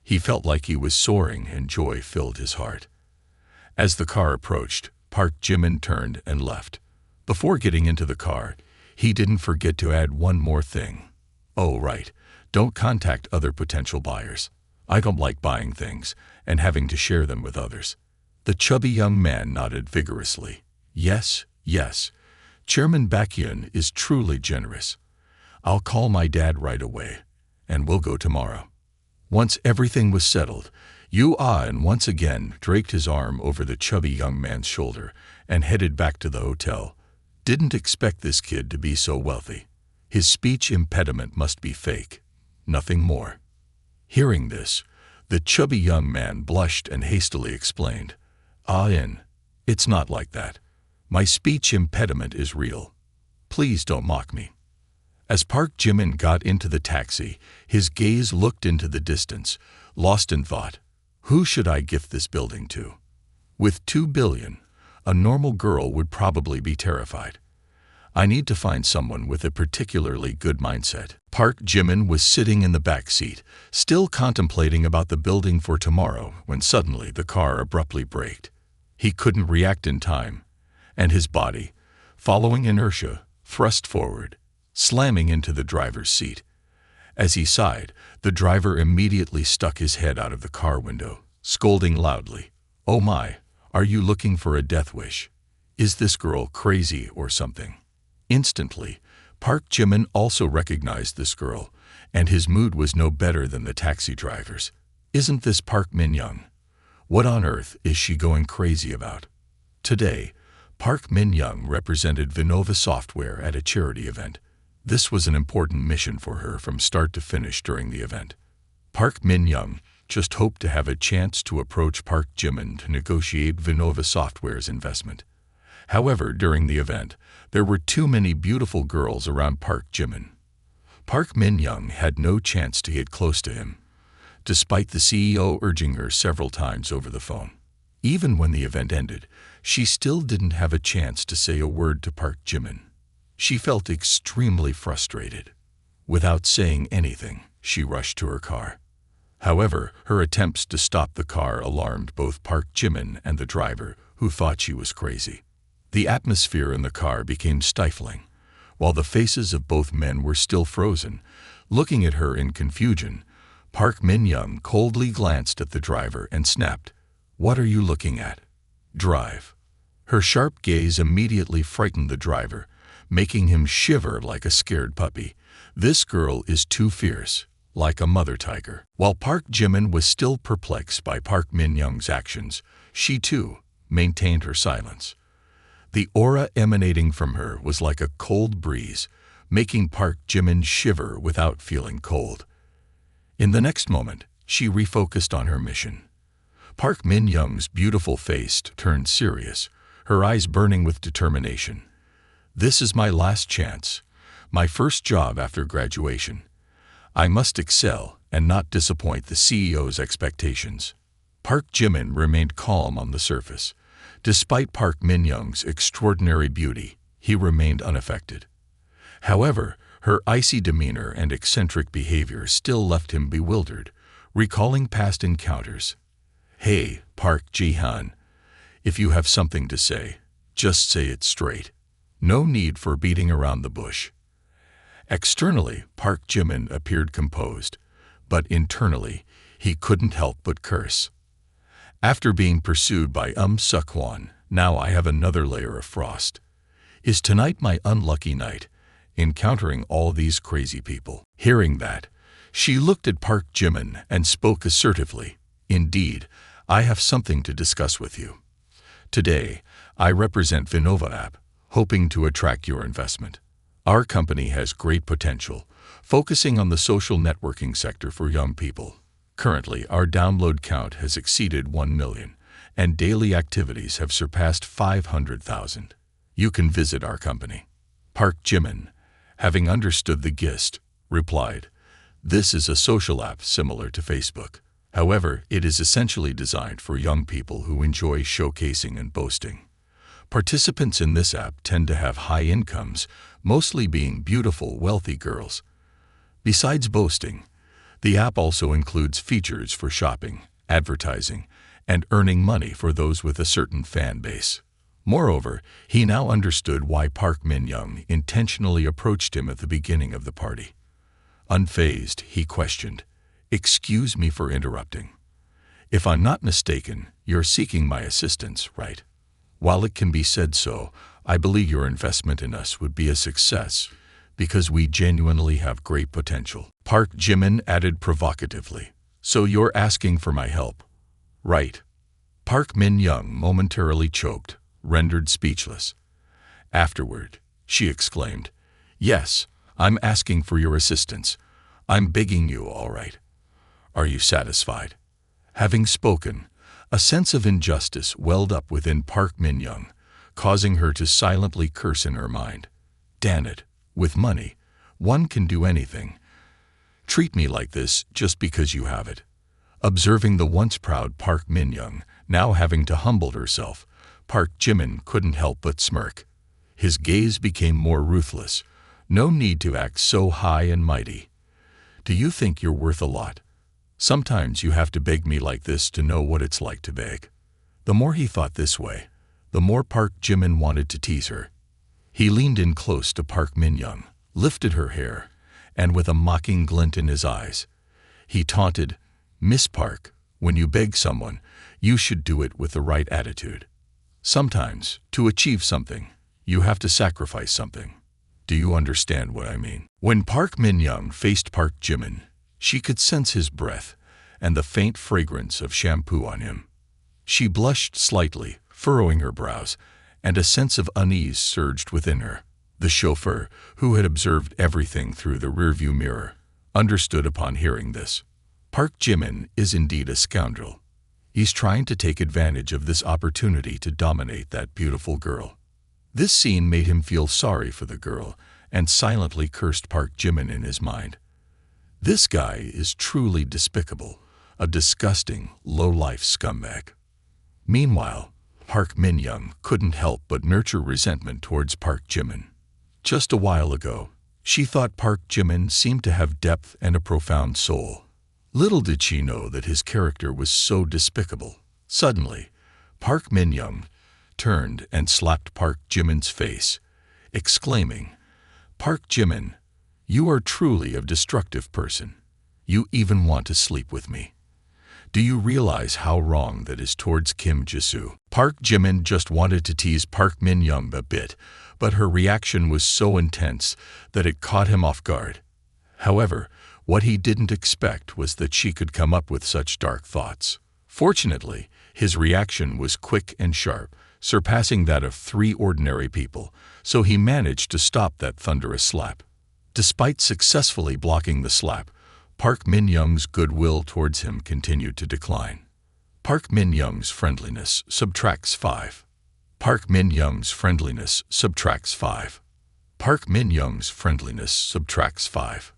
Speaker 1: He felt like he was soaring and joy filled his heart. As the car approached, Park Jimin turned and left. Before getting into the car, he didn't forget to add one more thing. Oh, right. Don't contact other potential buyers. I don't like buying things and having to share them with others. The chubby young man nodded vigorously. Yes, yes. Chairman Baekhyun is truly generous. I'll call my dad right away, and we'll go tomorrow. Once everything was settled, Yu-an once again draped his arm over the chubby young man's shoulder and headed back to the hotel. Didn't expect this kid to be so wealthy. His speech impediment must be fake. Nothing more. Hearing this, the chubby young man blushed and hastily explained, it's not like that. My speech impediment is real. Please don't mock me. As Park Jimin got into the taxi, his gaze looked into the distance, lost in thought. Who should I gift this building to? With 2 billion, a normal girl would probably be terrified. I need to find someone with a particularly good mindset. Park Jimin was sitting in the back seat, still contemplating about the building for tomorrow, when suddenly the car abruptly braked. He couldn't react in time, and his body, following inertia, thrust forward, slamming into the driver's seat. As he sighed, the driver immediately stuck his head out of the car window, scolding loudly. Oh my, are you looking for a death wish? Is this girl crazy or something? Instantly, Park Jimin also recognized this girl, and his mood was no better than the taxi driver's. Isn't this Park Min-young? What on earth is she going crazy about? Today, Park Min-young represented Vinova Software at a charity event. This was an important mission for her from start to finish during the event. Park Min-young just hoped to have a chance to approach Park Jimin to negotiate Vinova Software's investment. However, during the event, there were too many beautiful girls around Park Jimin. Park Min-young had no chance to get close to him, despite the CEO urging her several times over the phone. Even when the event ended, she still didn't have a chance to say a word to Park Jimin. She felt extremely frustrated. Without saying anything, she rushed to her car. However, her attempts to stop the car alarmed both Park Jimin and the driver, who thought she was crazy. The atmosphere in the car became stifling, while the faces of both men were still frozen. Looking at her in confusion, Park Min-young coldly glanced at the driver and snapped, "What are you looking at? Drive." Her sharp gaze immediately frightened the driver, making him shiver like a scared puppy. This girl is too fierce, like a mother tiger. While Park Jimin was still perplexed by Park Min-young's actions, she too maintained her silence. The aura emanating from her was like a cold breeze, making Park Jimin shiver without feeling cold. In the next moment, she refocused on her mission. Park Min-young's beautiful face turned serious, her eyes burning with determination. This is my last chance, my first job after graduation. I must excel and not disappoint the CEO's expectations. Park Jimin remained calm on the surface. Despite Park Min-young's extraordinary beauty, he remained unaffected. However, her icy demeanor and eccentric behavior still left him bewildered, recalling past encounters. Hey, Park Ji-han, if you have something to say, just say it straight. No need for beating around the bush. Externally, Park Jimin appeared composed, but internally, he couldn't help but curse. After being pursued by Suk-hwan, now I have another layer of frost. Is tonight my unlucky night, encountering all these crazy people? Hearing that, she looked at Park Jimin and spoke assertively. Indeed, I have something to discuss with you. Today, I represent Vinova App, hoping to attract your investment. Our company has great potential, focusing on the social networking sector for young people. Currently, our download count has exceeded 1 million, and daily activities have surpassed 500,000. You can visit our company. Park Jimin, having understood the gist, replied, "This is a social app similar to Facebook. However, it is essentially designed for young people who enjoy showcasing and boasting. Participants in this app tend to have high incomes, mostly being beautiful, wealthy girls. Besides boasting, the app also includes features for shopping, advertising, and earning money for those with a certain fan base." Moreover, he now understood why Park Min-young intentionally approached him at the beginning of the party. Unfazed, he questioned, "Excuse me for interrupting. If I'm not mistaken, you're seeking my assistance, right? While it can be said so, I believe your investment in us would be a success because we genuinely have great potential." Park Jimin added provocatively, "So you're asking for my help, right?" Park Min-young momentarily choked, rendered speechless. Afterward, she exclaimed, "Yes, I'm asking for your assistance. I'm begging you, all right. Are you satisfied?" Having spoken, a sense of injustice welled up within Park Min-young, causing her to silently curse in her mind. "Damn it, with money, one can do anything. Treat me like this just because you have it." Observing the once proud Park Min-young now having to humble herself, Park Jimin couldn't help but smirk. His gaze became more ruthless. "No need to act so high and mighty. Do you think you're worth a lot? Sometimes you have to beg me like this to know what it's like to beg." The more he thought this way, the more Park Jimin wanted to tease her. He leaned in close to Park Min-young, lifted her hair, and with a mocking glint in his eyes, he taunted, "Miss Park, when you beg someone, you should do it with the right attitude. Sometimes, to achieve something, you have to sacrifice something. Do you understand what I mean?" When Park Min-young faced Park Jimin, she could sense his breath and the faint fragrance of shampoo on him. She blushed slightly, furrowing her brows, and a sense of unease surged within her. The chauffeur, who had observed everything through the rearview mirror, understood upon hearing this. Park Jimin is indeed a scoundrel. He's trying to take advantage of this opportunity to dominate that beautiful girl. This scene made him feel sorry for the girl and silently cursed Park Jimin in his mind. This guy is truly despicable, a disgusting, low-life scumbag. Meanwhile, Park Min-young couldn't help but nurture resentment towards Park Jimin. Just a while ago, she thought Park Jimin seemed to have depth and a profound soul. Little did she know that his character was so despicable. Suddenly, Park Min-young turned and slapped Park Jimin's face, exclaiming, "Park Jimin, you are truly a destructive person. You even want to sleep with me. Do you realize how wrong that is towards Kim Jisoo?" Park Jimin just wanted to tease Park Min-young a bit, but her reaction was so intense that it caught him off guard. However, what he didn't expect was that she could come up with such dark thoughts. Fortunately, his reaction was quick and sharp, surpassing that of 3 ordinary people, so he managed to stop that thunderous slap. Despite successfully blocking the slap, Park Min-young's goodwill towards him continued to decline. Park Min-young's friendliness subtracts 5. Park Min-young's friendliness subtracts 5. Park Min-young's friendliness subtracts 5.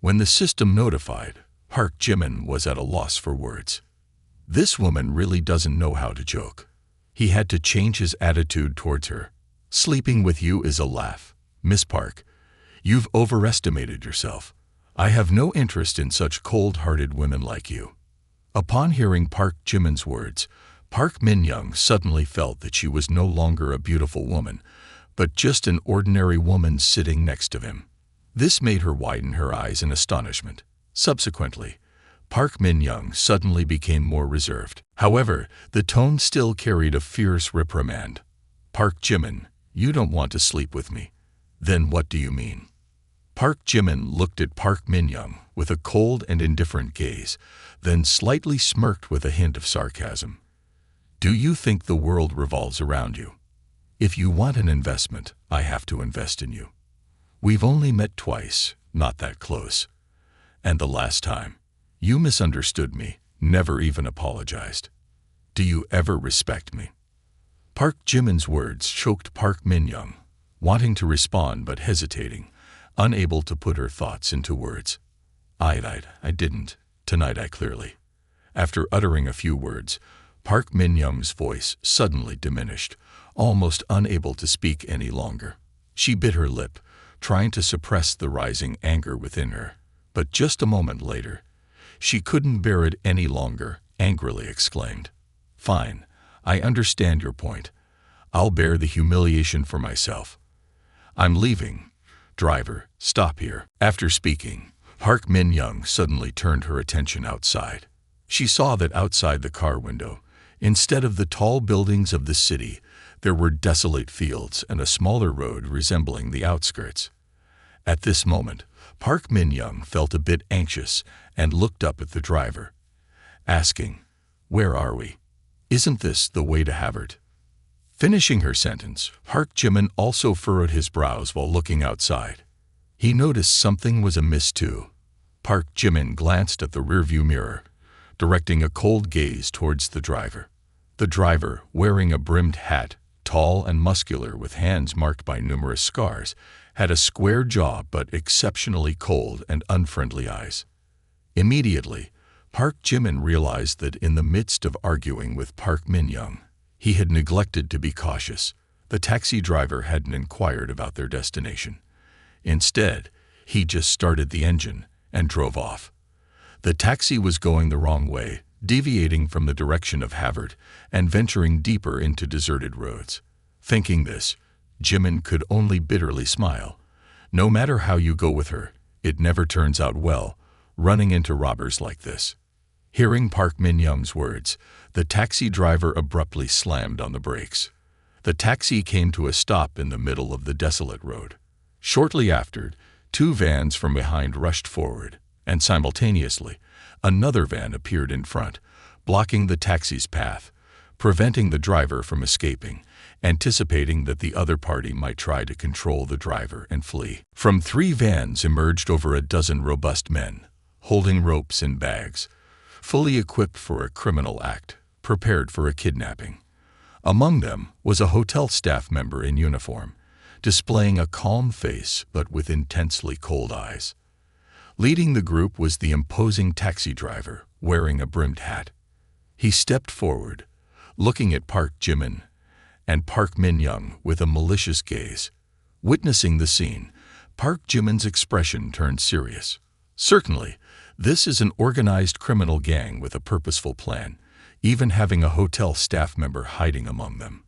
Speaker 1: When the system notified, Park Jimin was at a loss for words. This woman really doesn't know how to joke. He had to change his attitude towards her. "Sleeping with you is a laugh, Miss Park. You've overestimated yourself. I have no interest in such cold-hearted women like you." Upon hearing Park Jimin's words, Park Min-young suddenly felt that she was no longer a beautiful woman, but just an ordinary woman sitting next to him. This made her widen her eyes in astonishment. Subsequently, Park Min-young suddenly became more reserved. However, the tone still carried a fierce reprimand. "Park Jimin, you don't want to sleep with me. Then what do you mean?" Park Jimin looked at Park Min-young with a cold and indifferent gaze, then slightly smirked with a hint of sarcasm. "Do you think the world revolves around you? If you want an investment, I have to invest in you. We've only met twice, not that close. And the last time, you misunderstood me, never even apologized. Do you ever respect me?" Park Jimin's words choked Park Min-young. wanting to respond but hesitating, unable to put her thoughts into words. I didn't. Tonight I clearly. After uttering a few words, Park Min-young's voice suddenly diminished, almost unable to speak any longer. She bit her lip, trying to suppress the rising anger within her. But just a moment later, she couldn't bear it any longer, angrily exclaimed, "Fine, I understand your point. I'll bear the humiliation for myself. I'm leaving. Driver, stop here." After speaking, Park Min-young suddenly turned her attention outside. She saw that outside the car window, instead of the tall buildings of the city, there were desolate fields and a smaller road resembling the outskirts. At this moment, Park Min-young felt a bit anxious and looked up at the driver, asking, "Where are we? Isn't this the way to Havert?" Finishing her sentence, Park Jimin also furrowed his brows while looking outside. He noticed something was amiss too. Park Jimin glanced at the rearview mirror, directing a cold gaze towards the driver. The driver, wearing a brimmed hat, tall and muscular with hands marked by numerous scars, had a square jaw but exceptionally cold and unfriendly eyes. Immediately, Park Jimin realized that in the midst of arguing with Park Min-young, he had neglected to be cautious. The taxi driver hadn't inquired about their destination. Instead, he just started the engine and drove off. The taxi was going the wrong way, deviating from the direction of Havert and venturing deeper into deserted roads. Thinking this, Jimin could only bitterly smile. No matter how you go with her, it never turns out well, running into robbers like this. Hearing Park Min-young's words, the taxi driver abruptly slammed on the brakes. The taxi came to a stop in the middle of the desolate road. Shortly after, two vans from behind rushed forward, and simultaneously, another van appeared in front, blocking the taxi's path, preventing the driver from escaping, anticipating that the other party might try to control the driver and flee. From three vans emerged over a dozen robust men, holding ropes and bags, fully equipped for a criminal act, prepared for a kidnapping. Among them was a hotel staff member in uniform, displaying a calm face but with intensely cold eyes. Leading the group was the imposing taxi driver, wearing a brimmed hat. He stepped forward, looking at Park Jimin and Park Min-young with a malicious gaze. Witnessing the scene, Park Jimin's expression turned serious. Certainly, this is an organized criminal gang with a purposeful plan, even having a hotel staff member hiding among them.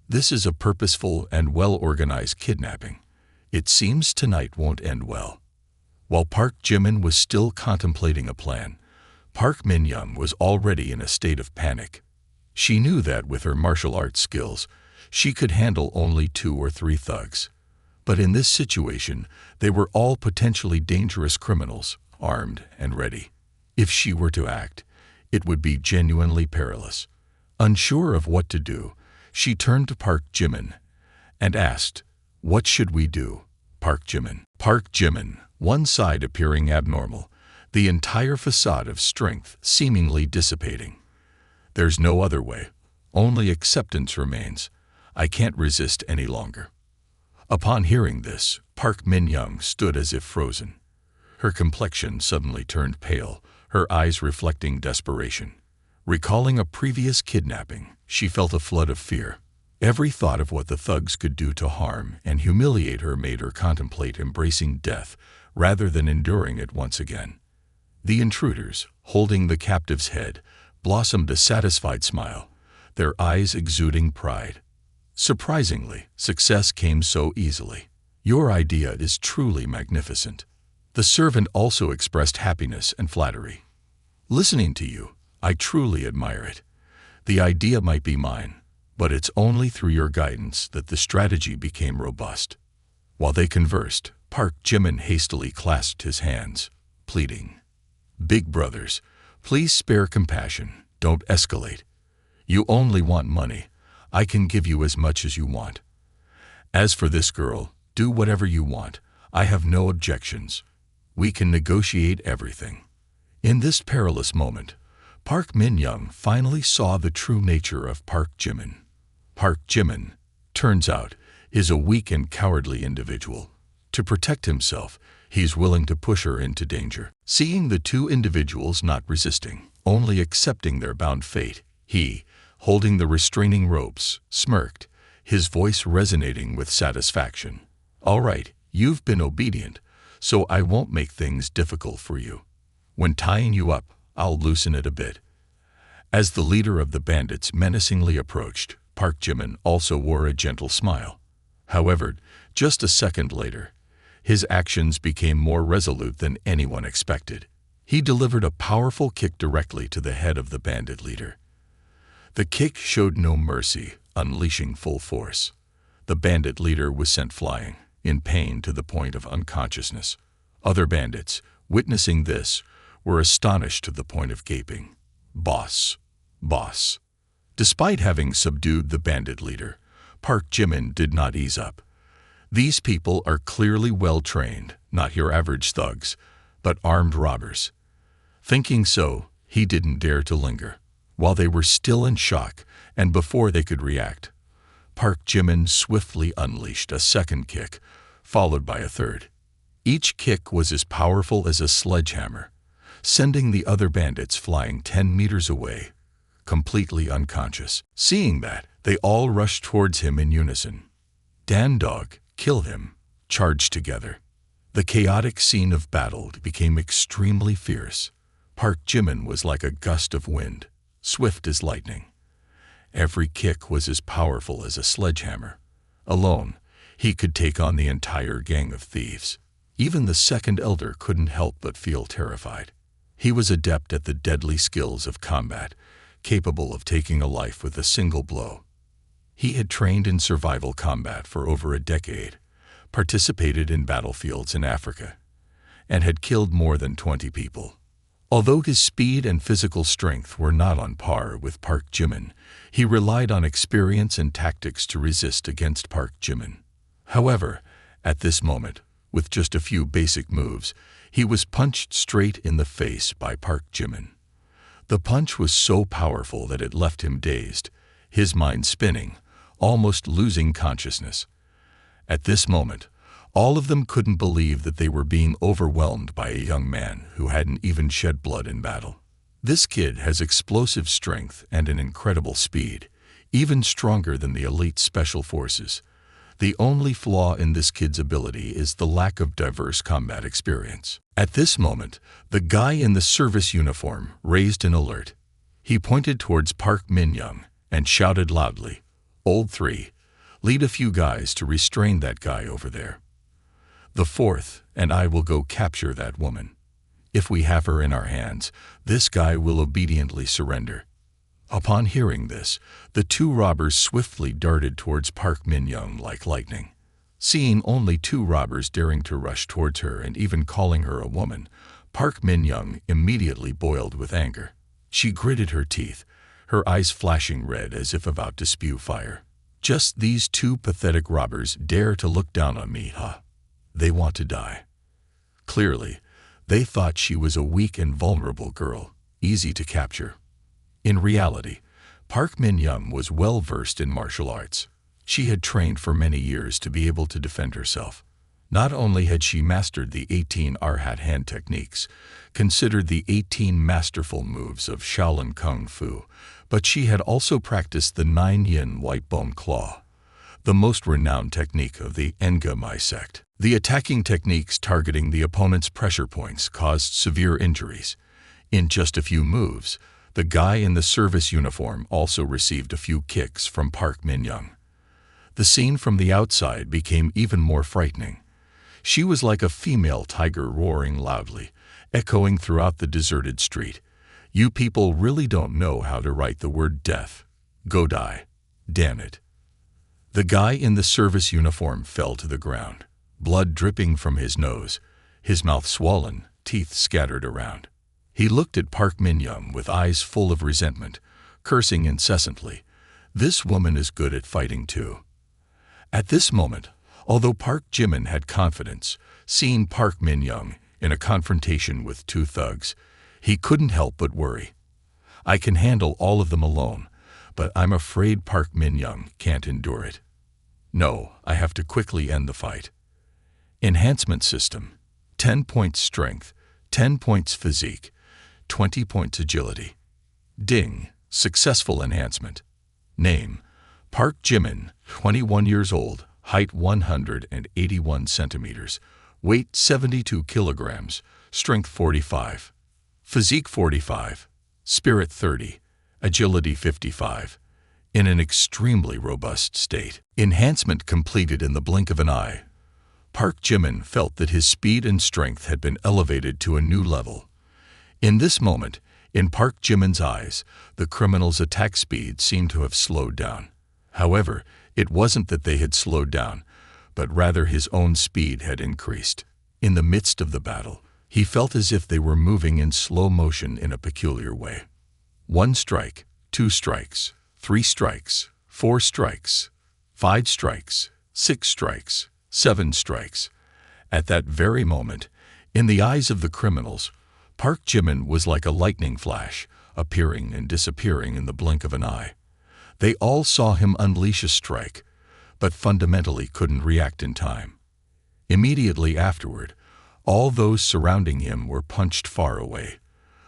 Speaker 1: This is a purposeful and well-organized kidnapping. It seems tonight won't end well. While Park Jimin was still contemplating a plan, Park Min-young was already in a state of panic. She knew that with her martial arts skills, she could handle only 2 or 3 thugs. But in this situation, they were all potentially dangerous criminals, armed and ready. If she were to act, it would be genuinely perilous. Unsure of what to do, she turned to Park Jimin and asked, "What should we do, Park Jimin?" Park Jimin, one side appearing abnormal, the entire facade of strength seemingly dissipating. "There's no other way. Only acceptance remains. I can't resist any longer." Upon hearing this, Park Min-young stood as if frozen. Her complexion suddenly turned pale, her eyes reflecting desperation. Recalling a previous kidnapping, she felt a flood of fear. Every thought of what the thugs could do to harm and humiliate her made her contemplate embracing death rather than enduring it once again. The intruders, holding the captive's head, blossomed a satisfied smile, their eyes exuding pride. Surprisingly, success came so easily. "Your idea is truly magnificent." The servant also expressed happiness and flattery. "Listening to you, I truly admire it. The idea might be mine, but it's only through your guidance that the strategy became robust." While they conversed, Park Jimin hastily clasped his hands, pleading, "Big brothers, please spare compassion, don't escalate. You only want money. I can give you as much as you want. As for this girl, do whatever you want. I have no objections. We can negotiate everything." In this perilous moment, Park Min-young finally saw the true nature of Park Jimin. Park Jimin, turns out, is a weak and cowardly individual. To protect himself, he's willing to push her into danger. Seeing the two individuals not resisting, only accepting their bound fate, he, holding the restraining ropes, smirked, his voice resonating with satisfaction. "All right, you've been obedient, so I won't make things difficult for you. When tying you up, I'll loosen it a bit." As the leader of the bandits menacingly approached, Park Jimin also wore a gentle smile. However, just a second later, his actions became more resolute than anyone expected. He delivered a powerful kick directly to the head of the bandit leader. The kick showed no mercy, unleashing full force. The bandit leader was sent flying, in pain to the point of unconsciousness. Other bandits, witnessing this, were astonished to the point of gaping. "Boss, boss." Despite having subdued the bandit leader, Park Jimin did not ease up. These people are clearly well-trained, not your average thugs, but armed robbers. Thinking so, he didn't dare to linger. While they were still in shock, and before they could react, Park Jimin swiftly unleashed a second kick, followed by a third. Each kick was as powerful as a sledgehammer, sending the other bandits flying 10 meters away, completely unconscious. Seeing that, they all rushed towards him in unison. "Dan Dog, kill him," charged together. The chaotic scene of battle became extremely fierce. Park Jimin was like a gust of wind, swift as lightning. Every kick was as powerful as a sledgehammer. Alone, he could take on the entire gang of thieves. Even the second elder couldn't help but feel terrified. He was adept at the deadly skills of combat, capable of taking a life with a single blow. He had trained in survival combat for over a decade, participated in battlefields in Africa, and had killed more than 20 people. Although his speed and physical strength were not on par with Park Jimin, he relied on experience and tactics to resist against Park Jimin. However, at this moment, with just a few basic moves, he was punched straight in the face by Park Jimin. The punch was so powerful that it left him dazed, his mind spinning, almost losing consciousness. At this moment, all of them couldn't believe that they were being overwhelmed by a young man who hadn't even shed blood in battle. This kid has explosive strength and an incredible speed, even stronger than the elite special forces. The only flaw in this kid's ability is the lack of diverse combat experience. At this moment, the guy in the service uniform raised an alert. He pointed towards Park Min-young and shouted loudly, "Old 3, lead a few guys to restrain that guy over there. The 4th and I will go capture that woman. If we have her in our hands, this guy will obediently surrender." Upon hearing this, the two robbers swiftly darted towards Park Min-young like lightning. Seeing only two robbers daring to rush towards her and even calling her a woman, Park Min-young immediately boiled with anger. She gritted her teeth, her eyes flashing red as if about to spew fire. "Just these two pathetic robbers dare to look down on me, huh? They want to die." Clearly, they thought she was a weak and vulnerable girl, easy to capture. In reality, Park Min-young was well versed in martial arts. She had trained for many years to be able to defend herself. Not only had she mastered the 18 Arhat hand techniques, considered the 18 masterful moves of Shaolin Kung Fu, but she had also practiced the 9 Yin White Bone Claw, the most renowned technique of the Ngamai sect. The attacking techniques targeting the opponent's pressure points caused severe injuries. In just a few moves, the guy in the service uniform also received a few kicks from Park Min-young. The scene from the outside became even more frightening. She was like a female tiger roaring loudly, echoing throughout the deserted street. "You people really don't know how to write the word death. Go die. Damn it." The guy in the service uniform fell to the ground, blood dripping from his nose, his mouth swollen, teeth scattered around. He looked at Park Min-young with eyes full of resentment, cursing incessantly. This woman is good at fighting too. At this moment, although Park Jimin had confidence, seeing Park Min-young in a confrontation with two thugs, he couldn't help but worry. "I can handle all of them alone, but I'm afraid Park Min-young can't endure it." No, I have to quickly end the fight. Enhancement system. 10 points strength, 10 points physique, 20 points agility. Ding. Successful enhancement. Name. Park Jimin, 21 years old, height 181 centimeters, weight 72 kilograms, strength 45. Physique 45, spirit 30, agility 55. In an extremely robust state. Enhancement completed in the blink of an eye. Park Jimin felt that his speed and strength had been elevated to a new level. In this moment, in Park Jimin's eyes, the criminal's attack speed seemed to have slowed down. However, it wasn't that they had slowed down, but rather his own speed had increased. In the midst of the battle, he felt as if they were moving in slow motion in a peculiar way. 1 strike, 2 strikes, 3 strikes, 4 strikes, 5 strikes, 6 strikes, 7 strikes. At that very moment, in the eyes of the criminals, Park Jimin was like a lightning flash, appearing and disappearing in the blink of an eye. They all saw him unleash a strike, but fundamentally couldn't react in time. Immediately afterward, all those surrounding him were punched far away,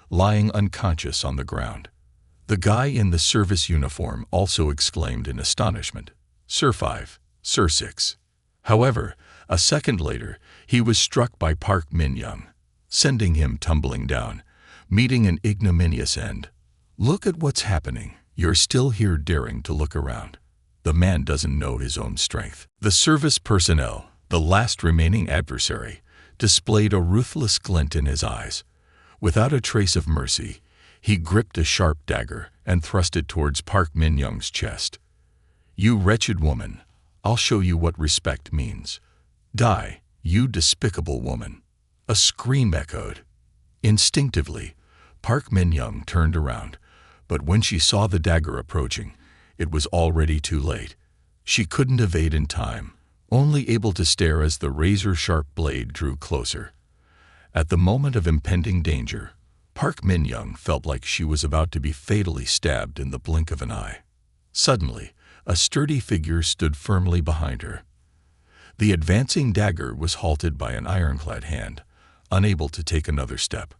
Speaker 1: lying unconscious on the ground. The guy in the service uniform also exclaimed in astonishment, "Sir 5, Sir 6. However, a second later, he was struck by Park Min-young, sending him tumbling down, meeting an ignominious end. "Look at what's happening. You're still here daring to look around. The man doesn't know his own strength." The service personnel, the last remaining adversary, displayed a ruthless glint in his eyes. Without a trace of mercy, he gripped a sharp dagger and thrust it towards Park Min-young's chest. "You wretched woman, I'll show you what respect means. Die, you despicable woman." A scream echoed. Instinctively, Park Min-young turned around, but when she saw the dagger approaching, it was already too late. She couldn't evade in time, only able to stare as the razor-sharp blade drew closer. At the moment of impending danger, Park Min-young felt like she was about to be fatally stabbed in the blink of an eye. Suddenly, a sturdy figure stood firmly behind her. The advancing dagger was halted by an ironclad hand, unable to take another step.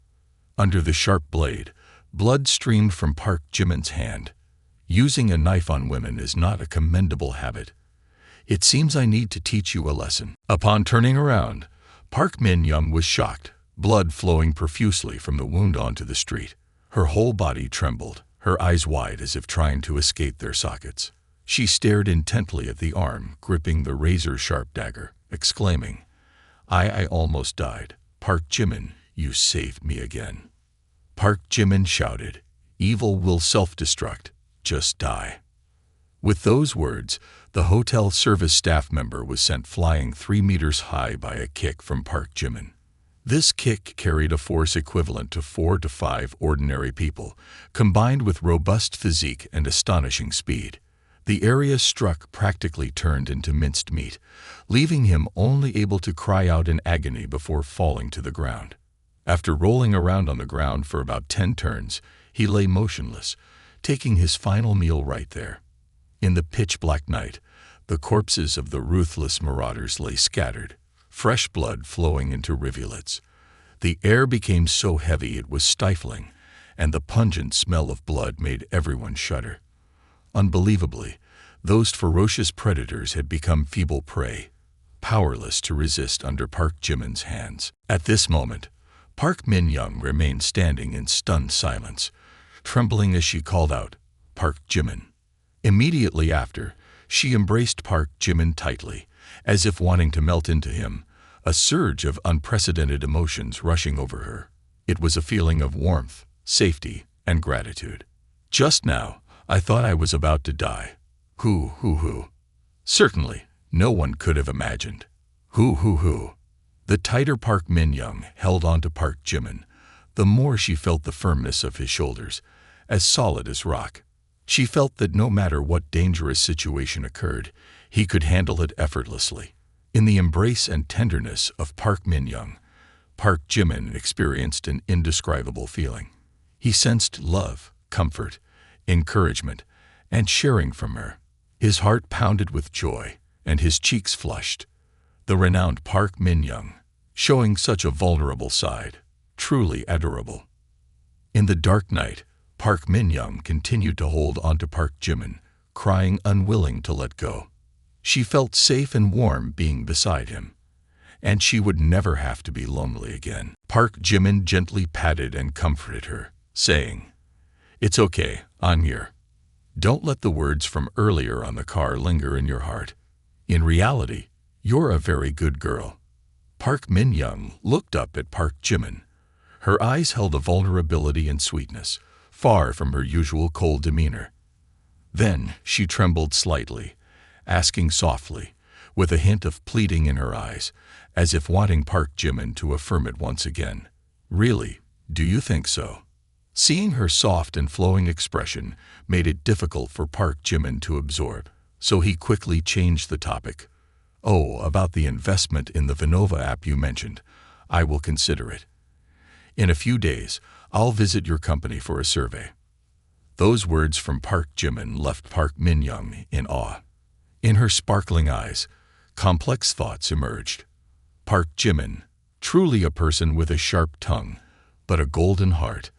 Speaker 1: Under the sharp blade, blood streamed from Park Jimin's hand. Using a knife on women is not a commendable habit. "It seems I need to teach you a lesson." Upon turning around, Park Min-young was shocked, blood flowing profusely from the wound onto the street. Her whole body trembled, her eyes wide as if trying to escape their sockets. She stared intently at the arm gripping the razor-sharp dagger, exclaiming, I almost died. Park Jimin, you saved me again." Park Jimin shouted, "Evil will self-destruct. Just die." With those words, the hotel service staff member was sent flying 3 meters high by a kick from Park Jimin. This kick carried a force equivalent to 4 to 5 ordinary people, combined with robust physique and astonishing speed. The area struck practically turned into minced meat, leaving him only able to cry out in agony before falling to the ground. After rolling around on the ground for about 10 turns, he lay motionless, taking his final meal right there. In the pitch-black night, the corpses of the ruthless marauders lay scattered, fresh blood flowing into rivulets. The air became so heavy it was stifling, and the pungent smell of blood made everyone shudder. Unbelievably, those ferocious predators had become feeble prey, powerless to resist under Park Jimin's hands. At this moment, Park Min-young remained standing in stunned silence, trembling as she called out, "Park Jimin." Immediately after, she embraced Park Jimin tightly, as if wanting to melt into him, a surge of unprecedented emotions rushing over her. It was a feeling of warmth, safety, and gratitude. "Just now, I thought I was about to die. Hoo. Certainly, no one could have imagined. Hoo. The tighter Park Min-young held on to Park Jimin, the more she felt the firmness of his shoulders, as solid as rock. She felt that no matter what dangerous situation occurred, he could handle it effortlessly. In the embrace and tenderness of Park Min-young, Park Jimin experienced an indescribable feeling. He sensed love, comfort, encouragement, and sharing from her. His heart pounded with joy, and his cheeks flushed. The renowned Park Min-young, showing such a vulnerable side, truly adorable. In the dark night, Park Min-young continued to hold onto Park Jimin, crying, unwilling to let go. She felt safe and warm being beside him, and she would never have to be lonely again. Park Jimin gently patted and comforted her, saying, "It's okay, I'm here. Don't let the words from earlier on the car linger in your heart. In reality, you're a very good girl." Park Min-young looked up at Park Jimin. Her eyes held a vulnerability and sweetness, far from her usual cold demeanor. Then she trembled slightly, asking softly, with a hint of pleading in her eyes, as if wanting Park Jimin to affirm it once again. "Really, do you think so?" Seeing her soft and flowing expression made it difficult for Park Jimin to absorb, so he quickly changed the topic. "Oh, about the investment in the Manhwa app you mentioned. I will consider it. In a few days, I'll visit your company for a survey." Those words from Park Jimin left Park Min-young in awe. In her sparkling eyes, complex thoughts emerged. Park Jimin, truly a person with a sharp tongue, but a golden heart.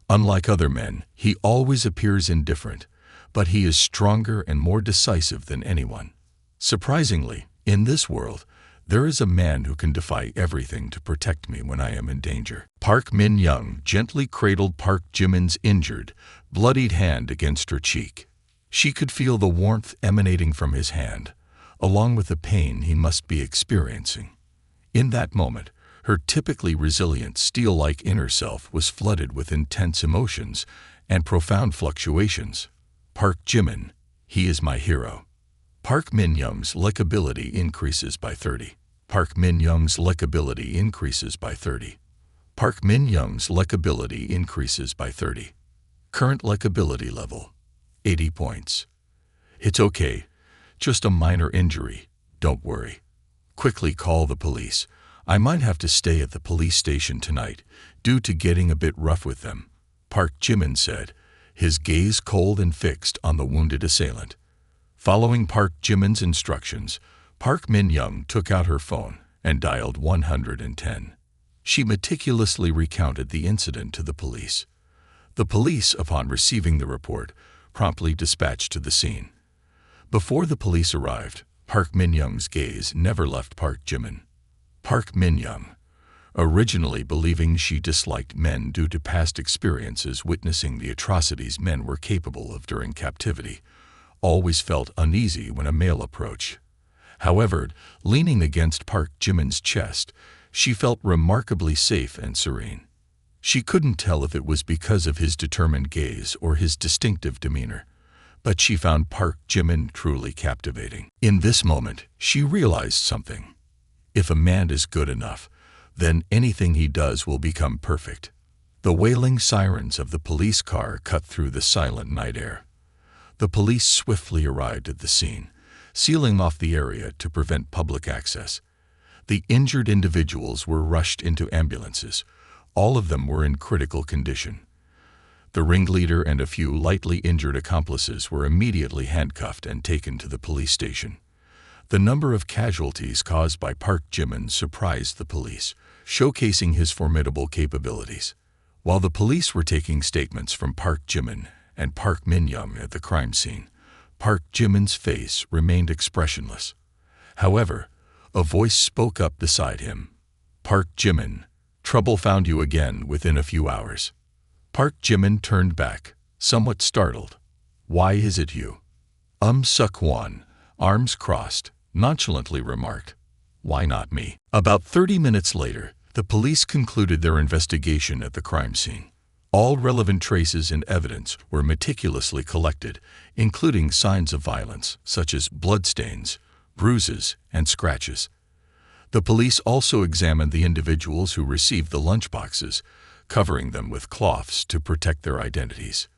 Speaker 1: Unlike other men, he always appears indifferent, but he is stronger and more decisive than anyone. Surprisingly, in this world, there is a man who can defy everything to protect me when I am in danger. Park Min-young gently cradled Park Jimin's injured, bloodied hand against her cheek. She could feel the warmth emanating from his hand, along with the pain he must be experiencing. In that moment, her typically resilient, steel-like inner self was flooded with intense emotions and profound fluctuations. Park Jimin, he is my hero. Park Min-young's likability increases by 30. Park Min-young's likability increases by 30. Park Min-young's likability increases by 30. Current likability level, 80 points. "It's okay. Just a minor injury. Don't worry. Quickly call the police. I might have to stay at the police station tonight, due to getting a bit rough with them," Park Jimin said, his gaze cold and fixed on the wounded assailant. Following Park Jimin's instructions, Park Min-young took out her phone and dialed 110. She meticulously recounted the incident to the police. The police, upon receiving the report, promptly dispatched to the scene. Before the police arrived, Park Min-young's gaze never left Park Jimin. Park Min-young, originally believing she disliked men due to past experiences witnessing the atrocities men were capable of during captivity, always felt uneasy when a male approached. However, leaning against Park Jimin's chest, she felt remarkably safe and serene. She couldn't tell if it was because of his determined gaze or his distinctive demeanor, but she found Park Jimin truly captivating. In this moment, she realized something. If a man is good enough, then anything he does will become perfect. The wailing sirens of the police car cut through the silent night air. The police swiftly arrived at the scene, sealing off the area to prevent public access. The injured individuals were rushed into ambulances. All of them were in critical condition. The ringleader and a few lightly injured accomplices were immediately handcuffed and taken to the police station. The number of casualties caused by Park Jimin surprised the police, showcasing his formidable capabilities. While the police were taking statements from Park Jimin and Park Min-young at the crime scene, Park Jimin's face remained expressionless. However, a voice spoke up beside him. "Park Jimin, trouble found you again within a few hours." Park Jimin turned back, somewhat startled. "Why is it you?" Suk-won, arms crossed, nonchalantly remarked, "Why not me?" About 30 minutes later, the police concluded their investigation at the crime scene. All relevant traces and evidence were meticulously collected, including signs of violence, such as bloodstains, bruises, and scratches. The police also examined the individuals who received the lunchboxes, covering them with cloths to protect their identities.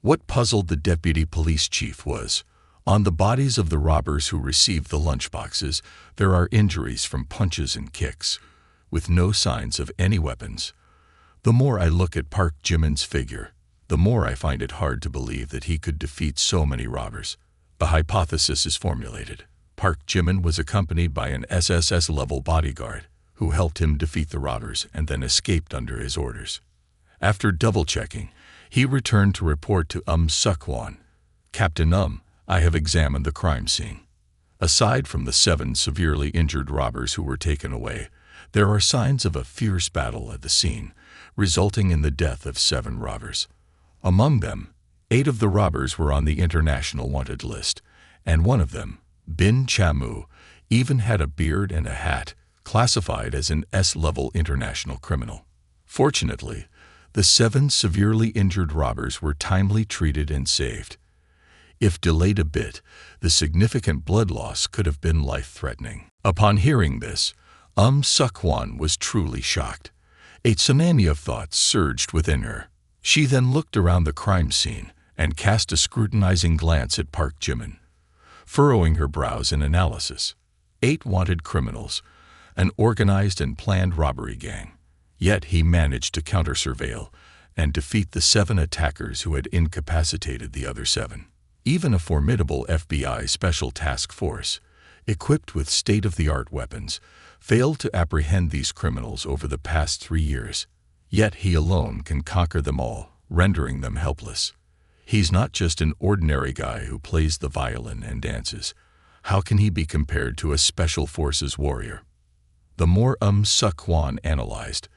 Speaker 1: What puzzled the deputy police chief was, on the bodies of the robbers who received the lunchboxes, there are injuries from punches and kicks, with no signs of any weapons. The more I look at Park Jimin's figure, the more I find it hard to believe that he could defeat so many robbers. The hypothesis is formulated. Park Jimin was accompanied by an SSS-level bodyguard who helped him defeat the robbers and then escaped under his orders. After double-checking, he returned to report to Suk-won. "Captain I have examined the crime scene. Aside from the 7 severely injured robbers who were taken away, there are signs of a fierce battle at the scene, resulting in the death of 7 robbers. Among them, 8 of the robbers were on the international wanted list, and one of them, Bin Chamu, even had a beard and a hat, classified as an S-level international criminal. Fortunately, the 7 severely injured robbers were timely treated and saved. If delayed a bit, the significant blood loss could have been life-threatening." Upon hearing this, Suk-won was truly shocked. A tsunami of thoughts surged within her. She then looked around the crime scene and cast a scrutinizing glance at Park Jimin. Furrowing her brows in analysis, 8 wanted criminals, an organized and planned robbery gang. Yet he managed to counter-surveil and defeat the 7 attackers who had incapacitated the other 7. Even a formidable FBI Special Task Force, equipped with state-of-the-art weapons, failed to apprehend these criminals over the past 3 years. Yet he alone can conquer them all, rendering them helpless. He's not just an ordinary guy who plays the violin and dances. How can he be compared to a Special Forces warrior? The more Suk-won analyzed,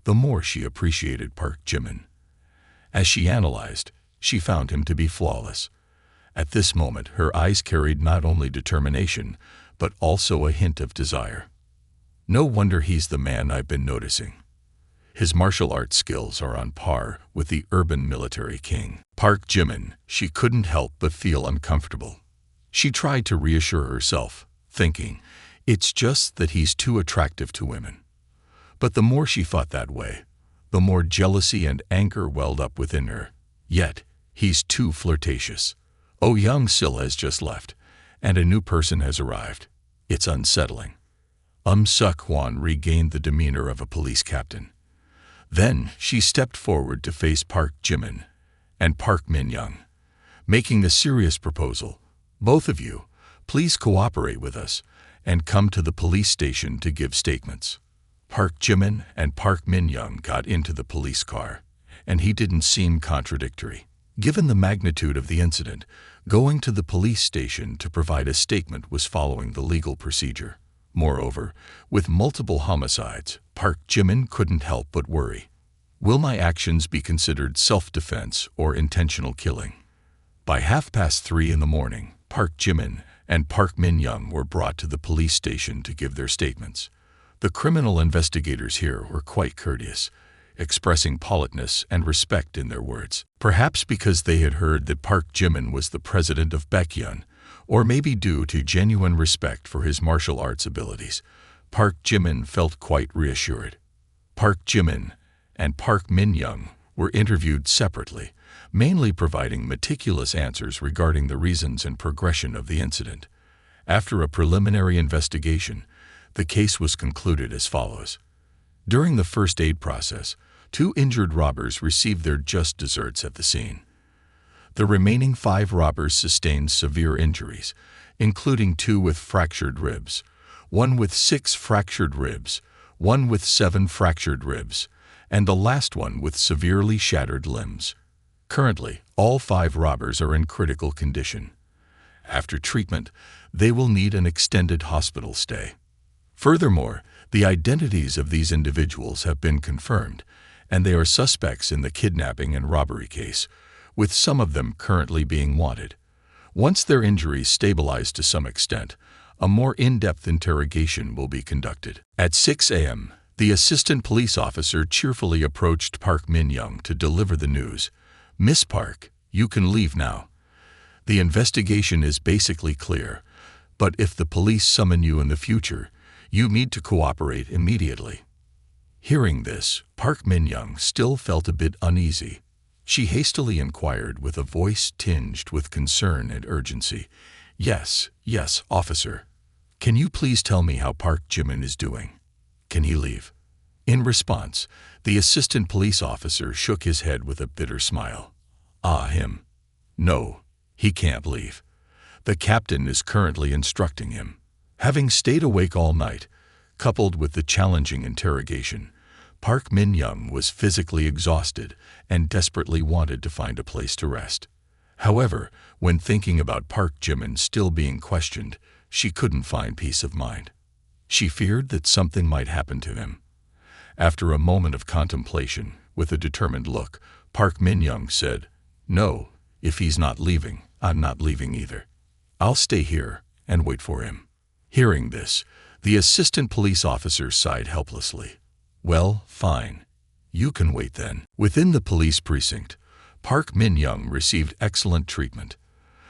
Speaker 1: the more she appreciated Park Jimin. As she analyzed, she found him to be flawless. At this moment, her eyes carried not only determination, but also a hint of desire. No wonder he's the man I've been noticing. His martial arts skills are on par with the urban military king. Park Jimin, she couldn't help but feel uncomfortable. She tried to reassure herself, thinking, it's just that he's too attractive to women. But the more she thought that way, the more jealousy and anger welled up within her. Yet, he's too flirtatious. Oh Young-sil has just left, and a new person has arrived. It's unsettling. Suk-won regained the demeanor of a police captain. Then she stepped forward to face Park Jimin and Park Min-young, making a serious proposal. "Both of you, please cooperate with us and come to the police station to give statements." Park Jimin and Park Min-young got into the police car, and he didn't seem contradictory. Given the magnitude of the incident, going to the police station to provide a statement was following the legal procedure. Moreover, with multiple homicides, Park Jimin couldn't help but worry. Will my actions be considered self-defense or intentional killing? By 3:30 in the morning, Park Jimin and Park Min-young were brought to the police station to give their statements. The criminal investigators here were quite courteous, expressing politeness and respect in their words. Perhaps because they had heard that Park Jimin was the president of Baekhyun, or maybe due to genuine respect for his martial arts abilities, Park Jimin felt quite reassured. Park Jimin and Park Min-young were interviewed separately, mainly providing meticulous answers regarding the reasons and progression of the incident. After a preliminary investigation, the case was concluded as follows. During the first aid process, 2 injured robbers received their just desserts at the scene. The remaining 5 robbers sustained severe injuries, including 2 with fractured ribs, 1 with 6 fractured ribs, 1 with 7 fractured ribs, and the last one with severely shattered limbs. Currently, all 5 robbers are in critical condition. After treatment, they will need an extended hospital stay. Furthermore, the identities of these individuals have been confirmed, and they are suspects in the kidnapping and robbery case, with some of them currently being wanted. Once their injuries stabilize to some extent, a more in-depth interrogation will be conducted. At 6 a.m., the assistant police officer cheerfully approached Park Min-young to deliver the news. "Miss Park, you can leave now. The investigation is basically clear, but if the police summon you in the future, you need to cooperate immediately." Hearing this, Park Min-young still felt a bit uneasy. She hastily inquired with a voice tinged with concern and urgency, Yes, officer. Can you please tell me how Park Jimin is doing? Can he leave?" In response, the assistant police officer shook his head with a bitter smile. Him. No, he can't leave. The captain is currently instructing him. Having stayed awake all night, coupled with the challenging interrogation, Park Min-young was physically exhausted and desperately wanted to find a place to rest. However, when thinking about Park Jimin still being questioned, she couldn't find peace of mind. She feared that something might happen to him. After a moment of contemplation, with a determined look, Park Min-young said, "No, if he's not leaving, I'm not leaving either. I'll stay here and wait for him." Hearing this, the assistant police officer sighed helplessly. "Well, fine. You can wait then." Within the police precinct, Park Min-young received excellent treatment.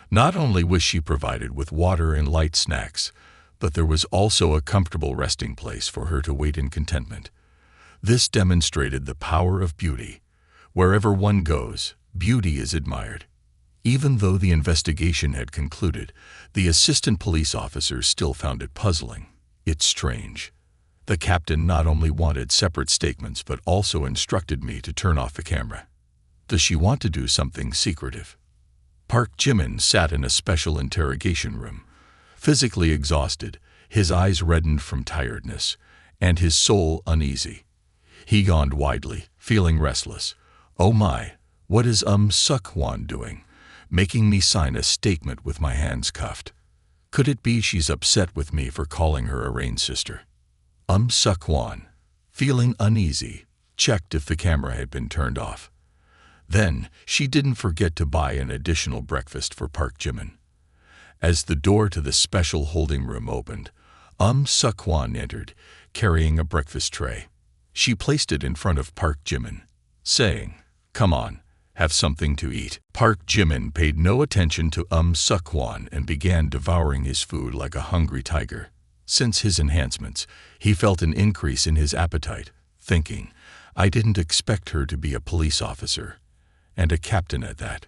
Speaker 1: Not only was she provided with water and light snacks, but there was also a comfortable resting place for her to wait in contentment. This demonstrated the power of beauty. Wherever one goes, beauty is admired. Even though the investigation had concluded, the assistant police officer still found it puzzling. It's strange. The captain not only wanted separate statements but also instructed me to turn off the camera. Does she want to do something secretive? Park Jimin sat in a special interrogation room. Physically exhausted, his eyes reddened from tiredness, and his soul uneasy. He yawned widely, feeling restless. "Oh my, what is Suk-hwan doing? Making me sign a statement with my hands cuffed. Could it be she's upset with me for calling her a rain sister?" Suk-hwan, feeling uneasy, checked if the camera had been turned off. Then, she didn't forget to buy an additional breakfast for Park Jimin. As the door to the special holding room opened, Suk-hwan entered, carrying a breakfast tray. She placed it in front of Park Jimin, saying, "Come on, have something to eat." Park Jimin paid no attention to Suk-hwan and began devouring his food like a hungry tiger. Since his enhancements, he felt an increase in his appetite, thinking, "I didn't expect her to be a police officer, and a captain at that."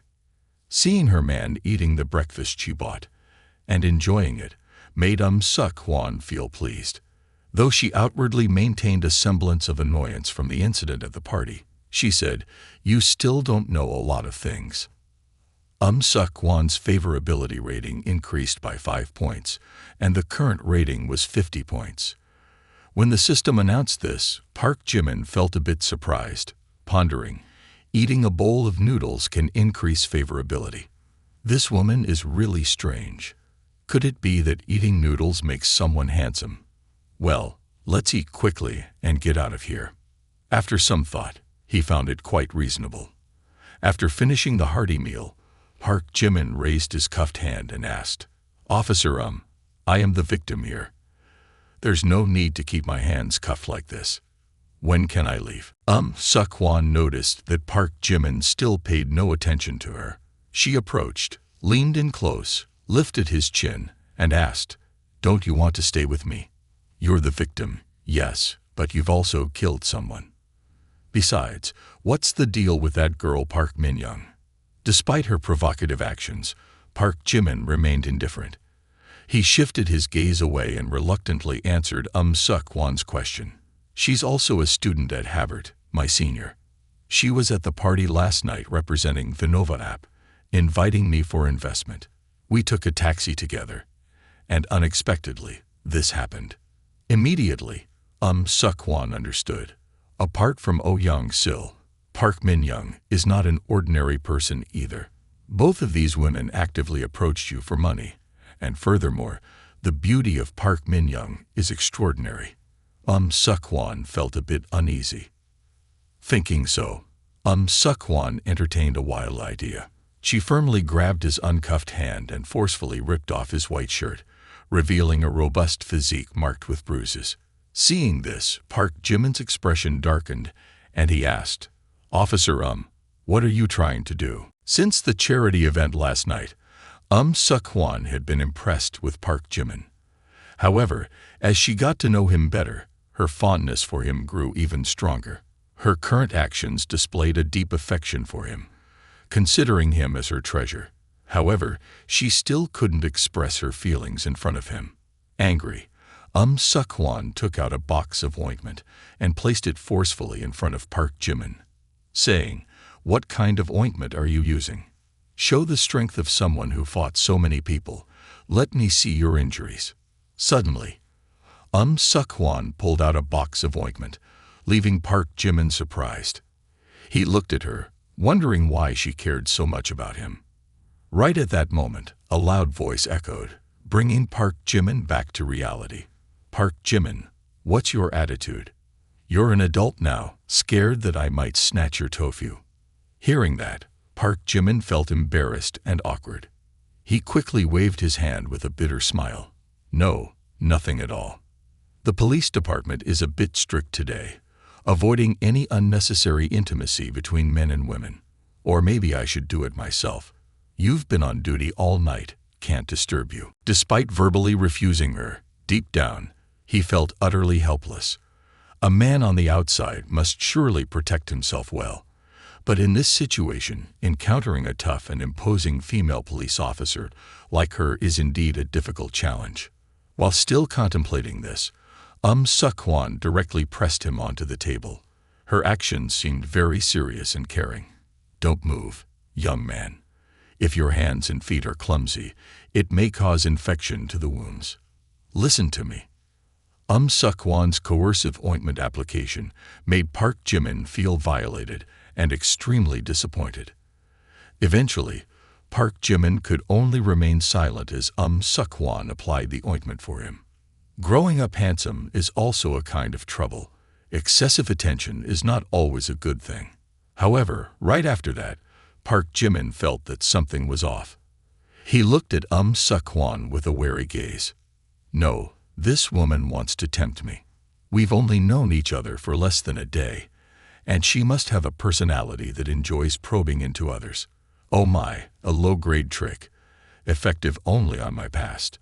Speaker 1: Seeing her man eating the breakfast she bought, and enjoying it, made Suk-hwan feel pleased. Though she outwardly maintained a semblance of annoyance from the incident at the party, she said, "You still don't know a lot of things." Suk-hwan's favorability rating increased by 5 points, and the current rating was 50 points. When the system announced this, Park Jimin felt a bit surprised, pondering, eating a bowl of noodles can increase favorability. This woman is really strange. Could it be that eating noodles makes someone handsome? Well, let's eat quickly and get out of here. After some thought, he found it quite reasonable. After finishing the hearty meal, Park Jimin raised his cuffed hand and asked, "Officer, I am the victim here. There's no need to keep my hands cuffed like this. When can I leave?" Suk-hwan noticed that Park Jimin still paid no attention to her. She approached, leaned in close, lifted his chin, and asked, "Don't you want to stay with me? You're the victim, yes, but you've also killed someone. Besides, what's the deal with that girl Park Min-young?" Despite her provocative actions, Park Jimin remained indifferent. He shifted his gaze away and reluctantly answered Suk-hwan's question. "She's also a student at Harvard, my senior. She was at the party last night representing the Manwha app, inviting me for investment. We took a taxi together, and unexpectedly, this happened." Immediately, Suk-hwan understood. Apart from Oh Young-sil, Park Min-young is not an ordinary person either. Both of these women actively approached you for money, and furthermore, the beauty of Park Min-young is extraordinary. Suk-hwan felt a bit uneasy. Thinking so, Suk-hwan entertained a wild idea. She firmly grabbed his uncuffed hand and forcefully ripped off his white shirt, revealing a robust physique marked with bruises. Seeing this, Park Jimin's expression darkened, and he asked, "Officer, what are you trying to do?" Since the charity event last night, Suk-hwan had been impressed with Park Jimin. However, as she got to know him better, her fondness for him grew even stronger. Her current actions displayed a deep affection for him, considering him as her treasure. However, she still couldn't express her feelings in front of him. Angry, Suk-hwan took out a box of ointment and placed it forcefully in front of Park Jimin, saying, "What kind of ointment are you using? Show the strength of someone who fought so many people, Let me see your injuries." Suddenly, Suk-hwan pulled out a box of ointment, leaving Park Jimin surprised. He looked at her, wondering why she cared so much about him. Right at that moment, a loud voice echoed, bringing Park Jimin back to reality. "Park Jimin, what's your attitude? You're an adult now, scared that I might snatch your tofu." Hearing that, Park Jimin felt embarrassed and awkward. He quickly waved his hand with a bitter smile. "No, nothing at all. The police department is a bit strict today, avoiding any unnecessary intimacy between men and women. Or maybe I should do it myself. You've been on duty all night, can't disturb you." Despite verbally refusing her, deep down, he felt utterly helpless. A man on the outside must surely protect himself well. But in this situation, encountering a tough and imposing female police officer like her is indeed a difficult challenge. While still contemplating this, Suk-hwan directly pressed him onto the table. Her actions seemed very serious and caring. "Don't move, young man. If your hands and feet are clumsy, it may cause infection to the wounds. Listen to me." Suk-hwan's coercive ointment application made Park Jimin feel violated and extremely disappointed. Eventually, Park Jimin could only remain silent as Suk-hwan applied the ointment for him. Growing up handsome is also a kind of trouble. Excessive attention is not always a good thing. However, right after that, Park Jimin felt that something was off. He looked at Suk-hwan with a wary gaze. "No, this woman wants to tempt me. We've only known each other for less than a day, and she must have a personality that enjoys probing into others. Oh my, a low-grade trick, effective only on my past.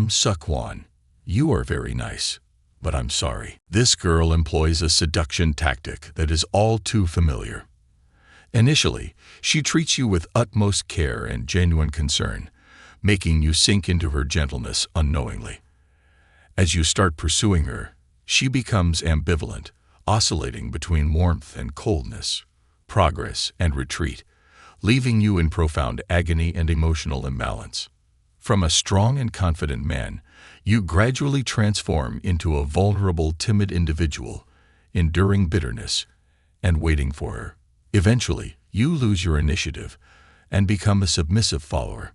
Speaker 1: Suk-hwan, you are very nice, but I'm sorry. This girl employs a seduction tactic that is all too familiar. Initially, she treats you with utmost care and genuine concern, making you sink into her gentleness unknowingly. As you start pursuing her, she becomes ambivalent, oscillating between warmth and coldness, progress and retreat, leaving you in profound agony and emotional imbalance. From a strong and confident man, you gradually transform into a vulnerable, timid individual, enduring bitterness and waiting for her. Eventually, you lose your initiative and become a submissive follower.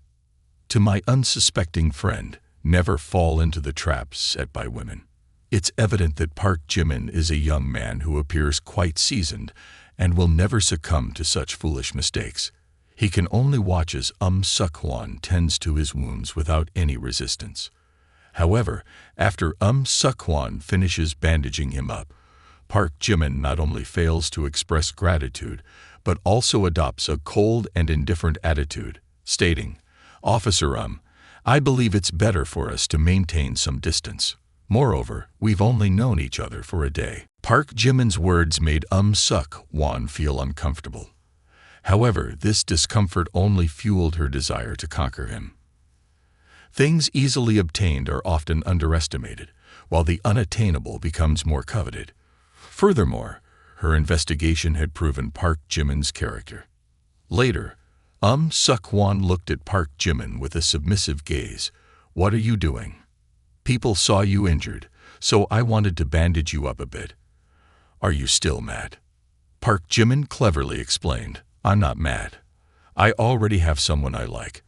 Speaker 1: To my unsuspecting friend, never fall into the traps set by women. It's evident that Park Jimin is a young man who appears quite seasoned and will never succumb to such foolish mistakes. He can only watch as Suk-hwan tends to his wounds without any resistance. However, after Suk-hwan finishes bandaging him up, Park Jimin not only fails to express gratitude, but also adopts a cold and indifferent attitude, stating, "Officer, I believe it's better for us to maintain some distance. Moreover, we've only known each other for a day." Park Jimin's words made Suk-hwan feel uncomfortable. However, this discomfort only fueled her desire to conquer him. Things easily obtained are often underestimated, while the unattainable becomes more coveted. Furthermore, her investigation had proven Park Jimin's character. Later, Suk-hwan looked at Park Jimin with a submissive gaze. "What are you doing? People saw you injured, so I wanted to bandage you up a bit. Are you still mad?" Park Jimin cleverly explained, "I'm not mad. I already have someone I like.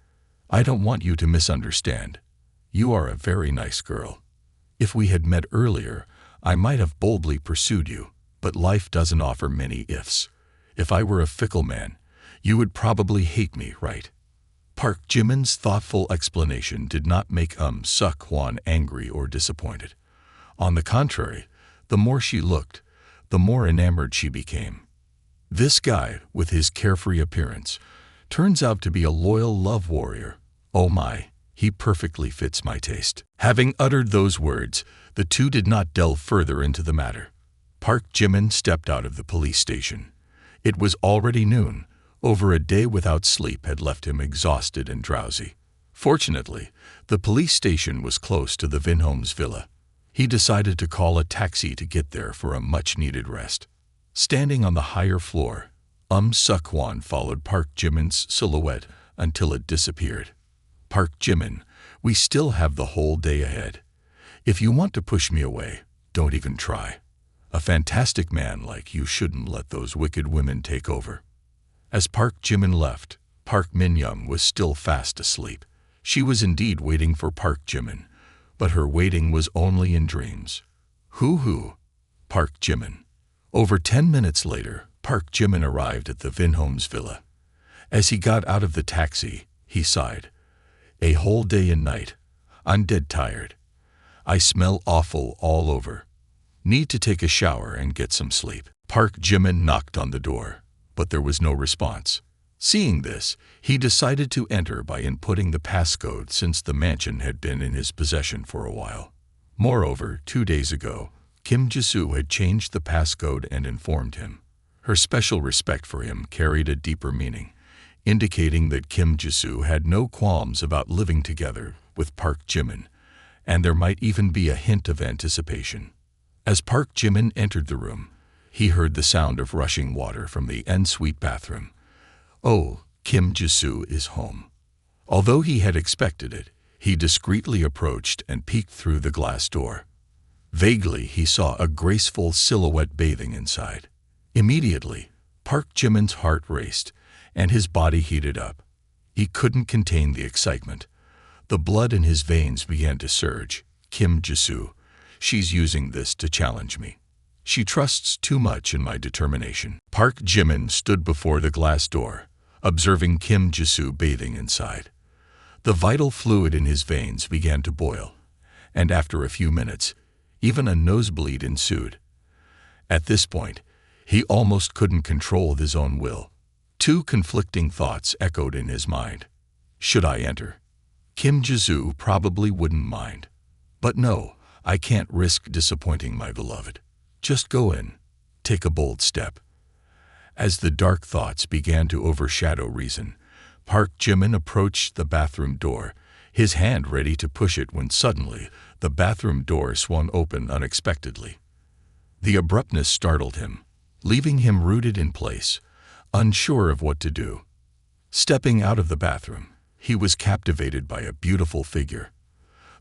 Speaker 1: I don't want you to misunderstand. You are a very nice girl. If we had met earlier, I might have boldly pursued you, but life doesn't offer many ifs. If I were a fickle man, you would probably hate me, right?" Park Jimin's thoughtful explanation did not make Suk-hwan angry or disappointed. On the contrary, the more she looked, the more enamored she became. This guy, with his carefree appearance, turns out to be a loyal love warrior. Oh my, he perfectly fits my taste. Having uttered those words, the two did not delve further into the matter. Park Jimin stepped out of the police station. It was already noon. Over a day without sleep had left him exhausted and drowsy. Fortunately, the police station was close to the Vinholm's villa. He decided to call a taxi to get there for a much-needed rest. Standing on the higher floor, Suk-hwan followed Park Jimin's silhouette until it disappeared. Park Jimin, We still have the whole day ahead. If you want to push me away, don't even try. A fantastic man like you shouldn't let those wicked women take over." As Park Jimin left, Park Min-young was still fast asleep. She was indeed waiting for Park Jimin, but her waiting was only in dreams. Hoo-hoo, Park Jimin. Over 10 minutes later, Park Jimin arrived at the Vinhomes villa. As he got out of the taxi, he sighed. "A whole day and night. I'm dead tired. I smell awful all over. Need to take a shower and get some sleep." Park Jimin knocked on the door, but there was no response. Seeing this, he decided to enter by inputting the passcode since the mansion had been in his possession for a while. Moreover, 2 days ago, Kim Ji-soo had changed the passcode and informed him. Her special respect for him carried a deeper meaning, indicating that Kim Ji-soo had no qualms about living together with Park Jimin, and there might even be a hint of anticipation. As Park Jimin entered the room, he heard the sound of rushing water from the ensuite bathroom. Oh, Kim Ji-soo is home. Although he had expected it, he discreetly approached and peeked through the glass door. Vaguely, he saw a graceful silhouette bathing inside. Immediately, Park Jimin's heart raced, and his body heated up. He couldn't contain the excitement. The blood in his veins began to surge. Kim Ji-soo, she's using this to challenge me. She trusts too much in my determination. Park Jimin stood before the glass door, observing Kim Ji-soo bathing inside. The vital fluid in his veins began to boil, and after a few minutes, even a nosebleed ensued. At this point, he almost couldn't control his own will. 2 conflicting thoughts echoed in his mind. Should I enter? Kim Ji-soo probably wouldn't mind. But no, I can't risk disappointing my beloved. Just go in. Take a bold step. As the dark thoughts began to overshadow reason, Park Jimin approached the bathroom door, his hand ready to push it when suddenly the bathroom door swung open unexpectedly. The abruptness startled him, leaving him rooted in place, unsure of what to do. Stepping out of the bathroom, he was captivated by a beautiful figure.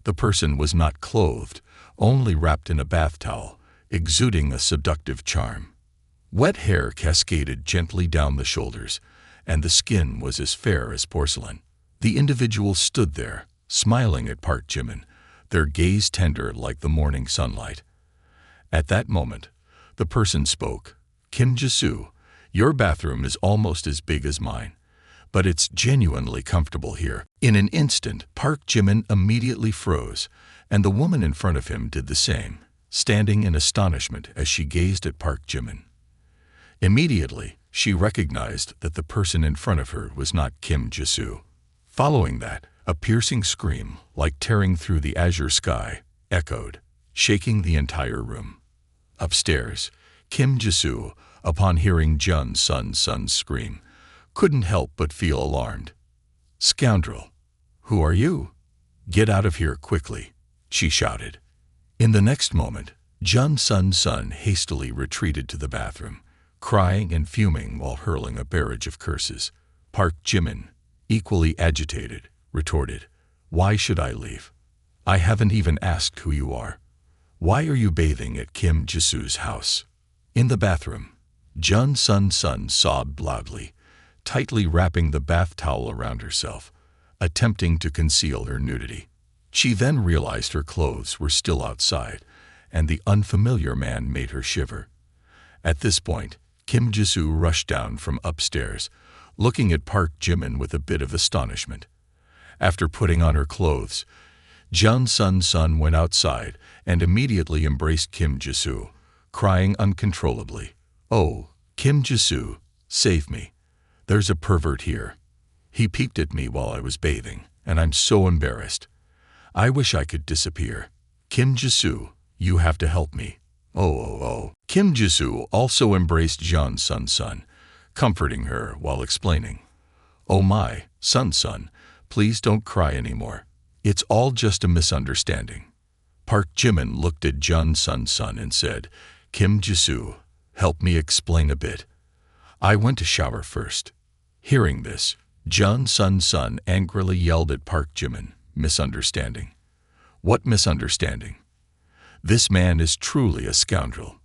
Speaker 1: The person was not clothed, only wrapped in a bath towel, exuding a seductive charm. Wet hair cascaded gently down the shoulders, and the skin was as fair as porcelain. The individual stood there, smiling at Park Jimin, their gaze tender like the morning sunlight. At that moment, the person spoke. Kim Ji-soo, your bathroom is almost as big as mine, but it's genuinely comfortable here. In an instant, Park Jimin immediately froze, and the woman in front of him did the same, standing in astonishment as she gazed at Park Jimin. Immediately, she recognized that the person in front of her was not Kim Ji-soo. Following that, a piercing scream, like tearing through the azure sky, echoed, shaking the entire room. Upstairs, Kim Ji-soo, upon hearing Jun Sun-sun's scream, couldn't help but feel alarmed. "Scoundrel! Who are you? Get out of here quickly," she shouted. In the next moment, Jun Sun-sun hastily retreated to the bathroom, crying and fuming while hurling a barrage of curses. Park Jimin, equally agitated, retorted, "Why should I leave? I haven't even asked who you are. Why are you bathing at Kim Ji-soo's house?" In the bathroom, Jun Sun-sun sobbed loudly, tightly wrapping the bath towel around herself, attempting to conceal her nudity. She then realized her clothes were still outside, and the unfamiliar man made her shiver. At this point, Kim Ji-soo rushed down from upstairs, looking at Park Jimin with a bit of astonishment. After putting on her clothes, Jun Sun-sun went outside and immediately embraced Kim Ji-soo, crying uncontrollably, "Oh, Kim Ji-soo, save me. There's a pervert here. He peeked at me while I was bathing, and I'm so embarrassed. I wish I could disappear. Kim Ji-soo, you have to help me. Oh. Kim Ji-soo also embraced Jun Sun-sun, comforting her while explaining, "Oh my, Sun-sun, please don't cry anymore. It's all just a misunderstanding." Park Jimin looked at Jun Sun-sun and said, "Kim Ji-soo, help me explain a bit. I went to shower first." Hearing this, Jun Sun-sun angrily yelled at Park Jimin, Misunderstanding. What misunderstanding? This man is truly a scoundrel.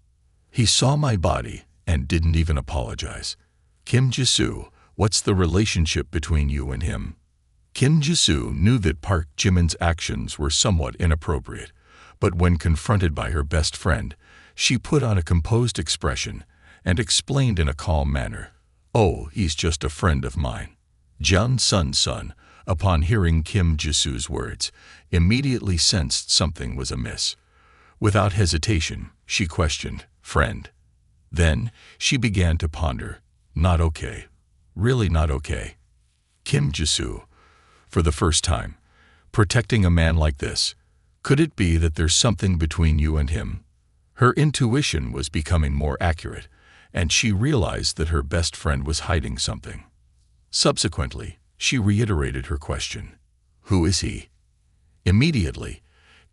Speaker 1: He saw my body and didn't even apologize. Kim Jisoo, what's the relationship between you and him? Kim Jisoo knew that Park Jimin's actions were somewhat inappropriate, but when confronted by her best friend, she put on a composed expression and explained in a calm manner, "Oh, he's just a friend of mine." Jun Sun, upon hearing Kim Jisoo's words, immediately sensed something was amiss. Without hesitation, she questioned, "Friend?" Then she began to ponder, "Not okay. Really not okay." Kim Jisoo, for the first time, protecting a man like this. Could it be that there's something between you and him? Her intuition was becoming more accurate, and she realized that her best friend was hiding something. Subsequently, she reiterated her question, "Who is he?" Immediately,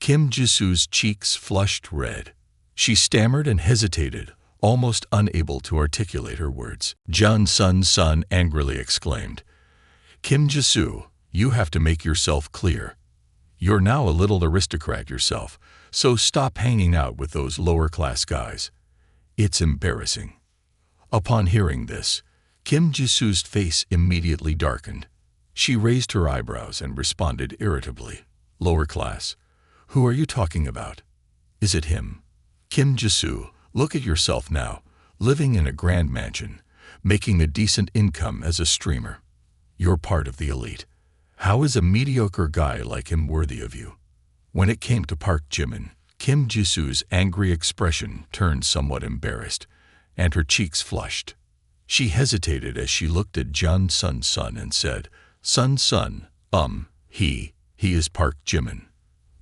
Speaker 1: Kim Jisoo's cheeks flushed red. She stammered and hesitated, almost unable to articulate her words. Jun Sun angrily exclaimed, "Kim Jisoo, you have to make yourself clear. You're now a little aristocrat yourself, so stop hanging out with those lower-class guys. It's embarrassing." Upon hearing this, Kim Jisoo's face immediately darkened. She raised her eyebrows and responded irritably, "Lower class? Who are you talking about? Is it him?" Kim Jisoo, look at yourself now, living in a grand mansion, making a decent income as a streamer. You're part of the elite. How is a mediocre guy like him worthy of you? When it came to Park Jimin, Kim Jisoo's angry expression turned somewhat embarrassed, and her cheeks flushed. She hesitated as she looked at Jun Sun and said, Sun, he is Park Jimin.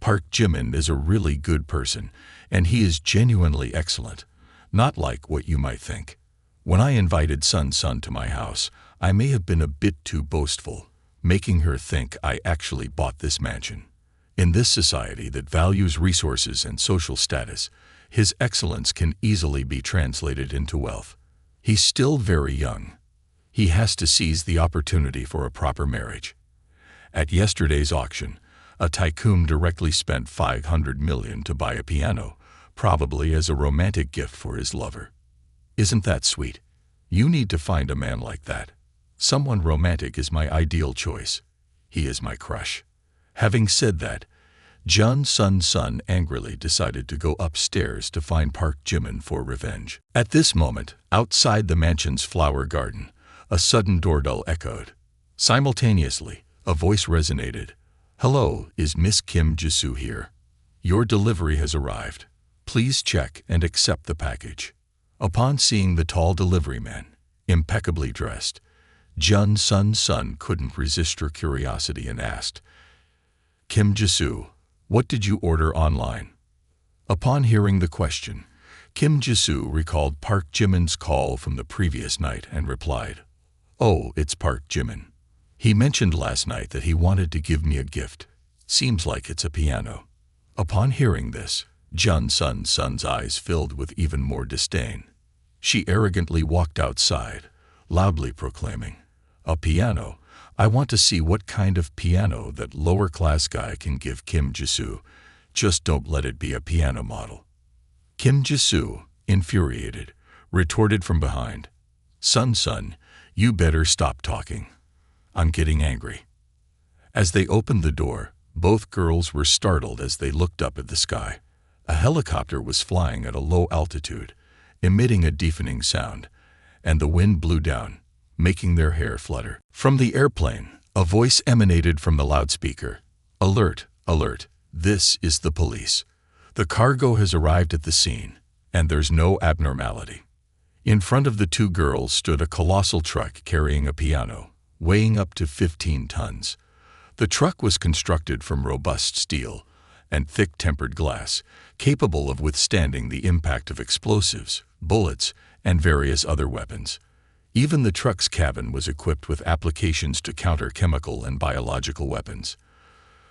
Speaker 1: Park Jimin is a really good person, and he is genuinely excellent, not like what you might think. When I invited Sun to my house, I may have been a bit too boastful, making her think I actually bought this mansion. In this society that values resources and social status, his excellence can easily be translated into wealth. He's still very young. He has to seize the opportunity for a proper marriage. At yesterday's auction, a tycoon directly spent 500 million to buy a piano, probably as a romantic gift for his lover. Isn't that sweet? You need to find a man like that. Someone romantic is my ideal choice. He is my crush. Having said that, Jun Sun angrily decided to go upstairs to find Park Jimin for revenge. At this moment, outside the mansion's flower garden, a sudden doorbell echoed. Simultaneously, a voice resonated. "Hello, is Miss Kim Jisoo here? Your delivery has arrived. Please check and accept the package." Upon seeing the tall delivery man, impeccably dressed, Jun Sun couldn't resist her curiosity and asked, "Kim Jisoo, what did you order online?" Upon hearing the question, Kim Jisoo recalled Park Jimin's call from the previous night and replied, "Oh, it's Park Jimin. He mentioned last night that he wanted to give me a gift. Seems like it's a piano." Upon hearing this, Jun Sun's eyes filled with even more disdain. She arrogantly walked outside, loudly proclaiming, "A piano? I want to see what kind of piano that lower-class guy can give Kim Jisoo. Just don't let it be a piano model." Kim Jisoo, infuriated, retorted from behind, Sun, you better stop talking. I'm getting angry." As they opened the door, both girls were startled as they looked up at the sky. A helicopter was flying at a low altitude, emitting a deafening sound, and the wind blew down, making their hair flutter. From the airplane, a voice emanated from the loudspeaker. "Alert, alert, this is the police. The cargo has arrived at the scene, and there's no abnormality." In front of the two girls stood a colossal truck carrying a piano, weighing up to 15 tons. The truck was constructed from robust steel and thick tempered glass, capable of withstanding the impact of explosives, bullets, and various other weapons. Even the truck's cabin was equipped with applications to counter chemical and biological weapons.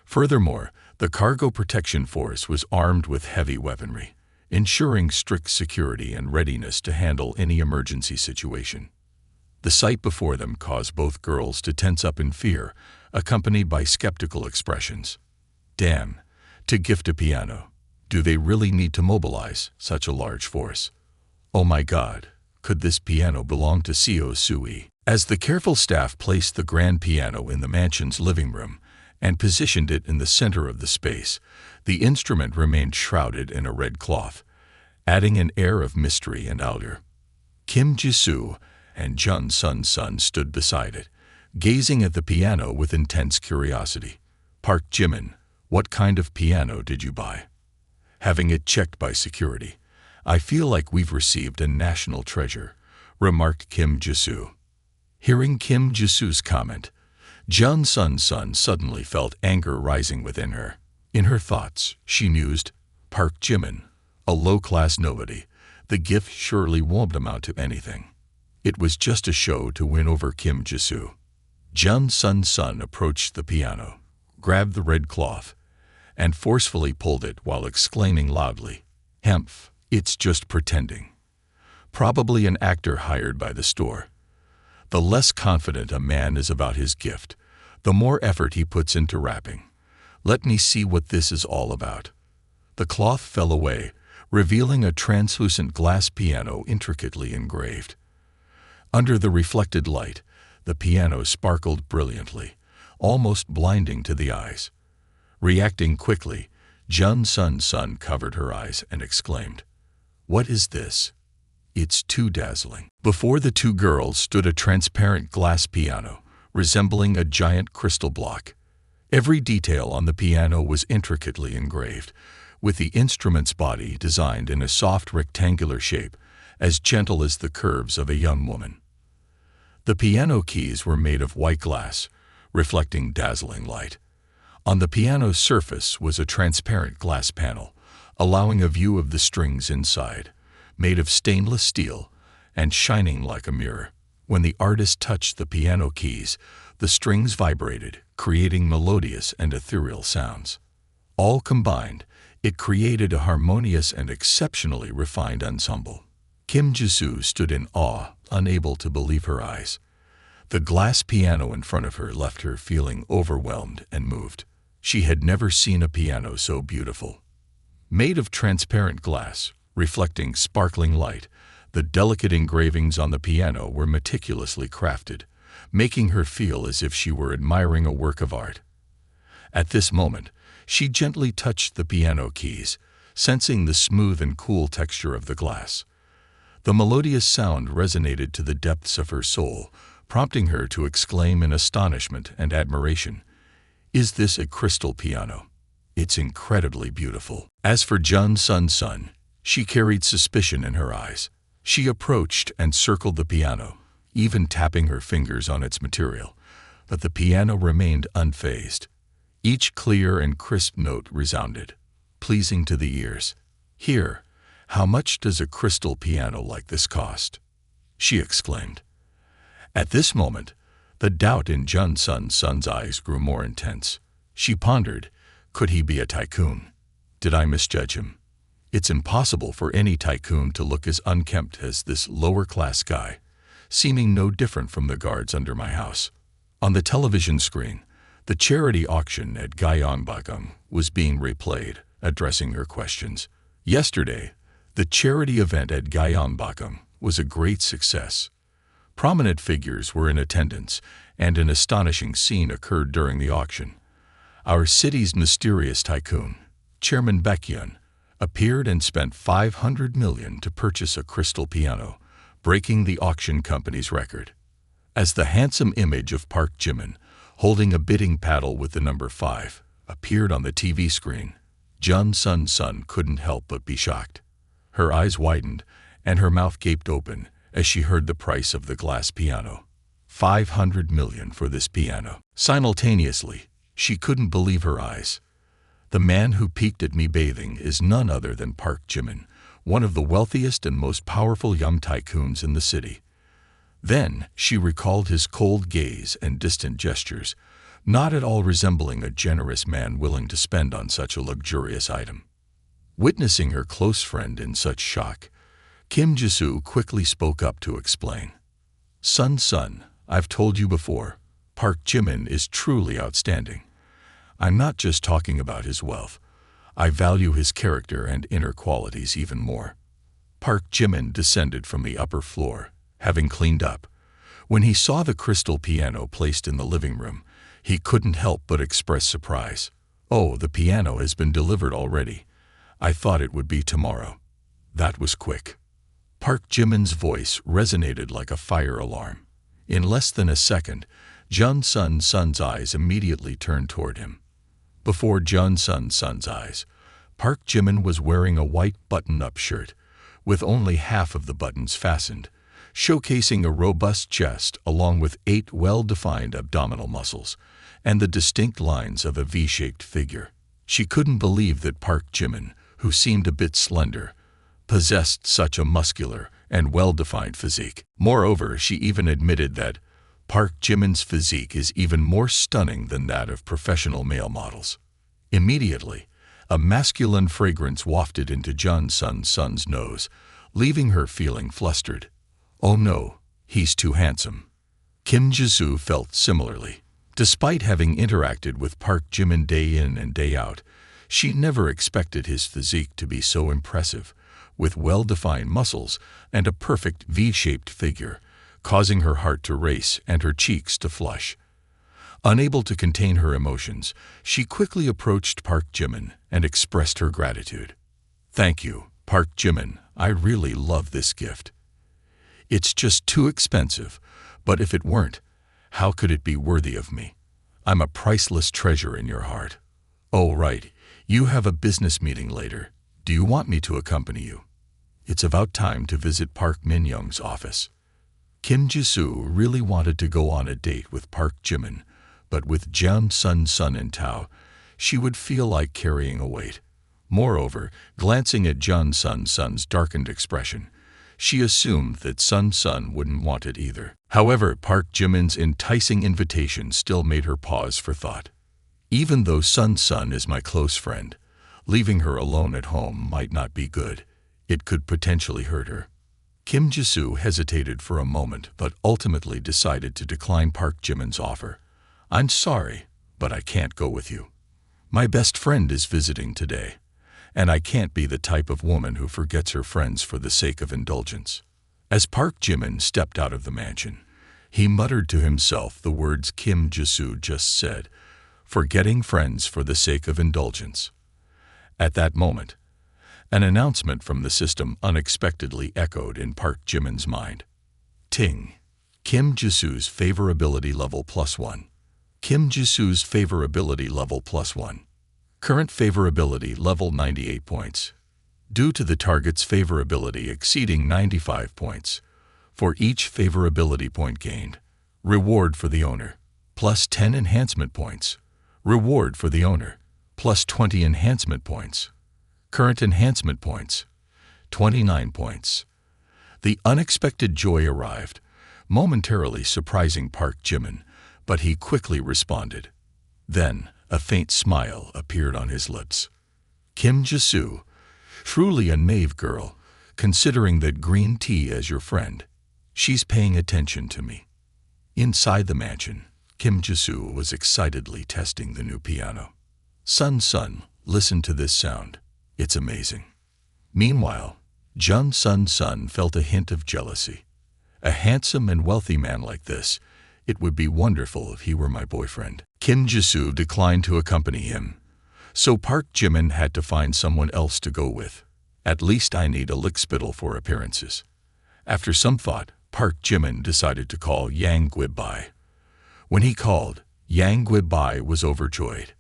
Speaker 1: Furthermore, the Cargo Protection Force was armed with heavy weaponry, ensuring strict security and readiness to handle any emergency situation. The sight before them caused both girls to tense up in fear, accompanied by skeptical expressions. Damn, to gift a piano. Do they really need to mobilize such a large force? Oh my God, could this piano belong to Seo Sui? As the careful staff placed the grand piano in the mansion's living room and positioned it in the center of the space, the instrument remained shrouded in a red cloth, adding an air of mystery and allure. Kim Ji-soo and Jun Sun-sun stood beside it, gazing at the piano with intense curiosity. Park Jimin, what kind of piano did you buy? Having it checked by security, I feel like we've received a national treasure, remarked Kim Ji-soo. Hearing Kim Ji-soo's comment, Jun Sun-sun suddenly felt anger rising within her. In her thoughts, she mused, Park Jimin, a low-class nobody. The gift surely won't amount to anything. It was just a show to win over Kim Ji-soo. Jun Sun-sun approached the piano, grabbed the red cloth, and forcefully pulled it while exclaiming loudly, Hemph, it's just pretending. Probably an actor hired by the store. The less confident a man is about his gift, the more effort he puts into wrapping. Let me see what this is all about. The cloth fell away, revealing a translucent glass piano intricately engraved. Under the reflected light, the piano sparkled brilliantly, almost blinding to the eyes. Reacting quickly, Jun Sun-sun covered her eyes and exclaimed, What is this? It's too dazzling. Before the two girls stood a transparent glass piano, resembling a giant crystal block. Every detail on the piano was intricately engraved, with the instrument's body designed in a soft rectangular shape, as gentle as the curves of a young woman. The piano keys were made of white glass, reflecting dazzling light. On the piano's surface was a transparent glass panel, allowing a view of the strings inside, made of stainless steel and shining like a mirror. When the artist touched the piano keys, the strings vibrated, creating melodious and ethereal sounds. All combined, it created a harmonious and exceptionally refined ensemble. Kim Ji-soo stood in awe, unable to believe her eyes. The glass piano in front of her left her feeling overwhelmed and moved. She had never seen a piano so beautiful. Made of transparent glass, reflecting sparkling light, the delicate engravings on the piano were meticulously crafted, making her feel as if she were admiring a work of art. At this moment, she gently touched the piano keys, sensing the smooth and cool texture of the glass. The melodious sound resonated to the depths of her soul, prompting her to exclaim in astonishment and admiration, Is this a crystal piano? It's incredibly beautiful. As for Jun Sun-sun, she carried suspicion in her eyes. She approached and circled the piano, even tapping her fingers on its material, but the piano remained unfazed. Each clear and crisp note resounded, pleasing to the ears. Here, how much does a crystal piano like this cost? She exclaimed. At this moment, the doubt in Jun Sun-sun's eyes grew more intense. She pondered, could he be a tycoon? Did I misjudge him? It's impossible for any tycoon to look as unkempt as this lower-class guy, seeming no different from the guards under my house. On the television screen, the charity auction at Gyeongbokgung was being replayed, addressing her questions. Yesterday, the charity event at Gyeongbokgung was a great success. Prominent figures were in attendance, and an astonishing scene occurred during the auction. Our city's mysterious tycoon, Chairman Baekhyun, appeared and spent 500 million to purchase a crystal piano, breaking the auction company's record. As the handsome image of Park Jimin, holding a bidding paddle with the number 5, appeared on the TV screen, Jun Sun-sun couldn't help but be shocked. Her eyes widened, and her mouth gaped open as she heard the price of the glass piano. 500 million for this piano. Simultaneously, she couldn't believe her eyes. The man who peeked at me bathing is none other than Park Jimin, one of the wealthiest and most powerful young tycoons in the city. Then she recalled his cold gaze and distant gestures, not at all resembling a generous man willing to spend on such a luxurious item. Witnessing her close friend in such shock, Kim Ji-soo quickly spoke up to explain. Sun, I've told you before, Park Jimin is truly outstanding. I'm not just talking about his wealth. I value his character and inner qualities even more. Park Jimin descended from the upper floor, having cleaned up. When he saw the crystal piano placed in the living room, he couldn't help but express surprise. "Oh, the piano has been delivered already. I thought it would be tomorrow." That was quick. Park Jimin's voice resonated like a fire alarm. In less than a second, Sun's eyes immediately turned toward him. Before Sun's eyes, Park Jimin was wearing a white button-up shirt, with only half of the buttons fastened, showcasing a robust chest along with 8 well-defined abdominal muscles and the distinct lines of a V-shaped figure. She couldn't believe that Park Jimin, who seemed a bit slender, possessed such a muscular and well-defined physique. Moreover, she even admitted that Park Jimin's physique is even more stunning than that of professional male models. Immediately, a masculine fragrance wafted into Sun's nose, leaving her feeling flustered. Oh no, he's too handsome. Kim Ji-soo felt similarly. Despite having interacted with Park Jimin day in and day out, she never expected his physique to be so impressive, with well-defined muscles and a perfect V-shaped figure, causing her heart to race and her cheeks to flush. Unable to contain her emotions, she quickly approached Park Jimin and expressed her gratitude. "Thank you, Park Jimin. I really love this gift. It's just too expensive, but if it weren't, how could it be worthy of me? I'm a priceless treasure in your heart." "Oh, right. You have a business meeting later. Do you want me to accompany you?" It's about time to visit Park Min-young's office. Kim Ji-soo really wanted to go on a date with Park Jimin, but with Sun in tow, she would feel like carrying a weight. Moreover, glancing at Sun's darkened expression, she assumed that Sun wouldn't want it either. However, Park Jimin's enticing invitation still made her pause for thought. Even though Sun is my close friend, leaving her alone at home might not be good. It could potentially hurt her. Kim Ji-soo hesitated for a moment but ultimately decided to decline Park Jimin's offer. "I'm sorry, but I can't go with you. My best friend is visiting today, and I can't be the type of woman who forgets her friends for the sake of indulgence." As Park Jimin stepped out of the mansion, he muttered to himself the words Kim Ji-soo just said, "forgetting friends for the sake of indulgence." At that moment, an announcement from the system unexpectedly echoed in Park Jimin's mind. Ting. Kim Ji-soo's favorability level +1. Kim Ji-soo's favorability level +1. Current favorability level 98 points. Due to the target's favorability exceeding 95 points, for each favorability point gained, reward for the owner, +10 enhancement points. Reward for the owner, +20 enhancement points. Current enhancement points, 29 points. The unexpected joy arrived, momentarily surprising Park Jimin, but he quickly responded. Then, a faint smile appeared on his lips. "Kim Ji-soo, truly a knave girl, considering that green tea as your friend. She's paying attention to me." Inside the mansion, Kim Ji-soo was excitedly testing the new piano. Sun, listen to this sound. It's amazing." Meanwhile, Sun felt a hint of jealousy. "A handsome and wealthy man like this, it would be wonderful if he were my boyfriend." Kim Ji-soo declined to accompany him, so Park Jimin had to find someone else to go with. "At least I need a lickspittle for appearances." After some thought, Park Jimin decided to call Yang Guibai. When he called, Yang Guibai was overjoyed.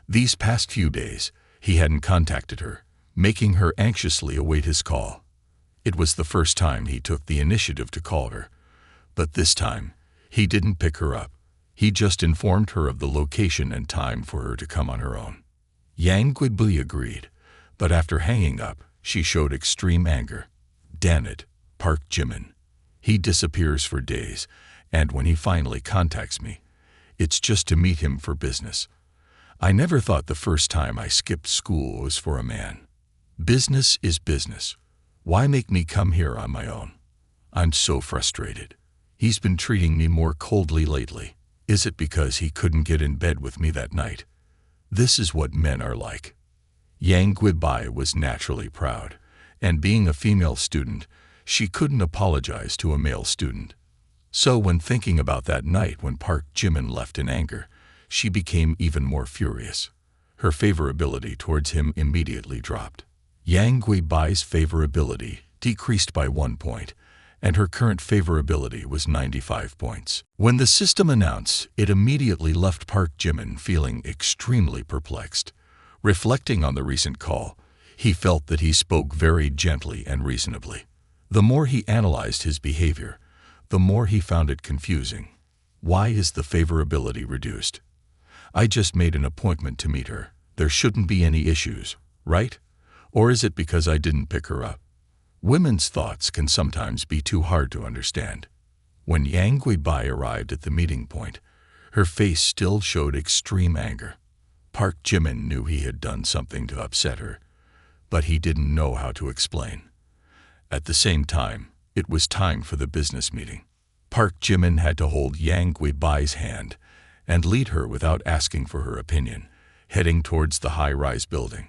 Speaker 1: These past few days, he hadn't contacted her, making her anxiously await his call. It was the first time he took the initiative to call her, but this time, he didn't pick her up. He just informed her of the location and time for her to come on her own. Yang Guibai agreed, but after hanging up, she showed extreme anger. "Damn it, Park Jimin. He disappears for days, and when he finally contacts me, it's just to meet him for business. I never thought the first time I skipped school was for a man. Business is business. Why make me come here on my own? I'm so frustrated." He's been treating me more coldly lately. Is it because he couldn't get in bed with me that night? This is what men are like. Yang Guibai was naturally proud, and being a female student, she couldn't apologize to a male student. So when thinking about that night when Park Jimin left in anger, she became even more furious. Her favorability towards him immediately dropped. Yang Guibai's favorability decreased by 1 point, and her current favorability was 95 points. When the system announced, it immediately left Park Jimin feeling extremely perplexed. Reflecting on the recent call, he felt that he spoke very gently and reasonably. The more he analyzed his behavior, the more he found it confusing. Why is the favorability reduced? I just made an appointment to meet her. There shouldn't be any issues, right? Or is it because I didn't pick her up? Women's thoughts can sometimes be too hard to understand. When Yang Guibai arrived at the meeting point, her face still showed extreme anger. Park Jimin knew he had done something to upset her, but he didn't know how to explain. At the same time, it was time for the business meeting. Park Jimin had to hold Yang Guibai's hand and lead her without asking for her opinion, heading towards the high-rise building.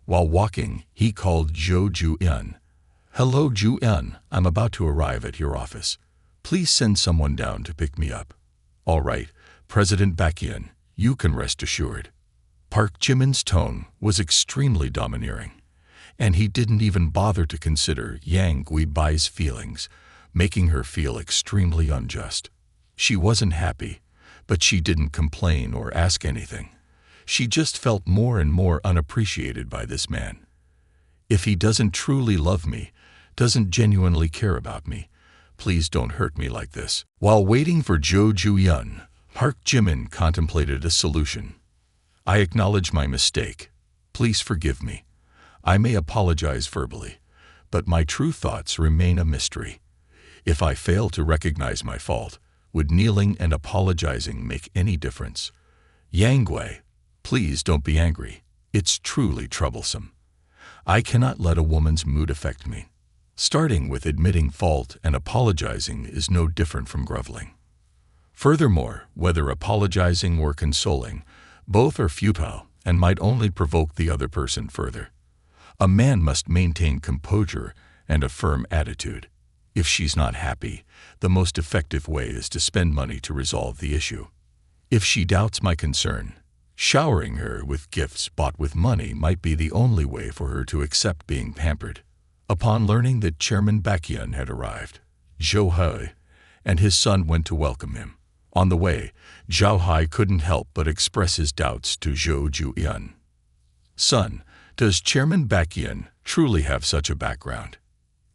Speaker 1: While walking, he called Jo Ju-eun. "Hello, Ju-eun, I'm about to arrive at your office. Please send someone down to pick me up." "All right, President Baekhyun, you can rest assured." Park Jimin's tone was extremely domineering, and he didn't even bother to consider Yang Guibai's feelings, making her feel extremely unjust. She wasn't happy, but she didn't complain or ask anything. She just felt more and more unappreciated by this man. If he doesn't truly love me, doesn't genuinely care about me, please don't hurt me like this. While waiting for Jo Ju-eun, Park Jimin contemplated a solution. "I acknowledge my mistake. Please forgive me. I may apologize verbally, but my true thoughts remain a mystery. If I fail to recognize my fault, would kneeling and apologizing make any difference? Yang Gui, please don't be angry. It's truly troublesome. I cannot let a woman's mood affect me. Starting with admitting fault and apologizing is no different from groveling. Furthermore, whether apologizing or consoling, both are futile and might only provoke the other person further. A man must maintain composure and a firm attitude. If she's not happy, the most effective way is to spend money to resolve the issue. If she doubts my concern, showering her with gifts bought with money might be the only way for her to accept being pampered." Upon learning that Chairman Baekhyun had arrived, Zhou Hai and his son went to welcome him. On the way, Zhou Hai couldn't help but express his doubts to Jo Ju-eun. "Son, does Chairman Baekhyun truly have such a background?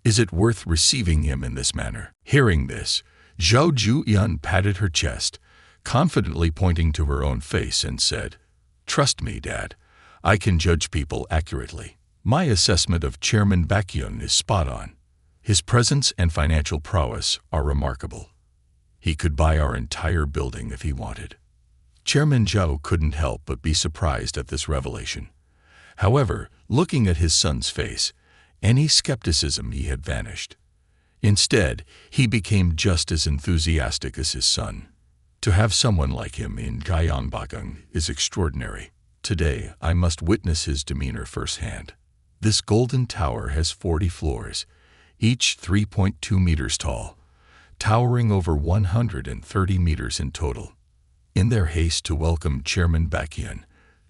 Speaker 1: Is it worth receiving him in this manner?" Hearing this, Zhou Ju-eun patted her chest, confidently pointing to her own face and said, "Trust me, Dad. I can judge people accurately. My assessment of Chairman Baekhyun is spot on. His presence and financial prowess are remarkable. He could buy our entire building if he wanted." Chairman Zhou couldn't help but be surprised at this revelation. However, looking at his son's face, any skepticism he had vanished. Instead, he became just as enthusiastic as his son. To have someone like him in Gyeongbokgung is extraordinary. Today, I must witness his demeanor firsthand. This golden tower has 40 floors, each 3.2 meters tall, towering over 130 meters in total. In their haste to welcome Chairman Baekhyun,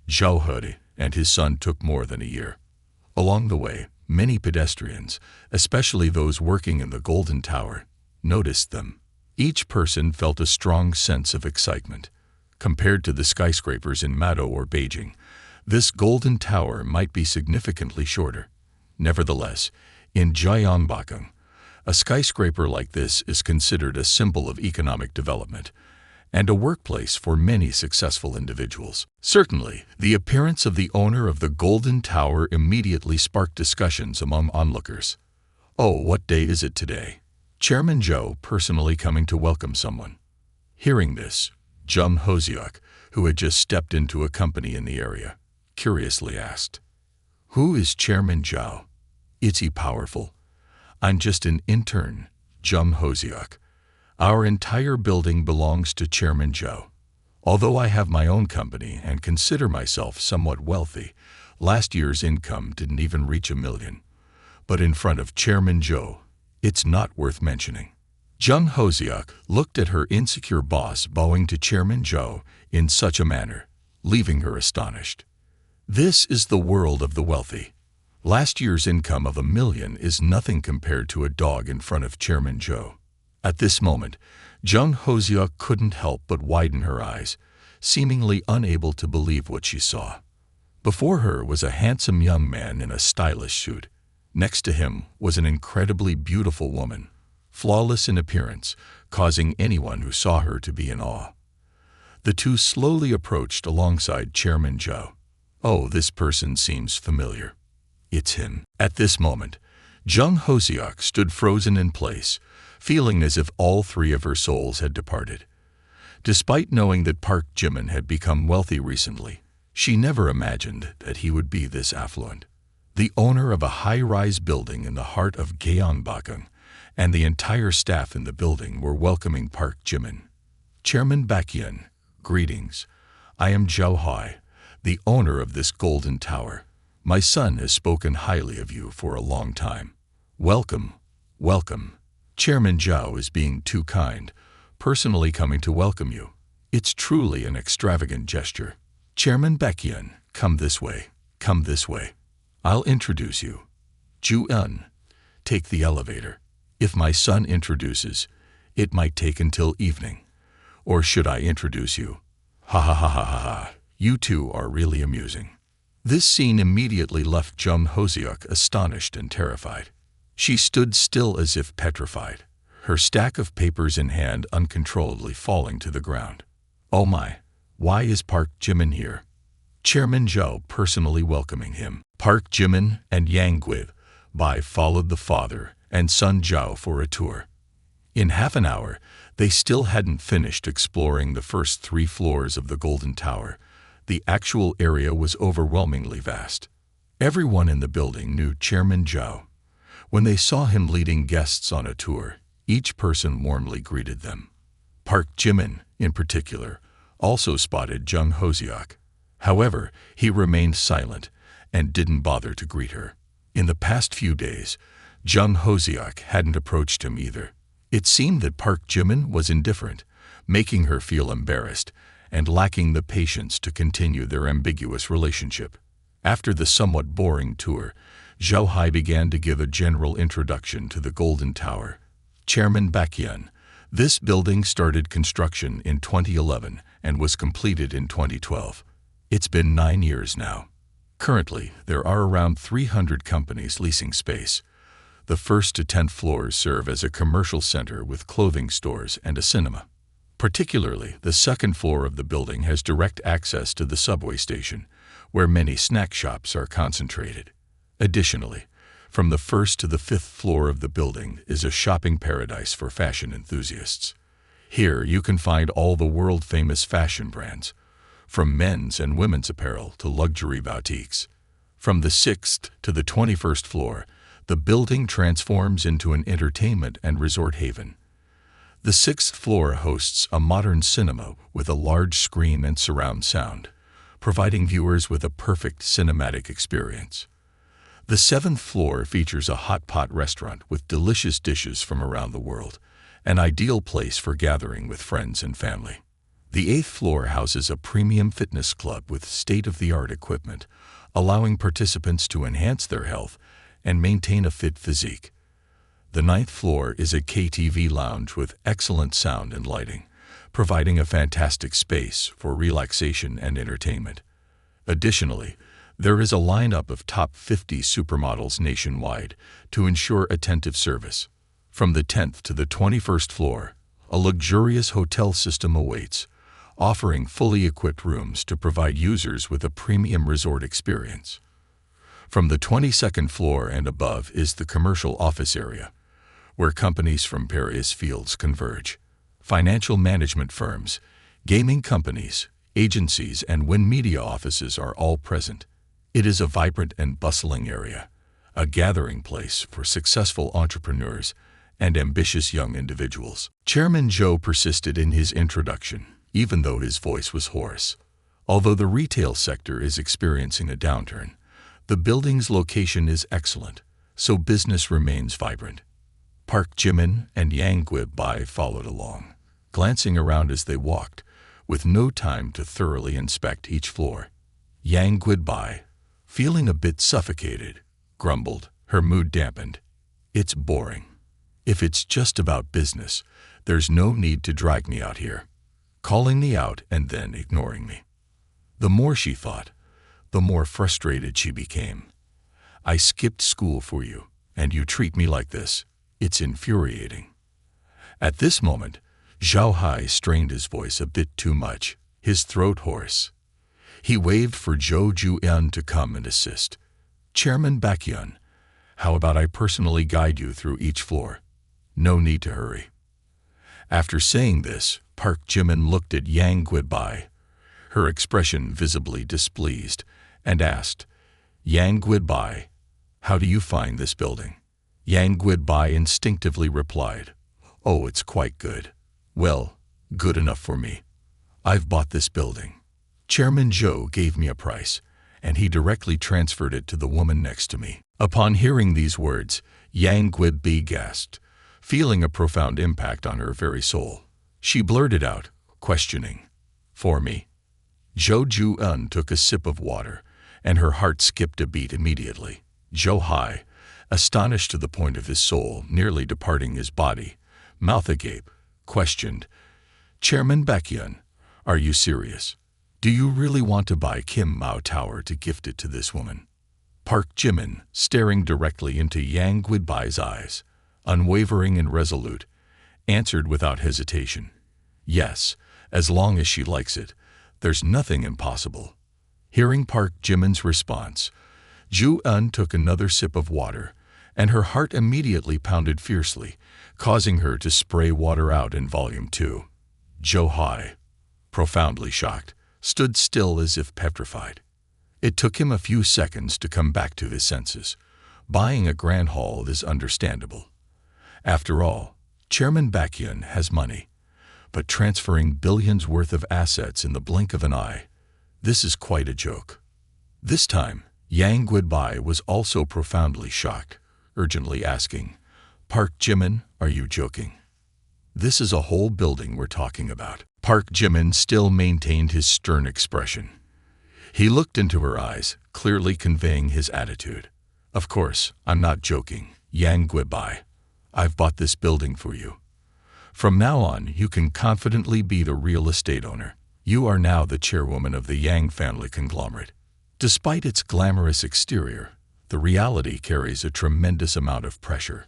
Speaker 1: Zhou Hai and his son took more than a year. Along the way, many pedestrians, especially those working in the Golden Tower, noticed them. Each person felt a strong sense of excitement. Compared to the skyscrapers in Mado or Beijing, this Golden Tower might be significantly shorter. Nevertheless, in Gyeongbokgung, a skyscraper like this is considered a symbol of economic development and a workplace for many successful individuals. Certainly, the appearance of the owner of the Golden Tower immediately sparked discussions among onlookers. "Oh, what day is it today? Chairman Zhou personally coming to welcome someone." Hearing this, Jum Hoseok, who had just stepped into a company in the area, curiously asked, "Who is Chairman Zhou? Is he powerful?" "I'm just an intern, Jum Hoseok. Our entire building belongs to Chairman Joe. Although I have my own company and consider myself somewhat wealthy, last year's income didn't even reach $1 million. But in front of Chairman Joe, it's not worth mentioning. Jung Hoseok looked at her insecure boss bowing to Chairman Joe in such a manner, leaving her astonished. This is the world of the wealthy. Last year's income of $1 million is nothing compared to a dog in front of Chairman Joe. At this moment, Jung Hoseok couldn't help but widen her eyes, seemingly unable to believe what she saw. Before her was a handsome young man in a stylish suit. Next to him was an incredibly beautiful woman, flawless in appearance, causing anyone who saw her to be in awe. The two slowly approached alongside Chairman Joe. Oh, this person seems familiar. It's him. At this moment, Jung Hoseok stood frozen in place, feeling as if all three of her souls had departed. Despite knowing that Park Jimin had become wealthy recently, she never imagined that he would be this affluent. The owner of a high-rise building in the heart of Gyeongbokgung and the entire staff in the building were welcoming Park Jimin. Chairman Baekhyun, greetings. I am Zhao Hai, the owner of this golden tower. My son has spoken highly of you for a long time. Welcome, welcome. Chairman Zhao is being too kind, personally coming to welcome you. It's truly an extravagant gesture. Chairman Baekhyun, come this way, come this way. I'll introduce you. Ju-eun, take the elevator. If my son introduces, it might take until evening. Or should I introduce you? Ha ha ha ha ha ha. You two are really amusing. This scene immediately left Jung Hoseok astonished and terrified. She stood still as if petrified, her stack of papers in hand uncontrollably falling to the ground. Oh my, why is Park Jimin here? Chairman Zhao personally welcoming him. Park Jimin and Yang Guib followed the father and son Zhao for a tour. In half an hour, they still hadn't finished exploring the first 3 floors of the Golden Tower. The actual area was overwhelmingly vast. Everyone in the building knew Chairman Zhao. When they saw him leading guests on a tour, each person warmly greeted them. Park Jimin, in particular, also spotted Jung Hoseok. However, he remained silent and didn't bother to greet her. In the past few days, Jung Hoseok hadn't approached him either. It seemed that Park Jimin was indifferent, making her feel embarrassed and lacking the patience to continue their ambiguous relationship. After the somewhat boring tour, Zhao Hai began to give a general introduction to the Golden Tower. Chairman Baekhyun, this building started construction in 2011 and was completed in 2012. It's been 9 years now. Currently, there are around 300 companies leasing space. The 1st to 10th floors serve as a commercial center with clothing stores and a cinema. Particularly, the 2nd floor of the building has direct access to the subway station, where many snack shops are concentrated. Additionally, from the 1st to the 5th floor of the building is a shopping paradise for fashion enthusiasts. Here you can find all the world-famous fashion brands, from men's and women's apparel to luxury boutiques. From the 6th to the 21st floor, the building transforms into an entertainment and resort haven. The 6th floor hosts a modern cinema with a large screen and surround sound, providing viewers with a perfect cinematic experience. The 7th floor features a hot pot restaurant with delicious dishes from around the world, an ideal place for gathering with friends and family. The 8th floor houses a premium fitness club with state-of-the-art equipment, allowing participants to enhance their health and maintain a fit physique. The 9th floor is a KTV lounge with excellent sound and lighting, providing a fantastic space for relaxation and entertainment. Additionally, there is a lineup of top 50 supermodels nationwide to ensure attentive service. From the 10th to the 21st floor, a luxurious hotel system awaits, offering fully equipped rooms to provide users with a premium resort experience. From the 22nd floor and above is the commercial office area, where companies from various fields converge. Financial management firms, gaming companies, agencies, and Win Media offices are all present. It is a vibrant and bustling area, a gathering place for successful entrepreneurs and ambitious young individuals. Chairman Zhou persisted in his introduction, even though his voice was hoarse. Although the retail sector is experiencing a downturn, the building's location is excellent, so business remains vibrant. Park Jimin and Yang Guibai followed along, glancing around as they walked, with no time to thoroughly inspect each floor. Yang Guibai, feeling a bit suffocated, grumbled, her mood dampened. "It's boring. If it's just about business, there's no need to drag me out here," calling me out and then ignoring me. The more she thought, the more frustrated she became. "I skipped school for you, and you treat me like this. It's infuriating." At this moment, Zhao Hai strained his voice a bit too much, his throat hoarse. He waved for Zhou Juan to come and assist. "Chairman Baekhyun, how about I personally guide you through each floor? No need to hurry." After saying this, Park Jimin looked at Yang Guibai, her expression visibly displeased, and asked, "Yang Guibai, how do you find this building?" Yang Guibai instinctively replied, "Oh, it's quite good. Well, good enough for me. I've bought this building. Chairman Zhou gave me a price, and he directly transferred it to the woman next to me." Upon hearing these words, Yang Guibai gasped, feeling a profound impact on her very soul. She blurted out, questioning, "For me?" Zhou Juan took a sip of water, and her heart skipped a beat immediately. Zhou Hai, astonished to the point of his soul nearly departing his body, mouth agape, questioned, "Chairman Baekhyun, are you serious? Do you really want to buy Kim Mao Tower to gift it to this woman?" Park Jimin, staring directly into Yang Guibai's eyes, unwavering and resolute, answered without hesitation, "Yes, as long as she likes it. There's nothing impossible." Hearing Park Jimin's response, Zhu En took another sip of water, and her heart immediately pounded fiercely, causing her to spray water out in volume 2. Zhou Hai, profoundly shocked, stood still as if petrified. It took him a few seconds to come back to his senses. Buying a grand hall is understandable. After all, Chairman Baekhyun has money, but transferring billions worth of assets in the blink of an eye, this is quite a joke. This time, Yang Guibai was also profoundly shocked, urgently asking, "Park Jimin, are you joking? This is a whole building we're talking about." Park Jimin still maintained his stern expression. He looked into her eyes, clearly conveying his attitude. "Of course, I'm not joking, Yang Guibai. I've bought this building for you. From now on, you can confidently be the real estate owner. You are now the chairwoman of the Yang family conglomerate." Despite its glamorous exterior, the reality carries a tremendous amount of pressure.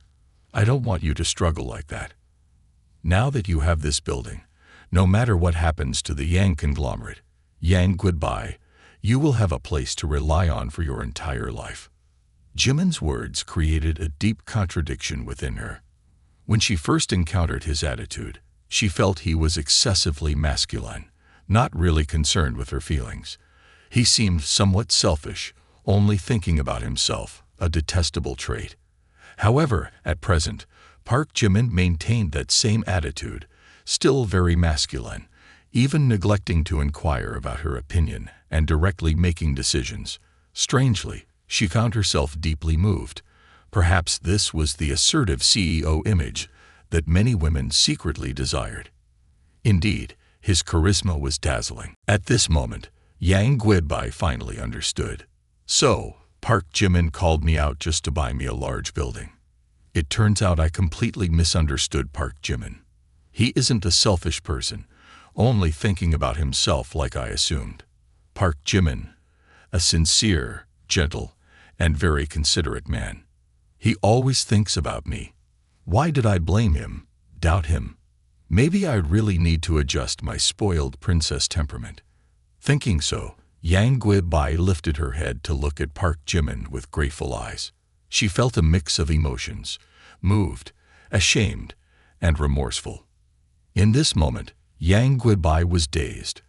Speaker 1: "I don't want you to struggle like that. Now that you have this building, no matter what happens to the Yang conglomerate, Yang Guibai, you will have a place to rely on for your entire life." Jimin's words created a deep contradiction within her. When she first encountered his attitude, she felt he was excessively masculine, not really concerned with her feelings. He seemed somewhat selfish, only thinking about himself, a detestable trait. However, at present, Park Jimin maintained that same attitude, still very masculine, even neglecting to inquire about her opinion and directly making decisions. Strangely, she found herself deeply moved. Perhaps this was the assertive CEO image that many women secretly desired. Indeed, his charisma was dazzling. At this moment, Yang Guibai finally understood. "So, Park Jimin called me out just to buy me a large building. It turns out I completely misunderstood Park Jimin. He isn't a selfish person, only thinking about himself like I assumed. Park Jimin, a sincere, gentle, and very considerate man. He always thinks about me. Why did I blame him, doubt him? Maybe I really need to adjust my spoiled princess temperament." Thinking so, Yang Guibai lifted her head to look at Park Jimin with grateful eyes. She felt a mix of emotions, moved, ashamed, and remorseful. In this moment, Yang Guibai was dazed.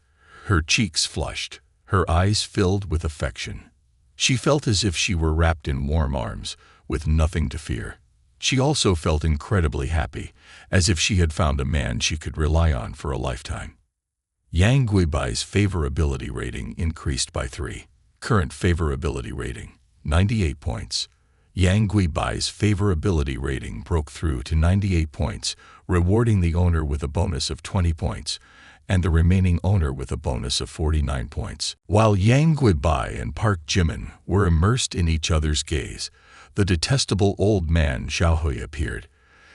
Speaker 1: Her cheeks flushed, her eyes filled with affection. She felt as if she were wrapped in warm arms, with nothing to fear. She also felt incredibly happy, as if she had found a man she could rely on for a lifetime. Yang Guibai's favorability rating increased by 3. Current favorability rating, 98 points. Yang Guibai's favorability rating broke through to 98 points, rewarding the owner with a bonus of 20 points, and the remaining owner with a bonus of 49 points. While Yang Guibai and Park Jimin were immersed in each other's gaze, the detestable old man Xiaohui appeared,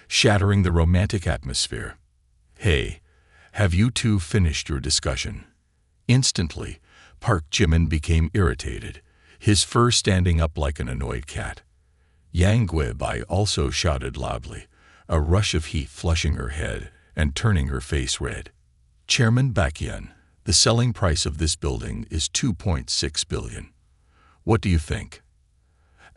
Speaker 1: shattering the romantic atmosphere. "Hey, have you two finished your discussion?" Instantly, Park Jimin became irritated, his fur standing up like an annoyed cat. Yang Guibai also shouted loudly, a rush of heat flushing her head and turning her face red. "Chairman Baekhyun, the selling price of this building is 2.6 billion. What do you think?"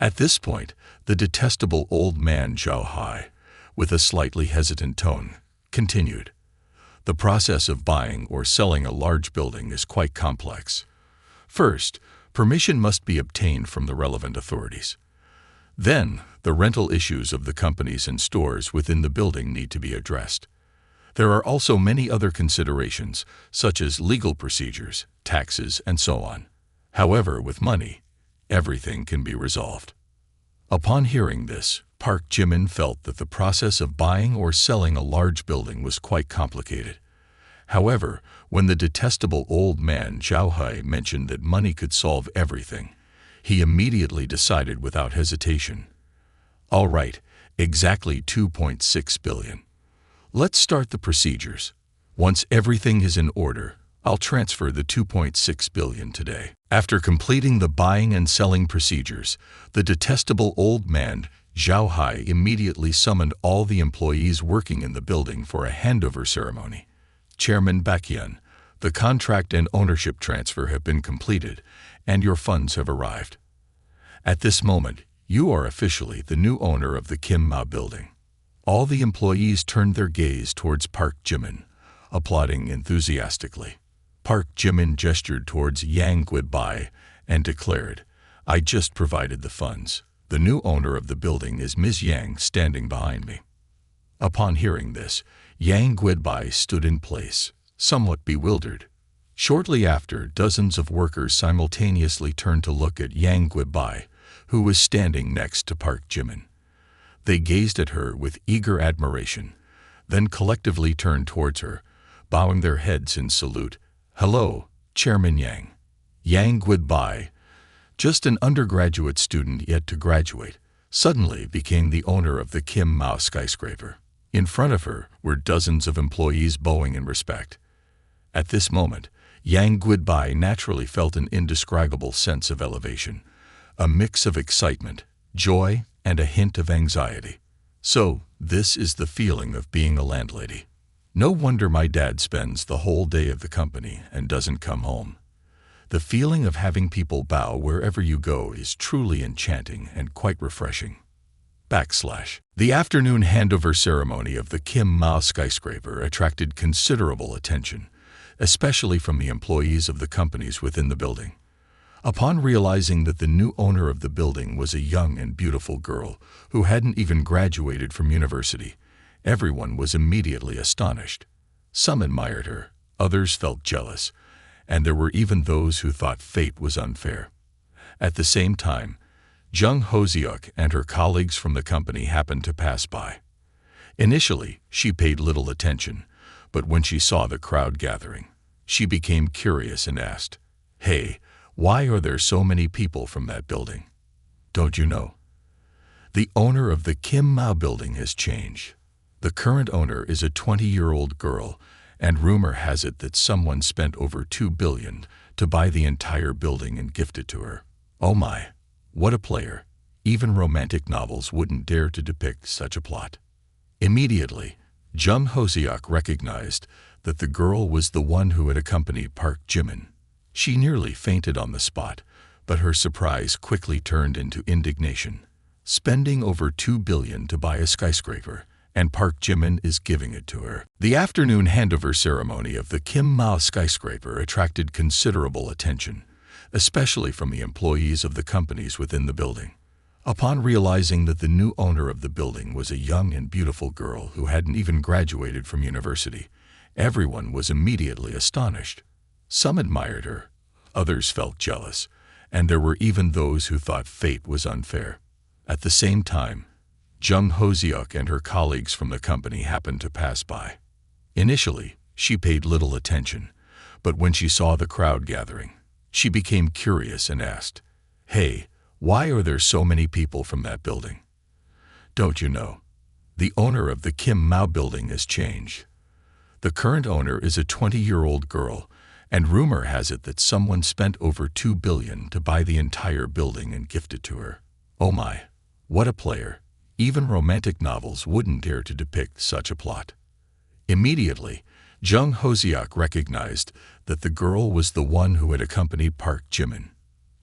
Speaker 1: At this point, the detestable old man Zhao Hai, with a slightly hesitant tone, continued. "The process of buying or selling a large building is quite complex. First, permission must be obtained from the relevant authorities. Then, the rental issues of the companies and stores within the building need to be addressed. There are also many other considerations, such as legal procedures, taxes, and so on. However, with money, everything can be resolved." Upon hearing this, Park Jimin felt that the process of buying or selling a large building was quite complicated. However, when the detestable old man Zhao Hai mentioned that money could solve everything, he immediately decided without hesitation. "All right, exactly 2.6 billion. Let's start the procedures. Once everything is in order, I'll transfer the 2.6 billion today." After completing the buying and selling procedures, the detestable old man Zhao Hai immediately summoned all the employees working in the building for a handover ceremony. "Chairman Baekhyun, the contract and ownership transfer have been completed, and your funds have arrived. At this moment, you are officially the new owner of the Kim Mao building." All the employees turned their gaze towards Park Jimin, applauding enthusiastically. Park Jimin gestured towards Yang Guibai and declared, "I just provided the funds. The new owner of the building is Ms. Yang standing behind me." Upon hearing this, Yang Guibai stood in place, somewhat bewildered. Shortly after, dozens of workers simultaneously turned to look at Yang Guibai, who was standing next to Park Jimin. They gazed at her with eager admiration, then collectively turned towards her, bowing their heads in salute. "Hello, Chairman Yang." Yang Guibai, just an undergraduate student yet to graduate, suddenly became the owner of the Kim Mao skyscraper. In front of her were dozens of employees bowing in respect. At this moment, Yang Guibai naturally felt an indescribable sense of elevation, a mix of excitement, joy, and a hint of anxiety. So, this is the feeling of being a landlady. No wonder my dad spends the whole day at the company and doesn't come home. The feeling of having people bow wherever you go is truly enchanting and quite refreshing. The afternoon handover ceremony of the Kim Mao skyscraper attracted considerable attention, especially from the employees of the companies within the building. Upon realizing that the new owner of the building was a young and beautiful girl who hadn't even graduated from university, everyone was immediately astonished. Some admired her, others felt jealous, and there were even those who thought fate was unfair. At the same time, Jung Hoseok and her colleagues from the company happened to pass by. Initially, she paid little attention, but when she saw the crowd gathering, she became curious and asked, "Hey, why are there so many people from that building? Don't you know? The owner of the Kim Mao building has changed. The current owner is a 20-year-old girl, and rumor has it that someone spent over 2 billion to buy the entire building and gift it to her. Oh my, what a player. Even romantic novels wouldn't dare to depict such a plot." Immediately, Jung Hoseok recognized that the girl was the one who had accompanied Park Jimin. She nearly fainted on the spot, but her surprise quickly turned into indignation. Spending over 2 billion to buy a skyscraper, and Park Jimin is giving it to her. The afternoon handover ceremony of the Kim Mao skyscraper attracted considerable attention, especially from the employees of the companies within the building. Upon realizing that the new owner of the building was a young and beautiful girl who hadn't even graduated from university, everyone was immediately astonished. Some admired her, others felt jealous, and there were even those who thought fate was unfair. At the same time, Jung Ho-seok and her colleagues from the company happened to pass by. Initially, she paid little attention, but when she saw the crowd gathering, she became curious and asked, "Hey, why are there so many people from that building? Don't you know? The owner of the Kim Mao building has changed. The current owner is a 20-year-old girl, and rumor has it that someone spent over $2 billion to buy the entire building and gift it to her. Oh my, what a player. Even romantic novels wouldn't dare to depict such a plot." Immediately, Jung Ho-seok recognized that the girl was the one who had accompanied Park Jimin.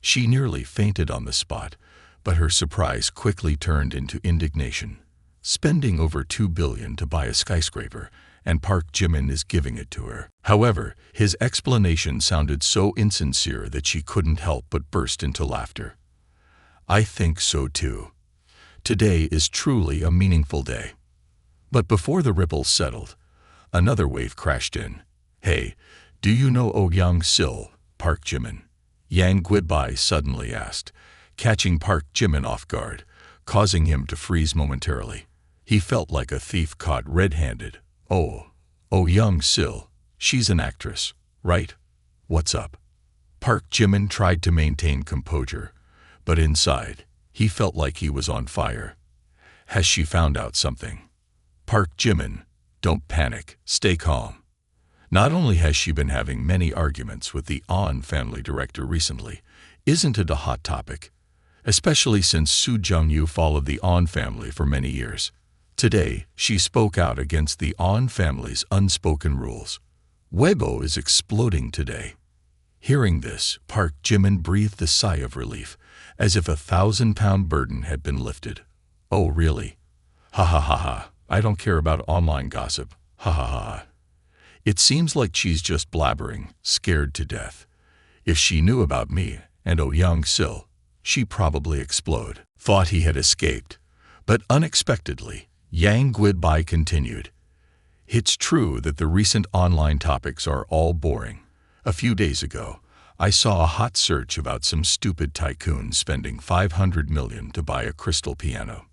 Speaker 1: She nearly fainted on the spot, but her surprise quickly turned into indignation. Spending over $2 billion to buy a skyscraper, and Park Jimin is giving it to her. However, his explanation sounded so insincere that she couldn't help but burst into laughter. "I think so too. Today is truly a meaningful day." But before the ripples settled, another wave crashed in. "Hey, do you know Oh Young-sil, Park Jimin?" Yang Guidbai suddenly asked, catching Park Jimin off guard, causing him to freeze momentarily. He felt like a thief caught red-handed. Oh Young-sil, she's an actress, right? What's up?" Park Jimin tried to maintain composure, but inside, he felt like he was on fire. Has she found out something? "Park Jimin, don't panic, stay calm. Not only has she been having many arguments with the On family director recently, isn't it a hot topic? Especially since Soo Jung-yu followed the On family for many years. Today, she spoke out against the On family's unspoken rules. Weibo is exploding today." Hearing this, Park Jimin breathed a sigh of relief, as if a 1,000-pound burden had been lifted. "Oh really? Ha ha ha ha, I don't care about online gossip, ha ha ha. It seems like she's just blabbering, scared to death. If she knew about me and Oh Young-sil, she'd probably explode." Thought he had escaped, but unexpectedly, Yang Guidbai continued. "It's true that the recent online topics are all boring. A few days ago, I saw a hot search about some stupid tycoon spending $500 million to buy a crystal piano."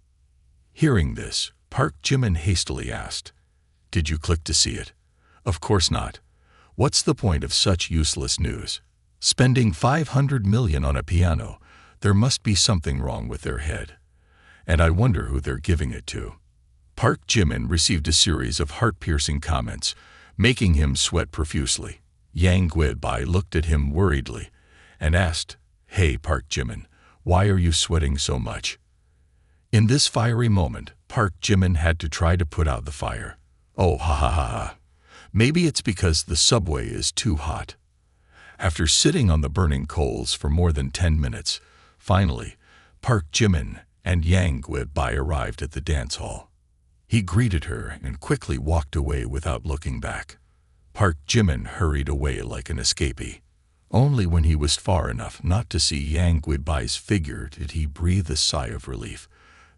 Speaker 1: Hearing this, Park Jimin hastily asked, "Did you click to see it?" "Of course not. What's the point of such useless news? Spending $500 million on a piano, there must be something wrong with their head. And I wonder who they're giving it to." Park Jimin received a series of heart-piercing comments, making him sweat profusely. Yang Guidbai looked at him worriedly and asked, "Hey Park Jimin, why are you sweating so much?" In this fiery moment, Park Jimin had to try to put out the fire. "Oh ha ha ha ha. Maybe it's because the subway is too hot." After sitting on the burning coals for more than 10 minutes, finally, Park Jimin and Yang Guidbai arrived at the dance hall. He greeted her and quickly walked away without looking back. Park Jimin hurried away like an escapee. Only when he was far enough not to see Yang Guidbai's figure did he breathe a sigh of relief.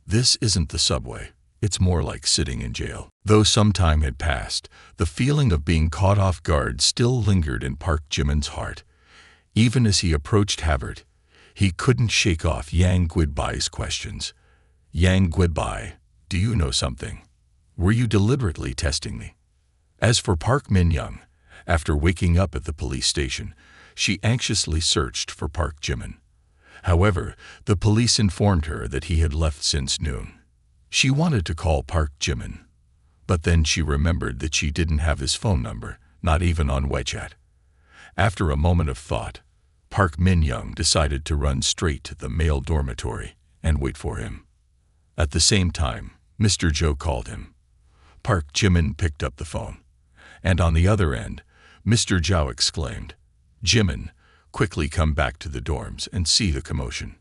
Speaker 1: This isn't the subway. It's more like sitting in jail. Though some time had passed, the feeling of being caught off guard still lingered in Park Jimin's heart. Even as he approached Havert, he couldn't shake off Yang Guidbai's questions. "Yang Guidbai, do you know something? Were you deliberately testing me?" As for Park Min-young, after waking up at the police station, she anxiously searched for Park Jimin. However, the police informed her that he had left since noon. She wanted to call Park Jimin, but then she remembered that she didn't have his phone number, not even on WeChat. After a moment of thought, Park Min-young decided to run straight to the male dormitory and wait for him. At the same time, Mr. Joe called him. Park Jimin picked up the phone, and on the other end, Mr. Zhao exclaimed, "Jimin, quickly come back to the dorms and see the commotion."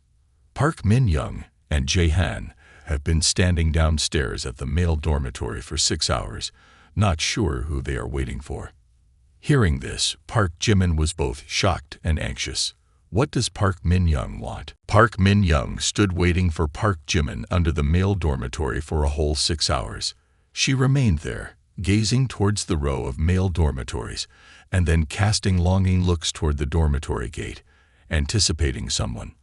Speaker 1: Park Min-young and Jae-han have been standing downstairs at the male dormitory for 6 hours, not sure who they are waiting for. Hearing this, Park Jimin was both shocked and anxious. What does Park Min-young want? Park Min-young stood waiting for Park Jimin under the male dormitory for a whole 6 hours. She remained there, gazing towards the row of male dormitories, and then casting longing looks toward the dormitory gate, anticipating someone.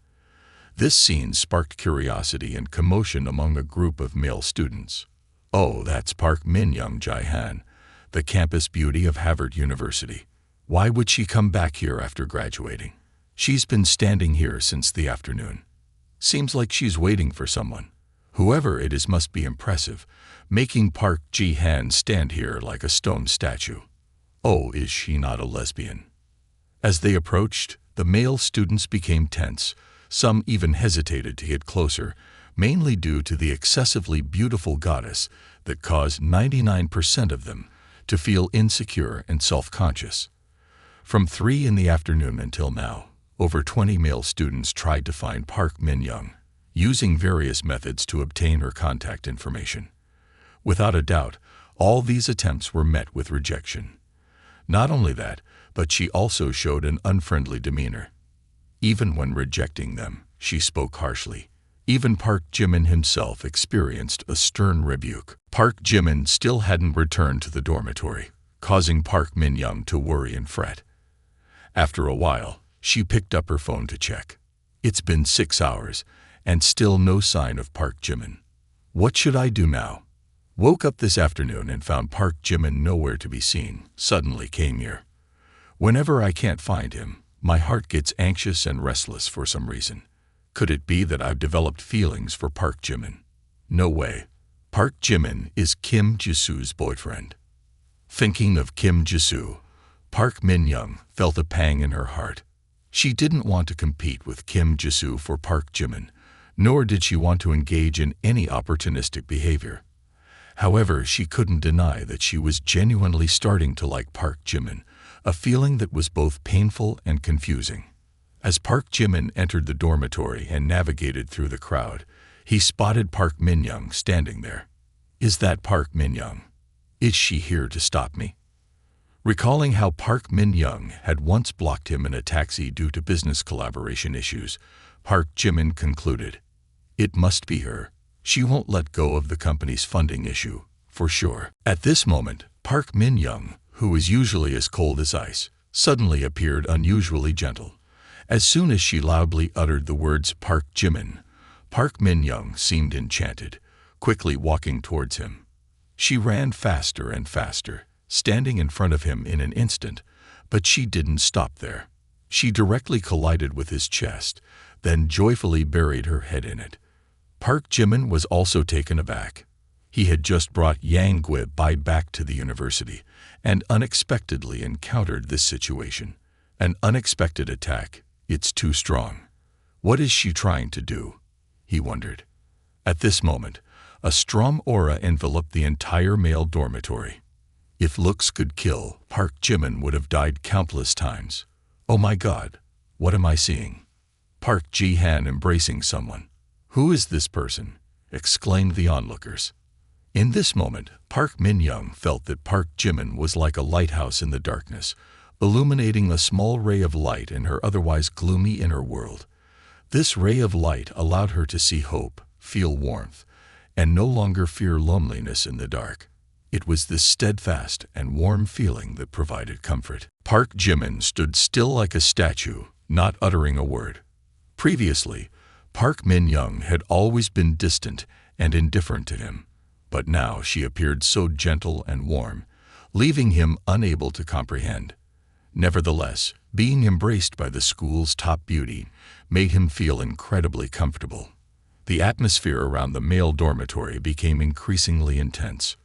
Speaker 1: This scene sparked curiosity and commotion among a group of male students. Oh, that's Park Min-young Jae-han, the campus beauty of Harvard University. Why would she come back here after graduating? She's been standing here since the afternoon. Seems like she's waiting for someone. Whoever it is must be impressive, making Park Ji-han stand here like a stone statue. Oh, is she not a lesbian? As they approached, the male students became tense. Some even hesitated to get closer, mainly due to the excessively beautiful goddess that caused 99% of them to feel insecure and self-conscious. From 3 in the afternoon until now, over 20 male students tried to find Park Min-young, using various methods to obtain her contact information. Without a doubt, all these attempts were met with rejection. Not only that, but she also showed an unfriendly demeanor. Even when rejecting them, she spoke harshly. Even Park Jimin himself experienced a stern rebuke. Park Jimin still hadn't returned to the dormitory, causing Park Min-young to worry and fret. After a while, she picked up her phone to check. It's been 6 hours, and still no sign of Park Jimin. What should I do now? Woke up this afternoon and found Park Jimin nowhere to be seen. Suddenly came here. Whenever I can't find him, my heart gets anxious and restless for some reason. Could it be that I've developed feelings for Park Jimin? No way. Park Jimin is Kim Jisoo's boyfriend. Thinking of Kim Jisoo, Park Min-young felt a pang in her heart. She didn't want to compete with Kim Jisoo for Park Jimin, nor did she want to engage in any opportunistic behavior. However, she couldn't deny that she was genuinely starting to like Park Jimin, a feeling that was both painful and confusing. As Park Jimin entered the dormitory and navigated through the crowd, he spotted Park Min-young standing there. Is that Park Min-young? Is she here to stop me? Recalling how Park Min-young had once blocked him in a taxi due to business collaboration issues, Park Jimin concluded, it must be her. She won't let go of the company's funding issue, for sure. At this moment, Park Min-young, who was usually as cold as ice, suddenly appeared unusually gentle. As soon as she loudly uttered the words Park Jimin, Park Min-young seemed enchanted, quickly walking towards him. She ran faster and faster, standing in front of him in an instant, but she didn't stop there. She directly collided with his chest, then joyfully buried her head in it. Park Jimin was also taken aback. He had just brought Yang Gui-bai back to the university and unexpectedly encountered this situation. An unexpected attack. It's too strong. What is she trying to do? He wondered. At this moment, a strong aura enveloped the entire male dormitory. If looks could kill, Park Jimin would have died countless times. Oh my God, what am I seeing? Park Ji-han embracing someone. Who is this person? Exclaimed the onlookers. In this moment, Park Min-young felt that Park Jimin was like a lighthouse in the darkness, illuminating a small ray of light in her otherwise gloomy inner world. This ray of light allowed her to see hope, feel warmth, and no longer fear loneliness in the dark. It was this steadfast and warm feeling that provided comfort. Park Jimin stood still like a statue, not uttering a word. Previously, Park Min-young had always been distant and indifferent to him, but now she appeared so gentle and warm, leaving him unable to comprehend. Nevertheless, being embraced by the school's top beauty made him feel incredibly comfortable. The atmosphere around the male dormitory became increasingly intense.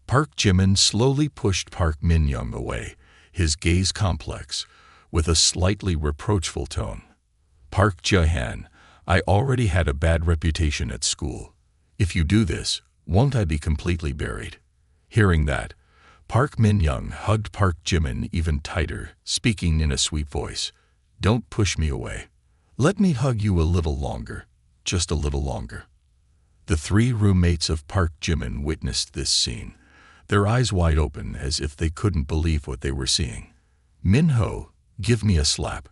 Speaker 1: Park Jimin slowly pushed Park Min-young away, his gaze complex, with a slightly reproachful tone. Park Ji-han, I already had a bad reputation at school. If you do this, won't I be completely buried? Hearing that, Park Min-young hugged Park Jimin even tighter, speaking in a sweet voice. Don't push me away. Let me hug you a little longer, just a little longer. The 3 roommates of Park Jimin witnessed this scene, their eyes wide open as if they couldn't believe what they were seeing. Minho, give me a slap.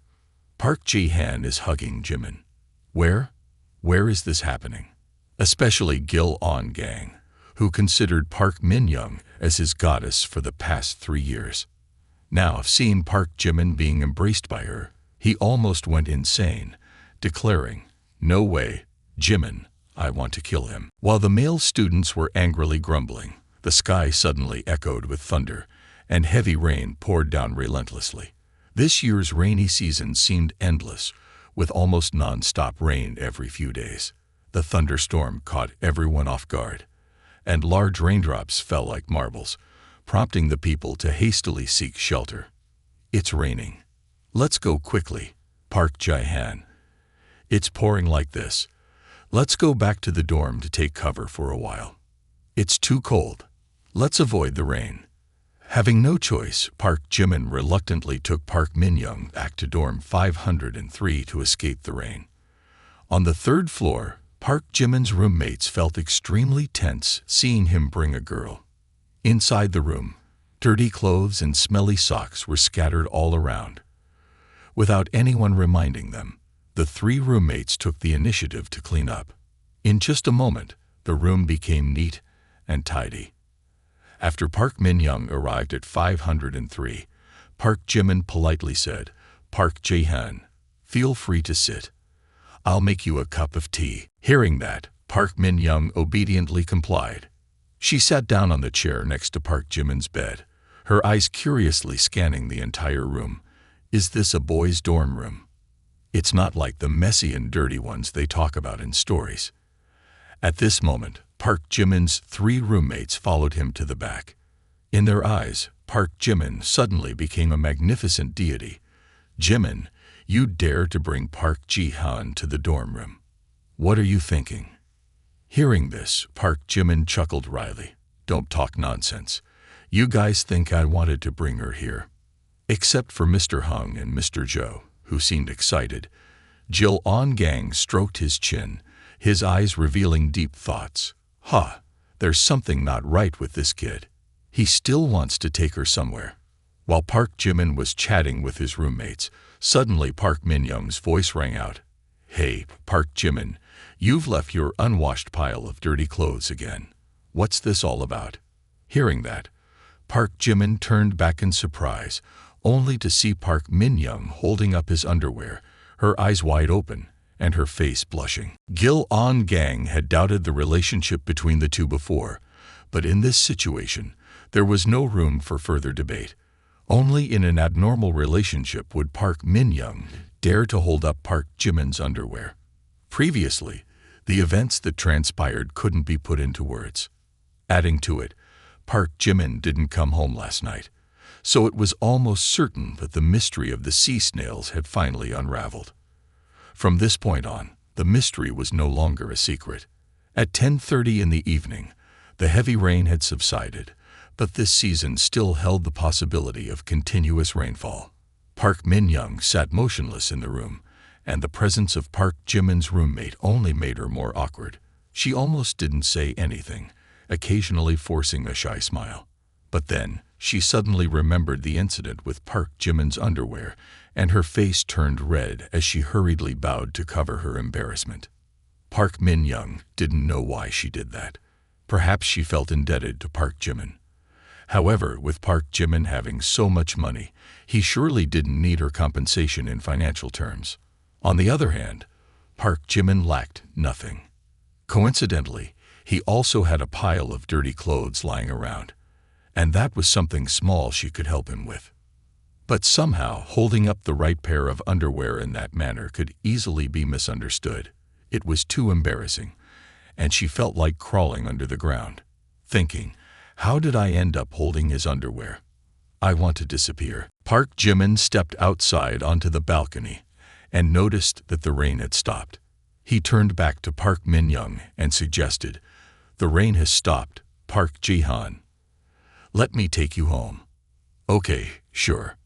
Speaker 1: Park Ji-han is hugging Jimin. Where? Where is this happening? Especially Gil On-gang, who considered Park Min-young as his goddess for the past 3 years. Now, seeing Park Jimin being embraced by her, he almost went insane, declaring, "No way, Jimin, I want to kill him." While the male students were angrily grumbling, the sky suddenly echoed with thunder, and heavy rain poured down relentlessly. This year's rainy season seemed endless, with almost non-stop rain every few days. The thunderstorm caught everyone off guard, and large raindrops fell like marbles, prompting the people to hastily seek shelter. "It's raining. Let's go quickly, Park Ji-han. It's pouring like this. Let's go back to the dorm to take cover for a while. It's too cold. Let's avoid the rain." Having no choice, Park Jimin reluctantly took Park Min-young back to dorm 503 to escape the rain. On the 3rd floor, Park Jimin's roommates felt extremely tense seeing him bring a girl. Inside the room, dirty clothes and smelly socks were scattered all around. Without anyone reminding them, the 3 roommates took the initiative to clean up. In just a moment, the room became neat and tidy. After Park Min-young arrived at 503, Park Jimin politely said, "Park Ji-han, feel free to sit. I'll make you a cup of tea." Hearing that, Park Min-young obediently complied. She sat down on the chair next to Park Jimin's bed, her eyes curiously scanning the entire room. Is this a boys' dorm room? It's not like the messy and dirty ones they talk about in stories. At this moment, Park Jimin's 3 roommates followed him to the back. In their eyes, Park Jimin suddenly became a magnificent deity. "Jimin, you dare to bring Park Ji-han to the dorm room. What are you thinking?" Hearing this, Park Jimin chuckled wryly. "Don't talk nonsense. You guys think I wanted to bring her here." Except for Mr. Hung and Mr. Zhou, who seemed excited, Gil On-gang stroked his chin, his eyes revealing deep thoughts. There's something not right with this kid. He still wants to take her somewhere." While Park Jimin was chatting with his roommates, suddenly Park Min-young's voice rang out. "Hey, Park Jimin, you've left your unwashed pile of dirty clothes again. What's this all about?" Hearing that, Park Jimin turned back in surprise, only to see Park Min-young holding up his underwear, her eyes wide open, and her face blushing. Gil On-gang had doubted the relationship between the two before, but in this situation, there was no room for further debate. Only in an abnormal relationship would Park Min-young dare to hold up Park Jimin's underwear. Previously, the events that transpired couldn't be put into words. Adding to it, Park Jimin didn't come home last night, so it was almost certain that the mystery of the sea snails had finally unraveled. From this point on, the mystery was no longer a secret. At 10:30 in the evening, the heavy rain had subsided, but this season still held the possibility of continuous rainfall. Park Min-young sat motionless in the room, and the presence of Park Jimin's roommate only made her more awkward. She almost didn't say anything, occasionally forcing a shy smile. But then, she suddenly remembered the incident with Park Jimin's underwear, and her face turned red as she hurriedly bowed to cover her embarrassment. Park Min-young didn't know why she did that. Perhaps she felt indebted to Park Jimin. However, with Park Jimin having so much money, he surely didn't need her compensation in financial terms. On the other hand, Park Jimin lacked nothing. Coincidentally, he also had a pile of dirty clothes lying around, and that was something small she could help him with. But somehow, holding up the right pair of underwear in that manner could easily be misunderstood. It was too embarrassing, and she felt like crawling under the ground, thinking, how did I end up holding his underwear? I want to disappear. Park Jimin stepped outside onto the balcony and noticed that the rain had stopped. He turned back to Park Min-young and suggested, "The rain has stopped, Park Ji-han. Let me take you home." "Okay, sure."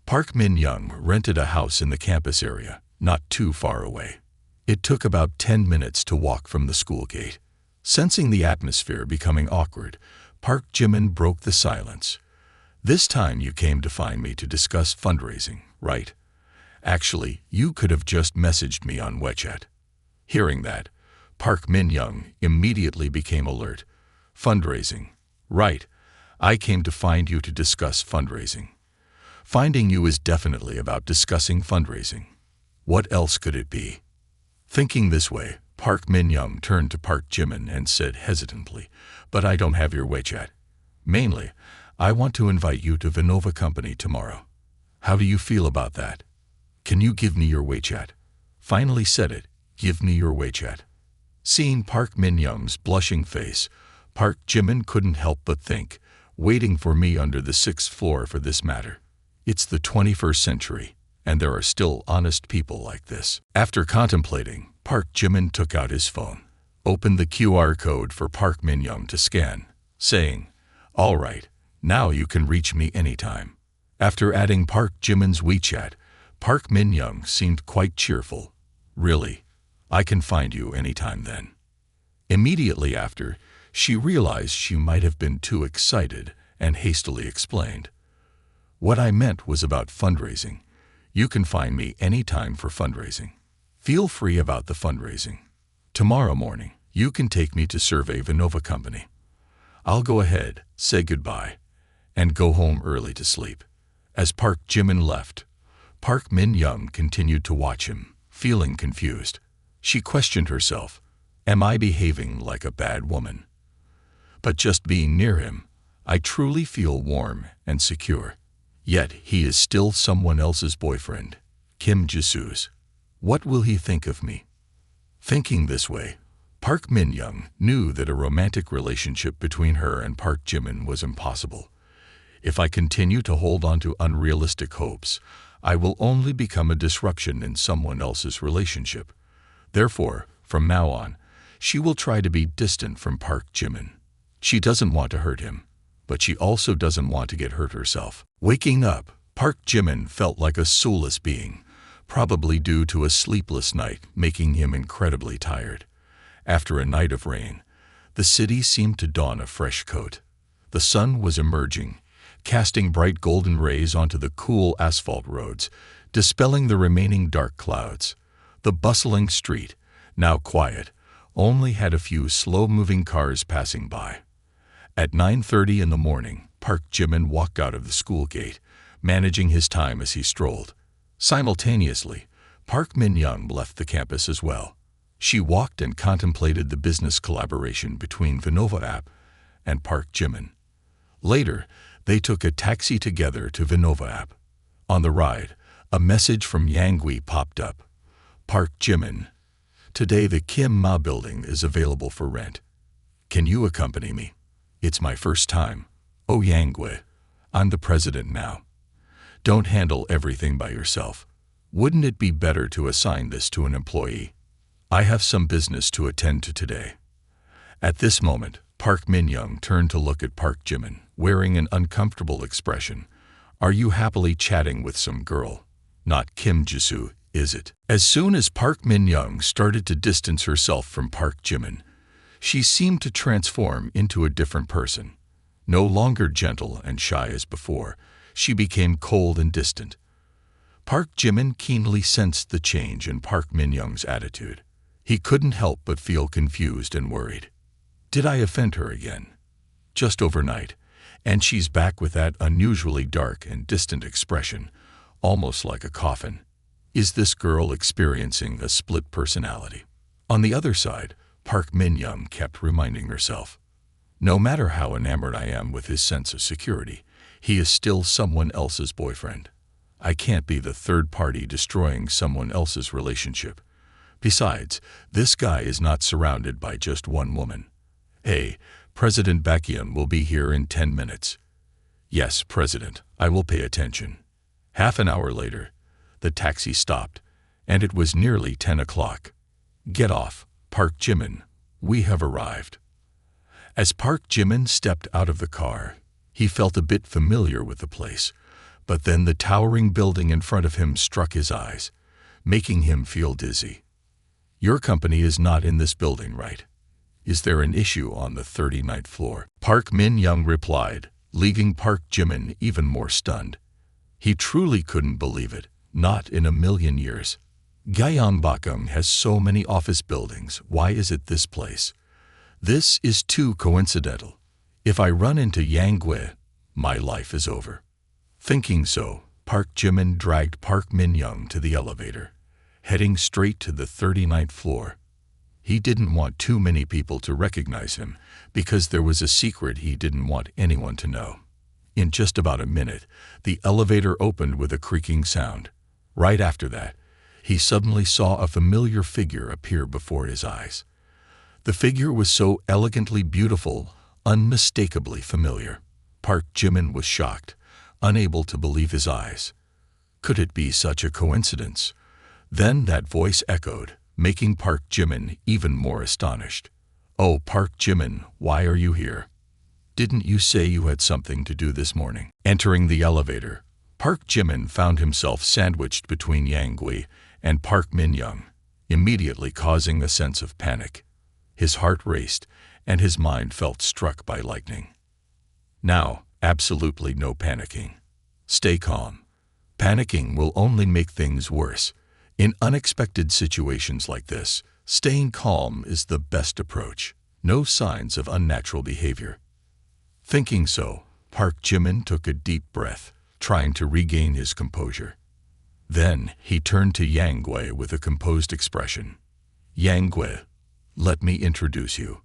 Speaker 1: Park Min-young rented a house in the campus area, not too far away. It took about 10 minutes to walk from the school gate. Sensing the atmosphere becoming awkward, Park Jimin broke the silence. "This time you came to find me to discuss fundraising, right?" Actually, you could have just messaged me on WeChat. Hearing that, Park Min-young immediately became alert. Fundraising. Right. I came to find you to discuss fundraising. Finding you is definitely about discussing fundraising. What else could it be? Thinking this way, Park Min-young turned to Park Jimin and said hesitantly, "But I don't have your WeChat. Mainly, I want to invite you to Manwha Company tomorrow. How do you feel about that? Can you give me your WeChat?" Finally said it, "Give me your WeChat." Seeing Park Min-young's blushing face, Park Jimin couldn't help but think, waiting for me under the 6th floor for this matter. It's the 21st century, and there are still honest people like this. After contemplating, Park Jimin took out his phone, opened the QR code for Park Min-young to scan, saying, "All right, now you can reach me anytime." After adding Park Jimin's WeChat, Park Min-young seemed quite cheerful. "Really? I can find you anytime then." Immediately after, she realized she might have been too excited and hastily explained, "What I meant was about fundraising. You can find me anytime for fundraising. Feel free about the fundraising. Tomorrow morning, you can take me to survey Manwha Company. I'll go ahead, say goodbye, and go home early to sleep." As Park Jimin left, Park Min-young continued to watch him, feeling confused. She questioned herself, "Am I behaving like a bad woman?" But just being near him, I truly feel warm and secure. Yet he is still someone else's boyfriend, Kim Jisoo's. What will he think of me? Thinking this way, Park Min-young knew that a romantic relationship between her and Park Jimin was impossible. If I continue to hold on to unrealistic hopes, I will only become a disruption in someone else's relationship. Therefore, from now on, she will try to be distant from Park Jimin. She doesn't want to hurt him, but she also doesn't want to get hurt herself. Waking up, Park Jimin felt like a soulless being, probably due to a sleepless night making him incredibly tired. After a night of rain, the city seemed to don a fresh coat. The sun was emerging, casting bright golden rays onto the cool asphalt roads, dispelling the remaining dark clouds. The bustling street, now quiet, only had a few slow-moving cars passing by. At 9:30 in the morning, Park Jimin walked out of the school gate, managing his time as he strolled. Simultaneously, Park Min-young left the campus as well. She walked and contemplated the business collaboration between Manwha App and Park Jimin. Later, they took a taxi together to Manwha App. On the ride, a message from Yangui popped up. "Park Jimin, today the Kim Ma building is available for rent. Can you accompany me? It's my first time. Oh Yangui, I'm the president now. Don't handle everything by yourself. Wouldn't it be better to assign this to an employee? I have some business to attend to today." At this moment, Park Min-young turned to look at Park Jimin, wearing an uncomfortable expression. "Are you happily chatting with some girl? Not Kim Jisoo, is it?" As soon as Park Min-young started to distance herself from Park Jimin, she seemed to transform into a different person. No longer gentle and shy as before, she became cold and distant. Park Jimin keenly sensed the change in Park Min-young's attitude. He couldn't help but feel confused and worried. Did I offend her again? Just overnight, and she's back with that unusually dark and distant expression, almost like a coffin. Is this girl experiencing a split personality? On the other side, Park Min-young kept reminding herself, no matter how enamored I am with his sense of security, he is still someone else's boyfriend. I can't be the third party destroying someone else's relationship. Besides, this guy is not surrounded by just one woman. Hey, President Baekhyun will be here in 10 minutes. Yes, President, I will pay attention. Half an hour later, the taxi stopped, and it was nearly 10 o'clock. Get off, Park Jimin, we have arrived. As Park Jimin stepped out of the car, he felt a bit familiar with the place, but then the towering building in front of him struck his eyes, making him feel dizzy. Your company is not in this building, right? Is there an issue on the 39th floor? Park Min-young replied, leaving Park Jimin even more stunned. He truly couldn't believe it. Not in a million years. Gyeongbokgung has so many office buildings. Why is it this place? This is too coincidental. If I run into Yangui, my life is over. Thinking so, Park Jimin dragged Park Min-young to the elevator, heading straight to the 39th floor. He didn't want too many people to recognize him because there was a secret he didn't want anyone to know. In just about a minute, the elevator opened with a creaking sound. Right after that, he suddenly saw a familiar figure appear before his eyes. The figure was so elegantly beautiful, unmistakably familiar. Park Jimin was shocked, unable to believe his eyes. Could it be such a coincidence? Then that voice echoed, making Park Jimin even more astonished. "Oh, Park Jimin, why are you here? Didn't you say you had something to do this morning?" Entering the elevator, Park Jimin found himself sandwiched between Yangui and Park Min-young, immediately causing a sense of panic. His heart raced, and his mind felt struck by lightning. Now, absolutely no panicking. Stay calm. Panicking will only make things worse. In unexpected situations like this, staying calm is the best approach. No signs of unnatural behavior. Thinking so, Park Jimin took a deep breath, trying to regain his composure. Then he turned to Yangui with a composed expression. "Yangui, let me introduce you.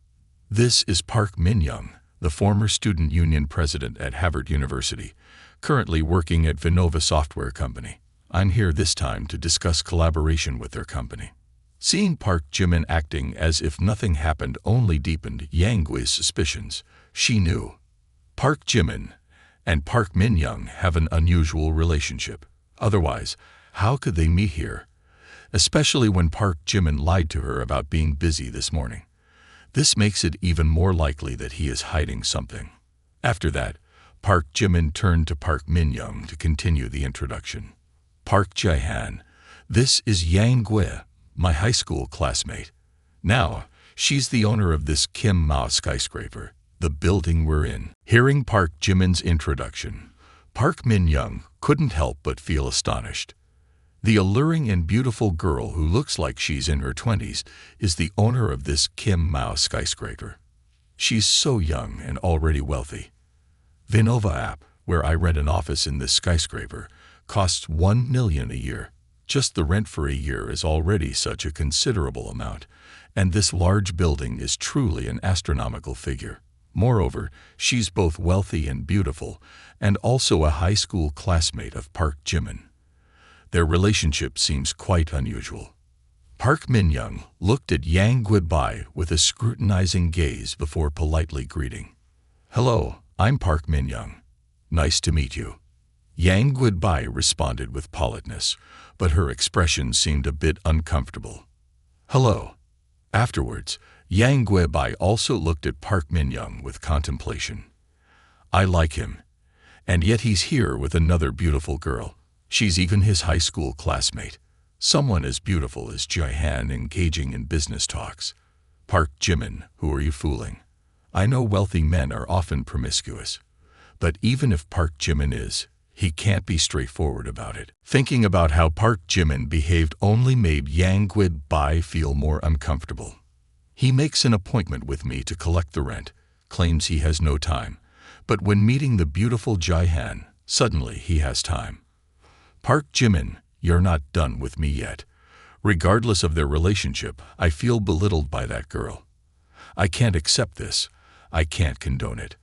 Speaker 1: This is Park Min-young, the former student union president at Harvard University, currently working at Vinova Software Company. I'm here this time to discuss collaboration with their company." Seeing Park Jimin acting as if nothing happened only deepened Yangui's suspicions. She knew. Park Jimin and Park Min-young have an unusual relationship. Otherwise, how could they meet here? Especially when Park Jimin lied to her about being busy this morning. This makes it even more likely that he is hiding something. After that, Park Jimin turned to Park Min-young to continue the introduction. "Park Jae-han, this is Yangui, my high school classmate. Now, she's the owner of this Kim Mao skyscraper, the building we're in." Hearing Park Jimin's introduction, Park Min-young couldn't help but feel astonished. The alluring and beautiful girl who looks like she's in her 20s is the owner of this Kim Mao skyscraper. She's so young and already wealthy. Vinova app, where I rent an office in this skyscraper, costs $1 million a year. Just the rent for a year is already such a considerable amount, and this large building is truly an astronomical figure. Moreover, she's both wealthy and beautiful, and also a high school classmate of Park Jimin. Their relationship seems quite unusual. Park Min-young looked at Yangui with a scrutinizing gaze before politely greeting. "Hello, I'm Park Min-young. Nice to meet you." Yangui responded with politeness, but her expression seemed a bit uncomfortable. "Hello." Afterwards, Yangui also looked at Park Min-young with contemplation. "I like him. And yet he's here with another beautiful girl. She's even his high school classmate. Someone as beautiful as Jae-han engaging in business talks. Park Jimin, who are you fooling? I know wealthy men are often promiscuous. But even if Park Jimin is, he can't be straightforward about it." Thinking about how Park Jimin behaved only made Yangui feel more uncomfortable. He makes an appointment with me to collect the rent, claims he has no time, but when meeting the beautiful Jae-han, suddenly he has time. "Park Jimin, you're not done with me yet. Regardless of their relationship, I feel belittled by that girl. I can't accept this. I can't condone it."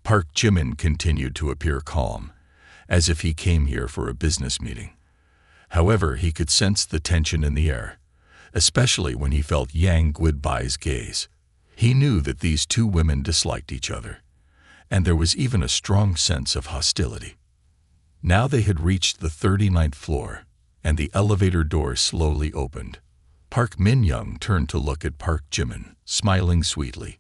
Speaker 1: Park Jimin continued to appear calm, as if he came here for a business meeting. However, he could sense the tension in the air, especially when he felt Yangui's gaze. He knew that these two women disliked each other, and there was even a strong sense of hostility. Now they had reached the 39th floor, and the elevator door slowly opened. Park Min-young turned to look at Park Jimin, smiling sweetly.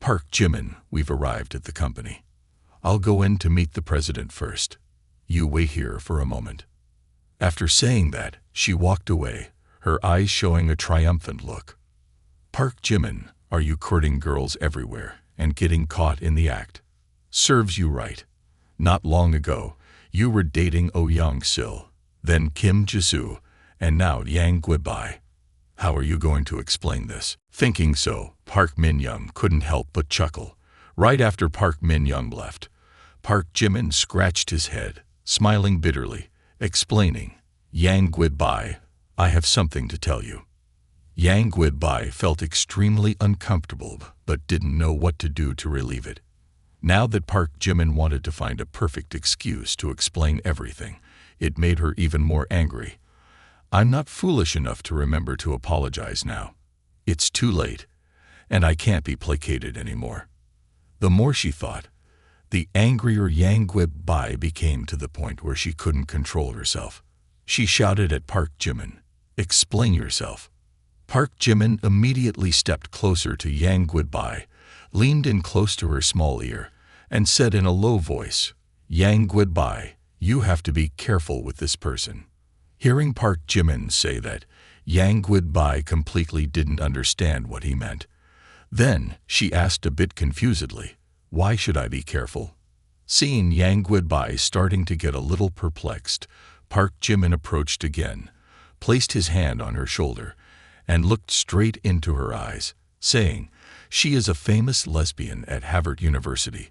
Speaker 1: "Park Jimin, we've arrived at the company. I'll go in to meet the president first. You wait here for a moment." After saying that, she walked away, her eyes showing a triumphant look. "Park Jimin, are you courting girls everywhere and getting caught in the act? Serves you right. Not long ago, you were dating Oh Young-sil. then Kim Jisoo, and now Yang Guibai. How are you going to explain this? Thinking so, Park Min-young couldn't help but chuckle. Right after Park Min-young left, Park Jimin scratched his head, smiling bitterly, explaining, Yang Guibai, I have something to tell you. Yang Guibai felt extremely uncomfortable but didn't know what to do to relieve it. Now that Park Jimin wanted to find a perfect excuse to explain everything, it made her even more angry. I'm not foolish enough to remember to apologize now. It's too late, and I can't be placated anymore. The more she thought, the angrier Yang Guibai became, to the point where she couldn't control herself. She shouted at Park Jimin, "Explain yourself." Park Jimin immediately stepped closer to Yang Guibai, leaned in close to her small ear, and said in a low voice, Yang Guibai, you have to be careful with this person. Hearing Park Jimin say that, Yang Guibai completely didn't understand what he meant. Then she asked a bit confusedly, why should I be careful? Seeing Yang Guibai starting to get a little perplexed, Park Jimin approached again, placed his hand on her shoulder, and looked straight into her eyes, saying, she is a famous lesbian at Harvard University,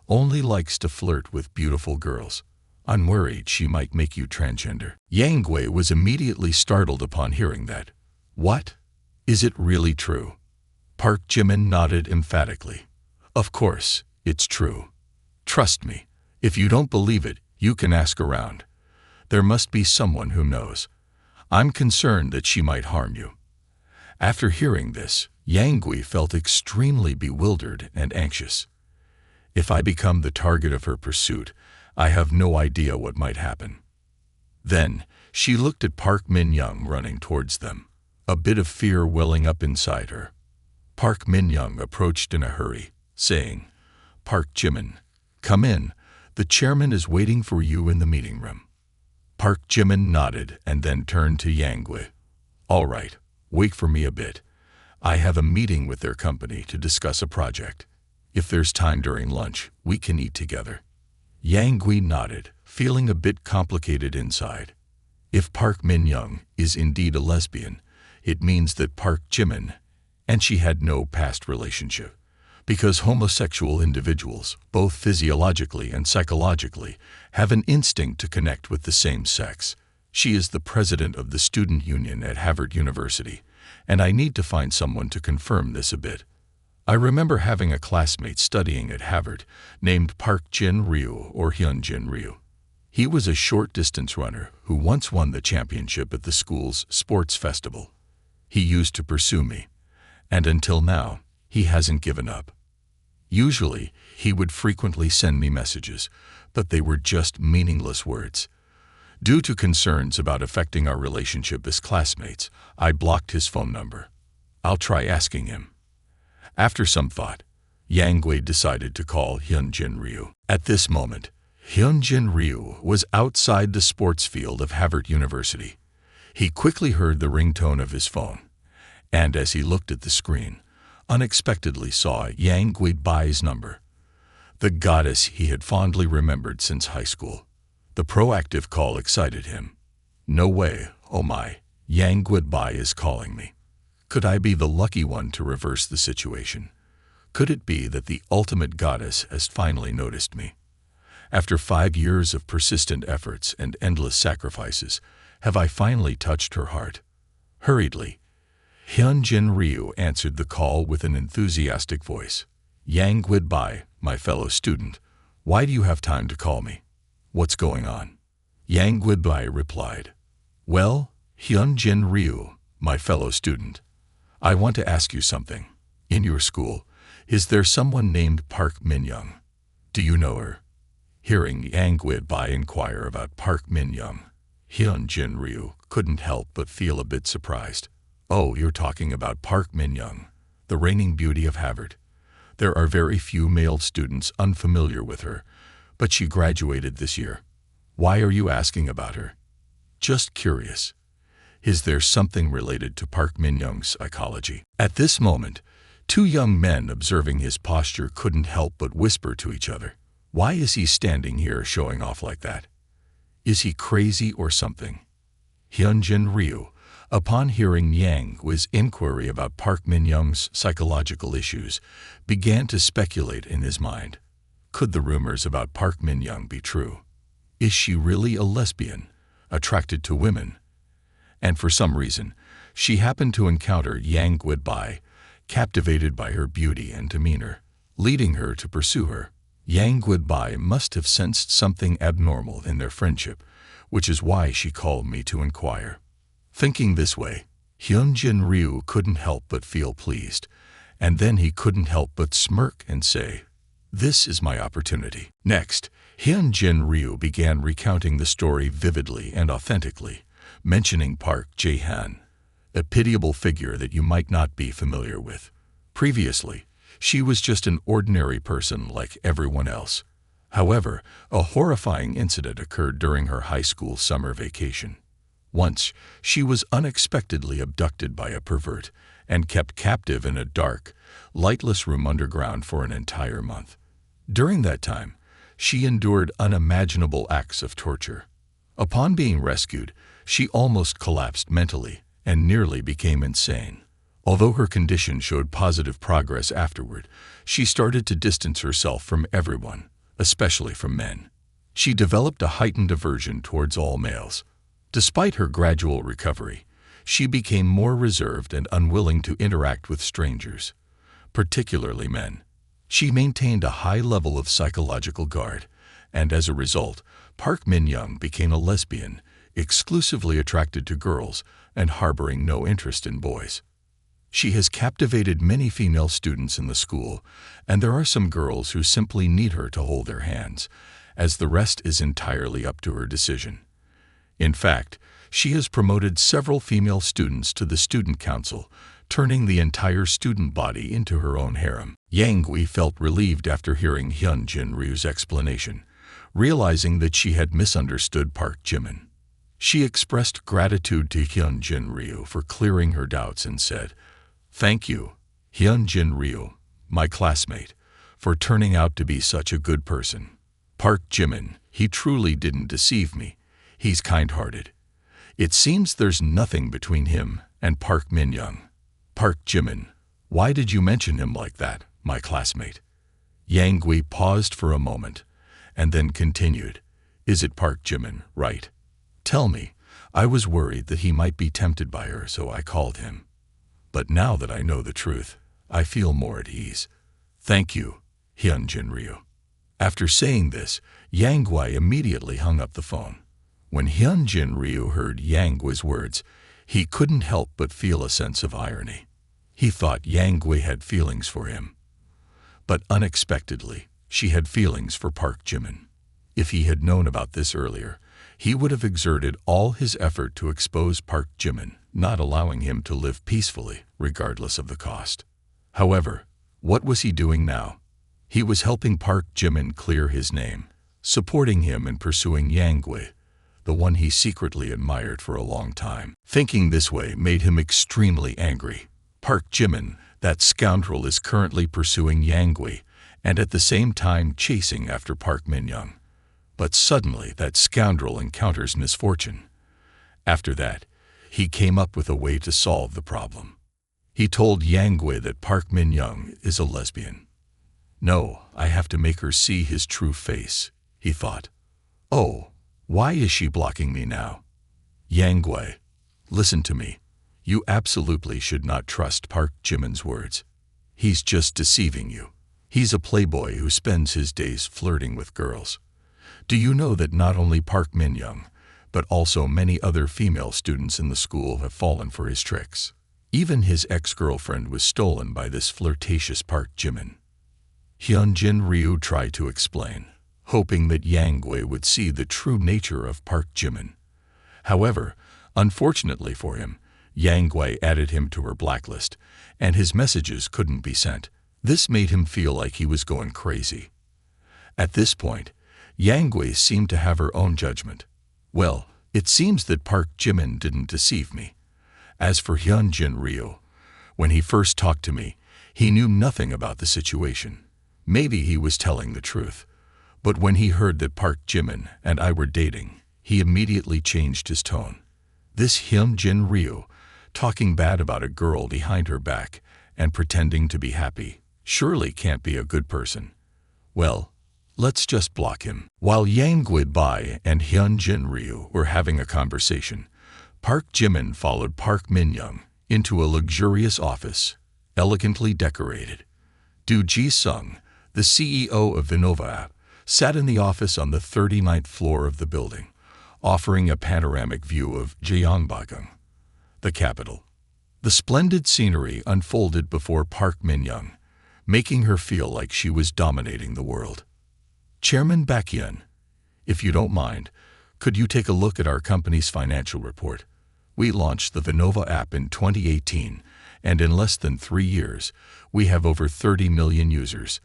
Speaker 1: only likes to flirt with beautiful girls. I'm worried she might make you transgender. Yang Gui was immediately startled upon hearing that. What? Is it really true? Park Jimin nodded emphatically. Of course, it's true. Trust me, if you don't believe it, you can ask around. There must be someone who knows. I'm concerned that she might harm you. After hearing this, Yang Gui felt extremely bewildered and anxious. If I become the target of her pursuit, I have no idea what might happen. Then, she looked at Park Min-young running towards them, a bit of fear welling up inside her. Park Min-young approached in a hurry, saying, Park Jimin, come in, the chairman is waiting for you in the meeting room. Park Jimin nodded and then turned to Yang Gui. All right, wait for me a bit. I have a meeting with their company to discuss a project. If there's time during lunch, we can eat together. Yang Gui nodded, feeling a bit complicated inside. If Park Min-young is indeed a lesbian, it means that Park Jimin and she had no past relationship. Because homosexual individuals, both physiologically and psychologically, have an instinct to connect with the same sex. She is the president of the student union at Harvard University, and I need to find someone to confirm this a bit. I remember having a classmate studying at Harvard named Park Jin-ryu or Hyun-jin-ryu. He was a short-distance runner who once won the championship at the school's sports festival. He used to pursue me, and until now, he hasn't given up. Usually, he would frequently send me messages, but they were just meaningless words. Due to concerns about affecting our relationship as classmates, I blocked his phone number. I'll try asking him. After some thought, Yang Gui decided to call Hyun-jin-ryu. At this moment, Hyun-jin-ryu was outside the sports field of Harvard University. He quickly heard the ringtone of his phone, and as he looked at the screen, unexpectedly saw Yang Guibai's number, the goddess he had fondly remembered since high school. The proactive call excited him. No way, oh my, Yang Guibai is calling me. Could I be the lucky one to reverse the situation? Could it be that the ultimate goddess has finally noticed me? After 5 years of persistent efforts and endless sacrifices, have I finally touched her heart? Hurriedly, Hyun-jin-ryu answered the call with an enthusiastic voice. Yang Guibai, my fellow student, why do you have time to call me? What's going on? Yang Guibai replied, well, Hyun-jin-ryu, my fellow student, I want to ask you something. In your school, is there someone named Park Min-young? Do you know her? Hearing Yang Guibai inquire about Park Min-young, Hyun-jin-ryu couldn't help but feel a bit surprised. Oh, you're talking about Park Min-young, the reigning beauty of Harvard. There are very few male students unfamiliar with her, but she graduated this year. Why are you asking about her? Just curious. Is there something related to Park Min-young's psychology? At this moment, 2 young men observing his posture couldn't help but whisper to each other. Why is he standing here showing off like that? Is he crazy or something? Hyunjin Ryu, upon hearing Yang Gui's inquiry about Park Min-young's psychological issues, began to speculate in his mind. Could the rumors about Park Min-young be true? Is she really a lesbian, attracted to women? And for some reason, she happened to encounter Yang Gui, captivated by her beauty and demeanor, leading her to pursue her. Yang Gui must have sensed something abnormal in their friendship, which is why she called me to inquire. Thinking this way, Hyunjin Ryu couldn't help but feel pleased, and then he couldn't help but smirk and say, "This is my opportunity." Next, Hyunjin Ryu began recounting the story vividly and authentically, mentioning Park Jae-han, a pitiable figure that you might not be familiar with. Previously, she was just an ordinary person like everyone else. However, a horrifying incident occurred during her high school summer vacation. Once, she was unexpectedly abducted by a pervert and kept captive in a dark, lightless room underground for an entire month. During that time, she endured unimaginable acts of torture. Upon being rescued, she almost collapsed mentally and nearly became insane. Although her condition showed positive progress afterward, she started to distance herself from everyone, especially from men. She developed a heightened aversion towards all males. Despite her gradual recovery, she became more reserved and unwilling to interact with strangers, particularly men. She maintained a high level of psychological guard, and as a result, Park Min-young became a lesbian, exclusively attracted to girls and harboring no interest in boys. She has captivated many female students in the school, and there are some girls who simply need her to hold their hands, as the rest is entirely up to her decision. In fact, she has promoted several female students to the student council, turning the entire student body into her own harem. Yang Gui felt relieved after hearing Hyunjin Ryu's explanation, realizing that she had misunderstood Park Jimin. She expressed gratitude to Hyunjin Ryu for clearing her doubts and said, "Thank you, Hyunjin Ryu, my classmate, for turning out to be such a good person. Park Jimin, he truly didn't deceive me. He's kind-hearted. It seems there's nothing between him and Park Min-young." "Park Jimin, why did you mention him like that, my classmate?" Yang Gui paused for a moment, and then continued, "Is it Park Jimin, right? Tell me, I was worried that he might be tempted by her, so I called him. But now that I know the truth, I feel more at ease. Thank you, Hyunjin Ryu." After saying this, Yang Gui immediately hung up the phone. When Hyunjin Ryu heard Yang Gui's words, he couldn't help but feel a sense of irony. He thought Yang Gui had feelings for him. But unexpectedly, she had feelings for Park Jimin. If he had known about this earlier, he would have exerted all his effort to expose Park Jimin, not allowing him to live peacefully, regardless of the cost. However, what was he doing now? He was helping Park Jimin clear his name, supporting him in pursuing Yang Gui, the one he secretly admired for a long time. Thinking this way made him extremely angry. Park Jimin, that scoundrel, is currently pursuing Yang Gui and at the same time chasing after Park Min-young. But suddenly that scoundrel encounters misfortune. After that, he came up with a way to solve the problem. He told Yang Gui that Park Min-young is a lesbian. "No, I have to make her see his true face," he thought. "Oh, why is she blocking me now? Yang Gui, listen to me. You absolutely should not trust Park Jimin's words. He's just deceiving you. He's a playboy who spends his days flirting with girls. Do you know that not only Park Min-young, but also many other female students in the school have fallen for his tricks? Even his ex-girlfriend was stolen by this flirtatious Park Jimin." Hyunjin Ryu tried to explain, hoping that Yang Gui would see the true nature of Park Jimin. However, unfortunately for him, Yang Gui added him to her blacklist, and his messages couldn't be sent. This made him feel like he was going crazy. At this point, Yang Gui seemed to have her own judgment. "Well, it seems that Park Jimin didn't deceive me. As for Hyunjin Ryu, when he first talked to me, he knew nothing about the situation. Maybe he was telling the truth. But when he heard that Park Jimin and I were dating, He immediately changed his tone. This Hyun Jin Ryu, talking bad about a girl behind her back and pretending to be happy, surely can't be a good person. Well, let's just block him. While Yang Guidbai and Hyun Jin Ryu were having a conversation, Park Jimin followed Park Min-young into a luxurious office, elegantly decorated. Do Ji-sung, the CEO of Manhwa, sat in the office on the 39th floor of the building, offering a panoramic view of Gyeongbokgung, the capital. The splendid scenery unfolded before Park Min-young, making her feel like she was dominating the world. Chairman Baekhyun, if you don't mind, could you take a look at our company's financial report? We launched the Manwha app in 2018, and in less than 3 years, we have over 30 million users.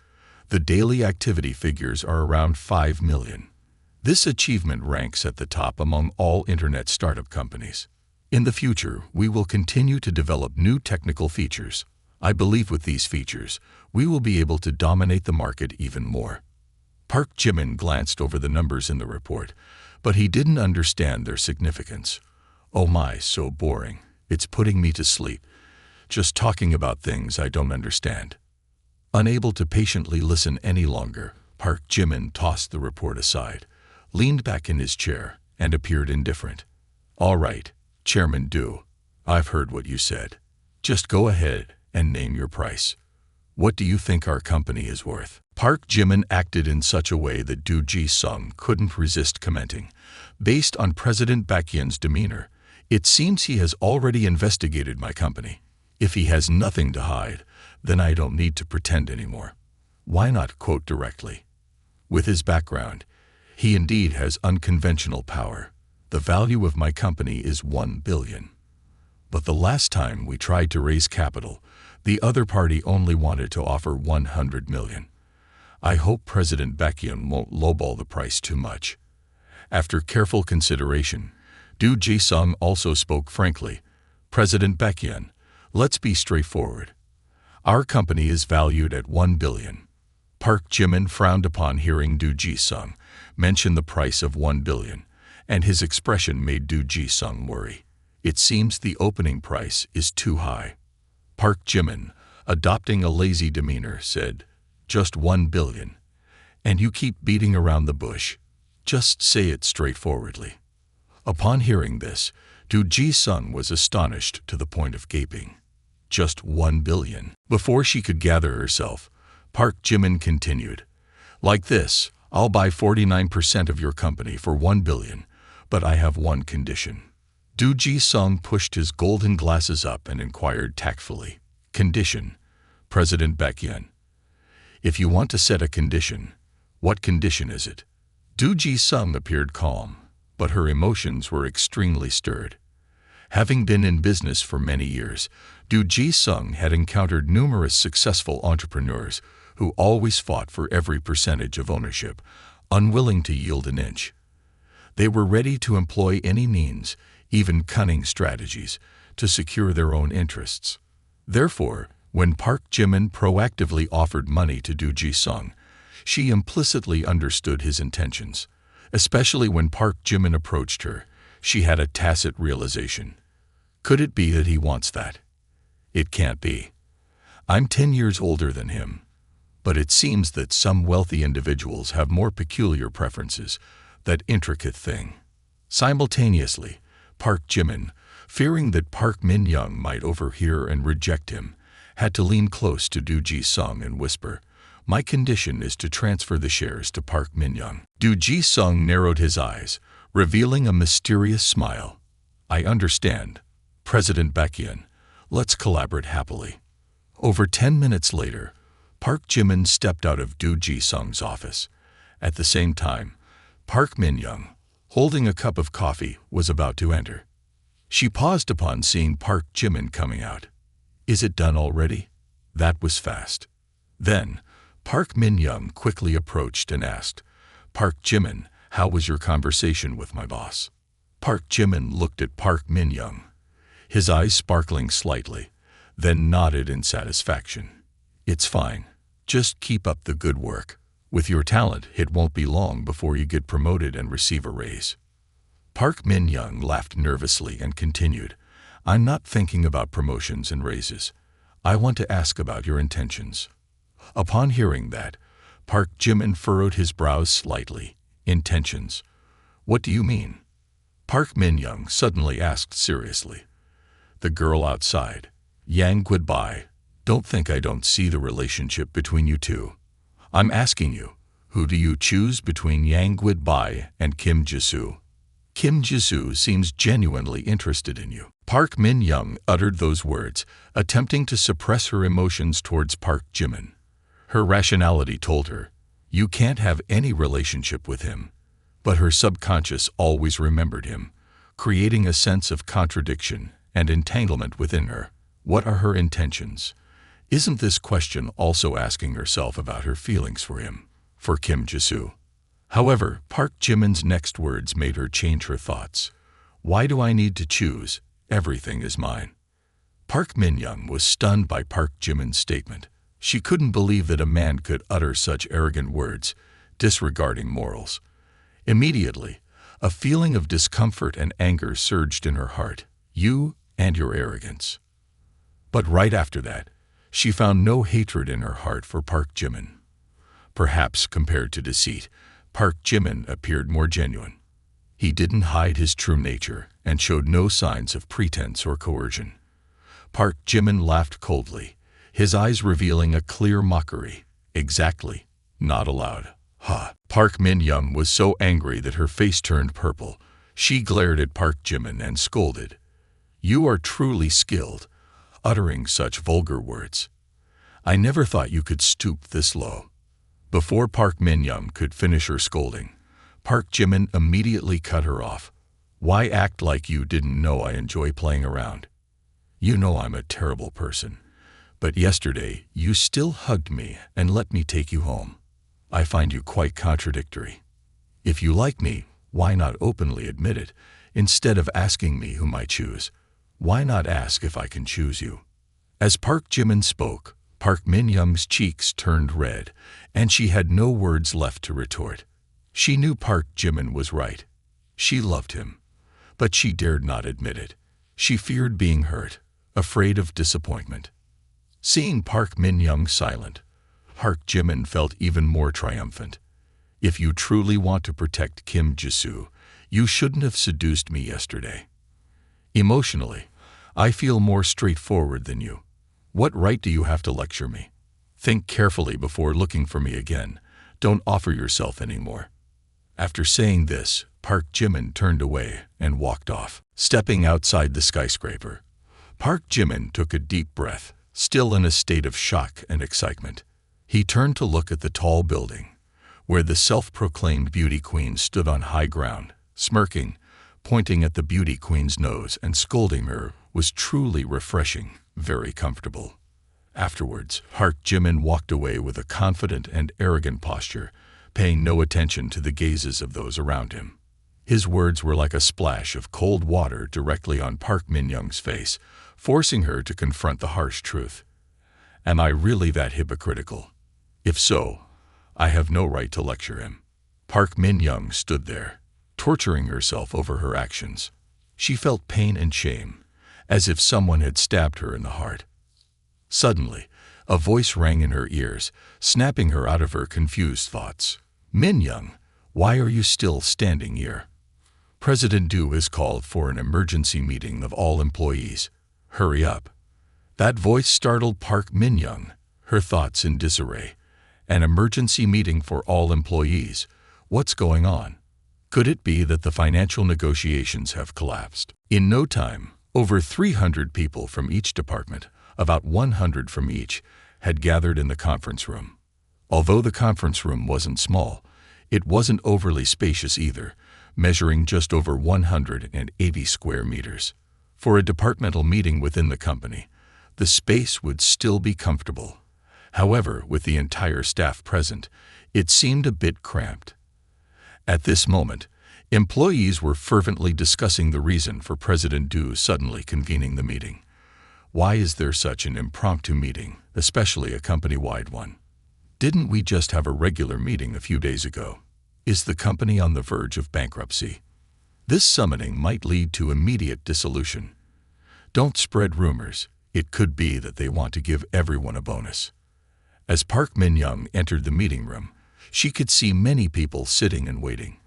Speaker 1: The daily activity figures are around 5 million. This achievement ranks at the top among all internet startup companies. In the future, we will continue to develop new technical features. I believe with these features, we will be able to dominate the market even more. Park Jimin glanced over the numbers in the report, but he didn't understand their significance. Oh my, so boring. It's putting me to sleep. Just talking about things I don't understand. Unable to patiently listen any longer, Park Jimin tossed the report aside, leaned back in his chair, and appeared indifferent. All right, Chairman Do, I've heard what you said. Just go ahead and name your price. What do you think our company is worth? Park Jimin acted in such a way that Do Ji-sung couldn't resist commenting. Based on President Baekhyun's demeanor, it seems he has already investigated my company. If he has nothing to hide, then I don't need to pretend anymore. Why not quote directly? With his background, he indeed has unconventional power. The value of my company is 1 billion. But the last time we tried to raise capital, the other party only wanted to offer 100 million. I hope President Baekhyun won't lowball the price too much. After careful consideration, Do Ji-sung also spoke frankly. President Baekhyun, let's be straightforward. Our company is valued at 1 billion. Park Jimin frowned upon hearing Do Ji-sung mention the price of 1 billion, and his expression made Do Ji-sung worry. It seems the opening price is too high. Park Jimin, adopting a lazy demeanor, said, just 1 billion. And you keep beating around the bush. Just say it straightforwardly. Upon hearing this, Do Ji-sung was astonished to the point of gaping. Just 1 billion. Before she could gather herself, Park Jimin continued, like this, I'll buy 49% of your company for 1 billion, but I have one condition. Do Ji-sung pushed his golden glasses up and inquired tactfully, condition, President Baekhyun. If you want to set a condition, what condition is it? Do Ji-sung appeared calm, but her emotions were extremely stirred. Having been in business for many years, Do Ji-sung had encountered numerous successful entrepreneurs who always fought for every percentage of ownership, unwilling to yield an inch. They were ready to employ any means, even cunning strategies, to secure their own interests. Therefore, when Park Jimin proactively offered money to Do Ji-sung, she implicitly understood his intentions. Especially when Park Jimin approached her, she had a tacit realization. Could it be that he wants that? It can't be. I'm 10 years older than him. But it seems that some wealthy individuals have more peculiar preferences, that intricate thing. Simultaneously, Park Jimin, fearing that Park Min-young might overhear and reject him, had to lean close to Do Ji-sung and whisper, my condition is to transfer the shares to Park Min-young. Do Ji-sung narrowed his eyes, revealing a mysterious smile. I understand. President Baekhyun, let's collaborate happily. Over 10 minutes later, Park Jimin stepped out of Do Ji-sung's office. At the same time, Park Min-young, holding a cup of coffee, was about to enter. She paused upon seeing Park Jimin coming out. Is it done already? That was fast. Then, Park Min-young quickly approached and asked, Park Jimin, how was your conversation with my boss? Park Jimin looked at Park Min-young, his eyes sparkling slightly, then nodded in satisfaction. It's fine. Just keep up the good work. With your talent, it won't be long before you get promoted and receive a raise. Park Min-young laughed nervously and continued, I'm not thinking about promotions and raises. I want to ask about your intentions. Upon hearing that, Park Jimin furrowed his brows slightly. Intentions? What do you mean? Park Min-young suddenly asked seriously. The girl outside. Yang goodbye. Don't think I don't see the relationship between you two. I'm asking you, who do you choose between Yang goodbye and Kim Jisoo? Kim Jisoo seems genuinely interested in you. Park Min-young uttered those words, attempting to suppress her emotions towards Park Jimin. Her rationality told her, you can't have any relationship with him. But her subconscious always remembered him, creating a sense of contradiction and entanglement within her. What are her intentions? Isn't this question also asking herself about her feelings for him, for Kim Jisoo? However, Park Jimin's next words made her change her thoughts. Why do I need to choose? Everything is mine. Park Min-young was stunned by Park Jimin's statement. She couldn't believe that a man could utter such arrogant words, disregarding morals. Immediately, a feeling of discomfort and anger surged in her heart. You and your arrogance. But right after that, she found no hatred in her heart for Park Jimin. Perhaps compared to deceit, Park Jimin appeared more genuine. He didn't hide his true nature and showed no signs of pretense or coercion. Park Jimin laughed coldly, his eyes revealing a clear mockery. Exactly, not allowed. Ha! Park Min-young was so angry that her face turned purple. She glared at Park Jimin and scolded. You are truly skilled, uttering such vulgar words. I never thought you could stoop this low. Before Park Min-young could finish her scolding, Park Jimin immediately cut her off. Why act like you didn't know I enjoy playing around? You know I'm a terrible person. But yesterday, you still hugged me and let me take you home. I find you quite contradictory. If you like me, why not openly admit it, instead of asking me whom I choose? Why not ask if I can choose you? As Park Jimin spoke, Park Min-young's cheeks turned red, and she had no words left to retort. She knew Park Jimin was right. She loved him. But she dared not admit it. She feared being hurt, afraid of disappointment. Seeing Park Min-young silent, Park Jimin felt even more triumphant. If you truly want to protect Kim Jisoo, you shouldn't have seduced me yesterday. Emotionally, I feel more straightforward than you. What right do you have to lecture me? Think carefully before looking for me again. Don't offer yourself anymore. After saying this, Park Jimin turned away and walked off. Stepping outside the skyscraper, Park Jimin took a deep breath, still in a state of shock and excitement. He turned to look at the tall building, where the self-proclaimed beauty queen stood on high ground, smirking, pointing at the beauty queen's nose and scolding her was truly refreshing, very comfortable. Afterwards, Park Jimin walked away with a confident and arrogant posture, paying no attention to the gazes of those around him. His words were like a splash of cold water directly on Park Min-young's face, forcing her to confront the harsh truth. Am I really that hypocritical? If so, I have no right to lecture him. Park Min-young stood there, torturing herself over her actions. She felt pain and shame, as if someone had stabbed her in the heart. Suddenly, a voice rang in her ears, snapping her out of her confused thoughts. Min-young, why are you still standing here? President Du has called for an emergency meeting of all employees. Hurry up. That voice startled Park Min-young, her thoughts in disarray. An emergency meeting for all employees. What's going on? Could it be that the financial negotiations have collapsed? In no time, over 300 people from each department, about 100 from each, had gathered in the conference room. Although the conference room wasn't small, it wasn't overly spacious either, measuring just over 180 square meters. For a departmental meeting within the company, the space would still be comfortable. However, with the entire staff present, it seemed a bit cramped. At this moment, employees were fervently discussing the reason for President Du suddenly convening the meeting. Why is there such an impromptu meeting, especially a company-wide one? Didn't we just have a regular meeting a few days ago? Is the company on the verge of bankruptcy? This summoning might lead to immediate dissolution. Don't spread rumors. It could be that they want to give everyone a bonus. As Park Min-young entered the meeting room, she could see many people sitting and waiting.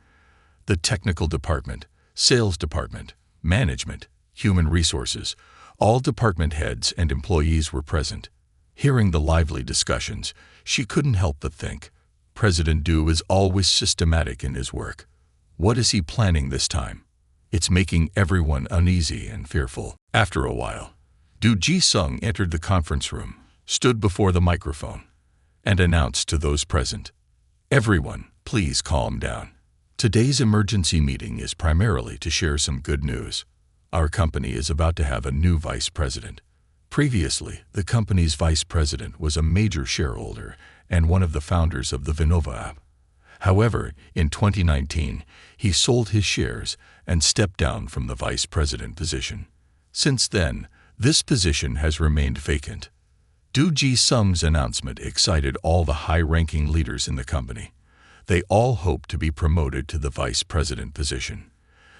Speaker 1: The technical department, sales department, management, human resources, all department heads and employees were present. Hearing the lively discussions, she couldn't help but think, President Du is always systematic in his work. What is he planning this time? It's making everyone uneasy and fearful. After a while, Du Ji-sung entered the conference room, stood before the microphone, and announced to those present, "Everyone, please calm down. Today's emergency meeting is primarily to share some good news. Our company is about to have a new vice president. Previously, the company's vice president was a major shareholder and one of the founders of the Manwha app. However, in 2019, he sold his shares and stepped down from the vice president position. Since then, this position has remained vacant." Du Ji-sung's announcement excited all the high-ranking leaders in the company. They all hoped to be promoted to the vice president position.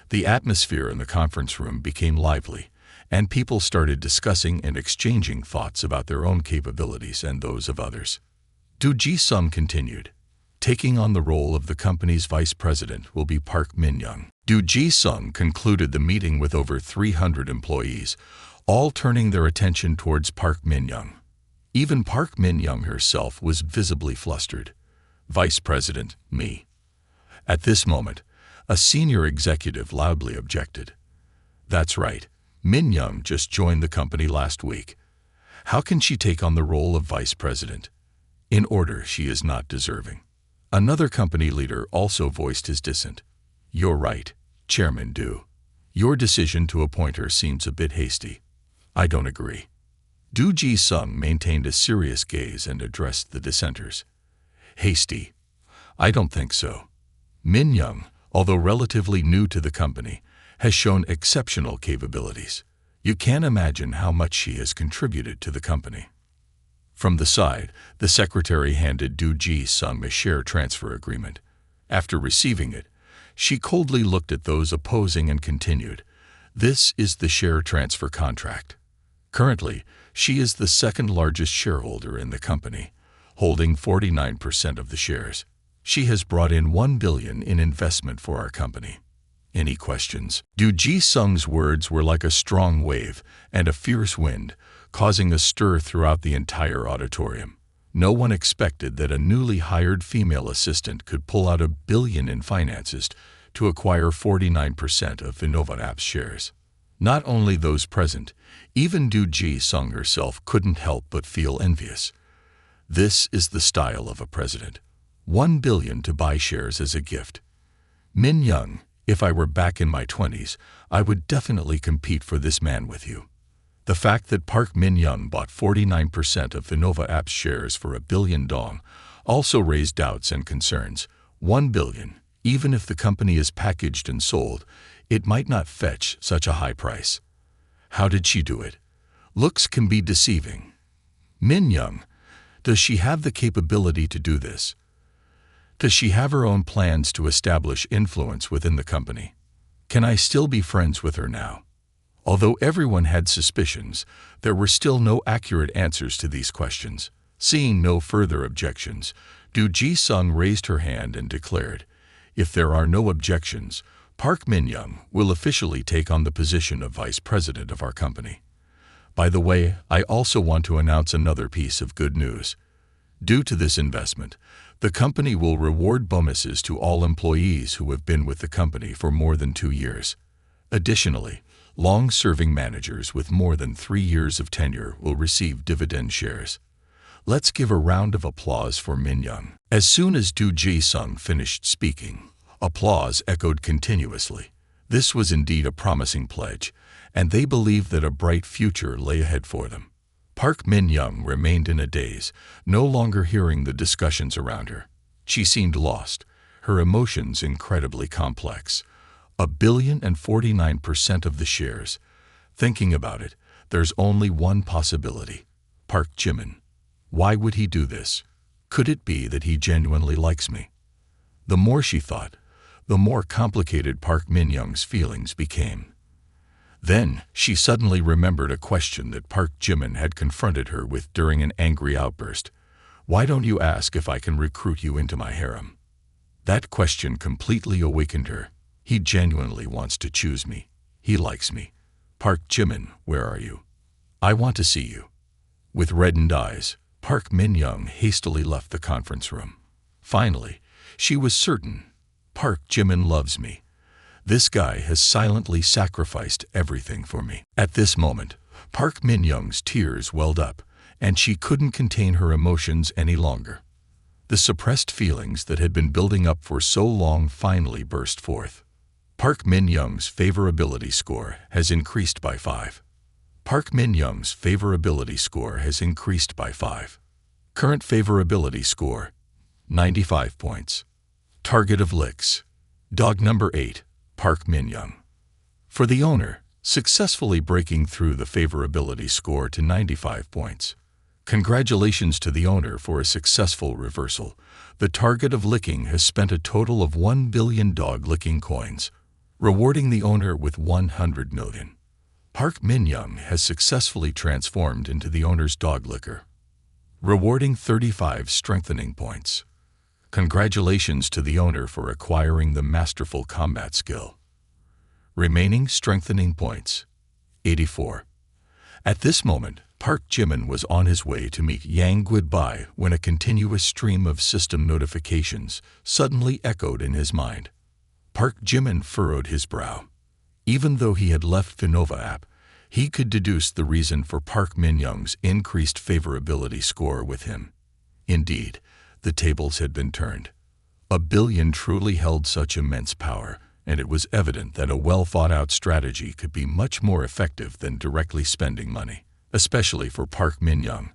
Speaker 1: The atmosphere in the conference room became lively, and people started discussing and exchanging thoughts about their own capabilities and those of others. Du Ji-sung continued, "Taking on the role of the company's vice president will be Park Min-young." Du Ji-sung concluded the meeting with over 300 employees, all turning their attention towards Park Min-young. Even Park Min-young herself was visibly flustered. "Vice President, me." At this moment, a senior executive loudly objected. "That's right, Min-young just joined the company last week. How can she take on the role of vice president? In order, she is not deserving." Another company leader also voiced his dissent. "You're right, Chairman Du. Your decision to appoint her seems a bit hasty. I don't agree." Du Ji-sung maintained a serious gaze and addressed the dissenters. "Hasty? I don't think so. Min-young, although relatively new to the company, has shown exceptional capabilities. You can't imagine how much she has contributed to the company." From the side, the secretary handed Du Ji-sung a share transfer agreement. After receiving it, she coldly looked at those opposing and continued, "This is the share transfer contract." Currently, she is the second largest shareholder in the company, holding 49% of the shares. She has brought in $1 billion in investment for our company. Any questions? Du Ji-sung's words were like a strong wave and a fierce wind, causing a stir throughout the entire auditorium. No one expected that a newly hired female assistant could pull out $1 billion in finances to acquire 49% of Manwha app's shares. Not only those present, even Du Ji-sung herself couldn't help but feel envious. This is the style of a president. $1 billion to buy shares as a gift. Min-young, if I were back in my 20s, I would definitely compete for this man with you. The fact that Park Min-young bought 49% of Manwha app's shares for $1 billion dong also raised doubts and concerns. $1 billion, even if the company is packaged and sold, it might not fetch such a high price. How did she do it? Looks can be deceiving. Min-young, does she have the capability to do this? Does she have her own plans to establish influence within the company? Can I still be friends with her now? Although everyone had suspicions, there were still no accurate answers to these questions. Seeing no further objections, Du Ji-sung raised her hand and declared, "If there are no objections, Park Min-young will officially take on the position of vice president of our company. By the way, I also want to announce another piece of good news. Due to this investment, the company will reward bonuses to all employees who have been with the company for more than 2 years. Additionally, long-serving managers with more than 3 years of tenure will receive dividend shares." Let's give a round of applause for Min-young. As soon as Du Ji-sung finished speaking, applause echoed continuously. This was indeed a promising pledge, and they believed that a bright future lay ahead for them. Park Min-young remained in a daze, no longer hearing the discussions around her. She seemed lost, her emotions incredibly complex. $1 billion and 49% of the shares. Thinking about it, there's only one possibility. Park Jimin. Why would he do this? Could it be that he genuinely likes me? The more she thought, the more complicated Park Min-young's feelings became. Then, she suddenly remembered a question that Park Jimin had confronted her with during an angry outburst. "Why don't you ask if I can recruit you into my harem?" That question completely awakened her. "He genuinely wants to choose me. He likes me. Park Jimin, where are you? I want to see you." With reddened eyes, Park Min-young hastily left the conference room. Finally, she was certain. Park Jimin loves me. This guy has silently sacrificed everything for me. At this moment, Park Min-young's tears welled up, and she couldn't contain her emotions any longer. The suppressed feelings that had been building up for so long finally burst forth. Park Min-young's favorability score has increased by 5. Park Min-young's favorability score has increased by 5. Current favorability score, 95 points. Target of licks. Dog number 8, Park Min-young. For the owner, successfully breaking through the favorability score to 95 points. Congratulations to the owner for a successful reversal. The target of licking has spent a total of 1 billion dog licking coins, rewarding the owner with 100 million. Park Min-young has successfully transformed into the owner's dog licker, rewarding 35 strengthening points. Congratulations to the owner for acquiring the masterful combat skill. Remaining strengthening points, 84. At this moment, Park Jimin was on his way to meet Yang goodbye when a continuous stream of system notifications suddenly echoed in his mind. Park Jimin furrowed his brow. Even though he had left the Manhwa app, he could deduce the reason for Park Min-young's increased favorability score with him. Indeed, the tables had been turned. A billion truly held such immense power, and it was evident that a well-thought-out strategy could be much more effective than directly spending money, especially for Park Min-young.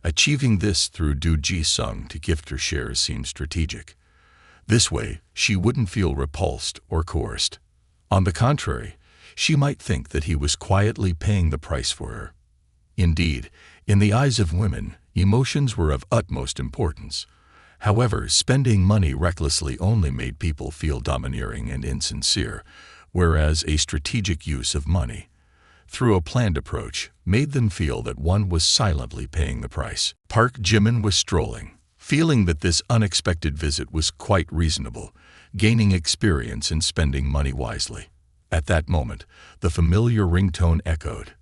Speaker 1: Achieving this through Do Ji-sung to gift her shares seemed strategic. This way, she wouldn't feel repulsed or coerced. On the contrary, she might think that he was quietly paying the price for her. Indeed, in the eyes of women, emotions were of utmost importance. However, spending money recklessly only made people feel domineering and insincere, whereas a strategic use of money, through a planned approach, made them feel that one was silently paying the price. Park Jimin was strolling, feeling that this unexpected visit was quite reasonable, gaining experience in spending money wisely. At that moment, the familiar ringtone echoed.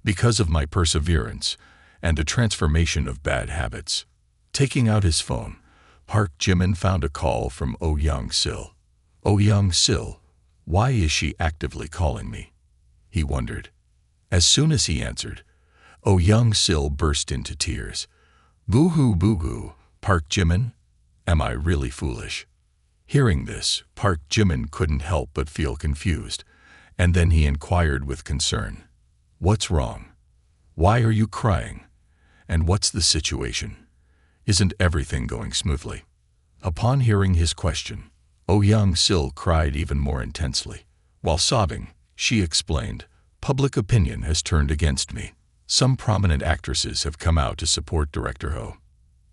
Speaker 1: Because of my perseverance and the transformation of bad habits. Taking out his phone, Park Jimin found a call from Oh Young-sil. Oh Young-sil, why is she actively calling me? He wondered. As soon as he answered, Oh Young-sil burst into tears. Boo-hoo boo-hoo, Park Jimin? Am I really foolish? Hearing this, Park Jimin couldn't help but feel confused, and then he inquired with concern. What's wrong? Why are you crying? And what's the situation? Isn't everything going smoothly? Upon hearing his question, Oh Young-sil cried even more intensely. While sobbing, she explained, public opinion has turned against me. Some prominent actresses have come out to support Director Ho.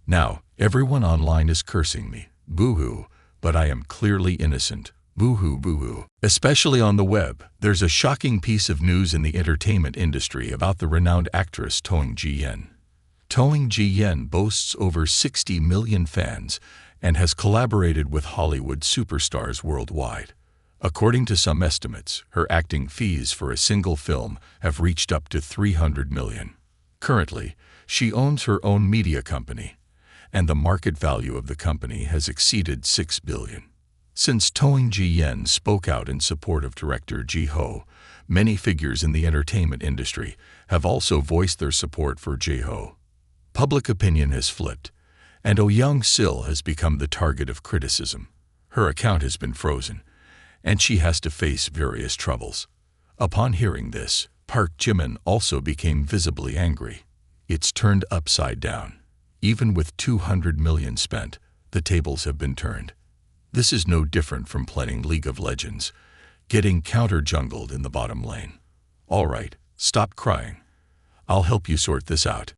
Speaker 1: Now, everyone online is cursing me. Boo-hoo, but I am clearly innocent. Boo-hoo boo-hoo. Especially on the web, there's a shocking piece of news in the entertainment industry about the renowned actress Toang Ji-yen. Toang Ji-yen boasts over 60 million fans and has collaborated with Hollywood superstars worldwide. According to some estimates, her acting fees for a single film have reached up to 300 million. Currently, she owns her own media company, and the market value of the company has exceeded 6 billion. Since Toang Ji-yen spoke out in support of director Ji-ho, many figures in the entertainment industry have also voiced their support for Ji-ho. Public opinion has flipped, and Oh Young-sil has become the target of criticism. Her account has been frozen, and she has to face various troubles. Upon hearing this, Park Jimin also became visibly angry. It's turned upside down. Even with 200 million spent, the tables have been turned. This is no different from playing League of Legends, getting counter-jungled in the bottom lane. All right, stop crying. I'll help you sort this out.